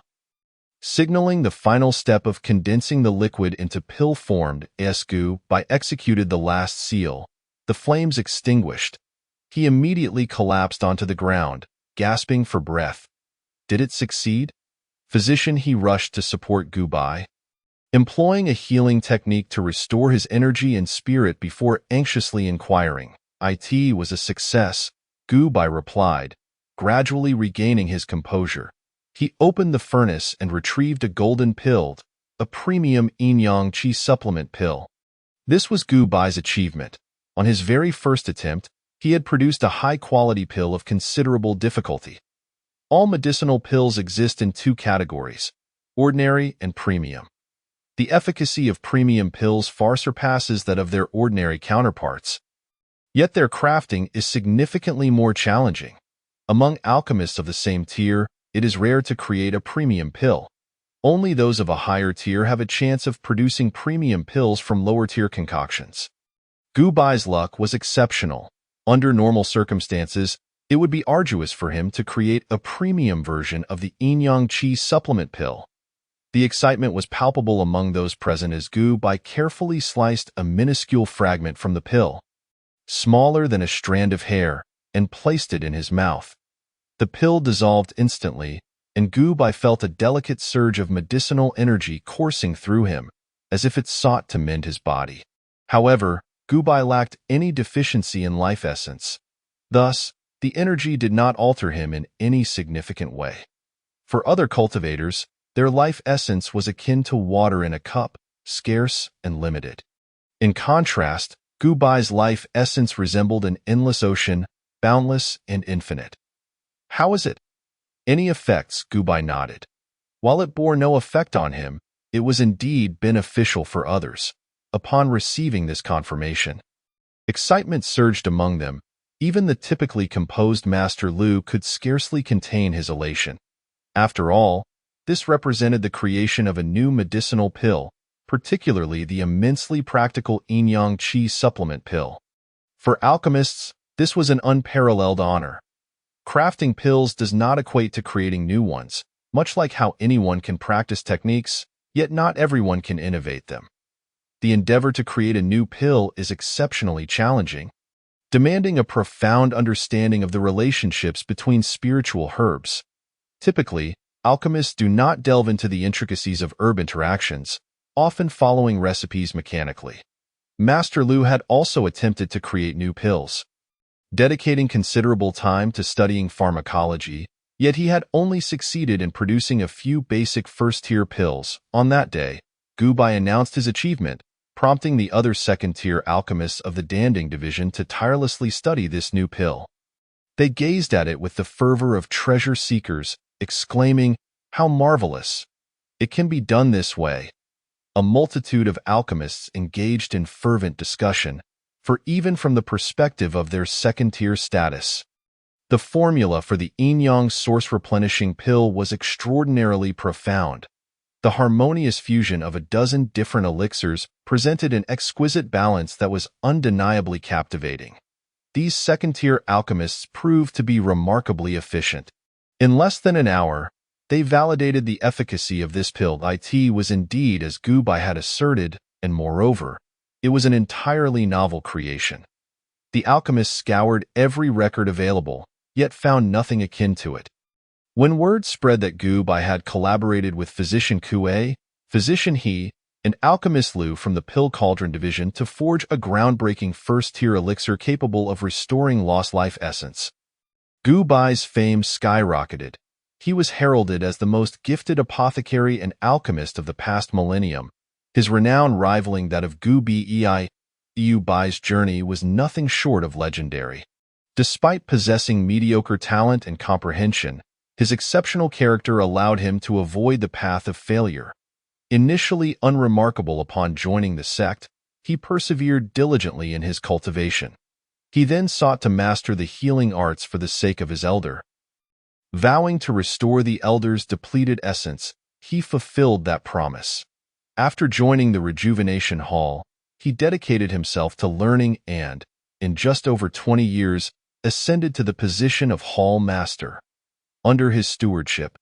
signaling the final step of condensing the liquid into pill-formed Gu executed the last seal. The flames extinguished. He immediately collapsed onto the ground, gasping for breath. Did it succeed? Physician He rushed to support Gu Bai, employing a healing technique to restore his energy and spirit before anxiously inquiring. It was a success, Gu Bai replied, gradually regaining his composure. He opened the furnace and retrieved a golden pill, a premium yin-yang qi supplement pill. This was Gu Bai's achievement. On his very first attempt, he had produced a high-quality pill of considerable difficulty. All medicinal pills exist in two categories, ordinary and premium. The efficacy of premium pills far surpasses that of their ordinary counterparts. Yet their crafting is significantly more challenging. Among alchemists of the same tier, it is rare to create a premium pill. Only those of a higher tier have a chance of producing premium pills from lower-tier concoctions. Gu Bai's luck was exceptional. Under normal circumstances, it would be arduous for him to create a premium version of the yin-yang qi supplement pill. The excitement was palpable among those present as Gu Bai carefully sliced a minuscule fragment from the pill, smaller than a strand of hair, and placed it in his mouth. The pill dissolved instantly, and Gu Bai felt a delicate surge of medicinal energy coursing through him, as if it sought to mend his body. However, Gu Bai lacked any deficiency in life essence. Thus, the energy did not alter him in any significant way. For other cultivators, their life essence was akin to water in a cup, scarce and limited. In contrast, Gu Bai's life essence resembled an endless ocean, boundless and infinite. How is it? Any effects? Gu Bai nodded. While it bore no effect on him, it was indeed beneficial for others. Upon receiving this confirmation, excitement surged among them. Even the typically composed Master Lu could scarcely contain his elation. After all, this represented the creation of a new medicinal pill, particularly the immensely practical yin-yang qi supplement pill. For alchemists, this was an unparalleled honor. Crafting pills does not equate to creating new ones, much like how anyone can practice techniques, yet not everyone can innovate them. The endeavor to create a new pill is exceptionally challenging, demanding a profound understanding of the relationships between spiritual herbs. Typically, alchemists do not delve into the intricacies of herb interactions, often following recipes mechanically. Master Lu had also attempted to create new pills, dedicating considerable time to studying pharmacology, yet he had only succeeded in producing a few basic first-tier pills. On that day, Gu Bai announced his achievement, prompting the other second-tier alchemists of the Danding division to tirelessly study this new pill. They gazed at it with the fervor of treasure seekers, exclaiming, "How marvelous! It can be done this way." A multitude of alchemists engaged in fervent discussion, for even from the perspective of their second-tier status, the formula for the yin-yang source-replenishing pill was extraordinarily profound. The harmonious fusion of a dozen different elixirs presented an exquisite balance that was undeniably captivating. These second-tier alchemists proved to be remarkably efficient. In less than an hour, they validated the efficacy of this pill. It was indeed as Gu Bai had asserted, and moreover, it was an entirely novel creation. The alchemists scoured every record available, yet found nothing akin to it. When word spread that Gu Bai had collaborated with physician Kue, physician He, and alchemist Lu from the Pill Cauldron division to forge a groundbreaking first-tier elixir capable of restoring lost life essence, Gu Bai's fame skyrocketed. He was heralded as the most gifted apothecary and alchemist of the past millennium, his renown rivaling that of Gu Bai's journey was nothing short of legendary. Despite possessing mediocre talent and comprehension, his exceptional character allowed him to avoid the path of failure. Initially unremarkable upon joining the sect, he persevered diligently in his cultivation. He then sought to master the healing arts for the sake of his elder. Vowing to restore the elder's depleted essence, he fulfilled that promise. After joining the Rejuvenation Hall, he dedicated himself to learning and, in just over 20 years, ascended to the position of Hall Master. Under his stewardship,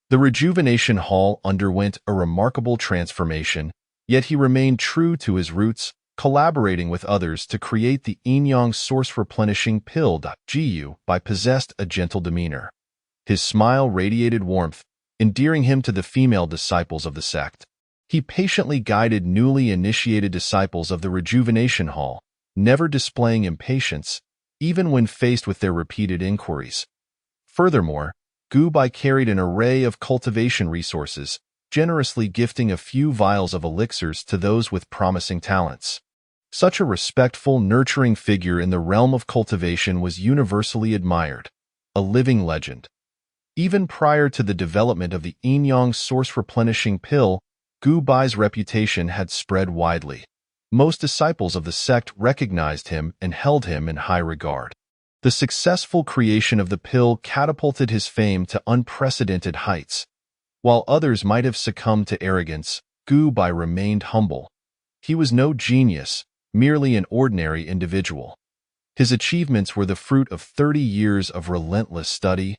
The rejuvenation hall underwent a remarkable transformation, yet he remained true to his roots, collaborating with others to create the yin-yang source-replenishing pill. Gu Bai possessed a gentle demeanor. His smile radiated warmth, endearing him to the female disciples of the sect. He patiently guided newly initiated disciples of the rejuvenation hall, never displaying impatience, even when faced with their repeated inquiries. Furthermore, Gu Bai carried an array of cultivation resources, generously gifting a few vials of elixirs to those with promising talents. Such a respectful, nurturing figure in the realm of cultivation was universally admired, a living legend. Even prior to the development of the yin-yang source-replenishing pill, Gu Bai's reputation had spread widely. Most disciples of the sect recognized him and held him in high regard. The successful creation of the pill catapulted his fame to unprecedented heights. While others might have succumbed to arrogance, Gu Bai remained humble. He was no genius, merely an ordinary individual. His achievements were the fruit of 30 years of relentless study,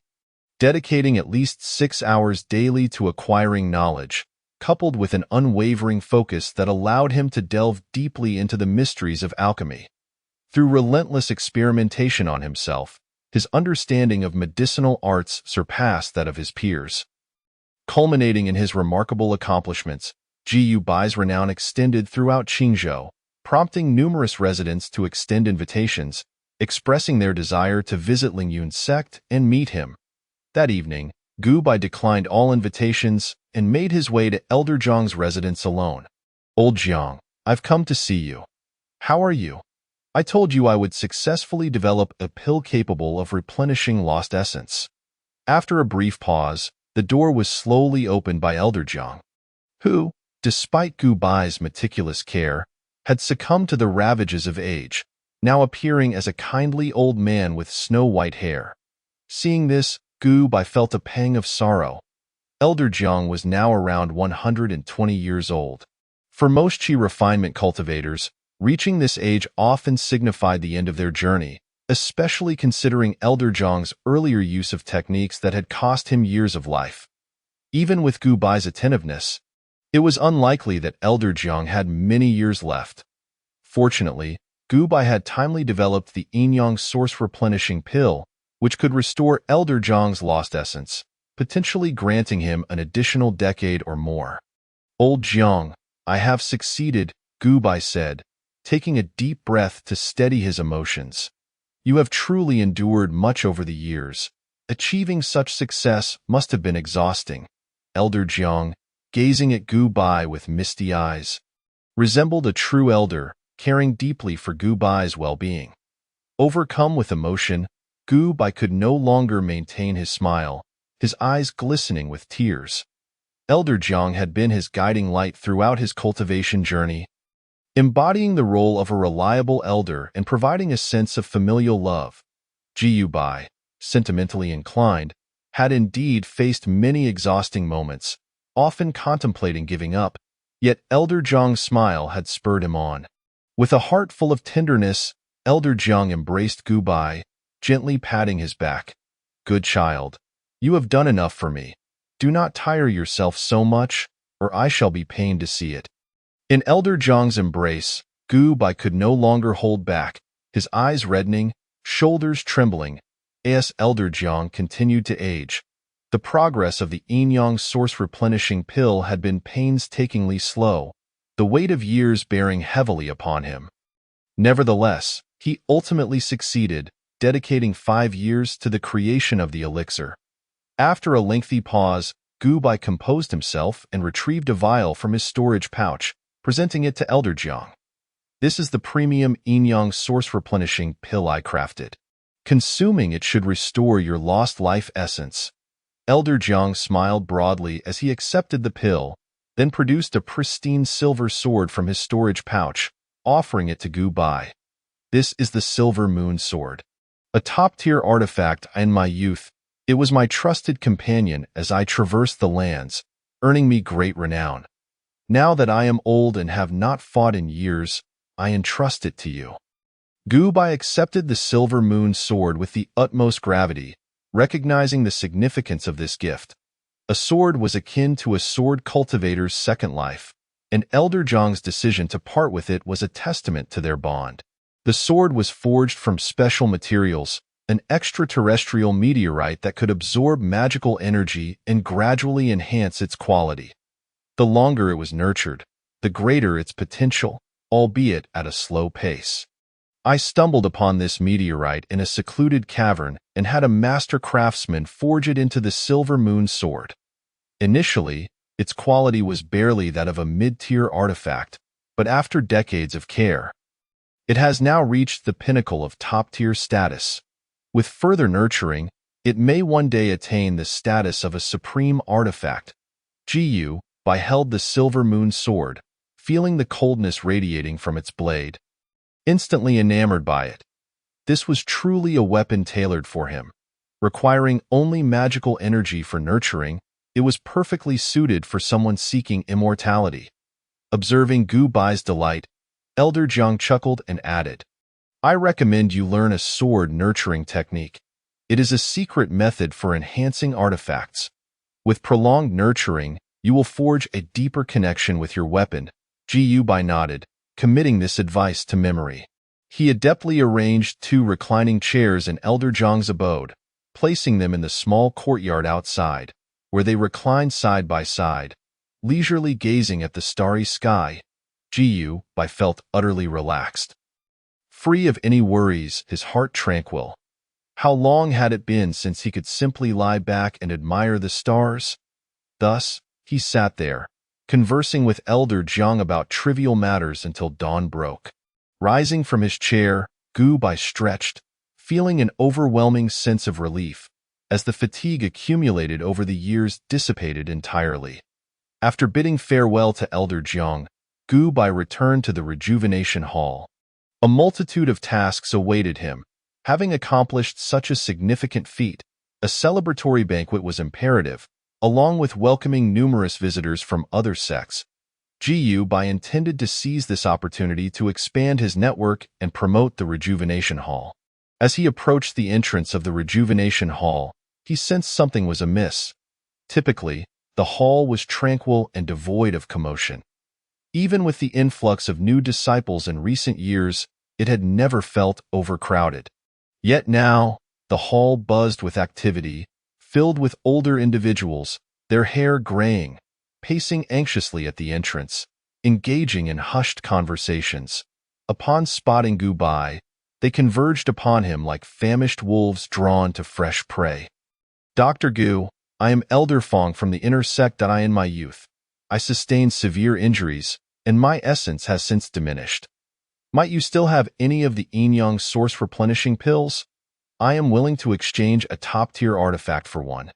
dedicating at least 6 hours daily to acquiring knowledge, coupled with an unwavering focus that allowed him to delve deeply into the mysteries of alchemy. Through relentless experimentation on himself, his understanding of medicinal arts surpassed that of his peers. Culminating in his remarkable accomplishments, Gu Bai's renown extended throughout Qingzhou, prompting numerous residents to extend invitations, expressing their desire to visit Lingyun's sect and meet him. That evening, Gu Bai declined all invitations and made his way to Elder Zhang's residence alone. "Old Zhang, I've come to see you. How are you? I told you I would successfully develop a pill capable of replenishing lost essence." After a brief pause, the door was slowly opened by Elder Zhang, who, despite Gu Bai's meticulous care, had succumbed to the ravages of age, now appearing as a kindly old man with snow-white hair. Seeing this, Gu Bai felt a pang of sorrow. Elder Zhang was now around 120 years old. For most Qi refinement cultivators, reaching this age often signified the end of their journey, especially considering Elder Zhang's earlier use of techniques that had cost him years of life. Even with Gu Bai's attentiveness, it was unlikely that Elder Zhang had many years left. Fortunately, Gu Bai had timely developed the yin-yang source-replenishing pill, which could restore Elder Zhang's lost essence, potentially granting him an additional decade or more. "Old Zhang, I have succeeded," Gu Bai said, taking a deep breath to steady his emotions. "You have truly endured much over the years. Achieving such success must have been exhausting." Elder Zhang, gazing at Gu Bai with misty eyes, resembled a true elder, caring deeply for Gu Bai's well-being. Overcome with emotion, Gu Bai could no longer maintain his smile, his eyes glistening with tears. Elder Zhang had been his guiding light throughout his cultivation journey, embodying the role of a reliable elder and providing a sense of familial love. Gu Bai, sentimentally inclined, had indeed faced many exhausting moments, often contemplating giving up, yet Elder Zhang's smile had spurred him on. With a heart full of tenderness, Elder Zhang embraced Gu Bai, gently patting his back. "Good child, you have done enough for me. Do not tire yourself so much, or I shall be pained to see it." In Elder Zhang's embrace, Gu Bai could no longer hold back, his eyes reddening, shoulders trembling. As Elder Zhang continued to age, the progress of the yin-yang source-replenishing pill had been painstakingly slow, the weight of years bearing heavily upon him. Nevertheless, he ultimately succeeded, dedicating 5 years to the creation of the elixir. After a lengthy pause, Gu Bai composed himself and retrieved a vial from his storage pouch, presenting it to Elder Zhang. "This is the premium yin-yang source-replenishing pill I crafted. Consuming it should restore your lost life essence." Elder Zhang smiled broadly as he accepted the pill, then produced a pristine silver sword from his storage pouch, offering it to Gu Bai. "This is the Silver Moon Sword. A top-tier artifact in my youth, it was my trusted companion as I traversed the lands, earning me great renown. Now that I am old and have not fought in years, I entrust it to you." Gu Bai accepted the Silver Moon Sword with the utmost gravity, recognizing the significance of this gift. A sword was akin to a sword cultivator's second life, and Elder Zhang's decision to part with it was a testament to their bond. The sword was forged from special materials, an extraterrestrial meteorite that could absorb magical energy and gradually enhance its quality. The longer it was nurtured, the greater its potential, albeit at a slow pace. I stumbled upon this meteorite in a secluded cavern and had a master craftsman forge it into the Silver Moon sword. Initially, its quality was barely that of a mid-tier artifact, but after decades of care, it has now reached the pinnacle of top-tier status. With further nurturing, it may one day attain the status of a supreme artifact. Gu Bai held the Silver Moon sword, feeling the coldness radiating from its blade. Instantly enamored by it. This was truly a weapon tailored for him. Requiring only magical energy for nurturing, it was perfectly suited for someone seeking immortality. Observing Gu Bai's delight, Elder Zhang chuckled and added, "I recommend you learn a sword nurturing technique. It is a secret method for enhancing artifacts. With prolonged nurturing, you will forge a deeper connection with your weapon." Gu Bai nodded, committing this advice to memory. He adeptly arranged 2 reclining chairs in Elder Zhang's abode, placing them in the small courtyard outside, where they reclined side by side, leisurely gazing at the starry sky. Gu Bai felt utterly relaxed. Free of any worries, his heart tranquil. How long had it been since he could simply lie back and admire the stars? Thus, he sat there, conversing with Elder Zhang about trivial matters until dawn broke. Rising from his chair, Gu Bai stretched, feeling an overwhelming sense of relief, as the fatigue accumulated over the years dissipated entirely. After bidding farewell to Elder Zhang, Gu Bai returned to the rejuvenation hall. A multitude of tasks awaited him. Having accomplished such a significant feat, a celebratory banquet was imperative, along with welcoming numerous visitors from other sects. Gu Bai intended to seize this opportunity to expand his network and promote the Rejuvenation Hall. As he approached the entrance of the Rejuvenation Hall, he sensed something was amiss. Typically, the hall was tranquil and devoid of commotion. Even with the influx of new disciples in recent years, it had never felt overcrowded. Yet now, the hall buzzed with activity, filled with older individuals, their hair graying, pacing anxiously at the entrance, engaging in hushed conversations. Upon spotting Gu Bai, they converged upon him like famished wolves drawn to fresh prey. "Dr. Gu, I am Elder Fong from the inner sect that I in my youth. I sustained severe injuries, and my essence has since diminished. Might you still have any of the yin-yang source replenishing pills? I am willing to exchange a top-tier artifact for one."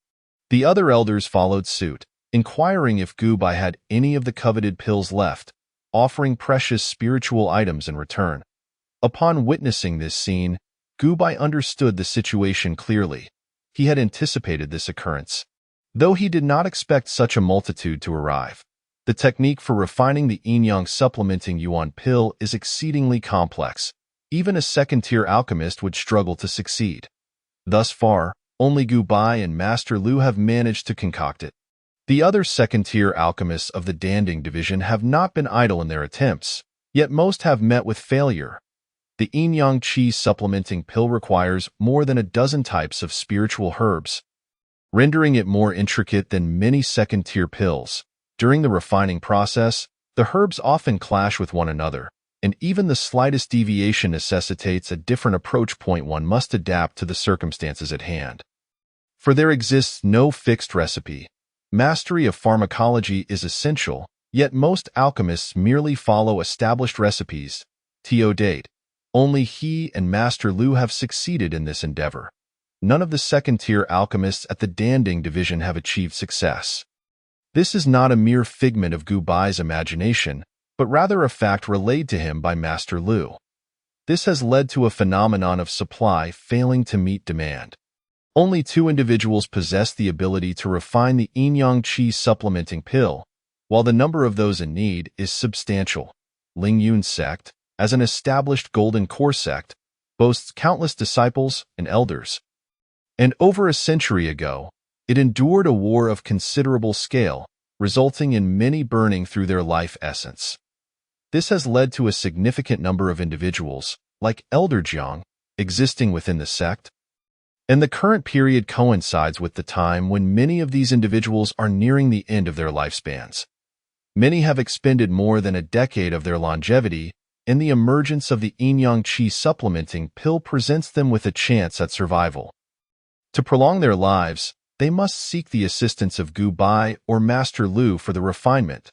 The other elders followed suit, inquiring if Gu Bai had any of the coveted pills left, offering precious spiritual items in return. Upon witnessing this scene, Gu Bai understood the situation clearly. He had anticipated this occurrence. Though he did not expect such a multitude to arrive, the technique for refining the yin-yang supplementing yuan pill is exceedingly complex. Even a second-tier alchemist would struggle to succeed. Thus far, only Gu Bai and Master Lu have managed to concoct it. The other second-tier alchemists of the Danding division have not been idle in their attempts, yet most have met with failure. The yin-yang qi supplementing pill requires more than a dozen types of spiritual herbs, rendering it more intricate than many second-tier pills. During the refining process, the herbs often clash with one another, and even the slightest deviation necessitates a different approach point. One must adapt to the circumstances at hand. For there exists no fixed recipe. Mastery of pharmacology is essential, yet most alchemists merely follow established recipes. To date, only he and Master Lu have succeeded in this endeavor. None of the second-tier alchemists at the Danding division have achieved success. This is not a mere figment of Gu Bai's imagination, but rather a fact relayed to him by Master Lu. This has led to a phenomenon of supply failing to meet demand. Only 2 individuals possess the ability to refine the yin-yang qi supplementing pill, while the number of those in need is substantial. Lingyun's sect, as an established golden core sect, boasts countless disciples and elders. And over a century ago, It endured a war of considerable scale, resulting in many burning through their life essence. This has led to a significant number of individuals, like Elder Jiang, existing within the sect, and the current period coincides with the time when many of these individuals are nearing the end of their lifespans. Many have expended more than a decade of their longevity, and the emergence of the yin-yang qi supplementing pill presents them with a chance at survival. To prolong their lives, they must seek the assistance of Gu Bai or Master Lu for the refinement.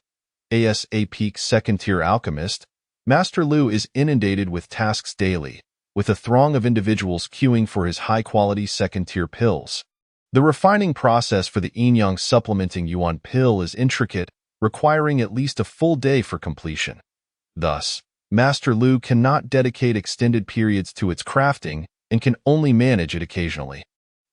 As a peak second-tier alchemist, Master Lu is inundated with tasks daily, with a throng of individuals queuing for his high-quality second-tier pills. The refining process for the yin-yang supplementing yuan pill is intricate, requiring at least a full day for completion. Thus, Master Lu cannot dedicate extended periods to its crafting and can only manage it occasionally.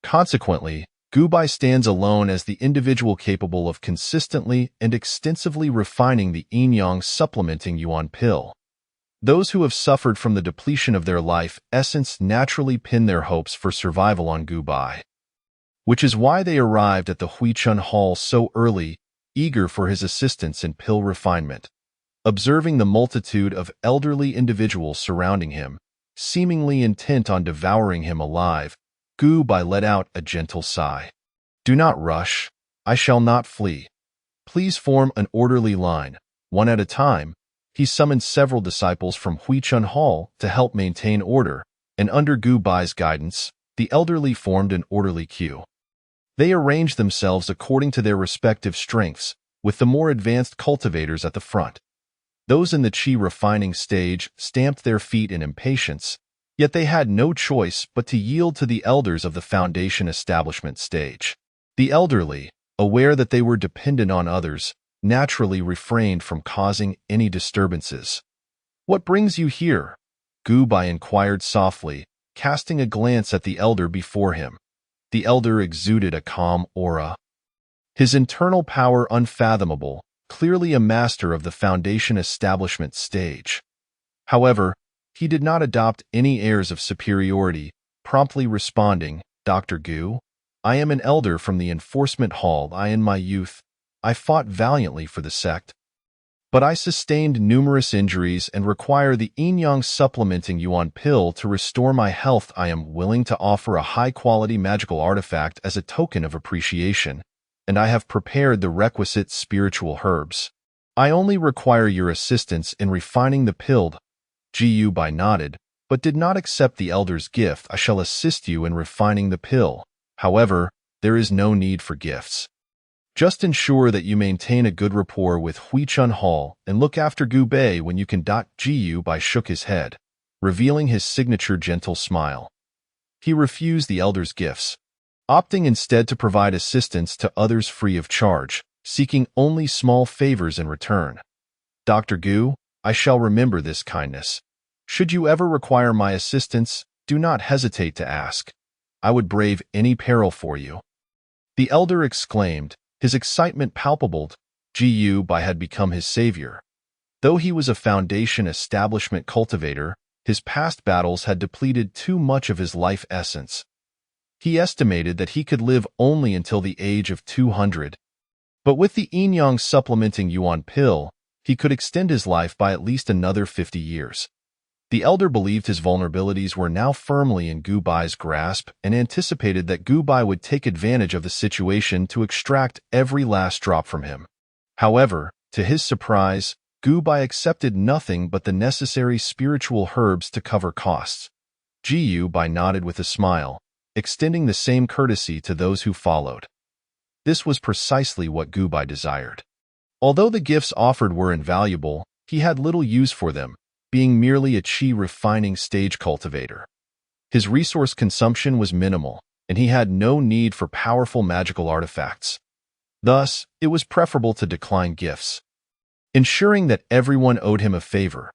Consequently, Gu Bai stands alone as the individual capable of consistently and extensively refining the yin-yang supplementing yuan pill. Those who have suffered from the depletion of their life essence naturally pin their hopes for survival on Gu Bai, which is why they arrived at the Huichun Hall so early, eager for his assistance in pill refinement. Observing the multitude of elderly individuals surrounding him, seemingly intent on devouring him alive, Gu Bai let out a gentle sigh. "Do not rush. I shall not flee. Please form an orderly line, one at a time." He summoned several disciples from Huichun Hall to help maintain order, and under Gu Bai's guidance, the elderly formed an orderly queue. They arranged themselves according to their respective strengths, with the more advanced cultivators at the front. Those in the qi refining stage stamped their feet in impatience, yet they had no choice but to yield to the elders of the foundation establishment stage. The elderly, aware that they were dependent on others, naturally refrained from causing any disturbances. "What brings you here?" Gu Bai inquired softly, casting a glance at the elder before him. The elder exuded a calm aura. His internal power unfathomable, clearly a master of the foundation establishment stage. However, he did not adopt any airs of superiority, promptly responding, "Dr. Gu, I am an elder from the enforcement hall. In my youth, I fought valiantly for the sect, but I sustained numerous injuries and require the yin-yang supplementing yuan pill to restore my health. I am willing to offer a high-quality magical artifact as a token of appreciation, and I have prepared the requisite spiritual herbs. I only require your assistance in refining the pill." Gu Bai nodded, but did not accept the elder's gift. "I shall assist you in refining the pill. However, there is no need for gifts. Just ensure that you maintain a good rapport with Huichun Hall and look after Gu Bai when you can." Gu Bai shook his head, revealing his signature gentle smile. He refused the elder's gifts, opting instead to provide assistance to others free of charge, seeking only small favors in return. "Dr. Gu, I shall remember this kindness. Should you ever require my assistance, do not hesitate to ask. I would brave any peril for you." The elder exclaimed, his excitement palpable. Gu Bai had become his savior. Though he was a foundation establishment cultivator, his past battles had depleted too much of his life essence. He estimated that he could live only until the age of 200. But with the yin-yang supplementing yuan pill, he could extend his life by at least another 50 years. The elder believed his vulnerabilities were now firmly in Gu Bai's grasp and anticipated that Gu Bai would take advantage of the situation to extract every last drop from him. However, to his surprise, Gu Bai accepted nothing but the necessary spiritual herbs to cover costs. Gu Bai nodded with a smile, extending the same courtesy to those who followed. This was precisely what Gu Bai desired. Although the gifts offered were invaluable, he had little use for them, being merely a qi refining stage cultivator. His resource consumption was minimal, and he had no need for powerful magical artifacts. Thus, it was preferable to decline gifts, ensuring that everyone owed him a favor.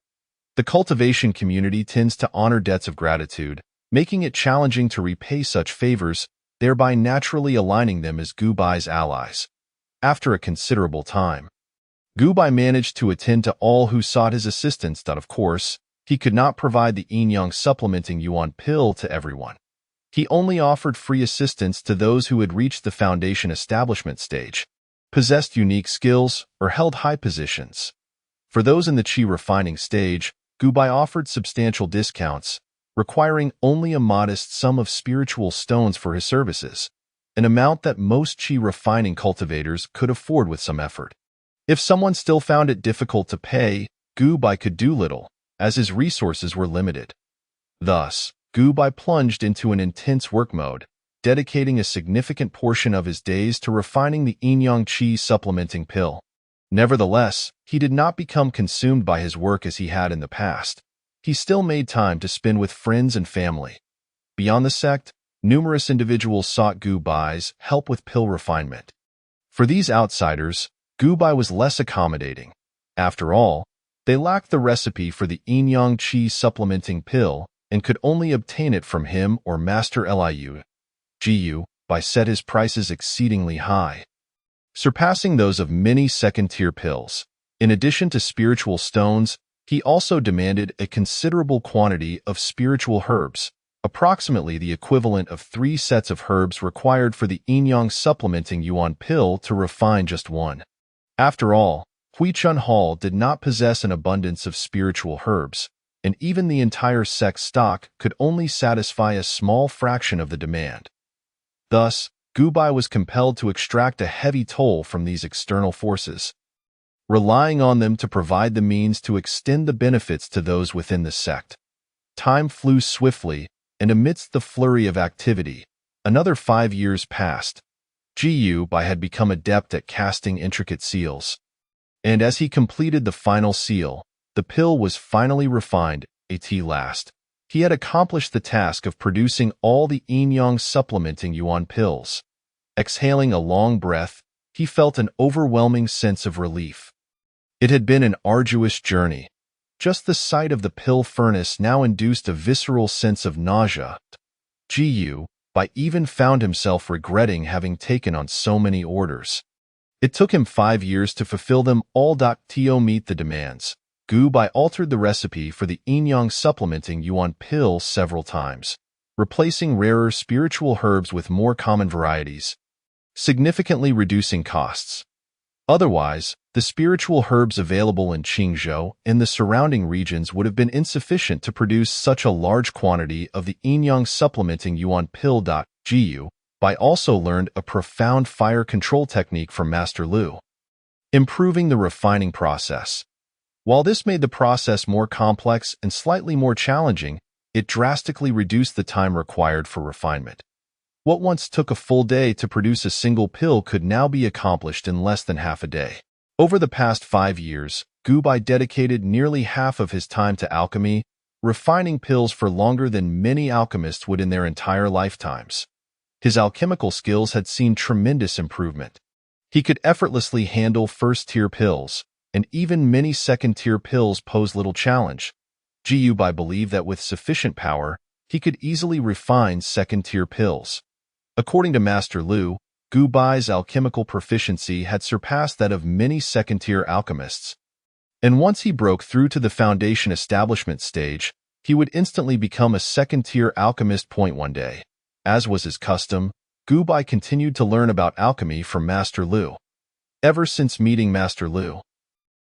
The cultivation community tends to honor debts of gratitude, making it challenging to repay such favors, thereby naturally aligning them as Gu Bai's allies. After a considerable time, Gu Bai managed to attend to all who sought his assistance. Of course, he could not provide the yin-yang supplementing yuan pill to everyone. He only offered free assistance to those who had reached the foundation establishment stage, possessed unique skills, or held high positions. For those in the qi refining stage, Gubai offered substantial discounts, requiring only a modest sum of spiritual stones for his services, an amount that most qi refining cultivators could afford with some effort. If someone still found it difficult to pay, Gubai could do little, as his resources were limited. Thus, Gubai plunged into an intense work mode, dedicating a significant portion of his days to refining the yin-yang qi supplementing pill. Nevertheless, he did not become consumed by his work as he had in the past. He still made time to spend with friends and family. Beyond the sect, numerous individuals sought Gubai's help with pill refinement. For these outsiders, Gubai was less accommodating. After all, they lacked the recipe for the yin-yang qi supplementing pill and could only obtain it from him or Master Liu. Gu, by set his prices exceedingly high, surpassing those of many second-tier pills. In addition to spiritual stones, he also demanded a considerable quantity of spiritual herbs, approximately the equivalent of 3 sets of herbs required for the yin-yang supplementing yuan pill to refine just one. After all, Huichun Hall did not possess an abundance of spiritual herbs, and even the entire sect's stock could only satisfy a small fraction of the demand. Thus, Gubai was compelled to extract a heavy toll from these external forces, relying on them to provide the means to extend the benefits to those within the sect. Time flew swiftly, and amidst the flurry of activity, another 5 years passed. Gubai had become adept at casting intricate seals, and as he completed the final seal, the pill was finally refined. At last, he had accomplished the task of producing all the yin-yang supplementing yuan pills. Exhaling a long breath, he felt an overwhelming sense of relief. It had been an arduous journey. Just the sight of the pill furnace now induced a visceral sense of nausea. Gubai even found himself regretting having taken on so many orders. It took him 5 years to fulfill them all. To meet the demands, Gubai altered the recipe for the yin-yang supplementing yuan pill several times, replacing rarer spiritual herbs with more common varieties, significantly reducing costs. Otherwise, the spiritual herbs available in Qingzhou and the surrounding regions would have been insufficient to produce such a large quantity of the yin-yang supplementing yuan pill. Gubai also learned a profound fire control technique from Master Lu, improving the refining process. While this made the process more complex and slightly more challenging, it drastically reduced the time required for refinement. What once took a full day to produce a single pill could now be accomplished in less than half a day. Over the past 5 years, Gubai dedicated nearly half of his time to alchemy, refining pills for longer than many alchemists would in their entire lifetimes. His alchemical skills had seen tremendous improvement. He could effortlessly handle first-tier pills, and even many second-tier pills posed little challenge. Gubai believed that with sufficient power, he could easily refine second-tier pills. According to Master Lu, Gubai's alchemical proficiency had surpassed that of many second-tier alchemists. And once he broke through to the foundation establishment stage, he would instantly become a second-tier alchemist. One day, as was his custom, Gubai continued to learn about alchemy from Master Lu. Ever since meeting Master Lu,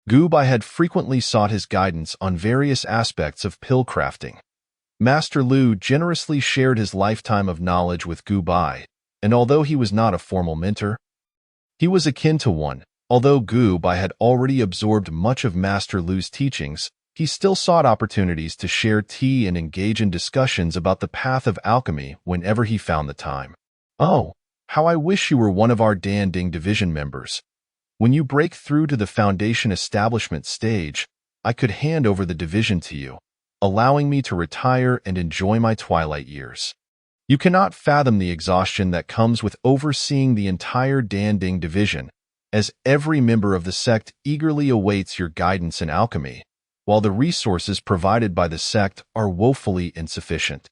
Gubai had frequently sought his guidance on various aspects of pill crafting. Master Lu generously shared his lifetime of knowledge with Gubai, and although he was not a formal mentor, he was akin to one. Although Gubai had already absorbed much of Master Lu's teachings, he still sought opportunities to share tea and engage in discussions about the path of alchemy whenever he found the time. "Oh, how I wish you were one of our Dan Ding division members. When you break through to the foundation establishment stage, I could hand over the division to you, allowing me to retire and enjoy my twilight years. You cannot fathom the exhaustion that comes with overseeing the entire Dan Ding division, as every member of the sect eagerly awaits your guidance in alchemy, while the resources provided by the sect are woefully insufficient.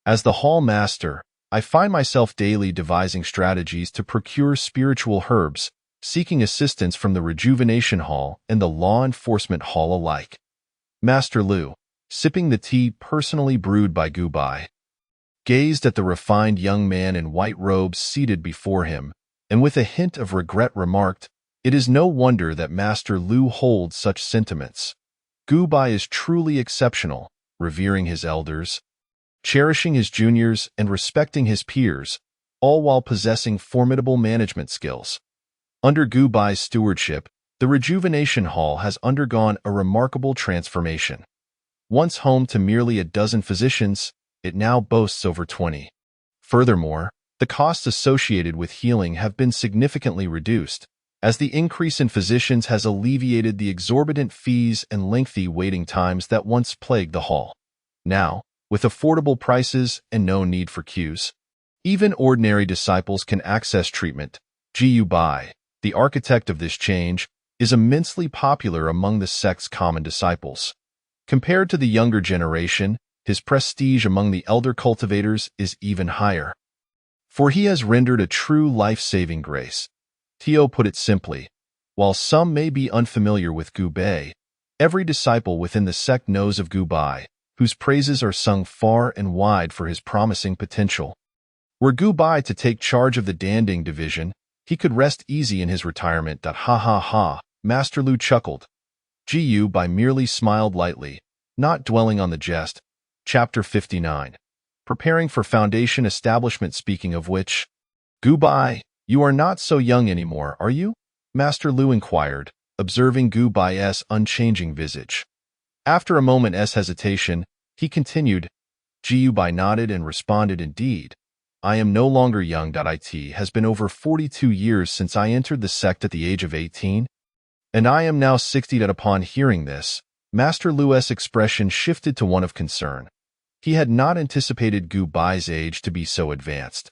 As the hall master, I find myself daily devising strategies to procure spiritual herbs, seeking assistance from the Rejuvenation Hall and the Law Enforcement Hall alike." Master Lu, sipping the tea personally brewed by Gubai, gazed at the refined young man in white robes seated before him, and with a hint of regret remarked, "It is no wonder that Master Lu holds such sentiments. Gu Bai is truly exceptional, revering his elders, cherishing his juniors, and respecting his peers, all while possessing formidable management skills. Under Gu Bai's stewardship, the Rejuvenation Hall has undergone a remarkable transformation. Once home to merely a dozen physicians, it now boasts over 20. Furthermore, the costs associated with healing have been significantly reduced, as the increase in physicians has alleviated the exorbitant fees and lengthy waiting times that once plagued the hall. Now, with affordable prices and no need for queues, even ordinary disciples can access treatment. Gu Bai, the architect of this change, is immensely popular among the sect's common disciples. Compared to the younger generation, his prestige among the elder cultivators is even higher. For he has rendered a true life-saving grace. Tio put it simply, while some may be unfamiliar with Gu Bai, every disciple within the sect knows of Gu Bai, whose praises are sung far and wide for his promising potential. Were Gu Bai to take charge of the Danding division, he could rest easy in his retirement. Ha ha ha, Master Lu chuckled. Gu Bai merely smiled lightly, not dwelling on the jest. Chapter 59. Preparing for Foundation Establishment. Speaking of which, Gu Bai, you are not so young anymore, are you? Master Lu inquired, observing Gu Bai's unchanging visage. After a moment's hesitation, he continued. Gu Bai nodded and responded, "Indeed, I am no longer young. It has been over 42 years since I entered the sect at the age of 18, and I am now 60. Upon hearing this, Master Lu's expression shifted to one of concern. He had not anticipated Gu Bai's age to be so advanced.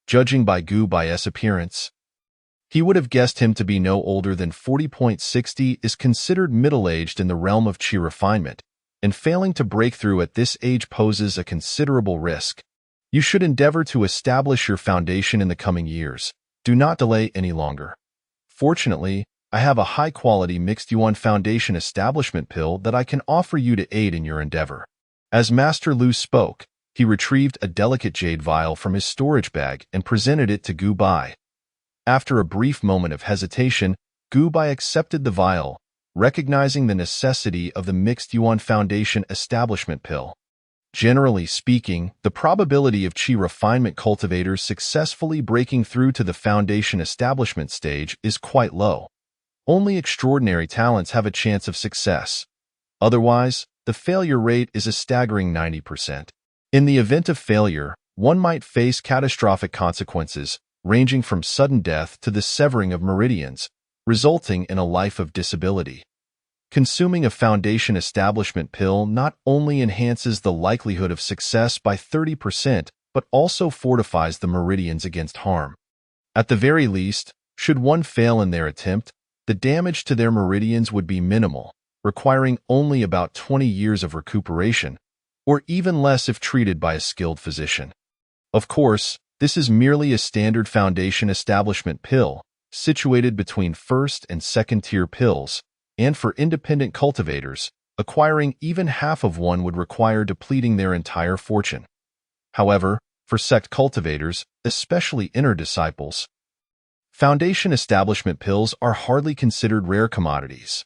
Judging by Gu Bai's appearance, he would have guessed him to be no older than 40. 60 is considered middle-aged in the realm of chi refinement, and failing to break through at this age poses a considerable risk. You should endeavor to establish your foundation in the coming years. Do not delay any longer. Fortunately, I have a high-quality mixed yuan foundation establishment pill that I can offer you to aid in your endeavor." As Master Lu spoke, he retrieved a delicate jade vial from his storage bag and presented it to Gu Bai. After a brief moment of hesitation, Gu Bai accepted the vial, recognizing the necessity of the mixed yuan foundation establishment pill. Generally speaking, the probability of chi refinement cultivators successfully breaking through to the foundation establishment stage is quite low. Only extraordinary talents have a chance of success. Otherwise, the failure rate is a staggering 90%. In the event of failure, one might face catastrophic consequences, ranging from sudden death to the severing of meridians, resulting in a life of disability. Consuming a foundation establishment pill not only enhances the likelihood of success by 30%, but also fortifies the meridians against harm. At the very least, should one fail in their attempt, the damage to their meridians would be minimal, requiring only about 20 years of recuperation, or even less if treated by a skilled physician. Of course, this is merely a standard foundation establishment pill, situated between first and second-tier pills, and for independent cultivators, acquiring even half of one would require depleting their entire fortune. However, for sect cultivators, especially inner disciples, foundation establishment pills are hardly considered rare commodities.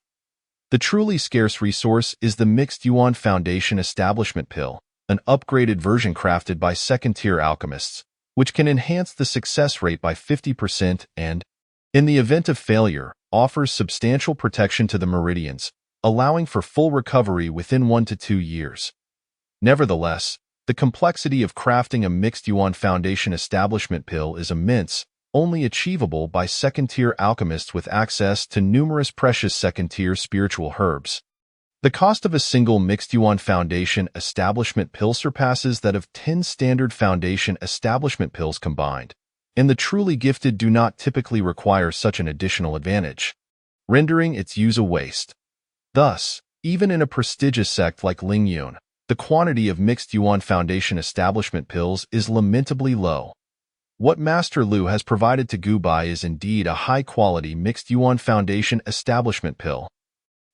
The truly scarce resource is the mixed yuan foundation establishment pill, an upgraded version crafted by second-tier alchemists, which can enhance the success rate by 50% and, in the event of failure, offers substantial protection to the meridians, allowing for full recovery within 1 to 2 years. Nevertheless, the complexity of crafting a mixed yuan foundation establishment pill is immense, only achievable by second-tier alchemists with access to numerous precious second-tier spiritual herbs. The cost of a single mixed yuan foundation establishment pill surpasses that of 10 standard foundation establishment pills combined, and the truly gifted do not typically require such an additional advantage, rendering its use a waste. Thus, even in a prestigious sect like Lingyun, the quantity of mixed yuan foundation establishment pills is lamentably low. What Master Lu has provided to Gu Bai is indeed a high-quality mixed yuan foundation establishment pill,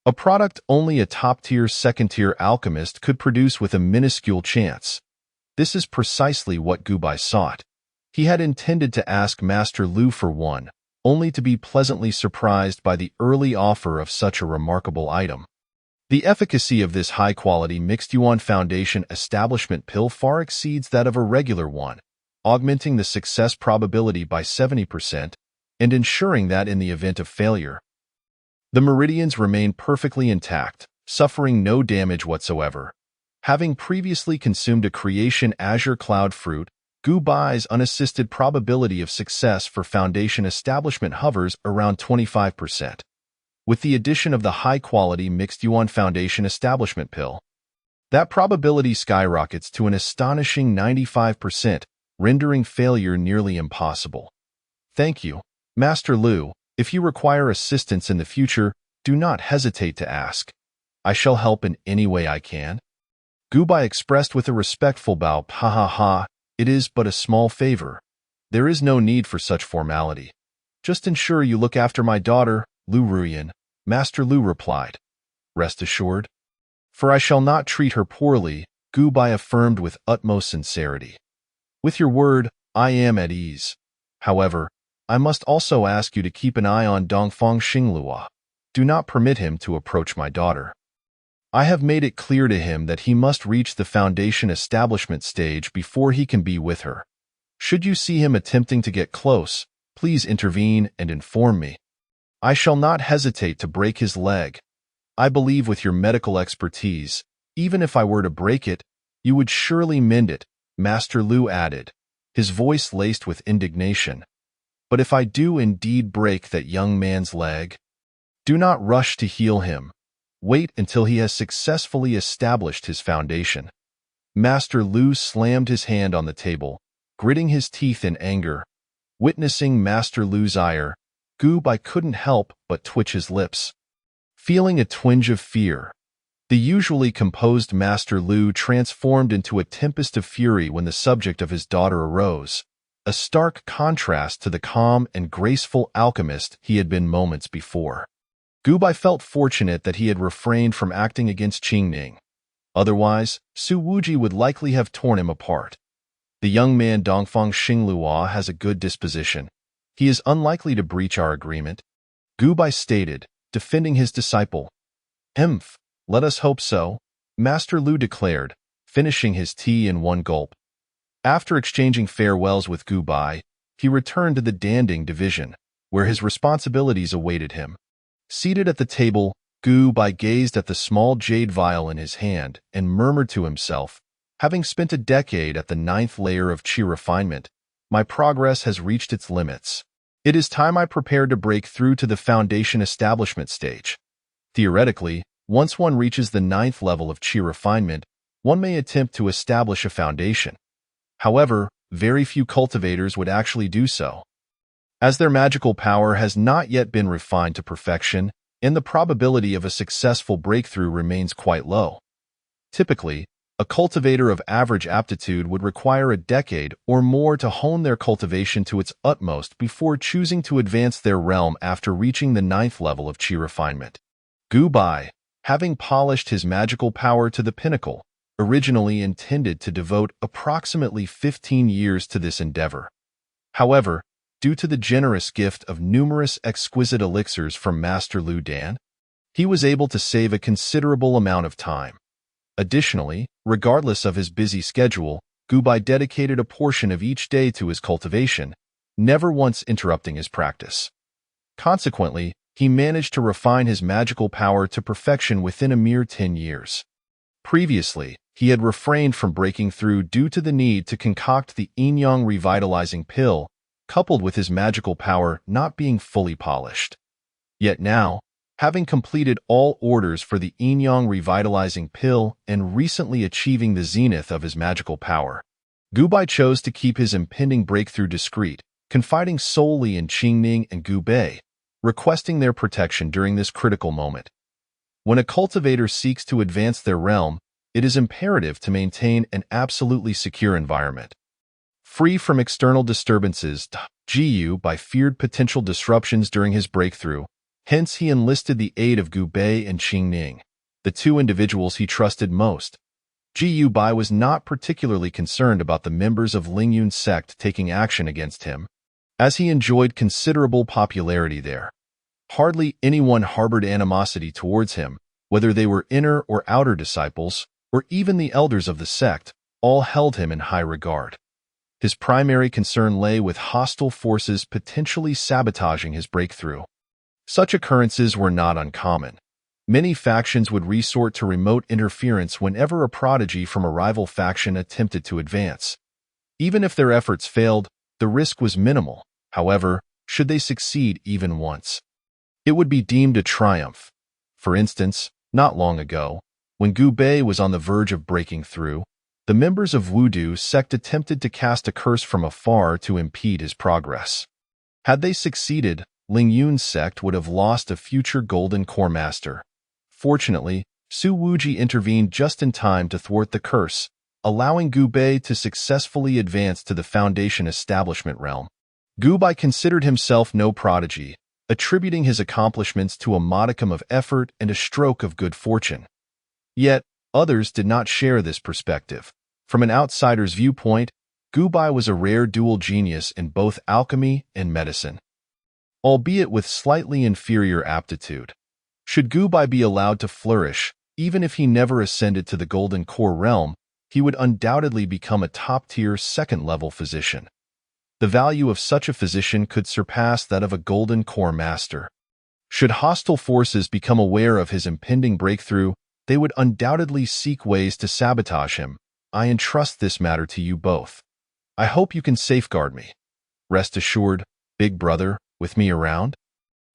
a product only a top-tier second-tier alchemist could produce with a minuscule chance. This is precisely what Gu Bai sought. He had intended to ask Master Lu for one, only to be pleasantly surprised by the early offer of such a remarkable item. The efficacy of this high-quality mixed yuan foundation establishment pill far exceeds that of a regular one, augmenting the success probability by 70% and ensuring that in the event of failure, the meridians remain perfectly intact, suffering no damage whatsoever. Having previously consumed a creation azure cloud fruit, Gu Bai's unassisted probability of success for foundation establishment hovers around 25%. With the addition of the high-quality mixed yuan foundation establishment pill, that probability skyrockets to an astonishing 95%, rendering failure nearly impossible. Thank you, Master Lu. If you require assistance in the future, do not hesitate to ask. I shall help in any way I can. Gu Bai expressed with a respectful bow. Ha ha ha, it is but a small favor. There is no need for such formality. Just ensure you look after my daughter, Lu Ruyan, Master Lu replied. Rest assured. For I shall not treat her poorly, Gu Bai affirmed with utmost sincerity. With your word, I am at ease. However, I must also ask you to keep an eye on Dongfang Xinglua. Do not permit him to approach my daughter. I have made it clear to him that he must reach the foundation establishment stage before he can be with her. Should you see him attempting to get close, please intervene and inform me. I shall not hesitate to break his leg. I believe with your medical expertise, even if I were to break it, you would surely mend it, Master Lu added, his voice laced with indignation. But if I do indeed break that young man's leg, do not rush to heal him. Wait until he has successfully established his foundation. Master Lu slammed his hand on the table, gritting his teeth in anger. Witnessing Master Lu's ire, Gu Bai couldn't help but twitch his lips. Feeling a twinge of fear, the usually composed Master Lu transformed into a tempest of fury when the subject of his daughter arose, a stark contrast to the calm and graceful alchemist he had been moments before. Gu Bai felt fortunate that he had refrained from acting against Qingning. Otherwise, Su Wuji would likely have torn him apart. The young man Dongfang Xinglua has a good disposition. He is unlikely to breach our agreement, Gu Bai stated, defending his disciple. Let us hope so, Master Lu declared, finishing his tea in one gulp. After exchanging farewells with Gu Bai, he returned to the Danding division, where his responsibilities awaited him. Seated at the table, Gu Bai gazed at the small jade vial in his hand and murmured to himself, having spent a decade at the 9th layer of Qi refinement, my progress has reached its limits. It is time I prepared to break through to the foundation establishment stage. Theoretically, once one reaches the 9th level of Qi refinement, one may attempt to establish a foundation. However, very few cultivators would actually do so, as their magical power has not yet been refined to perfection, and the probability of a successful breakthrough remains quite low. Typically, a cultivator of average aptitude would require a decade or more to hone their cultivation to its utmost before choosing to advance their realm after reaching the 9th level of Qi refinement. Gu Bai, having polished his magical power to the pinnacle, originally intended to devote approximately 15 years to this endeavor. However, due to the generous gift of numerous exquisite elixirs from Master Lu Dan, he was able to save a considerable amount of time. Additionally, regardless of his busy schedule, Gu Bai dedicated a portion of each day to his cultivation, never once interrupting his practice. Consequently, he managed to refine his magical power to perfection within a mere 10 years. Previously, he had refrained from breaking through due to the need to concoct the yin-yang revitalizing pill, coupled with his magical power not being fully polished. Yet now, having completed all orders for the yin-yang revitalizing pill and recently achieving the zenith of his magical power, Gu Bai chose to keep his impending breakthrough discreet, confiding solely in Qingning and Gu Bei, requesting their protection during this critical moment. When a cultivator seeks to advance their realm, it is imperative to maintain an absolutely secure environment, free from external disturbances. Gu Bai feared potential disruptions during his breakthrough, hence he enlisted the aid of Gu Bei and Qingning, the two individuals he trusted most. Gu Bai was not particularly concerned about the members of Lingyun's sect taking action against him, as he enjoyed considerable popularity there. Hardly anyone harbored animosity towards him, whether they were inner or outer disciples, or even the elders of the sect, all held him in high regard. His primary concern lay with hostile forces potentially sabotaging his breakthrough. Such occurrences were not uncommon. Many factions would resort to remote interference whenever a prodigy from a rival faction attempted to advance. Even if their efforts failed, the risk was minimal. However, should they succeed even once, it would be deemed a triumph. For instance, not long ago, when Gu Bei was on the verge of breaking through, the members of Wudu's sect attempted to cast a curse from afar to impede his progress. Had they succeeded, Lingyun's sect would have lost a future Golden Core Master. Fortunately, Su Wuji intervened just in time to thwart the curse, allowing Gu Bei to successfully advance to the Foundation Establishment realm. Gu Bei considered himself no prodigy, attributing his accomplishments to a modicum of effort and a stroke of good fortune. Yet, others did not share this perspective. From an outsider's viewpoint, Gu Bai was a rare dual genius in both alchemy and medicine, albeit with slightly inferior aptitude. Should Gu Bai be allowed to flourish, even if he never ascended to the Golden Core realm, he would undoubtedly become a top-tier second-level physician. The value of such a physician could surpass that of a Golden Core Master. Should hostile forces become aware of his impending breakthrough, they would undoubtedly seek ways to sabotage him. I entrust this matter to you both. I hope you can safeguard me. Rest assured, big brother, with me around,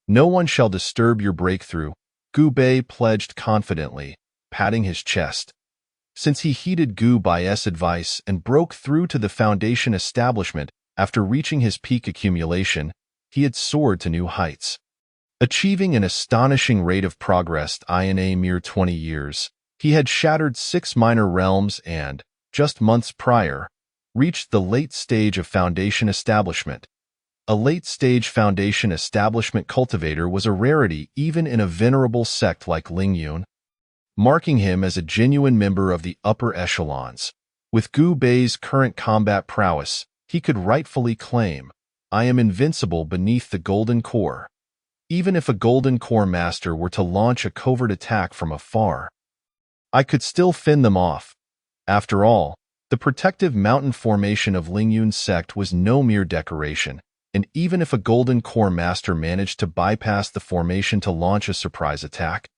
no one shall disturb your breakthrough, Gu Bei pledged confidently, patting his chest. Since he heeded Gu Bai's advice and broke through to the Foundation Establishment after reaching his peak accumulation, he had soared to new heights. Achieving an astonishing rate of progress in a mere 20 years, he had shattered 6 minor realms and, just months prior, reached the late stage of Foundation Establishment. A late-stage Foundation Establishment cultivator was a rarity even in a venerable sect like Lingyun, marking him as a genuine member of the upper echelons. With Gu Bei's current combat prowess, he could rightfully claim, I am invincible beneath the Golden Core. Even if a Golden Core Master were to launch a covert attack from afar, I could still fend them off. After all, the protective mountain formation of Lingyun's sect was no mere decoration, and even if a Golden Core Master managed to bypass the formation to launch a surprise attack,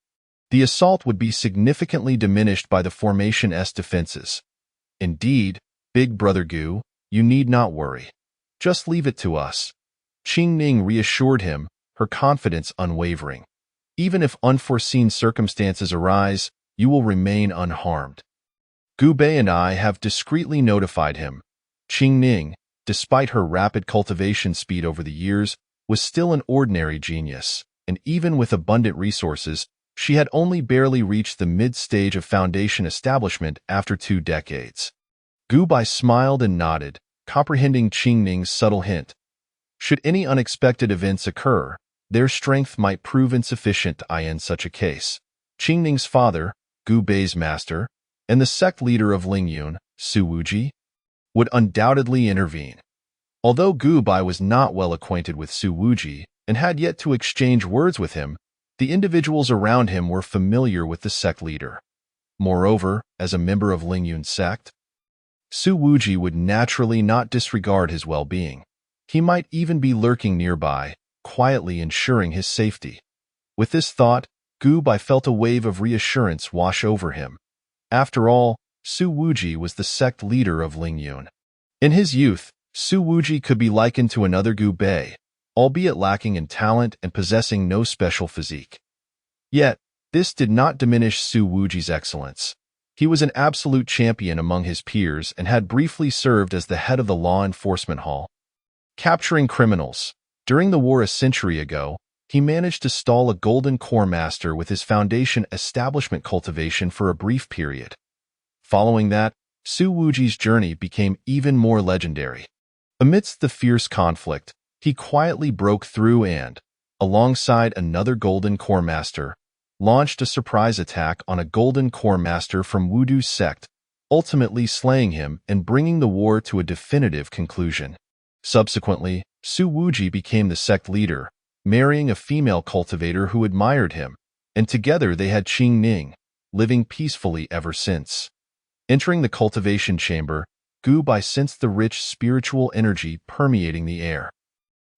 the assault would be significantly diminished by the formation's defenses. Indeed, Big Brother Gu, you need not worry. Just leave it to us. Qingning reassured him, her confidence unwavering. Even if unforeseen circumstances arise, you will remain unharmed. Gu Bei and I have discreetly notified him. Qingning, despite her rapid cultivation speed over the years, was still an ordinary genius, and even with abundant resources, she had only barely reached the mid-stage of Foundation Establishment after 2 decades. Gu Bai smiled and nodded, comprehending Qingning's subtle hint. Should any unexpected events occur, their strength might prove insufficient in such a case. Qingning's father, Gu Bei's master, and the sect leader of Lingyun, Su Wuji, would undoubtedly intervene. Although Gu Bai was not well acquainted with Su Wuji and had yet to exchange words with him, the individuals around him were familiar with the sect leader. Moreover, as a member of Lingyun's sect, Su Wuji would naturally not disregard his well-being. He might even be lurking nearby, quietly ensuring his safety. With this thought, Gu Bai felt a wave of reassurance wash over him. After all, Su Wuji was the sect leader of Lingyun. In his youth, Su Wuji could be likened to another Gu Bei, albeit lacking in talent and possessing no special physique. Yet, this did not diminish Su Wuji's excellence. He was an absolute champion among his peers and had briefly served as the head of the law enforcement hall, capturing criminals. During the war a century ago, he managed to stall a Golden Core Master with his Foundation Establishment cultivation for a brief period. Following that, Su Wuji's journey became even more legendary. Amidst the fierce conflict, he quietly broke through and, alongside another Golden Core Master, launched a surprise attack on a Golden Core Master from Wudu's sect, ultimately slaying him and bringing the war to a definitive conclusion. Subsequently, Su Wuji became the sect leader, marrying a female cultivator who admired him, and together they had Qing Ning, living peacefully ever since. Entering the cultivation chamber, Gu Bai sensed the rich spiritual energy permeating the air.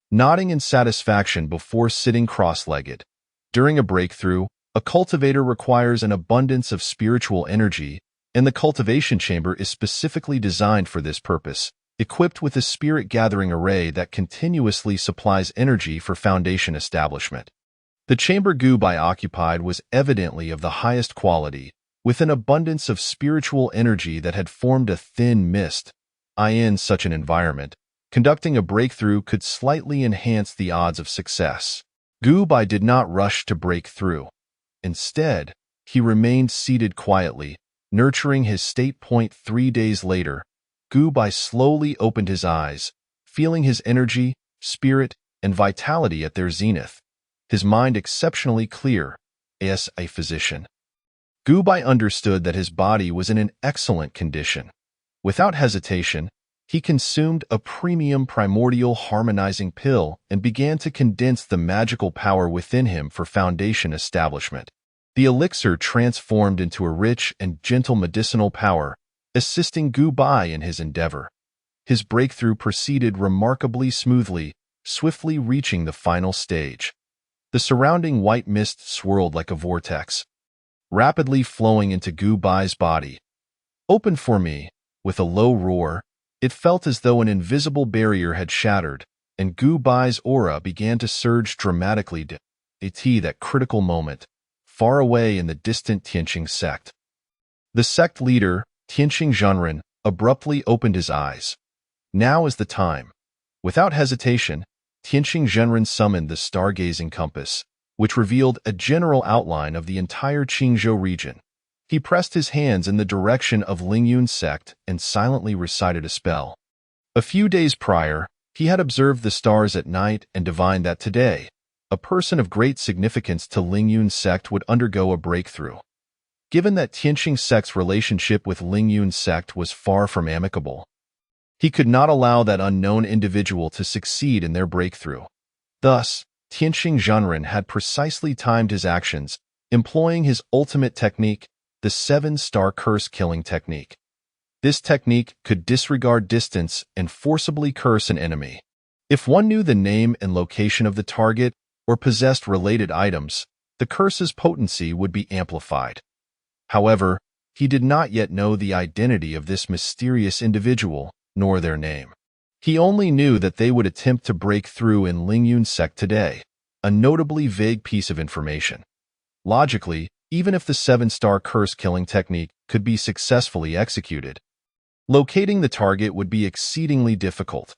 Nodding in satisfaction before sitting cross-legged. During a breakthrough, a cultivator requires an abundance of spiritual energy, and the cultivation chamber is specifically designed for this purpose, equipped with a spirit-gathering array that continuously supplies energy for foundation establishment. The chamber Gu Bai occupied was evidently of the highest quality, with an abundance of spiritual energy that had formed a thin mist. In such an environment, conducting a breakthrough could slightly enhance the odds of success. Gu Bai did not rush to break through. Instead, he remained seated quietly, nurturing his state. 3 days later, Gu Bai slowly opened his eyes, feeling his energy, spirit, and vitality at their zenith, his mind exceptionally clear. As a physician, Gu Bai understood that his body was in an excellent condition. Without hesitation, he consumed a premium primordial harmonizing pill and began to condense the magical power within him for foundation establishment. The elixir transformed into a rich and gentle medicinal power, assisting Gu Bai in his endeavor. His breakthrough proceeded remarkably smoothly, swiftly reaching the final stage. The surrounding white mist swirled like a vortex, rapidly flowing into Gu Bai's body. "Open for me!" With a low roar, it felt as though an invisible barrier had shattered, and Gu Bai's aura began to surge dramatically. That critical moment, far away in the distant Tianqing sect. The sect leader, Tianqing Zhenren, abruptly opened his eyes. Now is the time. Without hesitation, Tianqing Zhenren summoned the stargazing compass, which revealed a general outline of the entire Qingzhou region. He pressed his hands in the direction of Lingyun's sect and silently recited a spell. A few days prior, he had observed the stars at night and divined that today, a person of great significance to Lingyun's sect would undergo a breakthrough. Given that Tianqing sect's relationship with Lingyun's sect was far from amicable, he could not allow that unknown individual to succeed in their breakthrough. Thus, Tianqing Zhenren had precisely timed his actions, employing his ultimate technique, the 7-star curse-killing technique. This technique could disregard distance and forcibly curse an enemy. If one knew the name and location of the target or possessed related items, the curse's potency would be amplified. However, he did not yet know the identity of this mysterious individual, nor their name. He only knew that they would attempt to break through in Lingyun's sect today, a notably vague piece of information. Logically, even if the 7-star curse-killing technique could be successfully executed, locating the target would be exceedingly difficult.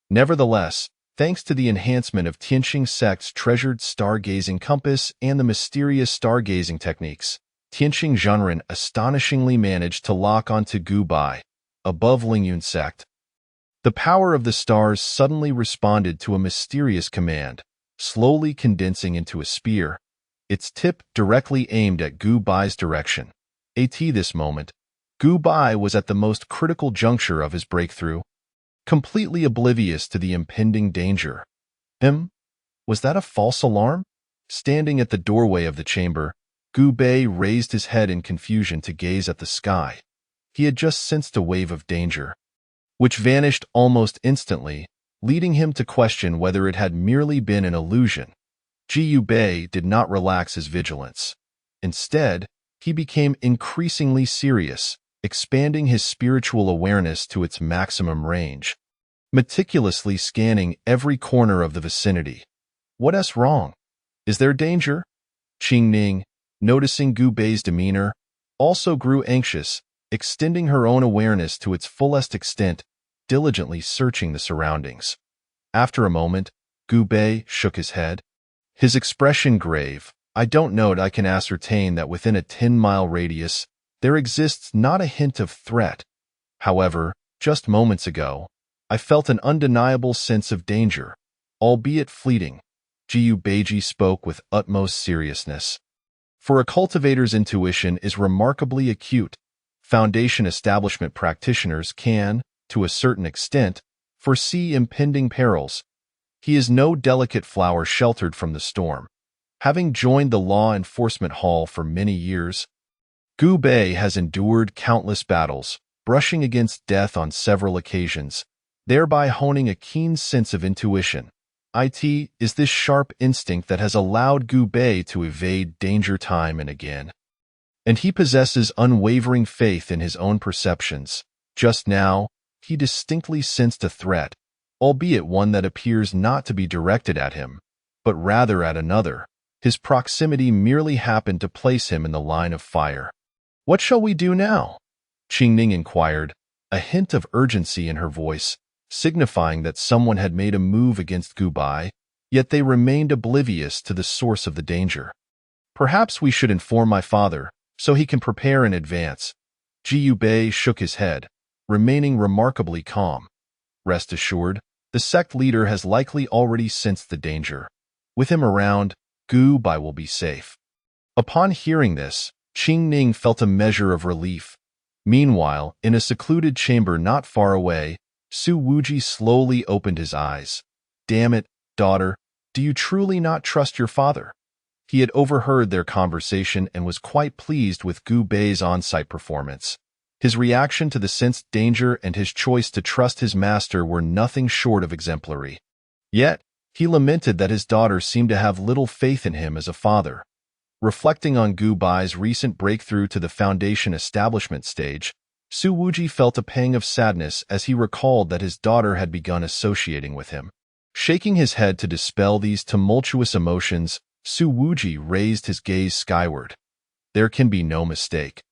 Nevertheless, thanks to the enhancement of Tianqing sect's treasured stargazing compass and the mysterious stargazing techniques, Tianqing Zhenren astonishingly managed to lock onto Gu Bai, above Lingyun sect. The power of the stars suddenly responded to a mysterious command, slowly condensing into a spear, its tip directly aimed at Gu Bai's direction. At this moment, Gu Bai was at the most critical juncture of his breakthrough, completely oblivious to the impending danger. Was that a false alarm? Standing at the doorway of the chamber, Gu Bai raised his head in confusion to gaze at the sky. He had just sensed a wave of danger, which vanished almost instantly, leading him to question whether it had merely been an illusion. Jiyu Bei did not relax his vigilance. Instead, he became increasingly serious, expanding his spiritual awareness to its maximum range, meticulously scanning every corner of the vicinity. What's wrong? Is there danger? Qing Ning, noticing Gu Bei's demeanor, also grew anxious, extending her own awareness to its fullest extent, diligently searching the surroundings. After a moment, Gu Bei shook his head, his expression grave. "I don't know, I can ascertain that within a 10-mile radius, there exists not a hint of threat. However, just moments ago, I felt an undeniable sense of danger, albeit fleeting." Jiyu Beiji spoke with utmost seriousness. For a cultivator's intuition is remarkably acute, Foundation establishment practitioners can, to a certain extent, foresee impending perils. He is no delicate flower sheltered from the storm. Having joined the law enforcement hall for many years, Gu Bei has endured countless battles, brushing against death on several occasions, thereby honing a keen sense of intuition. It is this sharp instinct that has allowed Gu Bei to evade danger time and again. And he possesses unwavering faith in his own perceptions. Just now, he distinctly sensed a threat, albeit one that appears not to be directed at him, but rather at another. His proximity merely happened to place him in the line of fire. "What shall we do now?" Qingning inquired, a hint of urgency in her voice, signifying that someone had made a move against Gu Bei, yet they remained oblivious to the source of the danger. "Perhaps we should inform my father, so he can prepare in advance." Jiu Bei shook his head, remaining remarkably calm. "Rest assured, the sect leader has likely already sensed the danger. With him around, Gu Bei will be safe." Upon hearing this, Qingning felt a measure of relief. Meanwhile, in a secluded chamber not far away, Su Wuji slowly opened his eyes. "Damn it, daughter, do you truly not trust your father?" He had overheard their conversation and was quite pleased with Gu Bei's on-site performance. His reaction to the sensed danger and his choice to trust his master were nothing short of exemplary. Yet, he lamented that his daughter seemed to have little faith in him as a father. Reflecting on Gu Bei's recent breakthrough to the Foundation establishment stage, Su Wuji felt a pang of sadness as he recalled that his daughter had begun associating with him. Shaking his head to dispel these tumultuous emotions, Su Wuji raised his gaze skyward. There can be no mistake.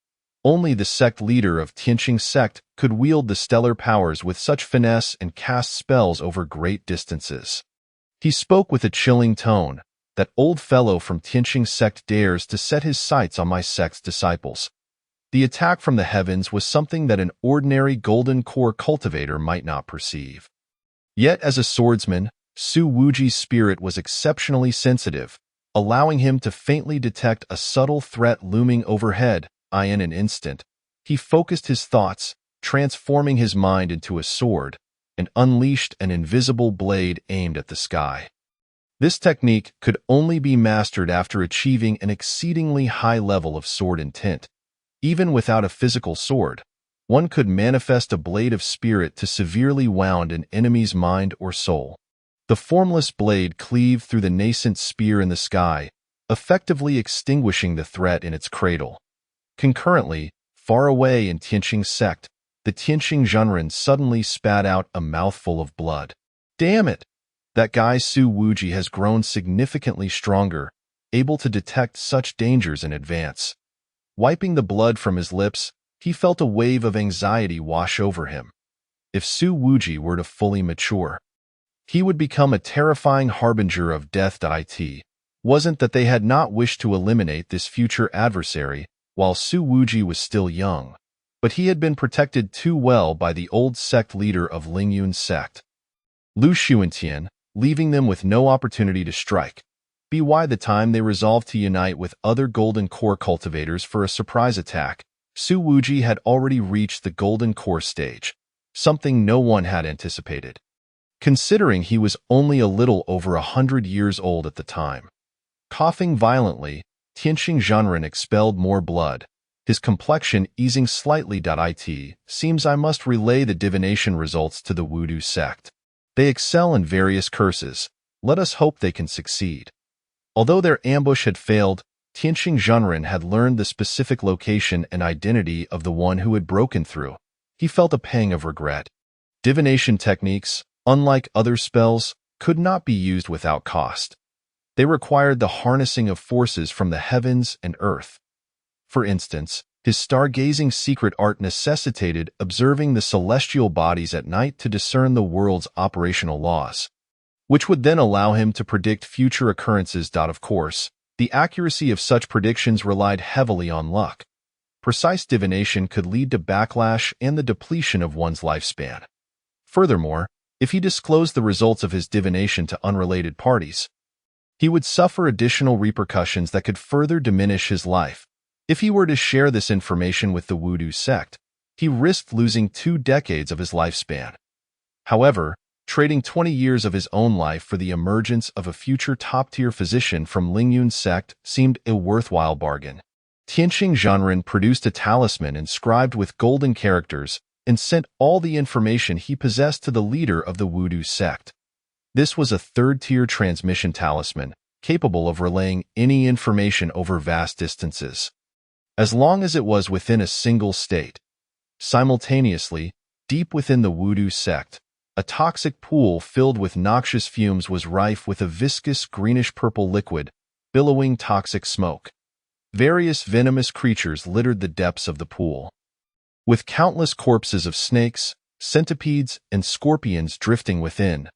Only the sect leader of Tianqing sect could wield the stellar powers with such finesse and cast spells over great distances. He spoke with a chilling tone. "That old fellow from Tianqing sect dares to set his sights on my sect's disciples." The attack from the heavens was something that an ordinary golden core cultivator might not perceive. Yet as a swordsman, Su Wuji's spirit was exceptionally sensitive, allowing him to faintly detect a subtle threat looming overhead. In an instant, he focused his thoughts, transforming his mind into a sword, and unleashed an invisible blade aimed at the sky. This technique could only be mastered after achieving an exceedingly high level of sword intent. Even without a physical sword, one could manifest a blade of spirit to severely wound an enemy's mind or soul. The formless blade cleaved through the nascent spear in the sky, effectively extinguishing the threat in its cradle. Concurrently, far away in Tianqing sect, the Tianqing Zhenren suddenly spat out a mouthful of blood. "Damn it! That guy Su Wuji has grown significantly stronger, able to detect such dangers in advance." Wiping the blood from his lips, he felt a wave of anxiety wash over him. If Su Wuji were to fully mature, he would become a terrifying harbinger of death. It wasn't that they had not wished to eliminate this future adversary while Su Wuji was still young, but he had been protected too well by the old sect leader of Lingyun sect, Lu Xuantian, leaving them with no opportunity to strike. By the time they resolved to unite with other golden core cultivators for a surprise attack, Su Wuji had already reached the golden core stage, something no one had anticipated, considering he was only a little over 100 years old at the time. Coughing violently, Tianqing Zhenren expelled more blood, his complexion easing slightly. It seems I must relay the divination results to the Wudu sect. They excel in various curses. Let us hope they can succeed. Although their ambush had failed, Tianqing Zhenren had learned the specific location and identity of the one who had broken through. He felt a pang of regret. Divination techniques, unlike other spells, could not be used without cost. They required the harnessing of forces from the heavens and earth. For instance, his stargazing secret art necessitated observing the celestial bodies at night to discern the world's operational laws, which would then allow him to predict future occurrences. Of course, the accuracy of such predictions relied heavily on luck. Precise divination could lead to backlash and the depletion of one's lifespan. Furthermore, if he disclosed the results of his divination to unrelated parties, he would suffer additional repercussions that could further diminish his life. If he were to share this information with the Wudu sect, he risked losing 2 decades of his lifespan. However, trading 20 years of his own life for the emergence of a future top-tier physician from Lingyun sect seemed a worthwhile bargain. Tianqing Zhenren produced a talisman inscribed with golden characters and sent all the information he possessed to the leader of the Wudu sect. This was a third-tier transmission talisman, capable of relaying any information over vast distances, as long as it was within a single state. Simultaneously, deep within the Wudu sect, a toxic pool filled with noxious fumes was rife with a viscous greenish-purple liquid, billowing toxic smoke. Various venomous creatures littered the depths of the pool, with countless corpses of snakes, centipedes, and scorpions drifting within.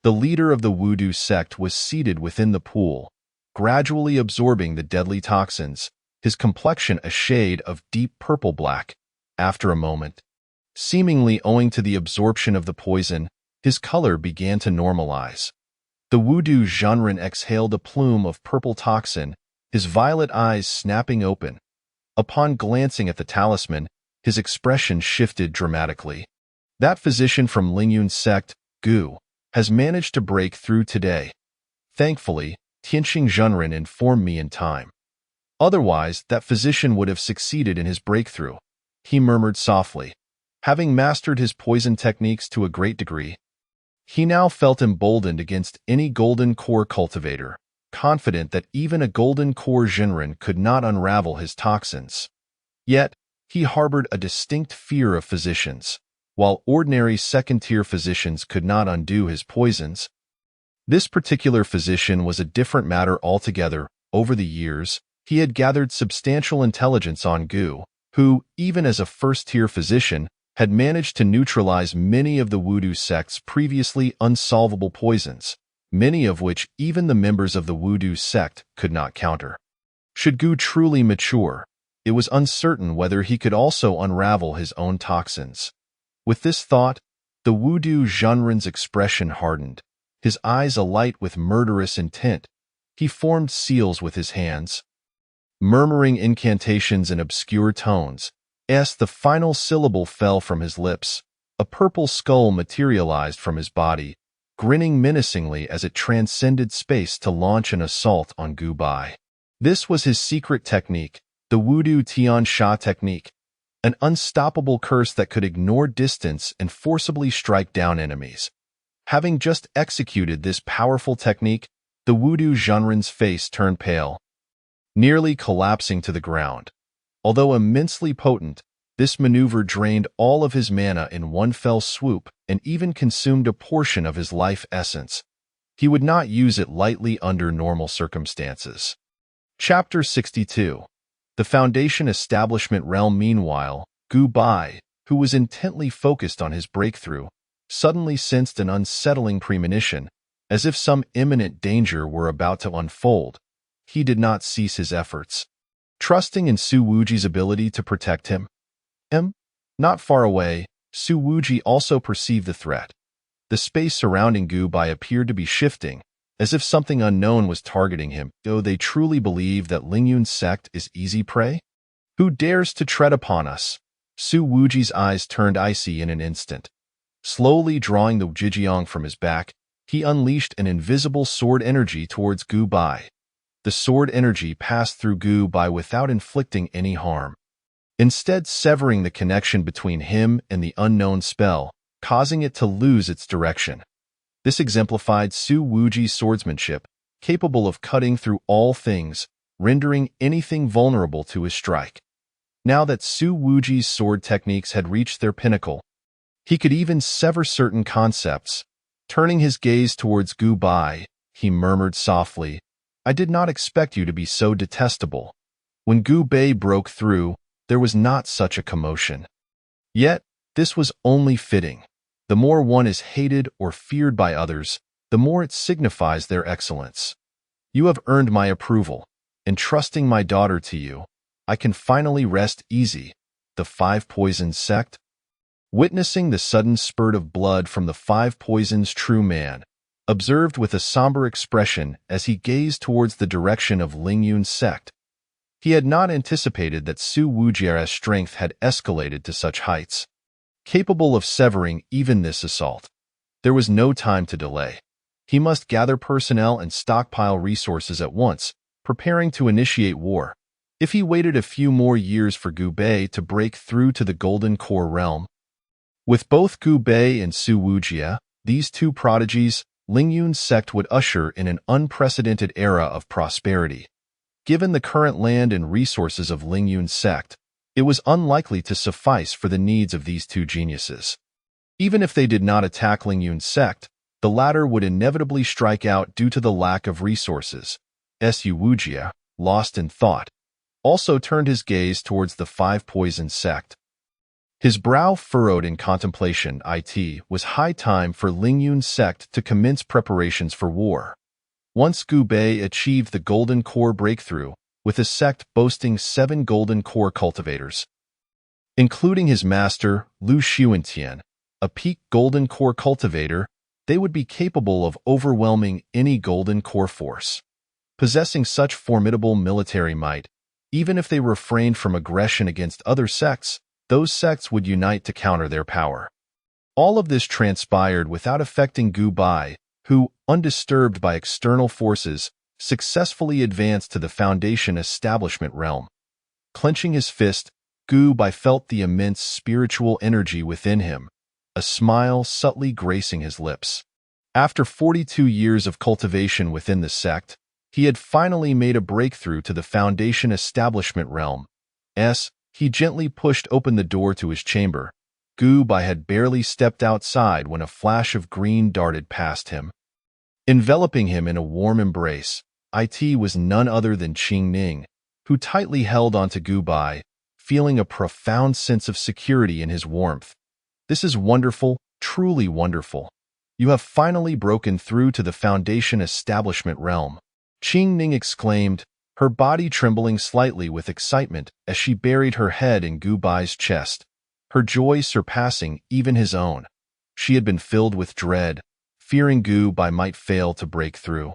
The leader of the Wudu sect was seated within the pool, gradually absorbing the deadly toxins, his complexion a shade of deep purple-black. After a moment, seemingly owing to the absorption of the poison, his color began to normalize. The Wudu Zhenren exhaled a plume of purple toxin, his violet eyes snapping open. Upon glancing at the talisman, his expression shifted dramatically. That physician from Lingyun sect, Gu, has managed to break through today. Thankfully, Tianqing Zhenren informed me in time. Otherwise, that physician would have succeeded in his breakthrough, he murmured softly. Having mastered his poison techniques to a great degree, he now felt emboldened against any golden core cultivator, confident that even a golden core Zhenren could not unravel his toxins. Yet, he harbored a distinct fear of physicians. While ordinary second-tier physicians could not undo his poisons, this particular physician was a different matter altogether. Over the years, he had gathered substantial intelligence on Gu, who, even as a first-tier physician, had managed to neutralize many of the Wudu sect's previously unsolvable poisons, many of which even the members of the Wudu sect could not counter. Should Gu truly mature, it was uncertain whether he could also unravel his own toxins. With this thought, the Wudu Zhenren's expression hardened, his eyes alight with murderous intent. He formed seals with his hands, murmuring incantations in obscure tones. As the final syllable fell from his lips, a purple skull materialized from his body, grinning menacingly as it transcended space to launch an assault on Gu Bai. This was his secret technique, the Wudu Tian Sha technique, an unstoppable curse that could ignore distance and forcibly strike down enemies. Having just executed this powerful technique, the Wudu Zhenren's face turned pale, nearly collapsing to the ground. Although immensely potent, this maneuver drained all of his mana in one fell swoop and even consumed a portion of his life essence. He would not use it lightly under normal circumstances. Chapter 62. The Foundation Establishment Realm. Meanwhile, Gu Bai, who was intently focused on his breakthrough, suddenly sensed an unsettling premonition, as if some imminent danger were about to unfold. He did not cease his efforts, trusting in Su Wuji's ability to protect him. Not far away, Su Wuji also perceived the threat. The space surrounding Gu Bai appeared to be shifting, as if something unknown was targeting him. Do they truly believe that Lingyun sect is easy prey? Who dares to tread upon us? Su Wuji's eyes turned icy in an instant. Slowly drawing the Jijiang from his back, he unleashed an invisible sword energy towards Gu Bai. The sword energy passed through Gu Bai without inflicting any harm, instead severing the connection between him and the unknown spell, causing it to lose its direction. This exemplified Su Wuji's swordsmanship, capable of cutting through all things, rendering anything vulnerable to his strike. Now that Su Wuji's sword techniques had reached their pinnacle, he could even sever certain concepts. Turning his gaze towards Gu Bai, he murmured softly, "I did not expect you to be so detestable." When Gu Bai broke through, there was not such a commotion. Yet, this was only fitting. The more one is hated or feared by others, the more it signifies their excellence. You have earned my approval. Entrusting my daughter to you, I can finally rest easy. The Five Poisons sect? Witnessing the sudden spurt of blood from the Five Poisons, true man observed with a somber expression as he gazed towards the direction of Lingyun sect. He had not anticipated that Su Wujia's strength had escalated to such heights, capable of severing even this assault. There was no time to delay. He must gather personnel and stockpile resources at once, preparing to initiate war. If he waited a few more years for Gu Bei to break through to the Golden Core realm. With both Gu Bei and Su Wujia, these two prodigies, Lingyun's sect would usher in an unprecedented era of prosperity. Given the current land and resources of Lingyun's sect, it was unlikely to suffice for the needs of these two geniuses. Even if they did not attack Lingyun's sect, the latter would inevitably strike out due to the lack of resources. Su Wujia, lost in thought, also turned his gaze towards the Five Poison sect. His brow furrowed in contemplation. It was high time for Lingyun's sect to commence preparations for war. Once Gu Bei achieved the Golden Core breakthrough, with his sect boasting 7 Golden Core cultivators, including his master, Lu Xuantian, a peak Golden Core cultivator, they would be capable of overwhelming any Golden Core force. Possessing such formidable military might, even if they refrained from aggression against other sects, those sects would unite to counter their power. All of this transpired without affecting Gu Bei, who, undisturbed by external forces, successfully advanced to the Foundation Establishment realm. Clenching his fist, Gu Bei felt the immense spiritual energy within him, a smile subtly gracing his lips. After 42 years of cultivation within the sect, he had finally made a breakthrough to the Foundation Establishment realm. He gently pushed open the door to his chamber. Gu Bei had barely stepped outside when a flash of green darted past him. Enveloping him in a warm embrace, it was none other than Qing Ning, who tightly held onto Gu Bei, feeling a profound sense of security in his warmth. This is wonderful, truly wonderful. You have finally broken through to the Foundation Establishment realm. Qing Ning exclaimed, her body trembling slightly with excitement as she buried her head in Gu Bai's chest, her joy surpassing even his own. She had been filled with dread, fearing Gu Bai might fail to break through,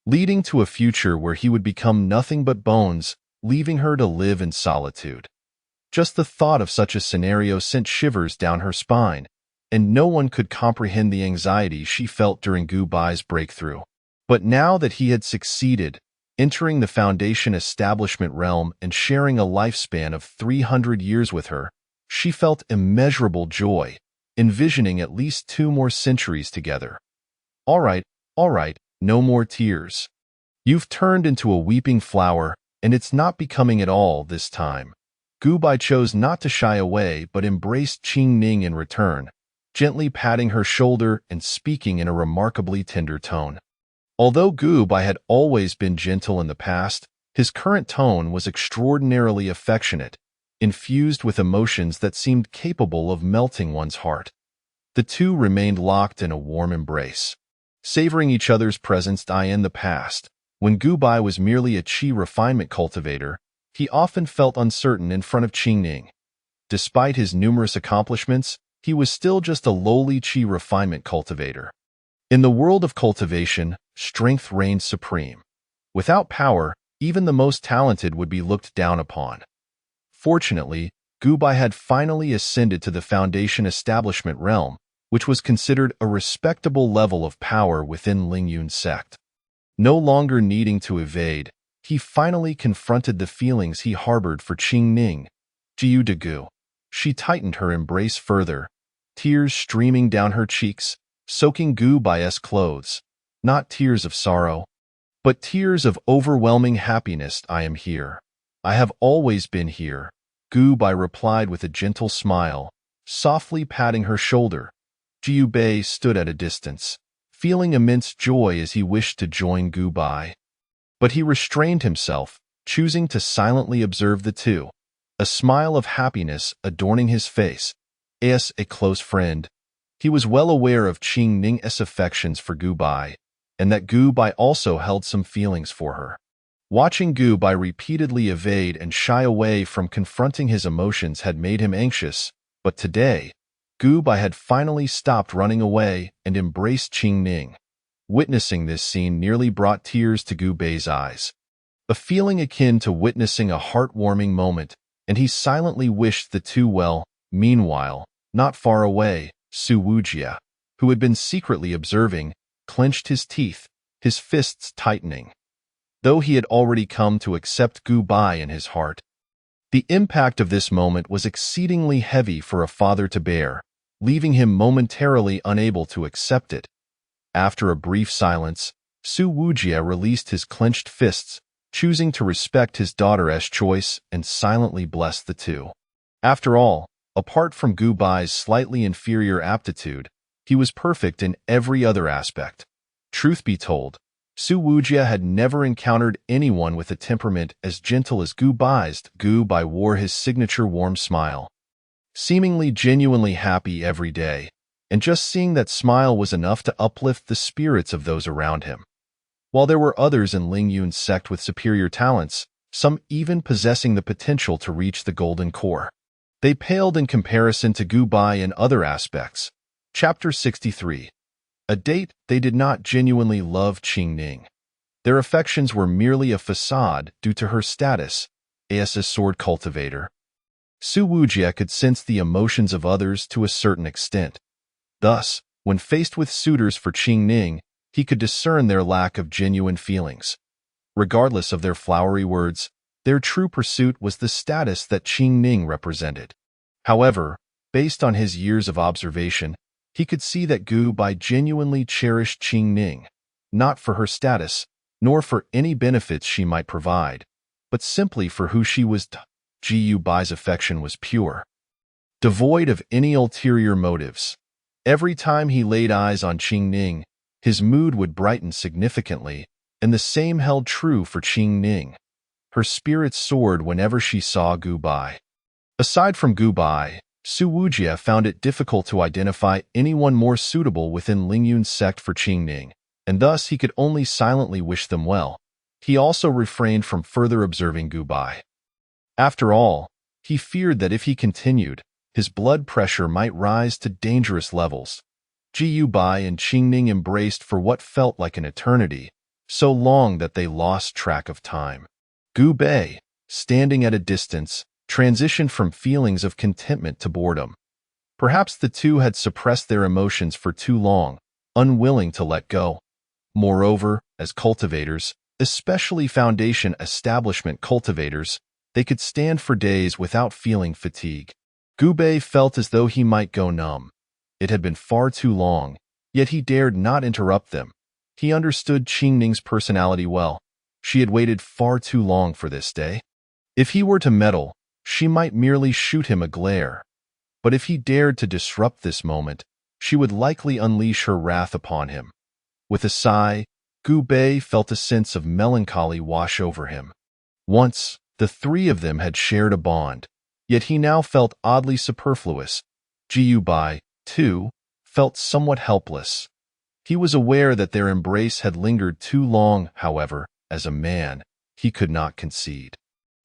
leading to a future where he would become nothing but bones, leaving her to live in solitude. Just the thought of such a scenario sent shivers down her spine, and no one could comprehend the anxiety she felt during Gu Bai's breakthrough. But now that he had succeeded, entering the Foundation Establishment realm and sharing a lifespan of 300 years with her, she felt immeasurable joy, envisioning at least 2 more centuries together. All right, no more tears. You've turned into a weeping flower, and it's not becoming at all this time. Gu Bai chose not to shy away but embraced Qing Ning in return, gently patting her shoulder and speaking in a remarkably tender tone. Although Gu Bai had always been gentle in the past, his current tone was extraordinarily affectionate, infused with emotions that seemed capable of melting one's heart. The two remained locked in a warm embrace, savoring each other's presence. In the past, when Gu Bai was merely a qi refinement cultivator, he often felt uncertain in front of Qing Ning. Despite his numerous accomplishments, he was still just a lowly qi refinement cultivator. In the world of cultivation, strength reigned supreme. Without power, even the most talented would be looked down upon. Fortunately, Gu Bai had finally ascended to the Foundation Establishment realm, which was considered a respectable level of power within Lingyun's sect. No longer needing to evade, he finally confronted the feelings he harbored for Qing Ning. Jiu de Gu. She tightened her embrace further, tears streaming down her cheeks, soaking Gu Bai's clothes. Not tears of sorrow, but tears of overwhelming happiness. I am here. I have always been here, Gu Bai replied with a gentle smile, softly patting her shoulder. Jiu Bei stood at a distance, feeling immense joy as he wished to join Gu Bai. But he restrained himself, choosing to silently observe the two, a smile of happiness adorning his face. As a close friend, he was well aware of Qing Ning's affections for Gu Bai, and that Gu Bai also held some feelings for her. Watching Gu Bai repeatedly evade and shy away from confronting his emotions had made him anxious, but today, Gu Bai had finally stopped running away and embraced Qing Ning. Witnessing this scene nearly brought tears to Gu Bai's eyes. a feeling akin to witnessing a heartwarming moment, and he silently wished the two well. Meanwhile, not far away, Su Wujia, who had been secretly observing, clenched his teeth, his fists tightening. Though he had already come to accept Gu Bai in his heart, the impact of this moment was exceedingly heavy for a father to bear, leaving him momentarily unable to accept it. After a brief silence, Su Wujia released his clenched fists, choosing to respect his daughter's choice and silently bless the two. After all, apart from Gu Bai's slightly inferior aptitude, he was perfect in every other aspect. Truth be told, Su Wujia had never encountered anyone with a temperament as gentle as Gu Bai's. Gu Bai wore his signature warm smile, seemingly genuinely happy every day, and just seeing that smile was enough to uplift the spirits of those around him. While there were others in Ling Yun's sect with superior talents, some even possessing the potential to reach the golden core, they paled in comparison to Gu Bai in other aspects. Chapter 63. A date. They did not genuinely love Qing Ning. Their affections were merely a facade due to her status as a sword cultivator. Su Wujia could sense the emotions of others to a certain extent. Thus, when faced with suitors for Qing Ning, he could discern their lack of genuine feelings. Regardless of their flowery words, their true pursuit was the status that Qing Ning represented. However, based on his years of observation, he could see that Gu Bai genuinely cherished Qing Ning, not for her status, nor for any benefits she might provide, but simply for who she was. Gu Bai's affection was pure, devoid of any ulterior motives. Every time he laid eyes on Qing Ning, his mood would brighten significantly, and the same held true for Qing Ning. Her spirits soared whenever she saw Gu Bai. Aside from Gu Bai, Su Wujia found it difficult to identify anyone more suitable within Ling Yun's sect for Qing Ning, and thus he could only silently wish them well. He also refrained from further observing Gu Bai. After all, he feared that if he continued, his blood pressure might rise to dangerous levels. Gu Bai and Qing Ning embraced for what felt like an eternity, so long that they lost track of time. Gu Bai, standing at a distance, transitioned from feelings of contentment to boredom. Perhaps the two had suppressed their emotions for too long, unwilling to let go. Moreover, as cultivators, especially foundation establishment cultivators, they could stand for days without feeling fatigue. Gu Bai felt as though he might go numb. It had been far too long, yet he dared not interrupt them. He understood Qing Ning's personality well. She had waited far too long for this day. If he were to meddle, she might merely shoot him a glare. But if he dared to disrupt this moment, she would likely unleash her wrath upon him. With a sigh, Gu Bai felt a sense of melancholy wash over him. Once, the three of them had shared a bond, yet he now felt oddly superfluous. Gu Bai, too, felt somewhat helpless. He was aware that their embrace had lingered too long, however, as a man, he could not concede.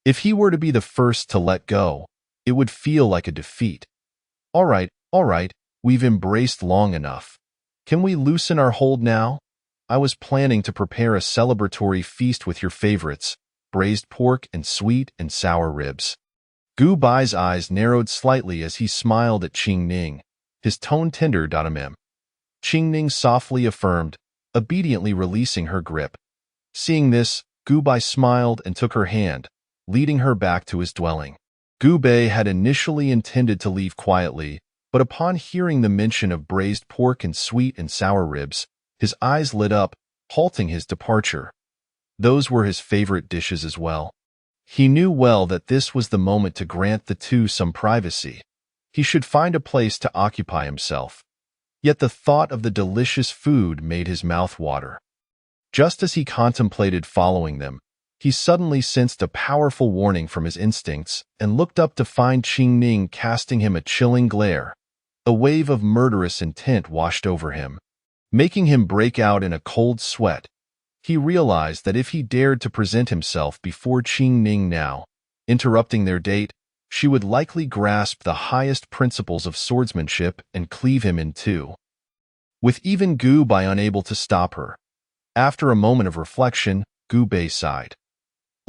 If he were to be the first to let go, it would feel like a defeat. All right, we've embraced long enough. Can we loosen our hold now? I was planning to prepare a celebratory feast with your favorites, braised pork and sweet and sour ribs. Gu Bai's eyes narrowed slightly as he smiled at Qing Ning, his tone tender. Qing Ning softly affirmed, obediently releasing her grip. Seeing this, Gu Bai smiled and took her hand, leading her back to his dwelling. Gu Bai had initially intended to leave quietly, but upon hearing the mention of braised pork and sweet and sour ribs, his eyes lit up, halting his departure. Those were his favorite dishes as well. He knew well that this was the moment to grant the two some privacy. He should find a place to occupy himself. Yet the thought of the delicious food made his mouth water. Just as he contemplated following them, he suddenly sensed a powerful warning from his instincts and looked up to find Qing Ning casting him a chilling glare. A wave of murderous intent washed over him, making him break out in a cold sweat. He realized that if he dared to present himself before Qing Ning now, interrupting their date, she would likely grasp the highest principles of swordsmanship and cleave him in two. With even Gu Bai unable to stop her. After a moment of reflection, Gu Bai sighed.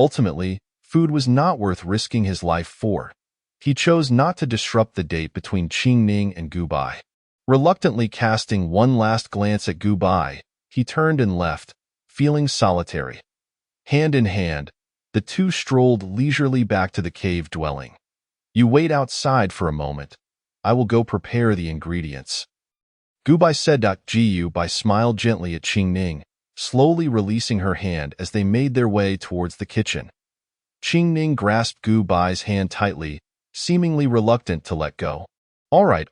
Ultimately, food was not worth risking his life for. He chose not to disrupt the date between Qing Ning and Gu Bai. Reluctantly casting one last glance at Gu Bai, he turned and left, feeling solitary. Hand in hand, the two strolled leisurely back to the cave dwelling. You wait outside for a moment. I will go prepare the ingredients. Gu Bai said. Gu Bai smiled gently at Qing Ning, slowly releasing her hand as they made their way towards the kitchen. Qing Ning grasped Gu Bai's hand tightly, seemingly reluctant to let go. All right,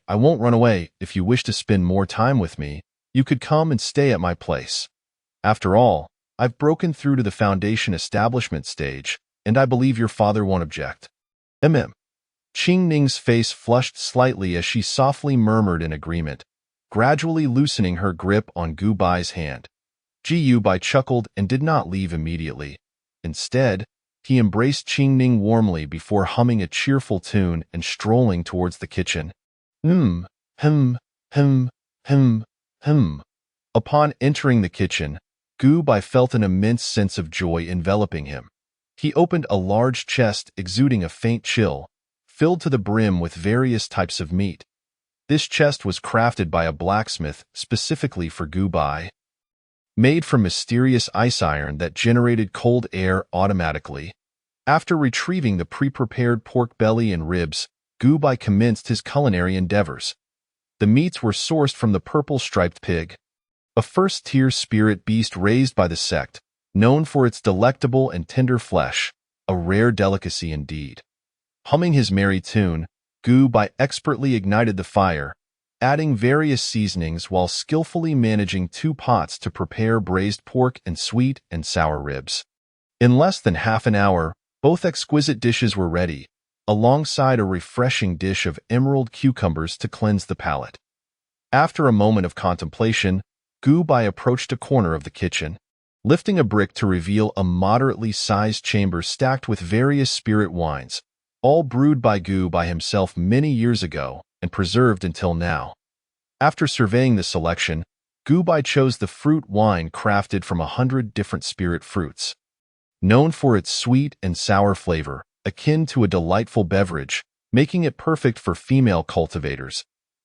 I won't run away. If you wish to spend more time with me, you could come and stay at my place. After all, I've broken through to the foundation establishment stage, and I believe your father won't object. Qing Ning's face flushed slightly as she softly murmured in agreement, gradually loosening her grip on Gu Bai's hand. Gu Bai chuckled and did not leave immediately. Instead, he embraced Qing Ning warmly before humming a cheerful tune and strolling towards the kitchen. Hum. Upon entering the kitchen, Gu Bai felt an immense sense of joy enveloping him. He opened a large chest exuding a faint chill, filled to the brim with various types of meat. This chest was crafted by a blacksmith specifically for Gu Bai. Made from mysterious ice iron that generated cold air automatically. After retrieving the pre-prepared pork belly and ribs, Gu Bai commenced his culinary endeavors. The meats were sourced from the purple-striped pig, a first-tier spirit beast raised by the sect, known for its delectable and tender flesh, a rare delicacy indeed. Humming his merry tune, Gu Bai expertly ignited the fire, adding various seasonings while skillfully managing 2 pots to prepare braised pork and sweet and sour ribs. In less than half an hour, both exquisite dishes were ready, alongside a refreshing dish of emerald cucumbers to cleanse the palate. After a moment of contemplation, Gu Bai approached a corner of the kitchen, lifting a brick to reveal a moderately sized chamber stacked with various spirit wines, all brewed by Gu Bai himself many years ago and preserved until now. After surveying the selection, Gu Bai chose the fruit wine crafted from 100 different spirit fruits. Known for its sweet and sour flavor, akin to a delightful beverage, making it perfect for female cultivators,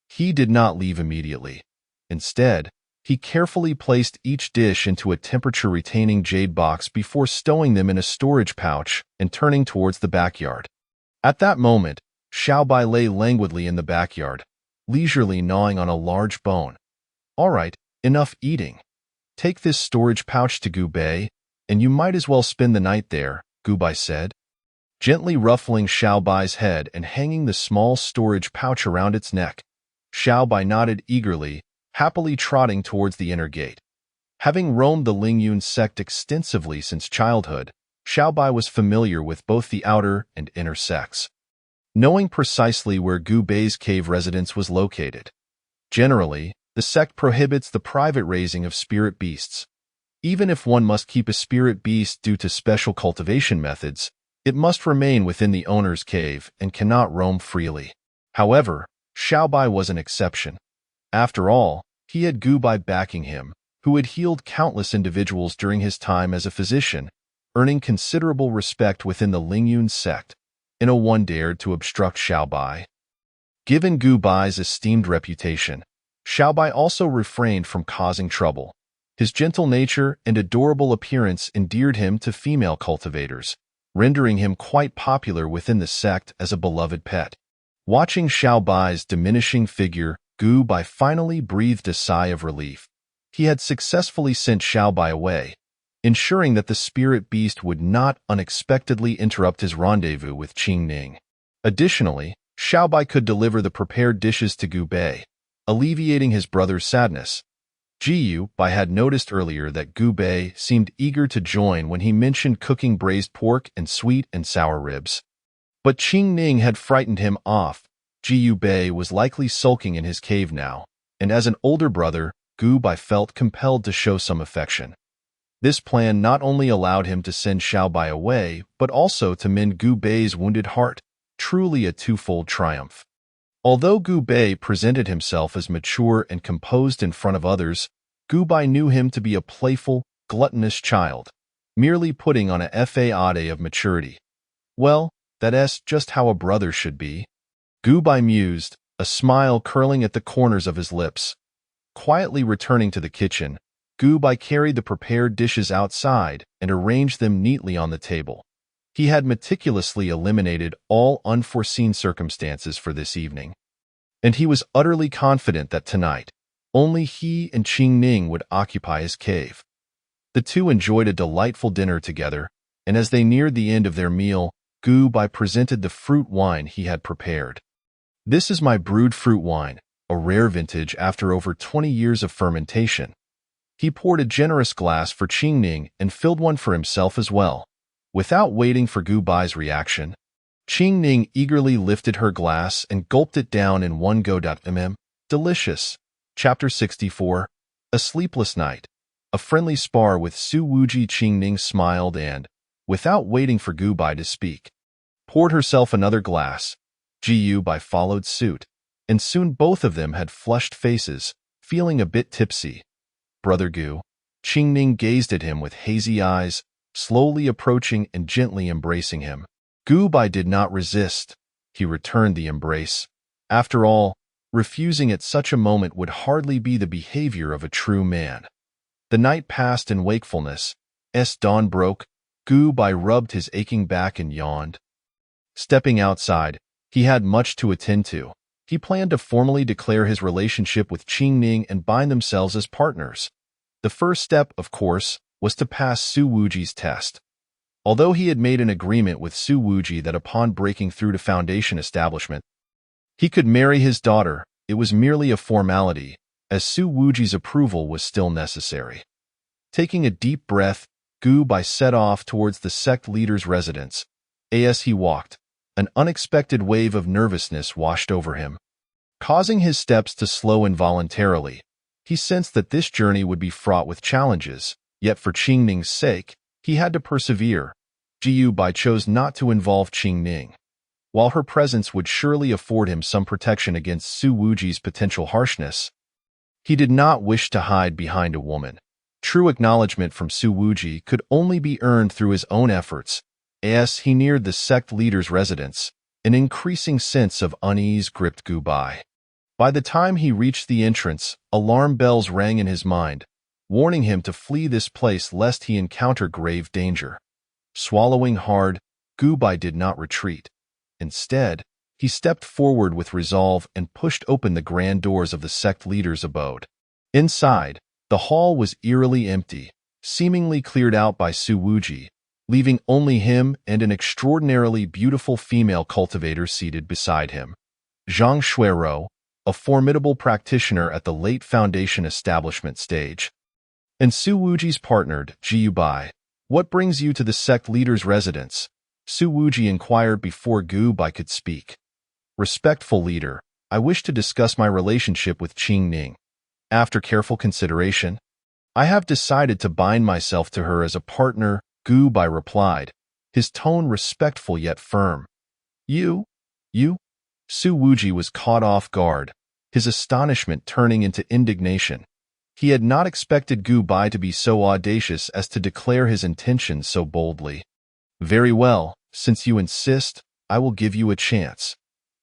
he did not leave immediately. Instead, he carefully placed each dish into a temperature-retaining jade box before stowing them in a storage pouch and turning towards the backyard. At that moment, Xiao Bai lay languidly in the backyard, leisurely gnawing on a large bone. All right, enough eating. Take this storage pouch to Gu Bai, and you might as well spend the night there, Gu Bai said. Gently ruffling Xiao Bai's head and hanging the small storage pouch around its neck, Xiao Bai nodded eagerly, happily trotting towards the inner gate. Having roamed the Lingyun sect extensively since childhood, Xiao Bai was familiar with both the outer and inner sects, knowing precisely where Gu Bai's cave residence was located. Generally, the sect prohibits the private raising of spirit beasts. Even if one must keep a spirit beast due to special cultivation methods, it must remain within the owner's cave and cannot roam freely. However, Xiao Bai was an exception. After all, he had Gu Bai backing him, who had healed countless individuals during his time as a physician, earning considerable respect within the Lingyun sect. No one dared to obstruct Xiao Bai. Given Gu Bai's esteemed reputation, Xiao Bai also refrained from causing trouble. His gentle nature and adorable appearance endeared him to female cultivators, rendering him quite popular within the sect as a beloved pet. Watching Xiao Bai's diminishing figure, Gu Bai finally breathed a sigh of relief. He had successfully sent Xiao Bai away, ensuring that the spirit beast would not unexpectedly interrupt his rendezvous with Qing Ning. Additionally, Xiao Bai could deliver the prepared dishes to Gu Bai, alleviating his brother's sadness. Gu Bai had noticed earlier that Gu Bai seemed eager to join when he mentioned cooking braised pork and sweet and sour ribs. But Qing Ning had frightened him off. Gu Bai was likely sulking in his cave now, and as an older brother, Gu Bai felt compelled to show some affection. This plan not only allowed him to send Xiao Bai away, but also to mend Gu Bai's wounded heart, truly a twofold triumph. Although Gu Bai presented himself as mature and composed in front of others, Gu Bai knew him to be a playful, gluttonous child. merely putting on a facade of maturity. Well, that's just how a brother should be. Gu Bai mused, a smile curling at the corners of his lips. Quietly returning to the kitchen, Gu Bai carried the prepared dishes outside and arranged them neatly on the table. He had meticulously eliminated all unforeseen circumstances for this evening, and he was utterly confident that tonight, only he and Qing Ning would occupy his cave. The two enjoyed a delightful dinner together, and as they neared the end of their meal, Gu Bai presented the fruit wine he had prepared. This is my brewed fruit wine, a rare vintage after over 20 years of fermentation. He poured a generous glass for Qing Ning and filled one for himself as well. Without waiting for Gu Bai's reaction, Qing Ning eagerly lifted her glass and gulped it down in one go. Delicious. Chapter 64. A Sleepless Night. A friendly spar with Su Wuji. Qing Ning smiled and, without waiting for Gu Bai to speak, poured herself another glass. Gu Bai followed suit, and soon both of them had flushed faces, feeling a bit tipsy. Brother Gu. Qing Ning gazed at him with hazy eyes, slowly approaching and gently embracing him. Gu Bai did not resist. He returned the embrace. After all, refusing at such a moment would hardly be the behavior of a true man. The night passed in wakefulness. As dawn broke, Gu Bai rubbed his aching back and yawned. Stepping outside, he had much to attend to. He planned to formally declare his relationship with Qing Ning and bind themselves as partners. The first step, of course, was to pass Su Wuji's test. Although he had made an agreement with Su Wuji that upon breaking through to Foundation establishment, he could marry his daughter, it was merely a formality, as Su Wuji's approval was still necessary. Taking a deep breath, Gu Bai set off towards the sect leader's residence. As he walked, an unexpected wave of nervousness washed over him, causing his steps to slow involuntarily. He sensed that this journey would be fraught with challenges, yet for Qing Ning's sake, he had to persevere. Gu Bai chose not to involve Qing Ning. While her presence would surely afford him some protection against Su Wuji's potential harshness, he did not wish to hide behind a woman. True acknowledgement from Su Wuji could only be earned through his own efforts. As he neared the sect leader's residence, an increasing sense of unease gripped Gu Bai. By the time he reached the entrance, alarm bells rang in his mind, warning him to flee this place lest he encounter grave danger. Swallowing hard, Gu Bai did not retreat. Instead, he stepped forward with resolve and pushed open the grand doors of the sect leader's abode. Inside, the hall was eerily empty, seemingly cleared out by Su Wuji, leaving only him and an extraordinarily beautiful female cultivator seated beside him. Zhang Shuiro, a formidable practitioner at the late Foundation establishment stage, and Su Wuji's partner, Gu Bai. What brings you to the sect leader's residence? Su Wuji inquired before Gu Bai could speak. Respectful leader, I wish to discuss my relationship with Qing Ning. After careful consideration, I have decided to bind myself to her as a partner, Gu Bai replied, his tone respectful yet firm. You? Su Wuji was caught off guard, his astonishment turning into indignation. He had not expected Gu Bai to be so audacious as to declare his intentions so boldly. Very well, since you insist, I will give you a chance.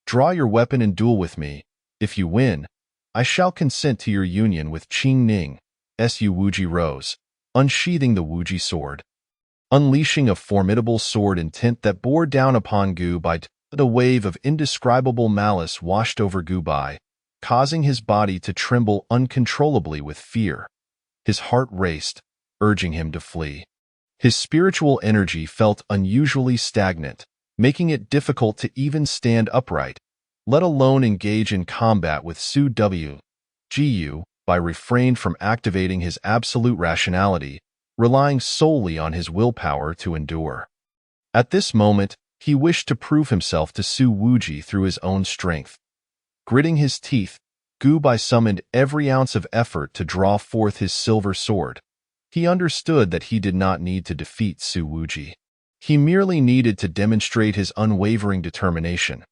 Draw your weapon and duel with me. If you win, I shall consent to your union with Qing Ning. Su Wuji rose, unsheathing the Wuji sword. Unleashing a formidable sword intent that bore down upon Gu Bai, a wave of indescribable malice washed over Gu Bai, causing his body to tremble uncontrollably with fear. His heart raced, urging him to flee. His spiritual energy felt unusually stagnant, making it difficult to even stand upright, let alone engage in combat with Su Gu Bai refrained from activating his absolute rationality, relying solely on his willpower to endure. At this moment, he wished to prove himself to Su Wuji through his own strength. Gritting his teeth, Gu Bai summoned every ounce of effort to draw forth his silver sword. He understood that he did not need to defeat Su Wuji. He merely needed to demonstrate his unwavering determination.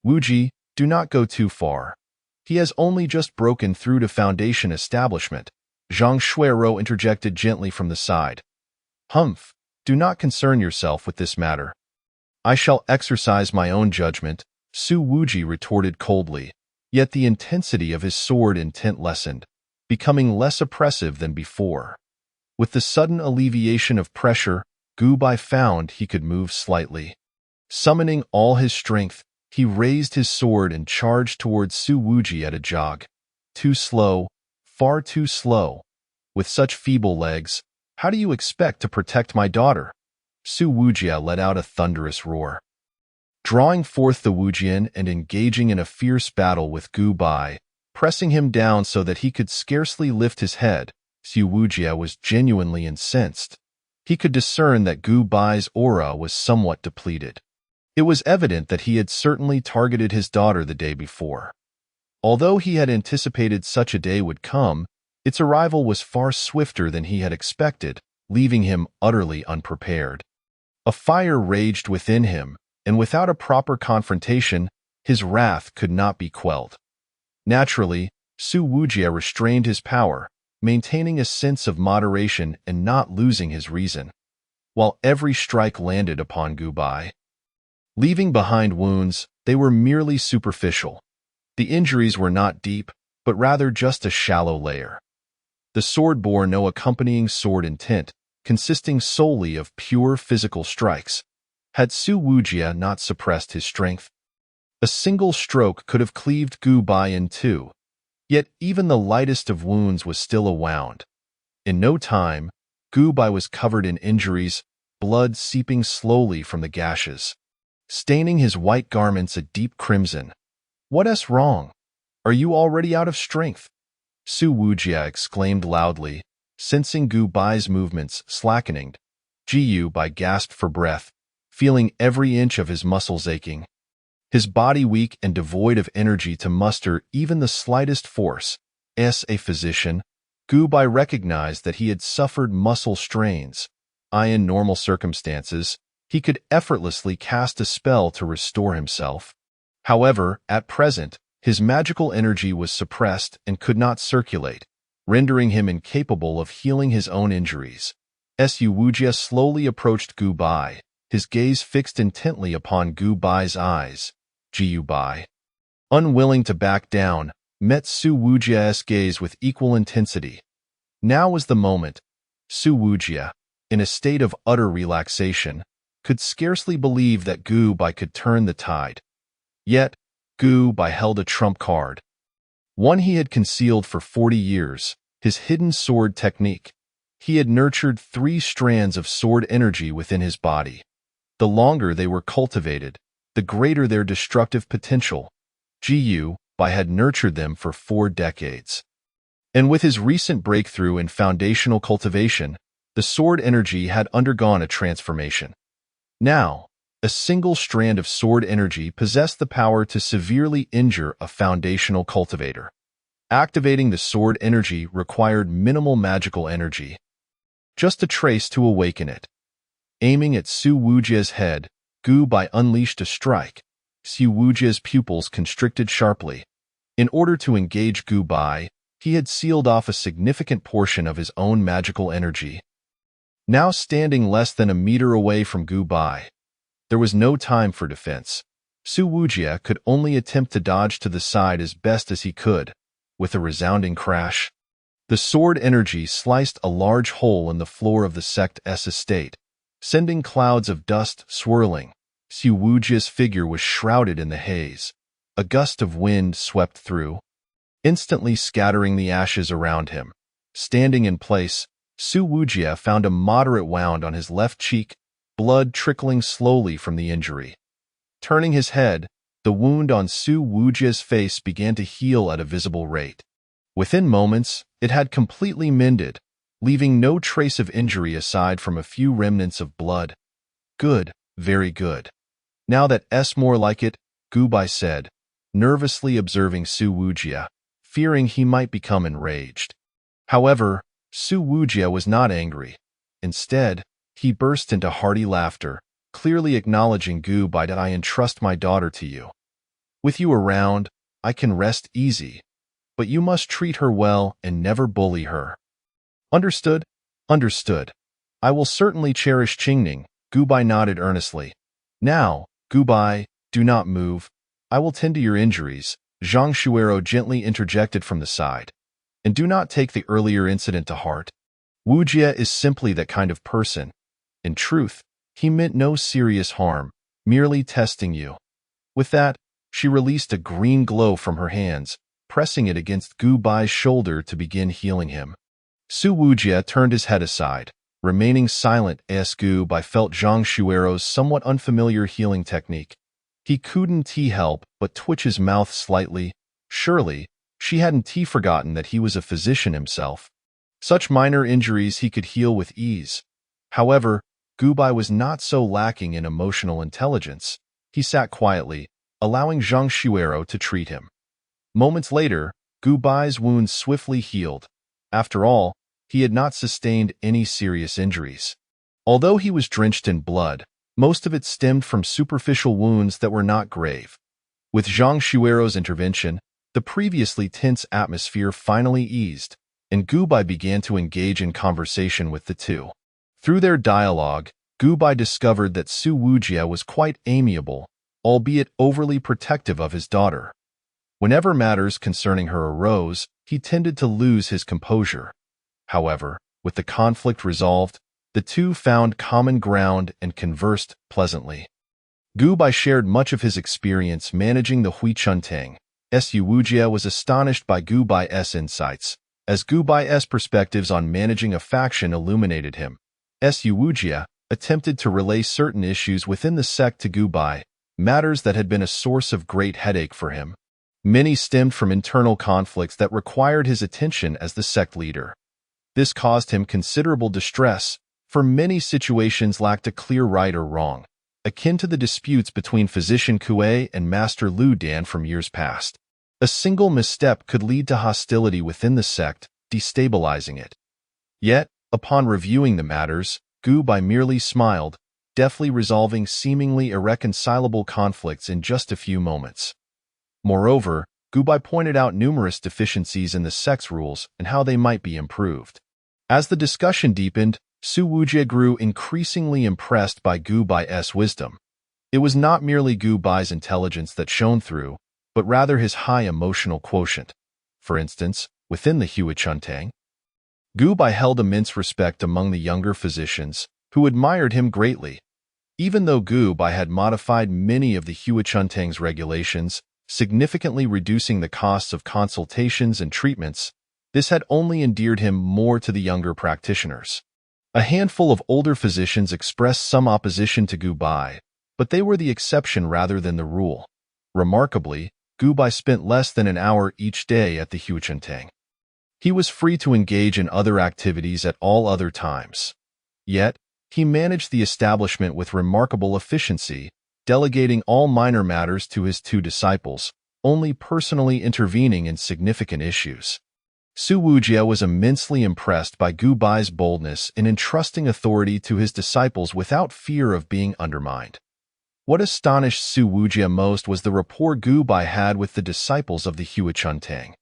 Wuji, do not go too far. He has only just broken through to Foundation establishment. Zhang Shuiro interjected gently from the side. Humph, Do not concern yourself with this matter. I shall exercise my own judgment, Su Wuji retorted coldly, yet the intensity of his sword intent lessened, becoming less oppressive than before. With the sudden alleviation of pressure, Gu Bai found he could move slightly. Summoning all his strength, he raised his sword and charged towards Su Wuji at a jog. Too slow, far too slow. With such feeble legs, how do you expect to protect my daughter? Su Wujia let out a thunderous roar. Drawing forth the Wujian and engaging in a fierce battle with Gu Bai, pressing him down so that he could scarcely lift his head, Su Wujia was genuinely incensed. He could discern that Gu Bai's aura was somewhat depleted. It was evident that he had certainly targeted his daughter the day before. Although he had anticipated such a day would come, its arrival was far swifter than he had expected, leaving him utterly unprepared. A fire raged within him, and without a proper confrontation, his wrath could not be quelled. Naturally, Su Wujia restrained his power, maintaining a sense of moderation and not losing his reason, while every strike landed upon Gu Bai. Leaving behind wounds, they were merely superficial. The injuries were not deep, but rather just a shallow layer. The sword bore no accompanying sword intent, consisting solely of pure physical strikes. Had Su Wujia not suppressed his strength, a single stroke could have cleaved Gu Bai in two, yet even the lightest of wounds was still a wound. In no time, Gu Bai was covered in injuries, blood seeping slowly from the gashes, staining his white garments a deep crimson. What's wrong? Are you already out of strength? Su Wujia exclaimed loudly, sensing Gu Bai's movements slackening. Gu Bai gasped for breath, feeling every inch of his muscles aching. His body weak and devoid of energy to muster even the slightest force. As a physician, Gu Bai recognized that he had suffered muscle strains. In normal circumstances, he could effortlessly cast a spell to restore himself. However, at present, his magical energy was suppressed and could not circulate, rendering him incapable of healing his own injuries. Su Wujia slowly approached Gu Bai, his gaze fixed intently upon Gu Bai's eyes. Gu Bai, unwilling to back down, met Su Wujia's gaze with equal intensity. Now was the moment. Su Wujia, in a state of utter relaxation, could scarcely believe that Gu Bai could turn the tide. Yet, Gu Bai held a trump card. One he had concealed for 40 years, his hidden sword technique. He had nurtured 3 strands of sword energy within his body. The longer they were cultivated, the greater their destructive potential. Gu Bai had nurtured them for 4 decades. And with his recent breakthrough in foundational cultivation, the sword energy had undergone a transformation. Now, a single strand of sword energy possessed the power to severely injure a foundational cultivator. Activating the sword energy required minimal magical energy, just a trace to awaken it. Aiming at Su Wujia's head, Gu Bai unleashed a strike. Su Wujia's pupils constricted sharply. In order to engage Gu Bai, he had sealed off a significant portion of his own magical energy. Now standing less than a meter away from Gu Bai, there was no time for defense. Su Wujia could only attempt to dodge to the side as best as he could. With a resounding crash, the sword energy sliced a large hole in the floor of the sect's estate, sending clouds of dust swirling. Su Wujia's figure was shrouded in the haze. A gust of wind swept through, instantly scattering the ashes around him. Standing in place, Su Wujia found a moderate wound on his left cheek, blood trickling slowly from the injury. Turning his head, the wound on Su Wujia's face began to heal at a visible rate. Within moments, it had completely mended, leaving no trace of injury aside from a few remnants of blood. Good, very good. Now that's more like it, Gu Bai said, nervously observing Su Wujia, fearing he might become enraged. However, Su Wujia was not angry. Instead, he burst into hearty laughter, clearly acknowledging Gu Bai that I entrust my daughter to you. With you around, I can rest easy, but you must treat her well and never bully her. Understood? Understood. I will certainly cherish Qingning, Gu Bai nodded earnestly. Now, Gu Bai, do not move. I will tend to your injuries, Zhang Shuero gently interjected from the side. And do not take the earlier incident to heart. Wu Jie is simply that kind of person. In truth, he meant no serious harm, merely testing you. With that, she released a green glow from her hands, pressing it against Gu Bai's shoulder to begin healing him. Su Wujie turned his head aside, remaining silent as Gu Bai felt Zhang Shuero's somewhat unfamiliar healing technique. He couldn't help but twitch his mouth slightly. Surely, she hadn't forgotten that he was a physician himself. Such minor injuries he could heal with ease. However, Gu Bai was not so lacking in emotional intelligence. He sat quietly, allowing Zhang Shuero to treat him. Moments later, Gu Bai's wounds swiftly healed. After all, he had not sustained any serious injuries. Although he was drenched in blood, most of it stemmed from superficial wounds that were not grave. With Zhang Shuero's intervention, the previously tense atmosphere finally eased, and Gu Bai began to engage in conversation with the two. Through their dialogue, Gu Bai discovered that Su Wujie was quite amiable, albeit overly protective of his daughter. Whenever matters concerning her arose, he tended to lose his composure. However, with the conflict resolved, the two found common ground and conversed pleasantly. Gu Bai shared much of his experience managing the Hui Chuntang. Su Wujie was astonished by Gu Bai's insights, as Gu Bai's perspectives on managing a faction illuminated him. Su Wujie attempted to relay certain issues within the sect to Gu Bai, matters that had been a source of great headache for him. Many stemmed from internal conflicts that required his attention as the sect leader. This caused him considerable distress, for many situations lacked a clear right or wrong, akin to the disputes between Physician Kuei and Master Lu Dan from years past. A single misstep could lead to hostility within the sect, destabilizing it. Yet, upon reviewing the matters, Gu Bai merely smiled, deftly resolving seemingly irreconcilable conflicts in just a few moments. Moreover, Gu Bai pointed out numerous deficiencies in the sect's rules and how they might be improved. As the discussion deepened, Su Wujie grew increasingly impressed by Gu Bai's wisdom. It was not merely Gu Bai's intelligence that shone through, but rather his high emotional quotient. For instance, within the Hui Chuntang, Gu Bai held immense respect among the younger physicians, who admired him greatly. Even though Gu Bai had modified many of the Hui Chuntang's regulations, significantly reducing the costs of consultations and treatments, this had only endeared him more to the younger practitioners. A handful of older physicians expressed some opposition to Gu Bai, but they were the exception rather than the rule. Remarkably, Gu Bai spent less than an hour each day at the Hui Chuntang. He was free to engage in other activities at all other times. Yet, he managed the establishment with remarkable efficiency, delegating all minor matters to his two disciples, only personally intervening in significant issues. Su Wujie was immensely impressed by Gu Bai's boldness in entrusting authority to his disciples without fear of being undermined. What astonished Su Wujie most was the rapport Gu Bai had with the disciples of the Hui Chuntang.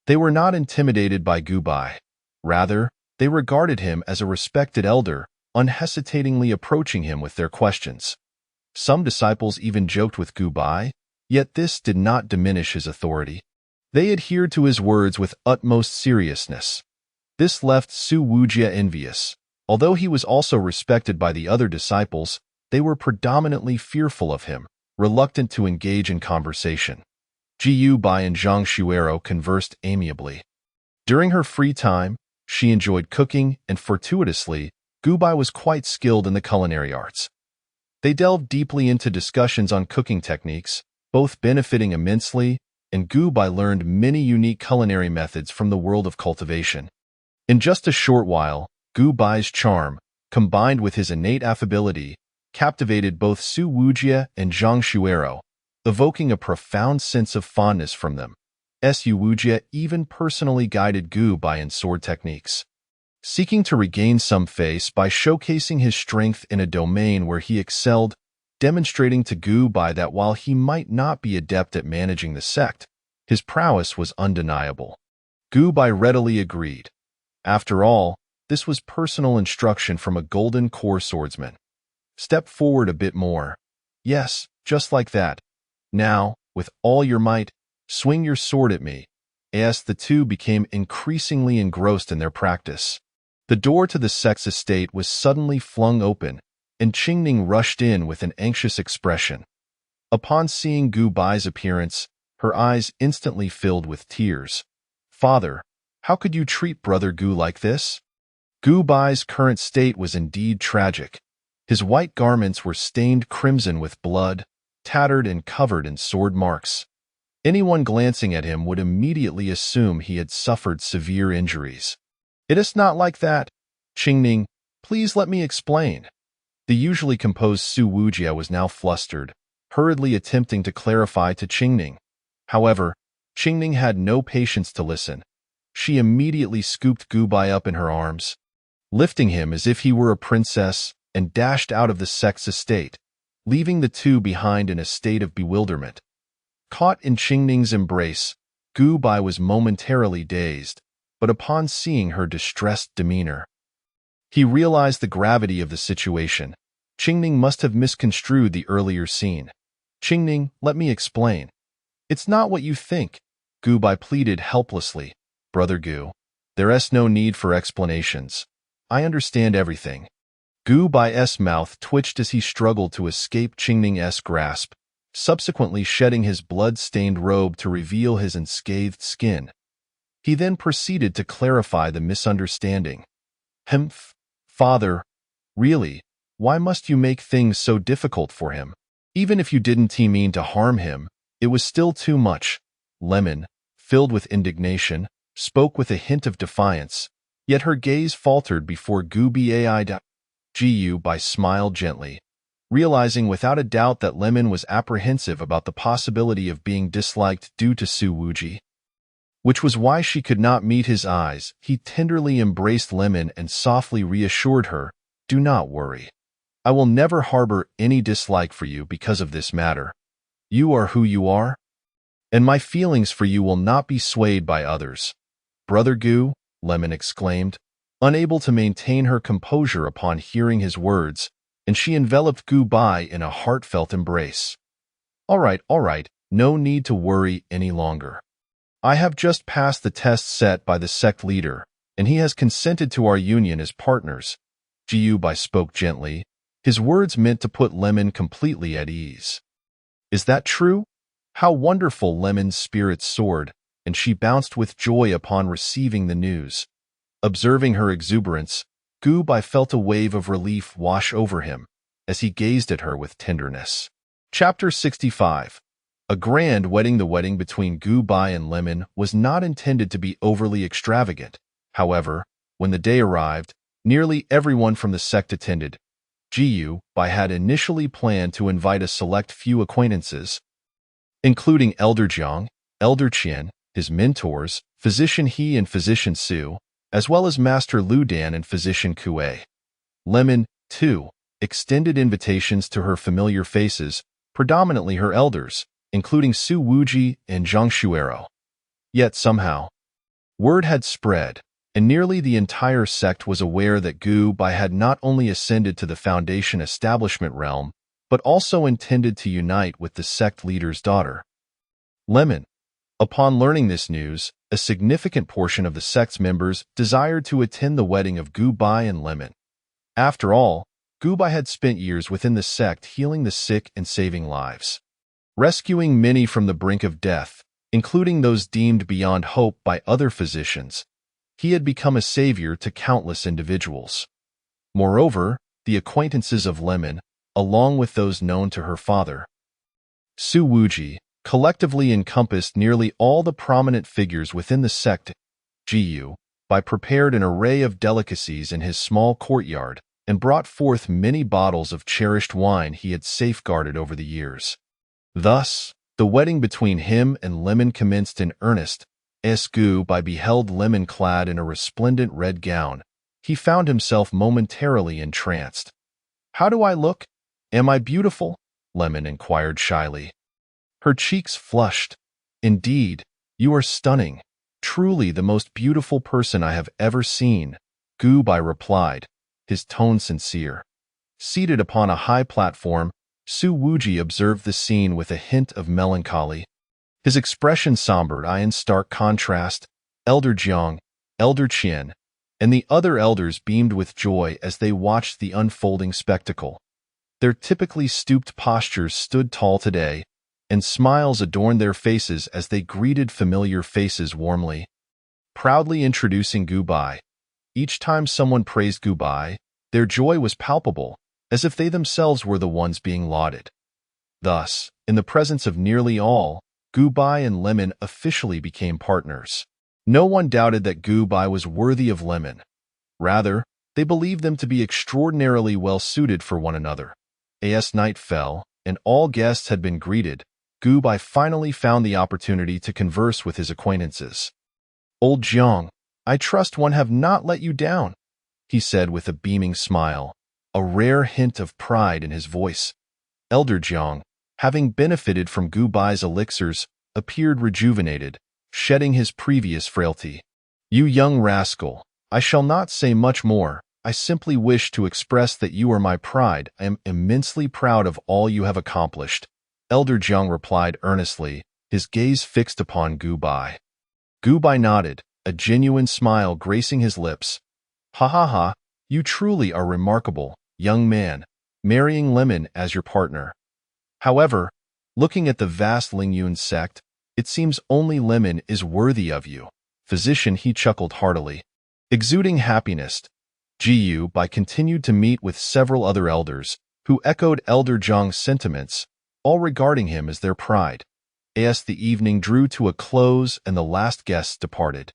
They were not intimidated by Gu Bai. Rather, they regarded him as a respected elder, unhesitatingly approaching him with their questions. Some disciples even joked with Gu Bai, yet this did not diminish his authority. They adhered to his words with utmost seriousness. This left Su Wujie envious. Although he was also respected by the other disciples, they were predominantly fearful of him, reluctant to engage in conversation. Gu Bai and Zhang Shuero conversed amiably. During her free time, she enjoyed cooking, and fortuitously, Gu Bai was quite skilled in the culinary arts. They delved deeply into discussions on cooking techniques, both benefiting immensely, and Gu Bai learned many unique culinary methods from the world of cultivation. In just a short while, Gu Bai's charm, combined with his innate affability, captivated both Su Wujie and Zhang Shuero, evoking a profound sense of fondness from them. Su Wujie even personally guided Gu Bai in sword techniques, seeking to regain some face by showcasing his strength in a domain where he excelled, demonstrating to Gu Bai that while he might not be adept at managing the sect, his prowess was undeniable. Gu Bai readily agreed. After all, this was personal instruction from a golden core swordsman. Step forward a bit more. Yes, just like that. Now, with all your might, swing your sword at me. As the two became increasingly engrossed in their practice. The door to the sect's estate was suddenly flung open, and Qingning rushed in with an anxious expression. Upon seeing Gu Bai's appearance, her eyes instantly filled with tears. Father, how could you treat Brother Gu like this? Gu Bai's current state was indeed tragic. His white garments were stained crimson with blood, tattered and covered in sword marks. Anyone glancing at him would immediately assume he had suffered severe injuries. It is not like that. Qingning, please let me explain. The usually composed Su Wujia was now flustered, hurriedly attempting to clarify to Qingning. However, Qingning had no patience to listen. She immediately scooped Gu Bai up in her arms, lifting him as if he were a princess, and dashed out of the sect's estate, leaving the two behind in a state of bewilderment. Caught in Qingning's embrace, Gu Bai was momentarily dazed, but upon seeing her distressed demeanor, he realized the gravity of the situation. Qingning must have misconstrued the earlier scene. Qingning, let me explain. It's not what you think, Gu Bai pleaded helplessly. Brother Gu, there's no need for explanations. I understand everything. Gu Bai's mouth twitched as he struggled to escape Qingning's grasp, subsequently shedding his blood-stained robe to reveal his unscathed skin. He then proceeded to clarify the misunderstanding. Humph, Father, really, why must you make things so difficult for him? Even if you didn't mean to harm him, it was still too much. Lemon, filled with indignation, spoke with a hint of defiance, yet her gaze faltered before Gu Bai smiled gently, realizing without a doubt that Lemon was apprehensive about the possibility of being disliked due to Su Wuji, which was why she could not meet his eyes. He tenderly embraced Lemon and softly reassured her, do not worry. I will never harbor any dislike for you because of this matter. You are who you are, and my feelings for you will not be swayed by others. Brother Gu, Lemon exclaimed, unable to maintain her composure upon hearing his words, and she enveloped Gu Bai in a heartfelt embrace. All right, no need to worry any longer. I have just passed the test set by the sect leader, and he has consented to our union as partners. Gu Bai spoke gently, his words meant to put Lemon completely at ease. Is that true? How wonderful! Lemon's spirits soared, and she bounced with joy upon receiving the news. Observing her exuberance, Gu Bai felt a wave of relief wash over him as he gazed at her with tenderness. Chapter 65. A grand wedding. The wedding between Gu Bai and Lemon was not intended to be overly extravagant. However, when the day arrived, nearly everyone from the sect attended. Gu Bai had initially planned to invite a select few acquaintances, including Elder Jiang, Elder Qian, his mentors, Physician He and Physician Su, as well as Master Lu Dan and Physician Kue. Lemon, too, extended invitations to her familiar faces, predominantly her elders, including Su Wuji and Zhang Shuero. Yet somehow, word had spread, and nearly the entire sect was aware that Gu Bai had not only ascended to the Foundation establishment realm, but also intended to unite with the sect leader's daughter. Lemon. Upon learning this news, a significant portion of the sect's members desired to attend the wedding of Gu Bai and Lemon. After all, Gu Bai had spent years within the sect healing the sick and saving lives, rescuing many from the brink of death, including those deemed beyond hope by other physicians. He had become a savior to countless individuals. Moreover, the acquaintances of Lemon, along with those known to her father, Su Wuji, collectively encompassed nearly all the prominent figures within the sect. Gu Bai prepared an array of delicacies in his small courtyard and brought forth many bottles of cherished wine he had safeguarded over the years. Thus, the wedding between him and Lemon commenced in earnest. As Gu Bai beheld Lemon clad in a resplendent red gown, he found himself momentarily entranced. How do I look? Am I beautiful? Lemon inquired shyly. Her cheeks flushed. Indeed, you are stunning. Truly the most beautiful person I have ever seen, Gu Bai replied, his tone sincere. Seated upon a high platform, Su Wuji observed the scene with a hint of melancholy. His expression sombered in stark contrast. Elder Jiang, Elder Qian, and the other elders beamed with joy as they watched the unfolding spectacle. Their typically stooped postures stood tall today, and smiles adorned their faces as they greeted familiar faces warmly. Proudly introducing Gu Bai. Each time someone praised Gu Bai, their joy was palpable, as if they themselves were the ones being lauded. Thus, in the presence of nearly all, Gu Bai and Lemon officially became partners. No one doubted that Gu Bai was worthy of Lemon. Rather, they believed them to be extraordinarily well suited for one another. As night fell, and all guests had been greeted, Gu Bai finally found the opportunity to converse with his acquaintances. "Old Jiang, I trust one have not let you down," he said with a beaming smile, a rare hint of pride in his voice. Elder Jiang, having benefited from Gu Bai's elixirs, appeared rejuvenated, shedding his previous frailty. "You young rascal, I shall not say much more. I simply wish to express that you are my pride. I am immensely proud of all you have accomplished," Elder Jiang replied earnestly, his gaze fixed upon Gu Bai. Gu Bai nodded, a genuine smile gracing his lips. "Ha ha ha, you truly are remarkable, young man, marrying Lemon as your partner. However, looking at the vast Lingyun sect, it seems only Lemon is worthy of you." Physician, he chuckled heartily. Exuding happiness, Gu Bai continued to meet with several other elders, who echoed Elder Jiang's sentiments, all regarding him as their pride. As the evening drew to a close and the last guests departed,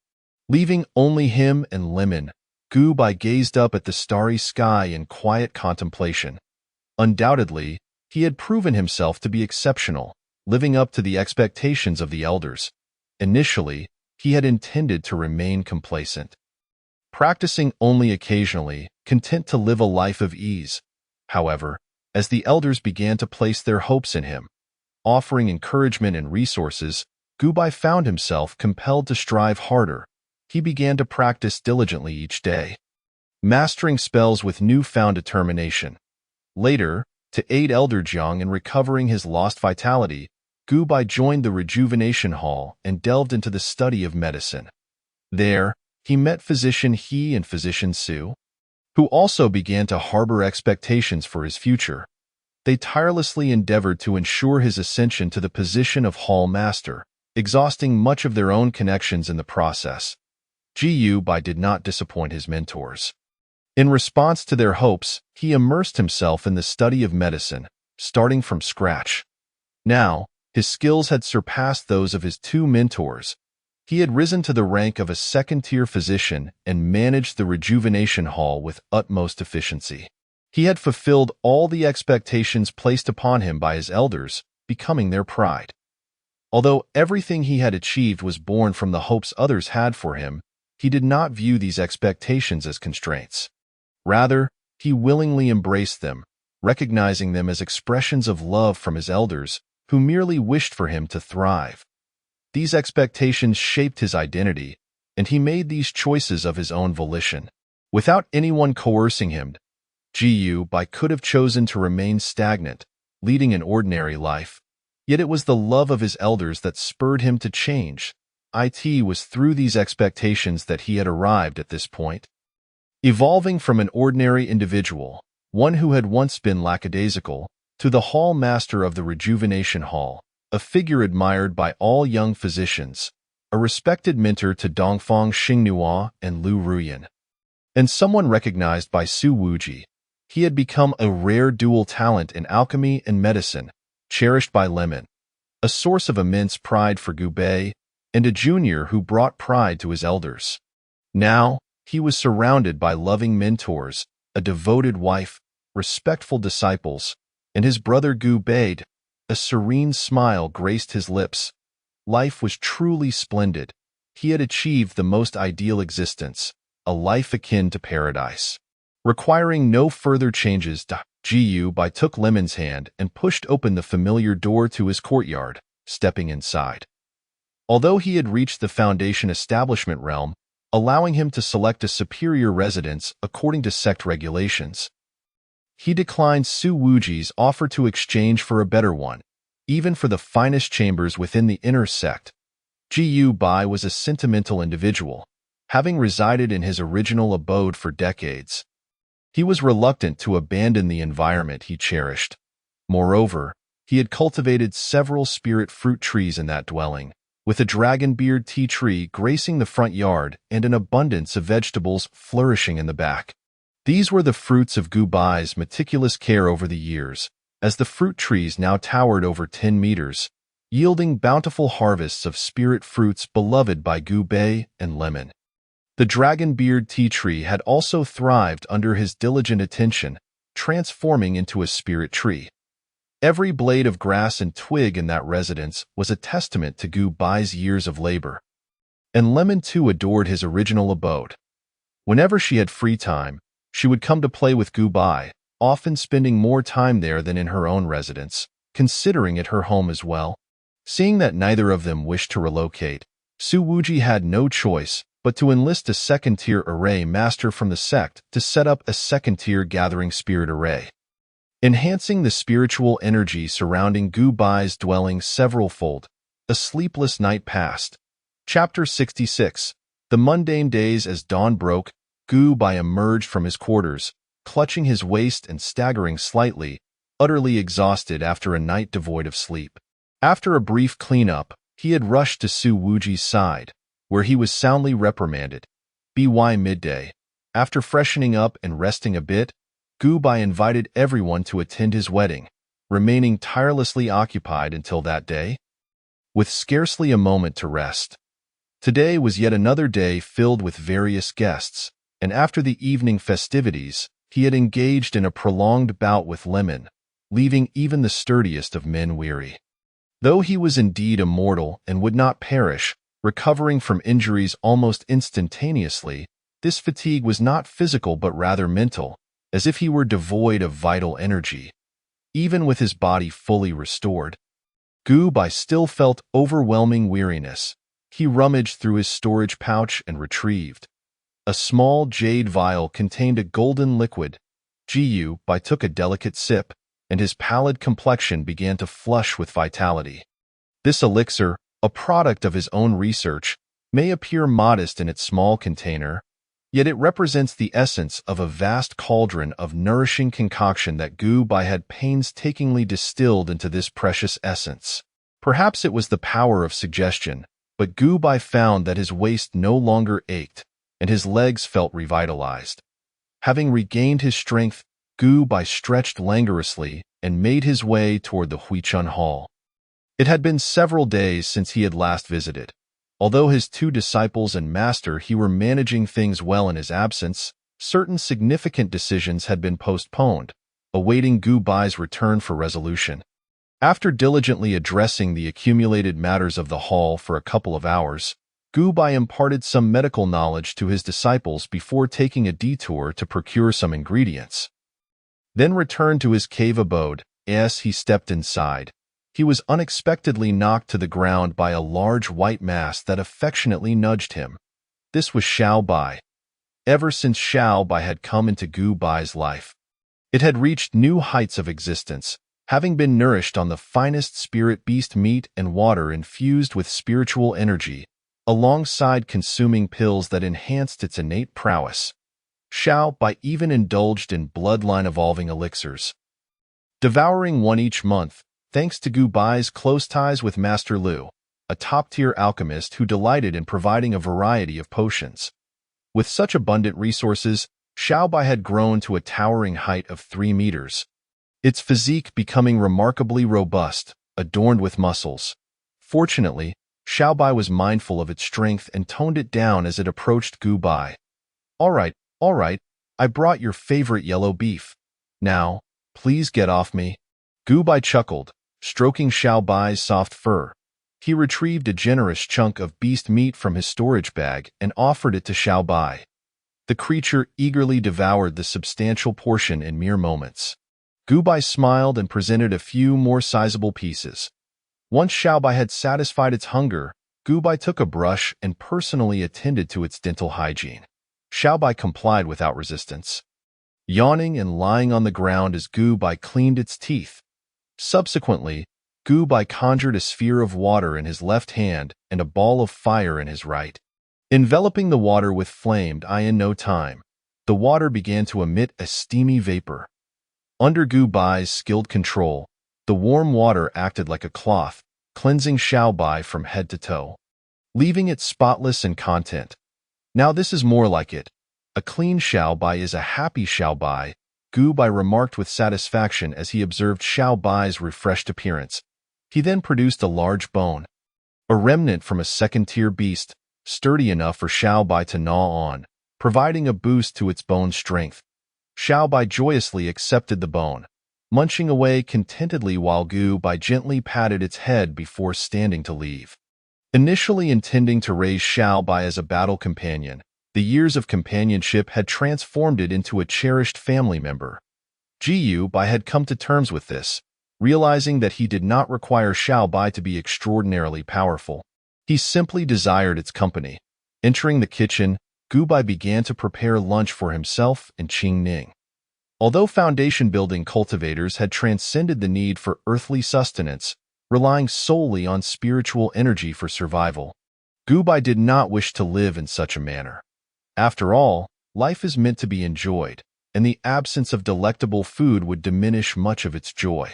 leaving only him and Lemon, Gu Bai gazed up at the starry sky in quiet contemplation. Undoubtedly, he had proven himself to be exceptional, living up to the expectations of the elders. Initially, he had intended to remain complacent, practicing only occasionally, content to live a life of ease. However, as the elders began to place their hopes in him, offering encouragement and resources, Gu Bai found himself compelled to strive harder. He began to practice diligently each day, mastering spells with newfound determination. Later, to aid Elder Jiang in recovering his lost vitality, Gu Bai joined the Rejuvenation Hall and delved into the study of medicine. There, he met Physician He and Physician Su, who also began to harbor expectations for his future. They tirelessly endeavored to ensure his ascension to the position of Hall Master, exhausting much of their own connections in the process. Gu Bai did not disappoint his mentors. In response to their hopes, he immersed himself in the study of medicine, starting from scratch. Now, his skills had surpassed those of his two mentors. He had risen to the rank of a second-tier physician and managed the Rejuvenation Hall with utmost efficiency. He had fulfilled all the expectations placed upon him by his elders, becoming their pride. Although everything he had achieved was born from the hopes others had for him, he did not view these expectations as constraints. Rather, he willingly embraced them, recognizing them as expressions of love from his elders, who merely wished for him to thrive. These expectations shaped his identity, and he made these choices of his own volition. Without anyone coercing him, Gu Bai could have chosen to remain stagnant, leading an ordinary life. Yet it was the love of his elders that spurred him to change. It was through these expectations that he had arrived at this point. Evolving from an ordinary individual, one who had once been lackadaisical, to the Hall Master of the Rejuvenation Hall, a figure admired by all young physicians, a respected mentor to Dongfang Xingnua and Lu Ruyan, and someone recognized by Su Wuji. He had become a rare dual talent in alchemy and medicine, cherished by Lemon, a source of immense pride for Gu Bai, and a junior who brought pride to his elders. Now, he was surrounded by loving mentors, a devoted wife, respectful disciples, and his brother Gu Bai. A serene smile graced his lips. Life was truly splendid. He had achieved the most ideal existence, a life akin to paradise. Requiring no further changes, Gu Bai took Lemon's hand and pushed open the familiar door to his courtyard, stepping inside. Although he had reached the Foundation establishment realm, allowing him to select a superior residence according to sect regulations. He declined Su Wuji's offer to exchange for a better one, even for the finest chambers within the inner sect. Gu Bai was a sentimental individual, having resided in his original abode for decades. He was reluctant to abandon the environment he cherished. Moreover, he had cultivated several spirit fruit trees in that dwelling, with a dragonbeard tea tree gracing the front yard and an abundance of vegetables flourishing in the back. These were the fruits of Gu Bai's meticulous care over the years, as the fruit trees now towered over 10 meters, yielding bountiful harvests of spirit fruits beloved by Gu Bai and Lemon. The dragonbeard tea tree had also thrived under his diligent attention, transforming into a spirit tree. Every blade of grass and twig in that residence was a testament to Gu Bai's years of labor. And Lemon too adored his original abode. Whenever she had free time, she would come to play with Gu Bai, often spending more time there than in her own residence, considering it her home as well. Seeing that neither of them wished to relocate, Su Wuji had no choice but to enlist a second-tier array master from the sect to set up a second-tier gathering spirit array, enhancing the spiritual energy surrounding Gu Bai's dwelling several-fold. A sleepless night passed. Chapter 66. The mundane days. As dawn broke, Gu Bai emerged from his quarters, clutching his waist and staggering slightly, utterly exhausted after a night devoid of sleep. After a brief cleanup, he had rushed to Su Wuji's side, where he was soundly reprimanded. By midday, after freshening up and resting a bit, Gu Bai invited everyone to attend his wedding, remaining tirelessly occupied until that day, with scarcely a moment to rest. Today was yet another day filled with various guests, and after the evening festivities, he had engaged in a prolonged bout with Lemon, leaving even the sturdiest of men weary. Though he was indeed immortal and would not perish, recovering from injuries almost instantaneously, this fatigue was not physical but rather mental, as if he were devoid of vital energy. Even with his body fully restored, Gu Bai still felt overwhelming weariness. He rummaged through his storage pouch and retrieved a small jade vial contained a golden liquid. Gu Bai took a delicate sip, and his pallid complexion began to flush with vitality. This elixir, a product of his own research, may appear modest in its small container, yet it represents the essence of a vast cauldron of nourishing concoction that Gu Bai had painstakingly distilled into this precious essence. Perhaps it was the power of suggestion, but Gu Bai found that his waist no longer ached, and his legs felt revitalized. Having regained his strength, Gu Bai stretched languorously and made his way toward the Huichun Hall. It had been several days since he had last visited. Although his two disciples and master he were managing things well in his absence, certain significant decisions had been postponed, awaiting Gu Bai's return for resolution. After diligently addressing the accumulated matters of the hall for a couple of hours, Gu Bai imparted some medical knowledge to his disciples before taking a detour to procure some ingredients. Then returned to his cave abode. As he stepped inside, he was unexpectedly knocked to the ground by a large white mass that affectionately nudged him. This was Xiao Bai. Ever since Xiao Bai had come into Gu Bai's life, it had reached new heights of existence, having been nourished on the finest spirit beast meat and water infused with spiritual energy, alongside consuming pills that enhanced its innate prowess. Xiao Bai even indulged in bloodline-evolving elixirs, devouring one each month, thanks to Gu Bai's close ties with Master Lu, a top-tier alchemist who delighted in providing a variety of potions. With such abundant resources, Xiao Bai had grown to a towering height of 3 meters, its physique becoming remarkably robust, adorned with muscles. Fortunately, Xiao Bai was mindful of its strength and toned it down as it approached Gu Bai. All right, I brought your favorite yellow beef. Now, please get off me." Gu Bai chuckled, stroking Xiao Bai's soft fur. He retrieved a generous chunk of beast meat from his storage bag and offered it to Xiao Bai. The creature eagerly devoured the substantial portion in mere moments. Gu Bai smiled and presented a few more sizable pieces. Once Xiao Bai had satisfied its hunger, Gu Bai took a brush and personally attended to its dental hygiene. Xiao Bai complied without resistance, yawning and lying on the ground as Gu Bai cleaned its teeth. Subsequently, Gu Bai conjured a sphere of water in his left hand and a ball of fire in his right. Enveloping the water with flame, in no time, the water began to emit a steamy vapor. Under Gu Bai's skilled control, the warm water acted like a cloth, cleansing Xiao Bai from head to toe, leaving it spotless and content. Now this is more like it. A clean Xiao Bai is a happy Xiao Bai, Gu Bai remarked with satisfaction as he observed Xiao Bai's refreshed appearance. He then produced a large bone, a remnant from a second-tier beast, sturdy enough for Xiao Bai to gnaw on, providing a boost to its bone strength. Xiao Bai joyously accepted the bone, munching away contentedly while Gu Bai gently patted its head before standing to leave. Initially intending to raise Xiao Bai as a battle companion, the years of companionship had transformed it into a cherished family member. Gu Bai had come to terms with this, realizing that he did not require Xiao Bai to be extraordinarily powerful. He simply desired its company. Entering the kitchen, Gu Bai began to prepare lunch for himself and Qing Ning. Although foundation-building cultivators had transcended the need for earthly sustenance, relying solely on spiritual energy for survival, Gu Bai did not wish to live in such a manner. After all, life is meant to be enjoyed, and the absence of delectable food would diminish much of its joy.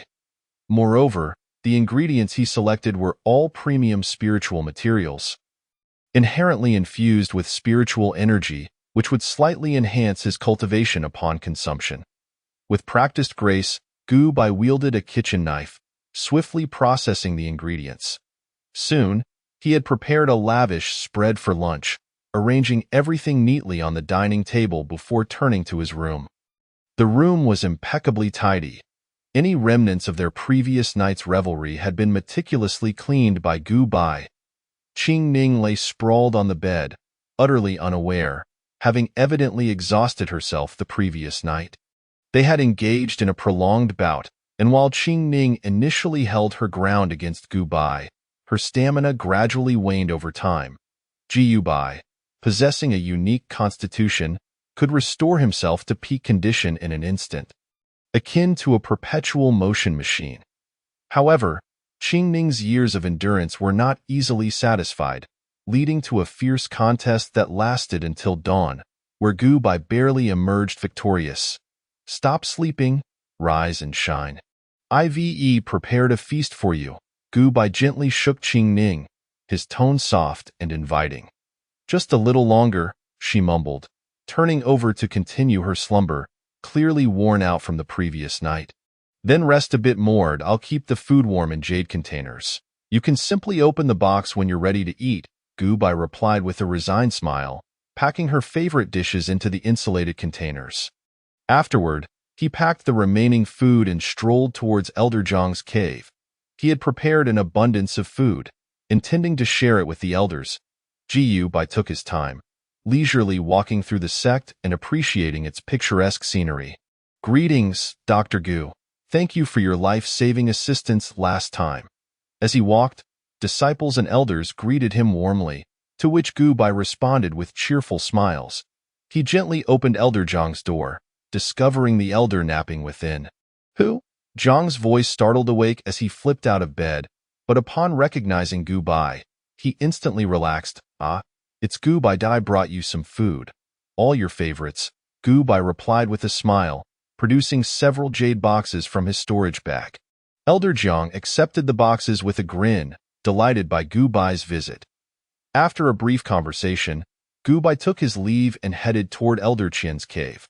Moreover, the ingredients he selected were all premium spiritual materials, inherently infused with spiritual energy, which would slightly enhance his cultivation upon consumption. With practiced grace, Gu Bai wielded a kitchen knife, swiftly processing the ingredients. Soon, he had prepared a lavish spread for lunch, arranging everything neatly on the dining table before turning to his room. The room was impeccably tidy. Any remnants of their previous night's revelry had been meticulously cleaned by Gu Bai. Qing Ning lay sprawled on the bed, utterly unaware, having evidently exhausted herself the previous night. They had engaged in a prolonged bout, and while Qing Ning initially held her ground against Gu Bai, her stamina gradually waned over time. Gu Bai, possessing a unique constitution, could restore himself to peak condition in an instant, akin to a perpetual motion machine. However, Qing Ning's years of endurance were not easily satisfied, leading to a fierce contest that lasted until dawn, where Gu Bai barely emerged victorious. Stop sleeping, rise and shine. I've prepared a feast for you. Gu Bai gently shook Qing Ning, his tone soft and inviting. Just a little longer, she mumbled, turning over to continue her slumber, clearly worn out from the previous night. Then rest a bit more, and I'll keep the food warm in jade containers. You can simply open the box when you're ready to eat, Gu Bai replied with a resigned smile, packing her favorite dishes into the insulated containers. Afterward, he packed the remaining food and strolled towards Elder Zhang's cave. He had prepared an abundance of food, intending to share it with the elders. Gu Bai took his time, leisurely walking through the sect and appreciating its picturesque scenery. Greetings, Dr. Gu. Thank you for your life-saving assistance last time. As he walked, disciples and elders greeted him warmly, to which Gu Bai responded with cheerful smiles. He gently opened Elder Zhang's door, discovering the elder napping within. Who? Zhang's voice startled awake as he flipped out of bed, but upon recognizing Gu Bai, he instantly relaxed. Ah, it's Gu Bai. I brought you some food. All your favorites, Gu Bai replied with a smile, producing several jade boxes from his storage bag. Elder Zhang accepted the boxes with a grin, delighted by Gu Bai's visit. After a brief conversation, Gu Bai took his leave and headed toward Elder Qian's cave.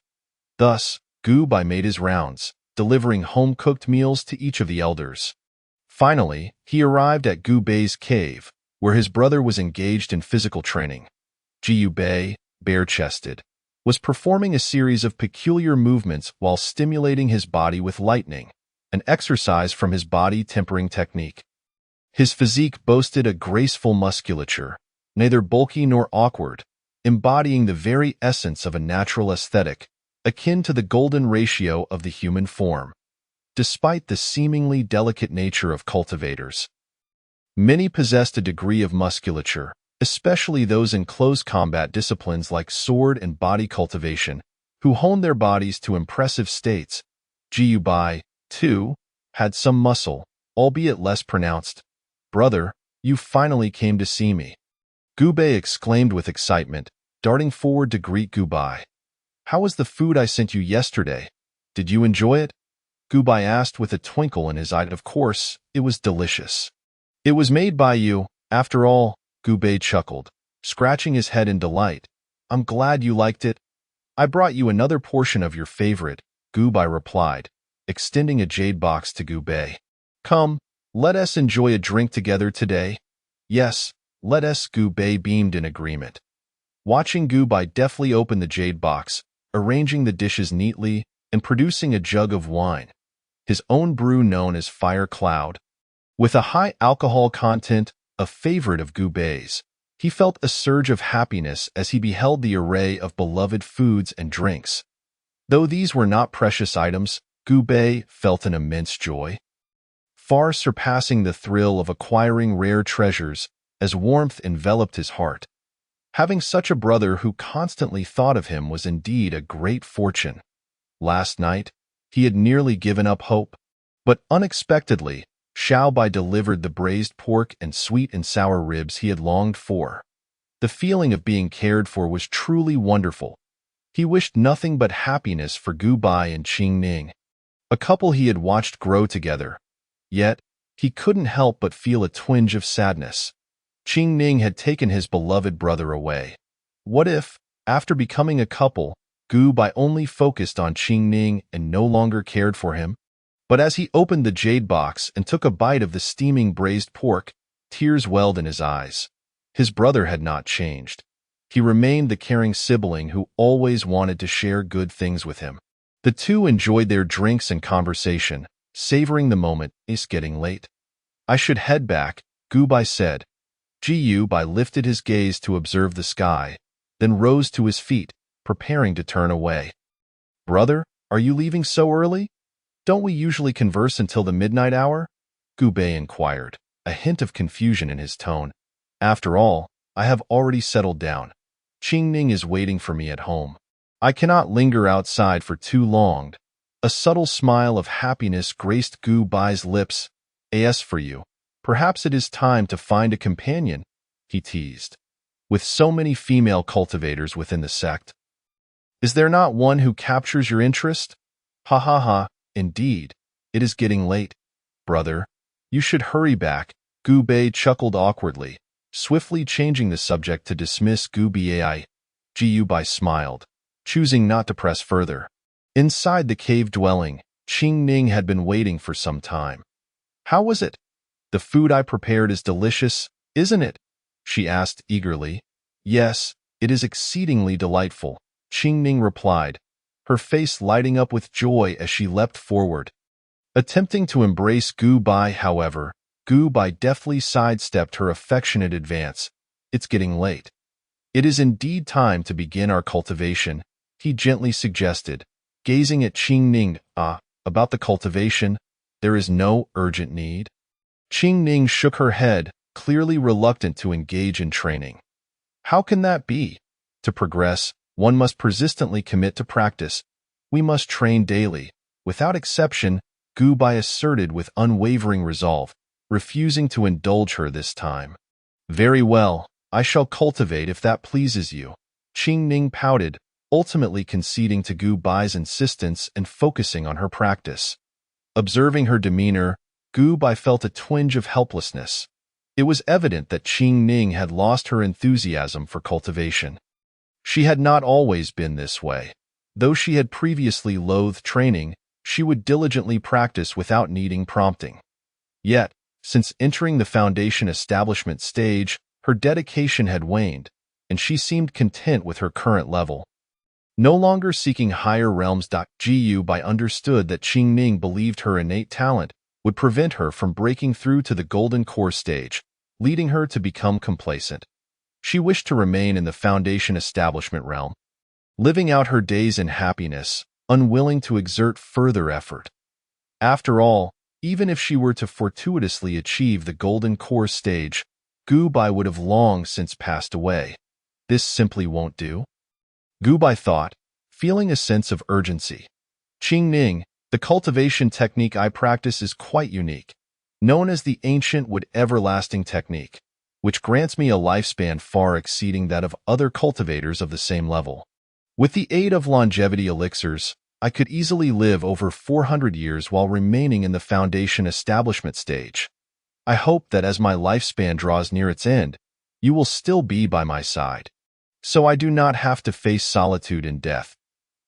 Thus, Gu Bai made his rounds, delivering home-cooked meals to each of the elders. Finally, he arrived at Gu Bai's cave, where his brother was engaged in physical training. Gu Bai, bare-chested, was performing a series of peculiar movements while stimulating his body with lightning, an exercise from his body-tempering technique. His physique boasted a graceful musculature, neither bulky nor awkward, embodying the very essence of a natural aesthetic, akin to the golden ratio of the human form. Despite the seemingly delicate nature of cultivators, Many possessed a degree of musculature, especially those in close combat disciplines like sword and body cultivation, who honed their bodies to impressive states. Bai, too, had some muscle, albeit less pronounced. "Brother, you finally came to see me," Gubei exclaimed with excitement, darting forward to greet Gubai. "How was the food I sent you yesterday? Did you enjoy it?" Gubai asked with a twinkle in his eye. "Of course, it was delicious." "It was made by you, after all," Gubei chuckled, scratching his head in delight. "I'm glad you liked it." "I brought you another portion of your favorite," Gubai replied, extending a jade box to Gubei. "Come, let us enjoy a drink together today." "Yes, let us," Gubei beamed in agreement. Watching Gubai deftly open the jade box, arranging the dishes neatly, and producing a jug of wine, his own brew known as Fire Cloud, with a high alcohol content, a favorite of Gubei's, he felt a surge of happiness as he beheld the array of beloved foods and drinks. Though these were not precious items, Gubei felt an immense joy, far surpassing the thrill of acquiring rare treasures, as warmth enveloped his heart. Having such a brother who constantly thought of him was indeed a great fortune. Last night, he had nearly given up hope, but unexpectedly, Bai delivered the braised pork and sweet and sour ribs he had longed for. The feeling of being cared for was truly wonderful. He wished nothing but happiness for Gubai and Qingning, a couple he had watched grow together. Yet, he couldn't help but feel a twinge of sadness. Qingning had taken his beloved brother away. What if, after becoming a couple, Gubai only focused on Qingning and no longer cared for him? But as he opened the jade box and took a bite of the steaming braised pork, tears welled in his eyes. His brother had not changed. He remained the caring sibling who always wanted to share good things with him. The two enjoyed their drinks and conversation, savoring the moment. "It's getting late. I should head back," Gubai said. Bai lifted his gaze to observe the sky, then rose to his feet, preparing to turn away. "Brother, are you leaving so early? Don't we usually converse until the midnight hour?" Gubei inquired, a hint of confusion in his tone. "After all, I have already settled down. Qingning is waiting for me at home. I cannot linger outside for too long." A subtle smile of happiness graced Gubai's lips. "As for you, perhaps it is time to find a companion," he teased. "With so many female cultivators within the sect, is there not one who captures your interest?" "Ha ha ha, indeed. It is getting late. Brother, you should hurry back." Gubei chuckled awkwardly, swiftly changing the subject to dismiss Gubai. Bai smiled, choosing not to press further. Inside the cave dwelling, Qingning had been waiting for some time. "How was it? The food I prepared is delicious, isn't it?" she asked eagerly. "Yes, it is exceedingly delightful," Qingning replied, her face lighting up with joy as she leapt forward. Attempting to embrace Gubai, however, Gubai deftly sidestepped her affectionate advance. "It's getting late. It is indeed time to begin our cultivation," he gently suggested, gazing at Qingning. About the cultivation, there is no urgent need." Qingning shook her head, clearly reluctant to engage in training. "How can that be? To progress, one must persistently commit to practice. We must train daily, without exception," Gubai asserted with unwavering resolve, refusing to indulge her this time. "Very well, I shall cultivate if that pleases you," Qingning pouted, ultimately conceding to Gubai's insistence and focusing on her practice. Observing her demeanor, Gubai felt a twinge of helplessness. It was evident that Qingning had lost her enthusiasm for cultivation. She had not always been this way. Though she had previously loathed training, she would diligently practice without needing prompting. Yet, since entering the foundation establishment stage, her dedication had waned, and she seemed content with her current level. No longer seeking higher realms. Gubai understood that Qingning believed her innate talent would prevent her from breaking through to the golden core stage, leading her to become complacent. She wished to remain in the foundation establishment realm, living out her days in happiness, unwilling to exert further effort. After all, Even if she were to fortuitously achieve the golden core stage, Gu Bai would have long since passed away. This simply won't do. Gu Bai thought, feeling a sense of urgency. Qing Ning, the cultivation technique I practice is quite unique, known as the ancient wood everlasting technique, which grants me a lifespan far exceeding that of other cultivators of the same level. With the aid of longevity elixirs, I could easily live over 400 years while remaining in the foundation establishment stage. I hope that as my lifespan draws near its end, you will still be by my side, so I do not have to face solitude and death.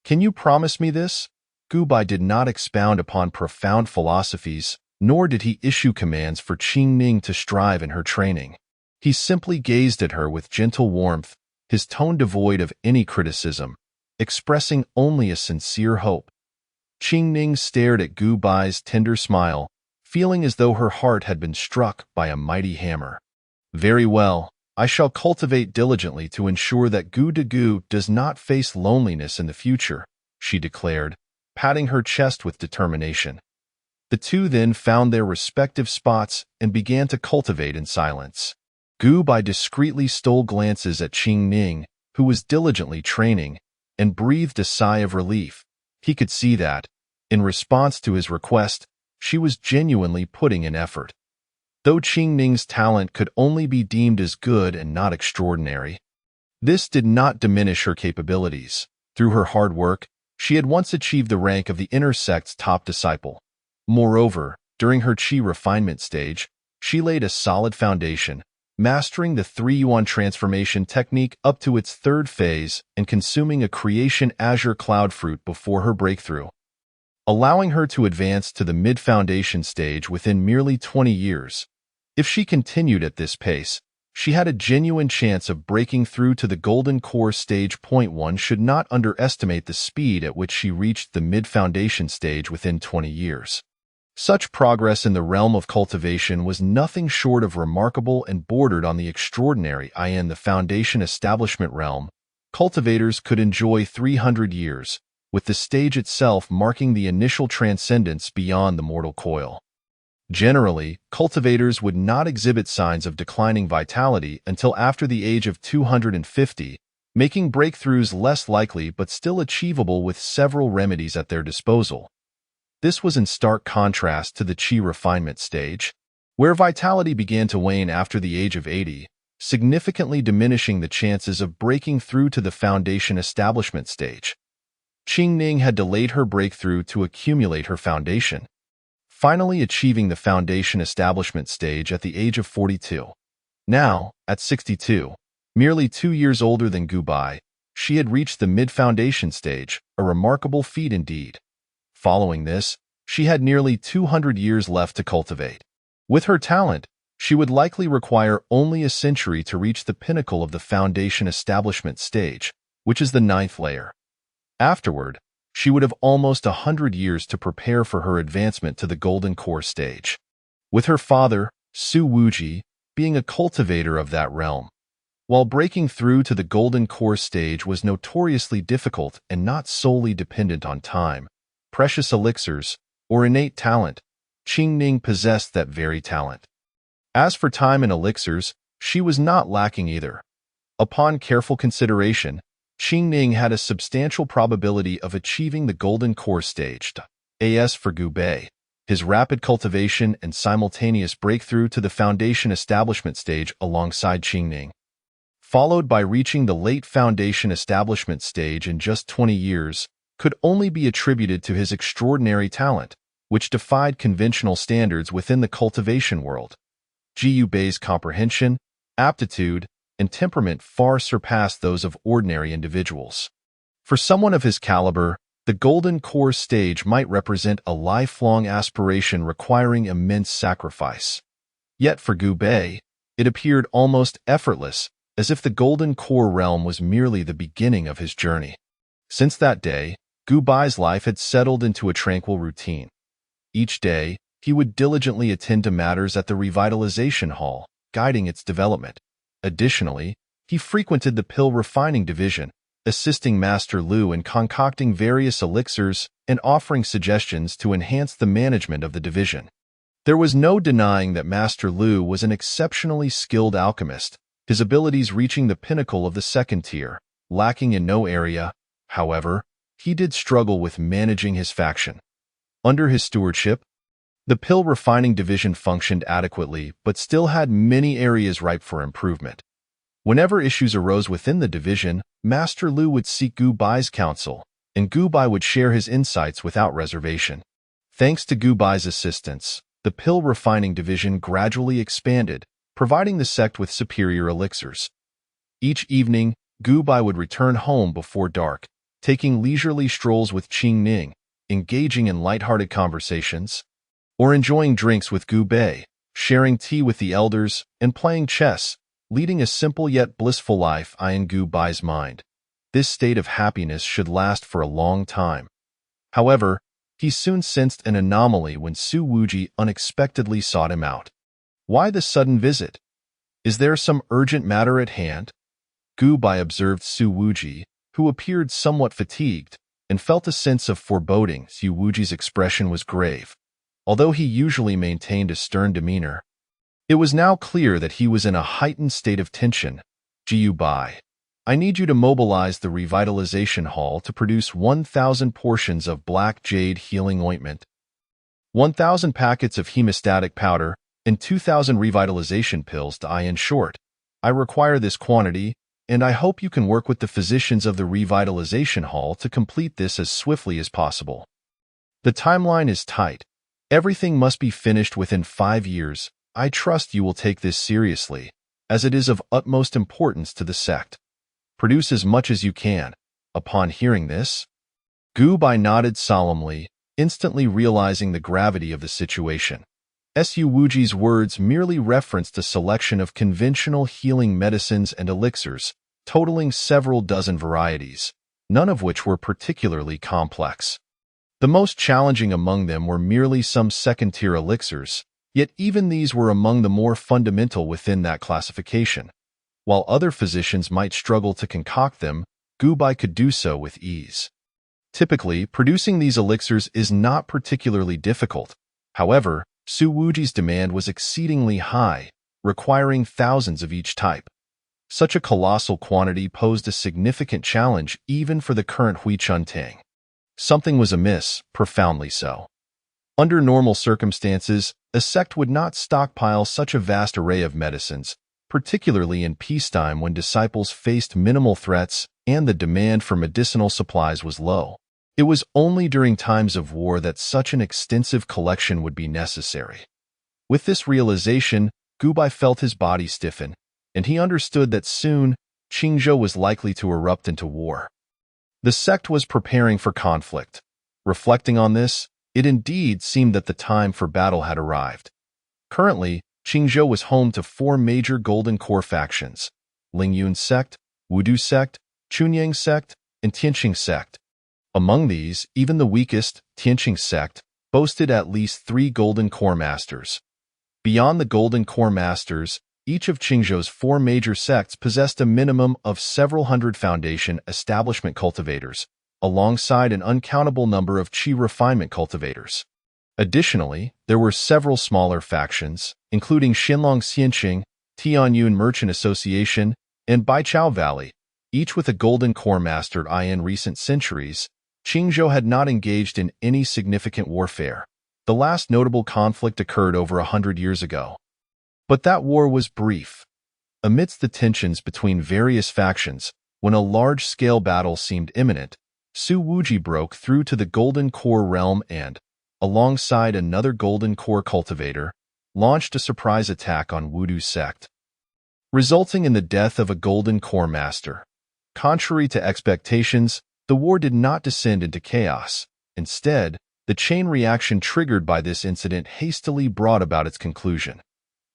Can you promise me this? Gu Bai did not expound upon profound philosophies, nor did he issue commands for Qing Ning to strive in her training. He simply gazed at her with gentle warmth, his tone devoid of any criticism, expressing only a sincere hope. Qing Ning stared at Gu Bai's tender smile, feeling as though her heart had been struck by a mighty hammer. Very well, I shall cultivate diligently to ensure that Gu Degu does not face loneliness in the future, she declared, patting her chest with determination. The two then found their respective spots and began to cultivate in silence. Gu Bai discreetly stole glances at Qing Ning, who was diligently training, and breathed a sigh of relief. He could see that, in response to his request, she was genuinely putting in effort. Though Qing Ning's talent could only be deemed as good and not extraordinary, this did not diminish her capabilities. Through her hard work, she had once achieved the rank of the inner sect's top disciple. Moreover, during her qi refinement stage, she laid a solid foundation, mastering the 3-yuan transformation technique up to its third phase and consuming a creation azure cloud fruit before her breakthrough, allowing her to advance to the mid-foundation stage within merely 20 years. If she continued at this pace, she had a genuine chance of breaking through to the golden core stage. One should not underestimate the speed at which she reached the mid-foundation stage within 20 years. Such progress in the realm of cultivation was nothing short of remarkable and bordered on the extraordinary. In the foundation establishment realm, cultivators could enjoy 300 years, with the stage itself marking the initial transcendence beyond the mortal coil. Generally, cultivators would not exhibit signs of declining vitality until after the age of 250, making breakthroughs less likely but still achievable with several remedies at their disposal. This was in stark contrast to the qi refinement stage, where vitality began to wane after the age of 80, significantly diminishing the chances of breaking through to the foundation establishment stage. Qing Ning had delayed her breakthrough to accumulate her foundation, finally achieving the foundation establishment stage at the age of 42. Now, at 62, merely 2 years older than Gu Bai, she had reached the mid-foundation stage, a remarkable feat indeed. Following this, she had nearly 200 years left to cultivate. With her talent, she would likely require only a century to reach the pinnacle of the foundation establishment stage, which is the 9th layer. Afterward, she would have almost 100 years to prepare for her advancement to the golden core stage. With her father, Su Wuji, being a cultivator of that realm, while breaking through to the golden core stage was notoriously difficult and not solely dependent on time, precious elixirs, or innate talent, Qing Ning possessed that very talent. As for time and elixirs, she was not lacking either. Upon careful consideration, Qing Ning had a substantial probability of achieving the golden core stage. As for Gu Bai, his rapid cultivation and simultaneous breakthrough to the foundation establishment stage alongside Qing Ning, followed by reaching the late foundation establishment stage in just 20 years, could only be attributed to his extraordinary talent, which defied conventional standards within the cultivation world. Gu Bai's comprehension, aptitude, and temperament far surpassed those of ordinary individuals. For someone of his caliber, the golden core stage might represent a lifelong aspiration requiring immense sacrifice. Yet for Gu Bai, it appeared almost effortless, as if the golden core realm was merely the beginning of his journey. Since that day, Gu Bai's life had settled into a tranquil routine. Each day, he would diligently attend to matters at the revitalization hall, guiding its development. Additionally, he frequented the pill refining division, assisting Master Lu in concocting various elixirs and offering suggestions to enhance the management of the division. There was no denying that Master Lu was an exceptionally skilled alchemist, his abilities reaching the pinnacle of the second tier, lacking in no area. However, he did struggle with managing his faction. Under his stewardship, the pill refining division functioned adequately but still had many areas ripe for improvement. Whenever issues arose within the division, Master Lu would seek Gu Bai's counsel, and Gu Bai would share his insights without reservation. Thanks to Gu Bai's assistance, the pill refining division gradually expanded, providing the sect with superior elixirs. Each evening, Gu Bai would return home before dark, taking leisurely strolls with Qing Ning, engaging in lighthearted conversations, or enjoying drinks with Gu Bei, sharing tea with the elders, and playing chess, leading a simple yet blissful life in Gu Bai's mind. This state of happiness should last for a long time. However, he soon sensed an anomaly when Su Wuji unexpectedly sought him out. Why the sudden visit? Is there some urgent matter at hand? Gu Bai observed Su Wuji, who appeared somewhat fatigued, and felt a sense of foreboding. Su Wuji's expression was grave. Although he usually maintained a stern demeanor, it was now clear that he was in a heightened state of tension. Gu Bai, I need you to mobilize the revitalization hall to produce 1,000 portions of black jade healing ointment, 1,000 packets of hemostatic powder, and 2,000 revitalization pills to in short. I require this quantity, and I hope you can work with the physicians of the revitalization hall to complete this as swiftly as possible. The timeline is tight. Everything must be finished within 5 years. I trust you will take this seriously, as it is of utmost importance to the sect. Produce as much as you can. Upon hearing this, Gu Bai nodded solemnly, instantly realizing the gravity of the situation. Su Wuji's words merely referenced a selection of conventional healing medicines and elixirs, totaling several dozen varieties, none of which were particularly complex. The most challenging among them were merely some second-tier elixirs, yet even these were among the more fundamental within that classification. While other physicians might struggle to concoct them, Gu Bai could do so with ease. Typically, producing these elixirs is not particularly difficult. However, Su Wuji's demand was exceedingly high, requiring thousands of each type. Such a colossal quantity posed a significant challenge even for the current Hui Chun Tang. Something was amiss, profoundly so. Under normal circumstances, a sect would not stockpile such a vast array of medicines, particularly in peacetime when disciples faced minimal threats and the demand for medicinal supplies was low. It was only during times of war that such an extensive collection would be necessary. With this realization, Gu Bai felt his body stiffen, and he understood that soon, Qingzhou was likely to erupt into war. The sect was preparing for conflict. Reflecting on this, it indeed seemed that the time for battle had arrived. Currently, Qingzhou was home to 4 major Golden Core factions: Lingyun sect, Wudu sect, Chunyang sect, and Tianqing sect. Among these, even the weakest, Tianqing sect, boasted at least 3 Golden Core masters. Beyond the Golden Core masters, each of Qingzhou's 4 major sects possessed a minimum of several hundred foundation establishment cultivators, alongside an uncountable number of qi refinement cultivators. Additionally, there were several smaller factions, including Xinlong Xianqing, Tianyun Merchant Association, and Baichao Valley, each with a Golden Core mastered in recent centuries. Qingzhou had not engaged in any significant warfare. The last notable conflict occurred over 100 years ago. But that war was brief. Amidst the tensions between various factions, when a large-scale battle seemed imminent, Su Wuji broke through to the Golden Core realm and, alongside another Golden Core cultivator, launched a surprise attack on Wudu sect, resulting in the death of a Golden Core master. Contrary to expectations, the war did not descend into chaos. Instead, the chain reaction triggered by this incident hastily brought about its conclusion.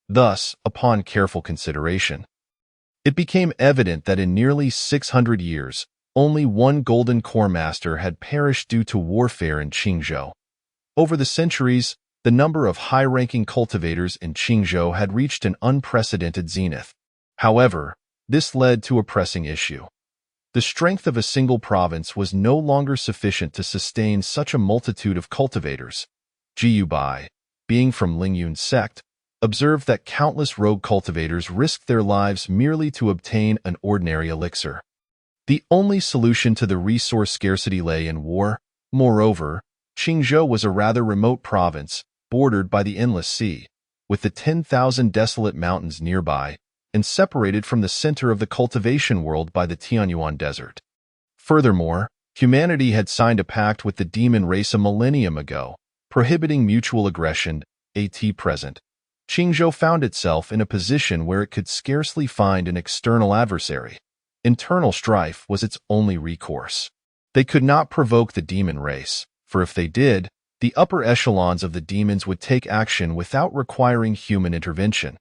Thus, upon careful consideration, it became evident that in nearly 600 years, only one Golden Core master had perished due to warfare in Qingzhou. Over the centuries, the number of high-ranking cultivators in Qingzhou had reached an unprecedented zenith. However, this led to a pressing issue. The strength of a single province was no longer sufficient to sustain such a multitude of cultivators. Gu Bai, being from Lingyun's sect, observed that countless rogue cultivators risked their lives merely to obtain an ordinary elixir. The only solution to the resource scarcity lay in war. Moreover, Qingzhou was a rather remote province, bordered by the endless sea, with the 10,000 desolate mountains nearby, and separated from the center of the cultivation world by the Tianyuan Desert. Furthermore, humanity had signed a pact with the demon race a millennium ago, prohibiting mutual aggression. At present, Qingzhou found itself in a position where it could scarcely find an external adversary. Internal strife was its only recourse. They could not provoke the demon race, for if they did, the upper echelons of the demons would take action without requiring human intervention.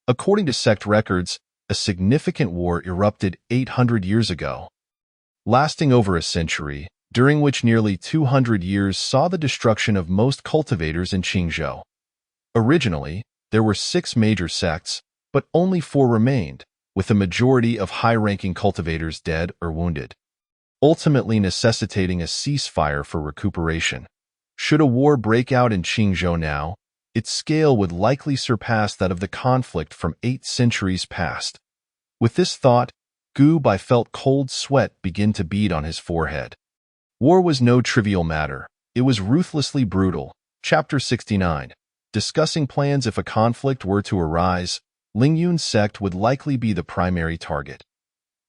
According to sect records, a significant war erupted 800 years ago, lasting over a century, during which nearly 200 years saw the destruction of most cultivators in Qingzhou. Originally, there were 6 major sects, but only 4 remained, with a majority of high-ranking cultivators dead or wounded, ultimately necessitating a ceasefire for recuperation. Should a war break out in Qingzhou now, its scale would likely surpass that of the conflict from 8 centuries past. With this thought, Gu Bai felt cold sweat begin to bead on his forehead. War was no trivial matter. It was ruthlessly brutal. Chapter 69. Discussing plans if a conflict were to arise, Lingyun's sect would likely be the primary target.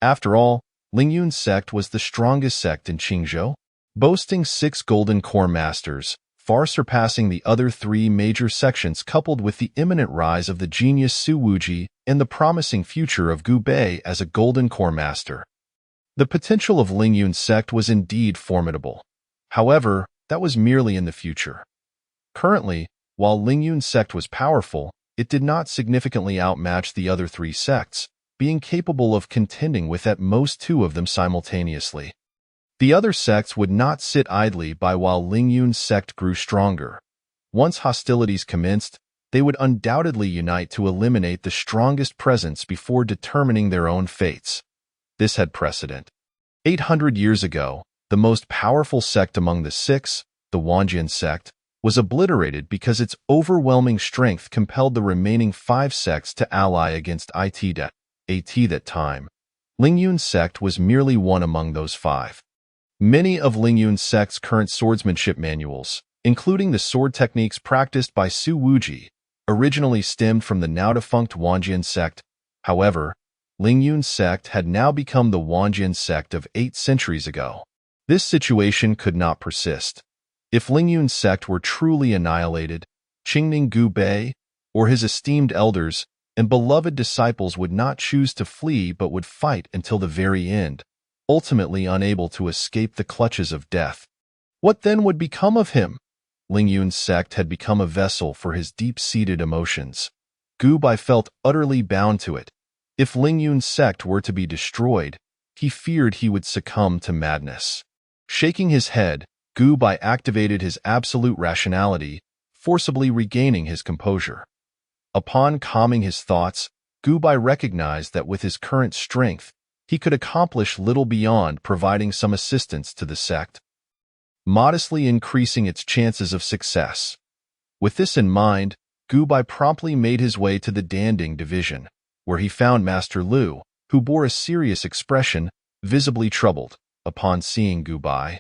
After all, Lingyun's sect was the strongest sect in Qingzhou, boasting 6 golden core masters, far surpassing the other 3 major sections, coupled with the imminent rise of the genius Su Wuji and the promising future of Gu Bei as a golden core master. The potential of Lingyun's sect was indeed formidable. However, that was merely in the future. Currently, while Lingyun's sect was powerful, it did not significantly outmatch the other 3 sects, being capable of contending with at most 2 of them simultaneously. The other sects would not sit idly by while Lingyun's sect grew stronger. Once hostilities commenced, they would undoubtedly unite to eliminate the strongest presence before determining their own fates. This had precedent. 800 years ago, the most powerful sect among the 6, the Wanjian sect, was obliterated because its overwhelming strength compelled the remaining 5 sects to ally against it. At that time, Lingyun's sect was merely one among those 5. Many of Lingyun's sect's current swordsmanship manuals, including the sword techniques practiced by Su Wuji, originally stemmed from the now-defunct Wanjian sect. However, Lingyun's sect had now become the Wanjian sect of 8 centuries ago. This situation could not persist. If Lingyun's sect were truly annihilated, Qingning Gu Bei, or his esteemed elders and beloved disciples would not choose to flee but would fight until the very end, ultimately unable to escape the clutches of death. What then would become of him? Lingyun's sect had become a vessel for his deep-seated emotions. Gu Bai felt utterly bound to it. If Lingyun's sect were to be destroyed, he feared he would succumb to madness. Shaking his head, Gu Bai activated his absolute rationality, forcibly regaining his composure. Upon calming his thoughts, Gu Bai recognized that with his current strength, he could accomplish little beyond providing some assistance to the sect, modestly increasing its chances of success. With this in mind, Gu Bai promptly made his way to the Danding division, where he found Master Lu, who bore a serious expression, visibly troubled. Upon seeing Gu Bai,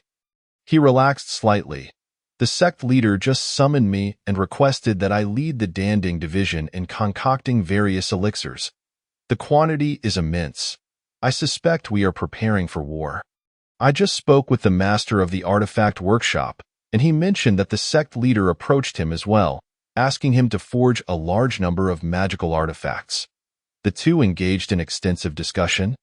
he relaxed slightly. The sect leader just summoned me and requested that I lead the Danding division in concocting various elixirs. The quantity is immense. I suspect we are preparing for war. I just spoke with the master of the artifact workshop, and he mentioned that the sect leader approached him as well, asking him to forge a large number of magical artifacts. The two engaged in extensive discussion,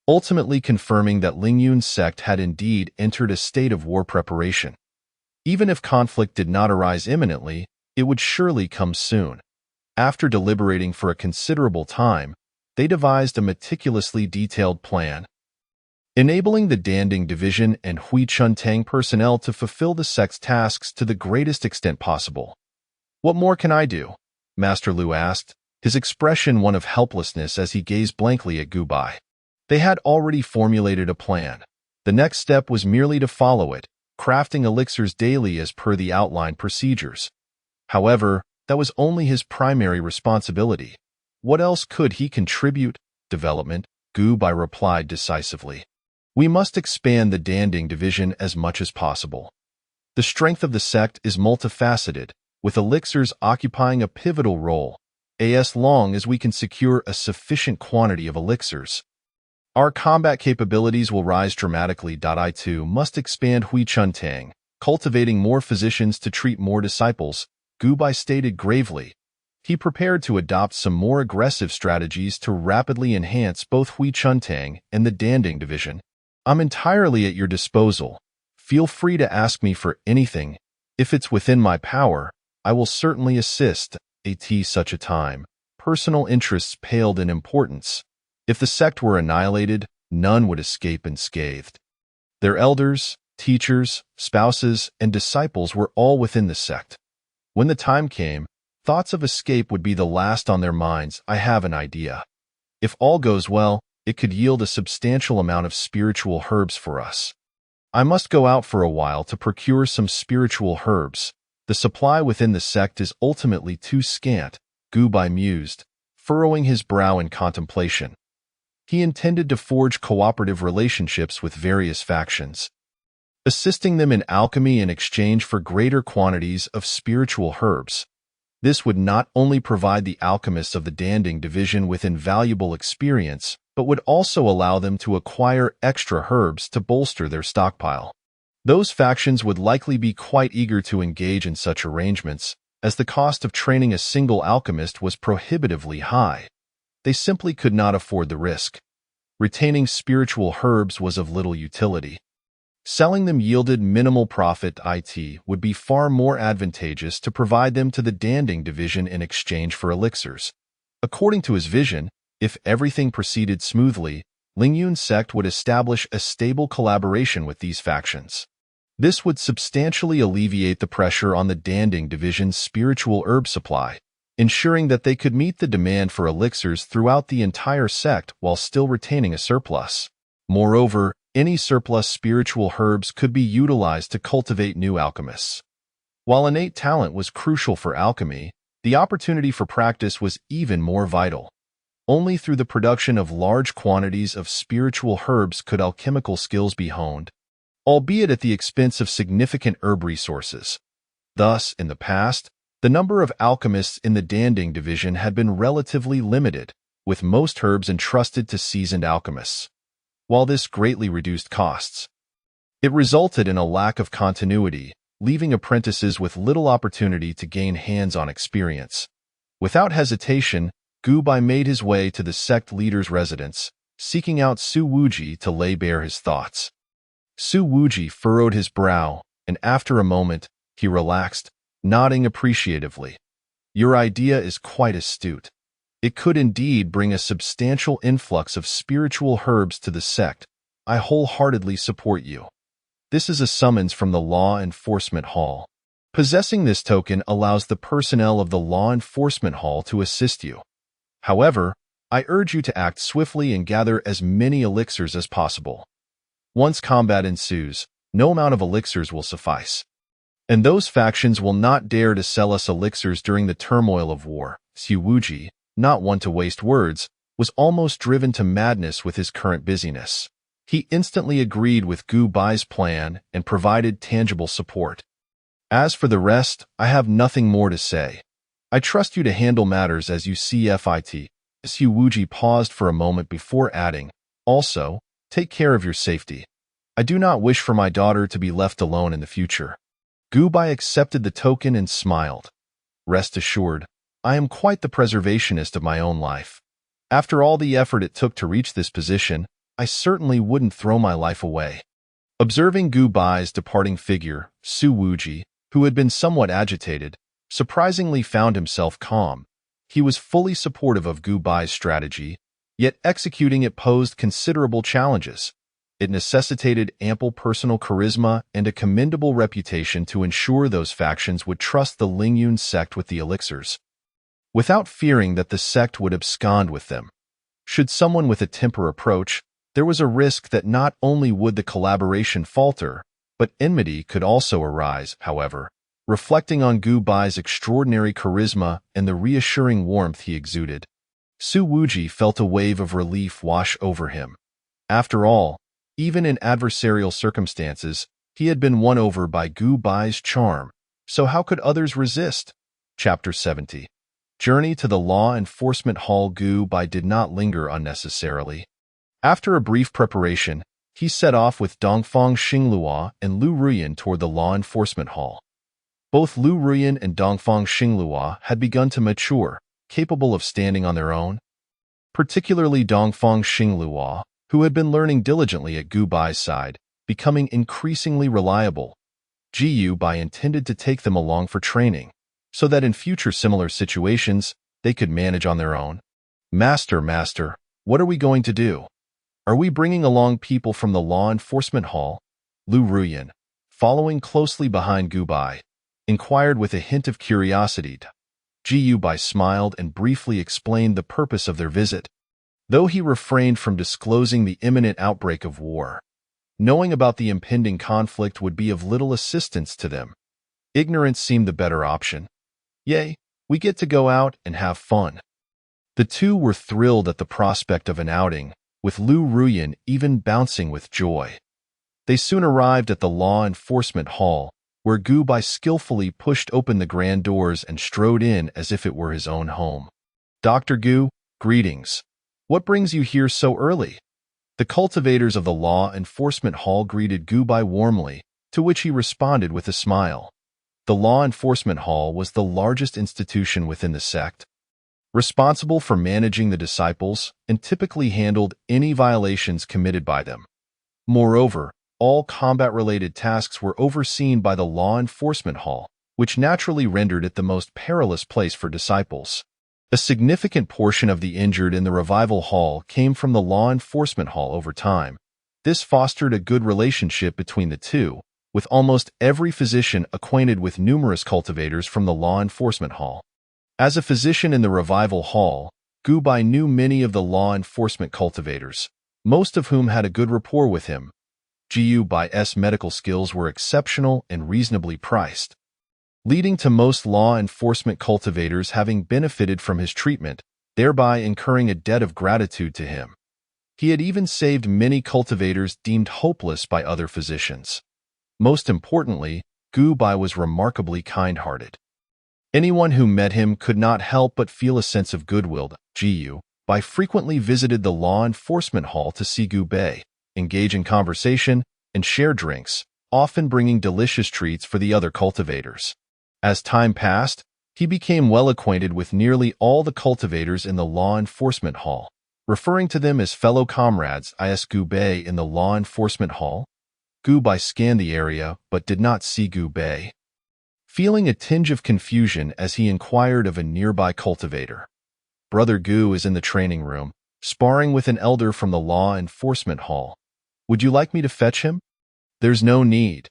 ultimately confirming that Lingyun's sect had indeed entered a state of war preparation. Even if conflict did not arise imminently, it would surely come soon. After deliberating for a considerable time, they devised a meticulously detailed plan, enabling the Danding division and Hui Chuntang personnel to fulfill the sect's tasks to the greatest extent possible. What more can I do? Master Lu asked, his expression one of helplessness as he gazed blankly at Gu Bai. They had already formulated a plan. The next step was merely to follow it, crafting elixirs daily as per the outlined procedures. However, That was only his primary responsibility. What else could he contribute? Development, Gubai replied decisively. We must expand the Danding division as much as possible. The strength of the sect is multifaceted, with elixirs occupying a pivotal role, as long as we can secure a sufficient quantity of elixirs. Our combat capabilities will rise dramatically. I too must expand Hui Chuntang, cultivating more physicians to treat more disciples, Gubai stated gravely. He prepared to adopt some more aggressive strategies to rapidly enhance both Hui Chuntang and the Danding division. I'm entirely at your disposal. Feel free to ask me for anything. If it's within my power, I will certainly assist. At such a time, personal interests paled in importance. If the sect were annihilated, none would escape unscathed. Their elders, teachers, spouses, and disciples were all within the sect. When the time came, thoughts of escape would be the last on their minds. I have an idea. If all goes well, it could yield a substantial amount of spiritual herbs for us. I must go out for a while to procure some spiritual herbs. The supply within the sect is ultimately too scant, Gubai mused, furrowing his brow in contemplation. He intended to forge cooperative relationships with various factions, assisting them in alchemy in exchange for greater quantities of spiritual herbs. This would not only provide the alchemists of the Danding division with invaluable experience, but would also allow them to acquire extra herbs to bolster their stockpile. Those factions would likely be quite eager to engage in such arrangements, as the cost of training a single alchemist was prohibitively high. They simply could not afford the risk. Retaining spiritual herbs was of little utility. Selling them yielded minimal profit. It would be far more advantageous to provide them to the Danding division in exchange for elixirs. According to his vision, if everything proceeded smoothly, Lingyun's sect would establish a stable collaboration with these factions. This would substantially alleviate the pressure on the Danding division's spiritual herb supply, ensuring that they could meet the demand for elixirs throughout the entire sect while still retaining a surplus. Moreover, any surplus spiritual herbs could be utilized to cultivate new alchemists. While innate talent was crucial for alchemy, the opportunity for practice was even more vital. Only through the production of large quantities of spiritual herbs could alchemical skills be honed, albeit at the expense of significant herb resources. Thus, in the past, the number of alchemists in the Danding division had been relatively limited, with most herbs entrusted to seasoned alchemists. While this greatly reduced costs, it resulted in a lack of continuity, leaving apprentices with little opportunity to gain hands-on experience. Without hesitation, Gubai made his way to the sect leader's residence, seeking out Su Wuji to lay bare his thoughts. Su Wuji furrowed his brow, and after a moment, he relaxed, nodding appreciatively. Your idea is quite astute. It could indeed bring a substantial influx of spiritual herbs to the sect. I wholeheartedly support you. This is a summons from the Law Enforcement Hall. Possessing this token allows the personnel of the Law Enforcement Hall to assist you. However, I urge you to act swiftly and gather as many elixirs as possible. Once combat ensues, no amount of elixirs will suffice. And those factions will not dare to sell us elixirs during the turmoil of war. Su Wuji, not one to waste words, was almost driven to madness with his current busyness. He instantly agreed with Gubai's plan and provided tangible support. As for the rest, I have nothing more to say. I trust you to handle matters as you see fit. Su Wuji paused for a moment before adding, also, take care of your safety. I do not wish for my daughter to be left alone in the future. Gubai accepted the token and smiled. Rest assured, I am quite the preservationist of my own life. After all the effort it took to reach this position, I certainly wouldn't throw my life away. Observing Gubai's departing figure, Su Wuji, who had been somewhat agitated, surprisingly found himself calm. He was fully supportive of Gubai's strategy, yet executing it posed considerable challenges. It necessitated ample personal charisma and a commendable reputation to ensure those factions would trust the Lingyun sect with the elixirs, without fearing that the sect would abscond with them. Should someone with a temper approach, there was a risk that not only would the collaboration falter, but enmity could also arise. However, reflecting on Gu Bai's extraordinary charisma and the reassuring warmth he exuded. Su Wuji felt a wave of relief wash over him. After all, even in adversarial circumstances, he had been won over by Gu Bai's charm, so how could others resist? Chapter 70. Journey to the Law Enforcement Hall. Gu Bai did not linger unnecessarily. After a brief preparation, he set off with Dongfang Xinglua and Lu Ruyan toward the Law Enforcement Hall. Both Lu Ruyan and Dongfang Xinglua had begun to mature, capable of standing on their own. Particularly Dongfang Xinglua, who had been learning diligently at Gu Bai's side, becoming increasingly reliable. Gu Bai intended to take them along for training, so that in future similar situations, they could manage on their own. Master, what are we going to do? Are we bringing along people from the Law Enforcement Hall? Lu Ruyan, following closely behind Gu Bai, inquired with a hint of curiosity. Gu Bai smiled and briefly explained the purpose of their visit, though he refrained from disclosing the imminent outbreak of war. Knowing about the impending conflict would be of little assistance to them. Ignorance seemed the better option. Yay, we get to go out and have fun. The two were thrilled at the prospect of an outing, with Lu Ruyan even bouncing with joy. They soon arrived at the Law Enforcement Hall, where Gu Bai skillfully pushed open the grand doors and strode in as if it were his own home. Dr. Gu, greetings. What brings you here so early? The cultivators of the Law Enforcement Hall greeted Gu Bai warmly, to which he responded with a smile. The Law Enforcement Hall was the largest institution within the sect, responsible for managing the disciples and typically handled any violations committed by them. Moreover, all combat-related tasks were overseen by the Law Enforcement Hall, which naturally rendered it the most perilous place for disciples. A significant portion of the injured in the Revival Hall came from the Law Enforcement Hall over time. This fostered a good relationship between the two, with almost every physician acquainted with numerous cultivators from the Law Enforcement Hall. As a physician in the Revival Hall, Gu Bai knew many of the law enforcement cultivators, most of whom had a good rapport with him. Gu Bai's medical skills were exceptional and reasonably priced, leading to most law enforcement cultivators having benefited from his treatment, thereby incurring a debt of gratitude to him. He had even saved many cultivators deemed hopeless by other physicians. Most importantly, Gu Bai was remarkably kind-hearted. Anyone who met him could not help but feel a sense of goodwill. Gu Bai frequently visited the Law Enforcement Hall to see Gu Bai, engage in conversation, and share drinks, often bringing delicious treats for the other cultivators. As time passed, he became well acquainted with nearly all the cultivators in the Law Enforcement Hall, referring to them as fellow comrades. Gu Bai in the Law Enforcement Hall. Gu Bai scanned the area but did not see Gu Bai, feeling a tinge of confusion as he inquired of a nearby cultivator. Brother Gu is in the training room, sparring with an elder from the Law Enforcement Hall. Would you like me to fetch him? There's no need.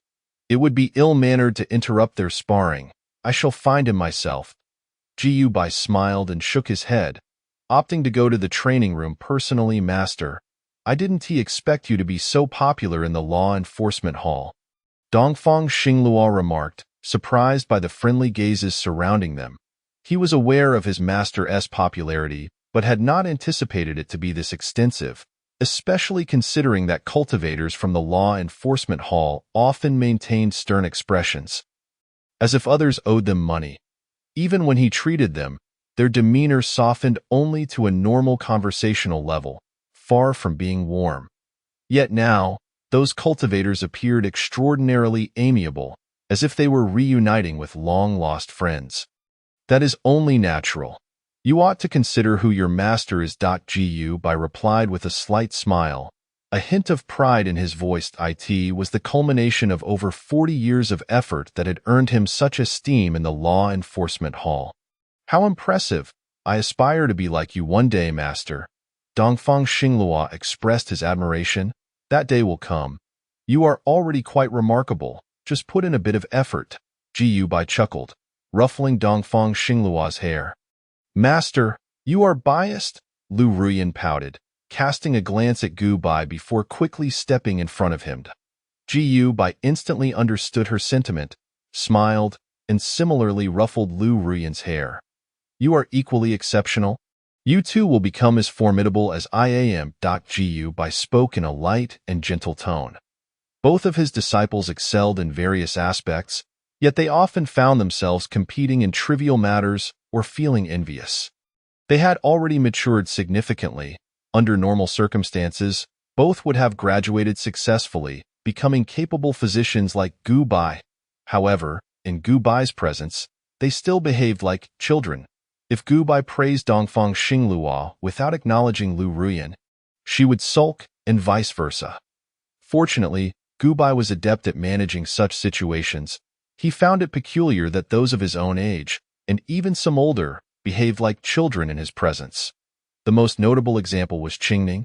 It would be ill-mannered to interrupt their sparring. I shall find him myself. Gu Bai smiled and shook his head, opting to go to the training room personally. Master, I didn't expect you to be so popular in the Law Enforcement Hall. Dongfang Xinglua remarked, surprised by the friendly gazes surrounding them. He was aware of his master's popularity, but had not anticipated it to be this extensive, especially considering that cultivators from the Law Enforcement Hall often maintained stern expressions, as if others owed them money. Even when he treated them, their demeanor softened only to a normal conversational level, far from being warm. Yet now, those cultivators appeared extraordinarily amiable, as if they were reuniting with long-lost friends. That is only natural. You ought to consider who your master is. Gu Bai replied with a slight smile. A hint of pride in his voice. It was the culmination of over 40 years of effort that had earned him such esteem in the Law Enforcement Hall. How impressive! I aspire to be like you one day, master. Dongfang Xinglua expressed his admiration. That day will come. You are already quite remarkable. Just put in a bit of effort. Gu Bai chuckled, ruffling Dongfang Xinglua's hair. Master, you are biased? Lu Ruyan pouted, casting a glance at Gu Bai before quickly stepping in front of him. Gu Bai instantly understood her sentiment, smiled, and similarly ruffled Lu Ruyan's hair. You are equally exceptional. You too will become as formidable as I am. Gu Bai spoke in a light and gentle tone. Both of his disciples excelled in various aspects, yet they often found themselves competing in trivial matters or feeling envious. They had already matured significantly. Under normal circumstances, both would have graduated successfully, becoming capable physicians like Gu Bai. However, in Gu Bai's presence, they still behaved like children. If Gu Bai praised Dongfang Xinglua without acknowledging Lu Ruyan, she would sulk and vice versa. Fortunately, Gu Bai was adept at managing such situations. He found it peculiar that those of his own age, and even some older, behaved like children in his presence. The most notable example was Qingning,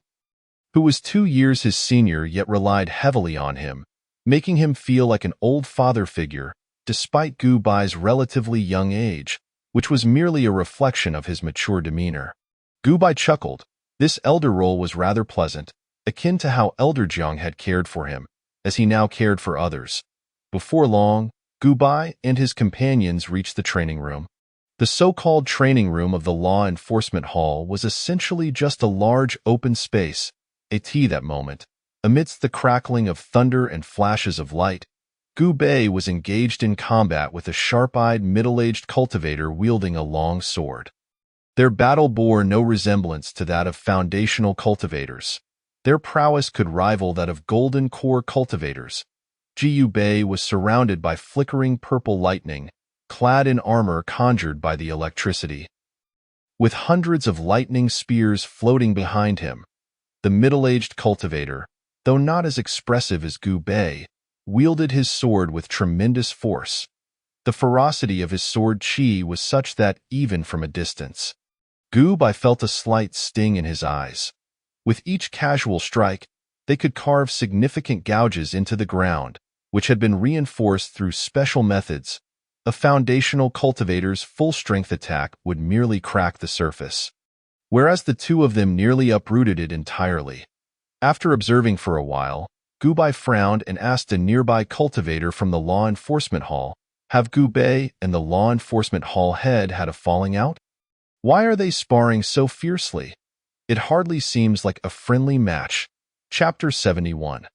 who was 2 years his senior yet relied heavily on him, making him feel like an old father figure, despite Gu Bai's relatively young age, which was merely a reflection of his mature demeanor. Gu Bai chuckled. This elder role was rather pleasant, akin to how Elder Jiang had cared for him, as he now cared for others. Before long, Gu Bai and his companions reached the training room. The so-called training room of the Law Enforcement Hall was essentially just a large open space, that moment. Amidst the crackling of thunder and flashes of light, Gu Bai was engaged in combat with a sharp-eyed middle-aged cultivator wielding a long sword. Their battle bore no resemblance to that of foundational cultivators. Their prowess could rival that of golden core cultivators. Gu Bai was surrounded by flickering purple lightning, clad in armor conjured by the electricity. With hundreds of lightning spears floating behind him, the middle-aged cultivator, though not as expressive as Gu Bai, wielded his sword with tremendous force. The ferocity of his sword chi was such that, even from a distance, Gu Bai felt a slight sting in his eyes. With each casual strike, they could carve significant gouges into the ground, which had been reinforced through special methods. A foundational cultivator's full-strength attack would merely crack the surface, whereas the two of them nearly uprooted it entirely. After observing for a while, Gu Bai frowned and asked a nearby cultivator from the Law Enforcement Hall, "Have Gu Bai and the Law Enforcement Hall head had a falling out? Why are they sparring so fiercely? It hardly seems like a friendly match." Chapter 71.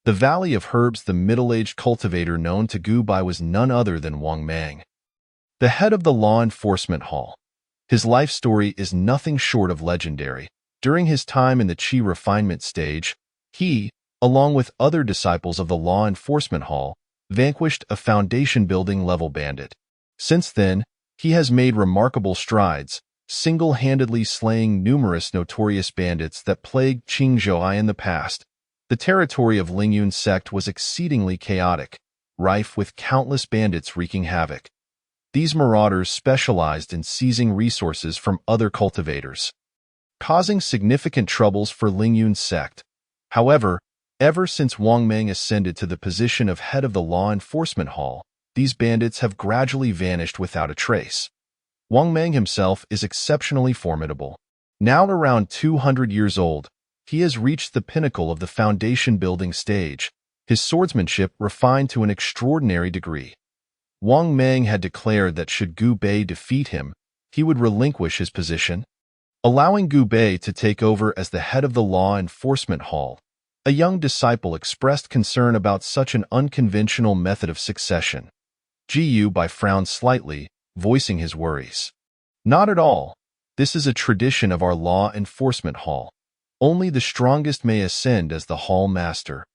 The Valley of Herbs. The middle-aged cultivator known to Gu Bai was none other than Wang Mang, the head of the Law Enforcement Hall. His life story is nothing short of legendary. During his time in the Qi refinement stage, he, along with other disciples of the Law Enforcement Hall, vanquished a foundation-building level bandit. Since then, he has made remarkable strides, single-handedly slaying numerous notorious bandits that plagued Qingzhou in the past. The territory of Lingyun's sect was exceedingly chaotic, rife with countless bandits wreaking havoc. These marauders specialized in seizing resources from other cultivators, causing significant troubles for Lingyun's sect. However, ever since Wang Mang ascended to the position of head of the Law Enforcement Hall, these bandits have gradually vanished without a trace. Wang Mang himself is exceptionally formidable. Now around 200 years old, he has reached the pinnacle of the foundation-building stage, his swordsmanship refined to an extraordinary degree. Wang Mang had declared that should Gu Bai defeat him, he would relinquish his position, allowing Gu Bai to take over as the head of the Law Enforcement Hall. A young disciple expressed concern about such an unconventional method of succession. Gu Bai frowned slightly, voicing his worries. "Not at all. This is a tradition of our Law Enforcement Hall. Only the strongest may ascend as the hall master."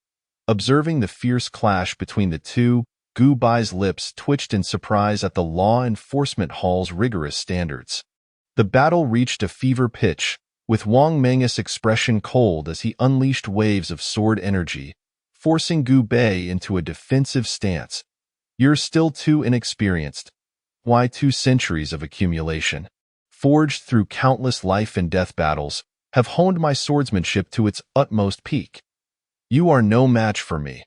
Observing the fierce clash between the two, Gu Bai's lips twitched in surprise at the Law Enforcement Hall's rigorous standards. The battle reached a fever pitch, with Wang Mang's expression cold as he unleashed waves of sword energy, forcing Gu Bai into a defensive stance. "You're still too inexperienced. Why 2 centuries of accumulation, forged through countless life and death battles, have honed my swordsmanship to its utmost peak. You are no match for me.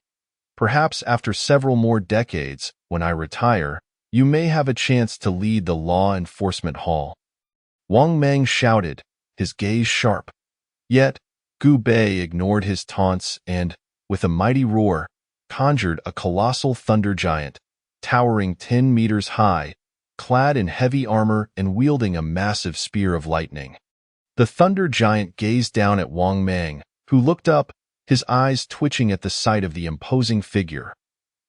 Perhaps after several more decades, when I retire, you may have a chance to lead the Law Enforcement Hall." Wang Mang shouted, his gaze sharp. Yet, Gu Bai ignored his taunts and, with a mighty roar, conjured a colossal thunder giant. towering 10 meters high, clad in heavy armor and wielding a massive spear of lightning. The thunder giant gazed down at Wang Mang, who looked up, his eyes twitching at the sight of the imposing figure.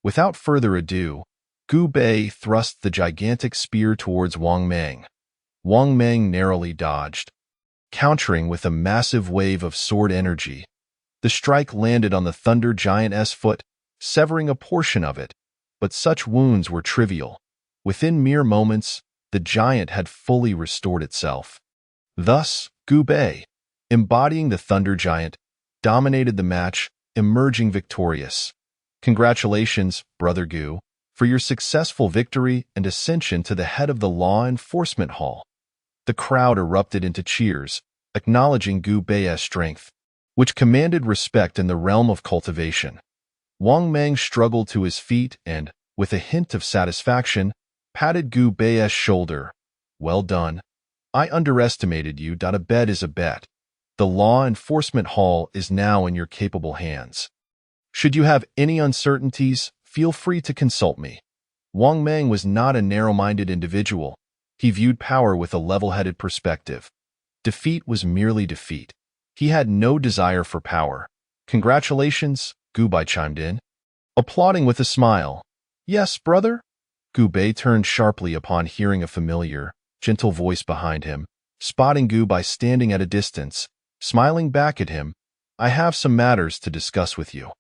Without further ado, Gu Bei thrust the gigantic spear towards Wang Mang. Wang Mang narrowly dodged, countering with a massive wave of sword energy. The strike landed on the thunder giant's foot, severing a portion of it, but such wounds were trivial. Within mere moments, the giant had fully restored itself. Thus, Gu Bei, embodying the thunder giant, dominated the match, emerging victorious. Congratulations, Brother Gu, for your successful victory and ascension to the head of the Law Enforcement Hall. The crowd erupted into cheers, acknowledging Gu Bei's strength, which commanded respect in the realm of cultivation. Wang Mang struggled to his feet and, with a hint of satisfaction, patted Gu Bei's shoulder. Well done. I underestimated you. A bet is a bet. The Law Enforcement Hall is now in your capable hands. Should you have any uncertainties, feel free to consult me. Wang Mang was not a narrow-minded individual. He viewed power with a level-headed perspective. Defeat was merely defeat. He had no desire for power. Congratulations, Gu Bei chimed in, applauding with a smile. Yes, brother? Gu Bei turned sharply upon hearing a familiar, gentle voice behind him, spotting Gu Bei standing at a distance, smiling back at him. I have some matters to discuss with you.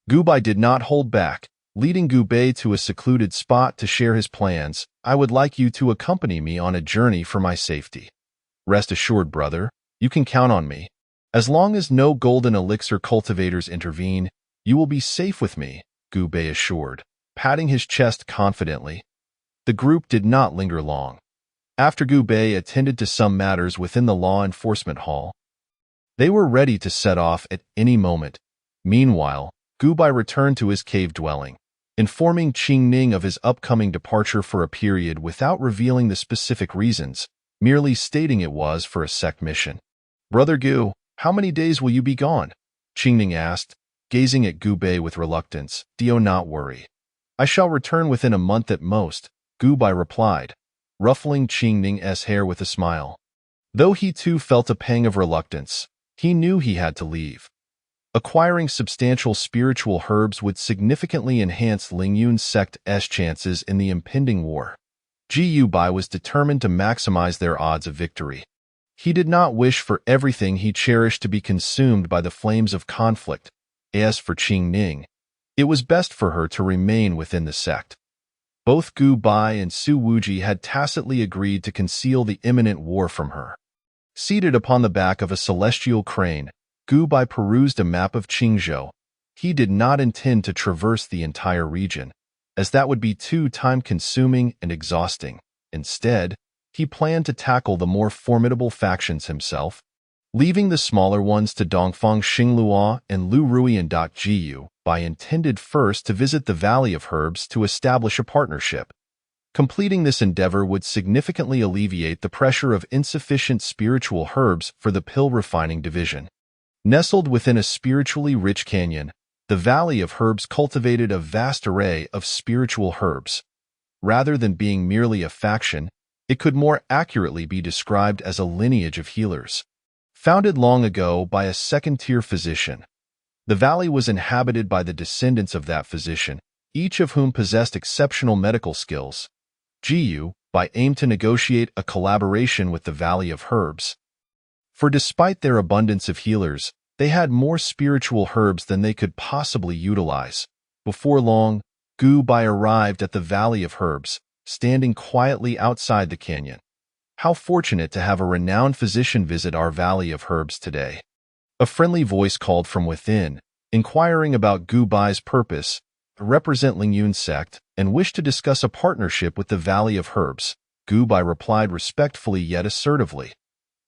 Gu Bei did not hold back, leading Gu Bei to a secluded spot to share his plans. I would like you to accompany me on a journey for my safety. Rest assured, brother, you can count on me. As long as no golden elixir cultivators intervene, you will be safe with me, Gu Bei assured, patting his chest confidently. The group did not linger long. After Gu Bei attended to some matters within the Law Enforcement Hall, they were ready to set off at any moment. Meanwhile, Gu Bei returned to his cave dwelling, informing Qing Ning of his upcoming departure for a period without revealing the specific reasons, merely stating it was for a sect mission. Brother Gu, how many days will you be gone? Qing Ning asked, gazing at Gu Bei with reluctance. Do not worry. I shall return within a month at most, Gu Bei replied, ruffling Qing Ning's hair with a smile. Though he too felt a pang of reluctance, he knew he had to leave. Acquiring substantial spiritual herbs would significantly enhance Lingyun's sect's chances in the impending war. Gu Bei was determined to maximize their odds of victory. He did not wish for everything he cherished to be consumed by the flames of conflict. As for Qing Ning, it was best for her to remain within the sect. Both Gu Bei and Su Wuji had tacitly agreed to conceal the imminent war from her. Seated upon the back of a celestial crane, Gu Bei perused a map of Qingzhou. He did not intend to traverse the entire region, as that would be too time-consuming and exhausting. Instead, he planned to tackle the more formidable factions himself, leaving the smaller ones to Dongfang Xingluo and Lu Rui and Gu Bei intended first to visit the Valley of Herbs to establish a partnership. Completing this endeavor would significantly alleviate the pressure of insufficient spiritual herbs for the pill refining division. Nestled within a spiritually rich canyon, the Valley of Herbs cultivated a vast array of spiritual herbs. Rather than being merely a faction, it could more accurately be described as a lineage of healers. Founded long ago by a second-tier physician, the valley was inhabited by the descendants of that physician, each of whom possessed exceptional medical skills. Gu Bei aimed to negotiate a collaboration with the Valley of Herbs. For despite their abundance of healers, they had more spiritual herbs than they could possibly utilize. Before long, Gu Bei arrived at the Valley of Herbs, standing quietly outside the canyon. How fortunate to have a renowned physician visit our Valley of Herbs today. A friendly voice called from within, inquiring about Gu Bai's purpose, to represent Lingyun's sect, and wished to discuss a partnership with the Valley of Herbs. Gu Bei replied respectfully yet assertively.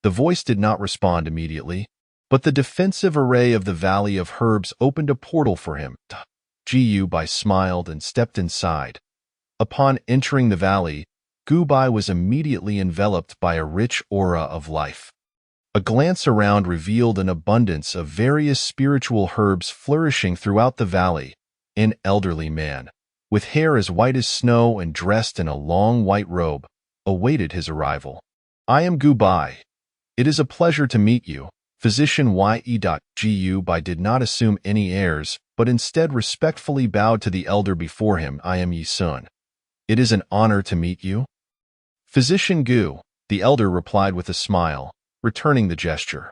The voice did not respond immediately, but the defensive array of the Valley of Herbs opened a portal for him. Gu Bei smiled and stepped inside. Upon entering the valley, Gu Bei was immediately enveloped by a rich aura of life. A glance around revealed an abundance of various spiritual herbs flourishing throughout the valley. An elderly man, with hair as white as snow and dressed in a long white robe, awaited his arrival. "I am Gu Bai. It is a pleasure to meet you." Physician Ye. Bai did not assume any airs, but instead respectfully bowed to the elder before him. "I am Yi Sun. It is an honor to meet you." "Physician Gu," the elder replied with a smile, returning the gesture.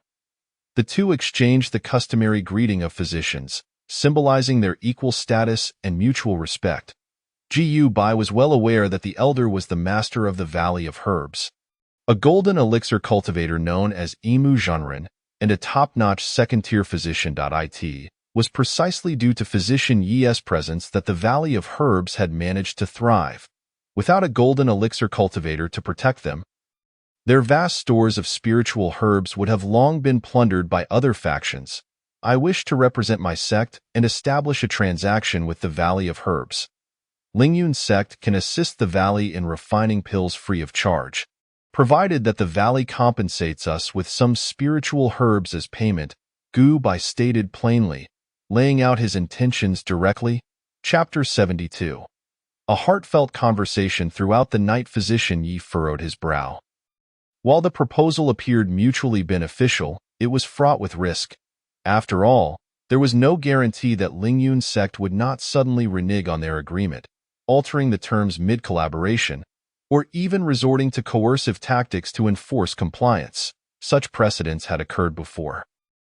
The two exchanged the customary greeting of physicians, symbolizing their equal status and mutual respect. Gu Bai was well aware that the elder was the master of the Valley of Herbs, a golden elixir cultivator known as Imu Zhenren, and a top-notch second-tier physician. It was precisely due to Physician Yi's presence that the Valley of Herbs had managed to thrive. Without a golden elixir cultivator to protect them, their vast stores of spiritual herbs would have long been plundered by other factions. "I wish to represent my sect and establish a transaction with the Valley of Herbs. Lingyun's sect can assist the Valley in refining pills free of charge, provided that the Valley compensates us with some spiritual herbs as payment," Gu Bai stated plainly, laying out his intentions directly. Chapter 72. A heartfelt conversation. Throughout the night, Physician Yi furrowed his brow. While the proposal appeared mutually beneficial, it was fraught with risk. After all, there was no guarantee that Lingyun's sect would not suddenly renege on their agreement, altering the terms mid-collaboration, or even resorting to coercive tactics to enforce compliance. Such precedents had occurred before.